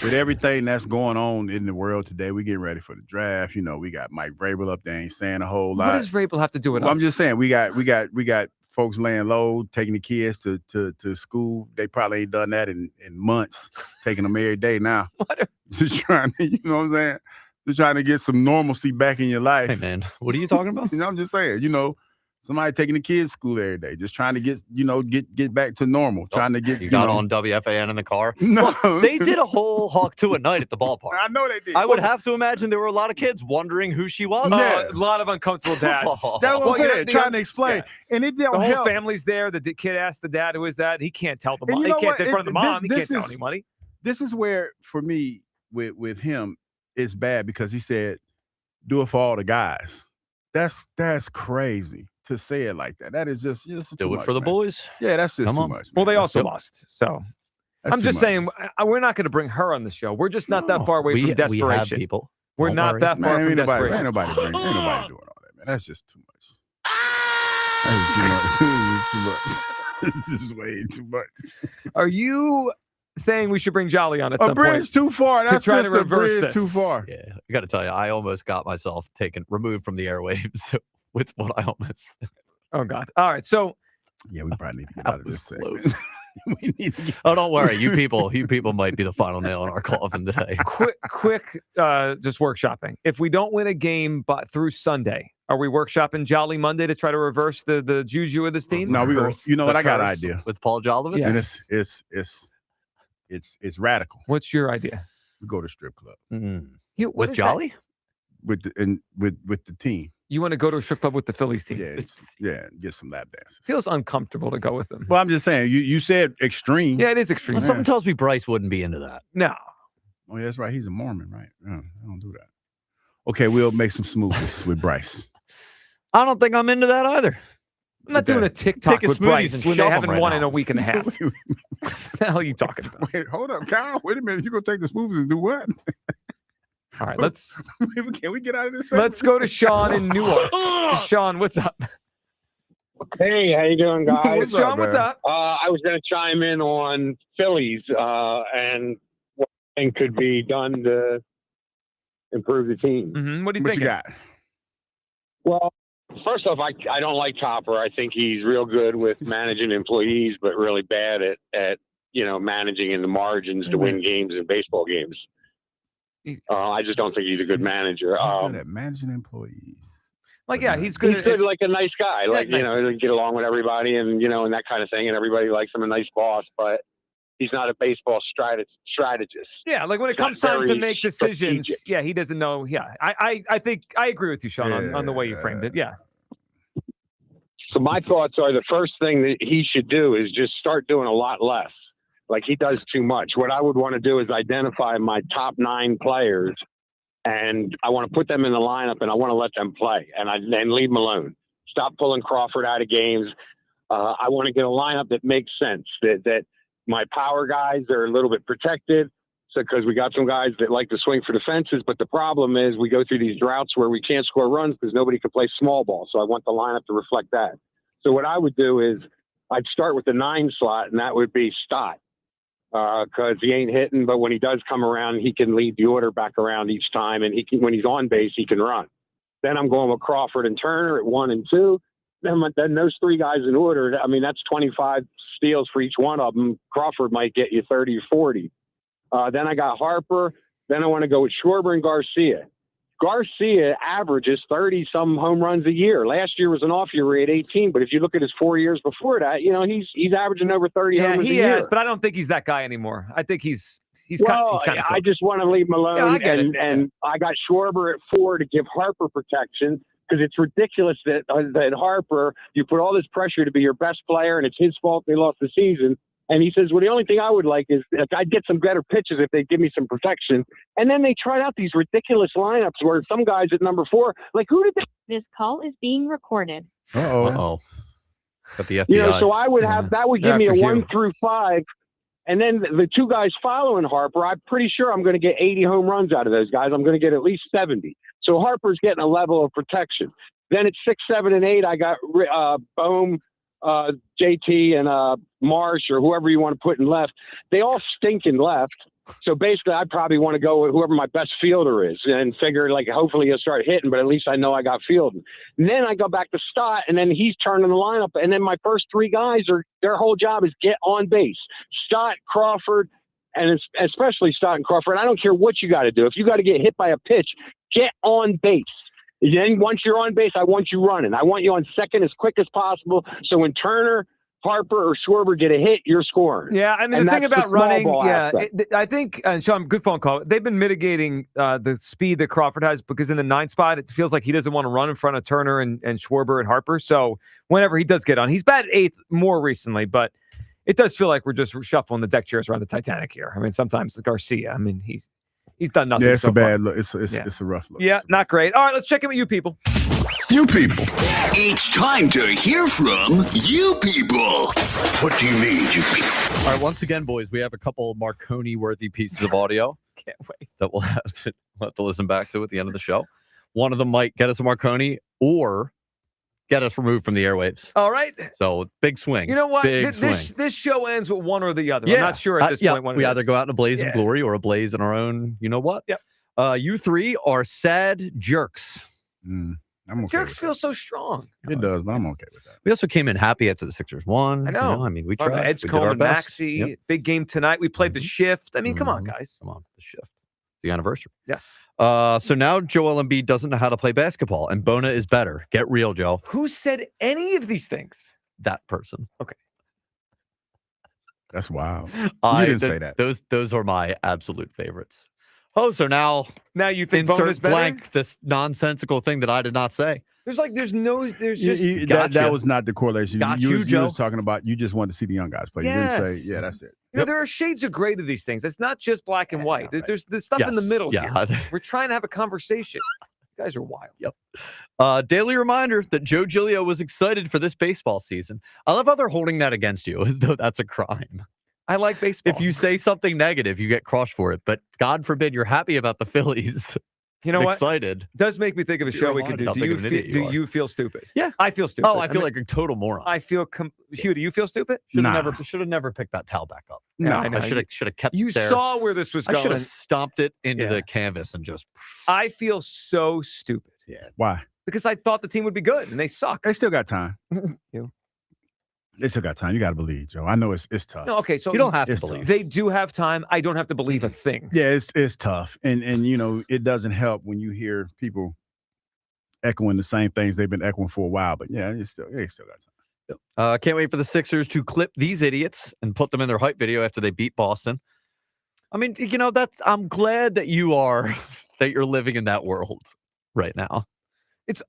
With everything that's going on in the world today, we getting ready for the draft. You know, we got Mike Vrabel up there, ain't saying a whole lot. What does Vrabel have to do with us? I'm just saying we got folks laying low, taking the kids to school. They probably ain't done that in months, taking them every day now. Just trying to, you know what I'm saying? Just trying to get some normalcy back in your life. Hey, man, what are you talking about? You know, I'm just saying, you know, somebody taking the kids to school every day, just trying to get back to normal, trying to get, You got on WFAN in the car? No. They did a whole Hawk Tua night at the ballpark. I know they did. I would have to imagine there were a lot of kids wondering who she was. A lot of uncomfortable dads. That's what I'm saying, trying to explain. Yeah. And it don't the whole help. family's there. The kid asked the dad, who is that? He can't tell the And mom. you He know can't what? in front of the mom. He can't This tell is- anybody. This is where, for me, with him, it's bad because he said, do it for all the guys. That's crazy to say it like that. That is just Do too it much, for the man. boys. Yeah, that's just Come too on. much. Well, they man. also lost. So That's I'm too just much. saying we're not going to bring her on the show. We're just not that far away from We have desperation. people. We're Don't not worry. that far Man, from ain't nobody desperation. doing all that, man. That's just too much. That's too much. This is way too much. Are you saying we should bring Jolly on at A some bridge point? too far. That's try to just a reverse bridge this? too far. Yeah, I got to tell you, I almost got myself removed from the airwaves with what I almost. Oh God! All right, so Yeah, we probably need to get out of this segment. We need to oh, don't worry. You people might be the final nail in our coffin today. Quick, just workshopping. If we don't win a game through Sunday, are we workshopping Jolly Monday to try to reverse the juju of this team? No, we go. You know what? I got an idea with Paul Jolovitz. Yes. And it's radical. What's your idea? We go to strip club with Jolly, with the team. You want to go to a strip club with the Phillies team? Yeah, get some lap dances. Feels uncomfortable to go with them. Well, I'm just saying. You said extreme. Yeah, it is extreme. Well, something tells me Bryce wouldn't be into that. No. Oh, yeah, that's right. He's a Mormon, right? I don't do that. Okay, we'll make some smoothies with Bryce. I don't think I'm into that either. I'm not doing a TikTok with Bryce when they haven't won now. in a week and a half. What the hell are you talking about? Wait, hold up, Kyle. Wait a minute. You gonna take the smoothies and do what? All right, let's. Can we get out of this segment? Let's go to Sean in Newark. Sean, what's up? Hey, how you doing, guys? Sean, what's up? I was going to chime in on Phillies and what could be done to improve the team. Mm-hmm. What do you What think? you got? Well, first off, I don't like Topper. I think he's real good with managing employees, but really bad at managing in the margins to win games in baseball games. I just don't think he's a good manager. He's good at managing employees. Like, yeah, he's good. He's good, like a nice guy. Like, nice guy. get along with everybody and, and that kind of thing. And everybody likes him, a nice boss, but he's not a baseball strategist. Yeah, like when it comes time to make decisions, yeah, he doesn't know. Yeah, I think I agree with you, Sean, on the way you framed it. Yeah. So my thoughts are the first thing that he should do is just start doing a lot less. Like, he does too much. What I would want to do is identify my top 9 players, and I want to put them in the lineup, and I want to let them play, and leave them alone. Stop pulling Crawford out of games. I want to get a lineup that makes sense, that my power guys are a little bit protected, because we got some guys that like to swing for the fences, but the problem is we go through these droughts where we can't score runs because nobody can play small ball, so I want the lineup to reflect that. So what I would do is I'd start with the 9 slot, and that would be Stott. Because he ain't hitting, but when he does come around, he can lead the order back around each time, and when he's on base, he can run. Then I'm going with Crawford and Turner at 1 and 2. Then those 3 guys in order, I mean, that's 25 steals for each one of them. Crawford might get you 30 or 40. Then I got Harper. Then I want to go with Schwarber and Garcia. Garcia averages 30-some home runs a year. Last year was an off year at 18, but if you look at his 4 years before that, he's averaging over 30 homers a year. Yeah, he is, but I don't think he's that guy anymore. I think he's kind of cool. I just want to leave him alone, and I got Schwarber at 4 to give Harper protection, because it's ridiculous that Harper, you put all this pressure to be your best player, and it's his fault they lost the season. And he says, well, the only thing I would like is I'd get some better pitches if they give me some protection. And then they tried out these ridiculous lineups where some guys at number 4, like, who did they? This call is being recorded. Uh-oh. Got the FBI. So I would have, that would give me a 1 through 5. And then the 2 guys following Harper, I'm pretty sure I'm going to get 80 home runs out of those guys. I'm going to get at least 70. So Harper's getting a level of protection. Then at 6, 7, and 8, I got Bohm, JT, and Marsh, or whoever you want to put in left. They all stink in left. So basically, I probably want to go with whoever my best fielder is, and figure, like, hopefully he'll start hitting, but at least I know I got fielding. And then I go back to Stott, and then he's turning the lineup. And then my first 3 guys their whole job is get on base. Stott, Crawford, and especially Stott and Crawford. I don't care what you got to do. If you got to get hit by a pitch, get on base. Then once you're on base, I want you running. I want you on second as quick as possible. So when Turner, Harper, or Schwarber get a hit, you're scoring. Yeah, I mean, the thing about running, I think, Sean, good phone call. They've been mitigating the speed that Crawford has, because in the 9 spot, it feels like he doesn't want to run in front of Turner and Schwarber and Harper. So whenever he does get on, he's batted 8th more recently, but it does feel like we're just shuffling the deck chairs around the Titanic here. I mean, sometimes Garcia, I mean, he's done nothing. Yeah, it's so a bad far. look. It's a rough look. Yeah, not great. All right, let's check in with you people. You people. It's time to hear from you people. What do you mean, you people? All right, once again, boys, we have a couple Marconi-worthy pieces of audio. Can't wait. That we'll have to listen back to at the end of the show. One of them might get us a Marconi or get us removed from the airwaves. All right. So big swing. You know what? Big swing. This show ends with one or the other. Yeah. I'm not sure at this point. When we either go out in a blaze of glory or a blaze in our own. You know what? Yep. You 3 are sad jerks. I'm okay. Jerks feel so strong. It does, but I'm okay with that. We also came in happy after the Sixers won. I know. I mean, we Talking tried. about We did Edgecombe our and best. Maxey. Yep. Big game tonight. We played the shift. I mean, come on, guys. Come on, the shift. The anniversary. Yes. So now Joel Embiid doesn't know how to play basketball, and Bona is better. Get real, Joe. Who said any of these things? That person. Okay. That's wild. You didn't say that. Those are my absolute favorites. Oh, so now you think Bona's insert better? blank this nonsensical thing that I did not say. There's just that was not the correlation. You Joe. was talking about you just wanted to see the young guys play. You didn't say, yeah, that's it. You know, there are shades of gray to these things. It's not just black and white. There's stuff in the middle here. We're trying to have a conversation. You guys are wild. Yep. Daily reminder that Joe Giglio was excited for this baseball season. I love how they're holding that against you as though that's a crime. I like baseball. If you say something negative, you get crushed for it. But God forbid you're happy about the Phillies. You know what? Excited. Does make me think of a show we could do. Do you feel stupid? Yeah. I feel stupid. Oh, I feel like a total moron. I feel Hugh, do you feel stupid? Should have never picked that towel back up. No, I should have kept you it there. saw where this was going. I should have stomped it into the canvas and just. I feel so stupid. Yeah. Why? Because I thought the team would be good and they suck. They still got time. You. They still got time. You got to believe, Joe. I know it's tough. No, okay, so you don't have to believe. They do have time. I don't have to believe a thing. Yeah, it's tough, and you know it doesn't help when you hear people echoing the same things they've been echoing for a while. But yeah, they still got time. Can't wait for the Sixers to clip these idiots and put them in their hype video after they beat Boston. I mean, you know, I'm glad that you're living in that world right now.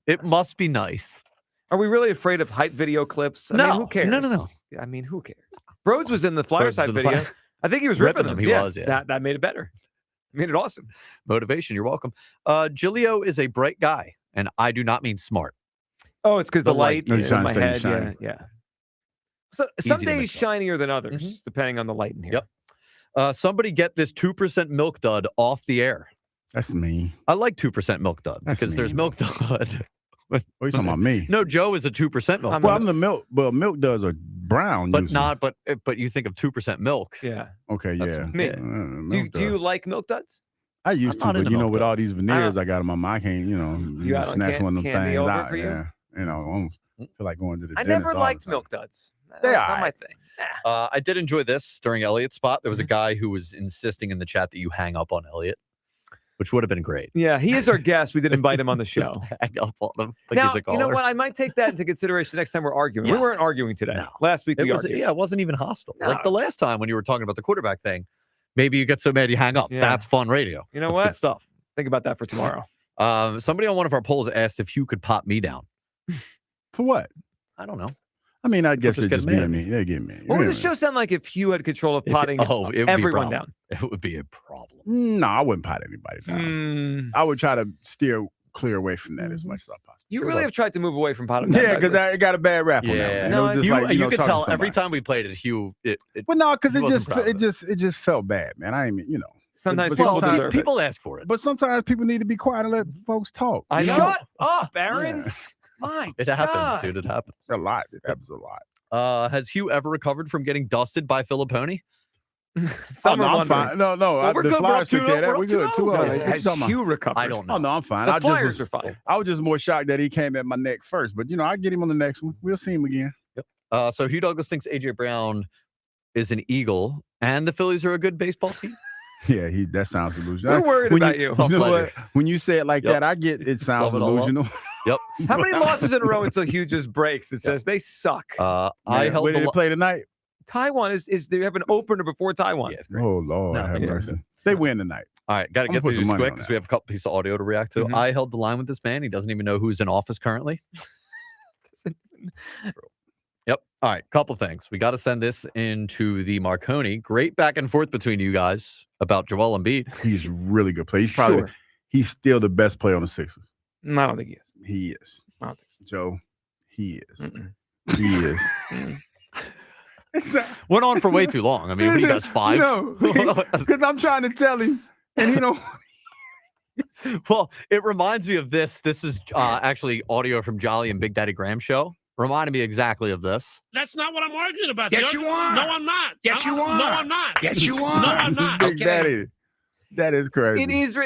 It must be nice. Are we really afraid of hype video clips? I mean, who cares? No. I mean, who cares? Rhodes was in the Flyers hype video. I think he was ripping them. He was, yeah. That made it better. Made it awesome. Motivation, you're welcome. Giglio is a bright guy, and I do not mean smart. Oh, it's because the light No, in you're trying my to say head. shiny. Yeah. So some Easy to days mix up. shinier than others, depending on the light in here. Yep. Somebody get this 2% milk dud off the air. That's me. I like 2% milk dud That's because there's mean. milk dud. What are you talking about me? No, Joe is a 2% milk. Well, I'm the milk. Well, milk does a brown, but usually. not. But you think of 2% milk. Yeah. Okay, That's yeah. me. Milk Do you does. like milk duds? I used to, not but into you know, milk with dud. all these veneers I got in my mind, I can't, You got snatch one of them candy things over out. for you? Yeah, you know, I almost feel like going to the I dentist never all liked the time. milk duds. They Not are my thing. I did enjoy this during Elliot's spot. There was a guy who was insisting in the chat that you hang up on Elliot, which would have been great. Yeah, he is our guest. We did invite him on the show. Just hang up on him like Now, he's a caller. you know what? I might take that into consideration next time we're arguing. We Yes. weren't arguing today. No. Last week we It was, argued. yeah, it wasn't even hostile. No. Like the last time when you were talking about the quarterback thing, maybe you get so mad you hang up. Yeah. That's fun radio. You know That's what? Good stuff. Think about that for tomorrow. Somebody on one of our polls asked if Hugh could pop me down. For what? I don't know. I mean, I guess just they're get just mad being at me. They get me. What would the show sound like if Hugh had control of potting it would be a everyone problem. down? It would be a problem. No, I wouldn't pot anybody down. I would try to steer clear away from that as much as I possibly. You really have tried to move away from potting down. Yeah, because I got a bad rap on that. Yeah, Man. No, It was just you, like, you know, could talking tell to every somebody. time we played it, Hugh. Well, no, because he it wasn't proud of it just felt bad, man. I ain't, you know. Sometimes But people sometimes deserve it. people ask for it. But sometimes people need to be quiet and let folks talk. I you know. know? Shut up, Aaron. Yeah. My It happens, God. dude. It happens. A lot. It happens a lot. Has Hugh ever recovered from getting dusted by Filipponi? Some no, are I'm fine. wondering. No, Well, we're the good. We're Flyers up took 2-0. care of that. We're We up good. 2-0. 2-0. No, What you has talking about? Hugh recovered? I don't know. Oh no, I'm fine. The I Flyers just are fine. I was just more shocked that he came at my neck first. But you know, I get him on the next one. We'll see him again. Yep. So Hugh Douglas thinks AJ Brown is an Eagle, and the Phillies are a good baseball team. Yeah, that sounds delusional. We're worried When about you. You know Pleasure. what? When you say it like Yep. that, I get it sounds Sum it all up. delusional. Yep. How many losses in a row until Hugh just breaks and says they suck? I Man, held where the did they play tonight? Taiwan is they have an opener before Taiwan. Yeah, it's great. Oh Lord, No, have yeah. mercy. They win tonight. All right, got to I'm get gonna put through some this money quick on because that. we have a couple pieces of audio to react to. Mhm. I held the line with this man. He doesn't even know who's in office currently. Yep. All right, couple things. We got to send this into the Marconi. Great back and forth between you guys about Joel Embiid. He's a really good player. He's probably he's still the best player on the Sixers. I don't think he is. He is. I don't think so. Joe, he is. Mm-mm. He is. It's not- Went on for way too long. I mean, what, he does 5? No, because I'm trying to tell him, and he don't. Well, it reminds me of this. This is actually audio from Jolly and Big Daddy Graham show. Reminded me exactly of this. That's not what I'm arguing about. Yes, you are. No, I'm not. Yes, you are. No, I'm not. Yes, you No, are. I'm not. Big Daddy. That is crazy. It is.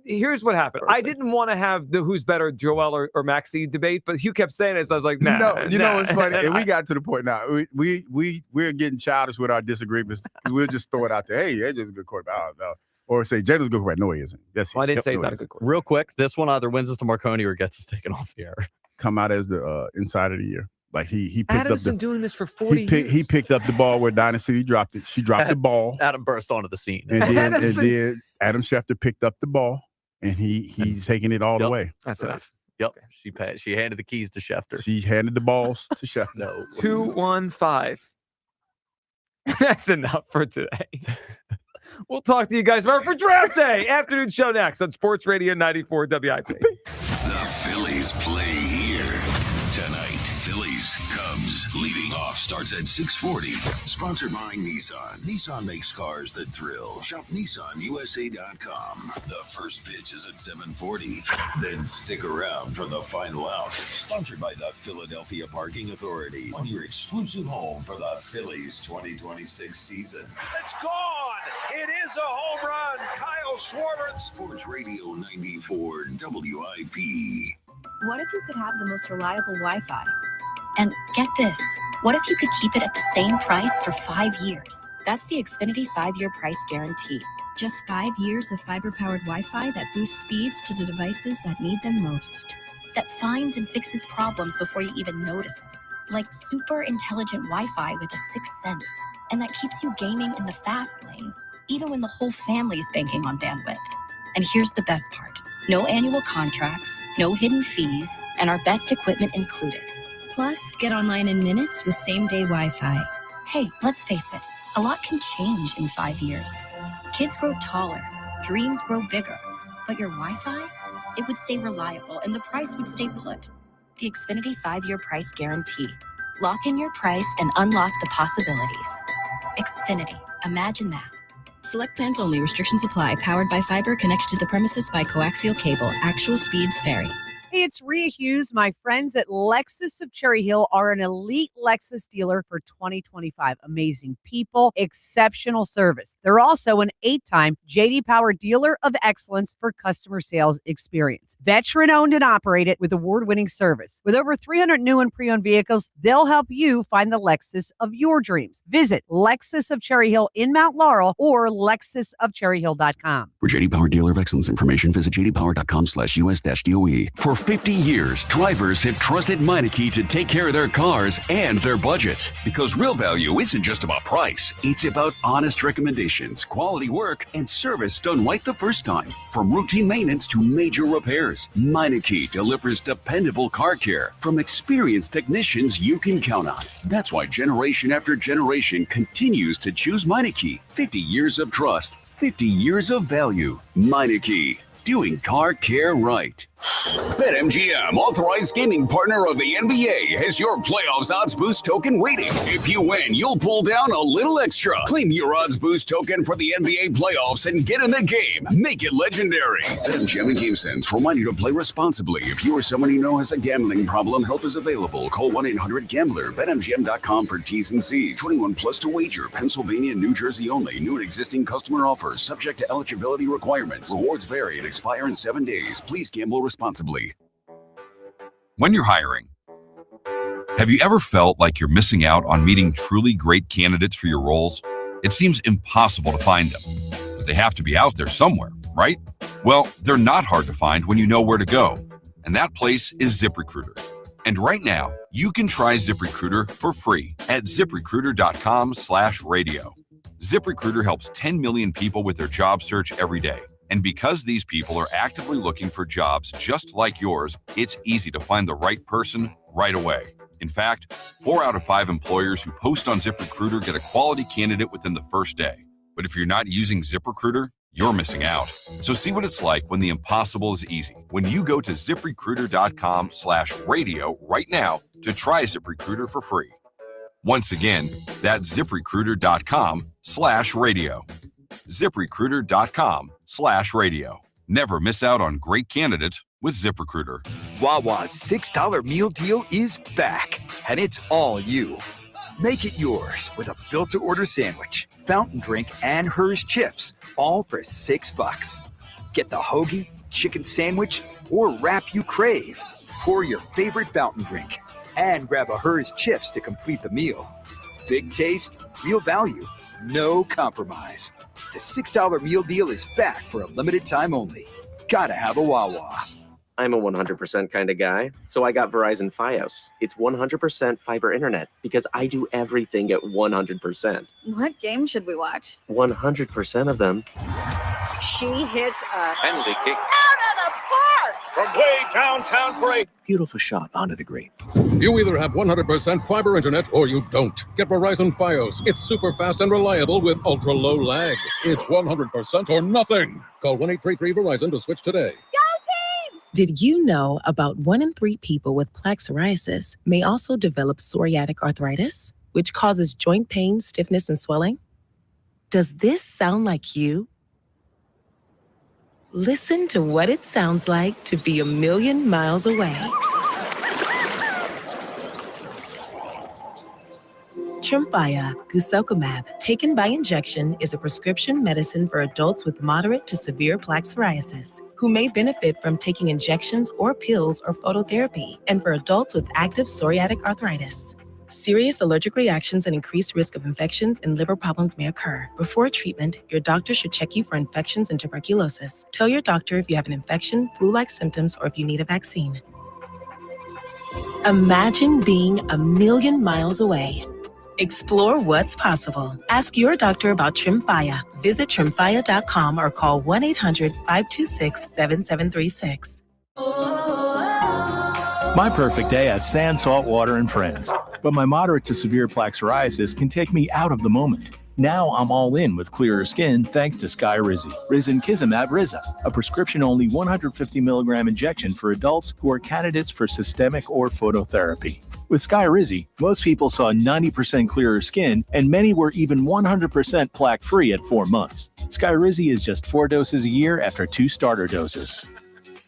Here's what happened. I didn't want to have the who's better, Joel or Maxey debate, but Hugh kept saying it, so I was like, nah. No, you know what's funny? And we got to the point now. We're getting childish with our disagreements. We'll just throw it out there. Hey, AJ's a good quarterback. Oh, no. Or say Jalen's a good quarterback. No, he isn't. Yes, I didn't say he's not a good quarterback. Real quick, this one either wins us to Marconi or gets us taken off the air. Come out as the inside of the year. Like he picked Adam's up the, been doing this for 40 years. He picked up the ball where Dynasty dropped it. She dropped the ball. Adam burst onto the scene. And then Adam Schefter picked up the ball, and he's taking it all the way. That's enough. Yep. She handed the keys to Schefter. She handed the balls to Schefter. No. 215. That's enough for today. We'll talk to you guys tomorrow for draft day. Afternoon show next on Sports Radio 94 WIP. The Phillies play here tonight. Phillies Cubs leading off starts at 6:40. Sponsored by Nissan. Nissan makes cars that thrill. Shop NissanUSA.com. The first pitch is at 7:40. Then stick around for the final out. Sponsored by the Philadelphia Parking Authority. On your exclusive home for the Phillies 2026 season. It's gone. It is a home run. Kyle Schwarber. Sports Radio 94 WIP. What if you could have the most reliable Wi-Fi? And get this, what if you could keep it at the same price for 5 years? That's the Xfinity 5-year price guarantee. Just 5 years of fiber-powered Wi-Fi that boosts speeds to the devices that need them most. That finds and fixes problems before you even notice them. Like super intelligent Wi-Fi with a sixth sense. And that keeps you gaming in the fast lane, even when the whole family is banking on bandwidth. And here's the best part. No annual contracts, no hidden fees, and our best equipment included. Plus, get online in minutes with same-day Wi-Fi. Hey, let's face it, a lot can change in 5 years. Kids grow taller, dreams grow bigger, but your Wi-Fi, it would stay reliable and the price would stay put. The Xfinity 5-year price guarantee. Lock in your price and unlock the possibilities. Xfinity, imagine that. Select plans only. Restrictions apply. Powered by fiber. Connected to the premises by coaxial cable. Actual speeds vary. Hey, it's Rhea Hughes. My friends at Lexus of Cherry Hill are an elite Lexus dealer for 2025. Amazing people, exceptional service. They're also an 8-time J.D. Power Dealer of Excellence for customer sales experience. Veteran owned and operated with award-winning service. With over 300 new and pre-owned vehicles, they'll help you find the Lexus of your dreams. Visit Lexus of Cherry Hill in Mount Laurel or lexusofcherryhill.com. For J.D. Power Dealer of Excellence information, visit jdpower.com/US-DOE. For 50 years, drivers have trusted Meineke to take care of their cars and their budgets. Because real value isn't just about price. It's about honest recommendations, quality work, and service done right the first time. From routine maintenance to major repairs, Meineke delivers dependable car care from experienced technicians you can count on. That's why generation after generation continues to choose Meineke. 50 years of trust, 50 years of value. Meineke, doing car care right. BetMGM, authorized gaming partner of the NBA, has your playoffs odds boost token waiting. If you win, you'll pull down a little extra. Claim your odds boost token for the NBA playoffs and get in the game. Make it legendary. BetMGM and GameSense remind you to play responsibly. If you or someone you know has a gambling problem, help is available. Call 1-800-GAMBLER. BetMGM.com for T's and C's. 21 plus to wager. Pennsylvania and New Jersey only. New and existing customer offers. Subject to eligibility requirements. Rewards vary and expire in 7 days. Please gamble responsibly. When you're hiring, have you ever felt like you're missing out on meeting truly great candidates for your roles? It seems impossible to find them, but they have to be out there somewhere, right? Well, they're not hard to find when you know where to go, and that place is ZipRecruiter. And right now, you can try ZipRecruiter for free at ZipRecruiter.com/radio. ZipRecruiter helps 10 million people with their job search every day. And because these people are actively looking for jobs just like yours, it's easy to find the right person right away. In fact, 4 out of 5 employers who post on ZipRecruiter get a quality candidate within the first day. But if you're not using ZipRecruiter, you're missing out. So see what it's like when the impossible is easy. When you go to ZipRecruiter.com/radio right now to try ZipRecruiter for free. Once again, that's ZipRecruiter.com/radio. ZipRecruiter.com/radio. Never miss out on great candidates with ZipRecruiter. Wawa's $6 meal deal is back, and it's all you. Make it yours with a built-to-order sandwich, fountain drink, and Hers chips, all for $6. Get the hoagie, chicken sandwich, or wrap you crave. Pour your favorite fountain drink and grab a Hers chips to complete the meal. Big taste, real value, no compromise. The $6 meal deal is back for a limited time only. Gotta have a Wawa. I'm a 100% kind of guy, so I got Verizon Fios. It's 100% fiber internet because I do everything at 100%. What game should we watch? 100% of them. She hits a Penalty kick. out of the park. From way downtown for a Beautiful shot onto the green. You either have 100% fiber internet or you don't. Get Verizon Fios. It's super fast and reliable with ultra low lag. It's 100% or nothing. Call 1-833-VERIZON to switch today. Did you know about 1 in 3 people with plaque psoriasis may also develop psoriatic arthritis, which causes joint pain, stiffness, and swelling? Does this sound like you? Listen to what it sounds like to be a million miles away. Tremfya guselkumab, taken by injection, is a prescription medicine for adults with moderate to severe plaque psoriasis who may benefit from taking injections or pills or phototherapy, and for adults with active psoriatic arthritis. Serious allergic reactions and increased risk of infections and liver problems may occur. Before treatment, your doctor should check you for infections and tuberculosis. Tell your doctor if you have an infection, flu-like symptoms, or if you need a vaccine. Imagine being a million miles away. Explore what's possible. Ask your doctor about Tremfya. Visit tremfya.com or call 1-800-526-7736. My perfect day has sand, salt water, and friends. But my moderate to severe plaque psoriasis can take me out of the moment. Now I'm all in with clearer skin thanks to Skyrizi. Risankizumab Riza, a prescription-only 150 milligram injection for adults who are candidates for systemic or phototherapy. With Skyrizi, most people saw 90% clearer skin, and many were even 100% plaque-free at 4 months. Skyrizi is just 4 doses a year after 2 starter doses.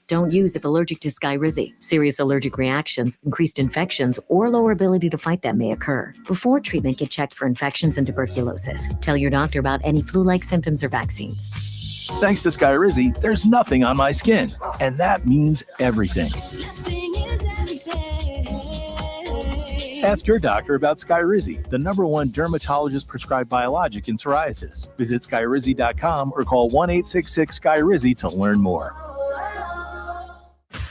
Don't use if allergic to Skyrizi. Serious allergic reactions, increased infections, or lower ability to fight them may occur. Before treatment, get checked for infections and tuberculosis. Tell your doctor about any flu-like symptoms or vaccines. Thanks to Skyrizi, there's nothing on my skin, and that means everything. Ask your doctor about Skyrizi, the #1 dermatologist-prescribed biologic in psoriasis. Visit Skyrizi.com or call 1-866-SKYRIZI to learn more.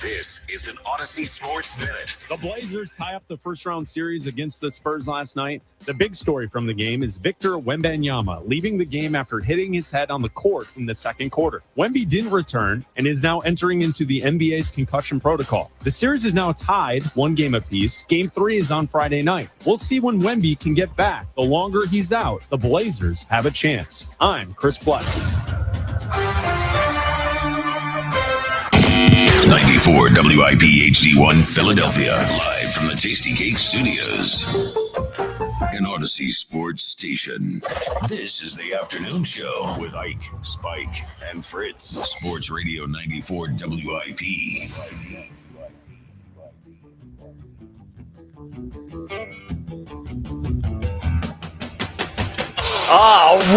This is an Odyssey Sports Minute. The Blazers tie up the first-round series against the Spurs last night. The big story from the game is Victor Wembanyama leaving the game after hitting his head on the court in the second quarter. Wemby didn't return and is now entering into the NBA's concussion protocol. The series is now tied 1 game apiece. Game 3 is on Friday night. We'll see when Wemby can get back. The longer he's out, the Blazers have a chance. I'm Chris Black. 94 WIP HD1 Philadelphia. Live from the Tasty Cake Studios. An Odyssey Sports Station. This is the afternoon show with Ike, Spike, and Fritz. Sports Radio 94 WIP.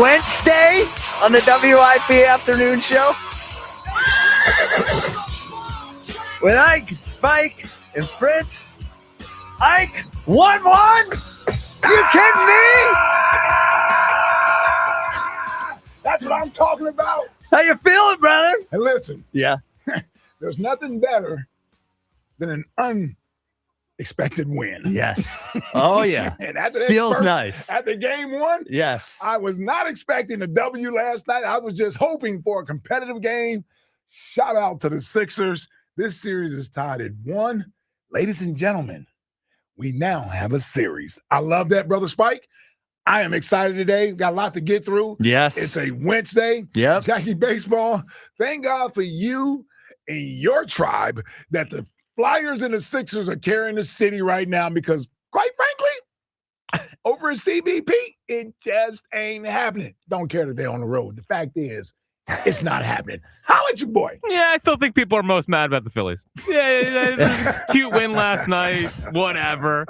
Wednesday on the WIP afternoon show. With Ike, Spike, and Fritz. Ike, 1-1? You kidding me? That's what I'm talking about. How you feeling, brother? And listen. Yeah. There's nothing better than an unexpected win. Yes. Oh, yeah. And after that feels nice. After game 1, yes. I was not expecting a W last night. I was just hoping for a competitive game. Shout out to the Sixers. This series is tied at 1. Ladies and gentlemen, we now have a series. I love that, Brother Spike. I am excited today. Got a lot to get through. Yes. It's a Wednesday. Yep. Jackie Baseball. Thank God for you and your tribe that the Flyers and the Sixers are carrying the city right now because, quite frankly, over at CBP, it just ain't happening. Don't care that they're on the road. The fact is, it's not happening. Holla at your boy. Yeah, I still think people are most mad about the Phillies. Yeah, cute win last night. Whatever.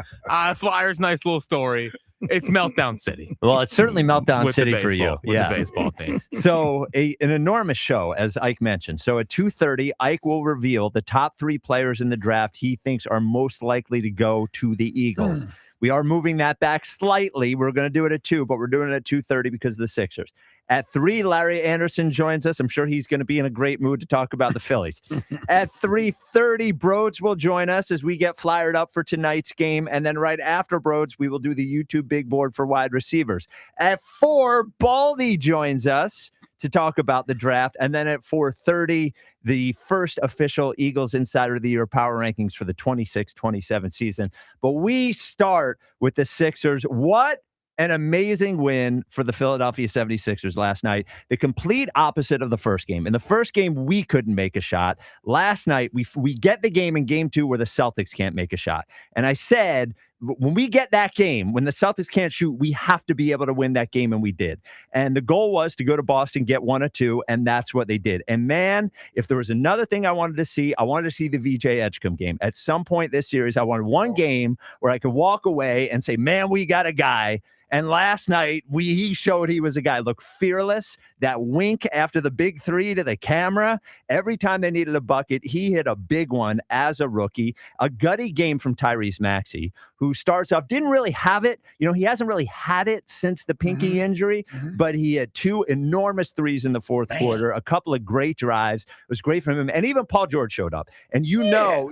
Flyers, nice little story. It's Meltdown City. Well, it's certainly Meltdown With the City for you. baseball- with the baseball team. So an enormous show, as Ike mentioned. So at 2:30, Ike will reveal the top 3 players in the draft he thinks are most likely to go to the Eagles. We are moving that back slightly. We're going to do it at 2, but we're doing it at 2:30 because of the Sixers. At 3, Larry Anderson joins us. I'm sure he's going to be in a great mood to talk about the Phillies. At 3:30, Broads will join us as we get flyered up for tonight's game. And then right after Broads, we will do the YouTube big board for wide receivers. At 4, Baldy joins us to talk about the draft. And then at 4:30, the first official Eagles Insider of the Year power rankings for the 26-27 season. But we start with the Sixers. What an amazing win for the Philadelphia 76ers last night. The complete opposite of the first game. In the first game, we couldn't make a shot. Last night, we get the game in game 2 where the Celtics can't make a shot. And I said, when we get that game, when the Celtics can't shoot, we have to be able to win that game, and we did. And the goal was to go to Boston, get 1 or 2, and that's what they did. And man, if there was another thing I wanted to see the VJ Edgecombe game. At some point this series, I wanted one game where I could walk away and say, man, we got a guy. And last night, he showed he was a guy. Look, fearless, that wink after the big 3 to the camera. Every time they needed a bucket, he hit a big one as a rookie. A gutty game from Tyrese Maxey, who starts off, didn't really have it. You know, he hasn't really had it since the pinky injury, but he had 2 enormous threes in the fourth quarter, a couple of great drives. It was great from him. And even Paul George showed up. And you know,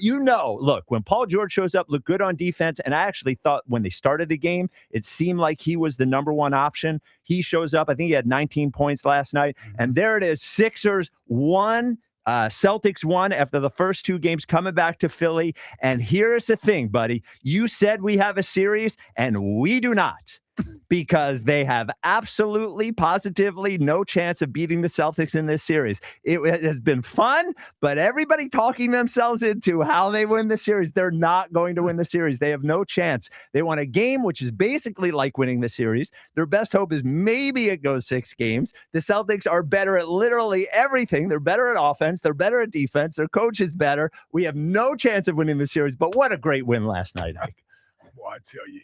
look, when Paul George shows up, look good on defense. And I actually thought when they started the game, it seemed like he was the number 1 option. He shows up. I think he had 19 points last night. And there it is. Sixers won. Celtics won after the first 2 games, coming back to Philly. And here's the thing, buddy. You said we have a series, and we do not. Because they have absolutely, positively no chance of beating the Celtics in this series. It has been fun, but everybody talking themselves into how they win the series. They're not going to win the series. They have no chance. They won a game, which is basically like winning the series. Their best hope is maybe it goes 6 games. The Celtics are better at literally everything. They're better at offense. They're better at defense. Their coach is better. We have no chance of winning the series, but what a great win last night, Ike. Well, I tell you.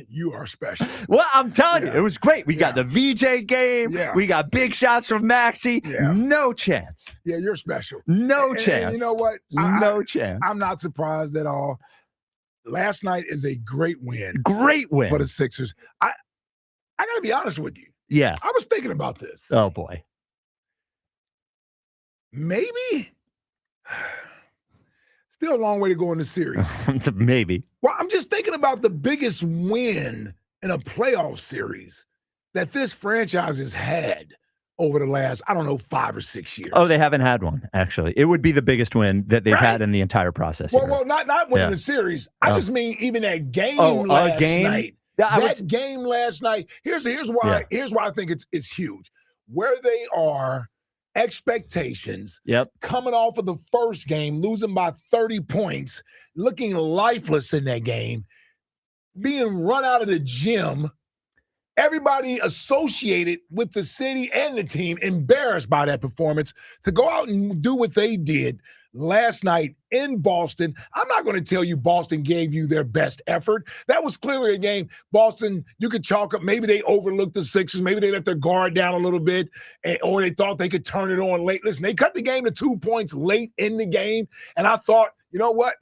You are special. Well, I'm telling you, it was great. We got the VJ game. Yeah. We got big shots from Maxey. Yeah. No chance. Yeah, you're special. No chance. And you know what? No chance. I'm not surprised at all. Last night is a great win. Great win for the Sixers. I got to be honest with you. Yeah. I was thinking about this. Oh, boy. Maybe. Still a long way to go in the series. Maybe. Well, I'm just thinking about the biggest win in a playoff series that this franchise has had over the last, 5 or 6 years. Oh, they haven't had one, actually. It would be the biggest win that they've had in the entire process. Well, not winning the series. I just mean even that game last night. That game last night. Here's why. Here's why I think it's huge. Where they are, expectations. Coming off of the first game, losing by 30 points, looking lifeless in that game, being run out of the gym. Everybody associated with the city and the team embarrassed by that performance to go out and do what they did last night in Boston. I'm not going to tell you Boston gave you their best effort. That was clearly a game. Boston, you could chalk up. Maybe they overlooked the Sixers. Maybe they let their guard down a little bit, or they thought they could turn it on late. Listen, they cut the game to 2 points late in the game, and I thought, you know what?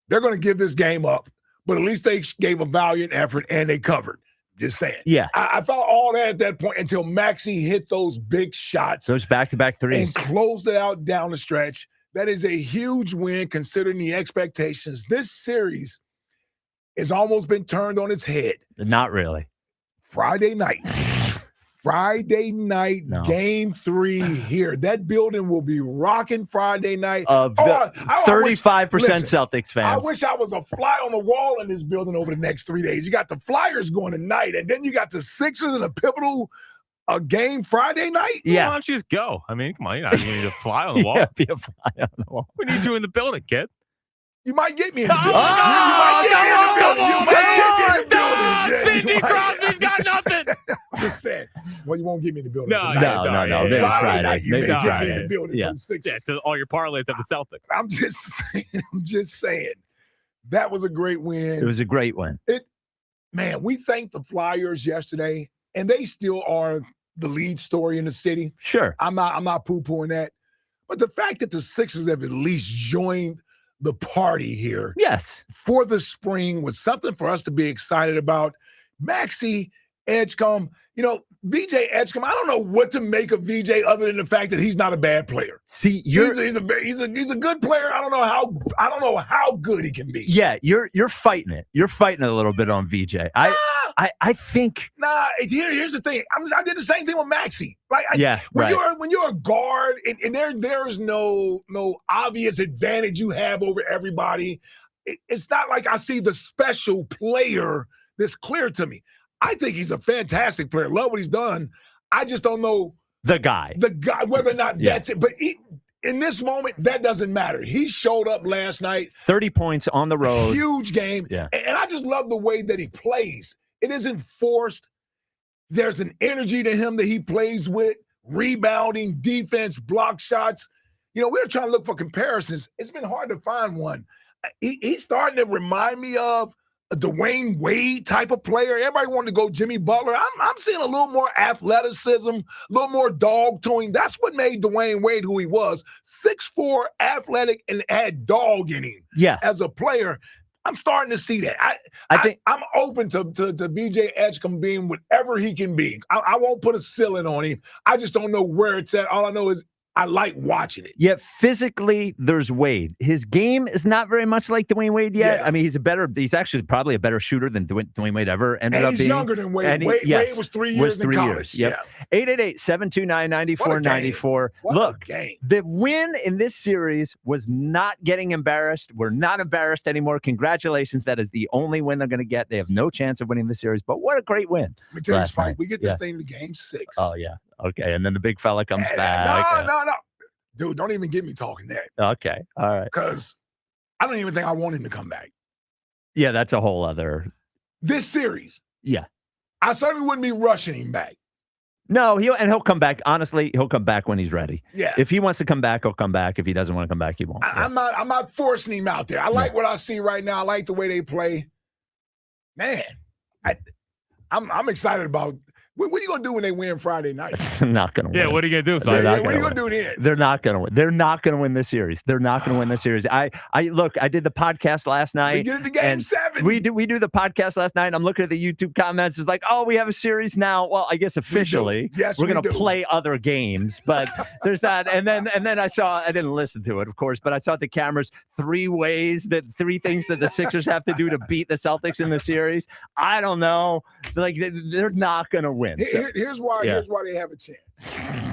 They're going to give this game up, but at least they gave a valiant effort, and they covered. Just saying. Yeah. I thought all that at that point until Maxey hit those big shots. Those back-to-back threes. And closed it out down the stretch. That is a huge win considering the expectations. This series has almost been turned on its head. Not really. Friday night, Game 3 here. That building will be rocking Friday night. 35% Celtics fans. I wish I was a fly on the wall in this building over the next 3 days. You got the Flyers going tonight, and then you got the Sixers in a pivotal game Friday night. Yeah. Why don't you just go? I mean, come on. You're not going to need a fly on the wall. Be a fly on the wall. We need you in the building, kid. You might get me in the building. You might get me in the building. You might get me in the building. Sidney Crosby's got nothing. I'm just saying. Well, you won't get me in the building. No. Maybe Friday Friday. You may get me in the building Yeah. for the Sixers. Yeah, so all your parlays have the Celtics. I'm just saying. That was a great win. It was a great win. man, we thanked the Flyers yesterday, and they still are the lead story in the city. Sure. I'm not poo-pooing that. But the fact that the Sixers have at least joined the party here yes, for the spring was something for us to be excited about. Maxi, Edgecombe, VJ Edgecombe, I don't know what to make of VJ other than the fact that he's not a bad player. See, he's a good player. I don't know how good he can be. Yeah, you're fighting it. You're fighting it a little bit on VJ. I think. Here's the thing. I did the same thing with Maxey. When you're a guard and there is no obvious advantage you have over everybody. It's not like I see the special player that's clear to me. I think he's a fantastic player. Love what he's done. I just don't know the guy, whether or not that's it. But in this moment, that doesn't matter. He showed up last night. 30 points on the road. Huge game. Yeah. And I just love the way that he plays. It isn't forced. There's an energy to him that he plays with, rebounding, defense, block shots. We're trying to look for comparisons. It's been hard to find one. He's starting to remind me of a Dwayne Wade type of player. Everybody wanted to go Jimmy Butler. I'm seeing a little more athleticism, a little more dog-toing. That's what made Dwayne Wade who he was. 6'4", athletic, and had dog in him. Yeah. As a player, I'm starting to see that. I think I'm open to VJ Edgecombe being whatever he can be. I won't put a ceiling on him. I just don't know where it's at. All I know is I like watching it. Yet physically, there's Wade. His game is not very much like Dwayne Wade yet. Yeah. I mean, he's actually probably a better shooter than Dwayne Wade ever ended up being. He's younger than Wade. Wade was 3 years in college. Yep. 888-729-9494. Look, the win in this series was not getting embarrassed. We're not embarrassed anymore. Congratulations. That is the only win they're going to get. They have no chance of winning the series, but what a great win. Let me tell you, Spike, we get this thing to game 6. Oh, yeah. Okay, and then the big fella comes back. No. Dude, don't even get me talking that. Okay, all right. Because I don't even think I want him to come back. Yeah, that's a whole other. This series. Yeah. I certainly wouldn't be rushing him back. No, he'll come back. Honestly, he'll come back when he's ready. Yeah. If he wants to come back, he'll come back. If he doesn't want to come back, he won't. I'm not forcing him out there. I like what I see right now. I like the way they play. Man, I'm excited about. What are you going to do when they win Friday night? Not going to win. Yeah, what are you going to do? What are you going to do then? They're not going to win. They're not going to win this series. They're not going to win this series. I look, I did the podcast last night. They get into game 7. We do the podcast last night, and I'm looking at the YouTube comments. It's like, oh, we have a series now. Well, I guess officially, we're going to play other games, but there's that. And then I didn't listen to it, of course, but I saw the cameras 3 things that the Sixers have to do to beat the Celtics in the series. I don't know. Like, they're not going to win. Here's why they have a chance.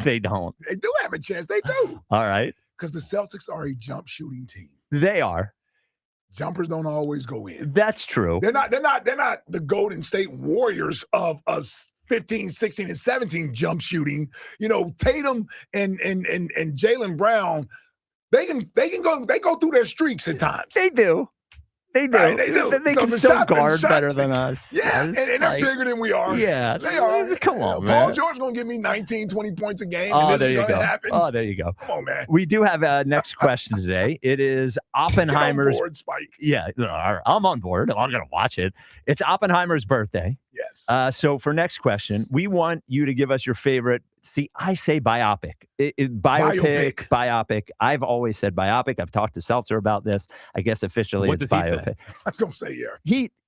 They don't. They do have a chance. They do. All right. Because the Celtics are a jump shooting team. They are. Jumpers don't always go in. That's true. They're not the Golden State Warriors of us 15, 16, and 17 jump shooting. Tatum and Jaylen Brown, they go through their streaks at times. They do. They do. Right, they do. They can still guard better than us. Yeah, and they're bigger than we are. Yeah. They are. Come on, man. Paul George going to give me 19, 20 points a game, Oh, and this there is you going go. to happen. Oh, there you go. Come on, man. We do have a next question today. It is Oppenheimer's. Get on board, Spike. Yeah, I'm on board. I'm going to watch it. It's Oppenheimer's birthday. Yes. So for next question, we want you to give us your favorite. See, I say biopic. Biopic. I've always said biopic. I've talked to Seltzer about this. I guess officially What it's does he say? biopic. I was going to say, yeah.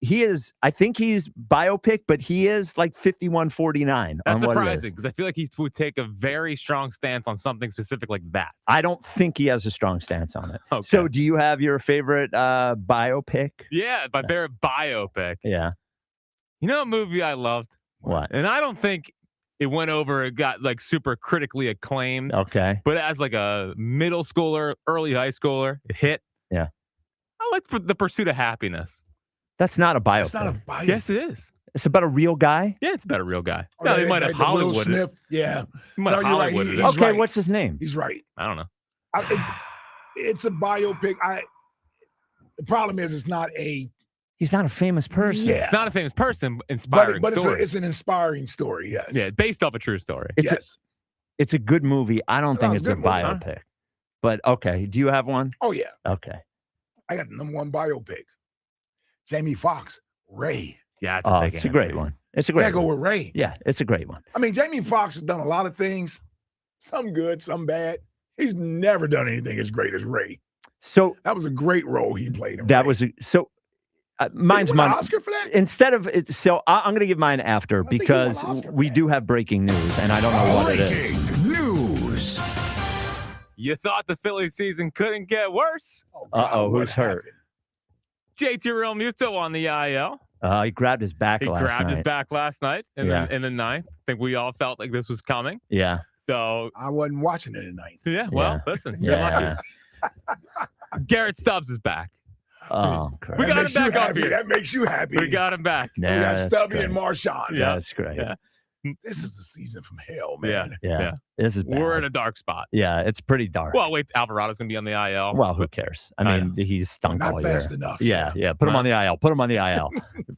He is, I think he's biopic, but he is like 51-49. That's on what it surprising is. because I feel like he would take a very strong stance on something specific like that. I don't think he has a strong stance on it. Okay. So do you have your favorite biopic? Yeah, my favorite biopic. Yeah. You know a movie I loved? What? And I don't think it went over, it got like super critically acclaimed. Okay. But as like a middle schooler, early high schooler, it hit. Yeah. I like The Pursuit of Happiness. That's not a biopic. It's not a biopic. Yes, it is. It's about a real guy? Yeah, it's about a real guy. Oh, No, they might have Will Hollywood. Smith. Yeah. You might have you're right. Hollywood. He's Okay, right. what's his name? He's right. I don't know. It's a biopic. The problem is it's not a. He's not a famous person. Yeah. It's not a famous person, inspiring but story. it's an inspiring story. Yes. Yeah, based off a true story. It's a good movie. I don't think it's it's a a good movie, huh? biopic. But okay, do you have one? Oh yeah. Okay. I got the #1 biopic. Jamie Foxx, Ray. Yeah, it's a big it's a great one. It's a great Yeah, go one. with Ray. Yeah, it's a great one. I mean, Jamie Foxx has done a lot of things, some good, some bad. He's never done anything as great as Ray. So that was a great role he played. That was mine's Did he win mine. an Oscar for that? Instead of it, so I'm going to give mine after because we do have breaking news, and I don't know what it is. News. You thought the Phillies season couldn't get worse? Who's hurt? JT Realmuto on the IL. He grabbed his back He last grabbed night. his back last night in the ninth. I think we all felt like this was coming. Yeah. So I wasn't watching it tonight. Yeah. Well, listen. You're lucky. Garrett Stubbs is back. Oh, we got him back up happy. here. That makes you happy. We got him back. We got Stubby and Marshawn. Yeah, that's great. Yeah. This is the season from hell, man. Yeah. This is bad. We're in a dark spot. Yeah, it's pretty dark. Well, wait, Alvarado's going to be on the IL. Well, who cares? I mean, he's stunk Not all fast year. enough. Yeah. Put him on the IL. Put him on the IL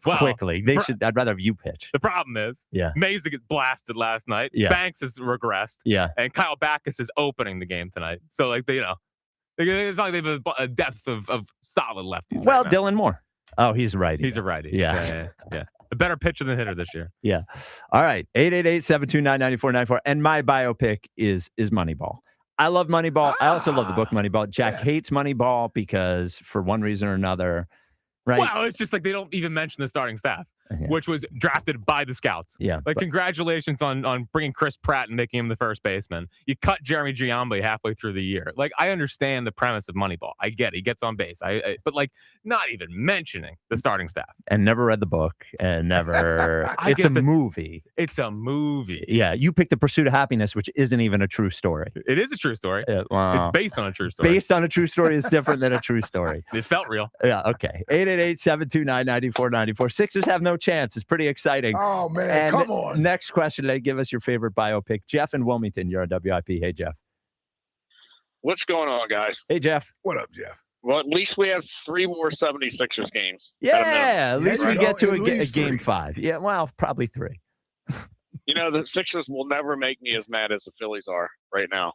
Well, quickly. I'd rather have you pitch. The problem is, Mays get blasted last night. Yeah. Banks has regressed. Yeah. And Kyle Backus is opening the game tonight. So, like, it's not like they have a depth of solid lefties. Well, right now. Dylan Moore. Oh, he's a righty. He's a righty. Yeah. A better pitcher than hitter this year. Yeah. All right. 888-729-9494. And my biopic is Moneyball. I love Moneyball. I also love the book Moneyball. Jack hates Moneyball because for one reason or another, right? Well, it's just like they don't even mention the starting staff, which was drafted by the scouts. Yeah. Like, congratulations on bringing Chris Pratt and making him the first baseman. You cut Jeremy Giambi halfway through the year. Like, I understand the premise of Moneyball. I get it. He gets on base. But like, not even mentioning the starting staff. And never read the book and never. It's a movie. It's a movie. Yeah. You picked The Pursuit of Happiness, which isn't even a true story. It is a true story. Well, it's based on a true story. Based on a true story is different than a true story. It felt real. Yeah. Okay. 888-729-9494. Sixers have no chance. It's pretty exciting. Oh, man. And Come on. Next question today. Give us your favorite biopic. Jeff in Wilmington. You're on WIP. Hey, Jeff. What's going on, guys? Hey, Jeff. What up, Jeff? Well, at least we have 3 more 76ers games. Yeah. At least we get to a least game 3. 5. Yeah. Well, probably 3. You know, the Sixers will never make me as mad as the Phillies are right now.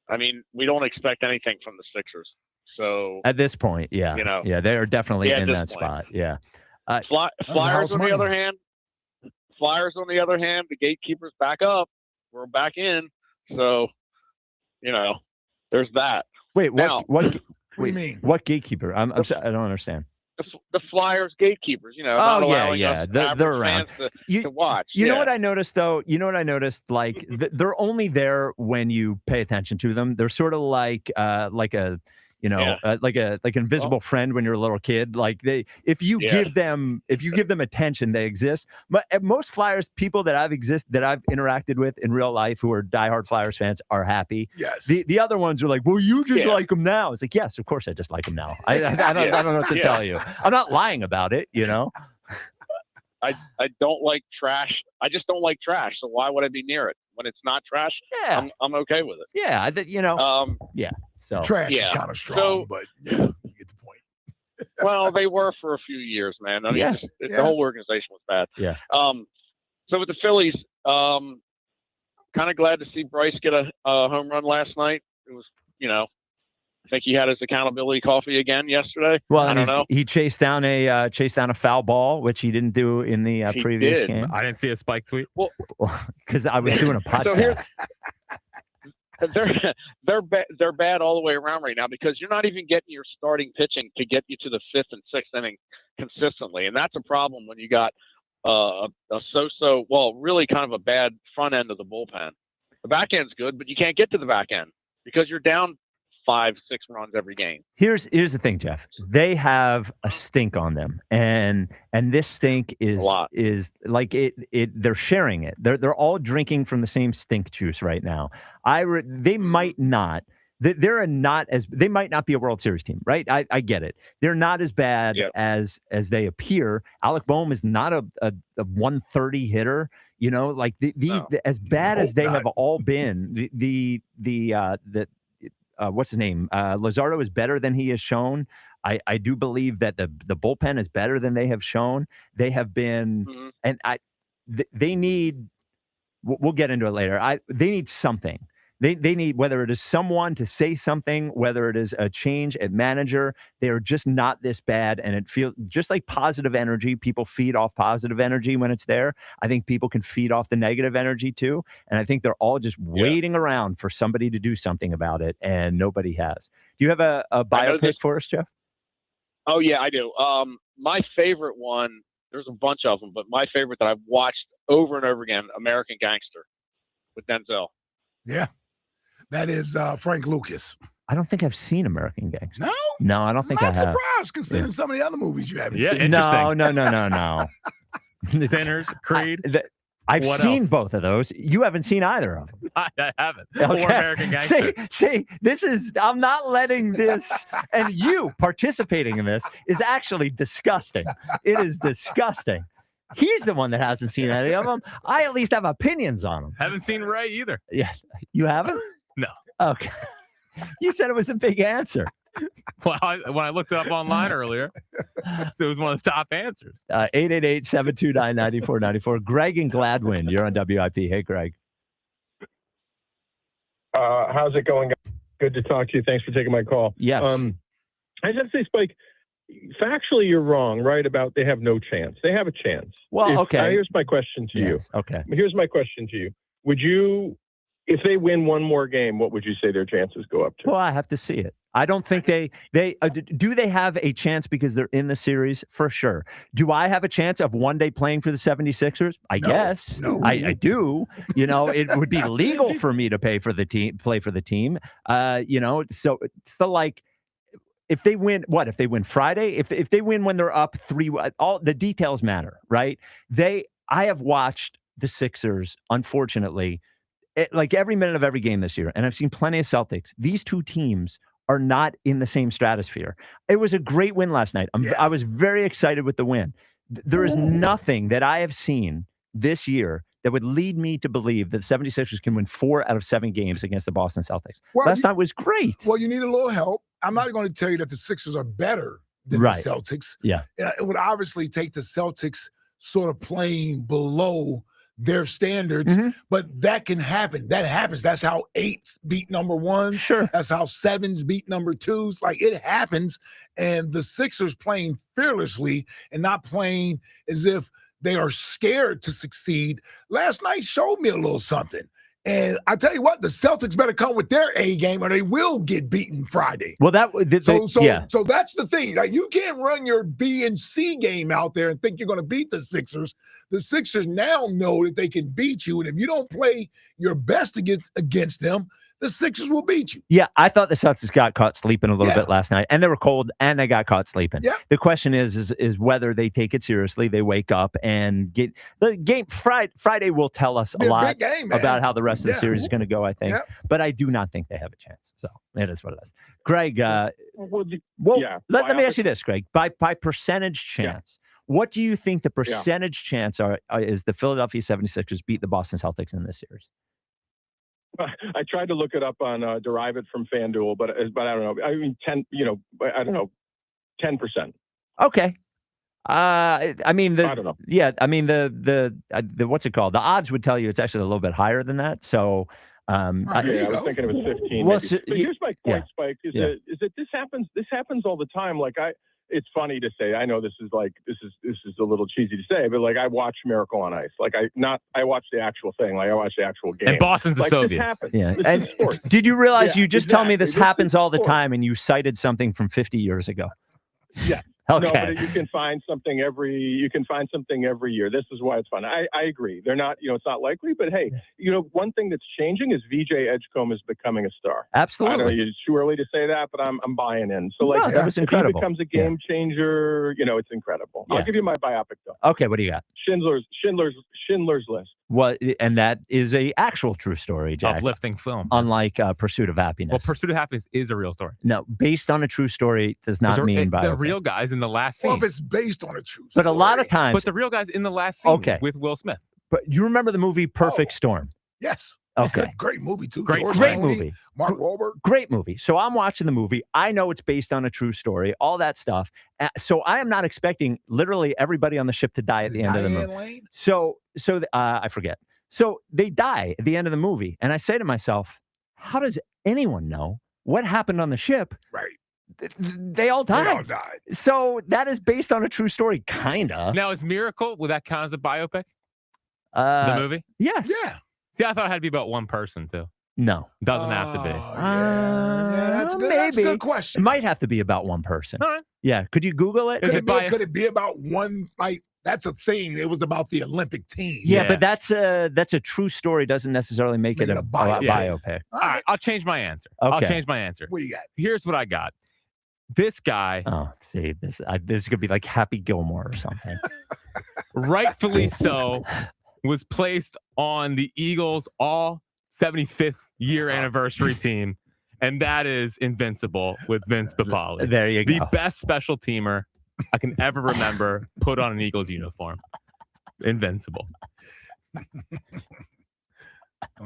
I mean, we don't expect anything from the Sixers. So At this point, yeah. Yeah, they are definitely at in this that point. spot. Yeah. Flyers on the other hand, the gatekeepers back up. We're back in. So, there's that. Wait, Now, what do you mean? What gatekeeper? I'm sorry, I don't understand. The Flyers gatekeepers, not allowing us They're average around. fans to watch. You know what I noticed though? You know what I noticed? Like they're only there when you pay attention to them. They're sort of like a like an invisible friend when you're a little kid. Like if you give them attention, they exist. But most Flyers people that I've interacted with in real life who are diehard Flyers fans are happy. Yes. The other ones are like, well, you just like them now. It's like, yes, of course I just like them now. I don't know what to tell you. I'm not lying about it. I don't like trash. I just don't like trash. So why would I be near it when it's not trash? Yeah, I'm okay with it. Yeah, yeah. So trash is kind of strong, but you get the point. Well, they were for a few years, man. I mean, the whole organization was bad. Yeah. So with the Phillies, kind of glad to see Bryce get a home run last night. It was, I think he had his accountability coffee again yesterday. Well, I don't know. He chased down a foul ball, which he didn't do in the previous game. I didn't see a Spike tweet. Well, because I was doing a podcast. So they're bad all the way around right now because you're not even getting your starting pitching to get you to the 5th and 6th inning consistently, and that's a problem when you got really kind of a bad front end of the bullpen. The back end's good, but you can't get to the back end because you're down 5-6 runs every game. Here's the thing, Jeff. They have a stink on them, and this stink is like it. They're sharing it. They're all drinking from the same stink juice right now. They might not. They might not be a World Series team, right? I get it. They're not as bad as they appear. Alec Boehm is not a 130 hitter. As bad as they have all been. What's his name? Luzardo is better than he has shown. I do believe that the bullpen is better than they have shown. They have been, and they need. We'll get into it later. They need something. They need, whether it is someone to say something, whether it is a change at manager, they are just not this bad. And it feels just like positive energy. People feed off positive energy when it's there. I think people can feed off the negative energy too. And I think they're all just waiting around for somebody to do something about it. And nobody has. Do you have a biopic for us, Jeff? Oh, yeah, I do. My favorite one, there's a bunch of them, but my favorite that I've watched over and over again, American Gangster with Denzel. Yeah. That is Frank Lucas. I don't think I've seen American Gangster. No? No, I don't think I Not have. surprised considering some of the other movies you haven't Yeah, seen. No. Sinners, Creed. I've What seen else? both of those. You haven't seen either of them. I haven't. Okay. Or American Gangster. See, this is, I'm not letting this, and you participating in this is actually disgusting. It is disgusting. He's the one that hasn't seen any of them. I at least have opinions on them. Haven't seen Ray either. Yeah. You haven't? No. Okay. You said it was a big answer. Well, when I looked it up online earlier, it was one of the top answers. 888-729-9494. Greg and Gladwin, you're on WIP. Hey, Greg. How's it going? Good to talk to you. Thanks for taking my call. Yes. I just have to say, Spike, factually, you're wrong, right? About they have no chance. They have a chance. Well, okay. Here's my question to you. Okay. Here's my question to you. Would you, if they win one more game, what would you say their chances go up to? Well, I have to see it. I don't think they do they have a chance because they're in the series? For sure. Do I have a chance of one day playing for the 76ers? I guess. No. I do. You know, it would be legal for me to play for the team. You know, so like, if they win, what if they win Friday? If they win when they're up 3, all the details matter, right? I have watched the Sixers, unfortunately, like every minute of every game this year, and I've seen plenty of Celtics. These two teams are not in the same stratosphere. It was a great win last night. I was very excited with the win. There is nothing that I have seen this year that would lead me to believe that the 76ers can win 4 out of 7 games against the Boston Celtics. Last night was great. Well, you need a little help. I'm not going to tell you that the Sixers are better than the Celtics. Yeah. It would obviously take the Celtics sort of playing below their standards, but that can happen. That happens. That's how 8s beat number 1s. Sure. That's how 7s beat number 2s. Like, it happens. And the Sixers playing fearlessly and not playing as if they are scared to succeed last night showed me a little something. And I tell you what, the Celtics better come with their A game or they will get beaten Friday. Well, So that's the thing. Like, you can't run your B and C game out there and think you're going to beat the Sixers. The Sixers now know that they can beat you. And if you don't play your best against them, the Sixers will beat you. Yeah, I thought the Celtics got caught sleeping a little bit last night, and they were cold, and they got caught sleeping. Yeah. The question is whether they take it seriously. They wake up and get the game. Friday will tell us a lot about how the rest of the series is going to go, I think. But I do not think they have a chance. So it is what it is. Greg, let me ask you this, Greg. By percentage chance, what do you think the percentage chance is the Philadelphia 76ers beat the Boston Celtics in this series? I tried to look it up on derive it from FanDuel, but I don't know. I mean, 10. I don't know, 10%. Okay. I mean, I don't know. Yeah, I mean the what's it called? The odds would tell you it's actually a little bit higher than that. So, I was thinking it was 15. Well, but here's my point, Spike. Is that this happens? This happens all the time. Like it's funny to say. I know this is a little cheesy to say, but like I watch Miracle on Ice. Like I watch the actual thing. Like I watch the actual game. And Boston's the Soviets. This happens. Yeah. This And is sports. did you realize you just told me exactly. this This happens is all the sports. time, and you cited something from 50 years ago? Yeah. Okay. No, but you can find something every year. This is why it's fun. I agree. They're not, it's not likely, but hey, one thing that's changing is VJ Edgecombe is becoming a star. Absolutely. I know it's too early to say that, but I'm buying in. So No, that was if incredible. he becomes a game changer, it's incredible. Yeah. I'll give you my biopic though. Okay, what do you got? Schindler's List. What? And that is a actual true story, Jack. Uplifting film. Unlike Pursuit of Happiness. Well, Pursuit of Happiness is a real story. No, based on a true story does not mean the biopic. real guys in the last scene. Well, if it's based on a true story. But a lot of times, But the real guys in the last scene with Will Smith. But you remember the movie Perfect Storm? Yes. Okay. Great movie, too. Great George Clooney, movie. Mark Wahlberg. Great movie. So I'm watching the movie. I know it's based on a true story, all that stuff. So I am not expecting literally everybody on the ship to die at the end of the movie. Lane? So I forget. So they die at the end of the movie. And I say to myself, how does anyone know what happened on the ship? Right. They all died. They all died. So that is based on a true story, kind of. Now, is Miracle, would that count as a biopic? The movie? Yes. Yeah. See, I thought it had to be about one person, too. No. Doesn't have to be. Yeah, that's good. Maybe. That's a good question. It might have to be about one person. All right. Yeah. Could you Google it? Could it be about one? Like that's a thing. It was about the Olympic team. Yeah, but that's a true story. Doesn't necessarily make it a biopic. All right, I'll change my answer. I'll Okay. change my answer. What do you got? Here's what I got. This guy. Oh, see, this could be like Happy Gilmore or something. Rightfully so, was placed on the Eagles' all 75th year anniversary team, and that is Invincible with Vince Papale. There you go. The best special teamer I can ever remember put on an Eagles uniform. Invincible.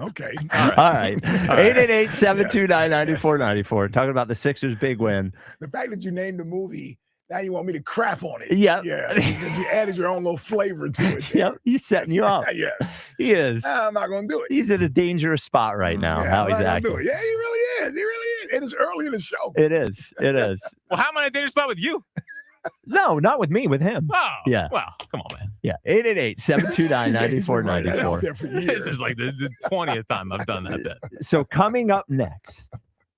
Okay. All right. 888-729-9494. Talking about the Sixers' big win. The fact that you named the movie, now you want me to crap on it. Yep. Yeah. Because you added your own little flavor to it. Yep. He's setting you up. Yes. He is. I'm not going to do it. He's in a dangerous spot right now. Yeah, How I'm he's not gonna acting. do it. Yeah, he really is. He really is. It is early in the show. It is. It is. Well, how am I in a dangerous spot with you? No, not with me, with him. Oh, Yeah. Well, come on, man. Yeah. 888-729-9494. This is like the 20th time I've done that bit. So coming up next,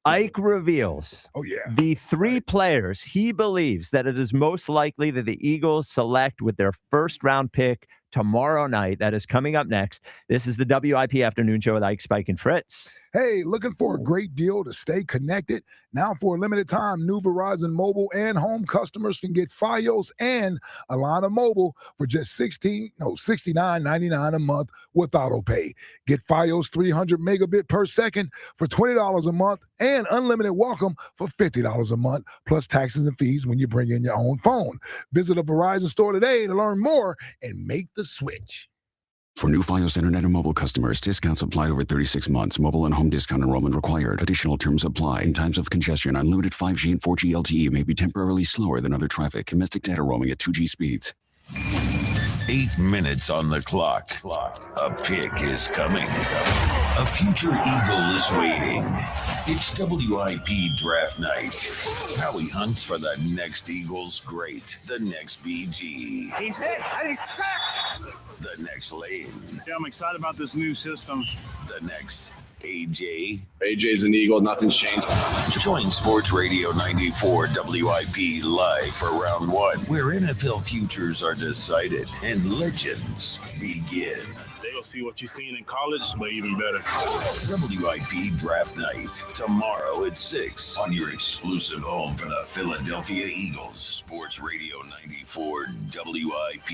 Ike reveals the three players he believes that it is most likely that the Eagles select with their first round pick tomorrow night. That is coming up next. This is the WIP Afternoon Show with Ike, Spike, and Fritz. Hey, looking for a great deal to stay connected? Now for a limited time, new Verizon mobile and home customers can get Fios and a line of mobile for just $69.99 a month with auto pay. Get Fios 300 megabit per second for $20 a month and unlimited welcome for $50 a month, plus taxes and fees when you bring in your own phone. Visit a Verizon store today to learn more and make the switch. For new Fios Internet and mobile customers, discounts applied over 36 months. Mobile and home discount enrollment required. Additional terms apply. In times of congestion, unlimited 5G and 4G LTE may be temporarily slower than other traffic. Domestic data roaming at 2G speeds. 8 minutes on the clock. A pick is coming. A future Eagle is waiting. It's WIP draft night. Howie hunts for the next Eagles great. The next BG. He's hit and he's sacked. The next Lane. Yeah, I'm excited about this new system. The next AJ. AJ's an Eagle. Nothing's changed. Join Sports Radio 94 WIP live for round one, where NFL futures are decided and legends begin. They'll see what you've seen in college, but even better. WIP Draft Night, tomorrow at 6 on your exclusive home for the Philadelphia Eagles. Sports Radio 94 WIP.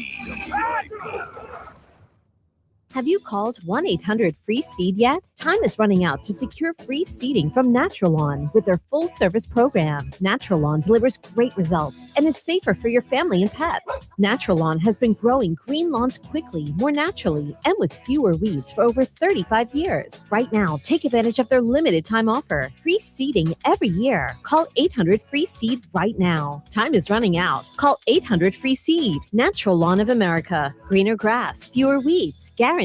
Have you called 1-800-FREE-SEED yet? Time is running out to secure free seeding from Naturalawn with their full-service program. Naturalawn delivers great results and is safer for your family and pets. Naturalawn has been growing green lawns quickly, more naturally, and with fewer weeds for over 35 years. Right now, take advantage of their limited-time offer. Free seeding every year. Call 800-FREE-SEED right now. Time is running out. Call 800-FREE-SEED. Natural Lawn of America. Greener grass, fewer weeds, guaranteed.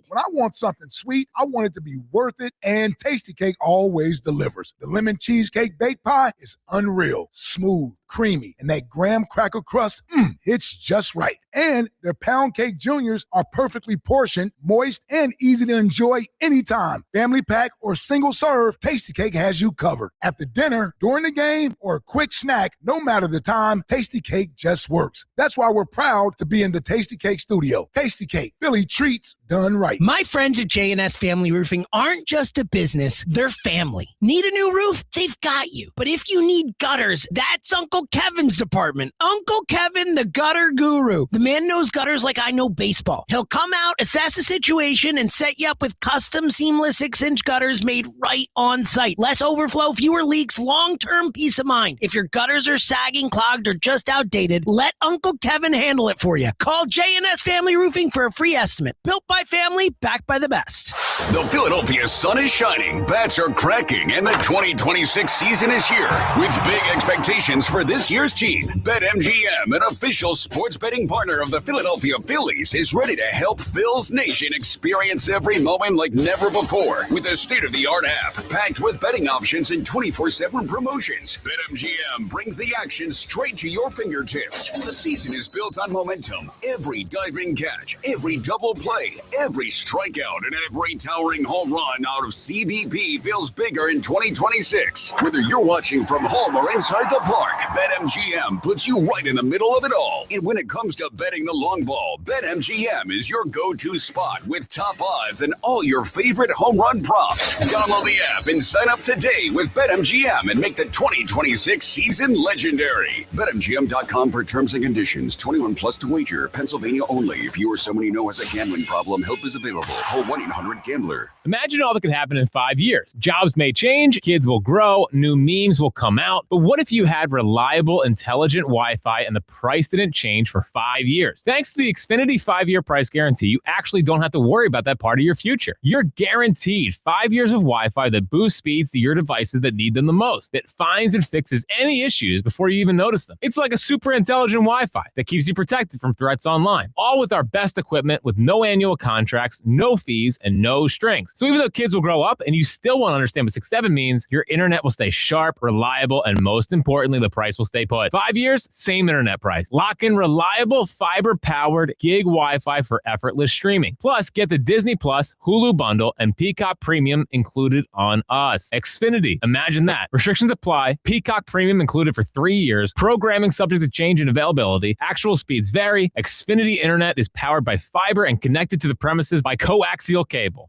When I want something sweet, I want it to be worth it, and Tasty Cake always delivers. The lemon cheesecake baked pie is unreal, smooth, creamy, and that graham cracker crust, it's just right. And their pound cake juniors are perfectly portioned, moist, and easy to enjoy anytime. Family pack or single serve, Tasty Cake has you covered. After dinner, during the game, or a quick snack, no matter the time, Tasty Cake just works. That's why we're proud to be in the Tasty Cake studio. Tasty Cake, Philly treats done right. My friends at J&S Family Roofing aren't just a business, they're family. Need a new roof? They've got you. But if you need gutters, that's Uncle Kevin's department. Uncle Kevin, the gutter guru. The man knows gutters like I know baseball. He'll come out, assess the situation, and set you up with custom seamless 6-inch gutters made right on site. Less overflow, fewer leaks, long-term peace of mind. If your gutters are sagging, clogged, or just outdated, let Uncle Kevin handle it for you. Call J&S Family Roofing for a free estimate. Built by family, backed by the best. The Philadelphia sun is shining, bats are cracking, and the 2026 season is here. With big expectations for this this year's team. BetMGM, an official sports betting partner of the Philadelphia Phillies, is ready to help Phil's Nation experience every moment like never before with a state-of-the-art app packed with betting options and 24/7 promotions. BetMGM brings the action straight to your fingertips. The season is built on momentum. Every diving catch, every double play, every strikeout, and every towering home run out of CBP feels bigger in 2026. Whether you're watching from home or inside the park, BetMGM puts you right in the middle of it all. And when it comes to betting the long ball, BetMGM is your go-to spot with top odds and all your favorite home run props. Download the app and sign up today with BetMGM and make the 2026 season legendary. BetMGM.com for terms and conditions. 21 plus to wager. Pennsylvania only. If you or someone you know has a gambling problem, help is available. Call 1-800-GAMBLER. Imagine all that could happen in 5 years. Jobs may change, kids will grow, new memes will come out. But what if you had reliable, intelligent Wi-Fi and the price didn't change for 5 years? Thanks to the Xfinity 5-year price guarantee, you actually don't have to worry about that part of your future. You're guaranteed 5 years of Wi-Fi that boosts speeds to your devices that need them the most, that finds and fixes any issues before you even notice them. It's like a super intelligent Wi-Fi that keeps you protected from threats online, all with our best equipment with no annual contracts, no fees, and no strings. So even though kids will grow up and you still won't understand what 6-7 means, your internet will stay sharp, reliable, and most importantly, the price will stay put. 5 years, same internet price. Lock in reliable fiber-powered gig Wi-Fi for effortless streaming. Plus, get the Disney Plus, Hulu bundle, and Peacock Premium included on us. Xfinity, imagine that. Restrictions apply. Peacock Premium included for 3 years. Programming subject to change in availability. Actual speeds vary. Xfinity Internet is powered by fiber and connected to the premises by coaxial cable.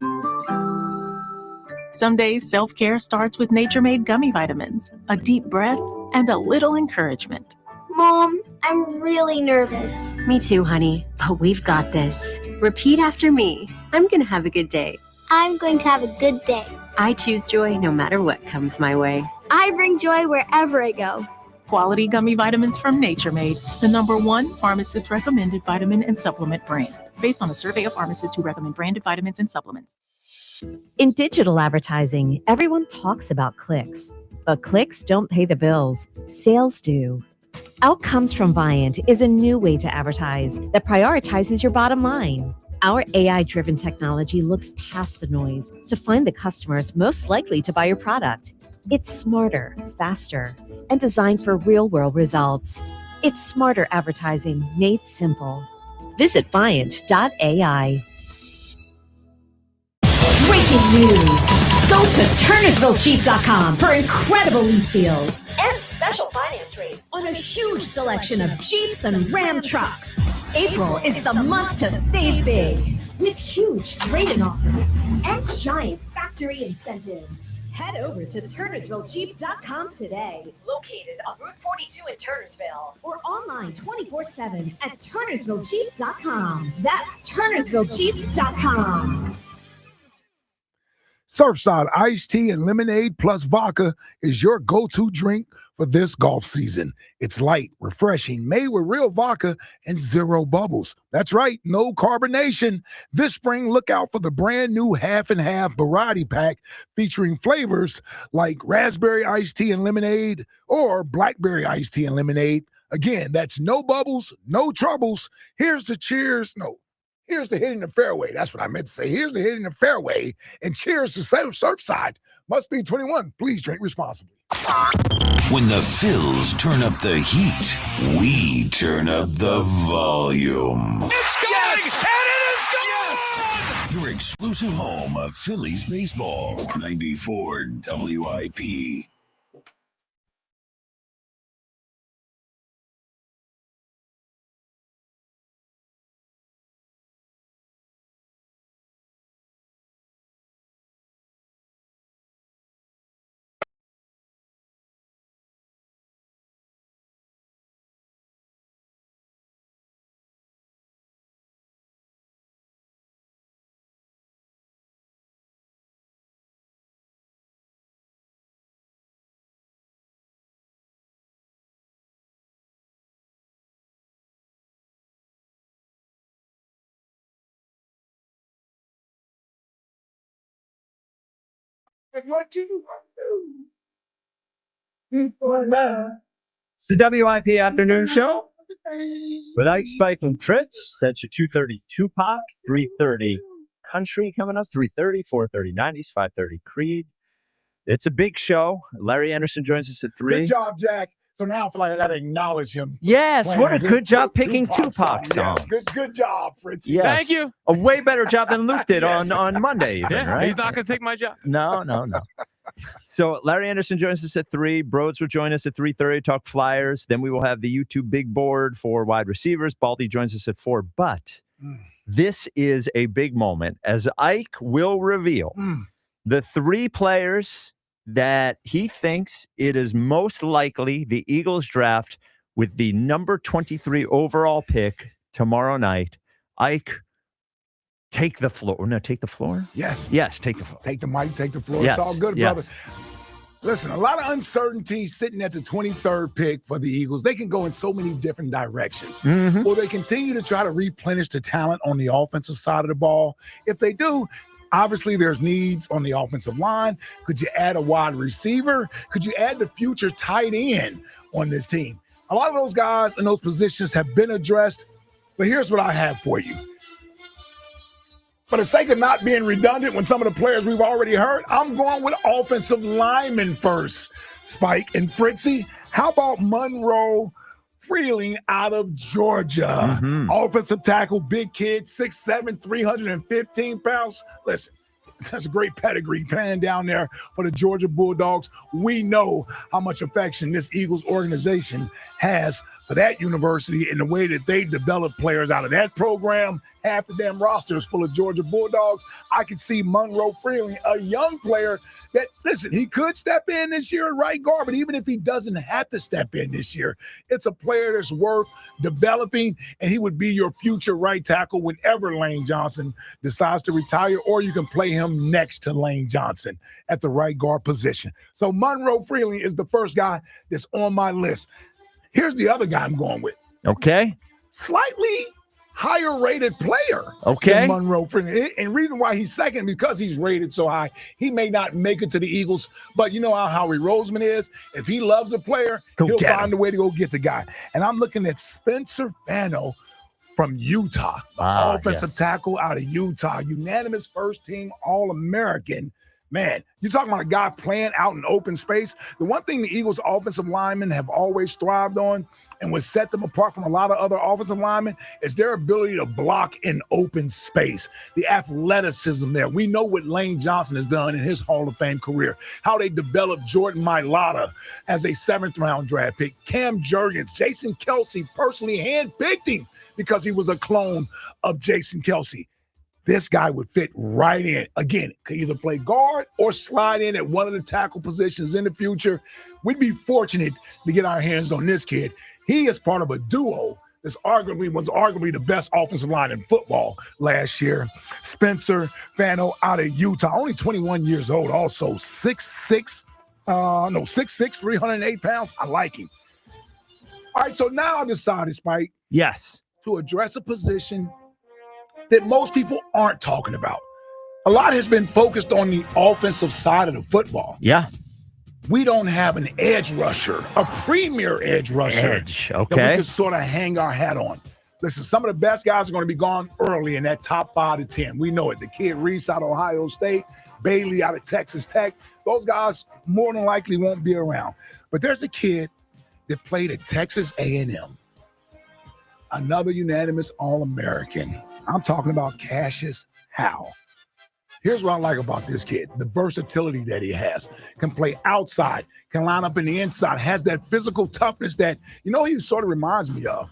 Some days, self-care starts with Nature-Made gummy vitamins, a deep breath, and a little encouragement. Mom, I'm really nervous. Me too, honey, but we've got this. Repeat after me. I'm going to have a good day. I'm going to have a good day. I choose joy no matter what comes my way. I bring joy wherever I go. Quality gummy vitamins from Nature Made, the #1 pharmacist-recommended vitamin and supplement brand, based on a survey of pharmacists who recommend branded vitamins and supplements. In digital advertising, everyone talks about clicks, but clicks don't pay the bills. Sales do. Outcomes from Viant is a new way to advertise that prioritizes your bottom line. Our AI-driven technology looks past the noise to find the customers most likely to buy your product. It's smarter, faster, and designed for real-world results. It's smarter advertising made simple. Visit Viant.ai. Breaking news! Go to TurnersvilleJeep.com for incredible lease deals and special finance rates on a huge selection of Jeeps and Ram trucks. April is the month to save big with huge trade-in offers and giant factory incentives. Head over to TurnersvilleJeep.com today, located on Route 42 in Turnersville, or online 24/7 at TurnersvilleJeep.com. That's TurnersvilleJeep.com. Surfside iced tea and lemonade plus vodka is your go-to drink for this golf season. It's light, refreshing, made with real vodka and zero bubbles. That's right, no carbonation. This spring, look out for the brand new half and half variety pack featuring flavors like raspberry iced tea and lemonade or blackberry iced tea and lemonade. Again, that's no bubbles, no troubles. Here's the hit in the fairway. That's what I meant to say. Here's the hit in the fairway. And cheers to Surfside. Must be 21. Please drink responsibly. When the Phils turn up the heat, we turn up the volume. It's going! Yes! And it is gone! Yes! Your exclusive home of Phillies baseball. 94 WIP. What you want to do for love? It's the WIP Afternoon Show with Ike, Spike, and Fritz. That's your 2:30 Tupac, 3:30 Country coming up, 3:30, 4:30 90s, 5:30 Creed. It's a big show. Larry Anderson joins us at 3. Good job, Jack. So now I feel like I got to acknowledge him. Yes, what a good job picking Tupac songs. Yes, good job, Fritz. Yes. Thank you. A way better job than Luke did on Monday, even, Yeah, right? he's not going to take my job. No. So Larry Anderson joins us at 3. Broads will join us at 3:30, talk Flyers. Then we will have the YouTube big board for wide receivers. Baldy joins us at 4. But this is a big moment as Ike will reveal the 3 players that he thinks it is most likely the Eagles draft with the number 23 overall pick tomorrow night. Ike, take the floor. No, take the floor? Yes. Yes, take the floor. Take the mic, take the floor. Yes, It's all good, yes. brother. Listen, a lot of uncertainty sitting at the 23rd pick for the Eagles. They can go in so many different directions. Will they continue to try to replenish the talent on the offensive side of the ball? If they do, obviously there's needs on the offensive line. Could you add a wide receiver? Could you add the future tight end on this team? A lot of those guys in those positions have been addressed, but here's what I have for you. For the sake of not being redundant when some of the players we've already heard, I'm going with offensive linemen first, Spike and Fritzy. How about Monroe Freeling out of Georgia? Offensive tackle, big kid, 6'7", 315 pounds. Listen, that's a great pedigree playing down there for the Georgia Bulldogs. We know how much affection this Eagles organization has for that university and the way that they develop players out of that program. Half the damn roster is full of Georgia Bulldogs. I could see Monroe Freeling, a young player that, listen, he could step in this year at right guard, but even if he doesn't have to step in this year, it's a player that's worth developing, and he would be your future right tackle whenever Lane Johnson decides to retire, or you can play him next to Lane Johnson at the right guard position. So Monroe Freeling is the first guy that's on my list. Here's the other guy I'm going with. Okay. Slightly higher rated player than Monroe Freeling. And reason why he's second, because he's rated so high, he may not make it to the Eagles, but you know how Howie Roseman is. If he loves a player, he'll find a way to go get the guy. And I'm looking at Spencer Fano from Utah, offensive tackle out of Utah, unanimous first team All-American. Man, you're talking about a guy playing out in open space. The one thing the Eagles offensive linemen have always thrived on and what set them apart from a lot of other offensive linemen is their ability to block in open space, the athleticism there. We know what Lane Johnson has done in his Hall of Fame career, how they developed Jordan Mailata as a 7th-round draft pick, Cam Jurgens, Jason Kelsey personally handpicked him because he was a clone of Jason Kelsey. This guy would fit right in. Again, could either play guard or slide in at one of the tackle positions in the future. We'd be fortunate to get our hands on this kid. He is part of a duo that's was arguably the best offensive line in football last year. Spencer Fano out of Utah, only 21 years old, also 6'6", 308 pounds. I like him. All right, so now I decided, Spike. Yes. To address a position that most people aren't talking about. A lot has been focused on the offensive side of the football. Yeah. We don't have an edge rusher, a premier edge rusher that we can sort of hang our hat on. Listen, some of the best guys are going to be gone early in that top 5 to 10. We know it. The kid Reese out of Ohio State, Bailey out of Texas Tech. Those guys more than likely won't be around. But there's a kid that played at Texas A&M, another unanimous All-American. I'm talking about Cassius Howe. Here's what I like about this kid, the versatility that he has. Can play outside, can line up in the inside, has that physical toughness that, he sort of reminds me of.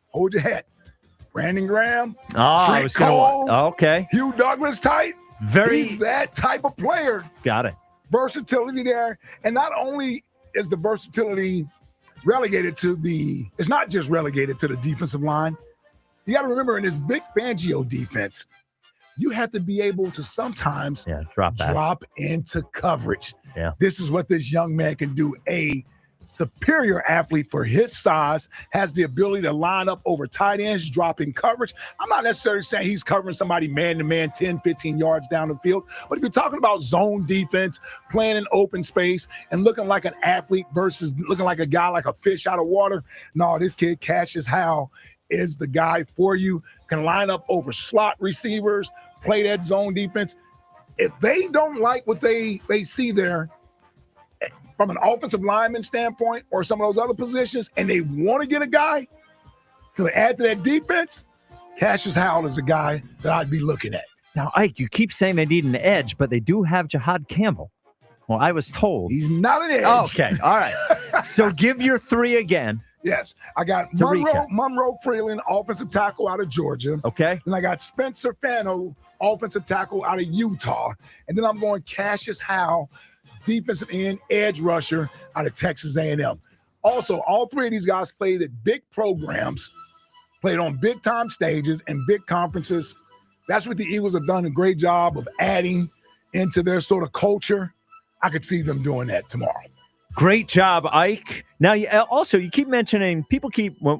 Hold your hat. Brandon Graham, Trent Cole, Hugh Douglas type. He's that type of player. Got it. Versatility there. And not only is the versatility it's not just relegated to the defensive line. You got to remember, in this Vic Fangio defense, you have to be able to sometimes drop into coverage. Yeah. This is what this young man can do. superior athlete for his size, has the ability to line up over tight ends, dropping coverage. I'm not necessarily saying he's covering somebody man-to-man 10, 15 yards down the field, but if you're talking about zone defense, playing in open space, and looking like an athlete versus looking like a guy like a fish out of water, no, this kid, Cassius Howell, is the guy for you. Can line up over slot receivers, play that zone defense. If they don't like what they see there from an offensive lineman standpoint or some of those other positions, and they want to get a guy to add to that defense, Cassius Howell is a guy that I'd be looking at. Now, Ike, you keep saying they need an edge, but they do have Jahad Campbell. Well, I was told. He's not an edge. Okay, all right. So give your three again. Yes, I got Monroe Freeland, offensive tackle out of Georgia. Okay. And I got Spencer Fano, offensive tackle out of Utah. And then I'm going Cassius Howell, defensive end, edge rusher out of Texas A&M. Also, all three of these guys played at big programs, played on big-time stages and big conferences. That's what the Eagles have done a great job of adding into their sort of culture. I could see them doing that tomorrow. Great job, Ike. Now, you keep mentioning,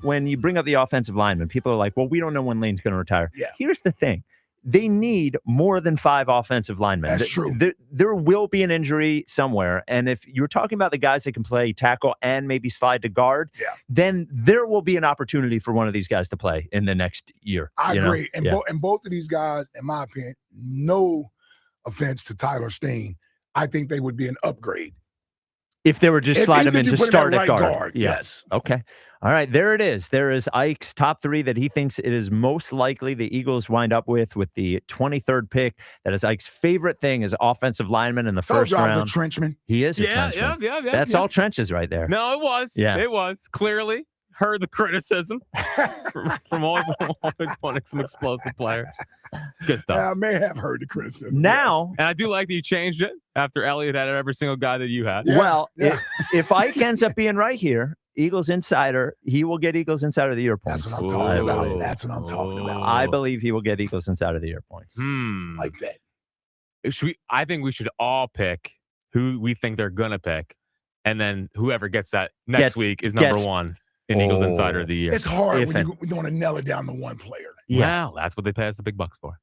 when you bring up the offensive lineman, people are like, well, we don't know when Lane's going to retire. Yeah. Here's the thing. They need more than 5 offensive linemen. That's true. There will be an injury somewhere. And if you're talking about the guys that can play tackle and maybe slide to guard, then there will be an opportunity for one of these guys to play in the next year. I agree. And both of these guys, in my opinion, no offense to Tyler Steen, I think they would be an upgrade. If they were just slide him in to start at guard. Yeah. Yes. Okay. All right. There it is. There is Ike's top 3 that he thinks it is most likely the Eagles wind up with the 23rd pick. That is Ike's favorite thing is offensive lineman in the first round. A trenchman. He is a trenchman. Yeah. That's all trenches right there. No, it was. Yeah. It was. Clearly. Heard the criticism from always wanting some explosive players. Good stuff. I may have heard the criticism. Now, and I do like that you changed it after Elliott had every single guy that you had. Yeah, well, if Ike ends up being right here, Eagles Insider, he will get Eagles Insider of the Year points. That's what I'm talking about. That's what I'm talking about. I believe he will get Eagles Insider of the Year points. Like that. I think we should all pick who we think they're going to pick, and then whoever gets that next week is number 1. In Eagles Insider of the Year. It's hard when you want to nail it down to one player. Yeah, well, that's what they pay us the big bucks for.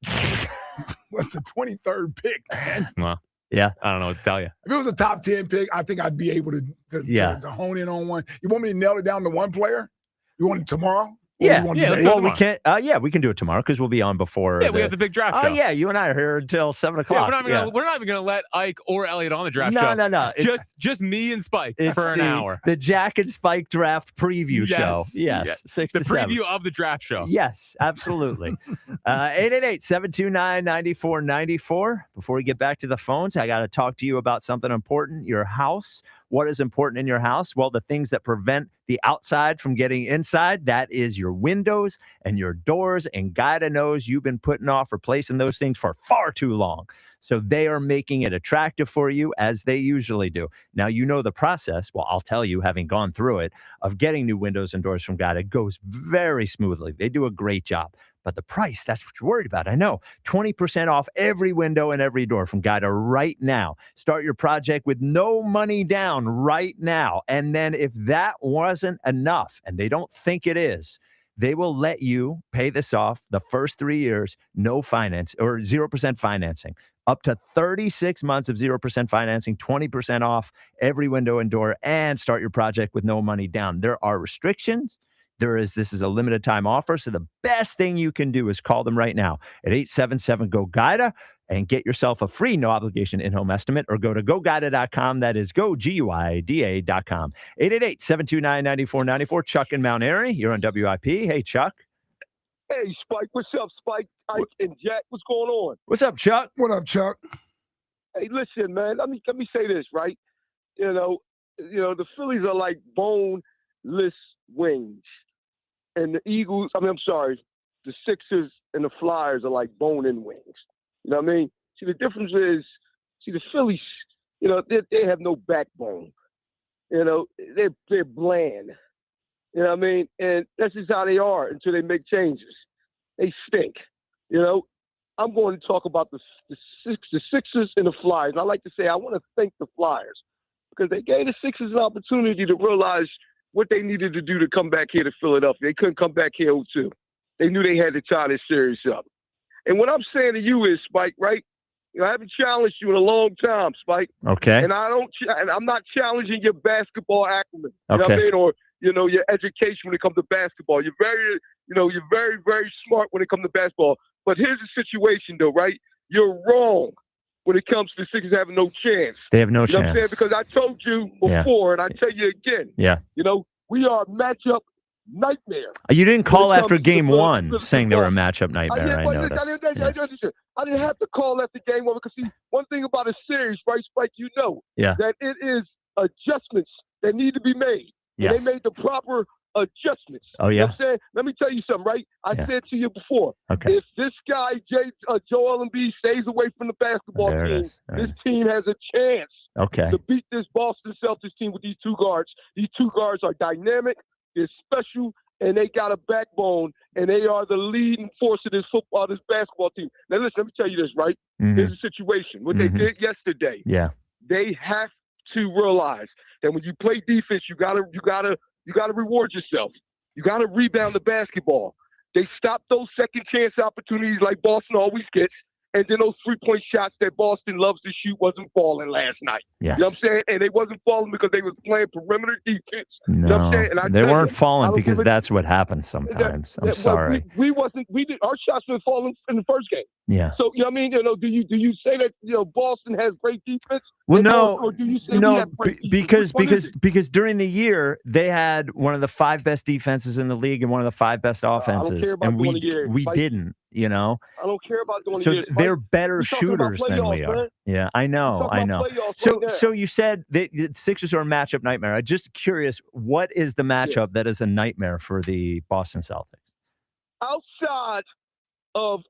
What's the 23rd pick, man? Well, yeah, I don't know what to tell you. If it was a top 10 pick, I think I'd be able to hone in on one. You want me to nail it down to one player? You want it tomorrow? Yeah. Well, we can't. We can do it tomorrow because we'll be on before. Yeah, we have the big draft show. Oh yeah, you and I are here until 7 o'clock. Yeah, we're not even gonna let Ike or Elliott on the draft show. No. Just me and Spike for an hour. The Jack and Spike draft preview show. Yes. 6 to 7. The preview of the draft show. Yes, absolutely. 888-729-9494. Before we get back to the phones, I got to talk to you about something important. Your house. What is important in your house? Well, the things that prevent the outside from getting inside, that is your windows and your doors. And Gaida knows you've been putting off replacing those things for far too long. So they are making it attractive for you, as they usually do. Now, you know the process. Well, I'll tell you, having gone through it, of getting new windows and doors from Gaida goes very smoothly. They do a great job. But the price, that's what you're worried about. I know. 20% off every window and every door from Gaida right now. Start your project with no money down right now. And then if that wasn't enough, and they don't think it is, they will let you pay this off the first 3 years, no finance or 0% financing. Up to 36 months of 0% financing, 20% off every window and door, and start your project with no money down. There are restrictions. This is a limited time offer. So the best thing you can do is call them right now at 877-GO-GUIDA and get yourself a free no obligation in-home estimate, or go to GoGuida.com. That is GoGuida.com. 888-729-9494. Chuck in Mount Airy. You're on WIP. Hey, Chuck. Hey, Spike. What's up, Spike, Ike, and Jack? What's going on? What's up, Chuck? What up, Chuck? Hey, listen, man. Let me say this, right? You know, the Phillies are like boneless wings. And the Eagles, the Sixers and the Flyers are like bone-in wings. You know what I mean? See, the difference is, the Phillies, they have no backbone. They're bland. You know what I mean? And that's just how they are until they make changes. They stink. I'm going to talk about the Sixers and the Flyers. And I like to say I want to thank the Flyers because they gave the Sixers an opportunity to realize what they needed to do to come back here to Philadelphia. They couldn't come back here 0-2. They knew they had to tie this series up. And what I'm saying to you is, Spike, right? I haven't challenged you in a long time, Spike. Okay. And I'm not challenging your basketball acumen. You know Okay. what I mean? Or, your education when it comes to basketball. You're very, very smart when it comes to basketball. But here's the situation, though, right? You're wrong when it comes to the Sixers having no chance. They have no You know what I'm saying? chance. Because I told you before, and I tell you again. Yeah. We are a matchup nightmare. You didn't call when it after comes game to one saying they were a matchup nightmare. I noticed. I didn't have to call after game one because, see, one thing about a series, right, Spike, Yeah. that it is adjustments that need to be made. And Yes. they made the proper adjustments. Oh, You know yeah? what I'm saying? Let me tell you something, right? I Yeah. said to you before, Okay. if this guy, Joel Embiid, stays away from the basketball There it team, is. There it this team has a chance Okay. to beat this Boston Celtics team with these two guards. These two guards are dynamic, they're special, and they got a backbone, and they are the leading force of this basketball team. Now, listen, let me tell you this, right? Mhm. Here's the situation. What they did yesterday, Yeah. they have to realize that when you play defense, you gotta reward yourself. You gotta rebound the basketball. They stopped those second chance opportunities like Boston always gets. And then those 3-point shots that Boston loves to shoot wasn't falling last night. Yes. You know what I'm saying? And they wasn't falling because they was playing perimeter defense. No, You know what I'm saying? And they tell weren't you, I falling don't because give a- that's what happens sometimes. I'm sorry. Our shots were falling in the first game. Yeah. So, you know what I mean? Do you say that, Boston has great defense? Well, And no, or do you say we no, have great defense? Which one is it? because during the year they had one of the 5 best defenses in the league and one of the 5 best offenses, care about and doing the year, we Spike. didn't. I don't care about doing So the year, Spike. they're better We're talking about shooters than we playoffs, are. man. Yeah, I know, We're I talking know. about playoffs right now. So you said the Sixers are a matchup nightmare. I'm just curious, what is the matchup that is a nightmare for the Boston Celtics? Outside of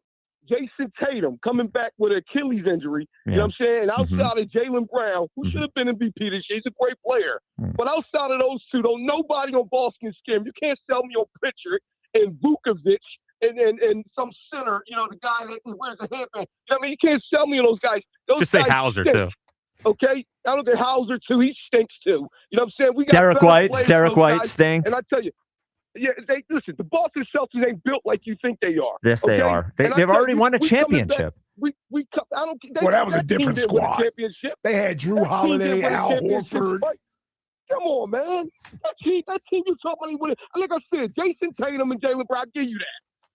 Jason Tatum coming back with an Achilles injury, you know what I'm saying? And outside of Jaylen Brown, who should have been MVP this year, he's a great player. But outside of those two, don't nobody on Boston scam. You can't sell me on Pritchard and Vukovic and some center, the guy that wears a headband. I mean, you can't sell me on those guys. Those Just say guys Hauser, stink, too. Okay? I don't get Hauser, too. He stinks, too. You know what I'm saying? We got Derek better White, players Derek than those White guys. stink. And I tell you, listen, the Boston Celtics ain't built like you think they are. Yes, they okay? are. And I They've tell already you, won a we coming championship. back- I don't. Well, that was a team different didn't win a squad. championship. They had Drew That team Holiday, didn't win a Al championship, Horford. Spike. Come on, man. That team you talking about, like I said, Jason Tatum and Jaylen Brown, I give you that.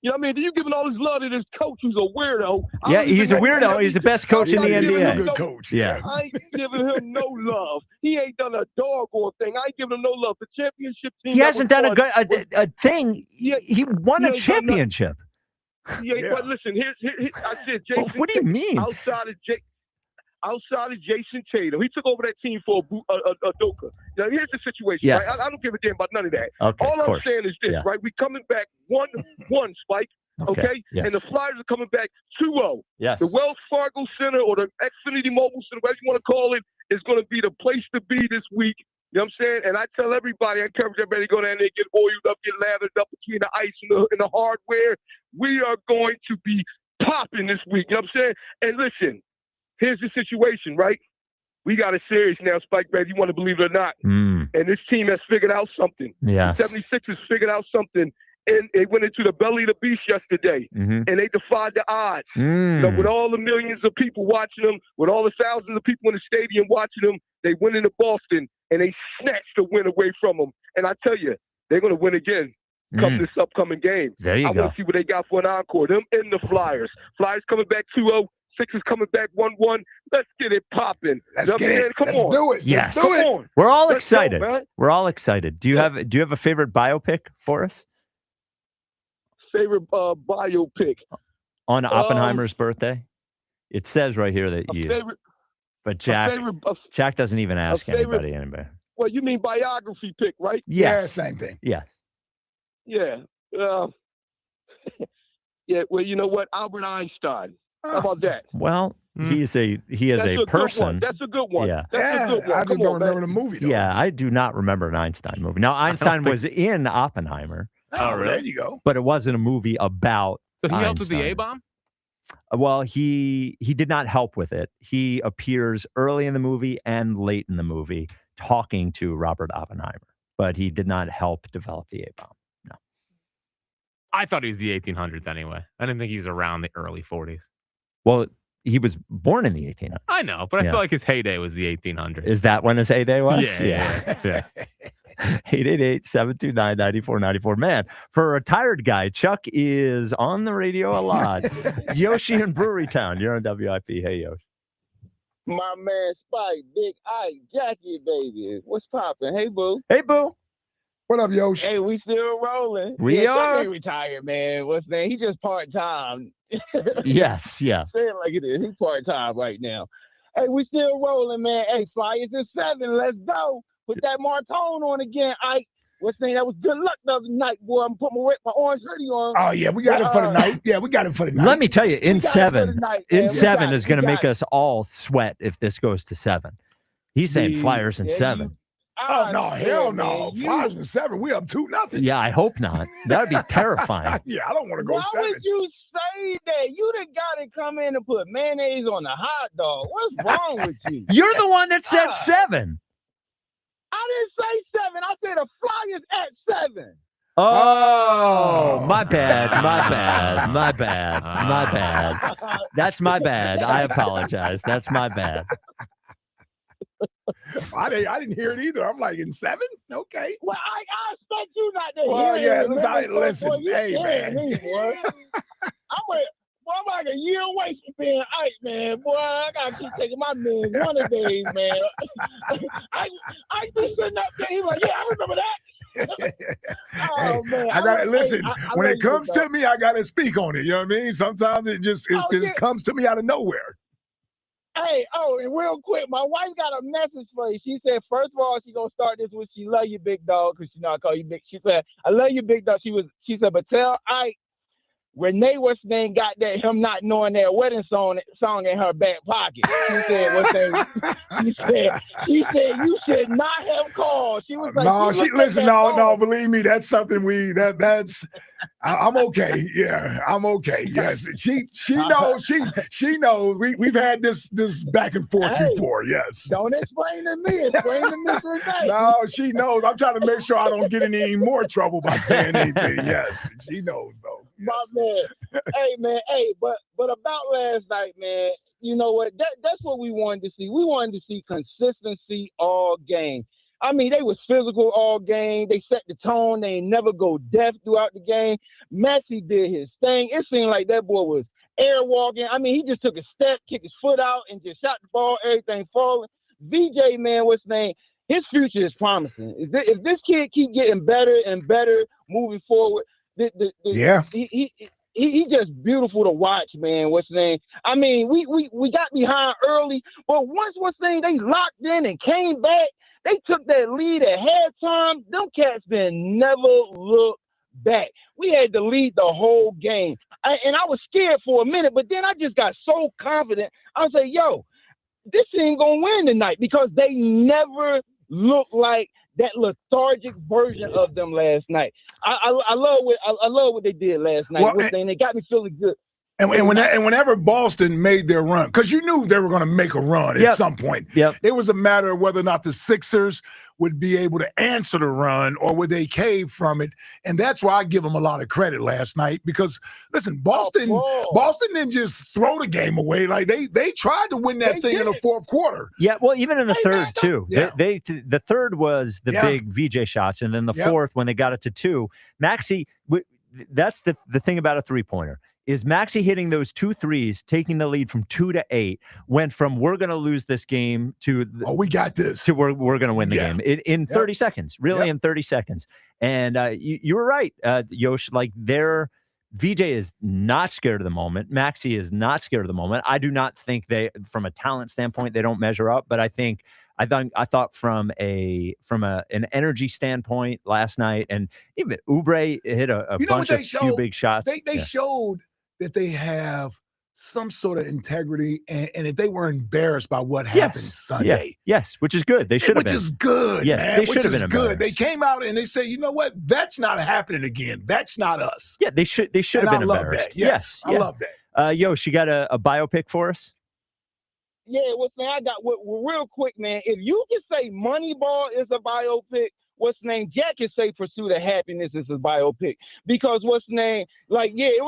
You know what I mean? You giving all this love to this coach who's a weirdo. I Yeah, don't even he's a know- weirdo. He's the best coach in the I'm not giving NBA. him Good coach. Yeah. I ain't giving him no love. He ain't done a doggone thing. I ain't giving him no love. The championship team. He that hasn't was done won a thing. He won a he ain't done nothing. championship. Yeah, but listen, here I said Jason. Well, what do you mean? Outside of Jason Tatum, he took over that team for Udoka. Now here's the situation. Yes. Right? I don't give a damn about none of that. Okay, All of I'm course. saying is this, Yeah. right? We coming back 1-1, Spike. Okay, yes. and the Flyers are coming back 2-0. Yes. The Wells Fargo Center or the Xfinity Mobile Center, whatever you want to call it, is going to be the place to be this week. You know what I'm saying? And I tell everybody, I encourage everybody to go down there, get oiled up, get lathered up between the ice and the hardware. We are going to be popping this week. You know what I'm saying? And listen, here's the situation, right? We got a series now, Spike, baby. You want to believe it or not. And this team has figured out something. Yes. The 76ers figured out something. And they went into the belly of the beast yesterday, and they defied the odds. You know, with all the millions of people watching them, with all the thousands of people in the stadium watching them, they went into Boston, and they snatched the win away from them. And I tell you, they're going to win again come this upcoming game. There you I go. want to see what they got for an encore. Them and the Flyers. Flyers coming back 2-0. Sixers coming back 1-1. Let's get it popping. Let's get it. Come Let's on. do it. Yes. Let's do it. Come on. We're all Let's go, excited. man. We're all excited. Do you have a favorite biopic for us? Favorite biopic. On Oppenheimer's birthday? It says right here that you. Favorite, But Jack doesn't even ask favorite- anybody. Well, you mean biography pick, right? Yes. Yeah, same thing. Yes. Yeah. Yeah. Well, you know what? Albert Einstein. How about that? Well, he is a That's person. Good one. That's a good one. Yeah. That's a good one. I just Come don't on, remember man. the movie, though. Yeah, I do not remember an Einstein movie. Now, Einstein was in Oppenheimer, Oh, there you go. but it wasn't a movie about So he helped with the Einstein. A-bomb? Well, he did not help with it. He appears early in the movie and late in the movie talking to Robert Oppenheimer, but he did not help develop the A-bomb. No. I thought he was the 1800s anyway. I didn't think he was around the early 40s. Well, he was born in the 1800s. I know, but I feel like his heyday was the 1800s. Is that when his heyday was? Yeah. 888-729-9494. Man, for a retired guy, Chuck is on the radio a lot. Yoshi in Brewery Town. You're on WIP. Hey, Yoshi. My man Spike, Big Ike, Jackie, baby. What's poppin'? Hey, boo. Hey, boo. What up, Yoshi? Hey, we still rolling. We are. Chuck ain't retired, man. What's that? He just part-time. Yes, yeah. Say it like it is. He's part-time right now. Hey, we still rolling, man. Hey, Flyers in 7. Let's go. Put that Martone on again, Ike. What's saying? That was good luck the other night, boy. I'm putting my orange hoodie on. Oh, yeah, we got it for the night. Yeah, we got it for the night. Let me tell you, in 7 is going to make us all sweat if this goes to 7. He's saying Flyers in 7. Oh, no, hell no. Flyers in 7. We up 2-0. Yeah, I hope not. That would be terrifying. Yeah, I don't want to go 7. Why would you say that? You the guy that come in and put mayonnaise on the hot dog. What's wrong with you? You're the one that said 7. I didn't say 7. I said the Flyers at 7. Oh, my bad. That's my bad. I apologize. That's my bad. I didn't hear it either. I'm like, in 7? Okay. Well, I expect you not to Well, hear it. yeah, listen. Hey, man. Me, boy. I'm like a year away from being Ike, man. Boy, I got to keep taking my meds one of these days, man. I just sitting up there. He's like, yeah, I remember that. Oh, man. I got listen. When it comes to me, I got to speak on it. You know what I mean? Sometimes it just comes to me out of nowhere. Hey, and real quick, my wife got a message for you. She said, first of all, she's going to start this with, she love you, big dog, because you know I call you big. She said, I love you, big dog. She said, but tell Ike, Renee, what's the name, got that him not knowing their wedding song in her back pocket. She said, what's that? She said, you should not have called. She was like, no, believe me, that's something that's I'm okay. Yeah, I'm okay. Yes. She knows. She knows. We've had this back and forth before. Yes. Don't explain to me. Explain to Miss Renee. No, she knows. I'm trying to make sure I don't get in any more trouble by saying anything. Yes. She knows though. Yes. My man. Hey man. Hey, but about last night, man, you know what? That's what we wanted to see. We wanted to see consistency all game. I mean, they was physical all game. They set the tone. They never go deaf throughout the game. Maxey did his thing. It seemed like that boy was air walking. I mean, he just took a step, kicked his foot out, and just shot the ball, everything falling. VJ, man, what's his name? His future is promising. If this kid keep getting better and better moving forward, he just beautiful to watch, man. What's his name? I mean, we got behind early, but once what's his name, they locked in and came back. They took that lead at halftime. Them cats been never look back. We had to lead the whole game. And I was scared for a minute, but then I just got so confident. I was like, yo, this ain't going to win tonight because they never looked like that lethargic version of them last night. I love what they did last night. Well, they got me feeling good. And whenever Boston made their run, because you knew they were going to make a run at some point. Yep. It was a matter of whether or not the Sixers would be able to answer the run or would they cave from it. And that's why I give them a lot of credit last night because, listen, Boston didn't just throw the game away. Like they tried to win that thing in the fourth quarter. Yeah, well, even in the third, too. Yeah. The third was the big VJ shots, and then the fourth, when they got it to 2, Maxey, that's the thing about a three-pointer. Is Maxey hitting those 2 threes, taking the lead from 2 to 8, went from we're going to lose this game to we got this to we're going to win the game in 30 seconds, really in 30 seconds. And you were right, Yosh. Like their VJ is not scared of the moment. Maxey is not scared of the moment. I do not think they, from a talent standpoint, they don't measure up. But I thought from an energy standpoint last night, and even Oubre hit a bunch of few big shots. They showed that they have some sort of integrity, and if they were embarrassed by what happened Sunday. Yes, which is good. They should have been. Which is good, yes, man. They should have been embarrassed. They came out and they said, you know what? That's not happening again. That's not us. Yeah, they should have been embarrassed. That. Yes, I love that. Yosh, you got a biopic for us? Yeah, I got real quick, man. If you can say Moneyball is a biopic, Jack can say Pursuit of Happiness is a biopic. Because it was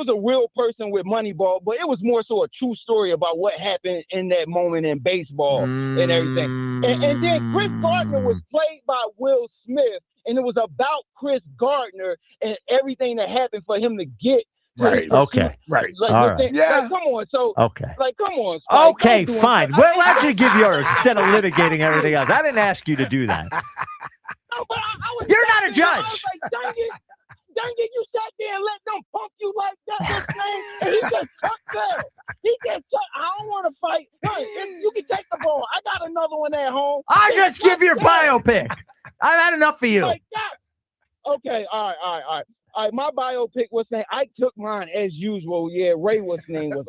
a real person with Moneyball, but it was more so a true story about what happened in that moment in baseball and everything. And then Chris Gardner was played by Will Smith, and it was about Chris Gardner and everything that happened for him to get. Right. Okay. Right. All right. Yeah. Come on. So. Okay. Come on. Spike. Okay, fine. We'll let you give yours instead of litigating everything else. I didn't ask you to do that. No, but I was You're not a I judge. was like, dang it, you sat there and let them pump you like that, this man, and he just tucked there. I don't want to fight. You can take the ball. I got another one at home. I just give your biopic. I've had enough of you. Like that. Okay, all right. My biopic was saying I took mine as usual. Yeah, Ray was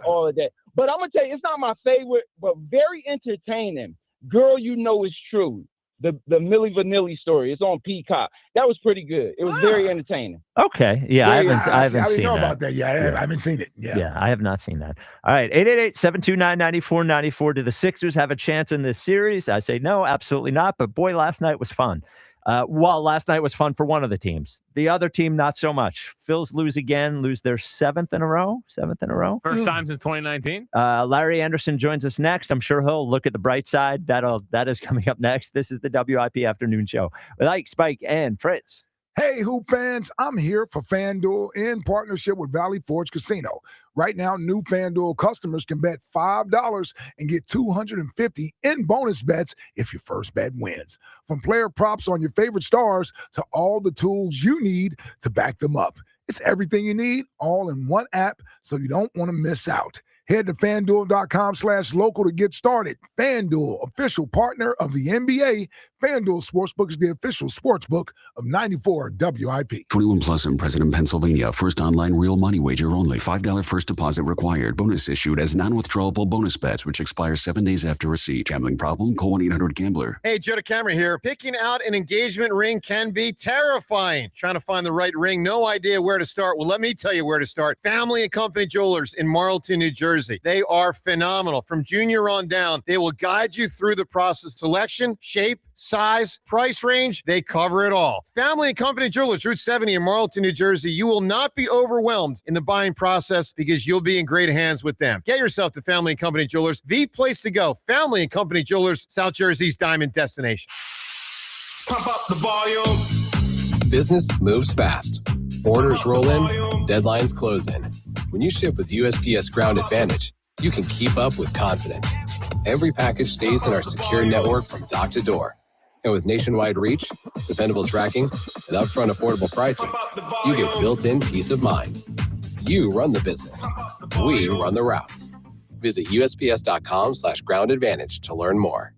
all of that. But I'm gonna tell you, it's not my favorite, but very entertaining. Girl, You Know It's True. The Milli Vanilli story. It's on Peacock. That was pretty good. It was very entertaining. Okay. Yeah, I haven't seen know that. about that. Yeah, I haven't seen it. Yeah, I have not seen that. All right, 888-729-9494. Do the Sixers have a chance in this series? I say no, absolutely not. But boy, last night was fun. Last night was fun for one of the teams. The other team, not so much. Phils lose their seventh in a row. First time since 2019. Larry Anderson joins us next. I'm sure he'll look at the bright side. That is coming up next. This is the WIP Afternoon Show with Ike, Spike, and Fritz. Hey, Hoop fans, I'm here for FanDuel in partnership with Valley Forge Casino. Right now, new FanDuel customers can bet $5 and get $250 in bonus bets if your first bet wins. From player props on your favorite stars to all the tools you need to back them up. It's everything you need all in one app, so you don't want to miss out. Head to FanDuel.com/local to get started. FanDuel, official partner of the NBA. FanDuel Sportsbook is the official sportsbook of 94 WIP. 21 plus and present in Pennsylvania. First online real money wager only. $5 first deposit required. Bonus issued as non-withdrawable bonus bets, which expire 7 days after receipt. Gambling problem? Call 1-800-GAMBLER. Hey, Joe DeCamera here. Picking out an engagement ring can be terrifying. Trying to find the right ring, no idea where to start. Well, let me tell you where to start. Family and Company Jewelers in Marlton, New Jersey. They are phenomenal. From junior on down, they will guide you through the process. Selection, shape, size, price range, they cover it all. Family and Company Jewelers, Route 70 in Marlton, New Jersey. You will not be overwhelmed in the buying process because you'll be in great hands with them. Get yourself to Family and Company Jewelers, the place to go. Family and Company Jewelers, South Jersey's diamond destination. Pump up the volume. Business moves fast. Orders roll in, deadlines close in. When you ship with USPS Ground Advantage, you can keep up with confidence. Every package stays in our secure network from dock to door. And with nationwide reach, dependable tracking, and upfront affordable pricing, you get built-in peace of mind. You run the business. We run the routes. Visit USPS.com/Ground Advantage to learn more.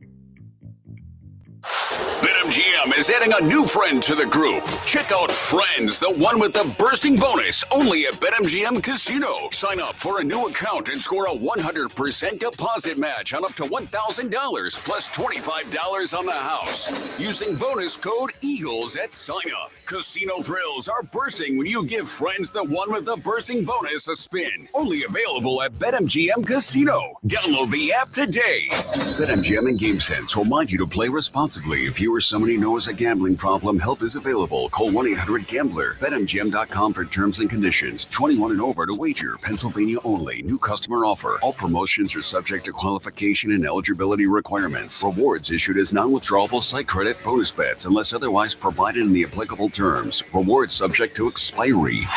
BetMGM is adding a new friend to the group. Check out Friends, the one with the bursting bonus, only at BetMGM Casino. Sign up for a new account and score a 100% deposit match on up to $1,000 plus $25 on the house using bonus code EAGLES at sign up. Casino thrills are bursting when you give Friends, the one with the bursting bonus, a spin. Only available at BetMGM Casino. Download the app today. BetMGM and GameSense remind you to play responsibly. If you or somebody knows a gambling problem, help is available. Call 1-800-GAMBLER. BetMGM.com for terms and conditions. 21 and over to wager. Pennsylvania only. New customer offer. All promotions are subject to qualification and eligibility requirements. Rewards issued as non-withdrawable site credit bonus bets unless otherwise provided in the applicable terms. Rewards subject to expiry.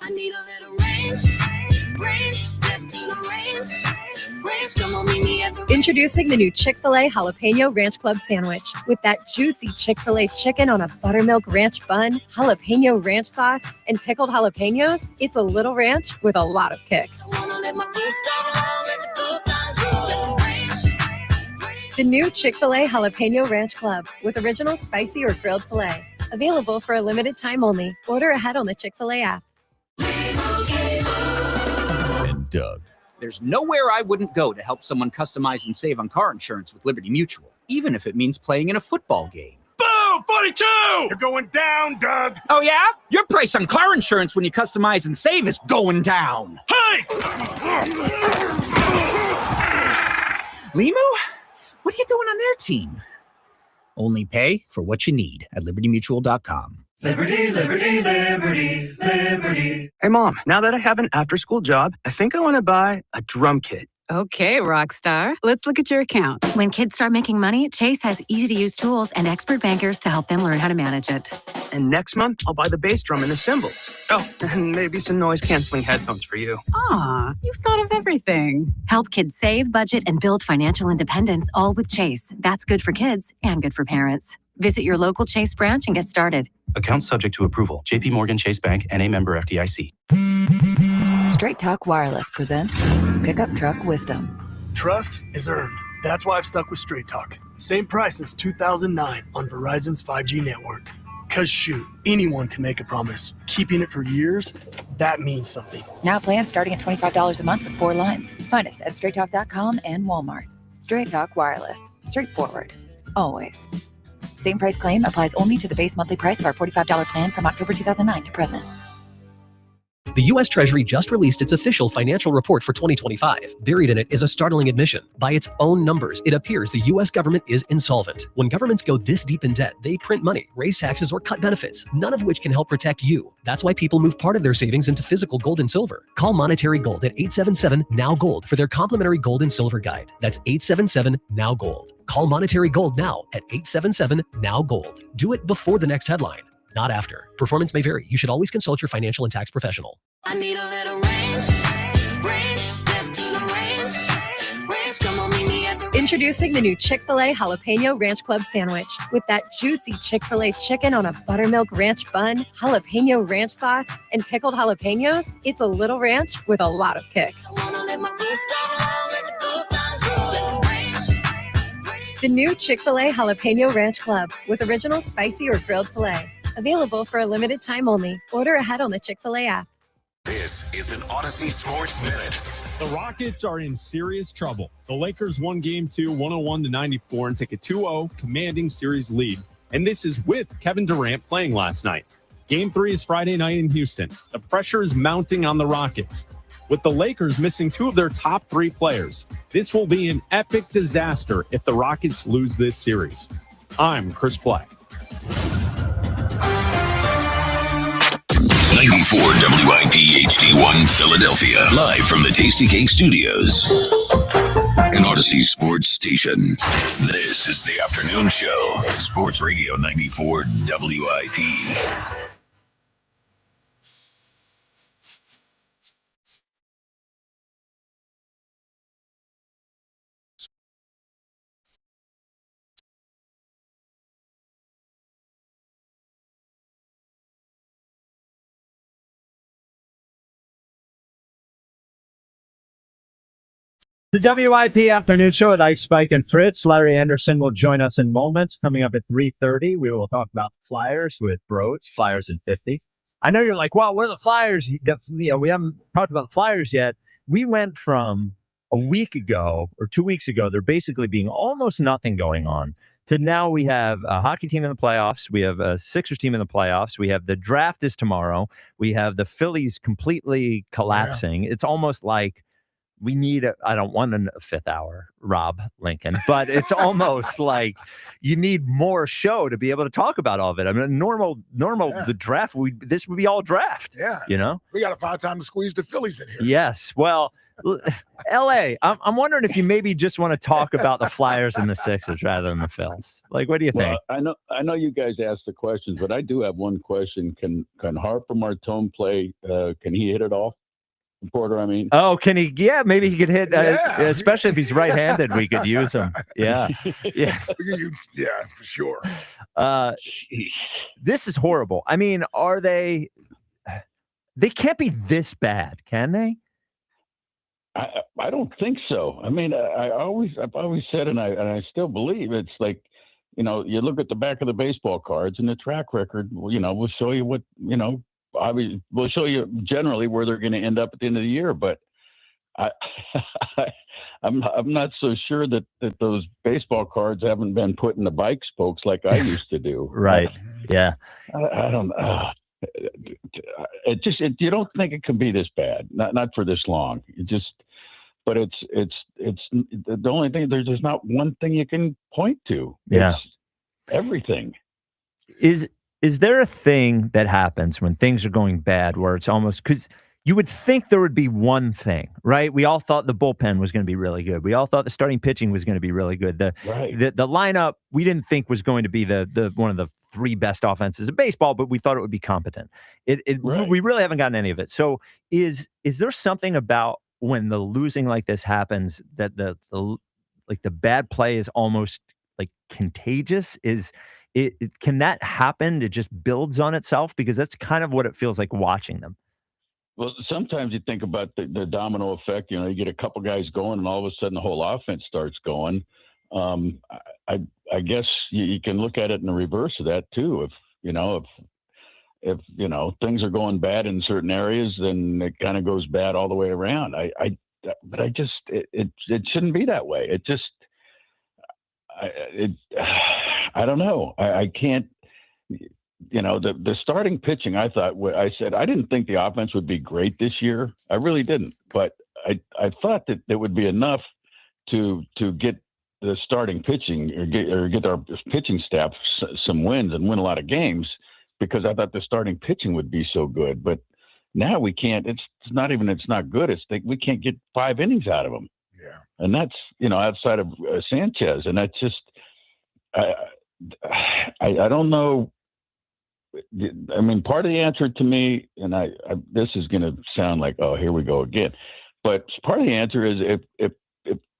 I need a little range, step to the range. Come on, meet me at the Introducing the new Chick-fil-A Jalapeno Ranch Club Sandwich. With that juicy Chick-fil-A chicken on a buttermilk ranch bun, jalapeno ranch sauce, and pickled jalapenos, it's a little ranch with a lot of kick. The new Chick-fil-A Jalapeno Ranch Club with original spicy or grilled filet. Available for a limited time only. Order ahead on the Chick-fil-A app. And Doug. There's nowhere I wouldn't go to help someone customize and save on car insurance with Liberty Mutual, even if it means playing in a football game. Boom! Whoa, 42! You're going down, Doug. Oh, yeah? Your price on car insurance when you customize and save is going down. Hey! Limu? What are you doing on their team? Only pay for what you need at libertymutual.com. Liberty, liberty, liberty, liberty. Hey, Mom, now that I have an after-school job, I think I want to buy a drum kit. Okay, Rockstar. Let's look at your account. When kids start making money, Chase has easy-to-use tools and expert bankers to help them learn how to manage it. And next month, I'll buy the bass drum and the cymbals. Oh, and maybe some noise-canceling headphones for you. Aw, you've thought of everything. Help kids save, budget, and build financial independence, all with Chase. That's good for kids and good for parents. Visit your local Chase branch and get started. Account subject to approval. JP Morgan Chase Bank, N.A. member FDIC. Straight Talk Wireless presents Pickup Truck Wisdom. Trust is earned. That's why I've stuck with Straight Talk. Same price since 2009 on Verizon's 5G network. Cause shoot, anyone can make a promise. Keeping it for years, that means something. Now plans starting at $25 a month with 4 lines. Find us at straighttalk.com and Walmart. Straight Talk Wireless. Straightforward. Always. Same price claim applies only to the base monthly price of our $45 plan from October 2009 to present. The U.S. Treasury just released its official financial report for 2025. Buried in it is a startling admission. By its own numbers, it appears the U.S. government is insolvent. When governments go this deep in debt, they print money, raise taxes, or cut benefits, none of which can help protect you. That's why people move part of their savings into physical gold and silver. Call Monetary Gold at 877-NOW-GOLD for their complimentary gold and silver guide. That's 877-NOW-GOLD. Call Monetary Gold now at 877-NOW-GOLD. Do it before the next headline, not after. Performance may vary. You should always consult your financial and tax professional. I need a little range, step to the range, come on, meet me at the Introducing the new Chick-fil-A Jalapeno Ranch Club sandwich. With that juicy Chick-fil-A chicken on a buttermilk ranch bun, jalapeno ranch sauce, and pickled jalapenos, it's a little ranch with a lot of kick. The new Chick-fil-A Jalapeno Ranch Club with original spicy or grilled filet. Available for a limited time only. Order ahead on the Chick-fil-A app. This is an Odyssey Sports Minute. The Rockets are in serious trouble. The Lakers won Game 2, 101-94, and take a 2-0 commanding series lead. And this is with Kevin Durant playing last night. Game 3 is Friday night in Houston. The pressure is mounting on the Rockets. With the Lakers missing 2 of their top 3 players, this will be an epic disaster if the Rockets lose this series. I'm Chris Black. 94 WIP HD1 Philadelphia, live from the Tasty Cake Studios. An Odyssey Sports Station. This is the afternoon show. Sports Radio 94 WIP. The WIP Afternoon Show with Ice Spike and Fritz. Larry Anderson will join us in moments. Coming up at 3:30, we will talk about Flyers with Broads, Flyers in 50. I know you're like, well, what are the Flyers? We haven't talked about the Flyers yet. We went from a week ago or 2 weeks ago, there basically being almost nothing going on, to now we have a hockey team in the playoffs. We have a Sixers team in the playoffs. We have the draft is tomorrow. We have the Phillies completely collapsing. Yeah. It's almost like we need I don't want a fifth hour, Rob Lincoln, but it's almost like you need more show to be able to talk about all of it. I mean, normal, the draft, this would be all draft. Yeah. You know? We got to find time to squeeze the Phillies in here. Yes. Well, LA, I'm wondering if you maybe just want to talk about the Flyers and the Sixers rather than the Phils. Like, what do you think? Well, I know you guys asked the questions, but I do have one question. Can Harper Martone play? Can he hit it off? Porter, I mean. Oh, can he? Yeah, maybe he could hit, especially if he's right-handed, we could use him. Yeah. Yeah, for sure. This is horrible. I mean, are they can't be this bad, can they? I don't think so. I mean, I've always said, and I still believe, it's like, you look at the back of the baseball cards and the track record, will show you what, we'll show you generally where they're going to end up at the end of the year. But I'm not so sure that those baseball cards haven't been put in the bike spokes like I used to do. Right. Yeah. I don't. You don't think it can be this bad? Not for this long. But it's the only thing. There's not one thing you can point to. Yeah. It's everything. Is there a thing that happens when things are going bad where it's almost, because you would think there would be one thing, right? We all thought the bullpen was going to be really good. We all thought the starting pitching was going to be really good. The lineup we didn't think was going to be the one of the three best offenses in baseball, but we thought it would be competent. We really haven't gotten any of it. So is there something about when the losing like this happens that the bad play is almost like contagious? Can that happen? It just builds on itself, because that's kind of what it feels like watching them. Well, sometimes you think about the domino effect. You get a couple guys going, and all of a sudden the whole offense starts going. I guess you can look at it in the reverse of that too. If things are going bad in certain areas, then it kind of goes bad all the way around. But it shouldn't be that way. I don't know. I can't. The starting pitching, I said I didn't think the offense would be great this year. I really didn't. But I thought that it would be enough to get the starting pitching or get our pitching staff some wins and win a lot of games, because I thought the starting pitching would be so good. But now we can't. It's not good. We can't get 5 innings out of them. Yeah. And that's, outside of Sanchez. And that's just, I don't know. I mean, part of the answer to me, and this is going to sound like, oh, here we go again. But part of the answer is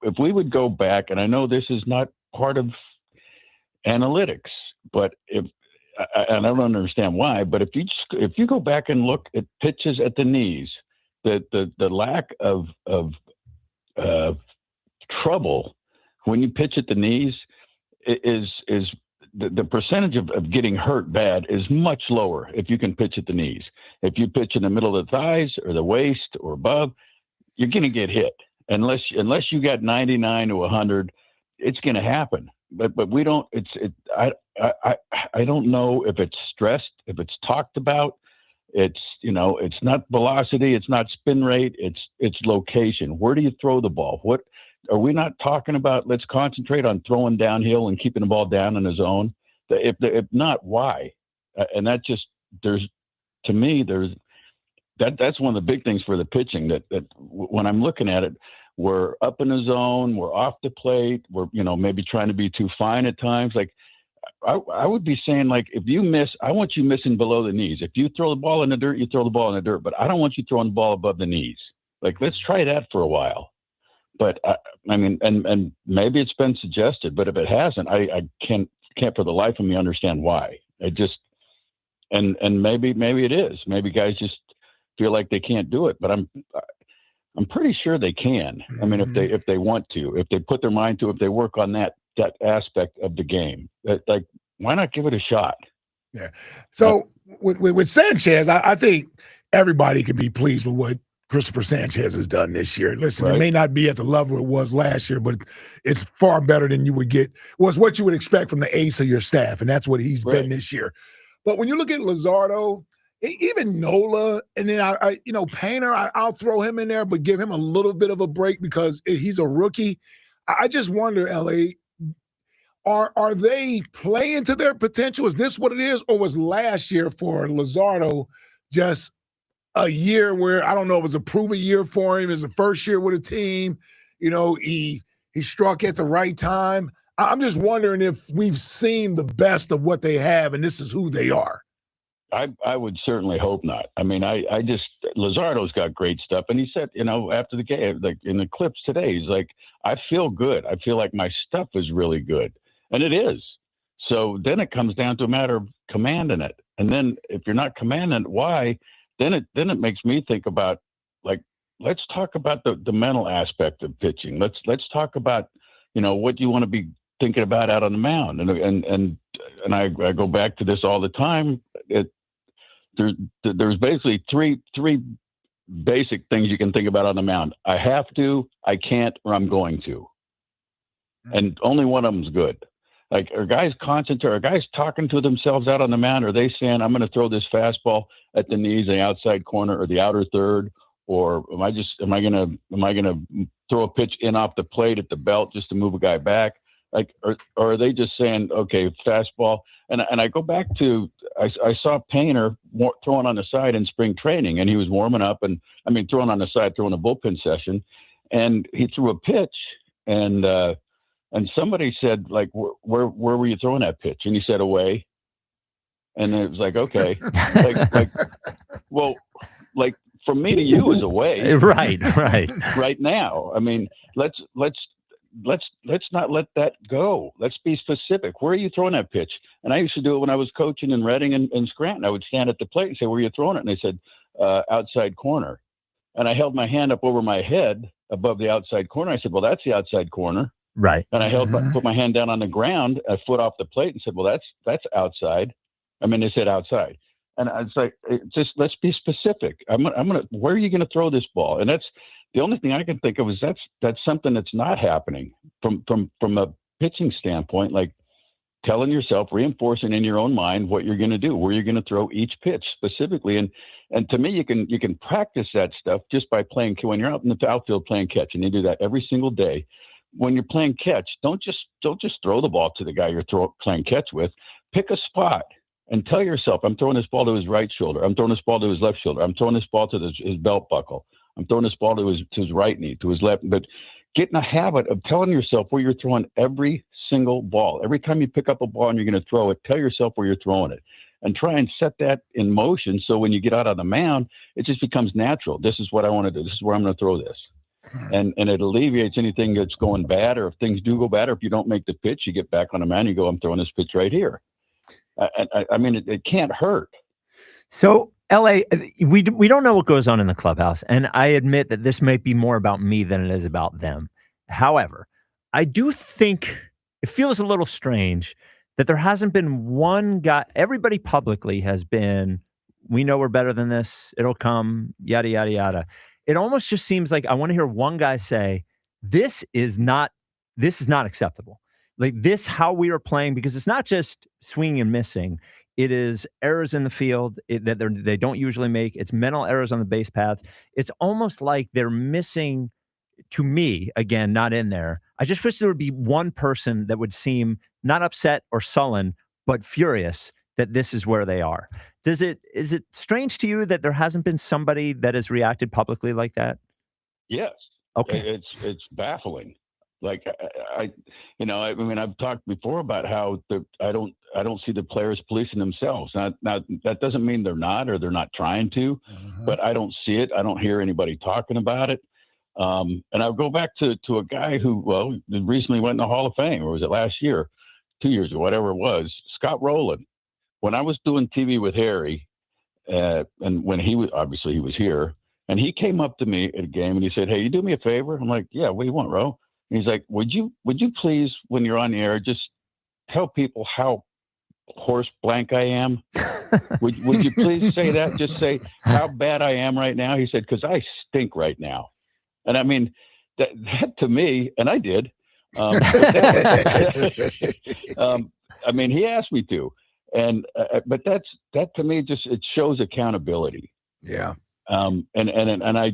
if we would go back, and I know this is not part of analytics, but and I don't understand why, but if you go back and look at pitches at the knees, the lack of trouble when you pitch at the knees is the percentage of getting hurt bad is much lower if you can pitch at the knees. If you pitch in the middle of the thighs or the waist or above, you're going to get hit. Unless you got 99 to 100, it's going to happen. But we don't. I don't know if it's stressed, if it's talked about. It's not velocity, it's not spin rate, it's location. Where do you throw the ball? What are we not talking about? Let's concentrate on throwing downhill and keeping the ball down in the zone. If not, why? And that just that's one of the big things for the pitching. That when I'm looking at it, we're up in the zone, we're off the plate, we're maybe trying to be too fine at times. Like I would be saying, like, if you miss, I want you missing below the knees. If you throw the ball in the dirt, you throw the ball in the dirt. But I don't want you throwing the ball above the knees. Like, let's try that for a while. But I mean, and maybe it's been suggested, but if it hasn't, I can't for the life of me understand why. And maybe it is. Maybe guys just feel like they can't do it. But I'm pretty sure they can. I mean, if they want to, if they put their mind to it, if they work on that aspect of the game, like, why not give it a shot? Yeah. So with Sanchez, I think everybody can be pleased with what Christopher Sanchez has done this year. Listen, It may not be at the level it was last year, but it's far better than you would get. Well, it's what you would expect from the ace of your staff, and that's what he's been this year. But when you look at Luzardo, even Nola, and then Painter, I'll throw him in there, but give him a little bit of a break because he's a rookie. I just wonder, L.A., are they playing to their potential? Is this what it is? Or was last year for Luzardo just a year where, I don't know, it was a prove a year for him? It's the first year with a team. He struck at the right time. I'm just wondering if we've seen the best of what they have and this is who they are. I would certainly hope not. I mean, Luzardo's got great stuff. And he said, after the game, like in the clips today, he's like, I feel good. I feel like my stuff is really good. And it is. So then it comes down to a matter of commanding it. And then if you're not commanding it, why? Then it makes me think about, like, let's talk about the mental aspect of pitching. Let's talk about, what you want to be thinking about out on the mound. And I go back to this all the time. There's basically three basic things you can think about on the mound. I have to, I can't, or I'm going to. And only one of them's good. Like, are guys concentrating? Are guys talking to themselves out on the mound? Are they saying, I'm going to throw this fastball at the knees, the outside corner, or the outer third? Or am I going to throw a pitch in off the plate at the belt just to move a guy back? Like, or are they just saying, okay, fastball? And I go back to, I saw Painter throwing on the side in spring training, and he was warming up, and throwing on the side, throwing a bullpen session, and he threw a pitch, and somebody said, like, where were you throwing that pitch? And he said, away. And it was like, okay, well, from me to you is away. Right now. I mean, let's not let that go. Let's be specific. Where are you throwing that pitch? And I used to do it when I was coaching in Reading and Scranton. I would stand at the plate and say, where are you throwing it? And they said, outside corner. And I held my hand up over my head above the outside corner. I said, well, that's the outside corner. Right. And I put my hand down on the ground, a foot off the plate, and said, well, that's outside. They said outside. And it's like, just let's be specific. Where are you going to throw this ball? And that's the only thing I can think of is that's something that's not happening from a pitching standpoint, like telling yourself, reinforcing in your own mind what you're going to do, where you're going to throw each pitch specifically. And to me, you can practice that stuff just by playing, when you're out in the outfield playing catch, and you do that every single day. When you're playing catch, don't just throw the ball to the guy you're playing catch with. Pick a spot and tell yourself, I'm throwing this ball to his right shoulder. I'm throwing this ball to his left shoulder. I'm throwing this ball to his belt buckle. I'm throwing this ball to his right knee, to his left. But get in a habit of telling yourself where you're throwing every single ball. Every time you pick up a ball and you're going to throw it, tell yourself where you're throwing it. And try and set that in motion so when you get out on the mound, it just becomes natural. This is what I want to do. This is where I'm going to throw this. And it alleviates anything that's going bad, or if things do go bad, or if you don't make the pitch, you get back on the mound, you go, I'm throwing this pitch right here. It can't hurt. So, LA, we don't know what goes on in the clubhouse, and I admit that this might be more about me than it is about them. However, I do think it feels a little strange that there hasn't been one guy. Everybody publicly has been, we know we're better than this. It'll come, yada, yada, yada. It almost just seems like I want to hear one guy say, this is not acceptable. Like this, how we are playing, because it's not just swinging and missing. It is errors in the field that they don't usually make. It's mental errors on the base paths. It's almost like they're missing, to me, again, not in there. I just wish there would be one person that would seem not upset or sullen, but furious that this is where they are. Is it strange to you that there hasn't been somebody that has reacted publicly like that? Yes. Okay. It's baffling. Like I've talked before about how I don't see the players policing themselves. Now that doesn't mean they're not, or they're not trying to, but I don't see it. I don't hear anybody talking about it. And I'll go back to a guy who recently went in the Hall of Fame, or was it last year, 2 years ago, whatever it was, Scott Rowland. When I was doing TV with Harry, and when he was here, and he came up to me at a game and he said, "Hey, you do me a favor?" I'm like, "Yeah, what do you want, Ro?" And he's like, "Would you please, when you're on the air, just tell people how horse blank I am? would you please say that? Just say how bad I am right now." He said, "Because I stink right now." And I mean, that to me, and I did. He asked me to. And but that to me just, it shows accountability. Yeah. And I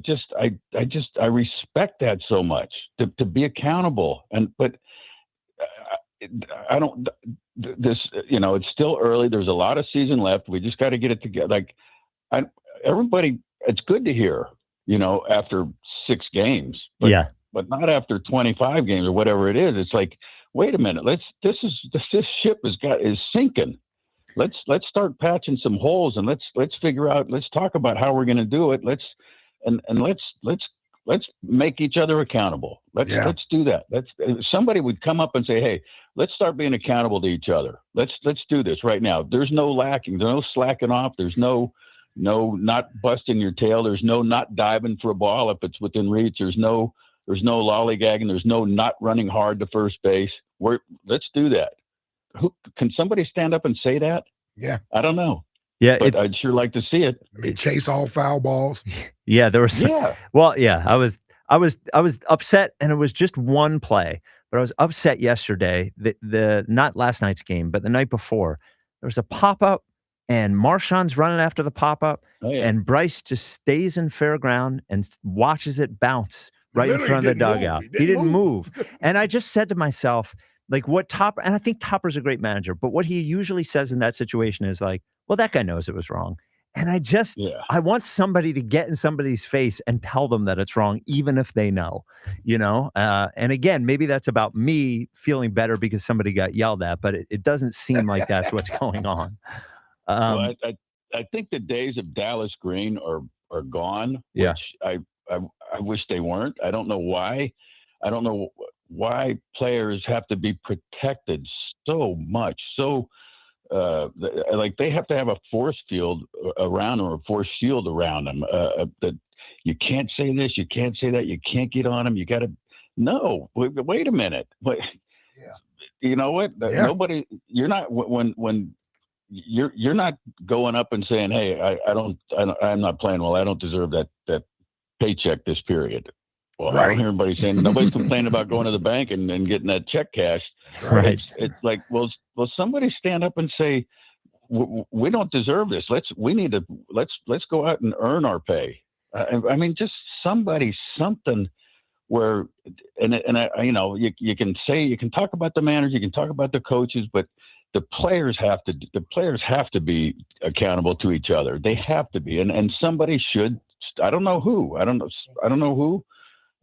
respect that so much, to be accountable. But I don't. This, it's still early. There's a lot of season left. We just got to get it together. Like everybody, it's good to hear. After 6 games. But not after 25 games or whatever it is. It's like, wait a minute. This ship is sinking. Let's start patching some holes, and let's figure out. Let's talk about how we're going to do it. Let's make each other accountable. Let's do that. Somebody would come up and say, "Hey, let's start being accountable to each other. Let's do this right now." There's no lacking. There's no slacking off. There's no not busting your tail. There's no not diving for a ball if it's within reach. There's no lollygagging. There's no not running hard to first base. Let's do that. Can somebody stand up and say that? Yeah. I don't know. Yeah, but I'd sure like to see it. I mean, chase all foul balls. Yeah, there was. Yeah. Well, yeah, I was upset, and it was just one play, but I was upset yesterday. The not last night's game, but the night before, there was a pop up, and Marshawn's running after the pop up, and Bryce just stays in fair ground and watches it bounce right in front of the dugout. He didn't move, and I just said to myself, like, what Topper, and I think Topper's a great manager, but what he usually says in that situation is like, well, that guy knows it was wrong. And I want somebody to get in somebody's face and tell them that it's wrong, even if they know, and again, maybe that's about me feeling better because somebody got yelled at, but it doesn't seem like that's what's going on. Well, I think the days of Dallas Green are gone, which I wish they weren't. I don't know why. I don't know why players have to be protected so much. Like they have to have a force field around them or a force shield around them. That you can't say this, you can't say that, you can't get on them. You got to wait a minute. You know what? Nobody. You're not when you're not going up and saying, "Hey, I'm not playing well. I don't deserve that paycheck this period." Well, I don't hear anybody saying nobody's complaining about going to the bank and getting that check cashed. Right. It's like, well, somebody stand up and say, we don't deserve this. Let's go out and earn our pay. I mean, just something where, you can talk about the manager, you can talk about the coaches, but the players have to be accountable to each other. They have to be, and somebody should. I don't know who. I don't know who.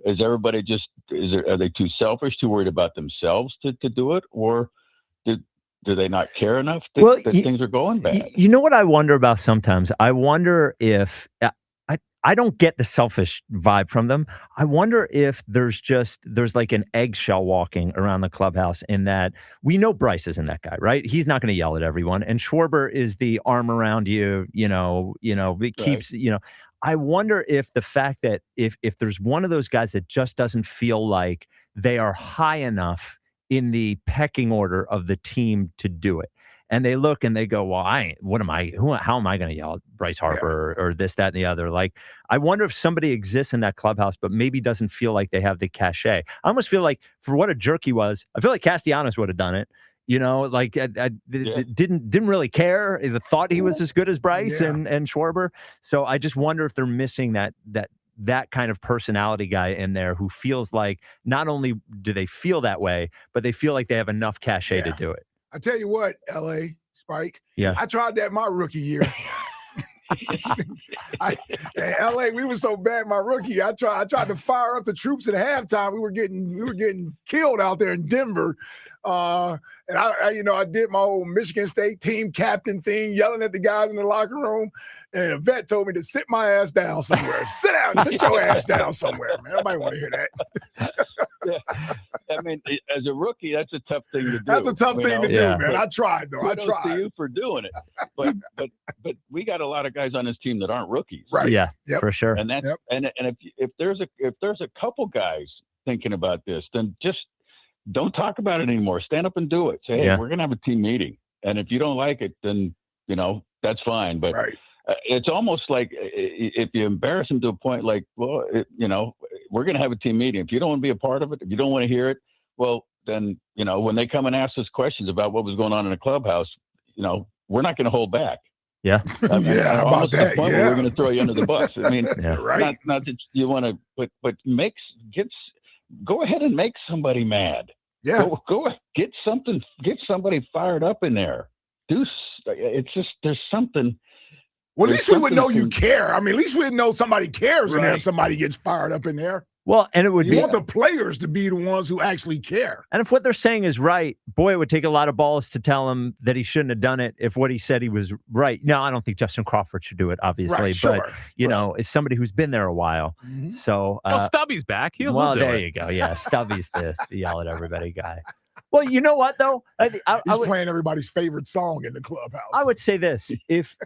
Is everybody are they too selfish, too worried about themselves to do it? Or do they not care enough that things are going bad? You know what I wonder about sometimes? I wonder if I don't get the selfish vibe from them. I wonder if there's like an eggshell walking around the clubhouse in that we know Bryce isn't that guy, right? He's not going to yell at everyone. And Schwarber is the arm around you, it keeps, I wonder if the fact that if there's one of those guys that just doesn't feel like they are high enough in the pecking order of the team to do it, and they look and they go, well, how am I going to yell at Bryce Harper or this, that, and the other? Like, I wonder if somebody exists in that clubhouse, but maybe doesn't feel like they have the cachet. I almost feel like for what a jerk he was, I feel like Castellanos would have done it. Didn't really care. They thought he was as good as Bryce and Schwarber. So I just wonder if they're missing that kind of personality guy in there who feels like not only do they feel that way, but they feel like they have enough cachet to do it. I tell you what, LA Spike. Yeah, I tried that my rookie year. LA, we were so bad my rookie. I tried to fire up the troops at halftime. We were getting killed out there in Denver. And I did my old Michigan State team captain thing, yelling at the guys in the locker room. And a vet told me to sit my ass down somewhere. Sit your ass down somewhere, man. Nobody want to hear that. I mean, as a rookie, that's a tough thing to do. That's a tough thing to do, man. I tried, though. I tried. To you for doing it, but we got a lot of guys on this team that aren't rookies, right? Yeah, for sure. And that's and if there's a couple guys thinking about this, then just don't talk about it anymore. Stand up and do it. Say, hey, we're gonna have a team meeting, and if you don't like it, then that's fine. But it's almost like if you embarrass them to a point, like, well, we're gonna have a team meeting. If you don't want to be a part of it, if you don't want to hear it, well, then when they come and ask us questions about what was going on in the clubhouse, we're not going to hold back. Yeah. How about that? We're going to throw you under the bus. I mean, not that you want to, but go ahead and make somebody mad. Yeah. Go get somebody fired up in there. It's just, there's something. Well, at least we would know you care. I mean, at least we'd know somebody cares in there if somebody gets fired up in there. Well, and it would you want the players to be the ones who actually care. And if what they're saying is right, boy, it would take a lot of balls to tell him that he shouldn't have done it if what he said he was right. No, I don't think Justin Crawford should do it, obviously. But, it's somebody who's been there a while. Mm-hmm. So, Stubby's back. He'll do there it. you go. Yeah, Stubby's the yell at everybody guy. Well, you know what, though? He's playing everybody's favorite song in the clubhouse. I would say this. If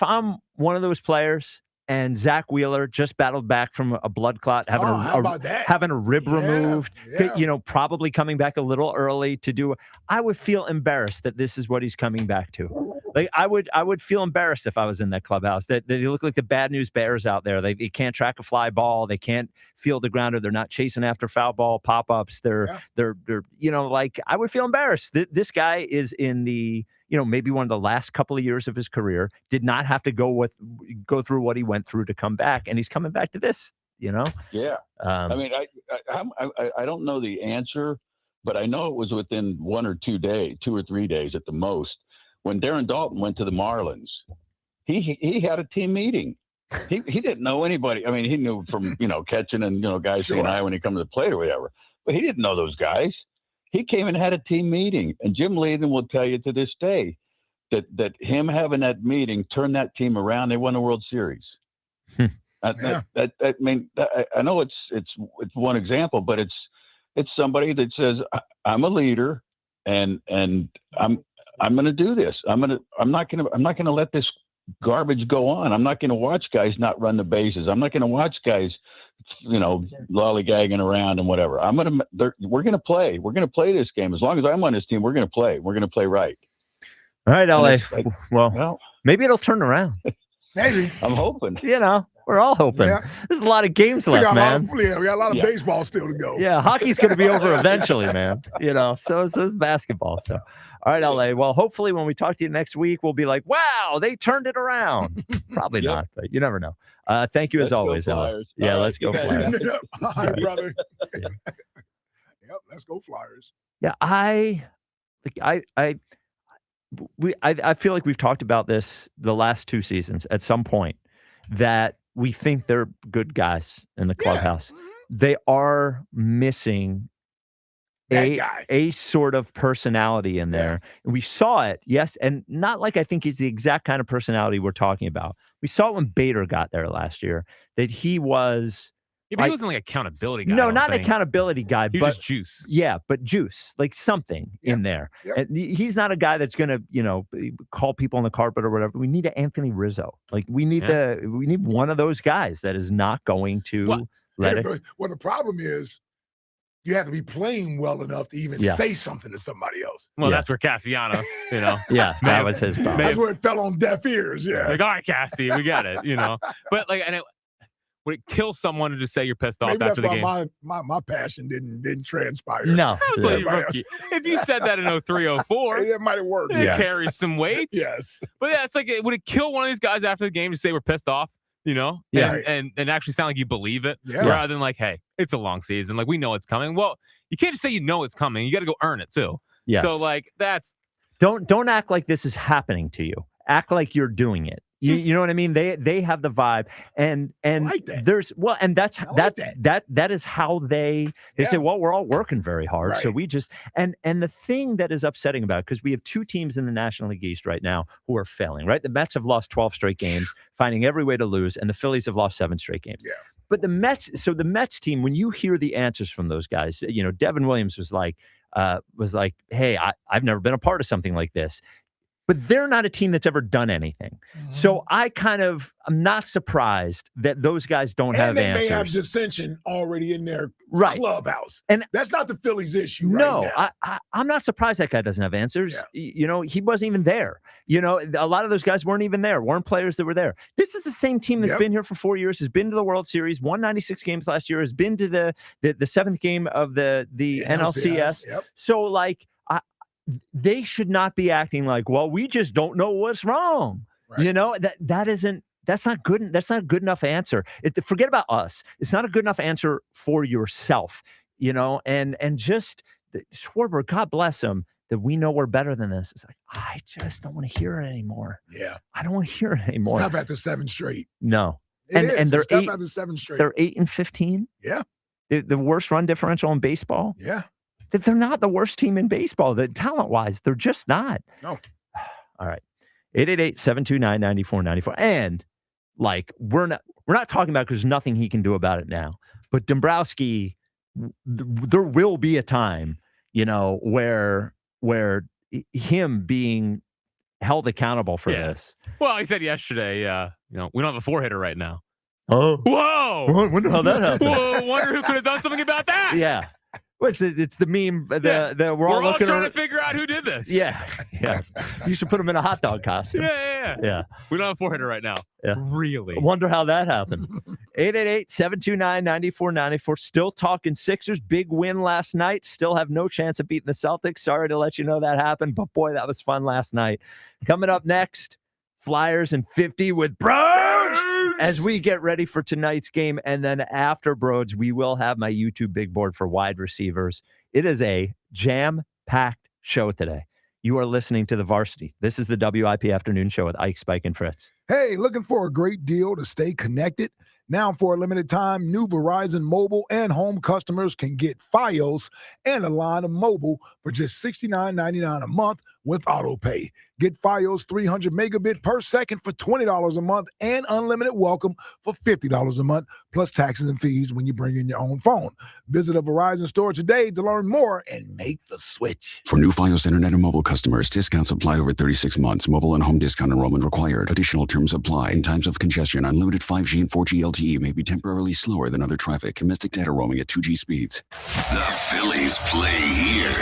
I'm one of those players And Zach Wheeler just battled back from a blood clot, having having a rib removed, probably coming back a little early to do. I would feel embarrassed that this is what he's coming back to. Like I would feel embarrassed if I was in that clubhouse. That they look like the bad news bears out there. They can't track a fly ball. They can't field the grounder. They're not chasing after foul ball pop-ups. They're like I would feel embarrassed. This guy is in the maybe one of the last couple of years of his career, did not have to go through what he went through to come back, and he's coming back to this. Yeah. I mean, I don't know the answer, but I know it was within 1 or 2 days, 2 or 3 days at the most. When Darren Dalton went to the Marlins, he had a team meeting. He didn't know anybody. I mean, he knew from catching and guys saying hi when he come to the plate or whatever, but he didn't know those guys. He came and had a team meeting, and Jim Leathen will tell you to this day that him having that meeting turned that team around. They won the World Series. I know it's one example, but it's somebody that says I'm a leader, and I'm going to do this. I'm not going to let this garbage go on. I'm not going to watch guys not run the bases. I'm not going to watch guys lollygagging around and whatever. We're going to play. We're going to play this game. As long as I'm on this team, we're going to play. We're going to play right. All right, LA. Well, maybe it'll turn around. Maybe. I'm hoping. We're all hoping. Yeah. There's a lot of games left, man. We got a lot of baseball still to go. Yeah, hockey's going to be over eventually, man. So is basketball. So, all right, LA. Well, hopefully when we talk to you next week, we'll be like, wow, they turned it around. Probably not, but you never know. Thank you as always, LA. Yeah, let's go Flyers. All right, brother. Let's go Flyers. Yeah, I feel like we've talked about this the last 2 seasons at some point, that we think they're good guys in the clubhouse. Yeah. They are missing a sort of personality in there. And we saw it, yes, and not like I think he's the exact kind of personality we're talking about. We saw it when Bader got there last year, that he was... Yeah, but he wasn't like accountability guy. No, not an accountability guy, but just juice. Yeah, but juice, like something in there. Yep. And he's not a guy that's going to, call people on the carpet or whatever. We need an Anthony Rizzo. Like we need one of those guys that is not going to let it. Well, the problem is you have to be playing well enough to even say something to somebody else. Well, that's where Castellanos, Yeah, that was his problem. That's where it fell on deaf ears. Yeah. Like, all right, Cassie, we got it, But would it kill someone to just say you're pissed off after the game? My passion didn't transpire. No. If you said that in 03, 04, it might have worked. It carries some weight. Yes. But it's like, would it kill one of these guys after the game to say we're pissed off? And actually sound like you believe it rather than like, hey, it's a long season. Like, we know it's coming. Well, you can't just say it's coming. You got to go earn it too. Yes. So like don't act like this is happening to you. Act like you're doing it. You know what I mean? They have the vibe, and like that. That is how they say, well, we're all working very hard, right. So we just and the thing that is upsetting about it, because we have 2 teams in the National League East right now who are failing. Right, the Mets have lost 12 straight games, finding every way to lose, and the Phillies have lost 7 straight games. Yeah. But the Mets team, when you hear the answers from those guys, Devin Williams was like, hey, I've never been a part of something like this. But they're not a team that's ever done anything. Mm-hmm. So I'm not surprised that those guys don't have answers. They may have dissension already in their clubhouse. And that's not the Phillies' issue right now. I'm not surprised that guy doesn't have answers. Yeah. He wasn't even there. A lot of those guys weren't even there, weren't players that were there. This is the same team that's been here for 4 years, has been to the World Series, won 96 games last year, has been to the 7th game of the NLCS. Yep. So, they should not be acting like, well, we just don't know what's wrong. Right. That's not good. That's not a good enough answer. Forget about us. It's not a good enough answer for yourself, and just Schwarber, God bless him, that we know we're better than this. It's like, I just don't want to hear it anymore. Yeah. I don't want to hear it anymore. It's tough after 7 straight. No. And they're it's tough after 7 straight. They're 8-15. Yeah. The worst run differential in baseball. Yeah. They're not the worst team in baseball. Talent-wise, they're just not. No. All right. 888-729-9494. And we're not talking about, because there's nothing he can do about it now. But Dumbrosski, there will be a time, where him being held accountable for this. Well, he said yesterday, we don't have a 4-hitter right now. Oh. Whoa. Wonder how that happened. Whoa, wonder who could have done something about that. Yeah. It's the meme. We're all all looking trying to figure out who did this. Yeah. Yes. You should put him in a hot dog costume. Yeah. We don't have a 4-hitter right now. Yeah. Really? I wonder how that happened. 888-729-9494. Still talking Sixers. Big win last night. Still have no chance of beating the Celtics. Sorry to let you know that happened, but boy, that was fun last night. Coming up next, Flyers and 50 with Broads as we get ready for tonight's game. And then after Broads, we will have my YouTube big board for wide receivers. It is a jam-packed show today. You are listening to The Varsity. This is the WIP Afternoon Show with Ike, Spike, and Fritz. Hey, looking for a great deal to stay connected? Now, for a limited time, new Verizon mobile and home customers can get Fios and a line of mobile for just $69.99 a month with AutoPay. Get Fios 300 megabit per second for $20 a month and unlimited welcome for $50 a month, plus taxes and fees when you bring in your own phone. Visit a Verizon store today to learn more and make the switch. For new Fios Internet and mobile customers, discounts applied over 36 months. Mobile and home discount enrollment required. Additional terms apply. In times of congestion, unlimited 5G and 4G LTE may be temporarily slower than other traffic. Domestic data roaming at 2G speeds. The Phillies play here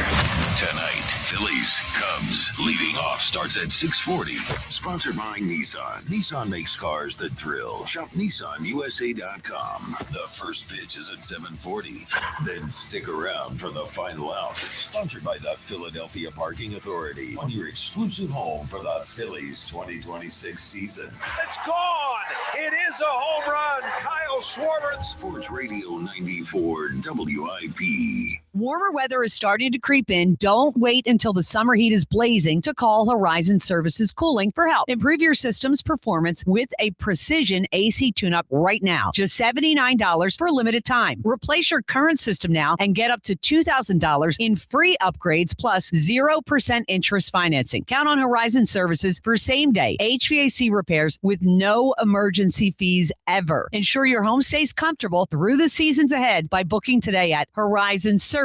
tonight. Phillies Cubs leading off starts at 6:40. Sponsored by Nissan. Nissan makes cars that thrill. Shop NissanUSA.com. The first pitch is at 7:40. Then stick around for the final out. Sponsored by the Philadelphia Parking Authority. On your exclusive home for the Phillies 2026 season. It's gone. It is a home run. Kyle Schwarber. Sports Radio 94 WIP. Warmer weather is starting to creep in. Don't wait until the summer heat is blazing to call Horizon Services Cooling for help. Improve your system's performance with a precision AC tune-up right now. Just $79 for a limited time. Replace your current system now and get up to $2,000 in free upgrades plus 0% interest financing. Count on Horizon Services for same-day HVAC repairs with no emergency fees ever. Ensure your home stays comfortable through the seasons ahead by booking today at horizonservices.com.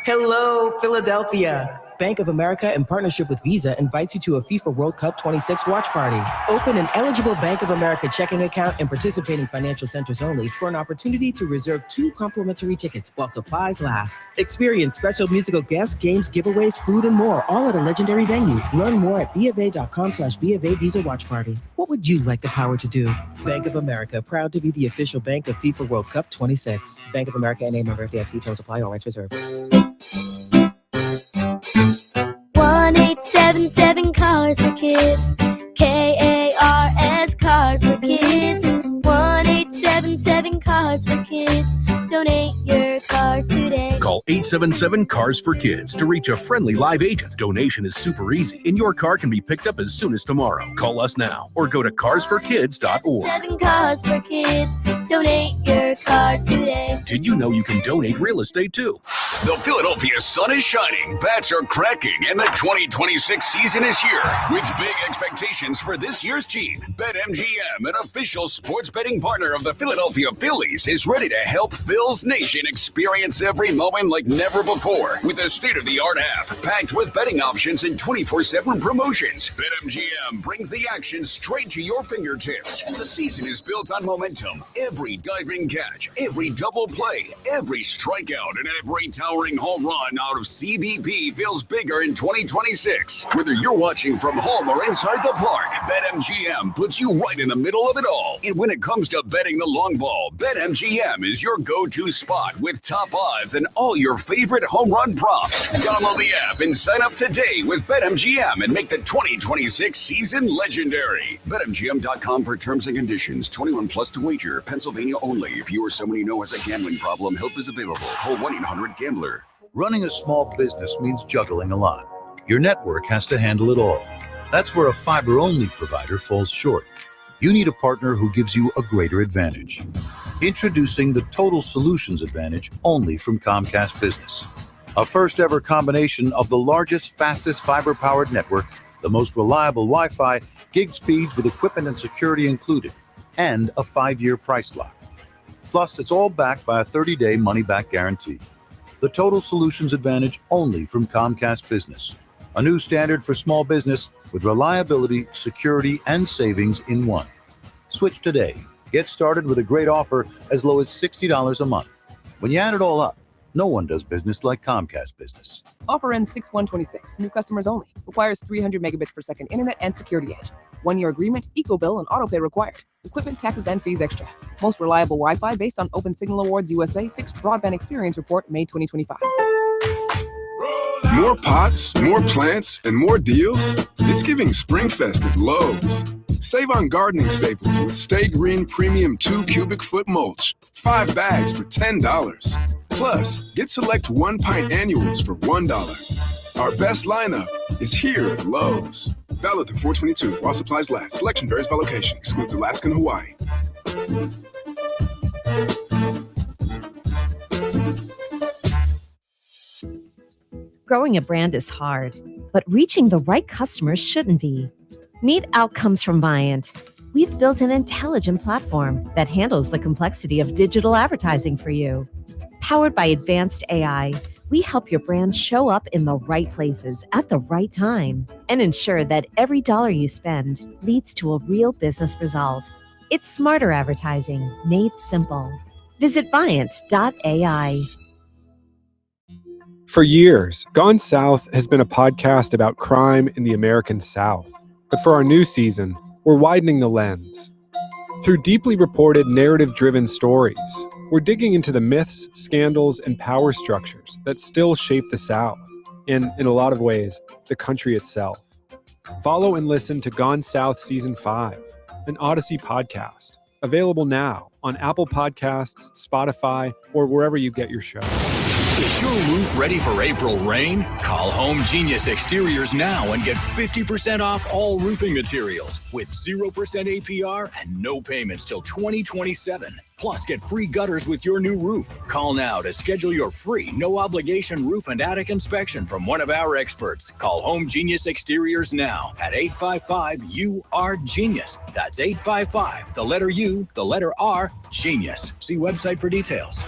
Hello, Philadelphia. Bank of America, in partnership with Visa, invites you to a FIFA World Cup 26 watch party. Open an eligible Bank of America checking account in participating financial centers only for an opportunity to reserve 2 complimentary tickets while supplies last. Experience special musical guests, games, giveaways, food, and more, all at a legendary venue. Learn more at BofA.com/BofA Visa Watch Party. What would you like the power to do? Bank of America, proud to be the official bank of FIFA World Cup 26. Bank of America and a member of FDIC. Terms apply. All rights reserved. 1-877 Cars for Kids. KARS Cars for Kids. 1-877 Cars for Kids. Donate your car today. Call 877 Cars for Kids to reach a friendly live agent. Donation is super easy, and your car can be picked up as soon as tomorrow. Call us now or go to carsforkids.org. 7 Cars for Kids. Donate your car today. Did you know you can donate real estate too? The Philadelphia sun is shining, bats are cracking, and the 2026 season is here. With big expectations for this year's team, BetMGM, an official sports betting partner of the Philadelphia Phillies, is ready to help Phil's Nation experience every moment like never before. With a state-of-the-art app packed with betting options and 24/7 promotions, BetMGM brings the action straight to your fingertips. The season is built on momentum. Every diving catch, every double play, every strikeout, and every towering home run out of CBP feels bigger in 2026. Whether you're watching from home or inside the park, BetMGM puts you right in the middle of it all. And when it comes to betting the long ball, BetMGM is your go-to spot with top odds and all your favorite home run props. Download the app and sign up today with BetMGM and make the 2026 season legendary. BetMGM.com for terms and conditions. 21 plus to wager. Pennsylvania only. If you or someone you know has a gambling problem, help is available. Call 1-800-GAMBLER. Running a small business means juggling a lot. Your network has to handle it all. That's where a fiber-only provider falls short. You need a partner who gives you a greater advantage. Introducing the Total Solutions Advantage only from Comcast Business. A first-ever combination of the largest, fastest fiber-powered network, the most reliable Wi-Fi, gig speeds with equipment and security included, and a 5-year price lock. Plus, it's all backed by a 30-day money-back guarantee. The Total Solutions Advantage only from Comcast Business. A new standard for small business with reliability, security, and savings in one. Switch today. Get started with a great offer as low as $60 a month. When you add it all up, no one does business like Comcast Business. Offer ends 6/1/26. New customers only. Requires 300 megabits per second internet and security edge. 1-year agreement, eco-bill, and autopay required. Equipment, taxes, and fees extra. Most reliable Wi-Fi based on Open Signal Awards USA Fixed Broadband Experience Report, May 2025. More pots, more plants, and more deals? It's giving Springfest at Lowe's. Save on gardening staples with Stay Green Premium 2 cubic foot mulch. 5 bags for $10. Plus, get select 1-pint annuals for $1. Our best lineup is here at Lowe's. Valid through 4/22 while supplies last. Selection varies by location. Excludes Alaska and Hawaii. Growing a brand is hard, but reaching the right customers shouldn't be. Meet Outcomes from Viant. We've built an intelligent platform that handles the complexity of digital advertising for you. Powered by advanced AI, we help your brand show up in the right places at the right time and ensure that every dollar you spend leads to a real business result. It's smarter advertising made simple. Visit Viant.ai. For years, Gone South has been a podcast about crime in the American South. But for our new season, we're widening the lens. Through deeply reported, narrative-driven stories, we're digging into the myths, scandals, and power structures that still shape the South, and, in a lot of ways, the country itself. Follow and listen to Gone South Season 5, an Odyssey podcast, available now on Apple Podcasts, Spotify, or wherever you get your shows. Is your roof ready for April rain? Call Home Genius Exteriors now and get 50% off all roofing materials with 0% APR and no payments till 2027. Plus, get free gutters with your new roof. Call now to schedule your free, no-obligation roof and attic inspection from one of our experts. Call Home Genius Exteriors now at 855-U-R-GENIUS. That's 855, the letter U, the letter R, Genius. See website for details.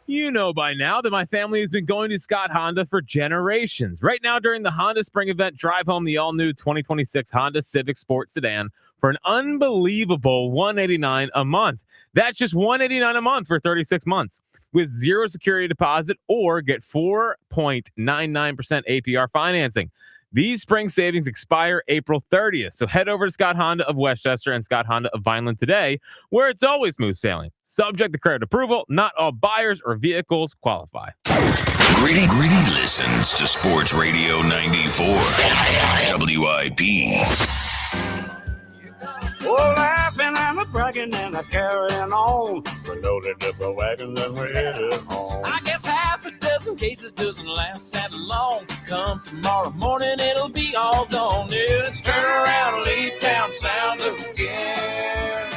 You know by now that my family has been going to Scott Honda for generations. Right now, during the Honda Spring event, drive home the all-new 2026 Honda Civic Sport Sedan for an unbelievable $189 a month. That's just $189 a month for 36 months with zero security deposit or get 4.99% APR financing. These spring savings expire April 30th. So head over to Scott Honda of Westchester and Scott Honda of Vineland today, where it's always smooth sailing. Subject to credit approval, not all buyers or vehicles qualify. Greedy listens to Sports Radio 94 WIP. Oh, laughing and a bragging and a carrying on. We loaded up a wagon and we're headed home. I guess half a dozen cases doesn't last that long. Come tomorrow morning, it'll be all gone. Yeah, let's turn around and leave town sounds again.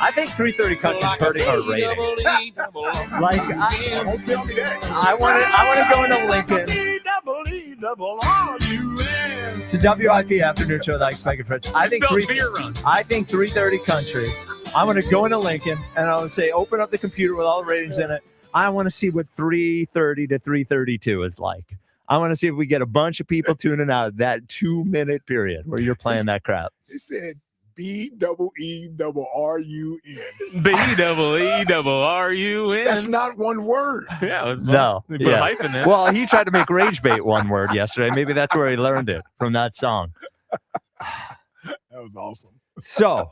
I think 330 Country's hurting our ratings. Don't tell me that. I want to go into Lincoln. It's the WIP afternoon show that I expect French. I think 330 Country. I want to go into Lincoln and I want to say, open up the computer with all the ratings in it. I want to see what 330 to 332 is like. I want to see if we get a bunch of people tuning out that 2-minute period where you're playing that crap. It said B-double-E-double-R-U-N. B-double-E-double-R-U-N. That's not one word. Yeah. No. Put a hyphen in. Well, he tried to make rage bait one word yesterday. Maybe that's where he learned it, from that song. That was awesome. So,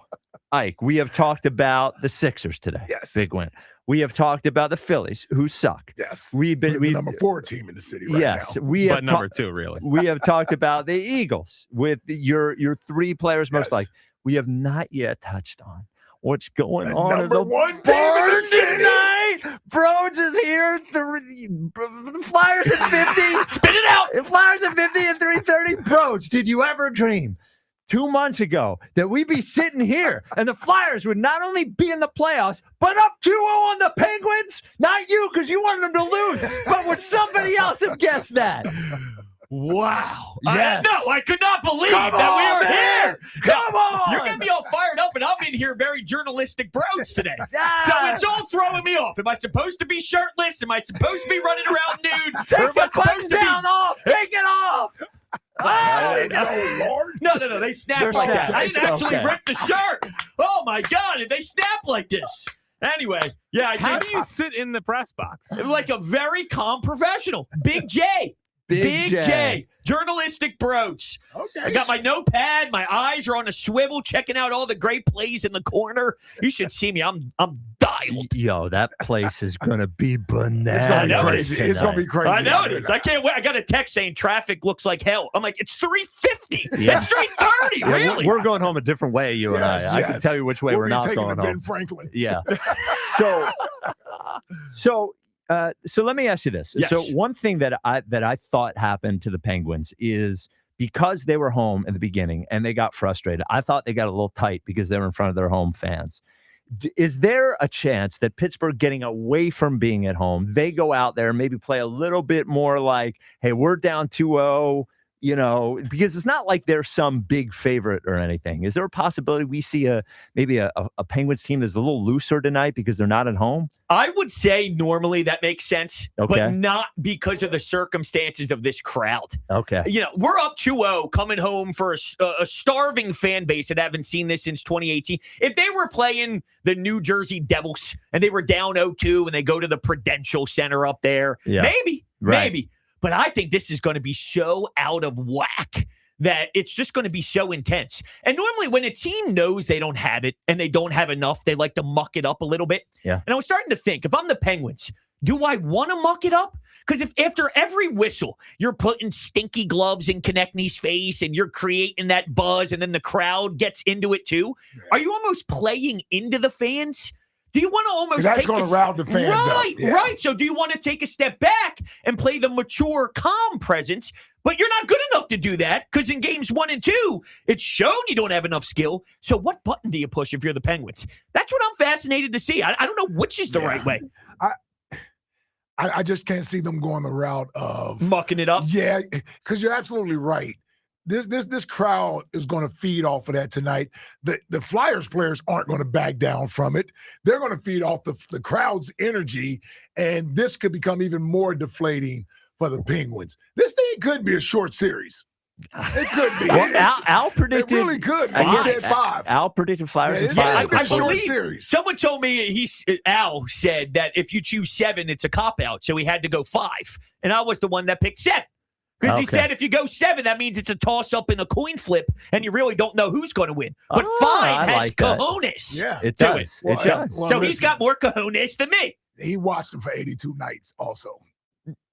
Ike, we have talked about the Sixers today. Yes. Big win. We have talked about the Phillies, who suck. Yes. We're the number 4 team in the city right now. But number 2, really. We have talked about the Eagles with your 3 players most like. We have not yet touched on what's going on in the one team in the city tonight. Broads is here. The Flyers at 50. Spit it out. The Flyers at 50 and 330. Broads, did you ever dream 2 months ago that we'd be sitting here and the Flyers would not only be in the playoffs, but up 2-0 on the Penguins? Not you, because you wanted them to lose. But would somebody else have guessed that? Wow. Yes. I could not believe that we are here. Come on. You're getting me all fired up, and I'm in here very journalistic bros today. So it's all throwing me off. Am I supposed to be shirtless? Am I supposed to be running around nude? Take the button down off. Take it off. Oh, Lord. No. They snap like that. I didn't actually rip the shirt. Oh, my God. Did they snap like this? Anyway, yeah. How do you sit in the press box? Like a very calm professional. Big J. Big J. Journalistic broach. Okay. I got my notepad. My eyes are on a swivel, checking out all the great plays in the corner. You should see me. I'm dialed. Yo, that place is gonna be bananas. It's gonna be crazy. It's gonna be crazy. I know it is. I can't wait. I got a text saying traffic looks like hell. I'm like, it's 3:50. Yeah. It's 3:30. Yeah, Really? we're going home a different way, you and I. I can tell you which way we're not taking going to home. Ben Franklin. Yeah. So let me ask you this. Yes. So one thing that I thought happened to the Penguins is because they were home in the beginning and they got frustrated. I thought they got a little tight because they were in front of their home fans. Is there a chance that Pittsburgh, getting away from being at home, they go out there and maybe play a little bit more like, hey, we're down 2-0, because it's not like they're some big favorite or anything. Is there a possibility we see maybe a Penguins team that's a little looser tonight because they're not at home? I would say normally that makes sense, Okay. but not because of the circumstances of this crowd. Okay. We're up 2-0 coming home for a starving fan base that haven't seen this since 2018. If they were playing the New Jersey Devils and they were down 0-2 and they go to the Prudential Center up there, maybe. But I think this is going to be so out of whack that it's just going to be so intense. And normally when a team knows they don't have it and they don't have enough, they like to muck it up a little bit. Yeah. And I was starting to think, if I'm the Penguins, do I want to muck it up? Because if after every whistle, you're putting stinky gloves in Konechny's face and you're creating that buzz and then the crowd gets into it too, are you almost playing into the fans? Do you want to almost that's going to rile the fans right, up. Yeah. Right. So do you want to take a step back and play the mature, calm presence? But you're not good enough to do that because in games 1 and 2, it's shown you don't have enough skill. So what button do you push if you're the Penguins? That's what I'm fascinated to see. I don't know which is the right way. I just can't see them going the route of mucking it up. Yeah, because you're absolutely right. This crowd is going to feed off of that tonight. The Flyers players aren't going to back down from it. They're going to feed off the crowd's energy, and this could become even more deflating for the Penguins. This thing could be a short series. It could be. Well, Al predicted. It really could. He said 5. Al predicted Flyers in 5. I believe series. Someone told me Al said that if you choose 7, it's a cop-out, so he had to go 5. And I was the one that picked 7. Because he said if you go 7, that means it's a toss-up in a coin flip, and you really don't know who's going to win. But 5 has like cojones. Yeah, it does. Well, it does. well, so he's got more cojones than me. He watched him for 82 nights also.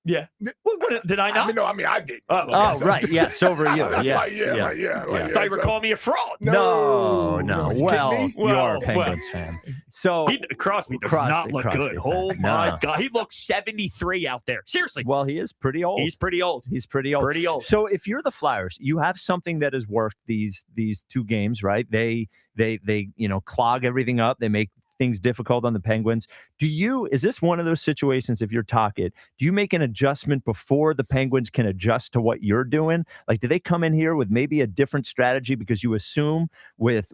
Yeah. What, did I not? I mean, I did. Oh, right. Yeah, so were you. Yeah. I thought you were calling me a fraud. No. Well, you are a Well, Penguins fan. So Crosby does not look good. Oh, fan. my No. God. He looks 73 out there. Seriously. Well, he is pretty old. He's pretty old. Pretty old. So if you're the Flyers, you have something that has worked these 2 games, right? They clog everything up. They make things difficult on the Penguins. Is this one of those situations, if you're Tocchet, do you make an adjustment before the Penguins can adjust to what you're doing? Like, do they come in here with maybe a different strategy because you assume with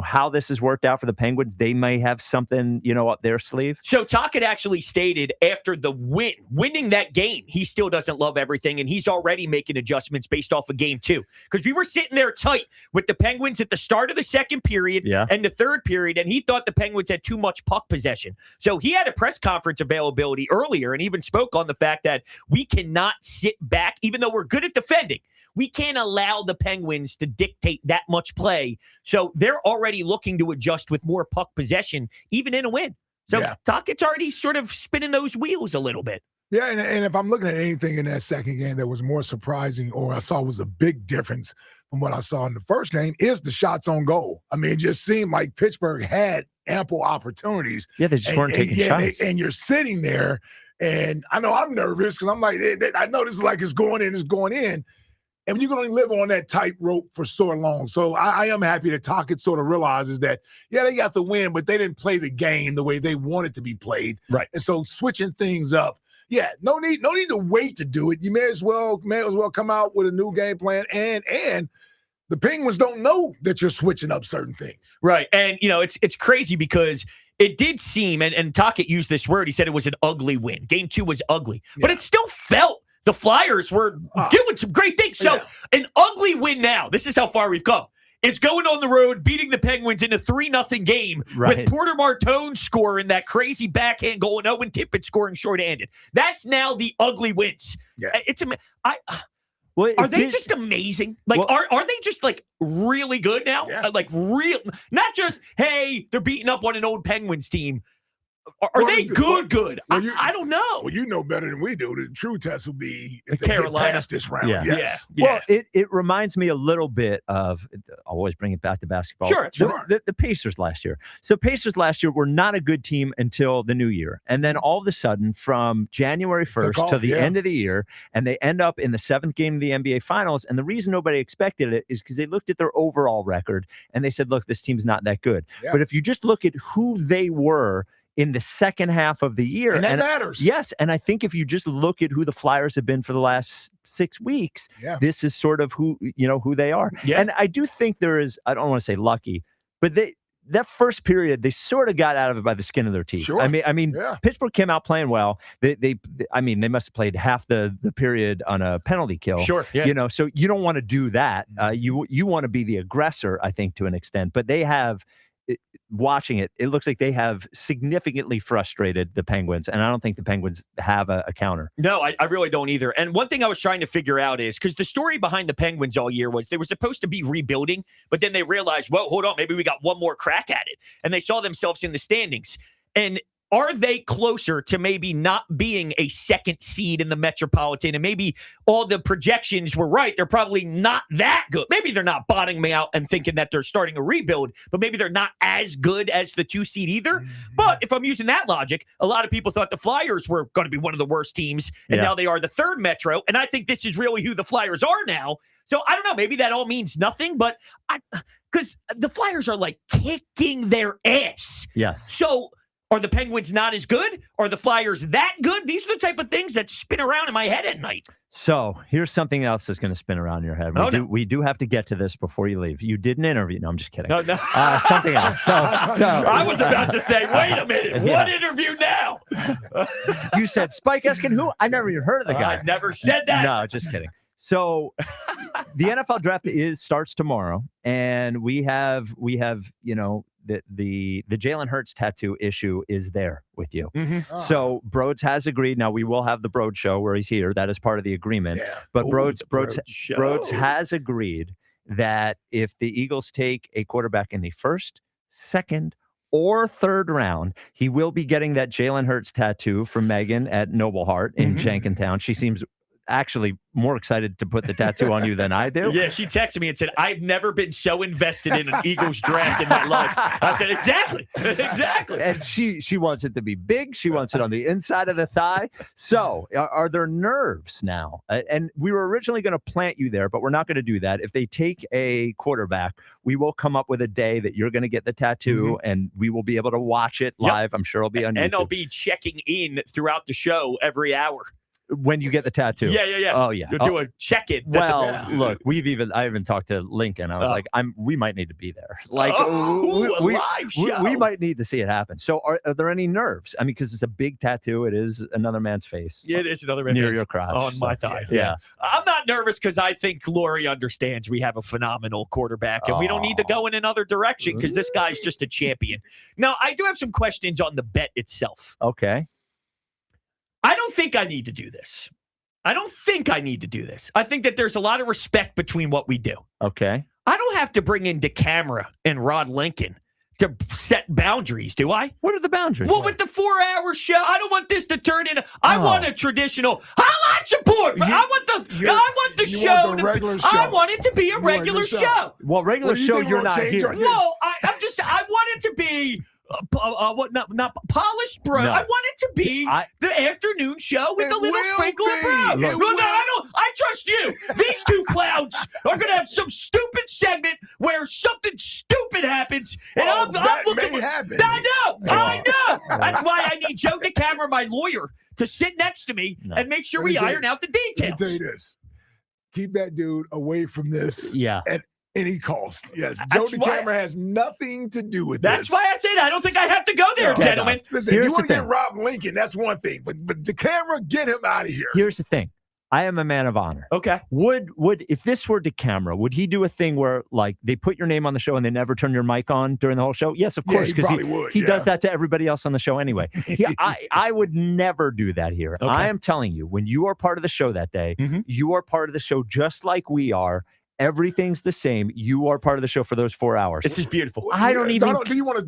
how this has worked out for the Penguins, they may have something, up their sleeve? So Tocchet actually stated after the winning that game, he still doesn't love everything, and he's already making adjustments based off of game 2. Because we were sitting there tight with the Penguins at the start of the second period and the third period, and he thought the Penguins had too much puck possession. So he had a press conference availability earlier and even spoke on the fact that we cannot sit back, even though we're good at defending. We can't allow the Penguins to dictate that much play. So they're already looking to adjust with more puck possession, even in a win. So Tocchet's already sort of spinning those wheels a little bit. Yeah, and if I'm looking at anything in that second game that was more surprising or I saw was a big difference from what I saw in the first game is the shots on goal. I mean, it just seemed like Pittsburgh had ample opportunities. Yeah, they just weren't taking shots. And you're sitting there, and I know I'm nervous because I'm like, I know this is like it's going in. And you can only live on that tightrope for so long. So I am happy that Tocchet sort of realizes that, they got the win, but they didn't play the game the way they wanted to be played. Right. And so switching things up, no need to wait to do it. You may as well come out with a new game plan. And the Penguins don't know that you're switching up certain things. Right. And, it's crazy because it did seem, and Tocchet used this word, he said it was an ugly win. Game 2 was ugly. But it still felt the Flyers were doing some great things. So an ugly win now. This is how far we've come. It's going on the road, beating the Penguins in a 3-0 game with Porter Martone scoring that crazy backhand goal and Owen Tippett scoring shorthanded. That's now the ugly wins. Yeah. Are they just amazing? Like, are they just like really good now? Yeah. Like real, not just, hey, they're beating up on an old Penguins team. Are they good? I don't know. Well, you know better than we do. The true test will be if they Carolina get past this round. Yeah. Yes. Well, it reminds me a little bit of, I'll always bring it back to basketball. Sure. The Pacers last year. So Pacers last year were not a good team until the new year. And then all of a sudden, from January 1st to the end of the year, and they end up in the 7th game of the NBA Finals. And the reason nobody expected it is because they looked at their overall record and they said, look, this team's not that good. Yeah. But if you just look at who they were in the second half of the year. And that matters. Yes. And I think if you just look at who the Flyers have been for the last 6 weeks, this is sort of who they are. Yeah. And I do think there is, I don't want to say lucky, but that first period, they sort of got out of it by the skin of their teeth. Sure. I mean, Pittsburgh came out playing well. They must have played half the period on a penalty kill. Sure. Yeah. So you don't want to do that. You want to be the aggressor, I think, to an extent, but they have, watching it looks like they have significantly frustrated the Penguins, and I don't think the Penguins have a counter. No, I really don't either. And one thing I was trying to figure out is, because the story behind the Penguins all year was they were supposed to be rebuilding, but then they realized, well, hold on, maybe we got one more crack at it. And they saw themselves in the standings. And are they closer to maybe not being a second seed in the Metropolitan? And maybe all the projections were right. They're probably not that good. Maybe they're not bottoming out and thinking that they're starting a rebuild, but maybe they're not as good as the 2 seed either. Mm-hmm. But if I'm using that logic, a lot of people thought the Flyers were going to be one of the worst teams, and now they are the 3rd Metro. And I think this is really who the Flyers are now. So I don't know. Maybe that all means nothing, but because the Flyers are like kicking their ass. Yes. So are the Penguins not as good? Are the Flyers that good? These are the type of things that spin around in my head at night. So here's something else that's going to spin around in your head. We do have to get to this before you leave. You did an interview. No, I'm just kidding. No. Something else. So I was about to say, wait a minute. What interview now? You said Spike Eskin, who? I never even heard of the guy. I never said that. No, just kidding. So the NFL draft starts tomorrow, and we have the Jalen Hurts tattoo issue is there with you. Mm-hmm. So Broads has agreed. Now we will have the Broads show where he's here. That is part of the agreement. Yeah. But Broads has agreed that if the Eagles take a quarterback in the 1st, 2nd, or 3rd round, he will be getting that Jalen Hurts tattoo from Megan at Noble Heart in Jenkintown. She seems actually more excited to put the tattoo on you than I do. Yeah, she texted me and said, I've never been so invested in an Eagles draft in my life. I said, exactly. And she wants it to be big. She wants it on the inside of the thigh. So are there nerves now? And we were originally going to plant you there, but we're not going to do that. If they take a quarterback, we will come up with a day that you're going to get the tattoo and we will be able to watch it live. I'm sure it'll be on YouTube. And I'll be checking in throughout the show every hour. When you get the tattoo. Yeah. Oh, yeah. You'll do a check-in. Well, look, I even talked to Lincoln. I was like, we might need to be there. Like, live show. We might need to see it happen. So are there any nerves? I mean, because it's a big tattoo. It is another man's face. Yeah, it is another man's face. Near your crotch. On my thigh. Yeah. I'm not nervous because I think Lori understands we have a phenomenal quarterback and we don't need to go in another direction because this guy's just a champion. Now, I do have some questions on the bet itself. Okay. I don't think I need to do this. I think that there's a lot of respect between what we do. Okay. I don't have to bring in DeCamera and Rod Lincoln to set boundaries, do I? What are the boundaries? Well, with the 4-hour show, I don't want this to turn into. I want a traditional highlight report, but I want the show. I want it to be a regular show. Well, regular show, you're not here. Well, I want it to be. Not polished brown. No. I want it to be the afternoon show with a little sprinkle of brown. No, I don't. I trust you. These two clowns are going to have some stupid segment where something stupid happens, and I'm looking. I know. That's why I need Joe DeCamera, my lawyer, to sit next to me and make sure we iron out the details. Let me tell you this: keep that dude away from this. Yeah. At any cost. Yes. Joe DeCamera has nothing to do with this. That's why I said I don't think I have to go there, gentlemen. Listen, if you want to get Rob Lincoln, that's one thing. But DeCamera, get him out of here. Here's the thing. I am a man of honor. Okay. Would if this were to camera, would he do a thing where like they put your name on the show and they never turn your mic on during the whole show? Yes, of course, because he does that to everybody else on the show anyway. I would never do that here. Okay. I am telling you, when you are part of the show that day, you are part of the show just like we are. Everything's the same. You are part of the show for those 4 hours. This is beautiful. I don't even. Do you want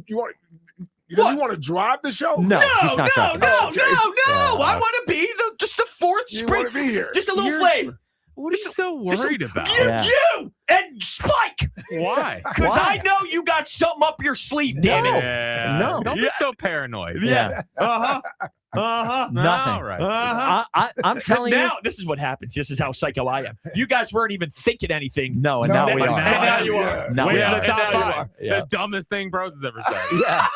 to drive the show? No, he's not no. talking about I want to be just the fourth You spring. want to be here. Just a little flavor. What are you so worried about? You and Spike. Why? Because I know you got something up your sleeve, damn it. Yeah. No. Don't be so paranoid. Yeah. Nothing. Nothing. Right. I'm telling you. Now, this is what happens. This is how psycho I am. You guys weren't even thinking anything. No, and now we are. Now you are. Now we are. The top Now you five. are. Yeah. The dumbest thing Bros has ever said. Yes.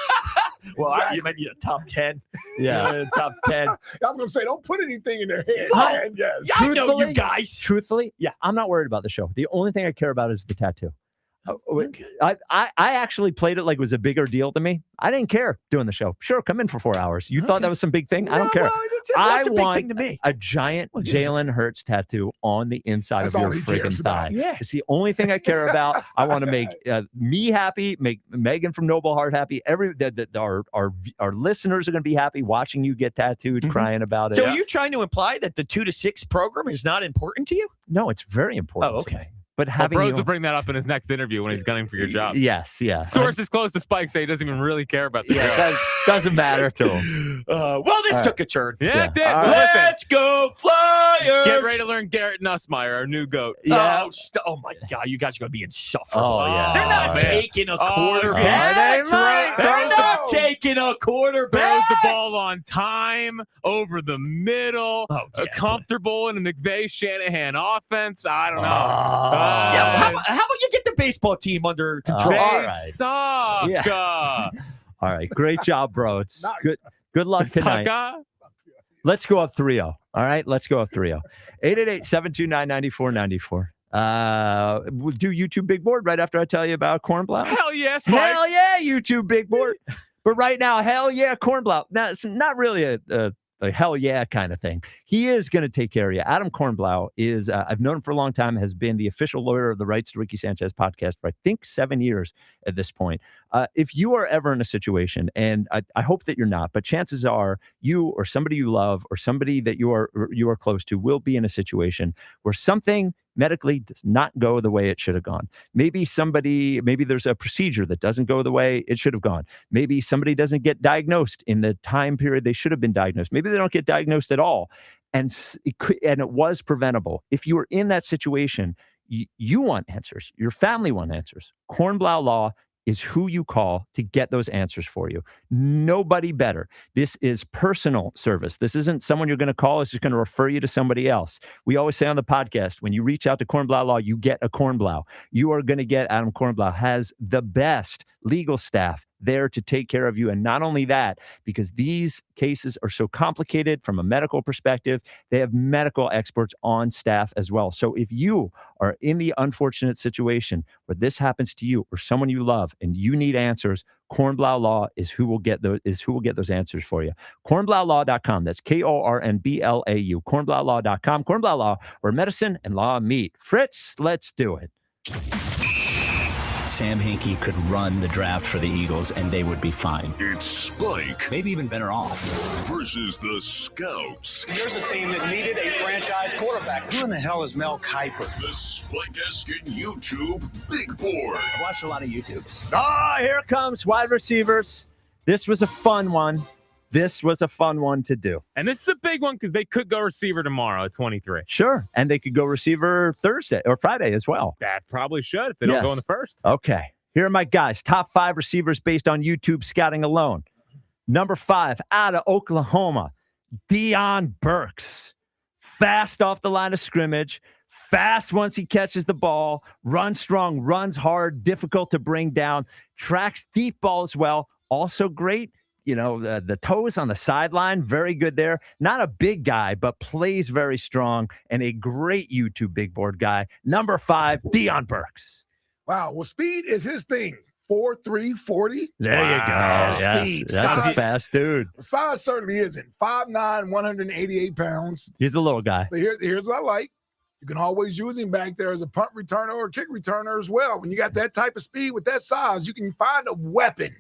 Well, you might need a top 10. Yeah. Top 10. I was going to say, don't put anything in their head. No. Man. Yes. I know you guys. Truthfully, yeah, I'm not worried about the show. The only thing I care about is the tattoo. I actually played it like it was a bigger deal to me. I didn't care doing the show. Sure, come in for 4 hours. You thought that was some big thing? I don't care. I That's a big want thing to me. a giant Jalen Hurts tattoo on the inside That's of your all he freaking cares thigh. about. Yeah. It's the only thing I care about. I want to make me happy, make Megan from Noble Heart happy. Our listeners are going to be happy watching you get tattooed, crying about it. So are you trying to imply that the 2 to 6 program is not important to you? No, it's very important. Oh, to okay. me. But having Bros you, will bring that up in his next interview when he's gunning for your job. yes, yeah. Sources close to Spike say he doesn't even really care about the show. That doesn't matter to him. Well, this took a turn. Yeah, it did. All Well, right. Let's go Flyers! Get ready to learn Garrett Nussmeier, our new goat. Yeah. Oh my God, you guys are going to be insufferable. Oh, yeah. They're not man. taking a quarterback. yeah. They might. They're not taking a quarterback. Throws the ball on time, over the middle, Oh, yeah. comfortable in a McVay Shanahan offense. I don't know. Yeah, how about you get the baseball team under control? They all right. suck. Yeah. All right. Great job, bro. It's good luck tonight. Sucker. Let's go up 3-0. All right. Let's go up 3-0. 888-729-9494. We'll do YouTube Big Board right after I tell you about Cornblow. Hell yes, Mike. Hell yeah, YouTube Big Board. But right now, hell yeah, Cornblow. Now, it's not really a hell yeah kind of thing. He is going to take care of you. Adam Cornblow is, I've known him for a long time, has been the official lawyer of the Rights to Ricky Sanchez podcast for, I think, 7 years at this point. If you are ever in a situation, and I hope that you're not, but chances are you or somebody you love or somebody that you are close to will be in a situation where something medically does not go the way it should have gone. Maybe there's a procedure that doesn't go the way it should have gone. Maybe somebody doesn't get diagnosed in the time period they should have been diagnosed. Maybe they don't get diagnosed at all. And it was preventable. If you were in that situation, you want answers. Your family want answers. Cornblow Law is who you call to get those answers for you. Nobody better. This is personal service. This isn't someone you're going to call. It's just going to refer you to somebody else. We always say on the podcast, when you reach out to Cornblow Law, you get a Cornblow. You are going to get Adam Cornblow, has the best legal staff there to take care of you. And not only that, because these cases are so complicated from a medical perspective, they have medical experts on staff as well. So if you are in the unfortunate situation where this happens to you or someone you love and you need answers, Cornblow Law is who will get those answers for you. Cornblowlaw.com. That's KORNBLAU. Cornblowlaw.com. Cornblow Law, where medicine and law meet. Fritz, let's do it. Sam Hinkie could run the draft for the Eagles and they would be fine. It's Spike Maybe even better off. versus the Scouts. Here's a team that needed a franchise quarterback. Who in the hell is Mel Kiper? The Spike-esque YouTube Big Board. I watched a lot of YouTube. Here it comes, wide receivers. This was a fun one. This was a fun one to do. And this is a big one because they could go receiver tomorrow at 23. Sure. And they could go receiver Thursday or Friday as well. That probably should if they don't go in the first. Okay. Here are my guys. Top 5 receivers based on YouTube scouting alone. Number 5, out of Oklahoma, Deion Burks. Fast off the line of scrimmage. Fast once he catches the ball. Runs strong, runs hard, difficult to bring down. Tracks deep ball as well. Also great. The toes on the sideline, very good there. Not a big guy, but plays very strong and a great YouTube big board guy. Number 5, Deion Burks. Wow. Well, speed is his thing. 4'3", 40. There you go. Yes. Speed. That's a fast dude. Size certainly isn't. 5'9", 188 pounds. He's a little guy. But here's what I like. You can always use him back there as a punt returner or a kick returner as well. When you got that type of speed with that size, you can find a weapon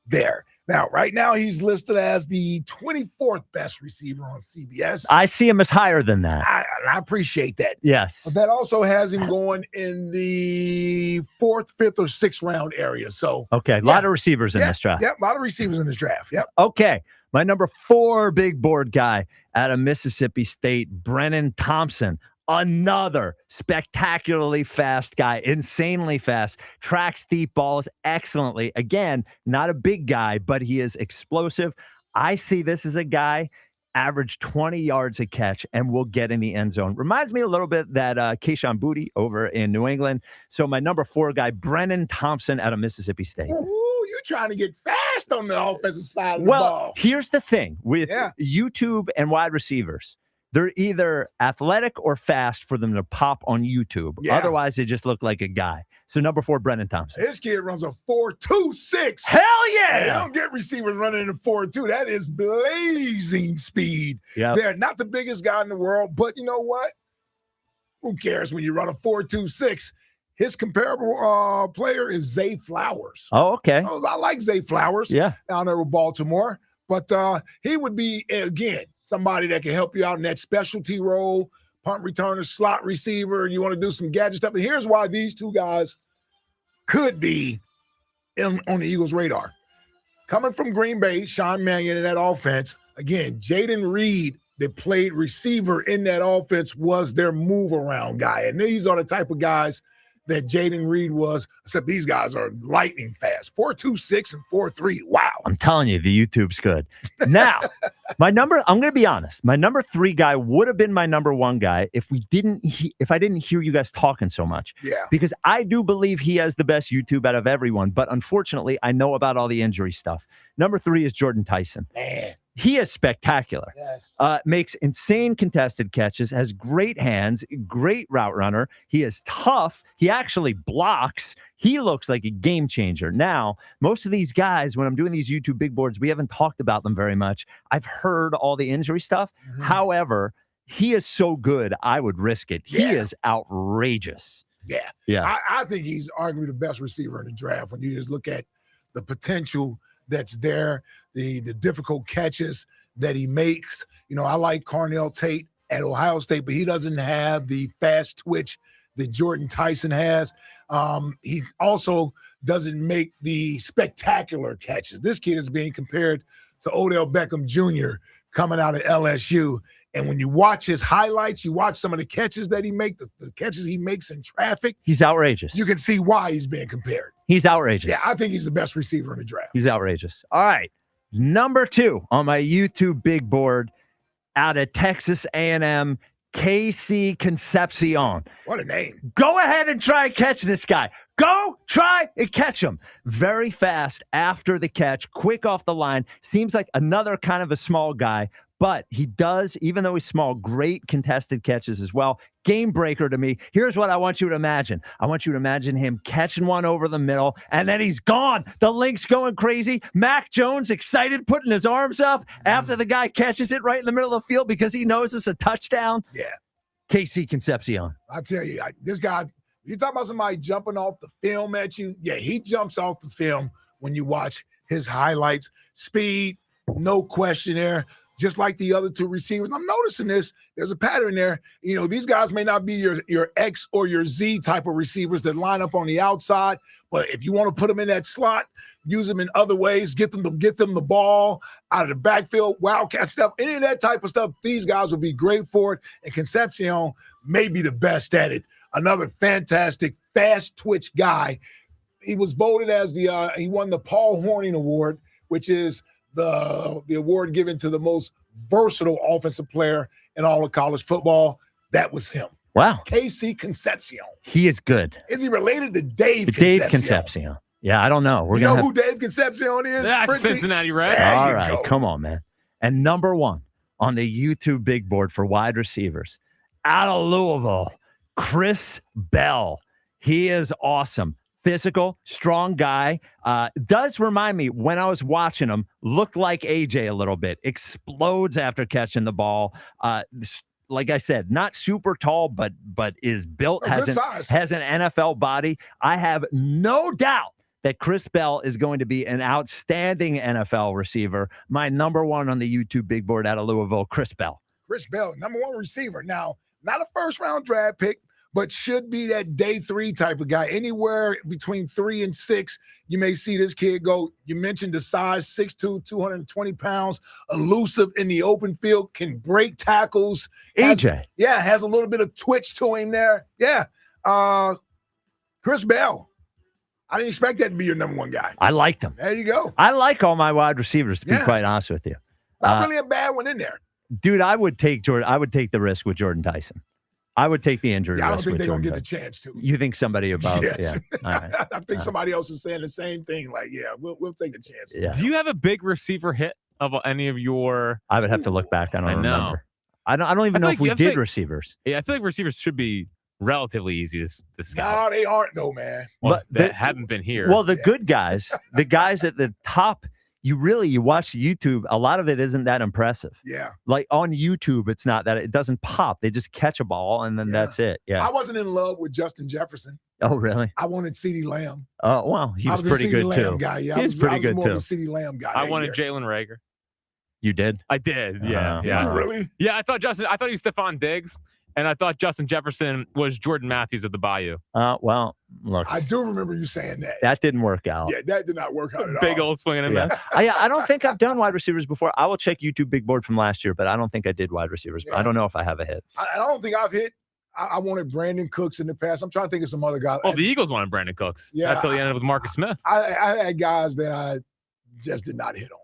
there. Now, right now, he's listed as the 24th best receiver on CBS. I see him as higher than that. I appreciate that. Yes. But that also has him going in the 4th, 5th, or 6th round area. So, okay, a lot of receivers in this draft. Yep, a lot of receivers in this draft. Yep. Okay, my number 4 big board guy out of Mississippi State, Brennan Thompson. Another spectacularly fast guy, insanely fast, tracks deep balls excellently. Again, not a big guy, but he is explosive. I see this as a guy, average 20 yards a catch, and will get in the end zone. Reminds me a little bit that Kayshon Boutte over in New England. So my number 4 guy, Brennan Thompson out of Mississippi State. Ooh, you're trying to get fast on the offensive side of the ball. Well, here's the thing with YouTube and wide receivers. They're either athletic or fast for them to pop on YouTube. Yeah. Otherwise, they just look like a guy. So number 4, Brennan Thompson. This kid runs a 4.26. Hell yeah! You don't get receivers running in a 4.2. That is blazing speed. Yeah. They're not the biggest guy in the world, but you know what? Who cares when you run a 4.26? His comparable player is Zay Flowers. Oh, okay. I like Zay Flowers. Yeah. Down there with Baltimore. But he would be, again, somebody that can help you out in that specialty role, punt returner, slot receiver. You want to do some gadget stuff. And here's why these two guys could be on the Eagles' radar. Coming from Green Bay, Sean Mannion in that offense, again, Jaden Reed that played receiver in that offense was their move-around guy. And these are the type of guys that Jaden Reed was, except these guys are lightning fast. 4.26 and 4.3. Wow. I'm telling you, the YouTube's good. Now, I'm going to be honest. My number 3 guy would have been my number 1 guy if I didn't hear you guys talking so much. Yeah. Because I do believe he has the best YouTube out of everyone, but unfortunately, I know about all the injury stuff. Number 3 is Jordan Tyson. Man. He is spectacular. Yes. Makes insane contested catches, has great hands, great route runner. He is tough. He actually blocks. He looks like a game changer. Now, most of these guys, when I'm doing these YouTube big boards, we haven't talked about them very much. I've heard all the injury stuff. Mm-hmm. However, he is so good, I would risk it. He is outrageous. Yeah. Yeah. I think he's arguably the best receiver in the draft when you just look at the potential that's there, the difficult catches that he makes. You know, I like Cornell Tate at Ohio State, but he doesn't have the fast twitch that Jordan Tyson has. He also doesn't make the spectacular catches. This kid is being compared to Odell Beckham Jr. coming out of LSU. And when you watch his highlights, you watch some of the catches that he makes, the catches he makes in traffic. He's outrageous. You can see why he's being compared. He's outrageous. Yeah, I think he's the best receiver in the draft. He's outrageous. All right. Number 2 on my YouTube big board out of Texas A&M, KC Concepcion. What a name. Go ahead and try and catch this guy. Go try and catch him. Very fast after the catch, quick off the line. Seems like another kind of a small guy, but he does, even though he's small, great contested catches as well. Game breaker to me. Here's what I want you to imagine. I want you to imagine him catching one over the middle, and then he's gone. The link's going crazy. Mac Jones excited, putting his arms up after the guy catches it right in the middle of the field because he knows it's a touchdown. Yeah. KC Concepcion. I tell you, this guy, you talk about somebody jumping off the film at you. Yeah, he jumps off the film when you watch his highlights. Speed, no question there. Just like the other 2 receivers. I'm noticing this. There's a pattern there. You know, these guys may not be your X or your Z type of receivers that line up on the outside, but if you want to put them in that slot, use them in other ways, get them the ball out of the backfield, wildcat stuff, any of that type of stuff, these guys will be great for it. And Concepcion may be the best at it. Another fantastic, fast twitch guy. He was voted as he won the Paul Hornung Award, which is the award given to the most versatile offensive player in all of college football. That was him. Wow. KC Concepcion. He is good. Is he related to Dave Concepcion? Concepcion? Dave Concepcion. Yeah, I don't know. You know who Dave Concepcion is? That's Cincinnati Red. All right, come on, man. And number 1 on the YouTube big board for wide receivers, out of Louisville, Chris Bell. He is awesome. physical, strong guy. Does remind me, when I was watching him, looked like AJ a little bit. Explodes after catching the ball. Like I said, not super tall, but is built, has an NFL body. I have no doubt that Chris Bell is going to be an outstanding NFL receiver. My number one on the YouTube big board out of Louisville, Chris Bell. Chris Bell, number one receiver. Now, not a first-round draft pick, but should be that day 3 type of guy. Anywhere between 3 and 6, you may see this kid go. You mentioned the size, 6'2", 220 pounds, elusive in the open field, can break tackles. AJ. Has a little bit of twitch to him there. Yeah. Chris Bell. I didn't expect that to be your number one guy. I liked him. There you go. I like all my wide receivers, to be quite honest with you. Not really a bad one in there. Dude, I would take the risk with Jordan Tyson. I would take the injury risk. I don't think they're going to get the Tyson. chance to. You think somebody above? Yes. Yeah. All right. I think somebody else is saying the same thing. Like, we'll take a chance. Yeah. Do you have a big receiver hit of any of your? I would have to look back. I don't remember. I don't even know if we did receivers. Yeah, I feel like receivers should be relatively easy to scout. No, they aren't though, man. Well, that haven't been here. Well, the good guys, the guys at the top, you watch YouTube, a lot of it isn't that impressive. Yeah. Like on YouTube, it's not that, it doesn't pop. They just catch a ball and then that's it. Yeah. I wasn't in love with Justin Jefferson. Oh, really? I wanted CeeDee Lamb. Oh, well, he was pretty good too. Guy. Yeah, he was pretty good more too. Of a CeeDee Lamb guy. I wanted Jalen Rager. You did? I did. Yeah. Really? Yeah, I thought he was Stephon Diggs. And I thought Justin Jefferson was Jordan Matthews of the Bayou. Well, look. I do remember you saying that. That didn't work out. Yeah, that did not work out at all. Big old swinging and miss. I don't think I've done wide receivers before. I will check YouTube big board from last year, but I don't think I did wide receivers. I don't know if I have a hit. I don't think I've hit. I wanted Brandon Cooks in the past. I'm trying to think of some other guys. Oh, the Eagles wanted Brandon Cooks. Yeah. That's how they ended up with Marcus Smith. I had guys that I just did not hit on.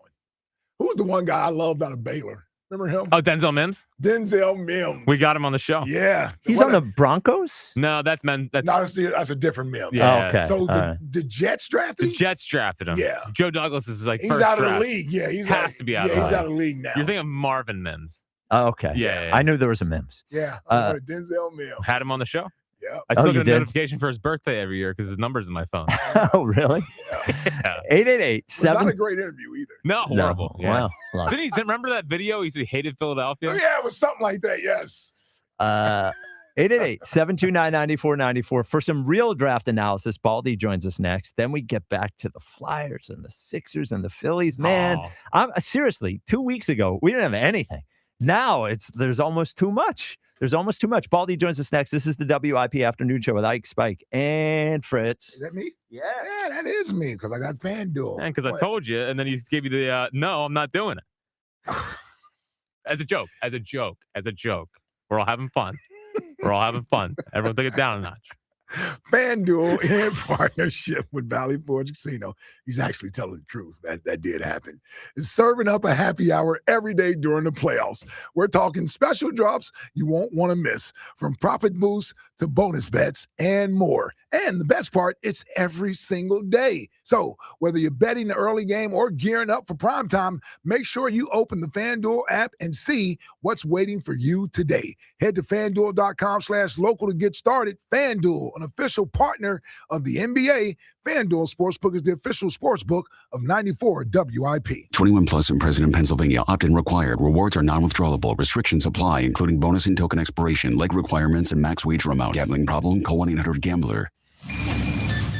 Who's the one guy I loved out of Baylor? Remember him? Oh, Denzel Mims? Denzel Mims. We got him on the show. Yeah. He's on the Broncos? No, that's men. That's a different Mims. Yeah. Oh, okay. So the Jets drafted him? The Jets drafted him. Yeah. Joe Douglas is like he's first out of draft. the league. Yeah. He's to be out of the league. He's out of the league now. You're thinking of Marvin Mims. Oh, okay. Yeah. I knew there was a Mims. Yeah. Denzel Mims. Had him on the show. Yeah. I still get a notification for his birthday every year because his number's in my phone. Oh, really? Yeah. 888 It's not a great interview either. No, horrible. No. Yeah. Wow. Didn't he remember that video? He said he hated Philadelphia. Oh, yeah, it was something like that. Yes. 888-729-9494 for some real draft analysis. Baldy joins us next. Then we get back to the Flyers and the Sixers and the Phillies. Man, I'm seriously, 2 weeks ago, we didn't have anything. Now there's almost too much. There's almost too much. Baldy joins us next. This is the WIP Afternoon Show with Ike, Spike, and Fritz. Is that me? Yeah, that is me because I got FanDuel. And because I told you, and then he gave you the no, I'm not doing it. As a joke. We're all having fun. Everyone take it down a notch. FanDuel in partnership with Valley Forge Casino. He's actually telling the truth. That did happen. Is serving up a happy hour every day during the playoffs. We're talking special drops you won't want to miss, from profit boosts to bonus bets and more. And the best part, it's every single day. So whether you're betting the early game or gearing up for prime time, make sure you open the FanDuel app and see what's waiting for you today. Head to FanDuel.com/local to get started. FanDuel, an official partner of the NBA. FanDuel Sportsbook is the official sportsbook of 94 WIP. 21 plus and present in Pennsylvania. Opt-in required. Rewards are non-withdrawable. Restrictions apply, including bonus and token expiration, leg requirements, and max wager amount. Gambling problem? Call 1-800-GAMBLER.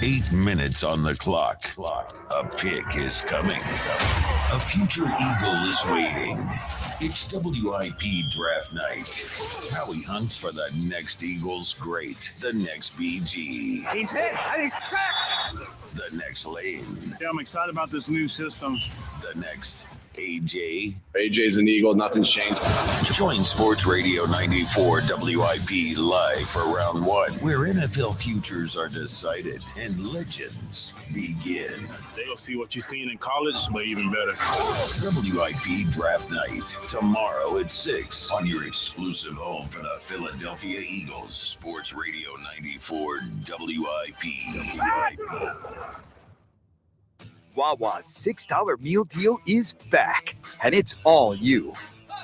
8 minutes on the clock. A pick is coming. A future eagle is waiting. It's WIP draft night. Howie hunts for the next Eagles great, the next BG. He's hit. He's sacked. The next Lane. Yeah, I'm excited about this new system. The next AJ. AJ's an Eagle. Nothing's changed. Join Sports Radio 94 WIP live for round one, where NFL futures are decided and legends begin. They'll see what you've seen in college, but even better. WIP Draft Night, tomorrow at 6 on your exclusive home for the Philadelphia Eagles. Sports Radio 94 WIP. Wawa's $6 meal deal is back, and it's all you.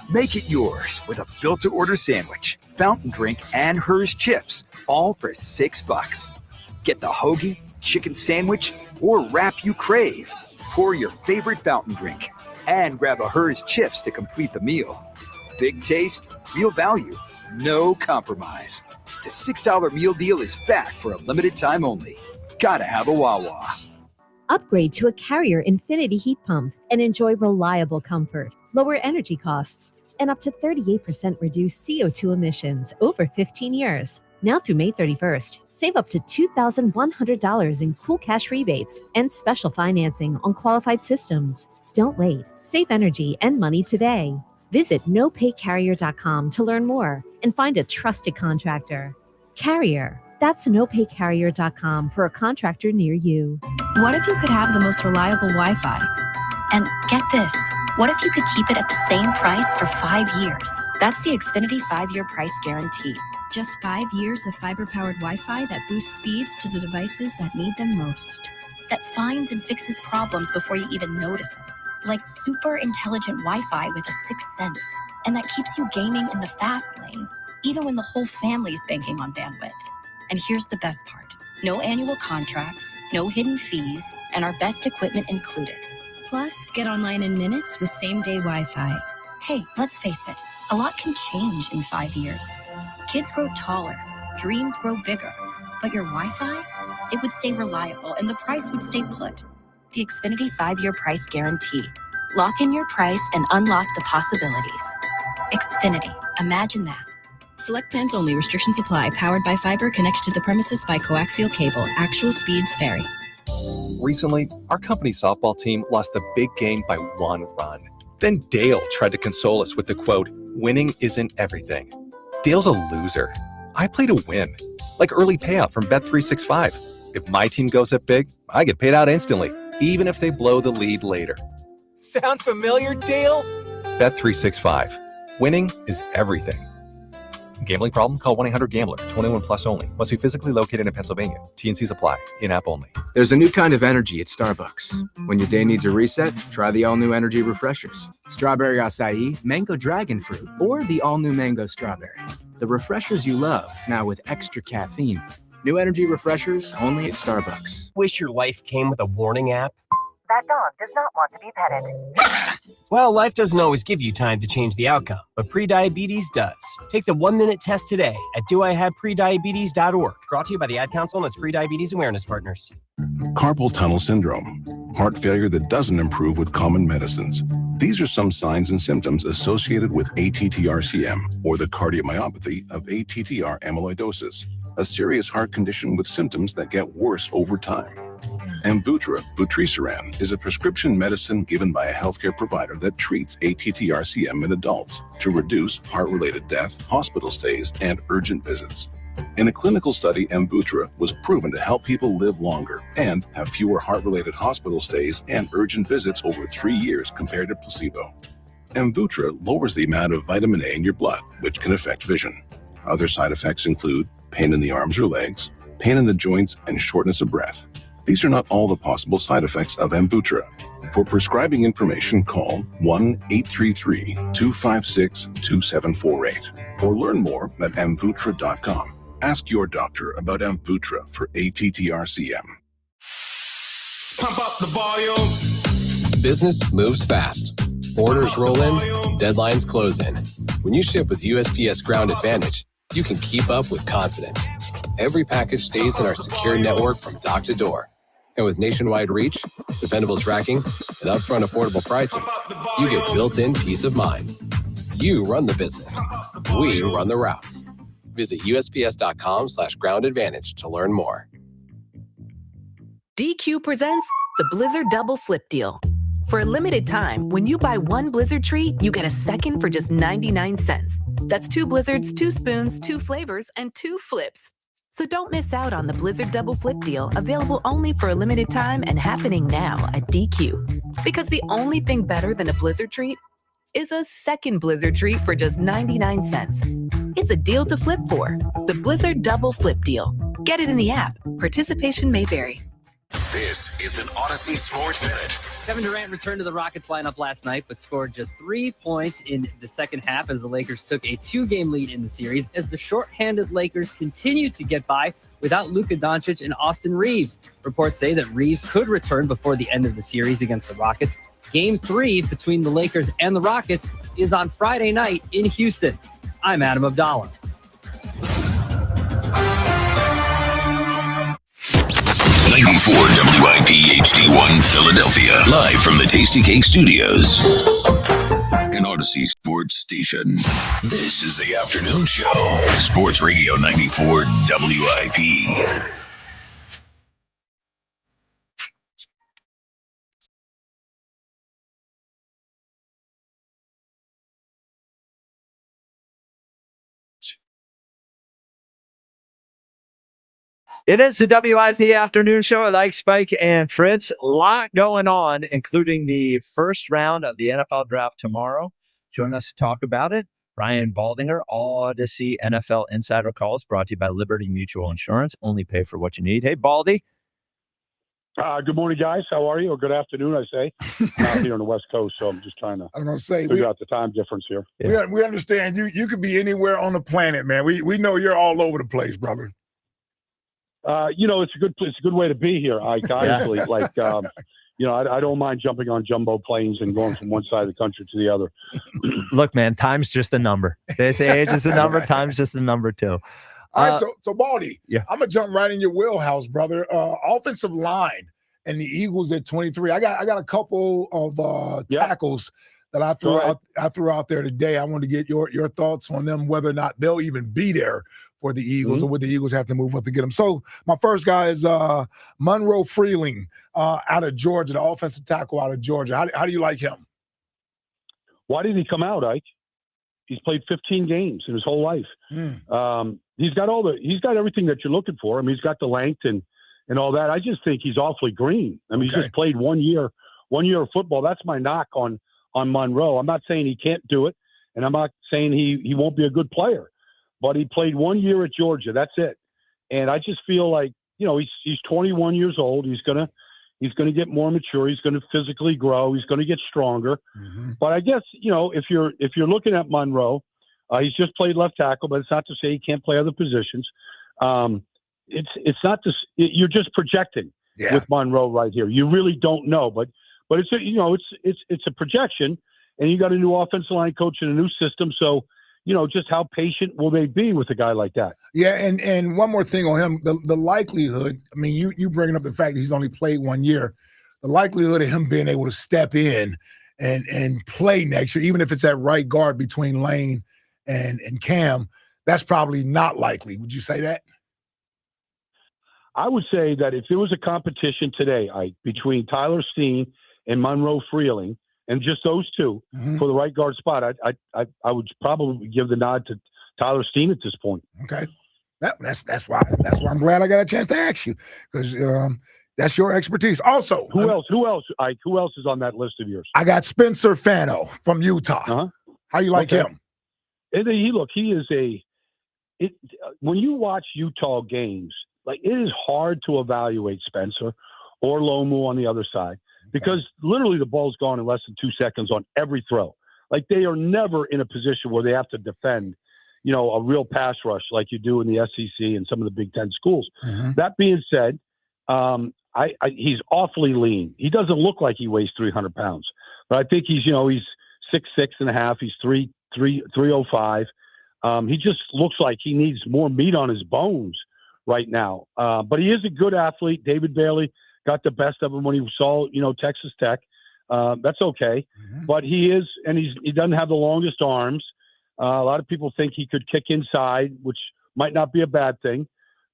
Make it yours with a built-to-order sandwich, fountain drink, and Hers chips, all for $6. Get the hoagie, chicken sandwich, or wrap you crave. Pour your favorite fountain drink and grab a Hers chips to complete the meal. Big taste, real value, no compromise. The $6 meal deal is back for a limited time only. Gotta have a Wawa. Upgrade to a Carrier Infinity heat pump and enjoy reliable comfort, lower energy costs, and up to 38% reduced CO2 emissions over 15 years. Now through May 31st, save up to $2,100 in cool cash rebates and special financing on qualified systems. Don't wait. Save energy and money today. Visit nopaycarrier.com to learn more and find a trusted contractor. Carrier. That's nopaycarrier.com for a contractor near you. What if you could have the most reliable Wi-Fi? And get this, what if you could keep it at the same price for 5 years? That's the Xfinity 5-year price guarantee. Just 5 years of fiber-powered Wi-Fi that boosts speeds to the devices that need them most. That finds and fixes problems before you even notice them. Like super intelligent Wi-Fi with a sixth sense. And that keeps you gaming in the fast lane, even when the whole family's banking on bandwidth. And here's the best part. No annual contracts, no hidden fees, and our best equipment included. Plus, get online in minutes with same-day Wi-Fi. Hey, let's face it, a lot can change in 5 years. Kids grow taller, dreams grow bigger, but your Wi-Fi, it would stay reliable and the price would stay put. The Xfinity 5-year price guarantee. Lock in your price and unlock the possibilities. Xfinity, imagine that. Select plans only. Restrictions apply. Powered by fiber, connected to the premises by coaxial cable. Actual speeds vary. Recently, our company softball team lost the big game by 1 run. Then Dale tried to console us with the quote, "Winning isn't everything." Dale's a loser. I play to win, like early payout from Bet365. If my team goes up big, I get paid out instantly, even if they blow the lead later. Sound familiar, Dale? Bet365. Winning is everything. Gambling problem? Call 1-800-GAMBLER. 21 plus only. Must be physically located in Pennsylvania. T&Cs apply. In-app only. There's a new kind of energy at Starbucks. When your day needs a reset, try the all-new energy refreshers. Strawberry acai, mango dragon fruit, or the all-new mango strawberry. The refreshers you love, now with extra caffeine. New energy refreshers only at Starbucks. Wish your life came with a warning app? That dog does not want to be petted. Well, life doesn't always give you time to change the outcome, but prediabetes does. Take the 1-minute test today at doihaveprediabetes.org. Brought to you by the Ad Council and its Prediabetes Awareness Partners. Carpal tunnel syndrome, heart failure that doesn't improve with common medicines. These are some signs and symptoms associated with ATTR-CM, or the cardiomyopathy of ATTR amyloidosis, a serious heart condition with symptoms that get worse over time. Amvuttra, vutrisiran, is a prescription medicine given by a healthcare provider that treats ATTR-CM in adults to reduce heart-related death, hospital stays, and urgent visits. In a clinical study, Amvuttra was proven to help people live longer and have fewer heart-related hospital stays and urgent visits over 3 years compared to placebo. Amvuttra lowers the amount of vitamin A in your blood, which can affect vision. Other side effects include pain in the arms or legs, pain in the joints, and shortness of breath. These are not all the possible side effects of Amvuttra. For prescribing information, call 1-833-256-2748 or learn more at amvuttra.com. Ask your doctor about Amvuttra for ATTR-CM. Pump up the volume. Business moves fast. Orders roll in, deadlines close in. When you ship with USPS Ground Advantage, you can keep up with confidence. Every package stays in our secure network from dock to door. And with nationwide reach, dependable tracking, and upfront affordable pricing, you get built-in peace of mind. You run the business. We run the routes. Visit USPS.com/Ground Advantage to learn more. DQ presents the Blizzard Double Flip Deal. For a limited time, when you buy one Blizzard treat, you get a second for just 99 cents. That's 2 Blizzards, 2 spoons, 2 flavors, and 2 flips. So don't miss out on the Blizzard Double Flip Deal, available only for a limited time and happening now at DQ. Because the only thing better than a Blizzard treat is a second Blizzard treat for just 99 cents. It's a deal to flip for. The Blizzard Double Flip Deal. Get it in the app. Participation may vary. This is an Odyssey Sports Minute. Kevin Durant returned to the Rockets lineup last night, but scored just 3 points in the second half as the Lakers took a 2-game lead in the series, as the shorthanded Lakers continued to get by without Luka Doncic and Austin Reeves. Reports say that Reeves could return before the end of the series against the Rockets. Game 3 between the Lakers and the Rockets is on Friday night in Houston. I'm Adam Abdallah. 94 WIP HD1 Philadelphia, live from the Tasty Cake Studios. An Odyssey Sports Station. This is the afternoon show. Sports Radio 94 WIP. It is the WIP afternoon show. Like Spike and Fritz. A lot going on, including the first round of the NFL draft tomorrow. Join us to talk about it. Brian Baldinger, Odyssey NFL Insider Calls, brought to you by Liberty Mutual Insurance. Only pay for what you need. Hey, Baldy. Good morning, guys. How are you? Or good afternoon, I say. I'm out here on the West Coast, so I'm just trying to figure out the time difference here. Yeah. We understand you could be anywhere on the planet, man. We know you're all over the place, brother. It's a good way to be here. I honestly I don't mind jumping on jumbo planes and going from one side of the country to the other. Look, man, time's just a number. They say age is a number, time's just a number too. All right, so Baldy, yeah. I'm gonna jump right in your wheelhouse, brother. Offensive line and the Eagles at 23. I got a couple of tackles that I threw out there today. I want to get your thoughts on them, whether or not they'll even be there for the Eagles, or would the Eagles have to move up to get them? So my first guy is Monroe Freeling out of Georgia, the offensive tackle out of Georgia. How do you like him? Why did he come out, Ike? He's played 15 games in his whole life. He's got everything that you're looking for. I mean, he's got the length and all that. I just think he's awfully green. I mean, he's just played 1 year of football. That's my knock on Monroe. I'm not saying he can't do it, and I'm not saying he won't be a good player. But he played 1 year at Georgia. That's it. And I just feel like, he's 21 years old. He's gonna get more mature. He's gonna physically grow. He's gonna get stronger. But I guess if you're looking at Monroe, he's just played left tackle. But it's not to say he can't play other positions. It's not this. You're just projecting with Monroe right here. You really don't know. But it's a projection, and you got a new offensive line coach and a new system. So. Just how patient will they be with a guy like that? Yeah, and one more thing on him, the likelihood, I mean, you bringing up the fact that he's only played 1 year, the likelihood of him being able to step in and play next year, even if it's at right guard between Lane and Cam, that's probably not likely. Would you say that? I would say that if there was a competition today, between Tyler Steen and Monroe Freeling, and just those two for the right guard spot, I would probably give the nod to Tyler Steen at this point. Okay, that's why I'm glad I got a chance to ask you, because that's your expertise. Also, who else, Ike? Who else is on that list of yours? I got Spencer Fano from Utah. How you like him? He is when you watch Utah games, like, it is hard to evaluate Spencer or Lomu on the other side. Because literally the ball's gone in less than 2 seconds on every throw. Like, they are never in a position where they have to defend, a real pass rush like you do in the SEC and some of the Big Ten schools. That being said, he's awfully lean. He doesn't look like he weighs 300 pounds, but I think he's 6'6.5". He's 305. He just looks like he needs more meat on his bones right now. But he is a good athlete. David Bailey got the best of him when he saw, Texas Tech. That's okay. But he doesn't have the longest arms. A lot of people think he could kick inside, which might not be a bad thing.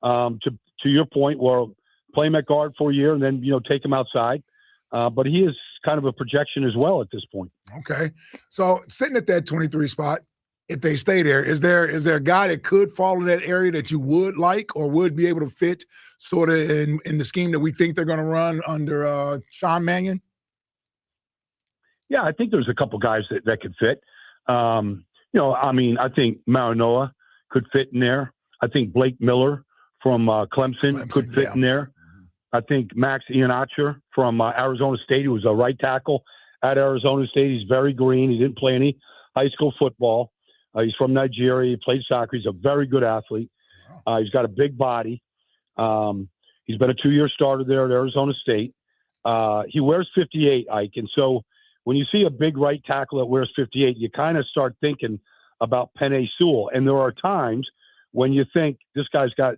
To your point, where play him at guard for a year and then, take him outside. But he is kind of a projection as well at this point. Okay. So sitting at that 23 spot, if they stay there, is there a guy that could fall in that area that you would like or would be able to fit sort of in the scheme that we think they're going to run under Sean Mannion? Yeah, I think there's a couple guys that could fit. I think Marinoa could fit in there. I think Blake Miller from Clemson could fit in there. I think Maxi and Edgecombe from Arizona State, who was a right tackle at Arizona State. He's very green. He didn't play any high school football. He's from Nigeria. He played soccer. He's a very good athlete. He's got a big body. He's been a 2-year starter there at Arizona State. He wears 58, Ike. And so when you see a big right tackle that wears 58, you kind of start thinking about Penei Sewell. And there are times when you think this guy's got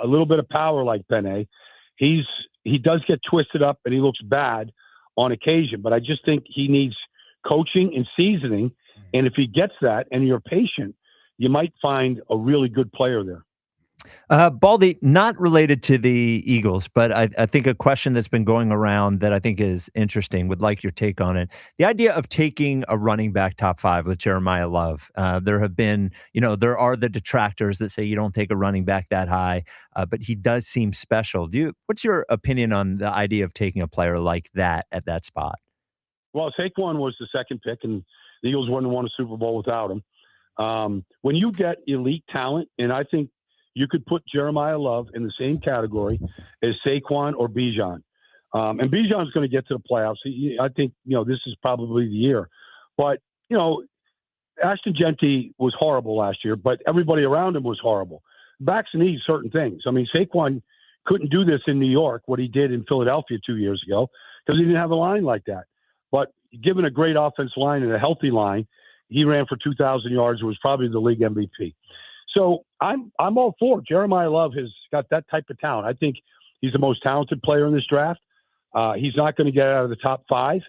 a little bit of power like Penei. He does get twisted up and he looks bad on occasion, but I just think he needs coaching and seasoning. And if he gets that and you're patient, you might find a really good player there. Baldy, not related to the Eagles, but I think a question that's been going around that I think is interesting, would like your take on it. The idea of taking a running back top 5 with Jeremiah Love. There have been, there are the detractors that say you don't take a running back that high, but he does seem special. What's your opinion on the idea of taking a player like that at that spot? Well, Saquon was the second pick, and the Eagles wouldn't have won a Super Bowl without him. When you get elite talent, and I think you could put Jeremiah Love in the same category as Saquon or Bijan. And Bijan's going to get to the playoffs. I think, this is probably the year. But, Ashton Genty was horrible last year, but everybody around him was horrible. Backs need certain things. I mean, Saquon couldn't do this in New York, what he did in Philadelphia 2 years ago, because he didn't have a line like that. But given a great offensive line and a healthy line, he ran for 2,000 yards and was probably the league MVP. So I'm all for it. Jeremiah Love has got that type of talent. I think he's the most talented player in this draft. He's not going to get out of the top 5.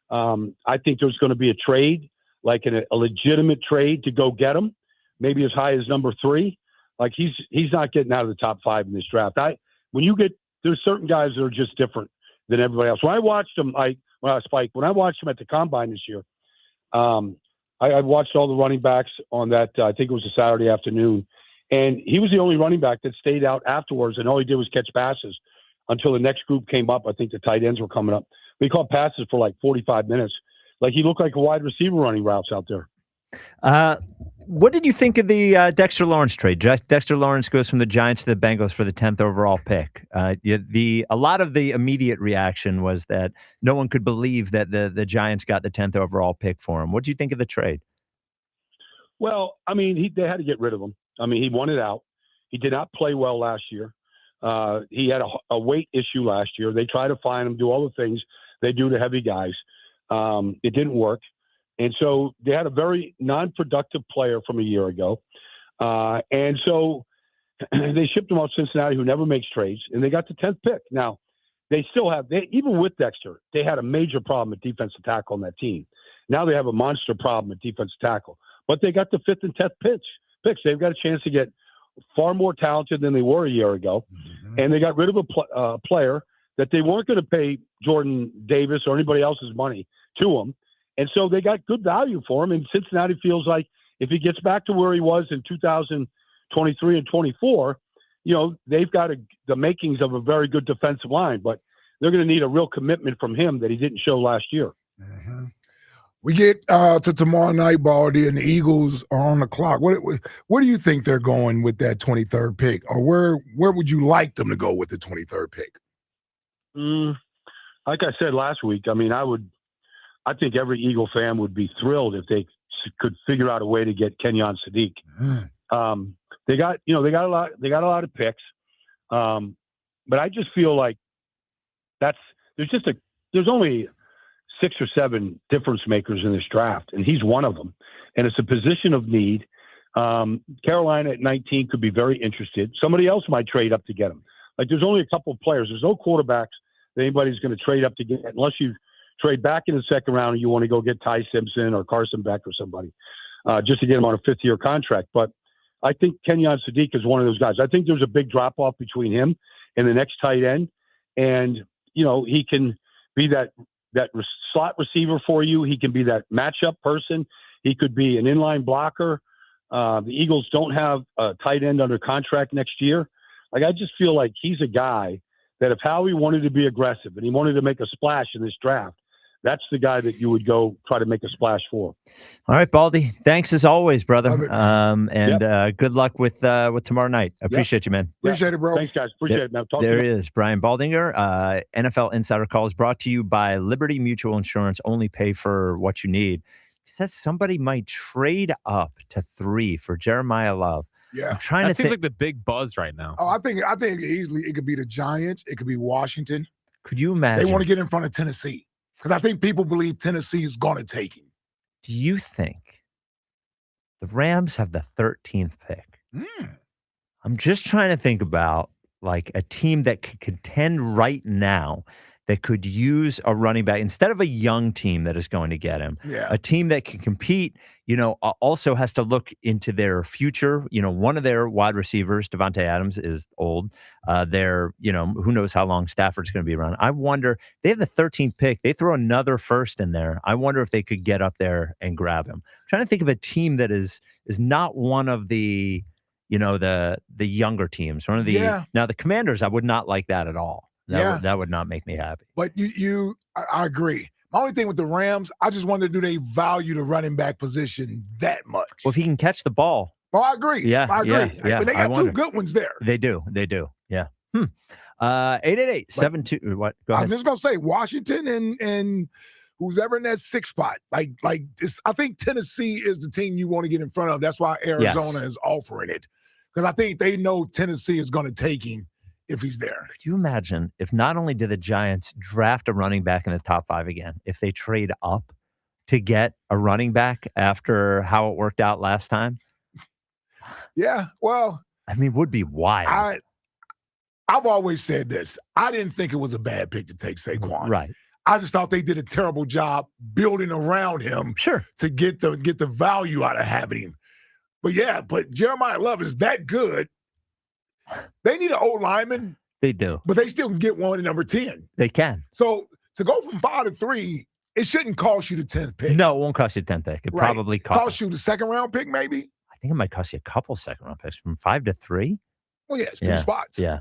I think there's going to be a trade, like a legitimate trade to go get him, maybe as high as number 3. Like he's not getting out of the top 5 in this draft. There's certain guys that are just different than everybody else. When I watched him, when I watched him at the combine this year, I watched all the running backs on that. I think it was a Saturday afternoon, and he was the only running back that stayed out afterwards, and all he did was catch passes until the next group came up. I think the tight ends were coming up. We caught passes for like 45 minutes. Like he looked like a wide receiver running routes out there. What did you think of the Dexter Lawrence trade? Dexter Lawrence goes from the Giants to the Bengals for the 10th overall pick. A lot of the immediate reaction was that no one could believe that the Giants got the 10th overall pick for him. What do you think of the trade? Well, I mean, they had to get rid of him. I mean, he wanted out. He did not play well last year. He had a weight issue last year. They tried to find him, do all the things they do to heavy guys. It didn't work. And so they had a very non-productive player from a year ago. And so they shipped him out to Cincinnati, who never makes trades, and they got the 10th pick. Now, they still have, even with Dexter, they had a major problem at defensive tackle on that team. Now they have a monster problem at defensive tackle. But they got the 5th and 10th picks. They've got a chance to get far more talented than they were a year ago. Mm-hmm. And they got rid of a player that they weren't going to pay Jordan Davis or anybody else's money to him. And so they got good value for him. And Cincinnati feels like if he gets back to where he was in 2023 and 24, they've got the makings of a very good defensive line. But they're going to need a real commitment from him that he didn't show last year. Mm-hmm. We get to tomorrow night, Baldy, and the Eagles are on the clock. What do you think they're going with that 23rd pick? Or where would you like them to go with the 23rd pick? Like I said last week, I mean, I think every Eagle fan would be thrilled if they could figure out a way to get Kenyon Sadiq. They got a lot of picks. But I just feel like there's only 6 or 7 difference makers in this draft, and he's one of them. And it's a position of need. Carolina at 19 could be very interested. Somebody else might trade up to get him. Like there's only a couple of players. There's no quarterbacks that anybody's going to trade up to get, unless you trade back in the second round and you want to go get Ty Simpson or Carson Beck or somebody just to get him on a 5th-year contract. But I think Kenyon Sadiq is one of those guys. I think there's a big drop-off between him and the next tight end. And, he can be that slot receiver for you. He can be that matchup person. He could be an inline blocker. The Eagles don't have a tight end under contract next year. Like, I just feel like he's a guy that if Howie wanted to be aggressive and he wanted to make a splash in this draft, that's the guy that you would go try to make a splash for. All right, Baldy. Thanks as always, brother. Good luck with tomorrow night. I appreciate you, man. Appreciate it, bro. Thanks, guys. Appreciate it, man. There is Brian Baldinger. NFL Insider Call is brought to you by Liberty Mutual Insurance. Only pay for what you need. He said somebody might trade up to 3 for Jeremiah Love. Yeah. I'm trying That to seems think. like the big buzz right now. Oh, I think easily it could be the Giants. It could be Washington. Could you imagine? They want to get in front of Tennessee because I think people believe Tennessee is going to take him. Do you think the Rams have the 13th pick? I'm just trying to think about like a team that could contend right now that could use a running back instead of a young team that is going to get him. Yeah. A team that can compete, also has to look into their future. One of their wide receivers, Devontae Adams, is old. Who knows how long Stafford's going to be around. I wonder, they have the 13th pick. They throw another first in there. I wonder if they could get up there and grab him. I'm trying to think of a team that is not one of the, the younger teams. One of the Now the Commanders, I would not like that at all. That would not make me happy. But I agree. My only thing with the Rams, I just wonder, do they value the running back position that much? Well, if he can catch the ball. Oh, I agree. Yeah, I agree. Yeah, but they got two good ones there. They do. Yeah. 888-72. What? Go ahead. I'm just gonna say Washington and who's ever in that sixth spot. I think Tennessee is the team you want to get in front of. That's why Arizona is offering it. Because I think they know Tennessee is going to take him if he's there. Could you imagine if not only did the Giants draft a running back in the top 5 again, if they trade up to get a running back after how it worked out last time? Yeah, well. I mean, would be wild. I've always said this. I didn't think it was a bad pick to take Saquon. Right. I just thought they did a terrible job building around him to get the value out of having him. But Jeremiah Love is that good. They need an old lineman. They do. But they still can get one at number 10. They can. So to go from 5 to 3, it shouldn't cost you the 10th pick. No, it won't cost you the 10th pick. It probably cost you the second round pick, maybe. I think it might cost you a couple second round picks from 5 to 3. Well, yeah, it's 2 spots. Yeah.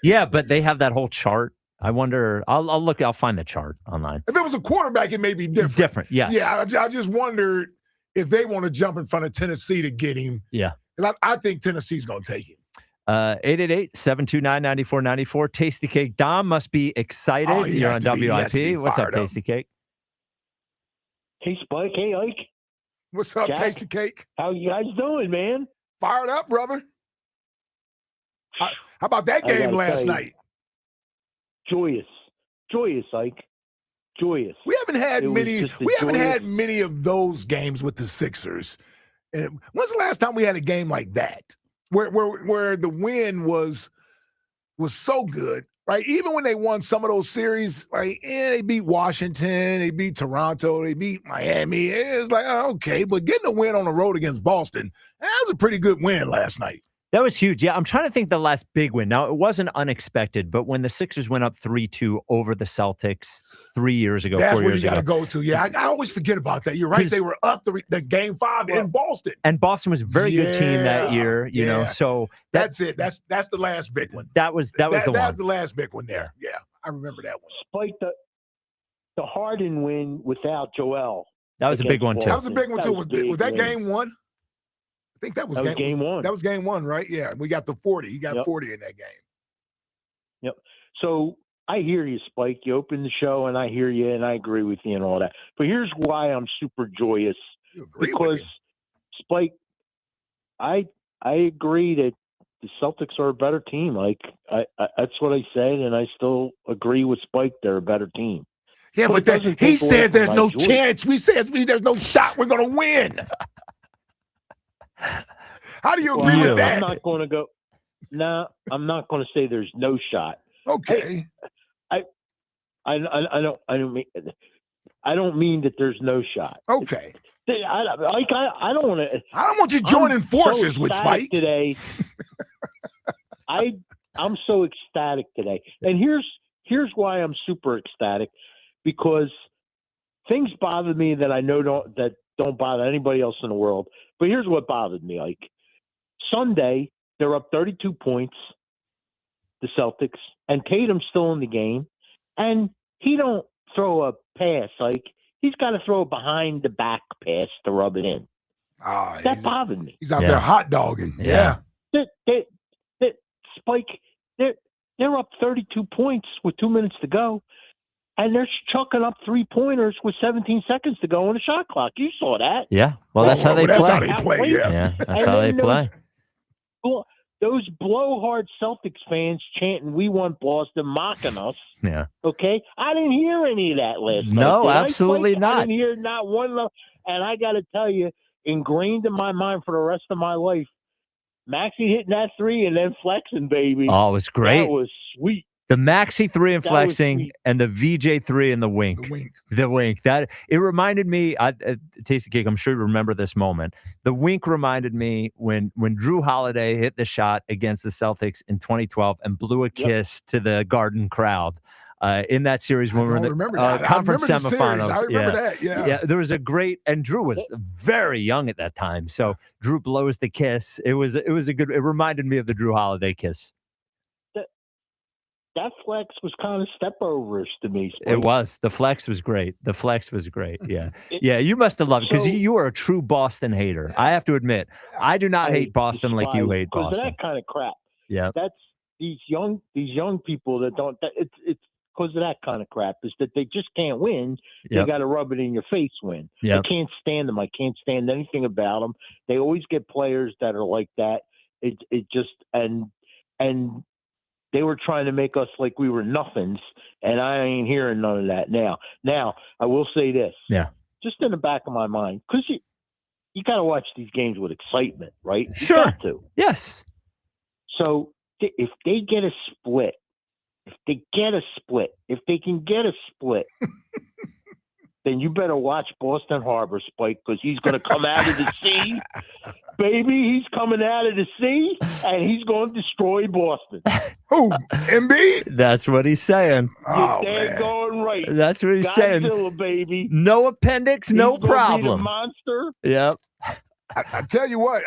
Yeah, but they have that whole chart. I wonder. I'll look. I'll find the chart online. If it was a quarterback, it may be different. Different, yes. Yeah, I just wondered if they want to jump in front of Tennessee to get him. Yeah. I think Tennessee's going to take him. 888-729-9494. Tasty Cake. Dom must be excited. You're on WIP. What's up, Tasty Cake? Hey, Spike. Hey, Ike. What's up, Jack? Tasty Cake? How you guys doing, man? Fired up, brother. How about that game last night? Joyous, Ike. Joyous. We haven't had many of those games with the Sixers. And when's the last time we had a game like that, where the win was so good, right? Even when they won some of those series, right? They beat Washington, they beat Toronto, they beat Miami. It's like, okay, but getting a win on the road against Boston, that was a pretty good win last night. That was huge. Yeah, I'm trying to think the last big win. Now, it wasn't unexpected, but when the Sixers went up 3-2 over the Celtics 3 years ago, that's 4 where years you got to ago. go to. Yeah, I always forget about that. You're right. They were up the game 5 in Boston. And Boston was a very good team that year, you know. So that's it. That's the last big one. That was the one. That's the last big one there. Yeah, I remember that one. Spike the Harden win without Joel. That was a big one, too. That was a big one, too. Was that game 1? I think that was game 1. That was game 1, right? Yeah, we got the 40. He got 40 in that game. Yep. So I hear you, Spike. You open the show, and I hear you, and I agree with you and all that. But here's why I'm super joyous. Because, Spike, I agree that the Celtics are a better team. Like that's what I said, and I still agree with Spike. They're a better team. Yeah, but he said there's no chance. We said there's no shot. We're going to win. How do you agree with that? I'm not going to go. No, I'm not going to say there's no shot. Okay. I don't mean that there's no shot. Okay. I don't want to. I don't want you joining forces with Spike today. I'm so ecstatic today, and here's why I'm super ecstatic, because things bother me that I know don't bother anybody else in the world. But here's what bothered me, like Sunday, they're up 32 points, the Celtics, and Tatum's still in the game, and he don't throw a pass. Like, he's got to throw a behind-the-back pass to rub it in. That bothered me. He's out there hot dogging. Yeah. Spike, they're up 32 points with 2 minutes to go, and they're chucking up 3-pointers with 17 seconds to go on the shot clock. You saw that. Yeah. Well, that's how they play. That's how they play. Yeah. That's how they play. those blowhard Celtics fans chanting, "We want Boston," mocking us. Yeah. Okay, I didn't hear any of that last night. No, Did absolutely I not. didn't hear not one of them. And I got to tell you, ingrained in my mind for the rest of my life, Maxey hitting that three and then flexing, baby. Oh, it was great. That was sweet. The Maxi 3 and That was flexing sweet. and the VJ 3 and the wink. The wink. That it reminded me, Tasty Cake, I'm sure you remember this moment. The wink reminded me when Drew Holiday hit the shot against the Celtics in 2012 and blew a kiss to the Garden crowd. In that series when we were in the conference semifinals. I remember that. Yeah. There was a great, and Drew was very young at that time. So Drew blows the kiss. It was a good, it reminded me of the Drew Holiday kiss. That flex was kind of step-overish to me. It was. The flex was great. Yeah. Yeah, you must have loved it because you are a true Boston hater. I have to admit, I do not hate Boston like you hate Boston. Because of that kind of crap. Yeah. That's these young people that don't. It's because of that kind of crap. Is that they just can't win. They got to rub it in your face. Win. I can't stand them. I can't stand anything about them. They always get players that are like that. It just and. They were trying to make us like we were nothings, and I ain't hearing none of that now. Now, I will say this. Yeah. Just in the back of my mind, because you got to watch these games with excitement, right? You Sure. got to. Yes. So if they get a split, if they can get a split, then you better watch Boston Harbor, Spike, because he's going to come out of the sea. Baby, he's coming out of the sea, and he's going to destroy Boston. Who? Embiid? That's what he's saying. You're going right. That's what he's saying. Godzilla, baby. No appendix, no He's gonna problem. Be the monster. Yep. I tell you what,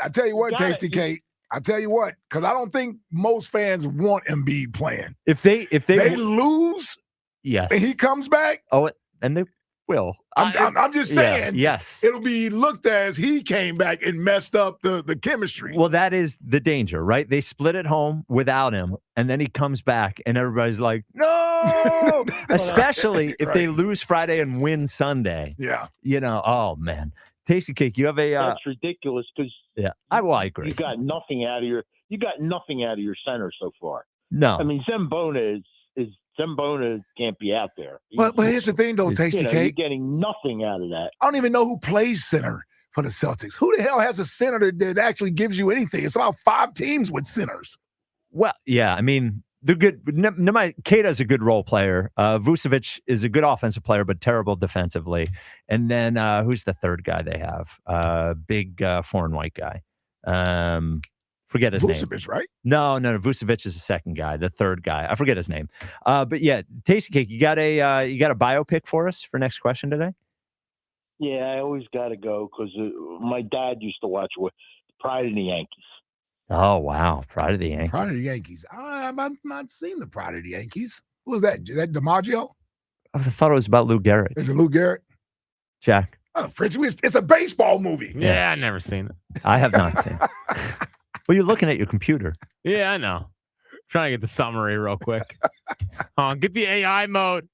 Tasty Kate. I tell you what, because I don't think most fans want Embiid playing. If they lose, yes, and he comes back. Oh, and they will. I'm just saying. Yes, it'll be looked as he came back and messed up the chemistry. Well, that is the danger, right? They split at home without him, and then he comes back, and everybody's like, "No!" Especially if they lose Friday and win Sunday. Yeah, oh man, Tasty Cake, you have a. That's ridiculous because I agree. You got nothing out of your center so far. No, I mean Zembona Zembona can't be out there. But here's the thing, though, Tasty Cake. You're getting nothing out of that. I don't even know who plays center for the Celtics. Who the hell has a center that actually gives you anything? It's about 5 teams with centers. Well, yeah, I mean, they're good. Keita's a good role player. Vucevic is a good offensive player, but terrible defensively. And then who's the third guy they have? Big foreign white guy. Forget his name. Vucevic, right? No. Vucevic is the second guy. The third guy, I forget his name. But yeah, Tasty Cake, you got a biopic for us for next question today? Yeah, I always got to go because my dad used to watch Pride of the Yankees. Oh wow, Pride of the Yankees. Pride of the Yankees. I've not seen the Pride of the Yankees. Who was that? Is that DiMaggio? I thought it was about Lou Gehrig. Is it Lou Gehrig? Jack. Oh, Fritz, it's a baseball movie. Yeah, I've never seen it. I have not seen it. Well, you're looking at your computer. Yeah, I know. Trying to get the summary real quick. Get the AI mode.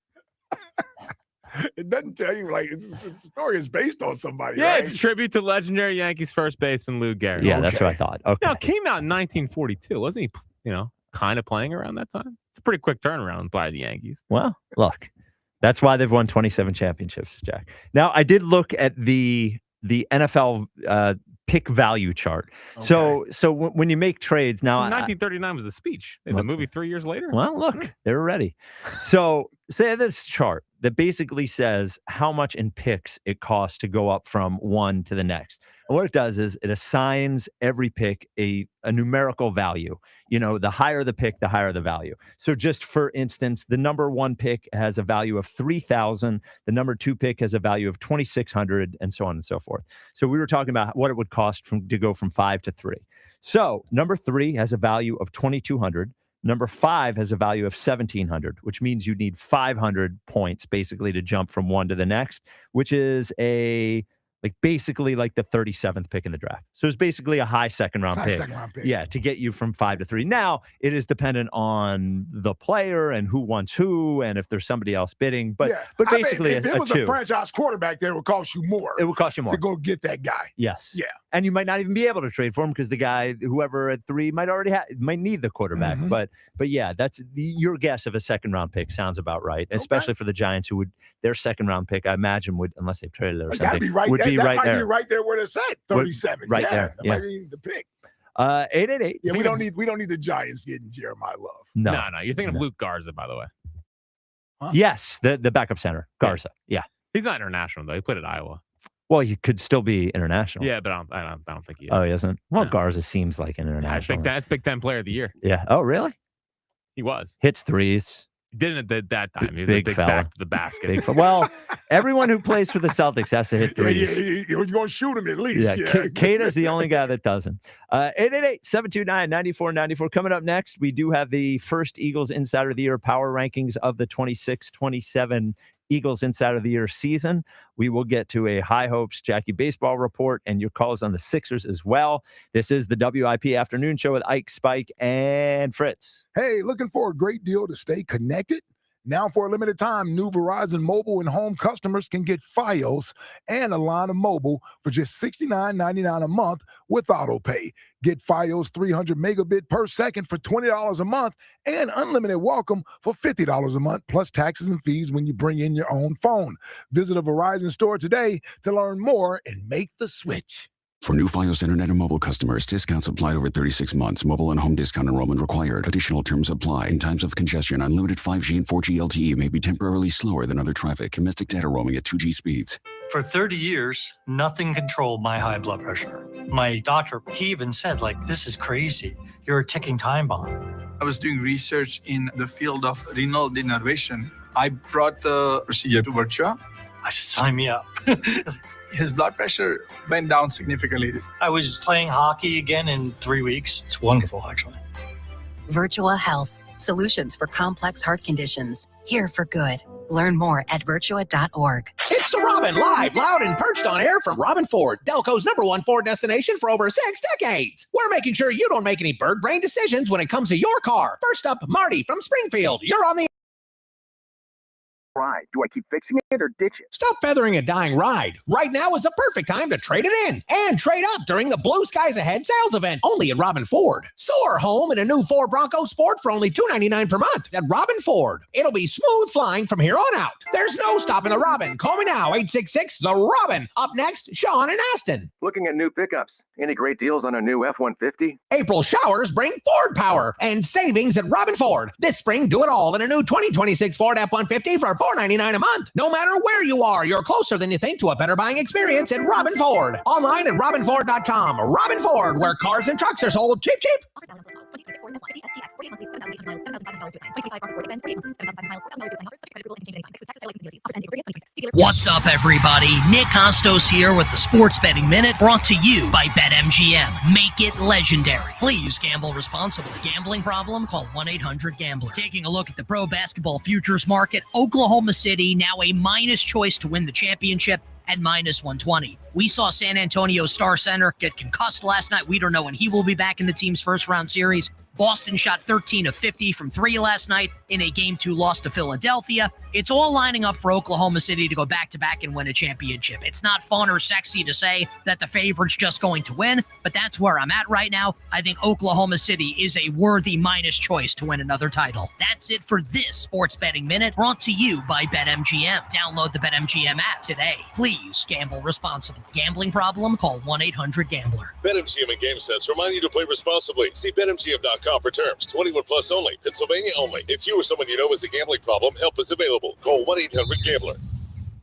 It doesn't tell you the story is based on somebody. Yeah, right? it's a tribute to legendary Yankees first baseman Lou Gehrig. Yeah, that's what I thought. Okay. Now, it came out in 1942. Wasn't he, kind of playing around that time? It's a pretty quick turnaround by the Yankees. Well, look, that's why they've won 27 championships, Jack. Now, I did look at the NFL pick value chart. Okay. So when you make trades now, 1939 was the speech. The movie 3 years later. Well, look, they were ready. So say this chart that basically says how much in picks it costs to go up from one to the next. And what it does is it assigns every pick a numerical value. The higher the pick, the higher the value. So just for instance, the number 1 pick has a value of 3,000. The number 2 pick has a value of 2,600, and so on and so forth. So we were talking about what it would cost to go from 5 to 3. So number 3 has a value of 2,200. Number 5 has a value of 1,700, which means you need 500 points basically to jump from one to the next, which is basically like the 37th pick in the draft. So it's basically a high second round pick. Yeah, to get you from 5 to 3. Now, it is dependent on the player and who wants who and if there's somebody else bidding. But basically, if it was a franchise quarterback there, it would cost you more. It would cost you more to go get that guy. Yes. Yeah. And you might not even be able to trade for him because the guy, whoever at 3, might need the quarterback. Mm-hmm. But yeah, that's your guess of a second-round pick sounds about right, especially for the Giants, who would their second-round pick, I imagine, would, unless they've traded it or something, be right would there. be That right might there. be right there where it's at, 37. Right there. That might be the pick. 888. Yeah, we don't need the Giants getting Jeremiah Love. No. You're thinking of Luke Garza, by the way. Huh? Yes, the backup center, Garza. Yeah. He's not international though. He played at Iowa. Well, he could still be international. Yeah, but I don't think he is. Oh, he isn't. Well, Garza seems like an international. That's Big Ten Player of the Year. Yeah. Oh, really? He was. Hits threes. He didn't at that time. He was Big a big fella. back to the basket. Well, everyone who plays for the Celtics has to hit threes. You're going to shoot him at least. Yeah, Kata's the only guy that doesn't. 888-729-9494. Coming up next, we do have the first Eagles Insider of the Year power rankings of the 26-27 Eagles Insider of the Year season. We will get to a High Hopes Jackie baseball report and your calls on the Sixers as well. This is the WIP Afternoon Show with Ike, Spike, and Fritz. Hey, looking for a great deal to stay connected? Now, for a limited time, new Verizon mobile and home customers can get Fios and a line of mobile for just $69.99 a month with AutoPay. Get Fios 300 megabit per second for $20 a month and unlimited welcome for $50 a month, plus taxes and fees when you bring in your own phone. Visit a Verizon store today to learn more and make the switch. For new Fios Internet and mobile customers, discounts applied over 36 months. Mobile and home discount enrollment required. Additional terms apply. In times of congestion, unlimited 5G and 4G LTE may be temporarily slower than other traffic. Domestic data roaming at 2G speeds. For 30 years, nothing controlled my high blood pressure. My doctor, he even said, this is crazy. You're a ticking time bomb. I was doing research in the field of renal denervation. I brought the procedure to Virtua. I said, sign me up. His blood pressure went down significantly. I was playing hockey again in 3 weeks. It's wonderful, actually. Virtua Health. Solutions for complex heart conditions. Here for good. Learn more at virtua.org. It's the Robin, live, loud, and perched on air from Robin Ford, Delco's #1 Ford destination for over 6 decades. We're making sure you don't make any bird brain decisions when it comes to your car. First up, Marty from Springfield. You're on the ride. Do I keep fixing it or ditch it? Stop feathering a dying ride. Right now is the perfect time to trade it in and trade up during the Blue Skies Ahead sales event only at Robin Ford. Soar home in a new Ford Bronco Sport for only $299 per month at Robin Ford. It'll be smooth flying from here on out. There's no stopping the Robin. Call me now, 866-THE-ROBIN. Up next, Sean in Aston. Looking at new pickups. Any great deals on a new F-150? April showers bring Ford power and savings at Robin Ford. This spring, do it all in a new 2026 Ford F-150 for $499 a month. No matter where you are, you're closer than you think to a better buying experience at Robin Ford. Online at robinford.com. Robin Ford, where cars and trucks are sold cheap, cheap. What's up, everybody? Nick Costos here with the Sports Betting Minute, brought to you by BetMGM. Make it legendary. Please gamble responsibly. Gambling problem? Call 1-800-GAMBLER. Taking a look at the pro basketball futures market, Oklahoma City now a minus choice to win the championship at -120. We saw San Antonio's star center get concussed last night. We don't know when he will be back in the team's first round series. Boston shot 13 of 50 from 3 last night in a Game 2 loss to Philadelphia. It's all lining up for Oklahoma City to go back-to-back and win a championship. It's not fun or sexy to say that the favorite's just going to win, but that's where I'm at right now. I think Oklahoma City is a worthy minus choice to win another title. That's it for this Sports Betting Minute, brought to you by BetMGM. Download the BetMGM app today. Please gamble responsibly. Gambling problem? Call 1-800-GAMBLER. BetMGM and GameSense remind you to play responsibly. See BetMGM.com for terms. 21 plus only. Pennsylvania only. If you or someone you know has a gambling problem, help is available. Call 1-800-GAMBLER.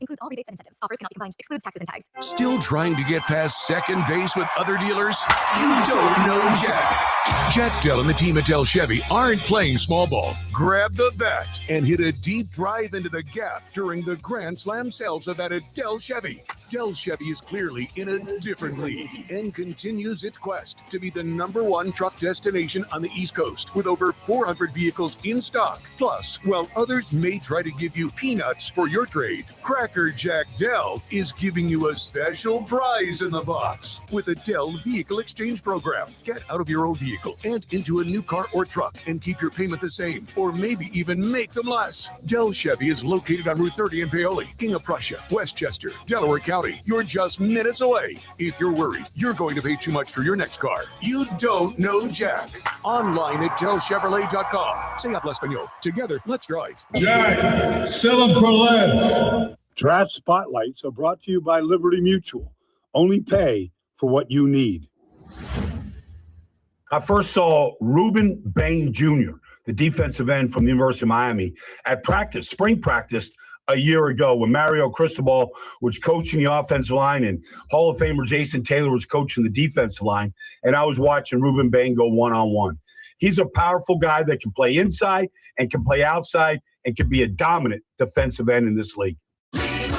Includes all rebates and incentives. Offers cannot be combined. Excludes taxes and tags. Still trying to get past second base with other dealers? You don't know Jack. Jack Dell and the team at Dell Chevy aren't playing small ball. Grab the bat and hit a deep drive into the gap during the Grand Slam sales event at Dell Chevy. Dell Chevy is clearly in a different league and continues its quest to be the #1 truck destination on the East Coast with over 400 vehicles in stock. Plus, while others may try to give you peanuts for your trade, Cracker Jack Dell is giving you a special prize in the box with a Dell Vehicle Exchange Program. Get out of your old vehicle and into a new car or truck and keep your payment the same, or maybe even make them less. Dell Chevy is located on Route 30 in Paoli, King of Prussia, Westchester, Delaware County, County. You're just minutes away. If you're worried you're going to pay too much for your next car, you don't know Jack. Online at telchevrolet.com. Say habla español. Together, let's drive. Jack, sell them for less. Draft Spotlights are brought to you by Liberty Mutual. Only pay for what you need. I first saw Ruben Bain Jr., the defensive end from the University of Miami, at practice, spring practice, a year ago when Mario Cristobal was coaching the offensive line and Hall of Famer Jason Taylor was coaching the defensive line, and I was watching Ruben Bain go one-on-one. He's a powerful guy that can play inside and can play outside and can be a dominant defensive end in this league. And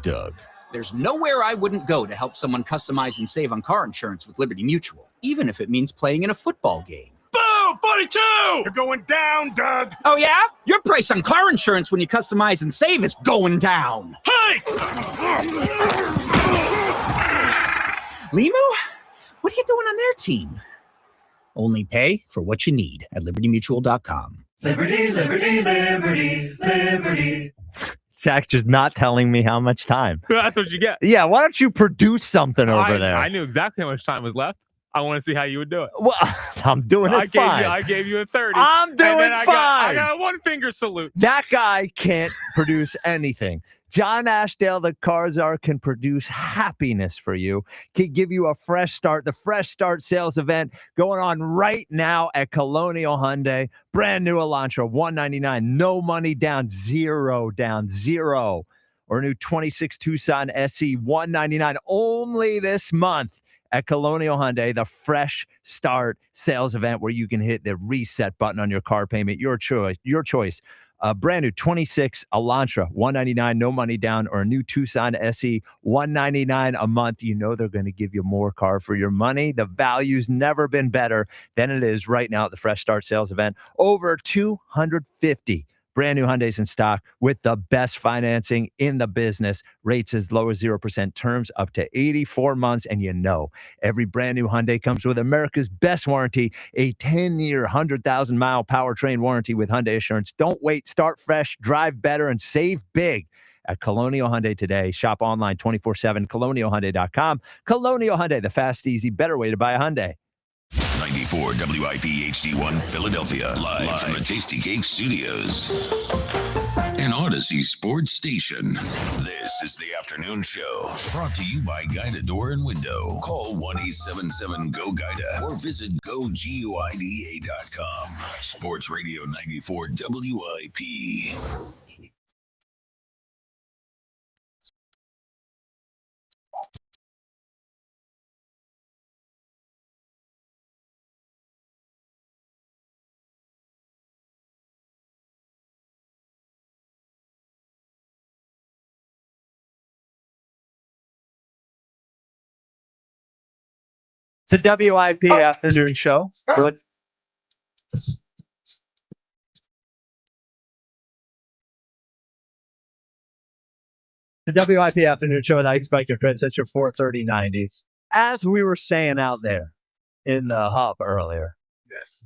Doug. There's nowhere I wouldn't go to help someone customize and save on car insurance with Liberty Mutual, even if it means playing in a football game. Boom! 42! You're going down, Doug! Oh, yeah? Your price on car insurance when you customize and save is going down. Hey! Limu? What are you doing on their team? Only pay for what you need at libertymutual.com. Liberty, liberty, liberty, liberty. Jack just not telling me how much time. That's what you get. Yeah, why don't you produce something over there? I knew exactly how much time was left. I want to see how you would do it. Well, I'm doing it fine. I gave you a 30. I'm doing fine. I got a one finger salute. That guy can't produce anything. John Ashdale, the Carzar, can produce happiness for you, can give you a fresh start. The Fresh Start sales event going on right now at Colonial Hyundai. Brand new Elantra, $199, no money down, zero down, zero. Or a new 26 Tucson SE, $199, only this month at Colonial Hyundai, the Fresh Start sales event where you can hit the reset button on your car payment. Your choice. A brand new 26 Elantra, $199, no money down, or a new Tucson SE, $199 a month. You know they're going to give you more car for your money. The value's never been better than it is right now at the Fresh Start sales event. Over 250 brand new Hyundais in stock with the best financing in the business. Rates as low as 0%, terms up to 84 months. And you know, every brand new Hyundai comes with America's best warranty, a 10-year, 100,000-mile powertrain warranty with Hyundai Assurance. Don't wait. Start fresh, drive better, and save big at Colonial Hyundai today. Shop online 24/7, colonialhyundai.com. Colonial Hyundai, the fast, easy, better way to buy a Hyundai. 94 WIP HD1 Philadelphia, live from the Tasty Cake Studios. An Odyssey sports station. This is the afternoon show. Brought to you by Guida Door and Window. Call 1-877-GO-GUIDA or visit GoGuida.com. Sports Radio 94 WIP. It's a WIP afternoon show. Good. The WIP afternoon show, and I expect your friends. That's your 430 90s. As we were saying out there in the hub earlier, yes,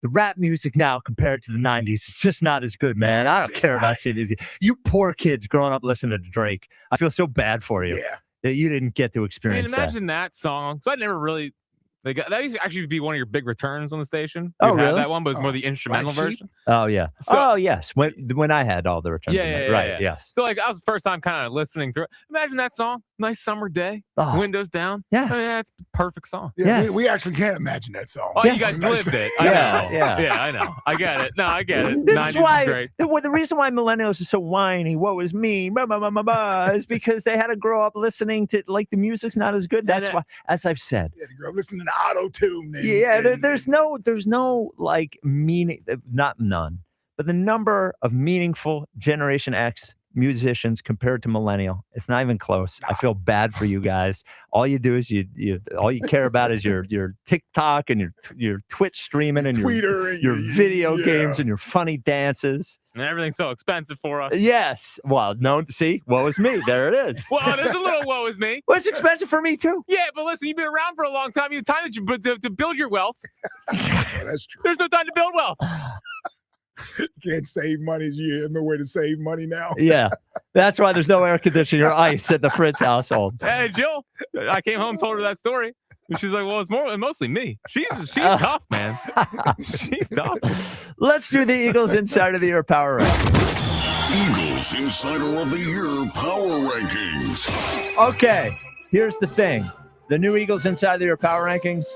the rap music now compared to the 90s is just not as good, man. I don't care about CDs. You poor kids growing up listening to Drake. I feel so bad for you. Yeah. That you didn't get to experience imagine that song. So I never really. That used to actually be one of your big returns on the station. Oh, You had really? that one, but it was more the instrumental version. Oh, yeah. So- Yes. When I had all the returns. Yeah. Yes. So like, that was the first time kind of listening through it. Imagine that song. Nice summer day. Oh. Windows down. Yes. Oh, yeah, it's a perfect song. Yeah, we actually can't imagine that song. Oh, you guys lived it. I know. Yeah. I know. I get it. No, I get it. This 90s is why great. the reason why millennials are so whiny, what was me, is because they had to grow up listening to like the music's not as good. That's why, as I've said. Yeah, to grow up listening to auto-tune. There's no like meaning, not none, but the number of meaningful Generation X musicians compared to millennial, it's not even close. I feel bad for you guys. All you do is you all you care about is your TikTok and your Twitch streaming and Twitter and your video games and your funny dances. And everything's so expensive for us. Yes. Well, no, see, woe is me. There it is. Well, there's a little woe is me. Well, it's expensive for me too. Yeah, but listen, you've been around for a long time. You have time to build your wealth. That's true. There's no time to build wealth. You can't save money. You have no way to save money now. Yeah. That's why there's no air conditioning or ice at the Fritz household. Hey, Jill, I came home, told her that story. And she's like, well, it's mostly me. She's tough, man. She's tough. Let's do the Eagles Insider of the Year Power Rankings. Eagles Insider of the Year Power Rankings. Okay, here's the thing. The new Eagles Insider of the Year Power Rankings,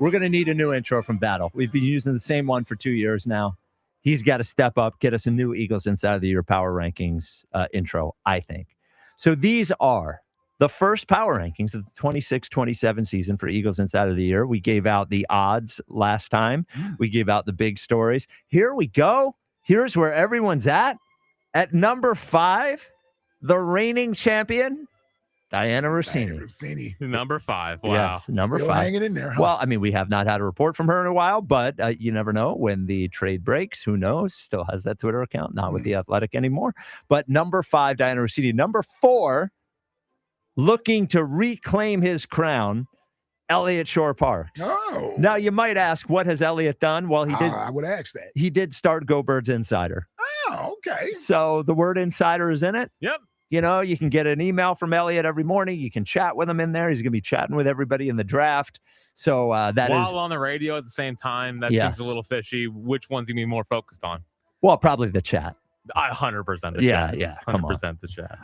we're going to need a new intro from Battle. We've been using the same one for 2 years now. He's got to step up, get us a new Eagles Insider of the Year Power Rankings intro, I think. So these are the first power rankings of the 26-27 season for Eagles Insider of the Year. We gave out the odds last time. We gave out the big stories. Here we go. Here's where everyone's at. At number 5, the reigning champion, Diana Rossini. Number 5. Wow. Yes, number Still 5. hanging in there, huh? Well, I mean, we have not had a report from her in a while, but you never know when the trade breaks. Who knows? Still has that Twitter account, not with The Athletic anymore. But number 5, Diana Rossini. Number 4, looking to reclaim his crown, Elliott Shore-Parks. Oh. Now, you might ask, what has Elliott done? Well, he did. I would ask that. He did start Go Birds Insider. Oh, okay. So the word insider is in it. Yep. You know, you can get an email from Elliott every morning. You can chat with him in there. He's going to be chatting with everybody in the draft. So that While is on the radio at the same time, that Yes. seems a little fishy. Which one's he be more focused on? well, probably the chat. 100% the Yeah, chat. yeah, come on. 100% the chat.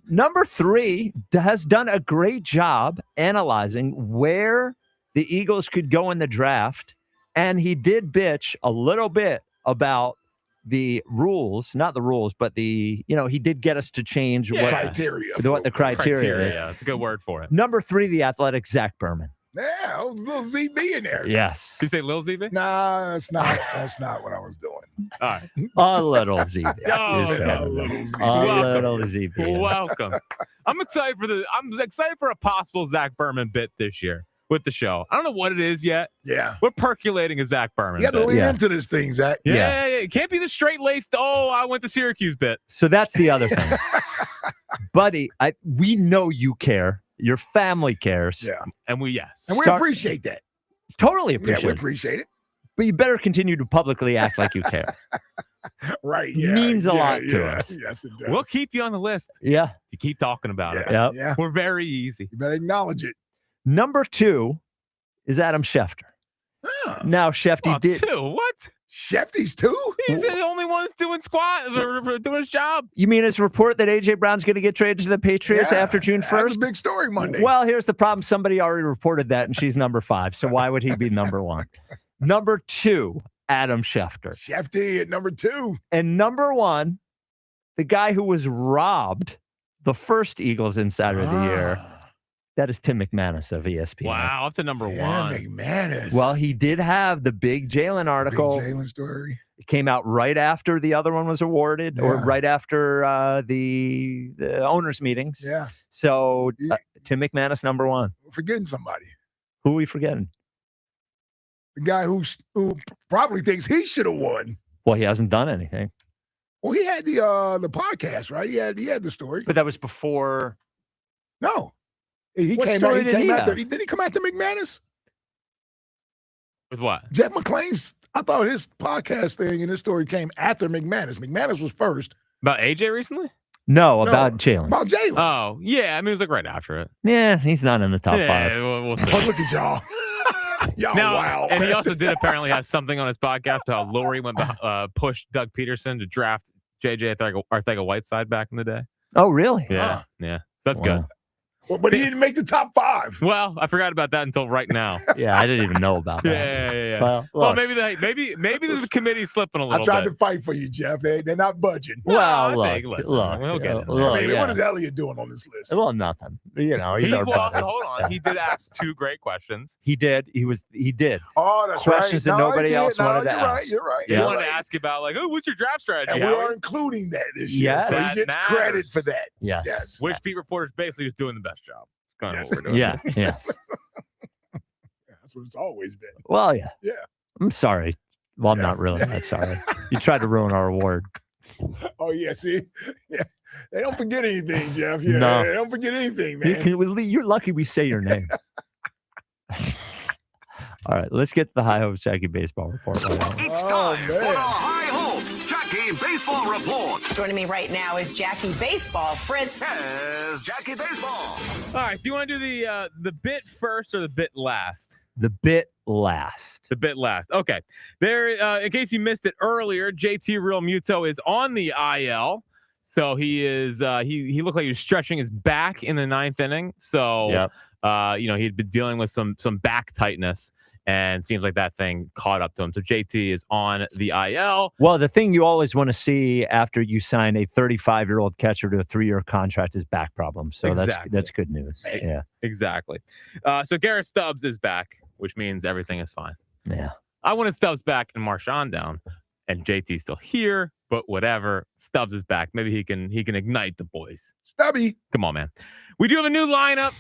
Number 3 has done a great job analyzing where the Eagles could go in the draft. And he did bitch a little bit about the rules, not the rules, but he did get us to change what the criteria is. Yeah, it's a good word for it. Number 3, the Athletic, Zach Berman. Yeah, a little ZB in there. Yes. Did you say Lil ZB? Nah, that's not what I was doing. All right. A little ZB. Oh, a little ZB. A little ZB. Welcome. I'm excited for a possible Zach Berman bit this year with the show. I don't know what it is yet. Yeah. We're perculating a Zach Berman You got to bit. lean into this thing, Zach. Yeah. It can't be the straight-laced, I went to Syracuse bit. So that's the other thing. Buddy, we know you care. Your family cares. Yeah. And we appreciate that. Totally appreciate Yeah, we it. appreciate it. But you better continue to publicly act like you care. Right. Yeah. Means a lot to us. Yes, it does. We'll keep you on the list. Yeah. You keep talking about it. Yep. Yeah. We're very easy. You better acknowledge it. Number 2 is Adam Schefter. Oh. Now, Shefty did. 2? What? Shefty's 2? He's the only one that's doing his job. You mean his report that A.J. Brown's going to get traded to the Patriots after June 1st? That was a big story Monday. Well, here's the problem. Somebody already reported that, and she's number 5. So why would he be number 1? Number 2, Adam Schefter. Shefty at number 2. And number 1, the guy who was robbed the first Eagles Insider of the Year. That is Tim McManus of ESPN. Wow, up to number 1. McManus. Well, he did have the big Jalen article. Big Jalen story. It came out right after the other one was awarded, or right after the owners' meetings. Yeah. So Tim McManus, number 1. We're forgetting somebody. Who are we forgetting? The guy who probably thinks he should have won. Well, he hasn't done anything. Well, he had the podcast, right? He had the story. But that was before. No. He What came story out. did he have? Did he come after McManus? With what? Jeff McClain's. I thought his podcast thing and his story came after McManus. McManus was first. About AJ recently? No, about Jalen. About Jalen. Oh, yeah. I mean, it was like right after it. Yeah, he's not in the top 5. We'll see. Oh, look at y'all. Y'all, Now, wow. And he also did apparently have something on his podcast about how Lori pushed Doug Peterson to draft JJ Arthega-Whiteside back in the day. Oh, really? Yeah. Yeah. So that's good. Well, but he didn't make the top 5. Well, I forgot about that until right now. Yeah, I didn't even know about that. Yeah. So, Well, look. maybe the committee's slipping a I little tried bit. to fight for you, Jeff. They're not budging. Well, I look, think, listen, look, we'll get it. I mean, what is Elliott doing on this list? Well, nothing. You know, he's Hold on. He did ask 2 great questions. He did. He did. Oh, that's Questions right. that nobody else wanted to you're ask. Right, you're right. He wanted to ask you about what's your draft strategy? And we Howie? are including that this year. Yes. So That he gets matters. credit for that. Yes. Which Pete Reporter's basically just doing the best job. Kind of Yes. what we're doing. Yeah. Yes. That's what it's always been. Well, yeah. Yeah. I'm sorry. Well, I'm not really that sorry. You tried to ruin our award. Oh, yeah. See? Yeah. They don't forget anything, Jeff. Yeah. No. They don't forget anything, man. You're lucky we say your name. All right, let's get to the High Hope Shaggy Baseball Report. It's time for the High Jackie Baseball Report. Joining me right now is Jackie Baseball. Fritz. Yes, Jackie Baseball. All right. Do you want to do the bit first or the bit last? The bit last. The bit last. Okay. There. In case you missed it earlier, JT Real Muto is on the IL. So he is. He looked like he was stretching his back in the 9th inning. So he'd been dealing with some back tightness, and seems like that thing caught up to him. So JT is on the IL. Well, the thing you always want to see after you sign a 35-year-old catcher to a 3-year contract is back problems. So that's good news. Yeah, exactly. So Garrett Stubbs is back, which means everything is fine. Yeah. I wanted Stubbs back and Marshawn down, and JT's still here, but whatever. Stubbs is back. Maybe he can ignite the boys. Stubby. Come on, man. We do have a new lineup.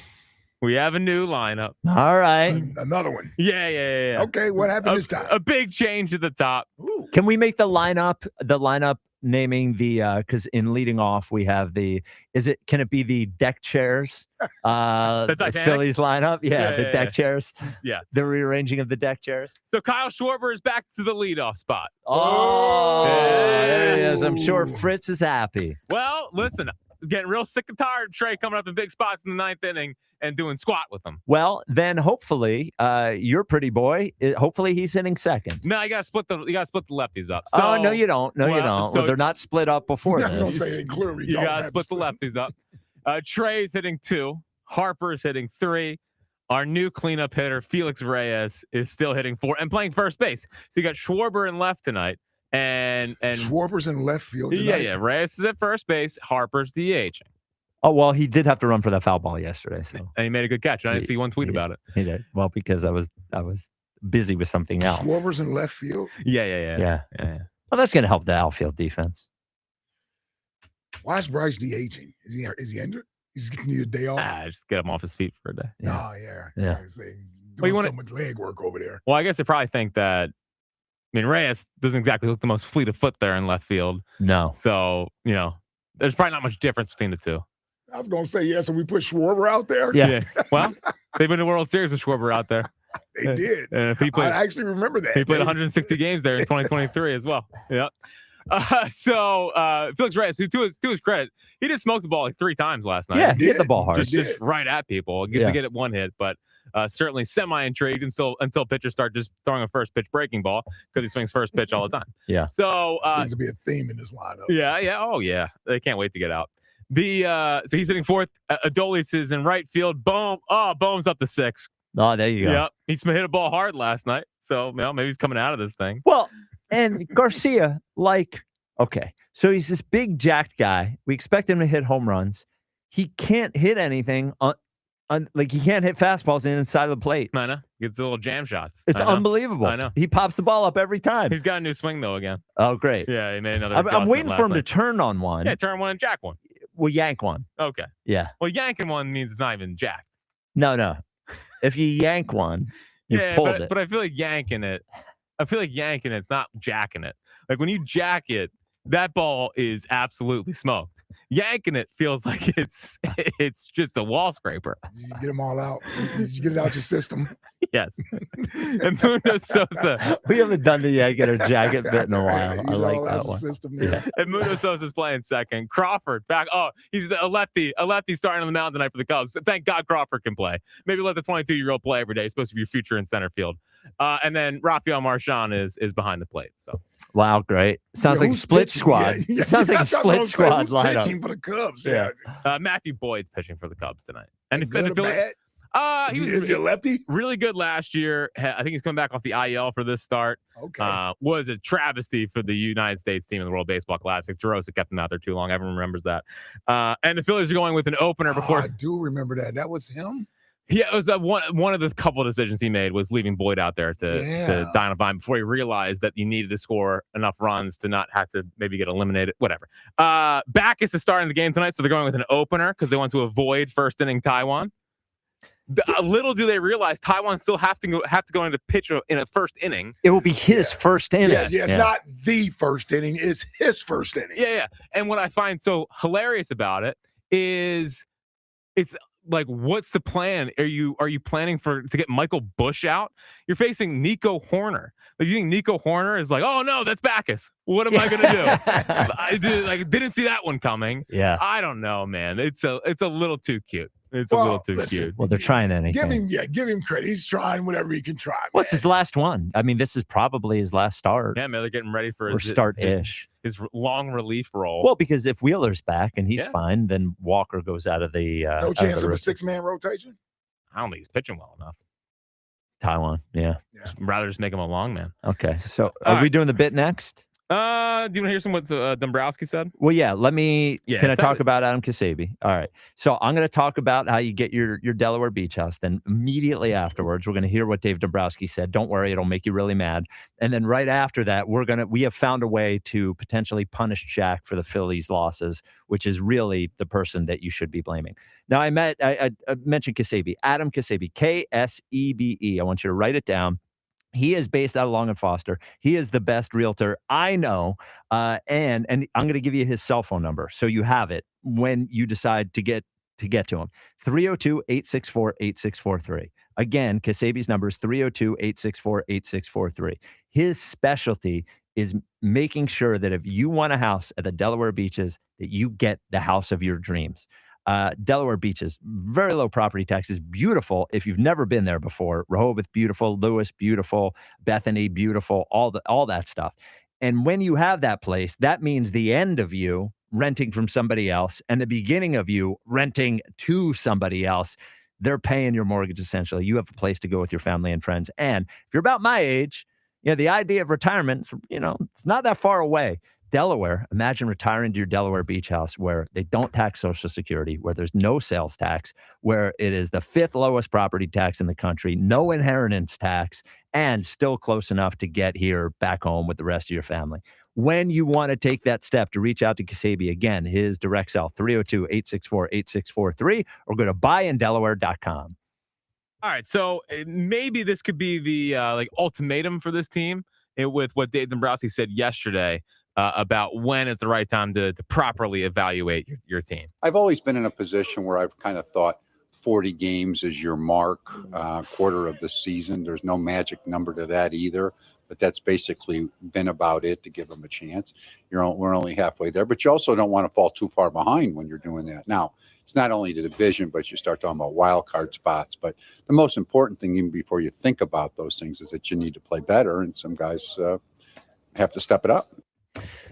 We have a new lineup. All right. Another one. Yeah. Okay, what happened this time? A big change at the top. Ooh. Can we make the lineup naming the because in leading off we have can it be the deck chairs? The Phillies lineup? Yeah, the deck chairs. Yeah. The rearranging of the deck chairs. So Kyle Schwarber is back to the leadoff spot. Oh, there he is. I'm sure Fritz is happy. Well, listen. Getting real sick and tired of Trey coming up in big spots in the 9th inning and doing squat with them. Well, then hopefully your pretty boy, hopefully he's hitting second. No, you gotta split the lefties up. So, no, you don't. No, you don't. So they're not split up before this. Don't say it clearly. You gotta split the lefties up. Trey's hitting 2. Harper's hitting 3. Our new cleanup hitter, Felix Reyes, is still hitting 4 and playing first base. So you got Schwarber in left tonight. And Schwarber's in left field tonight. Yeah. Reyes is at first base. Harper's DH. Oh, well, he did have to run for that foul ball yesterday. So. And he made a good catch. I didn't see one tweet about it. He did. Well, because I was busy with something else. Schwarber's in left field? Yeah. Well, that's going to help the outfield defense. Why is Bryce DHing? Is he injured? He's getting a day off? Just get him off his feet for a day. Yeah. Oh, yeah. He's doing so much leg work over there. Well, I guess they probably think that Reyes doesn't exactly look the most fleet of foot there in left field. No. So, there's probably not much difference between the two. I was going to say, so we put Schwarber out there? Yeah. Well, they've been to the World Series with Schwarber out there. They did. I actually remember that. He played 160 games there in 2023 as well. Yep. So Felix Reyes, who to his credit, he did smoke the ball like 3 times last night. Yeah, he hit the ball hard. Just right at people. To get it one hit, but certainly semi-intrigued until pitchers start just throwing a first pitch breaking ball because he swings first pitch all the time. Yeah. So seems to be a theme in this lineup. Yeah. Oh yeah. They can't wait to get out. So he's hitting 4th. Adolis is in right field. Boom. Oh, Bohm's up to 6. Oh, there you go. Yep. He's hit a ball hard last night. So maybe he's coming out of this thing. Well, and Garcia, okay, so he's this big jacked guy. We expect him to hit home runs. He can't hit anything he can't hit fastballs inside of the plate. I know. Gets the little jam shots. It's unbelievable. I know. He pops the ball up every time. He's got a new swing though again. Oh, great. Yeah, he made another. I'm waiting for him to turn on one. Yeah, turn one and jack one. Well, yank one. Okay. Yeah. Well, yanking one means it's not even jacked. No. If you yank one, you pulled it. But I feel like yanking it's not jacking it. Like when you jack it, that ball is absolutely smoked. Yanking it feels like it's just a wall scraper. Did you get them all out? Did you get it out your system? Yes. And Mundo Sosa. We haven't done the yanking or jacket bit in a while. I like that one. System, And Mundo Sosa's playing second. Crawford back. Oh, he's a lefty starting on the mound tonight for the Cubs. Thank God Crawford can play. Maybe let the 22-year-old play every day. He's supposed to be your future in center field. And then Rafael Marchand is behind the plate. So. Wow, great. Sounds like a split squad. Sounds like a split squad lineup. Pitching for the Cubs. Yeah. Matthew Boyd's pitching for the Cubs tonight. And good or bad? He was a lefty? Really good last year. I think he's coming back off the IL for this start. Okay. Was a travesty for the United States team in the World Baseball Classic. Tyrose kept him out there too long. Everyone remembers that. And the Phillies are going with an opener before. I do remember that. That was him? Yeah, it was one of the couple of decisions he made was leaving Boyd out there to die on a vine before he realized that you needed to score enough runs to not have to maybe get eliminated. Whatever. Backus is starting the game tonight, so they're going with an opener because they want to avoid first inning Taiwan. Little do they realize Taiwan still have to go into pitch in a first inning. It will be his first inning. Yeah, it's not the first inning; it's his first inning. Yeah. And what I find so hilarious about it is it's like, what's the plan? Are you planning to get Michael Bush out? You're facing Nico Horner. Like, you think Nico Horner is like, oh no, that's Bacchus. What am I gonna do? I didn't see that one coming. Yeah. I don't know, man. It's a little too cute. It's a little too cute. Well, they're trying anything. Give him credit. He's trying whatever he can try. What's his last one? I mean, this is probably his last start. Yeah, man, they're getting ready for his start-ish. His long relief role. Well, because if Wheeler's back and he's fine, then Walker goes out of the no chance of a 6-man rotation. I don't think he's pitching well enough. Taiwan, yeah. Rather just make him a long man. Okay, so are we doing the bit next? Do you want to hear what Dumbrosski said? Well, yeah. Can I talk about Adam Kasabi? All right. So I'm going to talk about how you get your Delaware beach house. Then immediately afterwards, we're going to hear what Dave Dumbrosski said. Don't worry, it'll make you really mad. And then right after that, we have found a way to potentially punish Jack for the Phillies' losses, which is really the person that you should be blaming. Now, I mentioned Kasabi, Adam Kasabi, Ksebe. I want you to write it down. He is based out of Long and Foster. He is the best realtor I know. And I'm going to give you his cell phone number so you have it when you decide to get to him. 302-864-8643. Again, Kasabi's number is 302-864-8643. His specialty is making sure that if you want a house at the Delaware beaches, that you get the house of your dreams. Delaware beaches, very low property taxes, beautiful. If you've never been there before, Rehoboth, beautiful, Lewis, beautiful, Bethany, beautiful, all that stuff. And when you have that place, that means the end of you renting from somebody else and the beginning of you renting to somebody else. They're paying your mortgage essentially. You have a place to go with your family and friends. And if you're about my age, the idea of retirement, it's not that far away. Delaware, imagine retiring to your Delaware beach house where they don't tax Social Security, where there's no sales tax, where it is the 5th lowest property tax in the country, no inheritance tax, and still close enough to get here back home with the rest of your family. When you want to take that step to reach out to Kasabi, again, his direct cell, 302-864-8643, or go to buyindelaware.com. All right, so maybe this could be the ultimatum for this team with what Dave Dombrowski said yesterday. About when is the right time to properly evaluate your team. I've always been in a position where I've kind of thought 40 games is your mark, quarter of the season. There's no magic number to that either, but that's basically been about it to give them a chance. We're only halfway there, but you also don't want to fall too far behind when you're doing that. Now, it's not only the division, but you start talking about wild card spots. But the most important thing, even before you think about those things, is that you need to play better, and some guys have to step it up.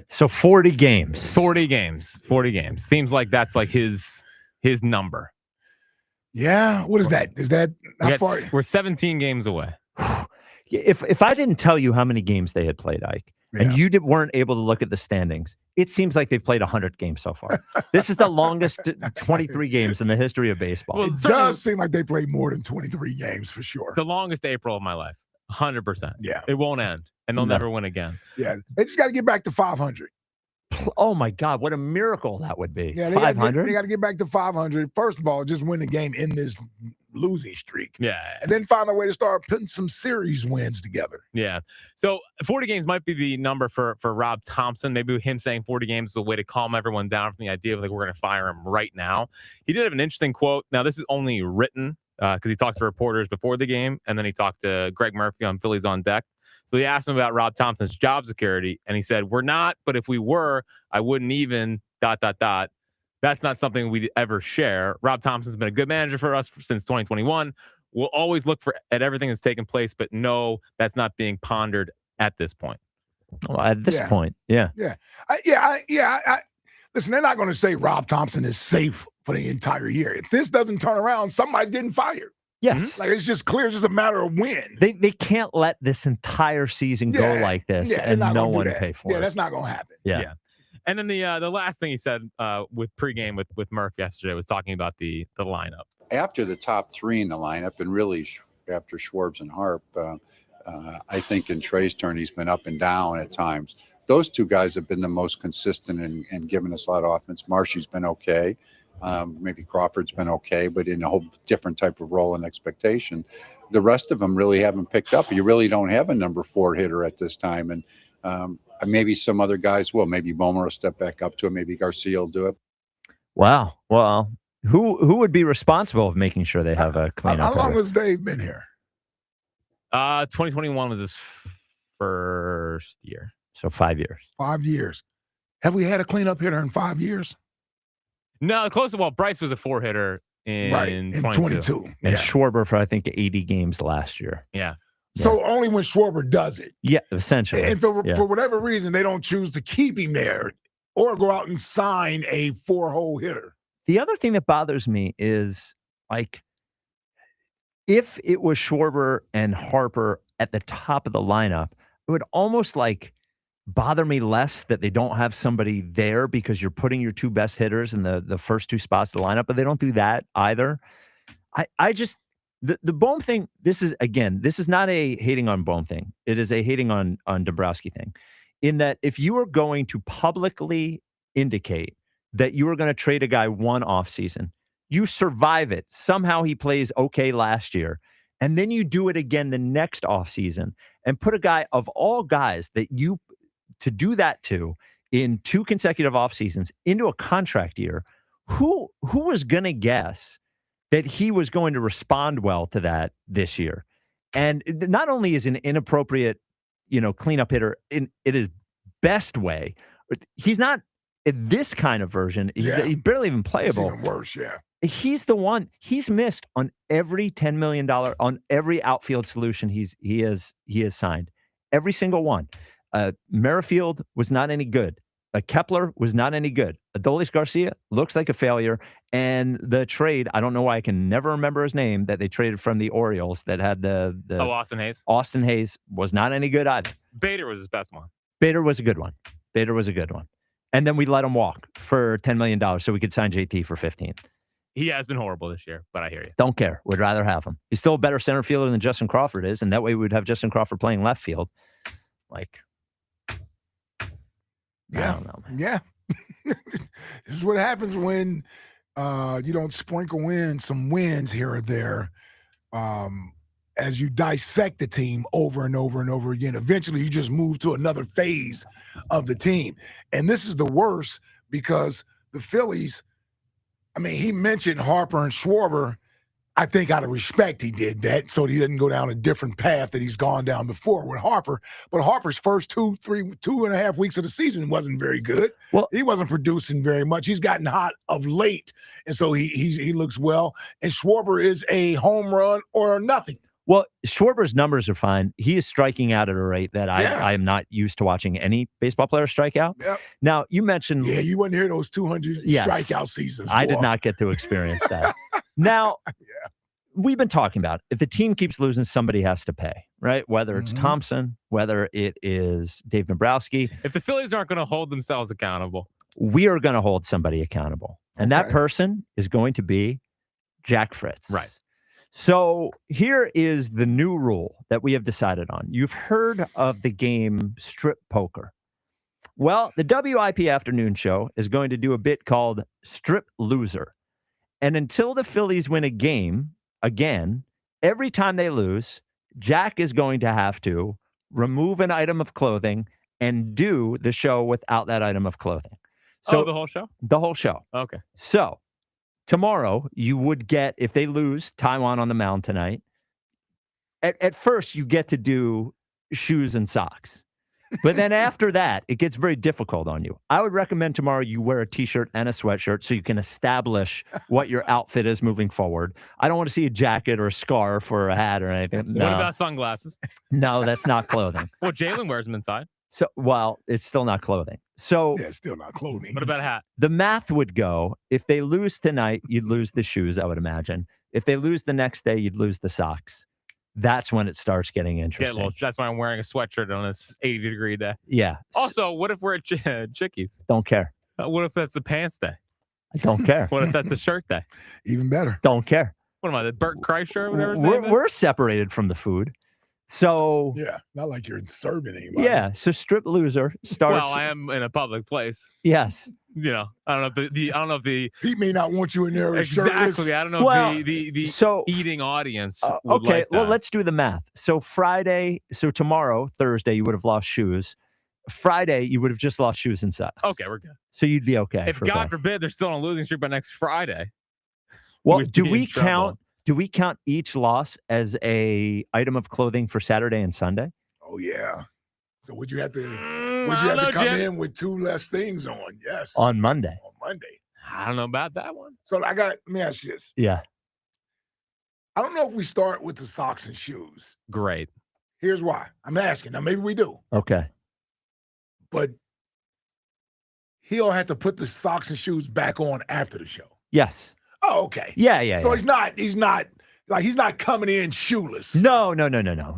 So 40 games. 40 games. Seems like that's like his number. Yeah. What is that? Is that how far? We're 17 games away. If I didn't tell you how many games they had played, Ike, and you weren't able to look at the standings, it seems like they've played 100 games so far. This is the longest 23 games in the history of baseball. Well, it does seem like they played more than 23 games for sure. It's the longest April of my life. 100%. Yeah. It won't end. And they'll never win again. Yeah. They just got to get back to 500. Oh, my God. What a miracle that would be. Yeah, 500? They got to get back to 500. First of all, just win the game in this losing streak. Yeah. And then find a way to start putting some series wins together. Yeah. So 40 games might be the number for Rob Thompson. Maybe him saying 40 games is a way to calm everyone down from the idea of we're going to fire him right now. He did have an interesting quote. Now, this is only written because he talked to reporters before the game, and then he talked to Greg Murphy on Phillies on Deck. So they asked him about Rob Thompson's job security, and he said, "We're not, but if we were, I wouldn't even ... That's not something we'd ever share. Rob Thompson's been a good manager for us since 2021. We'll always look at everything that's taken place, but no, that's not being pondered at this point." Well, at this point, yeah. Listen, they're not going to say Rob Thompson is safe for the entire year. If this doesn't turn around, somebody's getting fired. Yes. Like, it's just clear. It's just a matter of when. They can't let this entire season go like this and no one pay for it. Yeah, that's not going to happen. Yeah. And then the last thing he said with pregame with Murph yesterday was talking about the lineup. After the top three in the lineup, and really after Schwartz and Harp, I think in Trey's turn, he's been up and down at times. Those two guys have been the most consistent and given us a lot of offense. Marshy's been okay. Maybe Crawford's been okay, but in a whole different type of role and expectation. The rest of them really haven't picked up. You really don't have a number 4 hitter at this time. And maybe some other guys will. Maybe Bomer will step back up to it. Maybe Garcia will do it. Wow. Well, Who would be responsible of making sure they have a cleanup? How long has Dave been here? 2021 was his first year. So 5 years. 5 years. Have we had a cleanup hitter in 5 years? No, close. Well, Bryce was a 4-hitter in 22. And Schwarber for, I think, 80 games last year. Yeah. So only when Schwarber does it. Yeah, essentially. And for whatever reason, they don't choose to keep him there or go out and sign a 4-hole hitter. The other thing that bothers me is, like, if it was Schwarber and Harper at the top of the lineup, it would almost like bother me less that they don't have somebody there because you're putting your two best hitters in the first two spots of the lineup, but they don't do that either. I just, the Bohm thing, this is not a hating on Bohm thing. It is a hating on Dumbrosski thing, in that if you are going to publicly indicate that you are going to trade a guy one offseason, you survive it. Somehow he plays okay last year. And then you do it again the next offseason and put a guy of all guys that you to do that to in 2 consecutive off seasons into a contract year. Who was going to guess that he was going to respond well to that this year? And not only is an inappropriate, cleanup hitter in his best way, he's not this kind of version. He's barely even playable. It's even worse, yeah. He's the one. He's missed on every $10 million on every outfield solution he has signed. Every single one. Merrifield was not any good. Kepler was not any good. Adolis Garcia looks like a failure. And the trade, I don't know why I can never remember his name, that they traded from the Orioles that had the Austin Hayes. Austin Hayes was not any good either. Bader was his best one. Bader was a good one. And then we let him walk for $10 million so we could sign JT for 15. He has been horrible this year, but I hear you. Don't care. Would rather have him. He's still a better center fielder than Justin Crawford is, and that way we'd have Justin Crawford playing left field. Like, yeah. I don't know, man. Yeah. This is what happens when you don't sprinkle in some wins here or there as you dissect the team over and over and over again. Eventually, you just move to another phase of the team. And this is the worst because the Phillies, I mean, he mentioned Harper and Schwarber. I think out of respect he did that so he didn't go down a different path that he's gone down before with Harper. But Harper's first 2.5 weeks of the season wasn't very good. Well, he wasn't producing very much. He's gotten hot of late, and so he looks well. And Schwarber is a home run or nothing. Well, Schwarber's numbers are fine. He is striking out at a rate that I am not used to watching any baseball player strike out. Yep. Now, you mentioned... Yeah, you wouldn't hear those 200 strikeout seasons. I did not get to experience that. Now, we've been talking about if the team keeps losing, somebody has to pay, right? Whether it's Thompson, whether it is Dave Dumbrosski. If the Phillies aren't going to hold themselves accountable, we are going to hold somebody accountable. And that person is going to be Jack Fritz. Right. So here is the new rule that we have decided on. You've heard of the game strip poker. Well, the WIP afternoon show is going to do a bit called Strip Loser. And until the Phillies win a game, again, every time they lose, Jack is going to have to remove an item of clothing and do the show without that item of clothing. So the whole show? The whole show. Okay. So tomorrow, you would get, if they lose, Taiwan on the mound tonight. At first, you get to do shoes and socks. But then after that, it gets very difficult on you. I would recommend tomorrow you wear a T-shirt and a sweatshirt so you can establish what your outfit is moving forward. I don't want to see a jacket or a scarf or a hat or anything. No. What about sunglasses? No, that's not clothing. Well, Jalen wears them inside. So, well, it's still not clothing. So, yeah, it's still not clothing. What about a hat? The math would go, if they lose tonight, you'd lose the shoes, I would imagine. If they lose the next day, you'd lose the socks. That's when it starts getting interesting. That's why I'm wearing a sweatshirt on this 80-degree day. Yeah. Also, what if we're at Chickies? Don't care. What if that's the pants day? I don't care. What if that's the shirt day? Even better. Don't care. What am I, the Burt Kreischer or whatever? We're separated from the food. So yeah, not like you're serving anybody. Yeah, so Strip Loser starts. Well, I am in a public place. Yes. You know, I don't know if the he may not want you in there. Exactly. I don't know if the eating audience. Would okay. Like that. Well, let's do the math. So tomorrow, Thursday, you would have lost shoes. Friday, you would have just lost shoes and socks. Okay, we're good. So you'd be okay. If God forbid they're still on a losing streak by next Friday. Well, do we count each loss as a item of clothing for Saturday and Sunday? Oh yeah. So would you have to come in with 2 less things on? Yes. On Monday. I don't know about that one. So let me ask you this. Yeah. I don't know if we start with the socks and shoes. Great. Here's why. I'm asking. Now maybe we do. Okay. But he'll have to put the socks and shoes back on after the show. Yes. Oh, okay. Yeah. So he's not coming in shoeless. No.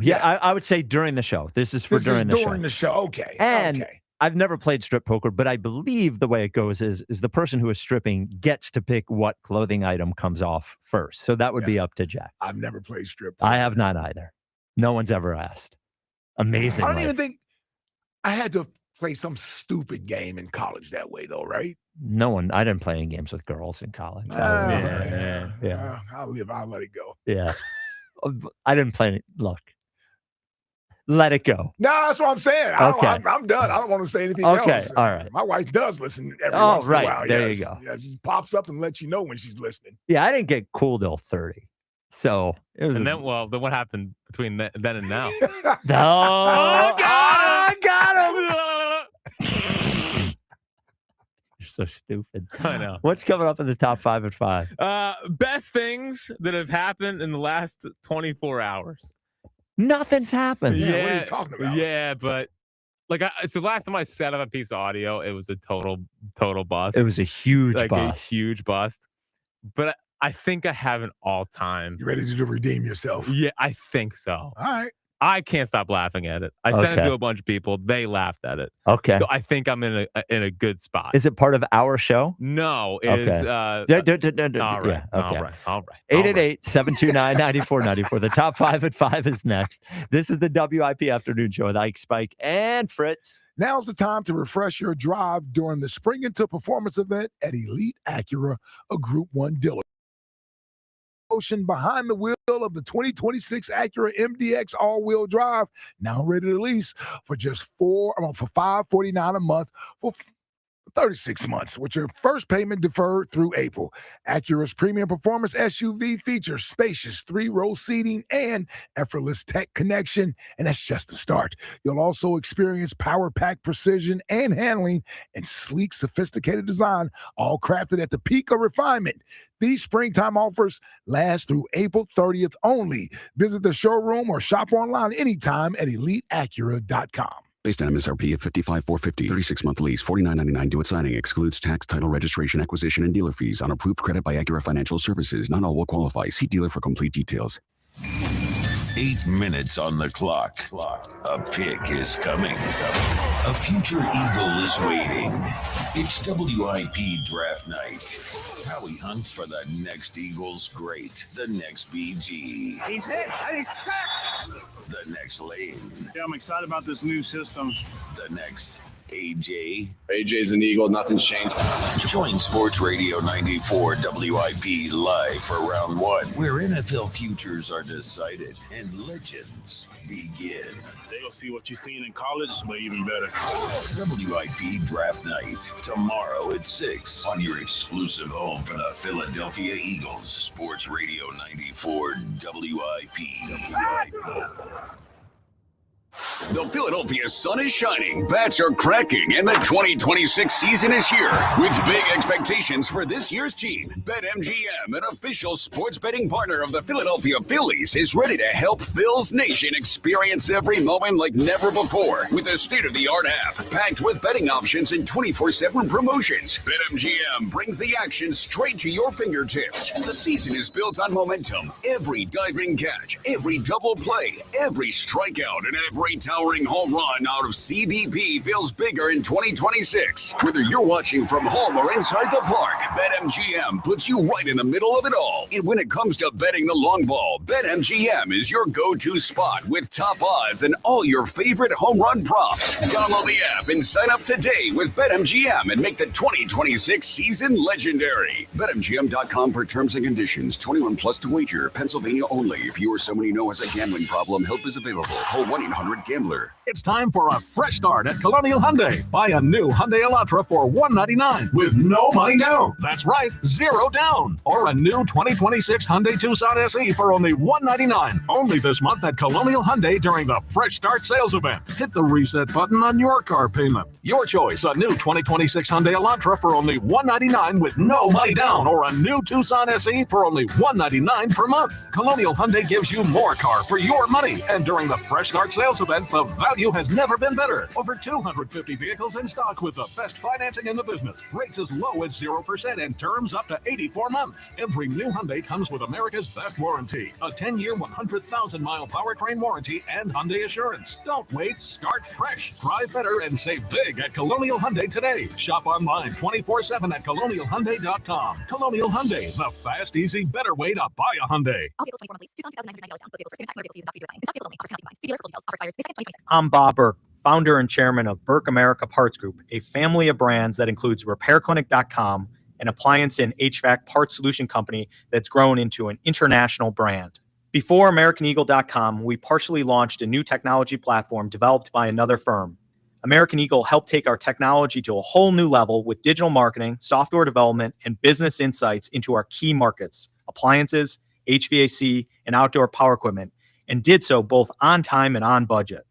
Yeah, I would say during the show. This is for during the show. Okay. And okay. I've never played strip poker, but I believe the way it goes is the person who is stripping gets to pick what clothing item comes off first. So that would be up to Jack. I've never played strip poker. I have not either. No one's ever asked. Amazing. I don't even think I had to play some stupid game in college that way, though, right? I didn't play any games with girls in college. Yeah. I'll let it go. Yeah. I didn't play any. Look. Let it go. No, that's what I'm saying. I'm done. I don't want to say anything else. Okay, all right. My wife does listen every once in a while. There you go. Yeah, she pops up and lets you know when she's listening. Yeah, I didn't get cool till 30. So it was. And then what happened between then and now? Got him. You're so stupid. I know. What's coming up in the top 5 at 5? Best things that have happened in the last 24 hours. Nothing's happened. Yeah, what are you talking about? Yeah, but so last time I set up a piece of audio, it was a total bust. It was a huge bust. A huge bust. But I think I have an all-time. You ready to redeem yourself? Yeah, I think so. All right. I can't stop laughing at it. I sent it to a bunch of people. They laughed at it. Okay. So I think I'm in a good spot. Is it part of our show? No, it is. All right. Okay. All right. 888-729-9494. The top 5 at 5 is next. This is the WIP Afternoon Show with Ike, Spike, and Fritz. Now's the time to refresh your drive during the Spring into Performance event at Elite Acura, a Group 1 dealer. Motion behind the wheel of the 2026 Acura MDX all-wheel drive, now ready to lease for just $549 a month for 36 months, with your first payment deferred through April. Acura's premium performance SUV features spacious 3-row seating and effortless tech connection, and that's just the start. You'll also experience power-packed precision and handling and sleek, sophisticated design, all crafted at the peak of refinement. These springtime offers last through April 30th only. Visit the showroom or shop online anytime at EliteAcura.com. Based on MSRP at $55,450, 36-month lease, $49.99 due at signing. Excludes tax, title, registration, acquisition, and dealer fees on approved credit by Acura Financial Services. Not all will qualify. See dealer for complete details. 8 minutes on the clock. A pick is coming. A future eagle is waiting. It's WIP draft night. Howie hunts for the next Eagles great, the next BG. He's hit and he's sacked. The next Lane. Yeah, I'm excited about this new system. The next AJ. AJ's an Eagle. Nothing's changed. Join Sports Radio 94 WIP live for round 1, where NFL futures are decided and legends begin. They're going to see what you've seen in college, but even better. WIP Draft Night, tomorrow at 6 on your exclusive home for the Philadelphia Eagles. Sports Radio 94 WIP. The Philadelphia sun is shining, bats are cracking, and the 2026 season is here. With big expectations for this year's team, BetMGM, an official sports betting partner of the Philadelphia Phillies, is ready to help Phil's Nation experience every moment like never before. With a state-of-the-art app packed with betting options and 24/7 promotions, BetMGM brings the action straight to your fingertips. The season is built on momentum. Every diving catch, every double play, every strikeout, and every towering home run out of CBP feels bigger in 2026. Whether you're watching from home or inside the park, BetMGM puts you right in the middle of it all. And when it comes to betting the long ball, BetMGM is your go-to spot with top odds and all your favorite home run props. Download the app and sign up today with BetMGM and make the 2026 season legendary. BetMGM.com for terms and conditions. 21 plus to wager. Pennsylvania only. If you or someone you know has a gambling problem, help is available. Call 1-800-GAMBLER. gambler. It's time for a fresh start at Colonial Hyundai. Buy a new Hyundai Elantra for $199 with no money down. That's right, 0 down. Or a new 2026 Hyundai Tucson SE for only $199. Only this month at Colonial Hyundai during the Fresh Start sales event. Hit the reset button on your car payment. Your choice, a new 2026 Hyundai Elantra for only $199 with no money down. Or a new Tucson SE for only $199 per month. Colonial Hyundai gives you more car for your money. And during the Fresh Start sales event, the value has never been better. Over 250 vehicles in stock with the best financing in the business. Rates as low as 0% and terms up to 84 months. Every new Hyundai comes with America's best warranty. A 10-year, 100,000-mile powertrain warranty and Hyundai Assurance. Don't wait. Start fresh. Drive better and save big at Colonial Hyundai today. Shop online 24/7 at colonialhyundai.com. Colonial Hyundai, the fast, easy, better way to buy a Hyundai. All vehicles 24 months, lease. Tucson 2,999 dollars down. Both vehicles are tax, motor vehicle fees, and doc fees. Stock vehicles only. Offers cannot be combined. See dealer for details. Offer expires. May 2nd, 2026. I'm Bob Burke, founder and chairman of Burke America Parts Group, a family of brands that includes RepairClinic.com, an appliance and HVAC parts solution company that's grown into an international brand. Before AmericanEagle.com, we partially launched a new technology platform developed by another firm. American Eagle helped take our technology to a whole new level with digital marketing, software development, and business insights into our key markets, appliances, HVAC, and outdoor power equipment, and did so both on time and on budget.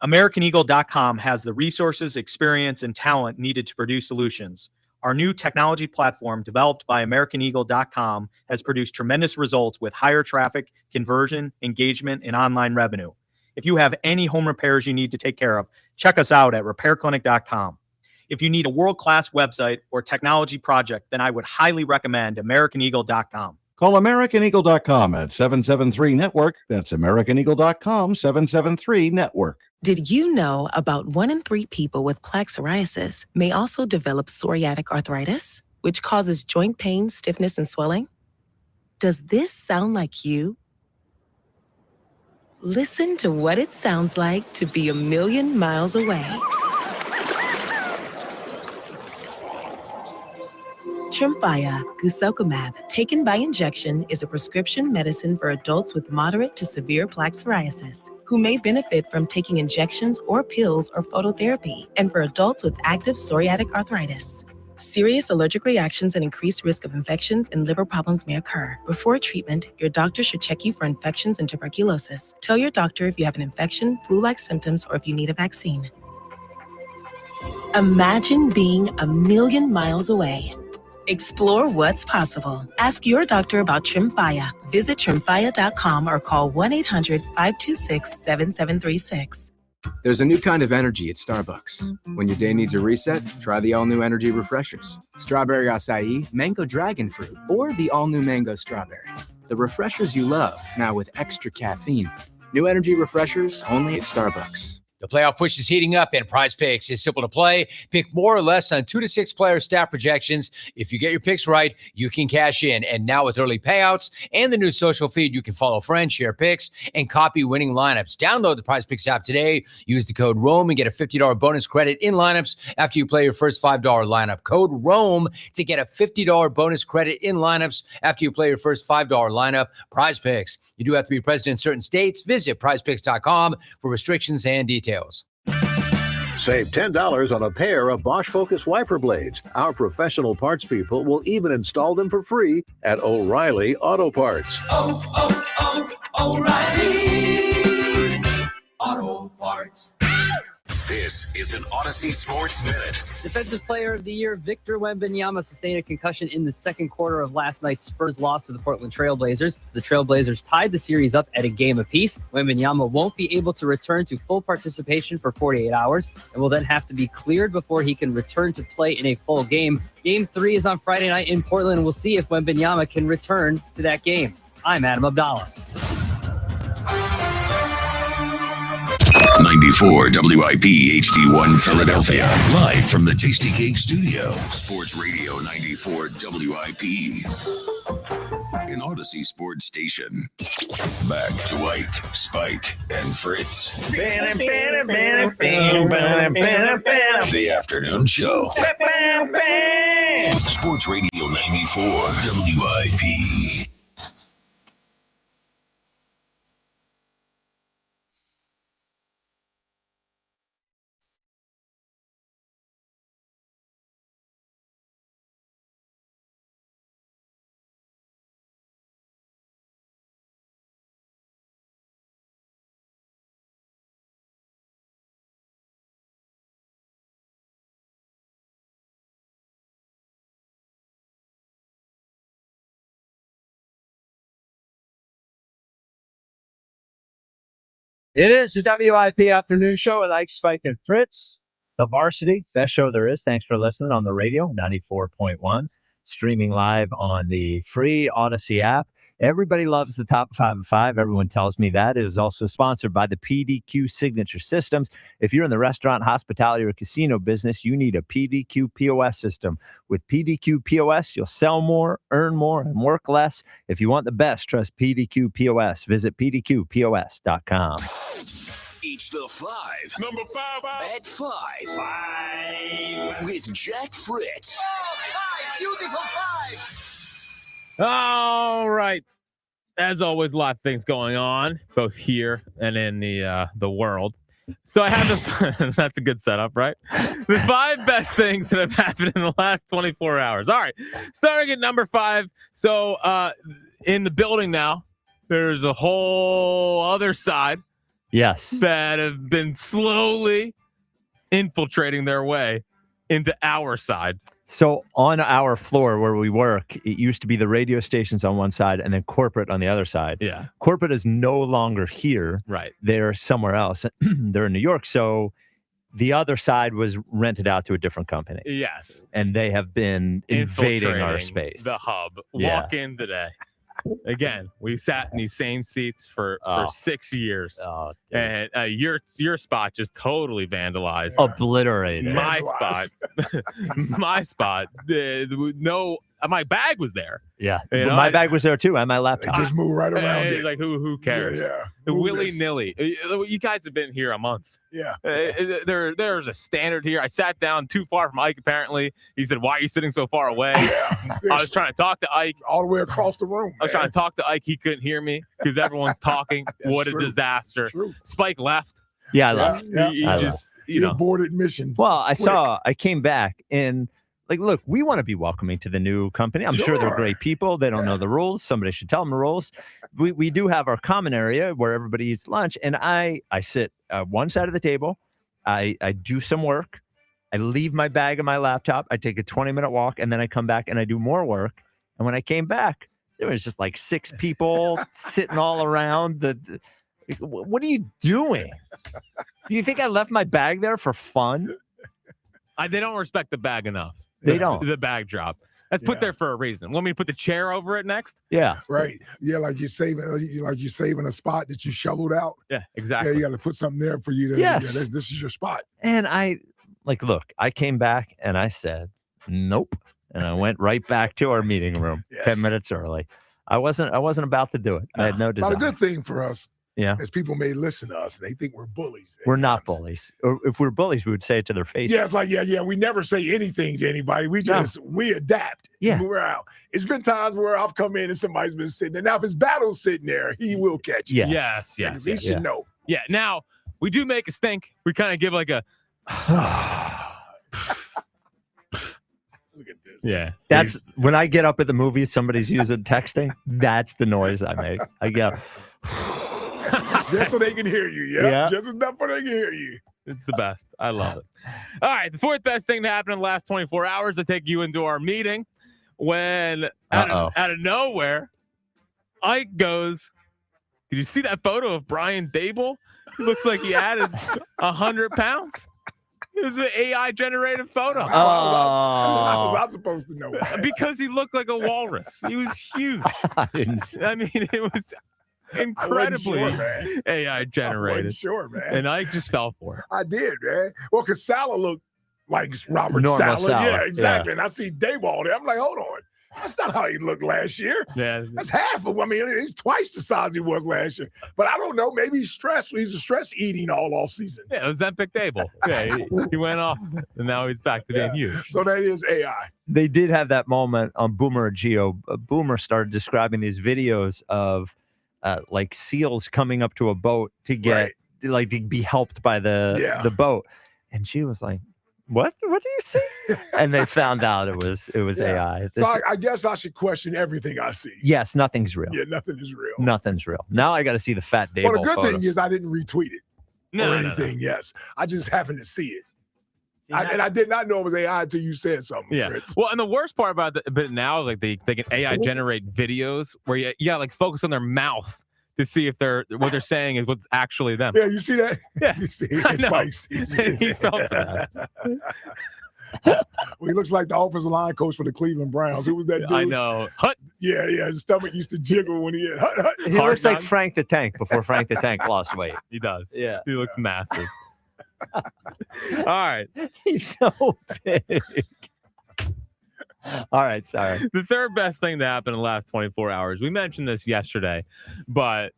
AmericanEagle.com has the resources, experience, and talent needed to produce solutions. Our new technology platform, developed by AmericanEagle.com, has produced tremendous results with higher traffic, conversion, engagement, and online revenue. If you have any home repairs you need to take care of, check us out at RepairClinic.com. If you need a world-class website or technology project, then I would highly recommend AmericanEagle.com. Call AmericanEagle.com at 773-NETWORK. That's AmericanEagle.com, 773-NETWORK. Did you know about 1 in 3 people with plaque psoriasis may also develop psoriatic arthritis, which causes joint pain, stiffness, and swelling? Does this sound like you? Listen to what it sounds like to be a million miles away. Tremfya guselkumab, taken by injection, is a prescription medicine for adults with moderate to severe plaque psoriasis who may benefit from taking injections or pills or phototherapy, and for adults with active psoriatic arthritis. Serious allergic reactions and increased risk of infections and liver problems may occur. Before treatment, your doctor should check you for infections and tuberculosis. Tell your doctor if you have an infection, flu-like symptoms, or if you need a vaccine. Imagine being a million miles away. Explore what's possible. Ask your doctor about Tremfya. Visit Tremfya.com or call 1-800-526-7736. There's a new kind of energy at Starbucks. When your day needs a reset, try the all-new energy refreshers. Strawberry acai, mango dragon fruit, or the all-new mango strawberry. The refreshers you love, now with extra caffeine. New energy refreshers only at Starbucks. The playoff push is heating up, and Prize Picks is simple to play. Pick more or less on 2 to 6 player stat projections. If you get your picks right, you can cash in. And now with early payouts and the new social feed, you can follow friends, share picks, and copy winning lineups. Download the Prize Picks app today. Use the code ROAM and get a $50 bonus credit in lineups after you play your first $5 lineup. Code ROAM to get a $50 bonus credit in lineups after you play your first $5 lineup. Prize Picks. You do have to be present in certain states. Visit prizepicks.com for restrictions and details. Save $10 on a pair of Bosch Focus wiper blades. Our professional parts people will even install them for free at O'Reilly Auto Parts. O'Reilly Auto Parts. This is an Odyssey Sports Minute. Defensive Player of the Year Victor Wembanyama sustained a concussion in the second quarter of last night's Spurs loss to the Portland Trailblazers. The Trailblazers tied the series up at a game apiece. Wembanyama won't be able to return to full participation for 48 hours and will then have to be cleared before he can return to play in a full game. Game 3 is on Friday night in Portland. We'll see if Wembanyama can return to that game. I'm Adam Abdallah. 94 WIP HD1 Philadelphia. Live from the Tasty Cake Studio. Sports Radio 94 WIP. An Odyssey Sports Station. Back to Ike, Spike, and Fritz. The Afternoon Show. Sports Radio 94 WIP. It is the WIP afternoon show with Ike, Spike, and Fritz. The Varsity, best show there is. Thanks for listening on the radio, 94.1. Streaming live on the free Odyssey app. Everybody loves the top 5 of 5. Everyone tells me that. It is also sponsored by the PDQ Signature Systems. If you're in the restaurant, hospitality, or casino business, you need a PDQ POS system. With PDQ POS, you'll sell more, earn more, and work less. If you want the best, trust PDQ POS. Visit pdqpos.com. Each the 5. Number 5 at 5. 5 with Jack Fritz. Beautiful 5. All right. As always, a lot of things going on, both here and in the world. So I have that's a good setup, right? The 5 best things that have happened in the last 24 hours. All right. Starting at number 5. So in the building now, there's a whole other side. Yes. That have been slowly infiltrating their way into our side. So on our floor where we work, it used to be the radio stations on one side and then corporate on the other side. Yeah. Corporate is no longer here. Right. They're somewhere else. They're in New York. So the other side was rented out to a different company. Yes. And they have been invading our space. The hub. Yeah. Walk in today. Again, we sat in these same seats for 6 years. Oh, and your spot just totally vandalized. Obliterated. My spot. My spot. No, my bag was there. Yeah. You know, my bag was there too, and my laptop. Just move right around it. Like who cares? Yeah. Willy-nilly. You guys have been here a month. Yeah. There's a standard here. I sat down too far from Ike, apparently. He said, "Why are you sitting so far away?" Yeah, I was trying to talk to Ike. All the way across the room. I was trying to talk to Ike. He couldn't hear me because everyone's talking. What a disaster. True. Spike left. Yeah, I left. He just, you know. Aborted mission. Well, I came back and look, we want to be welcoming to the new company. I'm sure they're great people. They don't know the rules. Somebody should tell them the rules. We do have our common area where everybody eats lunch, and I sit one side of the table. I do some work. I leave my bag and my laptop. I take a 20-minute walk, and then I come back and I do more work. And when I came back, there was just like 6 people sitting all around. What are you doing? Do you think I left my bag there for fun? They don't respect the bag enough. They don't. The bag drop. That's put there for a reason. Want me to put the chair over it next? Yeah. Right. Yeah, like you're saving a spot that you shoveled out. Yeah, exactly. Yeah, you got to put something there for you to. Yes. Yeah, this is your spot. And look, I came back and I said, nope. And I went right back to our meeting room 10 minutes early. I wasn't about to do it. I had no desire. Not a good thing for us. Yeah. As people may listen to us and they think we're bullies. We're not bullies. Or if we're bullies, we would say it to their face. Yeah, it's like, we never say anything to anybody. We adapt. Yeah. We're out. It's been times where I've come in and somebody's been sitting there. Now, if his battle's sitting there, he will catch you. Yes. He should know. Yeah. Now, we do make a stink. We kind of give like a look at this. Yeah. That's when I get up at the movie, somebody's using texting. That's the noise I make. I go just so they can hear you. Yeah. Just enough so they can hear you. It's the best. I love it. All right. The 4th best thing to happen in the last 24 hours, I take you into our meeting when out of nowhere, Ike goes, did you see that photo of Brian Dable? He looks like he added 100 pounds. It was an AI generated photo. How was I supposed to know that? Because he looked like a walrus. He was huge. I mean, it was incredibly AI generated. I wasn't sure, man. And I just fell for it. I did, man. Well, because Salah looked like Robert Normal Salah. Yeah, Salah. exactly. Yeah. And I see Dayball there. I'm like, hold on. That's not how he looked last year. Yeah. That's half of, he's twice the size he was last year. But I don't know. Maybe he's stressed. He's a stress eating all off season. Yeah, it was Ozempic Dable. Yeah, he went off, and now he's back to being huge. So that is AI. They did have that moment on Boomer or Geo. Boomer started describing these videos of like seals coming up to a boat to get to be helped by the boat, and she was like, What do you see? And they found out it was AI. So I guess I should question everything I see. Yes, nothing's real. Yeah, nothing is real. Nothing's real. Now I got to see the fat Dable Well, the good photo. thing is I didn't retweet it or anything. Yes, I just happened to see it. And I did not know it was AI until you said something. Yeah. Fritz. Well, and the worst part about it now is like they can AI generate videos where you got like focus on their mouth to see if what they're saying is what's actually them. Yeah, you see that? Yeah, you see I it, know. Spice. He fell for that. Well, he looks like the offensive line coach for the Cleveland Browns. Who was that dude? I know. Hut. Yeah. His stomach used to jiggle when he had hut, hut. He looks like Frank the Tank before Frank the Tank lost weight. He does. Yeah. He looks massive. All right. He's so big. All right, sorry. The third best thing that happened in the last 24 hours. We mentioned this yesterday, but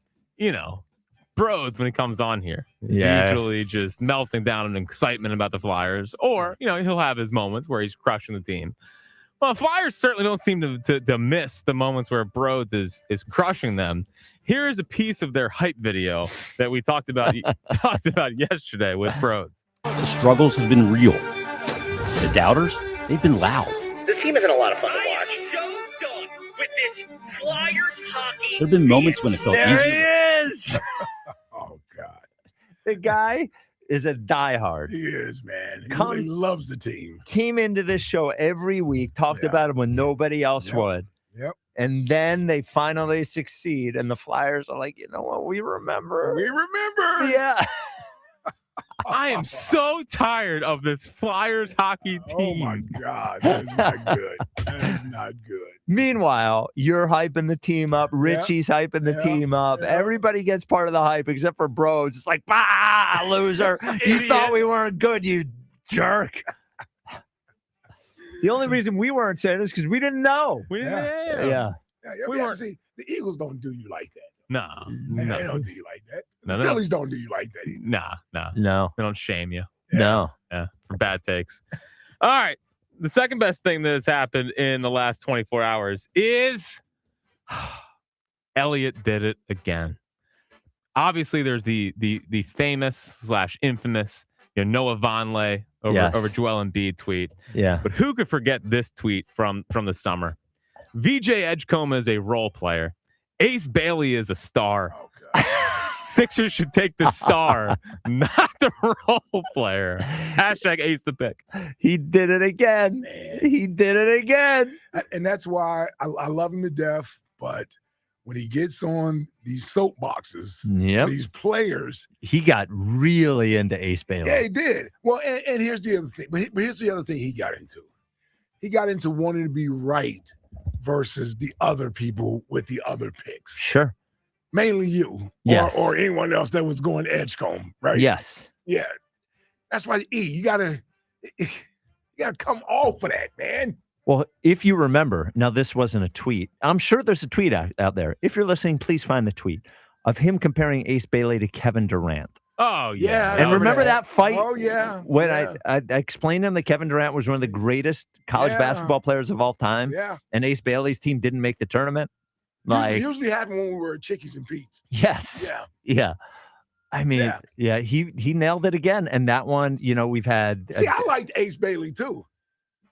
Broads, when he comes on here, is usually just melting down in excitement about the Flyers, or he'll have his moments where he's crushing the team. Well, Flyers certainly don't seem to miss the moments where Broads is crushing them. Here is a piece of their hype video that we talked about yesterday with Broads. The struggles have been real. The doubters, they've been loud. This team isn't a lot of fun to watch. So done with this Flyers hockey. There have been moments when it felt There easier. he is. Oh God, the guy is a diehard. he is, man. He loves the team. Came into this show every week, talked about him when nobody else would. Yep. And then they finally succeed, and the Flyers are like, you know what? We remember. We remember. Yeah. I am so tired of this Flyers hockey team. Oh my God, that is not good. That is not good. Meanwhile, you're hyping the team up. Richie's hyping the team up. Everybody gets part of the hype except for Broads. It's like, bah, loser. You thought we weren't good, you jerk. The only reason we weren't saying it is because we didn't know. We didn't Yeah, see, the Eagles don't do you like that. No. They don't do you like that. No, The Phillies don't do you like that either. No. They don't shame you. No. Yeah, for bad takes. All right. The second best thing that has happened in the last 24 hours is Elliott did it again. Obviously, there's the famous / infamous Noah Vonleh over Joel Embiid tweet. Yeah. But who could forget this tweet from the summer? VJ Edgecombe is a role player. Ace Bailey is a star. Sixers should take the star, not the role player. # Ace the pick. He did it again. He did it again. And that's why I love him to death. But when he gets on these soapboxes, these players, he got really into Ace Bailey. Yeah, he did. Well, and here's the other thing. But here's the other thing he got into. He got into wanting to be right versus the other people with the other picks. Sure. Mainly you or anyone else that was going Edgecombe, right? Yes. Yeah. That's why you gotta come off of that, man. Well, if you remember, now this wasn't a tweet. I'm sure there's a tweet out there. If you're listening, please find the tweet of him comparing Ace Bailey to Kevin Durant. Oh, yeah. And remember that fight? Oh, yeah. When I explained to him that Kevin Durant was one of the greatest college basketball players of all time. Yeah. And Ace Bailey's team didn't make the tournament. Usually happened when we were at Chickies and Pete's. Yes. Yeah. Yeah. I mean, he nailed it again. And that one, we've had. See, I liked Ace Bailey too.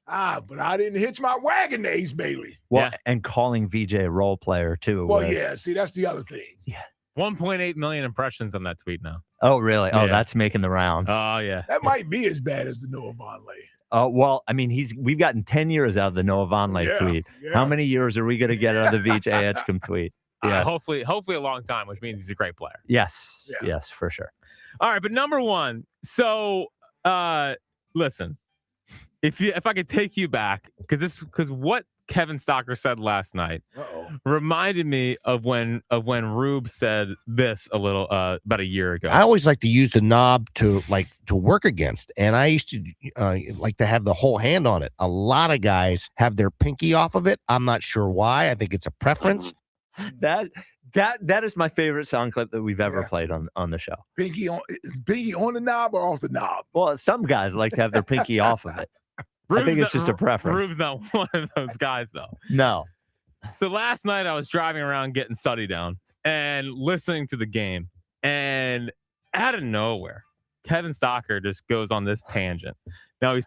But I didn't hitch my wagon to Ace Bailey. Well, and calling VJ a role player too. Well, see, that's the other thing. Yeah. 1.8 million impressions on that tweet now. Oh, really? Oh, Yeah. that's making the rounds. Oh, yeah. That might be as bad as the Noah Vonleh. Well, I mean, we've gotten 10 years out of the Noah Vonleh tweet. Yeah. How many years are we going to get out of the VJ Edgecombe tweet? Yeah. Hopefully a long time, which means he's a great player. Yes. Yes, for sure. All right, but number one. So, listen, if I could take you back, because what Kevin Stocker said last night reminded me of when Rube said this a little about a year ago. I always like to use the knob to work against, and I used to like to have the whole hand on it. A lot of guys have their pinky off of it. I'm not sure why. I think it's a preference. That is my favorite sound clip that we've ever played on the show. Is pinky on the knob or off the knob? Well, some guys like to have their pinky off of it. I think it's just a preference. Rube's not one of those guys, though. No. So last night I was driving around getting Suddy down and listening to the game, and out of nowhere, Kevin Stocker just goes on this tangent. Now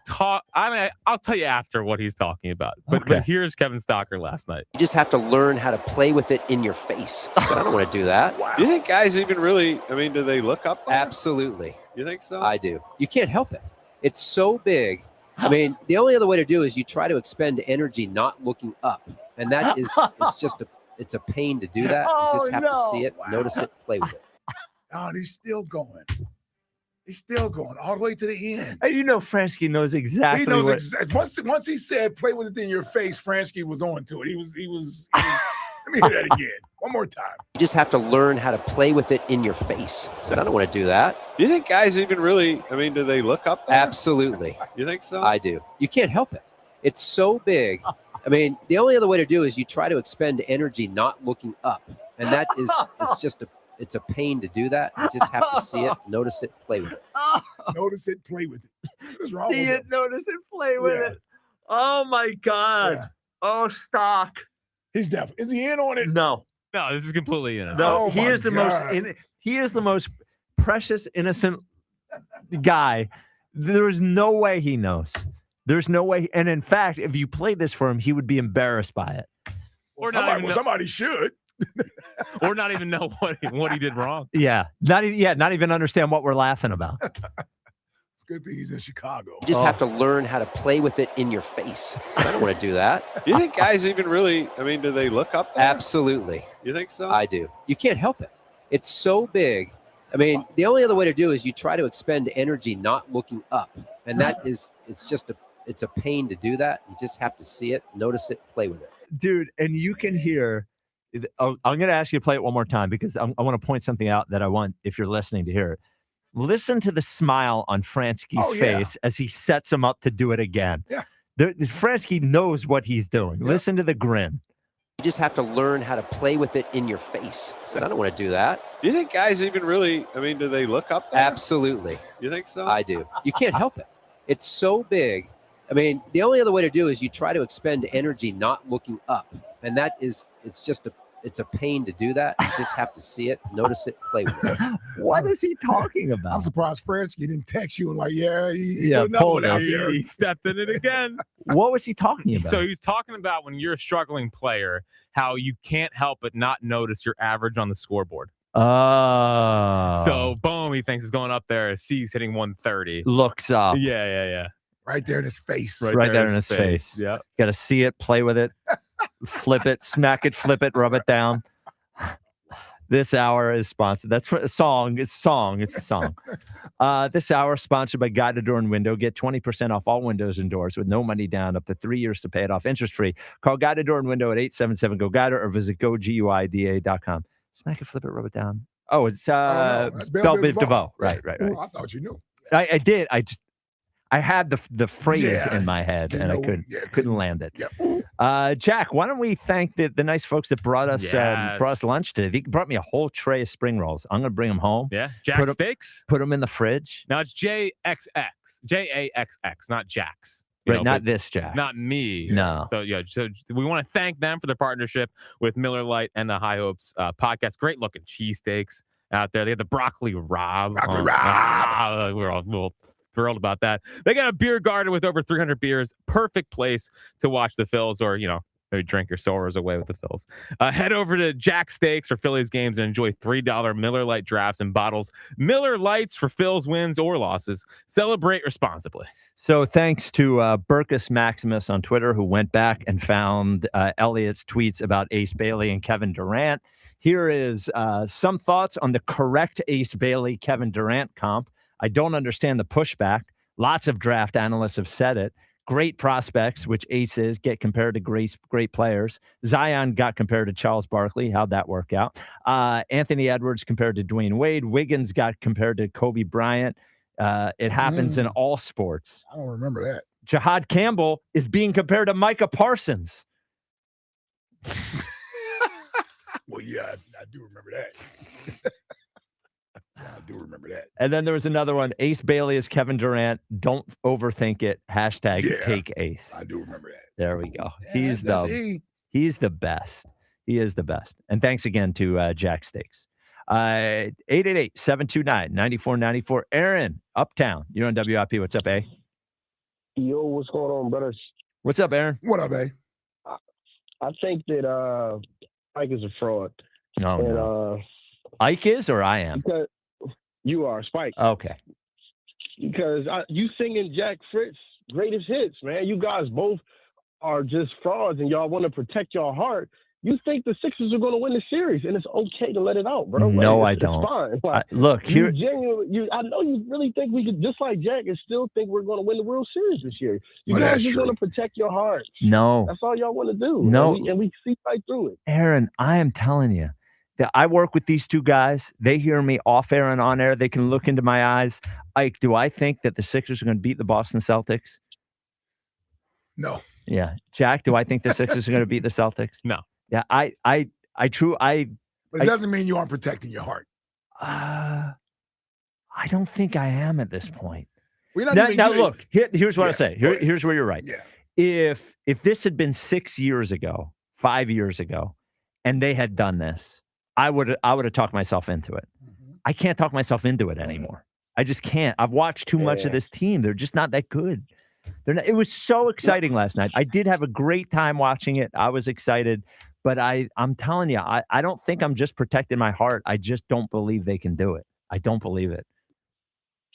I'll tell you after what he's talking about. But here's Kevin Stocker last night. You just have to learn how to play with it in your face. So I don't want to do that. Wow. You think guys even really? I mean, do they look up there? Absolutely. You think so? I do. You can't help it. It's so big. I mean, the only other way to do is you try to expend energy not looking up. And that is, it's just it's a pain to do that. You just have to see it, notice it, play with it. Oh, he's still going. He's still going all the way to the end. And you know, Fransky knows exactly. He knows exactly. Once he said, "Play with it in your face," Fransky was on to it. He was let me hear that again. One more time. You just have to learn how to play with it in your face. So I don't want to do that. Do you think guys even really, I mean, do they look up there? Absolutely. You think so? I do. You can't help it. It's so big. I mean, the only other way to do is you try to expend energy not looking up. And that is, it's a pain to do that. You just have to see it, notice it, play with it. Notice it, play with it. What's wrong See with it, notice it, play with it. Oh my God. Yeah. Oh, stock. He's definitely. Is he in on it? No. No, this is completely innocent. No, Oh he my is the most. God. He is the most precious, innocent guy. There's no way he knows. There's no way. And in fact, if you played this for him, he would be embarrassed by it. Or somebody should. Or not even know what he did wrong. Yeah, not even understand what we're laughing about. It's a good thing he's in Chicago. You just have to learn how to play with it in your face. So I don't want to do that. Do you think guys even really, I mean, do they look up there? Absolutely. You think so? I do. You can't help it. It's so big. I mean, the only other way to do is you try to expend energy not looking up. And that is, it's a pain to do that. You just have to see it, notice it, play with it. Dude, and you can hear. I'm going to ask you to play it one more time because I want to point something out that I want, if you're listening, to hear it. Listen to the smile on Fransky's face as he sets him up to do it again. Yeah. Fransky knows what he's doing. Yeah. Listen to the grin. You just have to learn how to play with it in your face. So I don't want to do that. Do you think guys even really, I mean, do they look up there? Absolutely. You think so? I do. You can't help it. It's so big. I mean, the only other way to do is you try to expend energy not looking up. And that is, it's a pain to do that. You just have to see it, notice it, play with it. What is he talking about? I'm surprised Fransky didn't text you and like, He stepped in it again. What was he talking about? So he was talking about when you're a struggling player, how you can't help but not notice your average on the scoreboard. Oh. So boom, he thinks he's going up there. Sees hitting 130. Looks up. Yeah. Right there in his face. Right there in his face. Yeah. Got to see it, play with it, flip it, smack it, flip it, rub it down. This hour is sponsored. That's for a song. It's a song. This hour is sponsored by Guided Door and Window. Get 20% off all windows and doors with no money down, up to 3 years to pay it off interest-free. Call Guided Door and Window at 877-GO-GUIDER or visit goguida.com. Smack it, flip it, rub it down. Oh, it's Belle Biv DeVoe. Right. Oh, I thought you knew. I did. I had the phrase in my head, and I couldn't land it. Yep. Jack, why don't we thank the nice folks that brought us lunch today? They brought me a whole tray of spring rolls. I'm going to bring them home. Yeah, Jack Steaks. Put them in the fridge. Now it's JXX, not Jack's. Right, not this Jack. Not me. No. So we want to thank them for their partnership with Miller Lite and the High Hopes podcast. Great looking cheesesteaks out there. They have the broccoli rabe. We're all thrilled about that. They got a beer garden with over 300 beers. Perfect place to watch the Phils or, maybe drink your sorrows away with the Phils. Head over to Jack Steaks for Phillies games and enjoy $3 Miller Lite drafts and bottles. Miller Lights for Phil's wins or losses. Celebrate responsibly. So thanks to Burkus Maximus on Twitter, who went back and found Elliot's tweets about Ace Bailey and Kevin Durant. Here is some thoughts on the correct Ace Bailey-Kevin Durant comp. I don't understand the pushback. Lots of draft analysts have said it. Great prospects, which Ace is, get compared to great players. Zion got compared to Charles Barkley. How'd that work out? Anthony Edwards compared to Dwayne Wade. Wiggins got compared to Kobe Bryant. It happens in all sports. I don't remember that. Jahad Campbell is being compared to Micah Parsons. Well, yeah, I do remember that. I do remember that. And then there was another one. Ace Bailey is Kevin Durant. Don't overthink it. # take Ace. I do remember that. There we go. Yeah, He's the best. He is the best. And thanks again to Jack Steaks. 888-729-9494. Aaron, Uptown. You're on WIP. What's up, A? Yo, what's going on, brothers? What's up, Aaron? What up, A? I think that Ike is a fraud. No, no. Ike is or I am? Because you are, Spike. Okay. Because you singing Jack Fritz greatest hits, man. You guys both are just frauds, and y'all want to protect your heart. you think the Sixers are going to win the series, and it's okay to let it out, bro. No, like, I it's don't. fine. Like, Look, you here. genuinely, I know you really think we could, just like Jack, and still think we're going to win the World Series this year. You Well, guys that's just true. want to protect your heart. No. That's all y'all want to do. No. And we see right through it. Aaron, I am telling you that I work with these two guys. They hear me off air and on air. They can look into my eyes. Ike, do I think that the Sixers are going to beat the Boston Celtics? No. Yeah. Jack, do I think the Sixers are going to beat the Celtics? No. Yeah, I But it doesn't mean you aren't protecting your heart. I don't think I am at this point. We're not Now, even now getting- look, here's what I Yeah, say. go ahead. Here's where you're right. Yeah. If this had been 6 years ago, 5 years ago, and they had done this, I would have talked myself into it. Mm-hmm. I can't talk myself into it anymore. I just can't. I've watched too much of this team. They're just not that good. It was so exciting last night. I did have a great time watching it. I was excited, but I'm telling you, I don't think I'm just protecting my heart. I just don't believe they can do it. I don't believe it.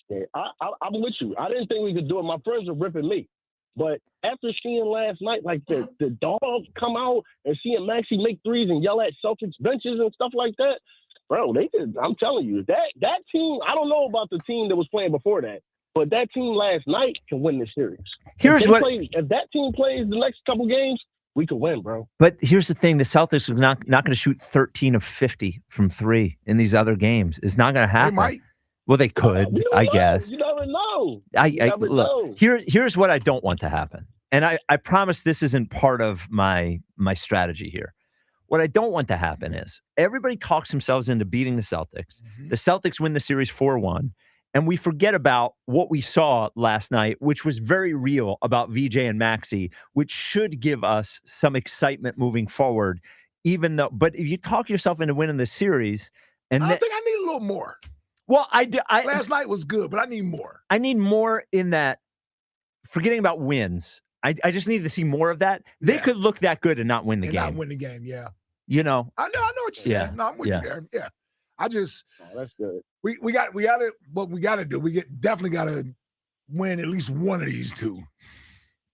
Yeah, I'm with you. I didn't think we could do it. My friends were ripping me. But after seeing last night, like the dogs come out and seeing Maxey make threes and yell at Celtics benches and stuff like that, bro, they did. I'm telling you, that team, I don't know about the team that was playing before that, but that team last night can win this series. If that team plays the next couple games, we could win, bro. But here's the thing: the Celtics are not going to shoot 13 of 50 from three in these other games. It's not going to happen. They might. Well, they could, I guess. You never know. Look, here's what I don't want to happen, and I promise this isn't part of my strategy here. What I don't want to happen is everybody talks themselves into beating the Celtics. Mm-hmm. The Celtics win the series 4-1. And we forget about what we saw last night, which was very real about VJ and Maxey, which should give us some excitement moving forward. But if you talk yourself into winning the series, and I think I need a little more. Well, last night was good, but I need more. I need more in that. Forgetting about wins, I just need to see more of that. They could look that good and not win the game. Not win the game, yeah. You know. I know what you're saying. No, I'm with you there. Yeah. I just that's good. We got it. What we got to do, definitely got to win at least one of these two.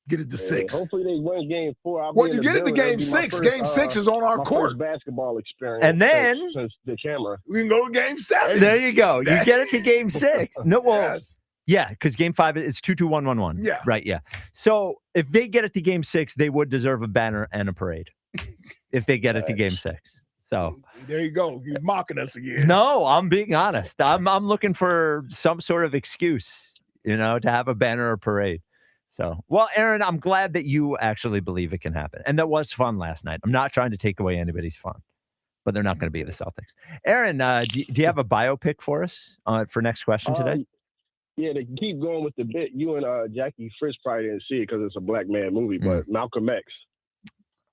Get it to 6. Hopefully they win game 4. Well, you get it to game 6. Game 6 is on our court. First basketball experience. And then since the camera, we can go to game 7. There you go. You get it to game 6. No, well, yes. Yeah, because game 5 it's 2-2-1-1-1. Yeah. Right. Yeah. So if they get it to game 6, they would deserve a banner and a parade. If they get it to game 6. So there you go. You're mocking us again. No, I'm being honest. I'm looking for some sort of excuse, to have a banner or parade. So, well, Aaron, I'm glad that you actually believe it can happen. And that was fun last night. I'm not trying to take away anybody's fun, but they're not going to be the Celtics. Aaron, do you have a biopic for us for next question today? Yeah, to keep going with the bit, you and Jackie Frisch probably didn't see it because it's a black man movie, but Malcolm X.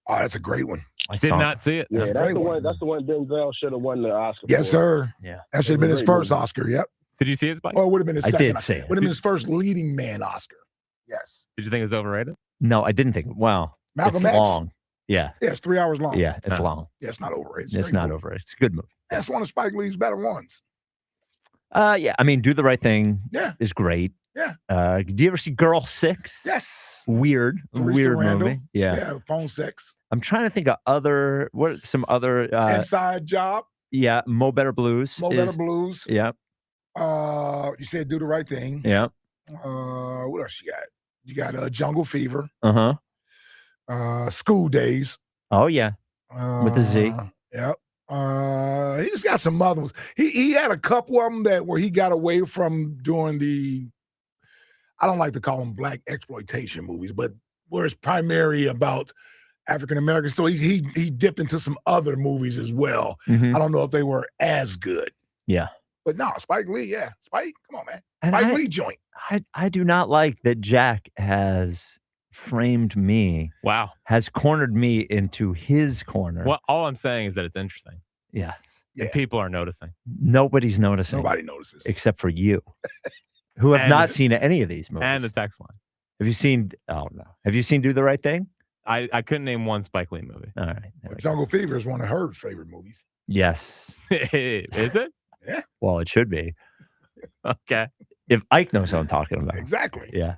Oh, that's a great one. I did not see it. Yeah, that's the one. That's the one Denzel should have won the Oscar. Yes, sir. Yeah, that should have been his first Oscar. Yep. Did you see it, Spike? Oh, it would have been his second. I did see it. Would have been his first leading man Oscar. Yes. Did you think it was overrated? No, I didn't think. Well, Malcolm it's X? long. Yeah. Yeah, it's 3 hours long. Yeah, it's long. Yeah, it's not overrated. It's not overrated. It's a good movie. That's one of Spike Lee's better ones. Yeah. I mean, Do the Right Thing is great. Yeah. Do you ever see Girl 6? Yes. Weird. Teresa Weird Randall. movie. Yeah. Yeah, Phone Sex. I'm trying to think of some other Inside Job. Yeah, Mo Better Blues. Mo Better Blues. Yeah. You said Do the Right Thing. Yeah. What else you got? You got Jungle Fever. School Days. Oh yeah. With the Z. Yep. He just got some other ones. He had a couple of them where he got away from doing I don't like to call them black exploitation movies, but where it's primarily about African Americans. So he dipped into some other movies as well. Mhm. I don't know if they were as good. Yeah. But no, Spike Lee, yeah. Spike, come on, man. And Spike Lee joint. I do not like that Jack has framed me. Wow. Has cornered me into his corner. Well, all I'm saying is that it's interesting. Yes. And people are noticing. Nobody's noticing. Nobody notices. Except for you, who have not seen any of these movies. And the text line. Have you seen? Oh no. Have you seen Do the Right Thing? I couldn't name one Spike Lee movie. All right. Jungle Fever is one of her favorite movies. Yes. Is it? Yeah. Well, it should be. Okay. If Ike knows what I'm talking about. Exactly. Yeah.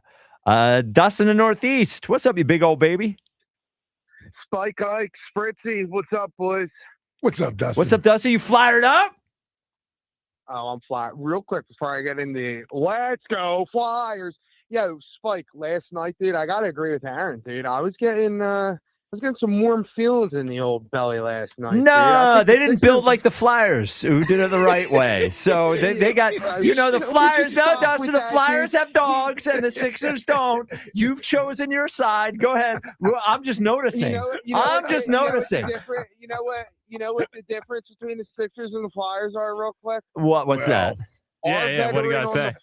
Dustin in the Northeast. What's up, you big old baby? Spike Ike, Spritzy, what's up, boys? What's up, Dusty? What's up, Dusty? You fired up? Oh, I'm flying. Real quick before I get in the let's go Flyers. Yo, Spike, last night, dude, I gotta agree with Aaron, dude. I was getting some warm feelings in the old belly last night. No, they didn't build like the Flyers, who did it the right way. So they got, the Flyers. No, Dusty, the Flyers have dogs and the Sixers don't. You've chosen your side. Go ahead. Well, I'm just noticing. I'm just noticing. You know what the difference between the Sixers and the Flyers are, real quick? What's that? Yeah. What do you gotta say?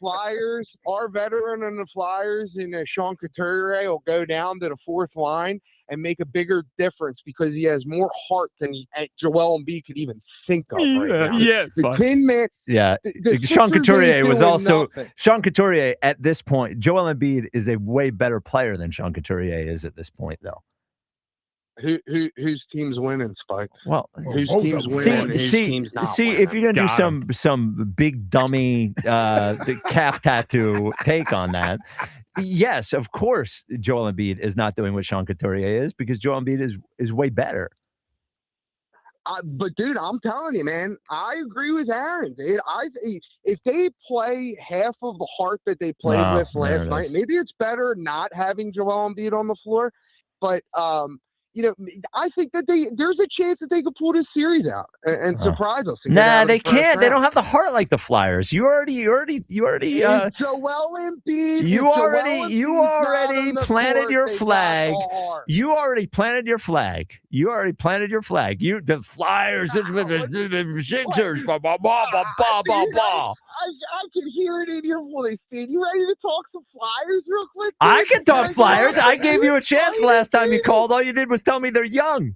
Our veteran on the Flyers and Sean Couturier will go down to the fourth line and make a bigger difference because he has more heart than Joel Embiid could even think of right now. Yes, the 10-man. Yeah, Sean Couturier was also Sean Couturier at this point. Joel Embiid is a way better player than Sean Couturier is at this point, though. Whose team's winning, Spike? Well, whose team's winning? See, if you're gonna do some big dummy the calf tattoo take on that, yes, of course, Joel Embiid is not doing what Sean Couturier is because Joel Embiid is way better. But dude, I'm telling you, man, I agree with Aaron, dude. If they play half of the heart that they played with last night, maybe it's better not having Joel Embiid on the floor. But I think that there's a chance that they could pull this series out and surprise us. Nah, they can't. They don't have the heart like the Flyers. You already. Joel Embiid. You already planted your flag. You already planted your flag. The Flyers, the Sixers. Blah blah blah blah blah blah blah. I can hear it in your voice, dude. You ready to talk some Flyers real quick? Dude? I can talk Flyers. I gave you a chance last time you called. All you did was tell me they're young.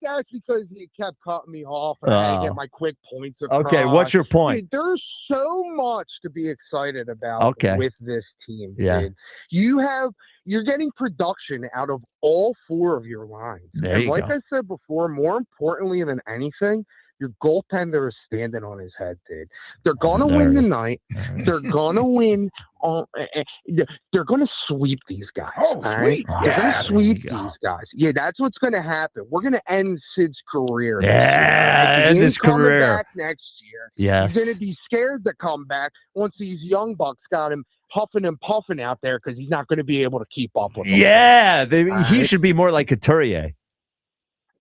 That's because you kept cutting me off and I get my quick points across. Okay, what's your point? Dude, there's so much to be excited about with this team, dude. You're getting production out of all four of your lines. I said before, more importantly than anything, your goaltender is standing on his head, dude. They're going to win tonight. They're going to win. They're going to sweep these guys. Oh, sweet. Right? They're going to sweep these guys. Yeah, that's what's going to happen. We're going to end Sid's career. Yeah, end his career. Back next year. Yes. He's going to be scared to come back once these young bucks got him huffing and puffing out there because he's not going to be able to keep up with them. Yeah, he should be more like Couturier.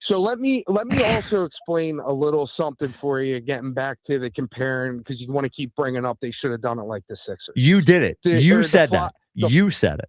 So let me also explain a little something for you, getting back to the comparing, because you want to keep bringing up they should have done it like the Sixers. You did it. You said that. You said it.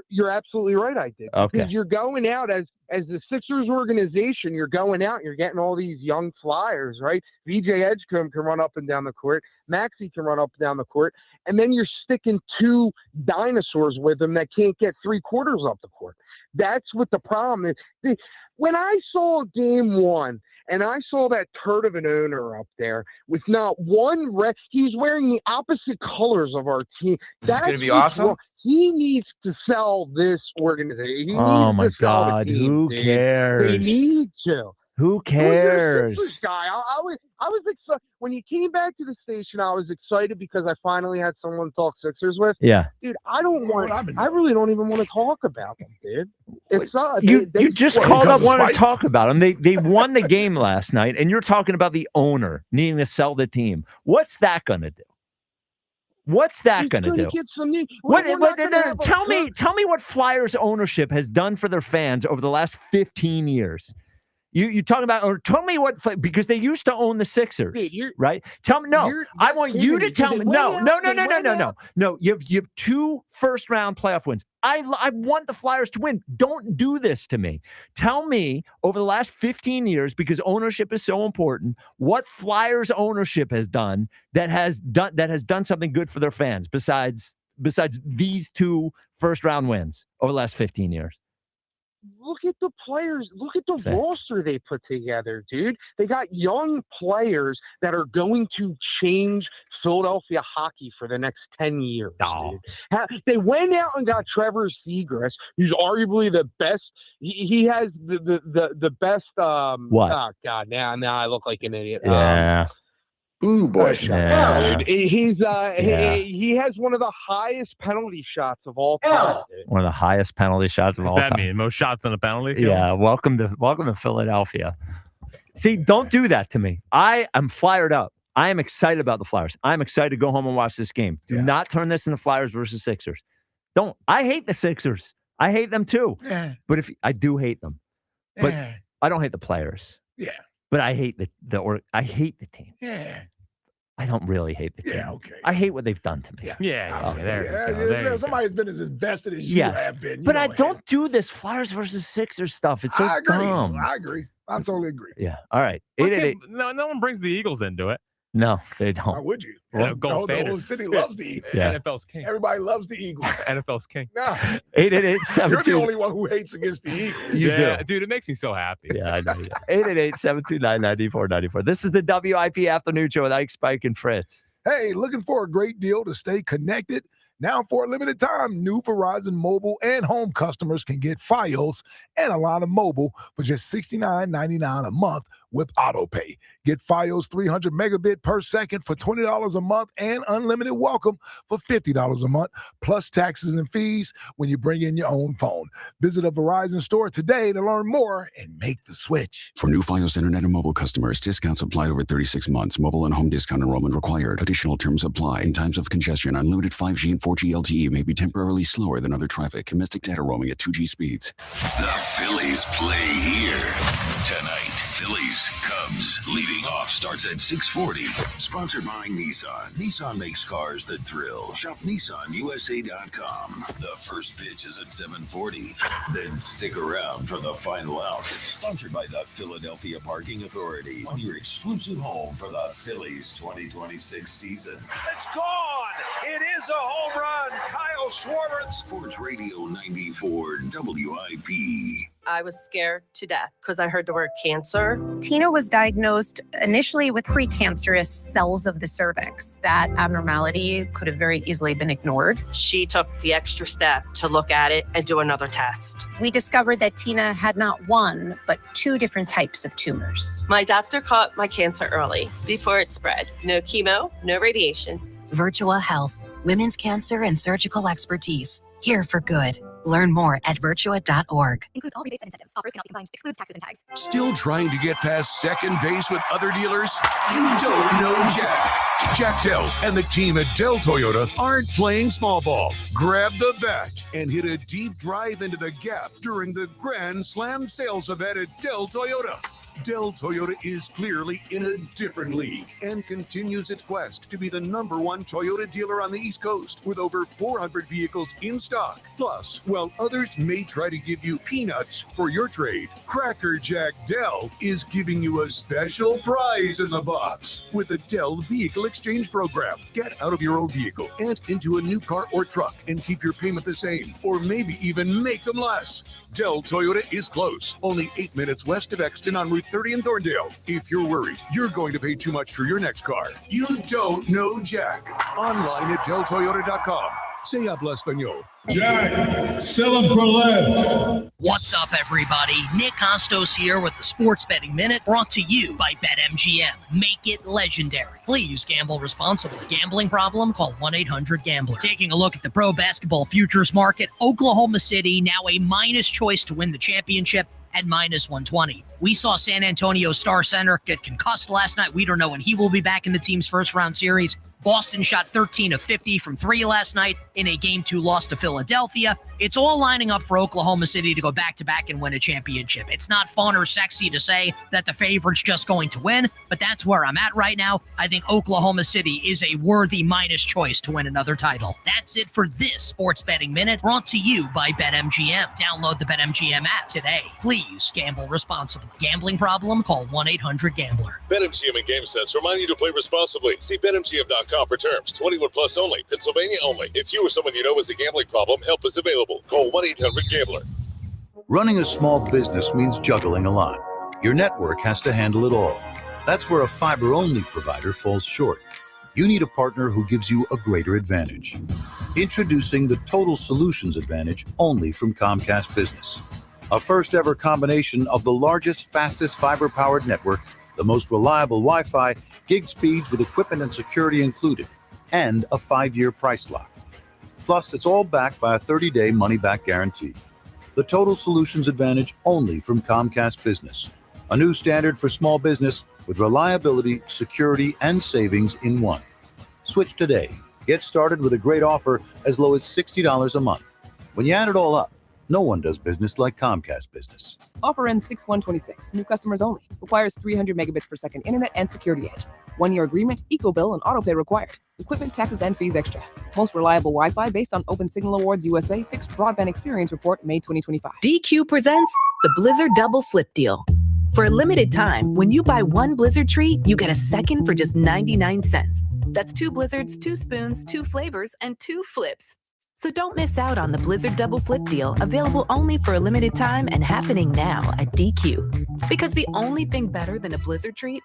You're absolutely right. I did. Okay. Because you're going out as the Sixers organization, you're going out and you're getting all these young Flyers, right? VJ Edgecombe can run up and down the court. Maxey can run up and down the court. And then you're sticking two dinosaurs with them that can't get 3/4 up the court. That's what the problem is. When I saw game one and I saw that turd of an owner up there with not one he's wearing the opposite colors of our team. That's going to be awesome. He needs to sell this organization. Oh my God! Who cares? They need to. Who cares? Guy, I was excited when you came back to the station. I was excited because I finally had someone to talk Sixers with. Yeah, dude, I really don't even want to talk about them, dude. It's you just called up wanting to talk about them. They won the game last night, and you're talking about the owner needing to sell the team. What's that going to do? What's that going to do? Tell me what Flyers ownership has done for their fans over the last 15 years. You talking about, or tell me what, because they used to own the Sixers, right? Tell me, no, I want you to tell me, no. You have 2 first-round playoff wins. I want the Flyers to win. Don't do this to me. Tell me over the last 15 years, because ownership is so important, what Flyers ownership has done that has done something good for their fans besides these 2 first-round wins over the last 15 years. Look at the players. Look at the roster they put together, dude. They got young players that are going to change Philadelphia hockey for the next 10 years. Dude. They went out and got Trevor Zegras, who's arguably the best. He has the best. What? Oh God! Now I look like an idiot. Yeah. Ooh, boy. Dude, he has one of the highest penalty shots of all time. One of the highest penalty shots of all What's time. that mean? Most shots on a penalty kill? Yeah, welcome to Philadelphia. See, don't do that to me. I am fired up. I am excited about the Flyers. I'm excited to go home and watch this game. Do not turn this into Flyers versus Sixers. Don't. I hate the Sixers. I hate them too. Yeah. But I do hate them. But Yeah. I don't hate the players. Yeah. But I hate I hate the team. Yeah. I don't really hate the team. Yeah, okay. I hate what they've done to me. Somebody's been as invested as you have been. But I don't do this Flyers versus Sixers stuff. It's so I agree. dumb. I agree. I totally agree. Yeah. All right. No one brings the Eagles into it. No, they don't. Why would you? Well, gold the standard. whole city loves the Eagles. Yeah. NFL's king. Everybody loves the Eagles. NFL's king. No. 888-72. You're the only one who hates against the Eagles. You do. Dude, it makes me so happy. Yeah, I know. 888-729-9494. This is the WIP Afternoon Show with Ike, Spike, and Fritz. Hey, looking for a great deal to stay connected? Now, for a limited time, new Verizon mobile and home customers can get Fios and a line of mobile for just $69.99 a month with AutoPay. Get Fios 300 megabit per second for $20 a month and unlimited welcome for $50 a month, plus taxes and fees when you bring in your own phone. Visit a Verizon store today to learn more and make the switch. For new Fios Internet and mobile customers, discounts apply over 36 months. Mobile and home discount enrollment required. Additional terms apply. In times of congestion, unlimited 5G and 4G LTE may be temporarily slower than other traffic. Domestic data roaming at 2G speeds. The Phillies play here tonight. Phillies Cubs leading off starts at 6:40. Sponsored by Nissan. Nissan makes cars that thrill. Shop NissanUSA.com. The first pitch is at 7:40. Then stick around for the final out. Sponsored by the Philadelphia Parking Authority. On your exclusive home for the Phillies 2026 season. It's gone. It is a home run. Kyle Schwarber. Sports Radio 94 WIP. I was scared to death because I heard the word cancer. Tina was diagnosed initially with precancerous cells of the cervix. That abnormality could have very easily been ignored. She took the extra step to look at it and do another test. We discovered that Tina had not one, but two different types of tumors. My doctor caught my cancer early, before it spread. No chemo, no radiation. Virtua Health, women's cancer and surgical expertise. Here for good. Learn more at virtua.org. Includes all rebates and incentives. Offers cannot be combined. Excludes taxes and tags. Still trying to get past second base with other dealers? You don't know Jack. Jack Dell and the team at Dell Toyota aren't playing small ball. Grab the bat and hit a deep drive into the gap during the Grand Slam sales event at Dell Toyota. Dell Toyota is clearly in a different league and continues its quest to be the #1 Toyota dealer on the East Coast with over 400 vehicles in stock. Plus, while others may try to give you peanuts for your trade, Cracker Jack Dell is giving you a special prize in the box with the Dell Vehicle Exchange Program. Get out of your old vehicle and into a new car or truck and keep your payment the same, or maybe even make them less. Dell Toyota is close, only 8 minutes west of Exton on Route 30 in Thorndale. If you're worried you're going to pay too much for your next car, you don't know Jack. Online at DellToyota.com. Se habla español. Jack, sell them for less. What's up, everybody? Nick Costos here with the Sports Betting Minute, brought to you by BetMGM. Make it legendary. Please gamble responsibly. Gambling problem? Call 1-800-GAMBLER. Taking a look at the pro basketball futures market, Oklahoma City now a minus choice to win the championship at -120. We saw San Antonio star center get concussed last night. We don't know when he will be back in the team's first round series. Boston shot 13 of 50 from 3 last night in a Game 2 loss to Philadelphia. It's all lining up for Oklahoma City to go back-to-back and win a championship. It's not fun or sexy to say that the favorite's just going to win, but that's where I'm at right now. I think Oklahoma City is a worthy minus choice to win another title. That's it for this Sports Betting Minute, brought to you by BetMGM. Download the BetMGM app today. Please gamble responsibly. Gambling problem? Call 1-800-GAMBLER. BetMGM and GameSense remind you to play responsibly. See BetMGM.com for terms. 21 plus only. Pennsylvania only. If you or someone you know has a gambling problem, help is available. Call 1-800-GAMBLER. Running a small business means juggling a lot. Your network has to handle it all. That's where a fiber-only provider falls short. You need a partner who gives you a greater advantage. Introducing the Total Solutions Advantage only from Comcast Business. A first-ever combination of the largest, fastest fiber-powered network the most reliable Wi-Fi, gig speeds with equipment and security included, and a 5-year price lock. Plus, it's all backed by a 30-day money-back guarantee. The Total Solutions Advantage only from Comcast Business. A new standard for small business with reliability, security, and savings in one. Switch today. Get started with a great offer as low as $60 a month. When you add it all up, no one does business like Comcast Business. Offer ends 6/1/26. New customers only. Requires 300 megabits per second internet and security edge. 1-year agreement, eco-bill, and autopay required. Equipment, taxes, and fees extra. Most reliable Wi-Fi based on Open Signal Awards USA Fixed Broadband Experience Report, May 2025. DQ presents the Blizzard Double Flip Deal. For a limited time, when you buy one Blizzard treat, you get a second for just 99 cents. That's 2 Blizzards, 2 spoons, 2 flavors, and 2 flips. So don't miss out on the Blizzard Double Flip Deal, available only for a limited time and happening now at DQ. Because the only thing better than a Blizzard treat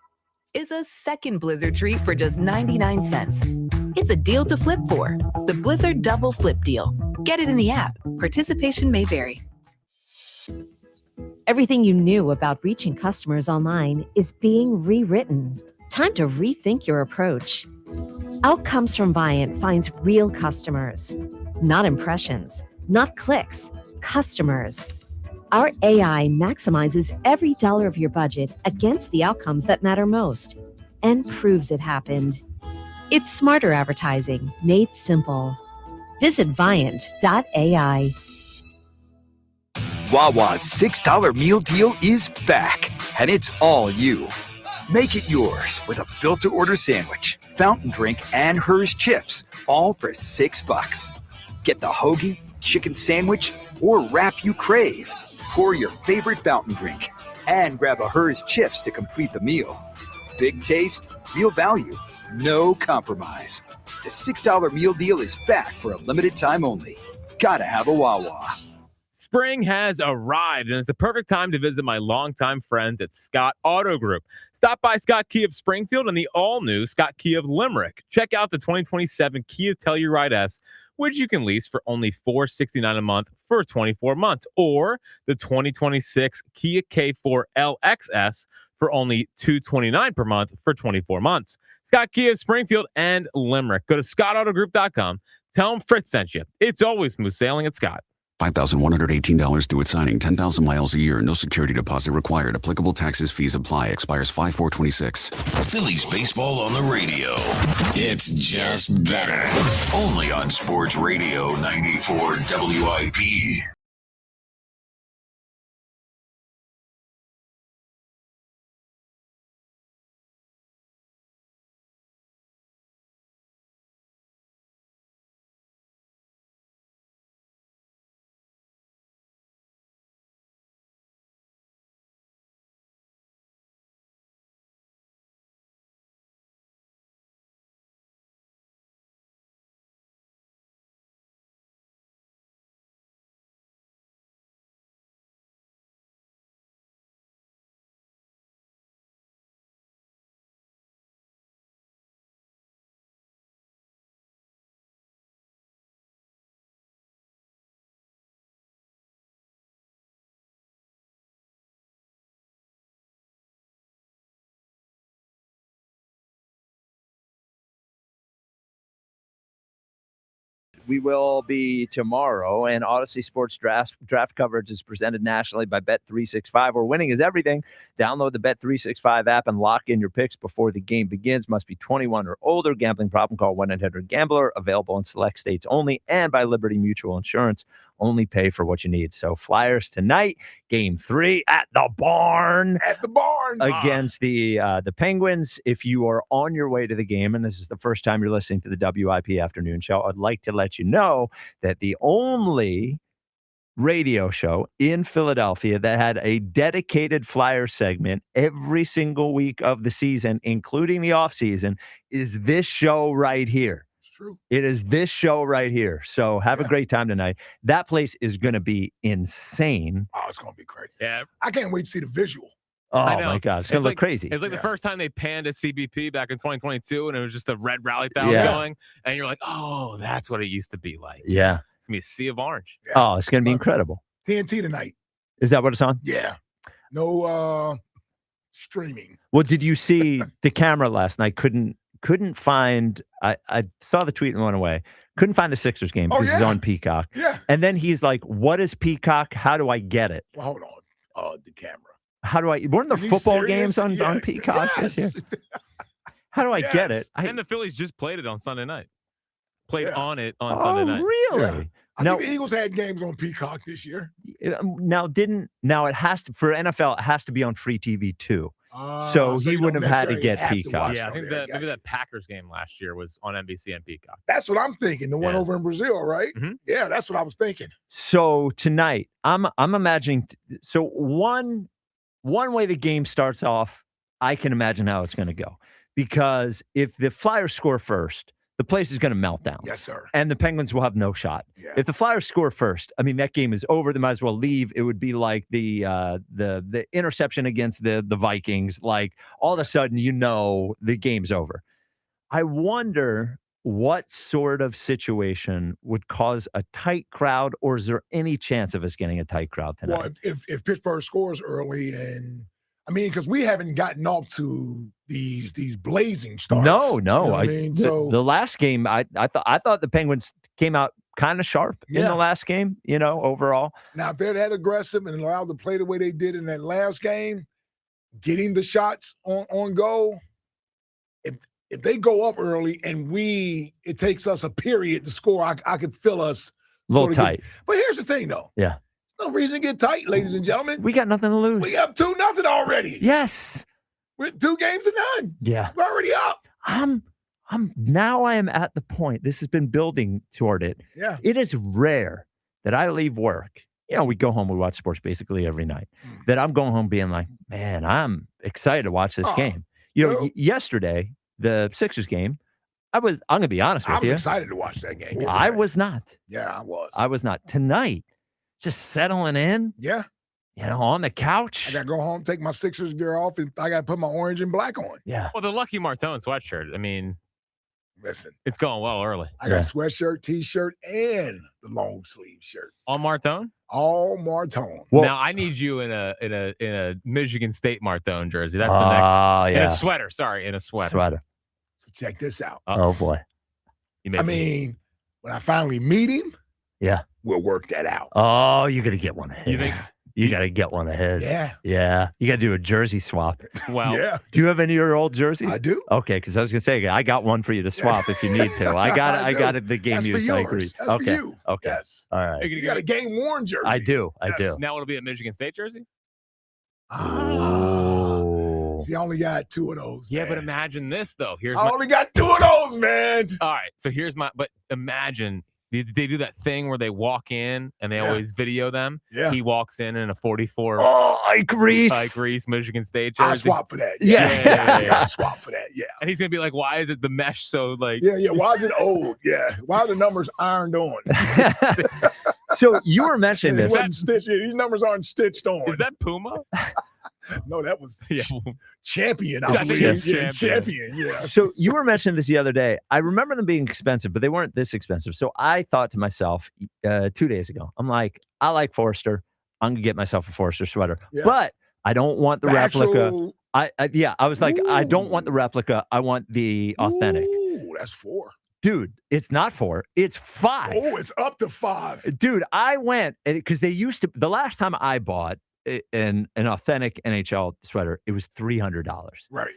is a second Blizzard treat for just 99 cents. It's a deal to flip for. The Blizzard Double Flip Deal. Get it in the app. Participation may vary. Everything you knew about reaching customers online is being rewritten. Time to rethink your approach. Outcomes from Viant finds real customers, not impressions, not clicks, customers. Our AI maximizes every dollar of your budget against the outcomes that matter most and proves it happened. It's smarter advertising made simple. Visit Viant.ai. Wawa's $6 meal deal is back, and it's all you. Make it yours with a built-to-order sandwich, fountain drink, and Hers chips, all for $6. Get the hoagie, chicken sandwich, or wrap you crave. Pour your favorite fountain drink and grab a Hers chips to complete the meal. Big taste, real value, no compromise. The $6 meal deal is back for a limited time only. Gotta have a Wawa. Spring has arrived, and it's the perfect time to visit my longtime friends at Scott Auto Group. Stop by Scott Kia of Springfield and the all-new Scott Kia of Limerick. Check out the 2027 Kia Telluride S, which you can lease for only $469 a month for 24 months, or the 2026 Kia K4 LXS for only $229 per month for 24 months. Scott Kia of Springfield and Limerick. Go to scottautogroup.com. Tell them Fritz sent you. It's always smooth sailing at Scott. $5,118 due at signing. 10,000 miles a year. No security deposit required. Applicable taxes, fees apply. Expires 5/4/26. Phillies baseball on the radio. It's just better. Only on Sports Radio 94 WIP. We will be tomorrow, and Odyssey Sports draft coverage is presented nationally by Bet365, where winning is everything. Download the Bet365 app and lock in your picks before the game begins. Must be 21 or older. Gambling problem? Call 1-800-GAMBLER. Available in select states only, and by Liberty Mutual Insurance. Only pay for what you need. So Flyers tonight, Game 3 at the barn. Against the Penguins. If you are on your way to the game, and this is the first time you're listening to the WIP Afternoon Show, I'd like to let you know that the only radio show in Philadelphia that had a dedicated Flyer segment every single week of the season, including the offseason, is this show right here. True. It is this show right here. So have a great time tonight. That place is going to be insane. Oh, it's going to be great. Yeah. I can't wait to see the visual. Oh, my God. It's going to look crazy. It's like the first time they panned a CBP back in 2022, and it was just the red rally that was going. And you're like, oh, that's what it used to be like. Yeah. It's going to be a sea of orange. Yeah. Oh, it's going to be incredible. TNT tonight. Is that what it's on? Yeah. No streaming. Well, did you see the camera last night? Couldn't find. I saw the tweet and went away. Couldn't find the Sixers game because it's on Peacock. Yeah. And then he's like, "What is Peacock? How do I get it?" Well, hold on. The camera. How do I? Weren't the football games on Peacock this year? How do I get it? And the Phillies just played it on Sunday night. Played on it on Sunday night. Really? Yeah. I think the Eagles had games on Peacock this year. Now it has to, for NFL, it has to be on free TV too. So he wouldn't have had to get Peacock. Yeah, I think maybe that Packers game last year was on NBC and Peacock. That's what I'm thinking. The one over in Brazil, right? Mm-hmm. Yeah, that's what I was thinking. So tonight, I'm imagining. So one way the game starts off, I can imagine how it's going to go, because if the Flyers score first, the place is going to melt down. Yes, sir. And the Penguins will have no shot. Yeah. If the Flyers score first, I mean, that game is over. They might as well leave. It would be like the interception against the Vikings. Like, all of a sudden, the game's over. I wonder what sort of situation would cause a tight crowd, or is there any chance of us getting a tight crowd tonight? Well, if Pittsburgh scores early, and I mean, because we haven't gotten off to these blazing starts. No. You know what I mean? So the last game, I thought the Penguins came out kind of sharp in the last game. Overall. Now, if they're that aggressive and allowed to play the way they did in that last game, getting the shots on goal, if they go up early and it takes us a period to score, I could feel us a little tight. But here's the thing, though. Yeah. No reason to get tight, ladies and gentlemen. We got nothing to lose. We up 2-0 already. Yes. We're 2 games to none. Yeah. We're already up. I am at the point. This has been building toward it. Yeah. It is rare that I leave work. We go home, we watch sports basically every night. That I'm going home being like, man, I'm excited to watch this game. Yesterday, the Sixers game, I'm going to be honest with you. I was excited to watch that game. I was not. Yeah, I was. I was not. Tonight, just settling in. Yeah. On the couch. I got to go home, take my Sixers gear off, and I got to put my orange and black on. Yeah. Well, the Lucky Martone sweatshirt, I mean, listen, it's going well early. I got a sweatshirt, T-shirt, and the long sleeve shirt. All Martone? All Martone. Well, now I need you in a Michigan State Martone jersey. That's the next. In a sweater. Sorry, in a sweater. So check this out. Oh boy. When I finally meet him, we'll work that out. Oh, you're gonna get one of his. You think? You got to get one of his. Yeah. Yeah. You got to do a jersey swap. Well, do you have any of your old jerseys? I do. Okay, because I was going to say, I got one for you to swap if you need to. I got it. The game That's used. for I yours. agree. That's okay. for you. Okay. Yes. All right. You got a game worn jersey. I do. Now it'll be a Michigan State jersey? See, I only got 2 of those. Yeah, man. but imagine this, though. I only got 2 of those, man. All right. So but imagine. They do that thing where they walk in and they always video them. Yeah. He walks in a 44. Oh, Ike Reese Michigan State jersey. I swap for that. Yeah. I swap for that. Yeah. And he's going to be like, why is it the mesh so like. Yeah. Why is it old? Yeah. Why are the numbers ironed on? So you were mentioning this. These numbers aren't stitched on. Is that Puma? No, that was Champion. I believe. Champion. Yeah. So you were mentioning this the other day. I remember them being expensive, but they weren't this expensive. So I thought to myself 2 days ago, I'm like, I like Forrester. I'm gonna get myself a Forrester sweater, but I don't want the replica. I was like, I don't want the replica. I want the authentic. Ooh, that's 4. Dude, it's not 4. It's 5. Oh, it's up to 5. Dude, I went because they used to. The last time I bought an authentic NHL sweater, it was $300. Right.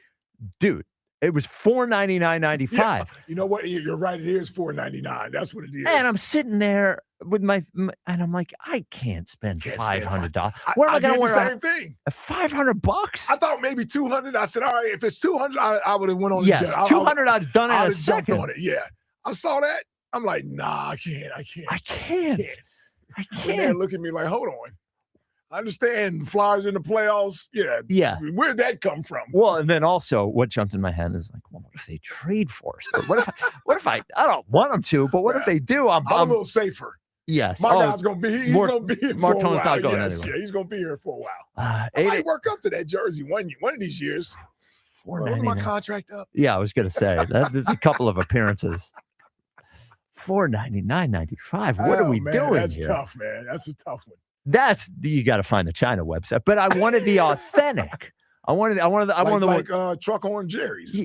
Dude, it was $499.95. Yeah. You know what? You're right. It is $499. That's what it is. And I'm sitting there with and I'm like, I can't spend $500. Where am I going to wear the same thing? $500? I thought maybe $200. I said, all right, if it's $200, I would have went on. Yes, $200. I've done it in a second. On it. Yeah, I saw that. I'm like, nah, I can't. And they look at me like, hold on. I understand the Flyers in the playoffs. Yeah. Where'd that come from? Well, and then also what jumped in my head is like, well, what if they trade for us? What if I don't want them to, but what if they do? I'm a little safer. Yes. My guy's going to be he's going to be here for a while. Not going anywhere. Yeah, he's going to be here for a while. I might work up to that jersey one of these years. When's my contract up? Yeah, I was going to say, there's a couple of appearances. $499.95. What are we doing That's here? tough, man. That's a tough one. You got to find the China website. But I wanted the authentic. I wanted the Truck Horn Jerry's.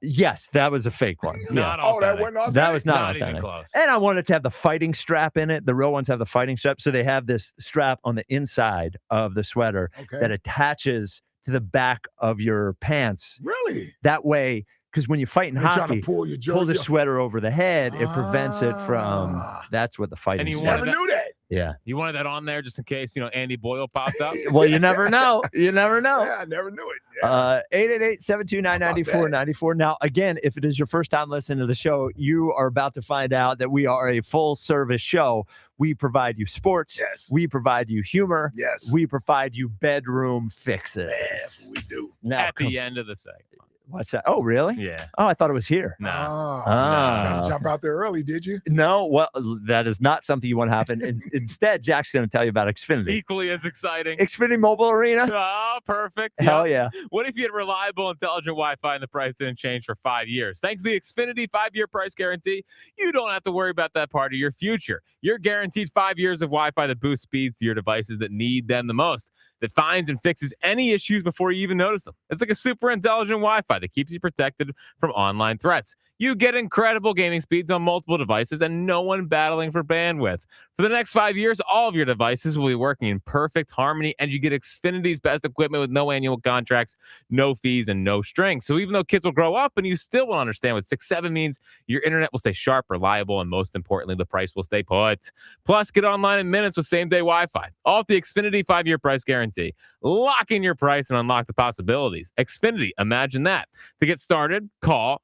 Yes, that was a fake one. Not that wasn't authentic? That was not even authentic. close. And I wanted to have the fighting strap in it. The real ones have the fighting strap. So they have this strap on the inside of the sweater that attaches to the back of your pants. Really? That way, because when you fight in hockey, pull the sweater over the head, it prevents it from. That's what the fighting. And you Never knew that. Yeah. You wanted that on there just in case, Andy Boyle popped up? Well, you never know. You never know. Yeah, I never knew it. Yeah. 888-729-9494. Now, again, if it is your first time listening to the show, you are about to find out that we are a full-service show. We provide you sports. Yes. We provide you humor. Yes. We provide you bedroom fixes. That's what we do. Now, At the end of the segment. What's that? Oh, really? Yeah. Oh, I thought it was here. No. Trying to jump out there early, did you? No, well, that is not something you want to happen. Instead, Jack's going to tell you about Xfinity. Equally as exciting. Xfinity Mobile Arena. Oh, perfect. Hell yeah. What if you had reliable, intelligent Wi-Fi and the price didn't change for 5 years? Thanks to the Xfinity 5-year price guarantee, you don't have to worry about that part of your future. You're guaranteed 5 years of Wi-Fi that boosts speeds to your devices that need them the most, that finds and fixes any issues before you even notice them. It's like a super intelligent Wi-Fi that keeps you protected from online threats. You get incredible gaming speeds on multiple devices and no one battling for bandwidth. For the next 5 years, all of your devices will be working in perfect harmony, and you get Xfinity's best equipment with no annual contracts, no fees, and no strings. So even though kids will grow up and you still won't understand what 6-7 means, your internet will stay sharp, reliable, and most importantly, the price will stay put. Plus, get online in minutes with same-day Wi-Fi. All with the Xfinity 5-year price guarantee. Lock in your price and unlock the possibilities. Xfinity, imagine that. To get started,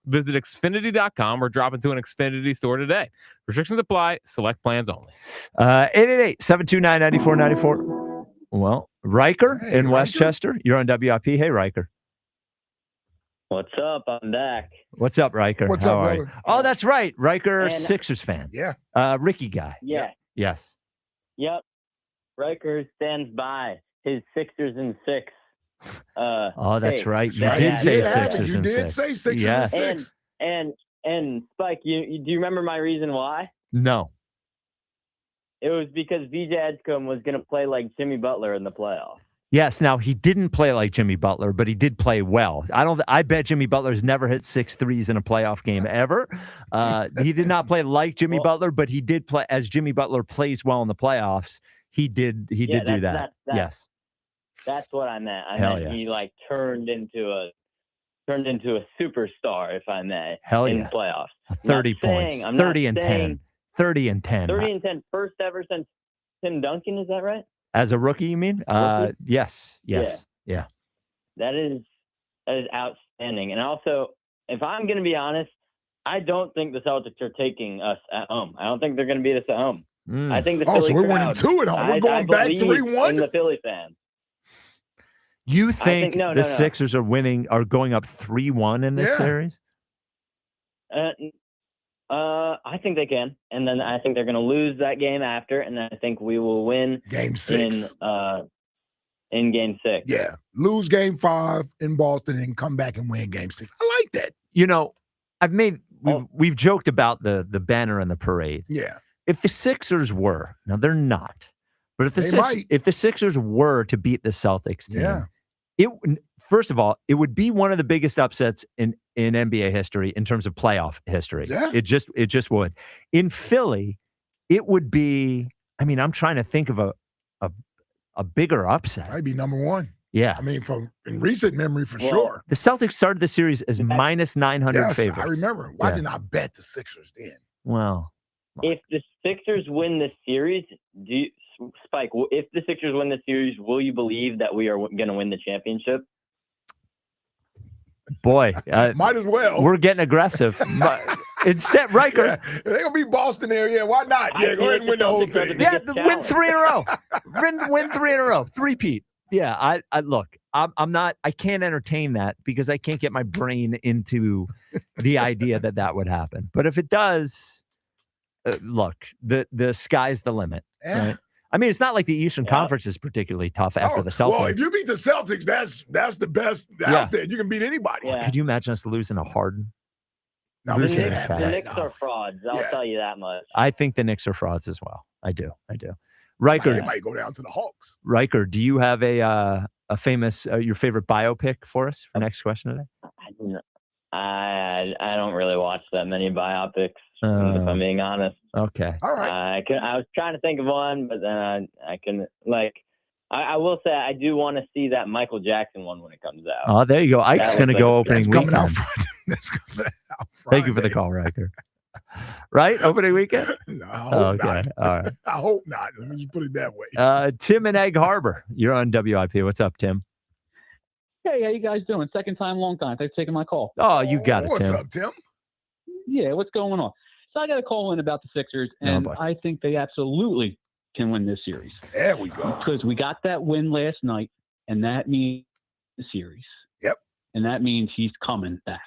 visit Xfinity.com or drop into an Xfinity store today. Restrictions apply. Select plans only. 888-729-9494. Well, Riker in Westchester. You're on WIP. Hey, Riker. What's up? I'm back. What's up, Riker? What's How up, are you? brother? Oh, that's right. Riker, Sixers fan. Yeah. Ricky guy. Yeah. Yes. Yep. Riker stands by his Sixers and 6. Oh, that's take. right. You Right. did say Yeah, Sixers you and did 6. say Sixers Yes. and 6. And Spike, do you remember my reason why? No. It was because VJ Edgecombe was going to play like Jimmy Butler in the playoffs. Yes. Now, he didn't play like Jimmy Butler, but he did play well. I bet Jimmy Butler's never hit 6 threes in a playoff game ever. He did not play like Jimmy Butler, but he did play as Jimmy Butler plays well in the playoffs. He did do that. Yes. That's what I meant. I Hell meant yeah. he like turned into a superstar, if I may, Hell in yeah. playoffs. 30 points. 30 and 10. 30 and 10. 30 and 10, first ever since Tim Duncan, is that right? As a rookie, you mean? Rookie? Yes. Yeah. That is outstanding. And also, if I'm going to be honest, I don't think the Celtics are taking us at home. I don't think they're going to beat us at home. I think the Philly so we're crowd, winning 2 at home. We're going back 3-1. In the Philly fans. You think no. the Sixers are going up 3-1 in this series? I think they can, and then I think they're going to lose that game after, and then I think we will win Game 6 in Game 6. Yeah, lose Game 5 in Boston and come back and win Game 6. I like that. You know, we've joked about the banner and the parade. Yeah. If the Sixers were, now they're not, but if the Sixers were to beat the Celtics team, first of all, it would be one of the biggest upsets in NBA history in terms of playoff history. Yeah. It just would. In Philly, it would be. I mean, I'm trying to think of a bigger upset. I'd be number 1. Yeah. I mean, in recent memory, for sure. The Celtics started the series as minus 900 favorites. I remember. Why didn't I bet the Sixers then? Well, if the Sixers win this series, Spike, if the Sixers win the series, will you believe that we are going to win the championship? Boy, might as well. We're getting aggressive. Instead, Riker. Yeah, they're going to be Boston there. Yeah, why not? Yeah, go ahead and win the whole thing. Yeah, win 3 in a row. Win 3 in a row. 3-peat. Yeah, I look, I'm not, I can't entertain that because I can't get my brain into the idea that would happen. But if it does, look, the sky's the limit. Yeah. Right? I mean, it's not like the Eastern Conference is particularly tough after the Celtics. Well, if you beat the Celtics, that's the best out there. You can beat anybody. Yeah. Could you imagine us losing a Harden? No, the Knicks are frauds. I'll tell you that much. I think the Knicks are frauds as well. I do. Riker, they might go down to the Hawks. Riker, do you have a famous your favorite biopic for us for next question today? I don't really watch that many biopics, if I'm being honest. Okay. All right. I was trying to think of one, but then I couldn't. I will say I do want to see that Michael Jackson one when it comes out. Oh, there you go. Ike's going to go opening weekend. That's coming out Friday. Thank you for the call, Riker. Right? Opening weekend? No, I hope not. All right. I hope not. Let me just put it that way. Tim in Egg Harbor. You're on WIP. What's up, Tim? Hey, how you guys doing? Second time, long time. Thanks for taking my call. Oh, you got it, What's Tim. up, Tim? Yeah, what's going on? So I got a call in about the Sixers, and I think they absolutely can win this series. There we go. Because we got that win last night, and that means the series. Yep. And that means he's coming back.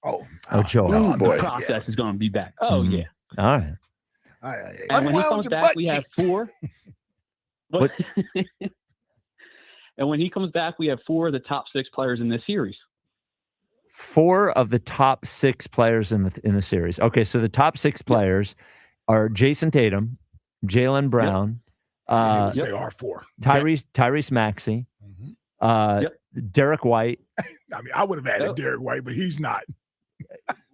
Oh, Joe. The process is going to be back. Oh, yeah. All right. And when he comes back, we have 4. What? And when he comes back, we have 4 of the top 6 players in this series. 4 of the top 6 players in the series. Okay, so the top 6 players are Jason Tatum, Jaylen Brown, they are 4. Tyrese Maxey, Derek White. I mean, I would have added Derek White, but he's not.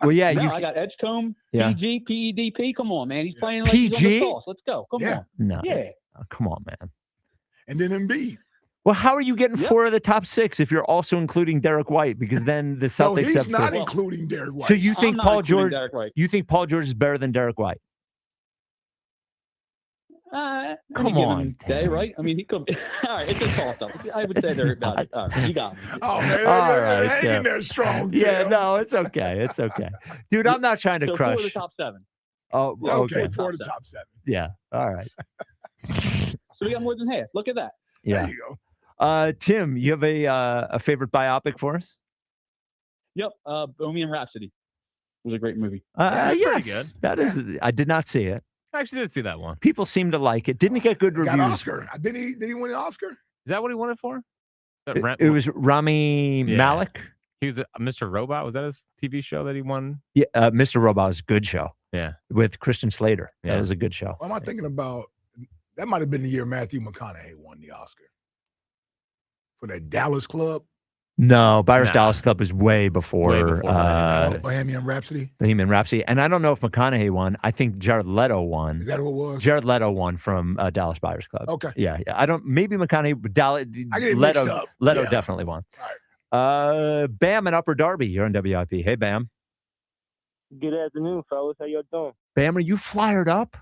Well, yeah, I got Edgecombe, PG, PEDP. Come on, man. He's playing like PG? he's on the sauce. Let's go. Come on. No. Yeah. Oh, come on, man. And then Embiid. Well, how are you getting 4 of the top 6 if you're also including Derek White? Because then the Celtics he's have not 4. including Derek White. So you think Paul George? Derek White. You think Paul George is better than Derek White? Come on, day, right? I mean, he could. All right, it's a toss up. I would say they're about it. All right, you got me. Oh man, all right, hang in there strong. Yeah, Tim. no, it's okay. It's okay, dude. I'm not trying to So crush. 4 of the top 7. Oh, okay, 4 of the top 7. Yeah, all right. So we got more than half. Look at that. Yeah. There you go. Tim, you have a favorite biopic for us? Yep, Bohemian Rhapsody was a great movie. That's yes, pretty good. That is. I did not see it. I actually did see that one. People seem to like it. Didn't get good Got reviews. an Oscar. Did he win an Oscar? Is that what he won it for? It was Rami Malek. He was Mr. Robot. Was that his TV show that he won? Yeah, Mr. Robot was a good show. Yeah, with Christian Slater. That was a good show. What am I thinking about? That might have been the year Matthew McConaughey won the Oscar for that Dallas Club. No, Dallas Club was way before Bohemian Rhapsody. Bohemian Rhapsody. And I don't know if McConaughey won. I think Jared Leto won. Is that who it was? Jared Leto won from Dallas Buyers Club. Okay. Yeah. I don't. Maybe McConaughey. Leto definitely won. All right. Bam in Upper Darby. You're on WIP. Hey, Bam. Good afternoon, fellas. How y'all doing? Bam, are you flyered up?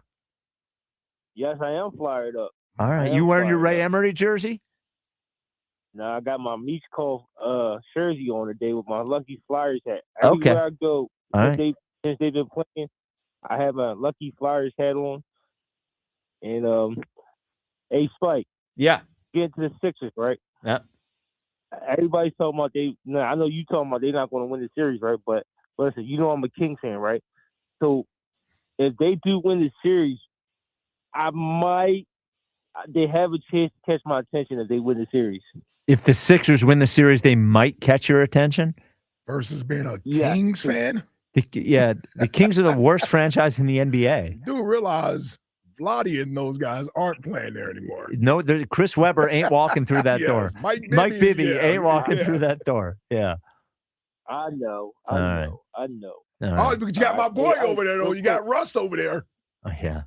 Yes, I am flyered up. All right. You wearing your Ray Emery jersey? No, I got my Meachco jersey on today with my Lucky Flyers hat. Everywhere I go, since they've been playing, I have my Lucky Flyers hat on. And hey, Spike. Yeah. Get into the Sixers, right? Yeah. Everybody's talking about I know you talking about they're not going to win the series, right? But listen, you know I'm a Kings fan, right? So if they do win the series, they have a chance to catch my attention if they win the series. If the Sixers win the series, they might catch your attention. Versus being a Kings fan? The Kings are the worst franchise in the NBA. You do realize Vlade and those guys aren't playing there anymore. No, Chris Webber ain't walking through that door. Mike Bibby ain't walking through that door. Yeah. I know. Right. I know. Oh, because you got my boy over there, though. You got Russ over there. Oh, yeah.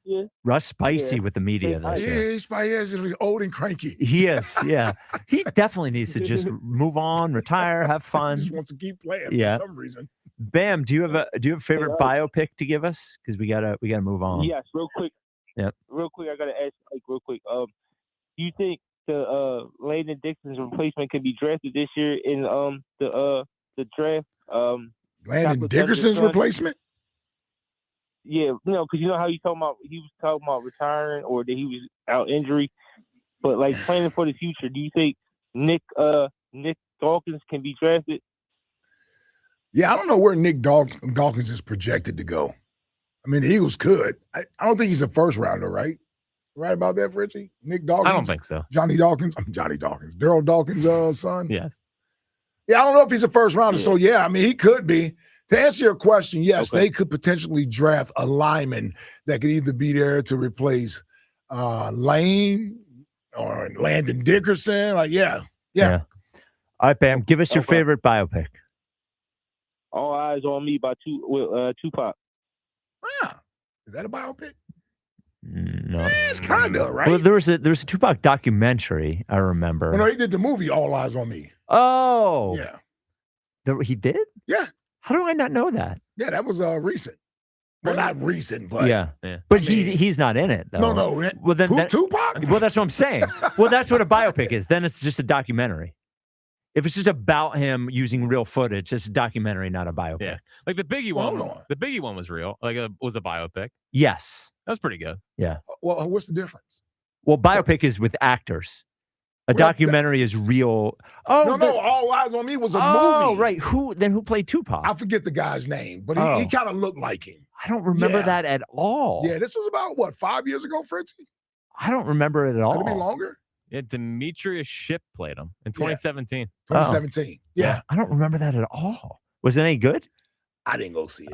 Yeah. Russ spicy with the media this year. He's old and cranky. He is, yeah. He definitely needs to just move on, retire, have fun. He just wants to keep playing for some reason. Bam, do you have a favorite biopic to give us? Because we gotta move on. Yes, real quick. Yep. Real quick, I gotta ask real quick. Do you think the Landon Dixon's replacement can be drafted this year in the draft? Landon Dickerson's replacement? Yeah, because you know how he was talking about retiring or that he was out injury, but like planning for the future. Do you think Nick Dawkins can be drafted? Yeah, I don't know where Nick Dawkins is projected to go. I mean, the Eagles could. I don't think he's a first rounder, right? Right about that, Fritchie? Nick Dawkins? I don't think so. Johnny Dawkins? Daryl Dawkins' son? Yes. Yeah, I don't know if he's a first rounder. Yeah. So, yeah, I mean, he could be. To answer your question, yes, they could potentially draft a lineman that could either be there to replace Lane or Landon Dickerson. Like, yeah. All right, Bam. Give us your favorite biopic. All Eyes on Me by Tupac. Ah, is that a biopic? No, it's kind of right. Well, there was a Tupac documentary. I remember. Well, no, he did the movie All Eyes on Me. Oh, yeah. He did? Yeah. How do I not know that? Yeah, that was recent. Well, not recent, but yeah. But he's not in it though. No. Well, then Tupac. Well, that's what I'm saying. Well, that's what a biopic is. Then it's just a documentary. If it's just about him using real footage, it's a documentary, not a biopic. Yeah, like the Biggie one. The Biggie one was real. Like was a biopic. Yes, that was pretty good. Yeah. Well, what's the difference? Well, biopic is with actors. A documentary is real. Oh no! All Eyes on Me was a movie. Oh, right. Who played Tupac? I forget the guy's name, but he kind of looked like him. I don't remember that at all. Yeah, this was about 5 years ago, Fritzy? I don't remember it at all. Could it be longer? Yeah, Demetrius Shipp played him in 2017. 2017. Yeah. I don't remember that at all. Was it any good? I didn't go see it.